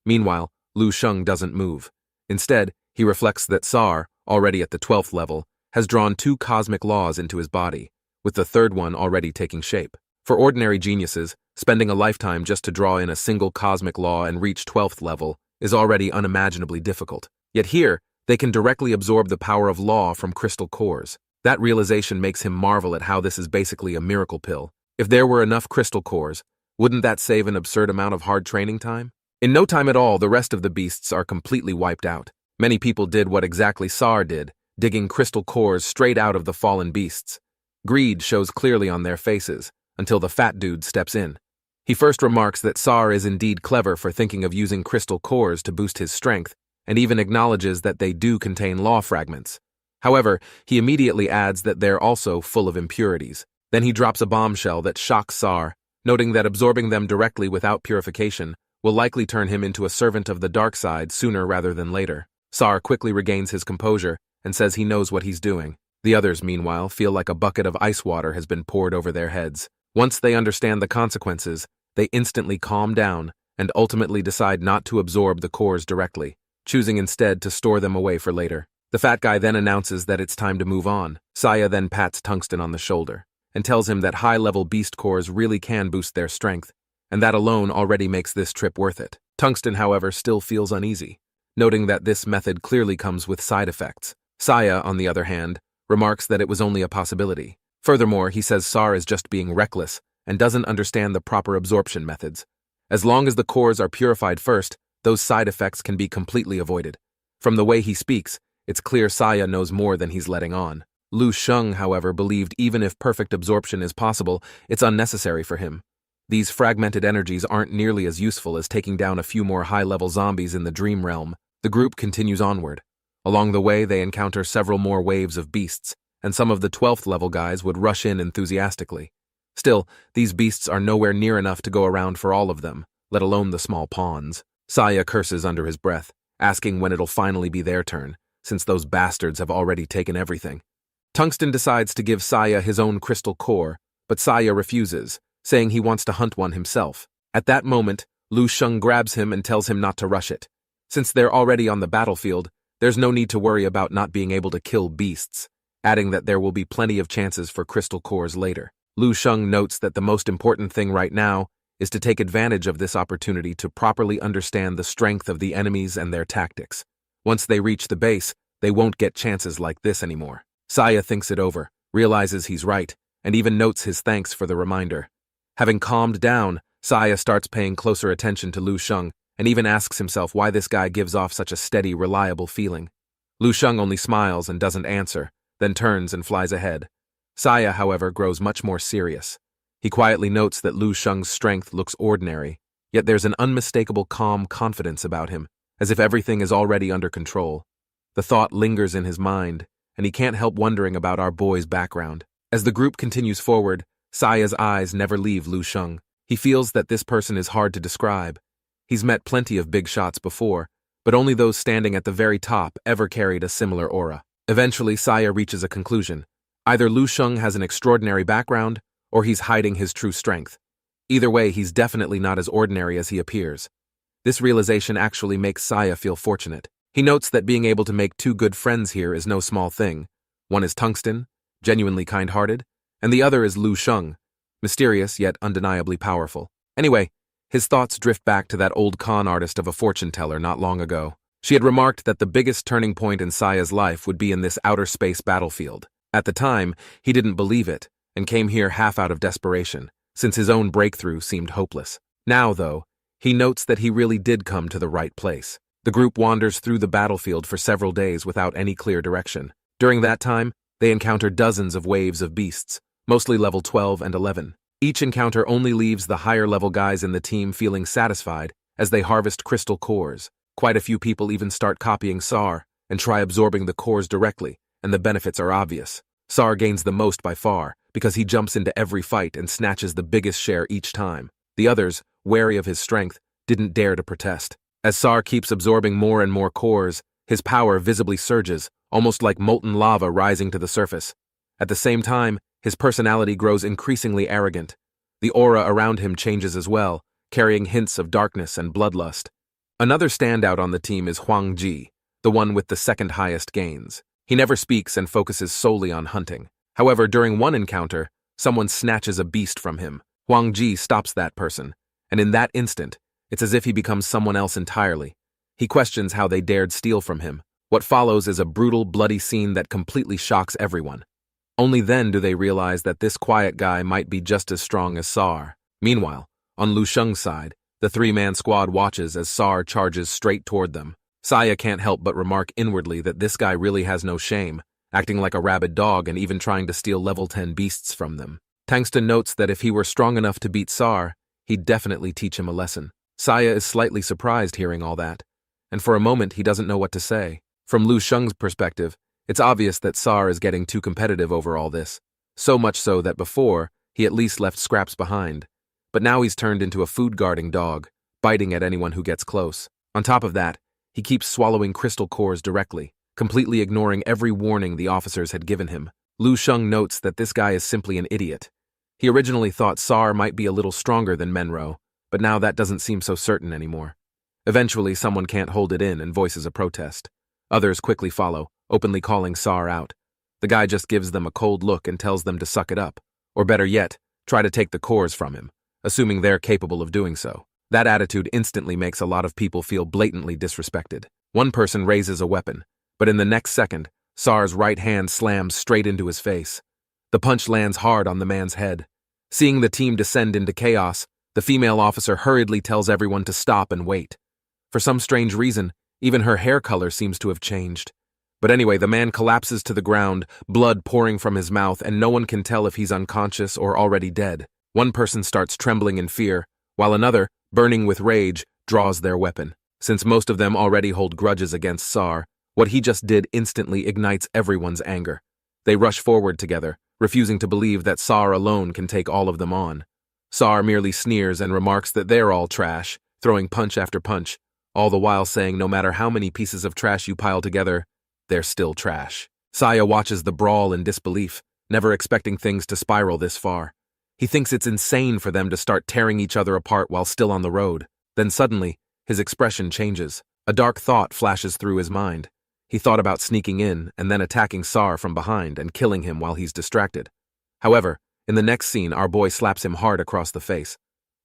Meanwhile, Lu Sheng doesn't move. Instead, he reflects that Sar, already at the 12th level, has drawn 2 cosmic laws into his body, with the third one already taking shape. For ordinary geniuses, spending a lifetime just to draw in a single cosmic law and reach 12th level is already unimaginably difficult. Yet here, they can directly absorb the power of law from crystal cores. That realization makes him marvel at how this is basically a miracle pill. If there were enough crystal cores, wouldn't that save an absurd amount of hard training time? In no time at all, the rest of the beasts are completely wiped out. Many people did what exactly Sar did, digging crystal cores straight out of the fallen beasts. Greed shows clearly on their faces, until the fat dude steps in. He first remarks that Sar is indeed clever for thinking of using crystal cores to boost his strength, and even acknowledges that they do contain law fragments. However, he immediately adds that they're also full of impurities. Then he drops a bombshell that shocks Sar, noting that absorbing them directly without purification will likely turn him into a servant of the dark side sooner rather than later. Sar quickly regains his composure and says he knows what he's doing. The others, meanwhile, feel like a bucket of ice water has been poured over their heads. Once they understand the consequences, they instantly calm down and ultimately decide not to absorb the cores directly, choosing instead to store them away for later. The fat guy then announces that it's time to move on. Saya then pats Tungsten on the shoulder and tells him that high-level beast cores really can boost their strength, and that alone already makes this trip worth it. Tungsten, however, still feels uneasy, noting that this method clearly comes with side effects. Saya, on the other hand, remarks that it was only a possibility. Furthermore, he says Sar is just being reckless and doesn't understand the proper absorption methods. As long as the cores are purified first, those side effects can be completely avoided. From the way he speaks, it's clear Saya knows more than he's letting on. Lu Sheng, however, believed even if perfect absorption is possible, it's unnecessary for him. These fragmented energies aren't nearly as useful as taking down a few more high-level zombies in the dream realm. The group continues onward. Along the way, they encounter several more waves of beasts, and some of the 12th level guys would rush in enthusiastically. Still, these beasts are nowhere near enough to go around for all of them, let alone the small pawns. Saya curses under his breath, asking when it'll finally be their turn, since those bastards have already taken everything. Tungsten decides to give Saya his own crystal core, but Saya refuses, saying he wants to hunt one himself. At that moment, Lu Sheng grabs him and tells him not to rush it. Since they're already on the battlefield, there's no need to worry about not being able to kill beasts, adding that there will be plenty of chances for crystal cores later. Lu Sheng notes that the most important thing right now is to take advantage of this opportunity to properly understand the strength of the enemies and their tactics. Once they reach the base, they won't get chances like this anymore. Saya thinks it over, realizes he's right, and even notes his thanks for the reminder. Having calmed down, Saya starts paying closer attention to Lu Sheng and even asks himself why this guy gives off such a steady, reliable feeling. Lu Sheng only smiles and doesn't answer, then turns and flies ahead. Saya, however, grows much more serious. He quietly notes that Lu Sheng's strength looks ordinary, yet there's an unmistakable calm confidence about him, as if everything is already under control. The thought lingers in his mind, and he can't help wondering about our boy's background. As the group continues forward, Saya's eyes never leave Lu Sheng. He feels that this person is hard to describe. He's met plenty of big shots before, but only those standing at the very top ever carried a similar aura. Eventually, Saya reaches a conclusion. Either Lu Sheng has an extraordinary background, or he's hiding his true strength. Either way, he's definitely not as ordinary as he appears. This realization actually makes Saya feel fortunate. He notes that being able to make two good friends here is no small thing. One is Tungsten, genuinely kind-hearted, and the other is Lu Sheng, mysterious yet undeniably powerful. Anyway, his thoughts drift back to that old con artist of a fortune-teller not long ago. She had remarked that the biggest turning point in Saya's life would be in this outer space battlefield. At the time, he didn't believe it, and came here half out of desperation, since his own breakthrough seemed hopeless. Now, though, he notes that he really did come to the right place. The group wanders through the battlefield for several days without any clear direction. During that time, they encounter dozens of waves of beasts, mostly level 12 and 11. Each encounter only leaves the higher-level guys in the team feeling satisfied as they harvest crystal cores. Quite a few people even start copying SAR and try absorbing the cores directly, and the benefits are obvious. SAR gains the most by far, because he jumps into every fight and snatches the biggest share each time. The others, wary of his strength, didn't dare to protest. As SAR keeps absorbing more and more cores, his power visibly surges, almost like molten lava rising to the surface. At the same time, his personality grows increasingly arrogant. The aura around him changes as well, carrying hints of darkness and bloodlust. Another standout on the team is Huang Ji, the one with the second highest gains. He never speaks and focuses solely on hunting. However, during one encounter, someone snatches a beast from him. Huang Ji stops that person, and in that instant, it's as if he becomes someone else entirely. He questions how they dared steal from him. What follows is a brutal, bloody scene that completely shocks everyone. Only then do they realize that this quiet guy might be just as strong as SAR. Meanwhile, on Lu Sheng's side, the three-man squad watches as SAR charges straight toward them. Saya can't help but remark inwardly that this guy really has no shame, acting like a rabid dog and even trying to steal level 10 beasts from them. Tungsten notes that if he were strong enough to beat SAR, he'd definitely teach him a lesson. Saya is slightly surprised hearing all that, and for a moment he doesn't know what to say. From Lu Sheng's perspective, it's obvious that SAR is getting too competitive over all this, so much so that before, he at least left scraps behind. But now he's turned into a food-guarding dog, biting at anyone who gets close. On top of that, he keeps swallowing crystal cores directly, completely ignoring every warning the officers had given him. Lu Sheng notes that this guy is simply an idiot. He originally thought SAR might be a little stronger than Menro, but now that doesn't seem so certain anymore. Eventually, someone can't hold it in and voices a protest. Others quickly follow, openly calling SAR out. The guy just gives them a cold look and tells them to suck it up, or better yet, try to take the cores from him, assuming they're capable of doing so. That attitude instantly makes a lot of people feel blatantly disrespected. One person raises a weapon, but in the next second, SAR's right hand slams straight into his face. The punch lands hard on the man's head. Seeing the team descend into chaos, the female officer hurriedly tells everyone to stop and wait. For some strange reason, even her hair color seems to have changed. But anyway, the man collapses to the ground, blood pouring from his mouth, and no one can tell if he's unconscious or already dead. One person starts trembling in fear, while another, burning with rage, draws their weapon. Since most of them already hold grudges against SAR, what he just did instantly ignites everyone's anger. They rush forward together, refusing to believe that SAR alone can take all of them on. SAR merely sneers and remarks that they're all trash, throwing punch after punch, all the while saying no matter how many pieces of trash you pile together, they're still trash. Saya watches the brawl in disbelief, never expecting things to spiral this far. He thinks it's insane for them to start tearing each other apart while still on the road. Then suddenly, his expression changes. A dark thought flashes through his mind. He thought about sneaking in and then attacking Sar from behind and killing him while he's distracted. However, in the next scene, our boy slaps him hard across the face.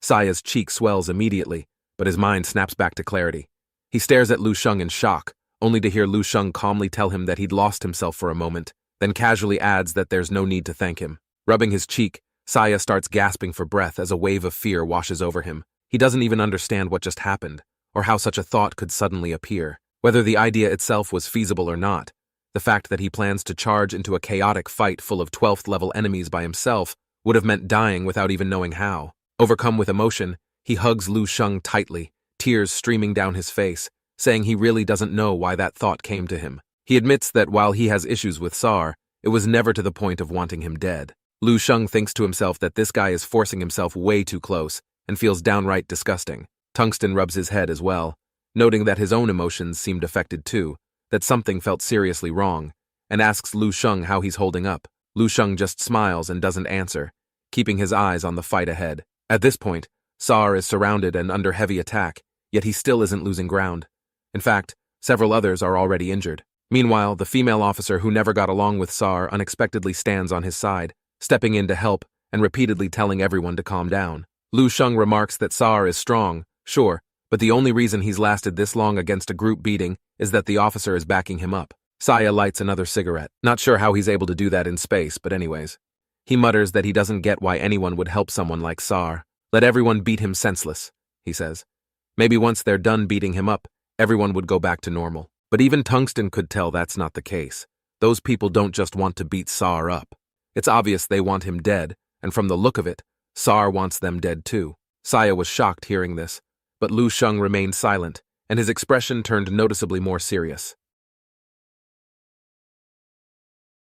Saya's cheek swells immediately, but his mind snaps back to clarity. He stares at Lu Sheng in shock, only to hear Lu Sheng calmly tell him that he'd lost himself for a moment, then casually adds that there's no need to thank him. Rubbing his cheek, Saya starts gasping for breath as a wave of fear washes over him. He doesn't even understand what just happened, or how such a thought could suddenly appear. Whether the idea itself was feasible or not, the fact that he plans to charge into a chaotic fight full of 12th level enemies by himself would have meant dying without even knowing how. Overcome with emotion, he hugs Lu Sheng tightly, tears streaming down his face, saying he really doesn't know why that thought came to him. He admits that while he has issues with Sar, it was never to the point of wanting him dead. Lu Sheng thinks to himself that this guy is forcing himself way too close and feels downright disgusting. Tungsten rubs his head as well, noting that his own emotions seemed affected too, that something felt seriously wrong, and asks Lu Sheng how he's holding up. Lu Sheng just smiles and doesn't answer, keeping his eyes on the fight ahead. At this point, Sar is surrounded and under heavy attack, yet he still isn't losing ground. In fact, several others are already injured. Meanwhile, the female officer who never got along with Sar unexpectedly stands on his side, stepping in to help and repeatedly telling everyone to calm down. Lu Sheng remarks that Sar is strong, sure, but the only reason he's lasted this long against a group beating is that the officer is backing him up. Saya lights another cigarette. Not sure how he's able to do that in space, but anyways. He mutters that he doesn't get why anyone would help someone like Sar. Let everyone beat him senseless, he says. Maybe once they're done beating him up, everyone would go back to normal. But even Tungsten could tell that's not the case. Those people don't just want to beat Sar up. It's obvious they want him dead, and from the look of it, Sar wants them dead too. Saya was shocked hearing this, but Lu Sheng remained silent, and his expression turned noticeably more serious.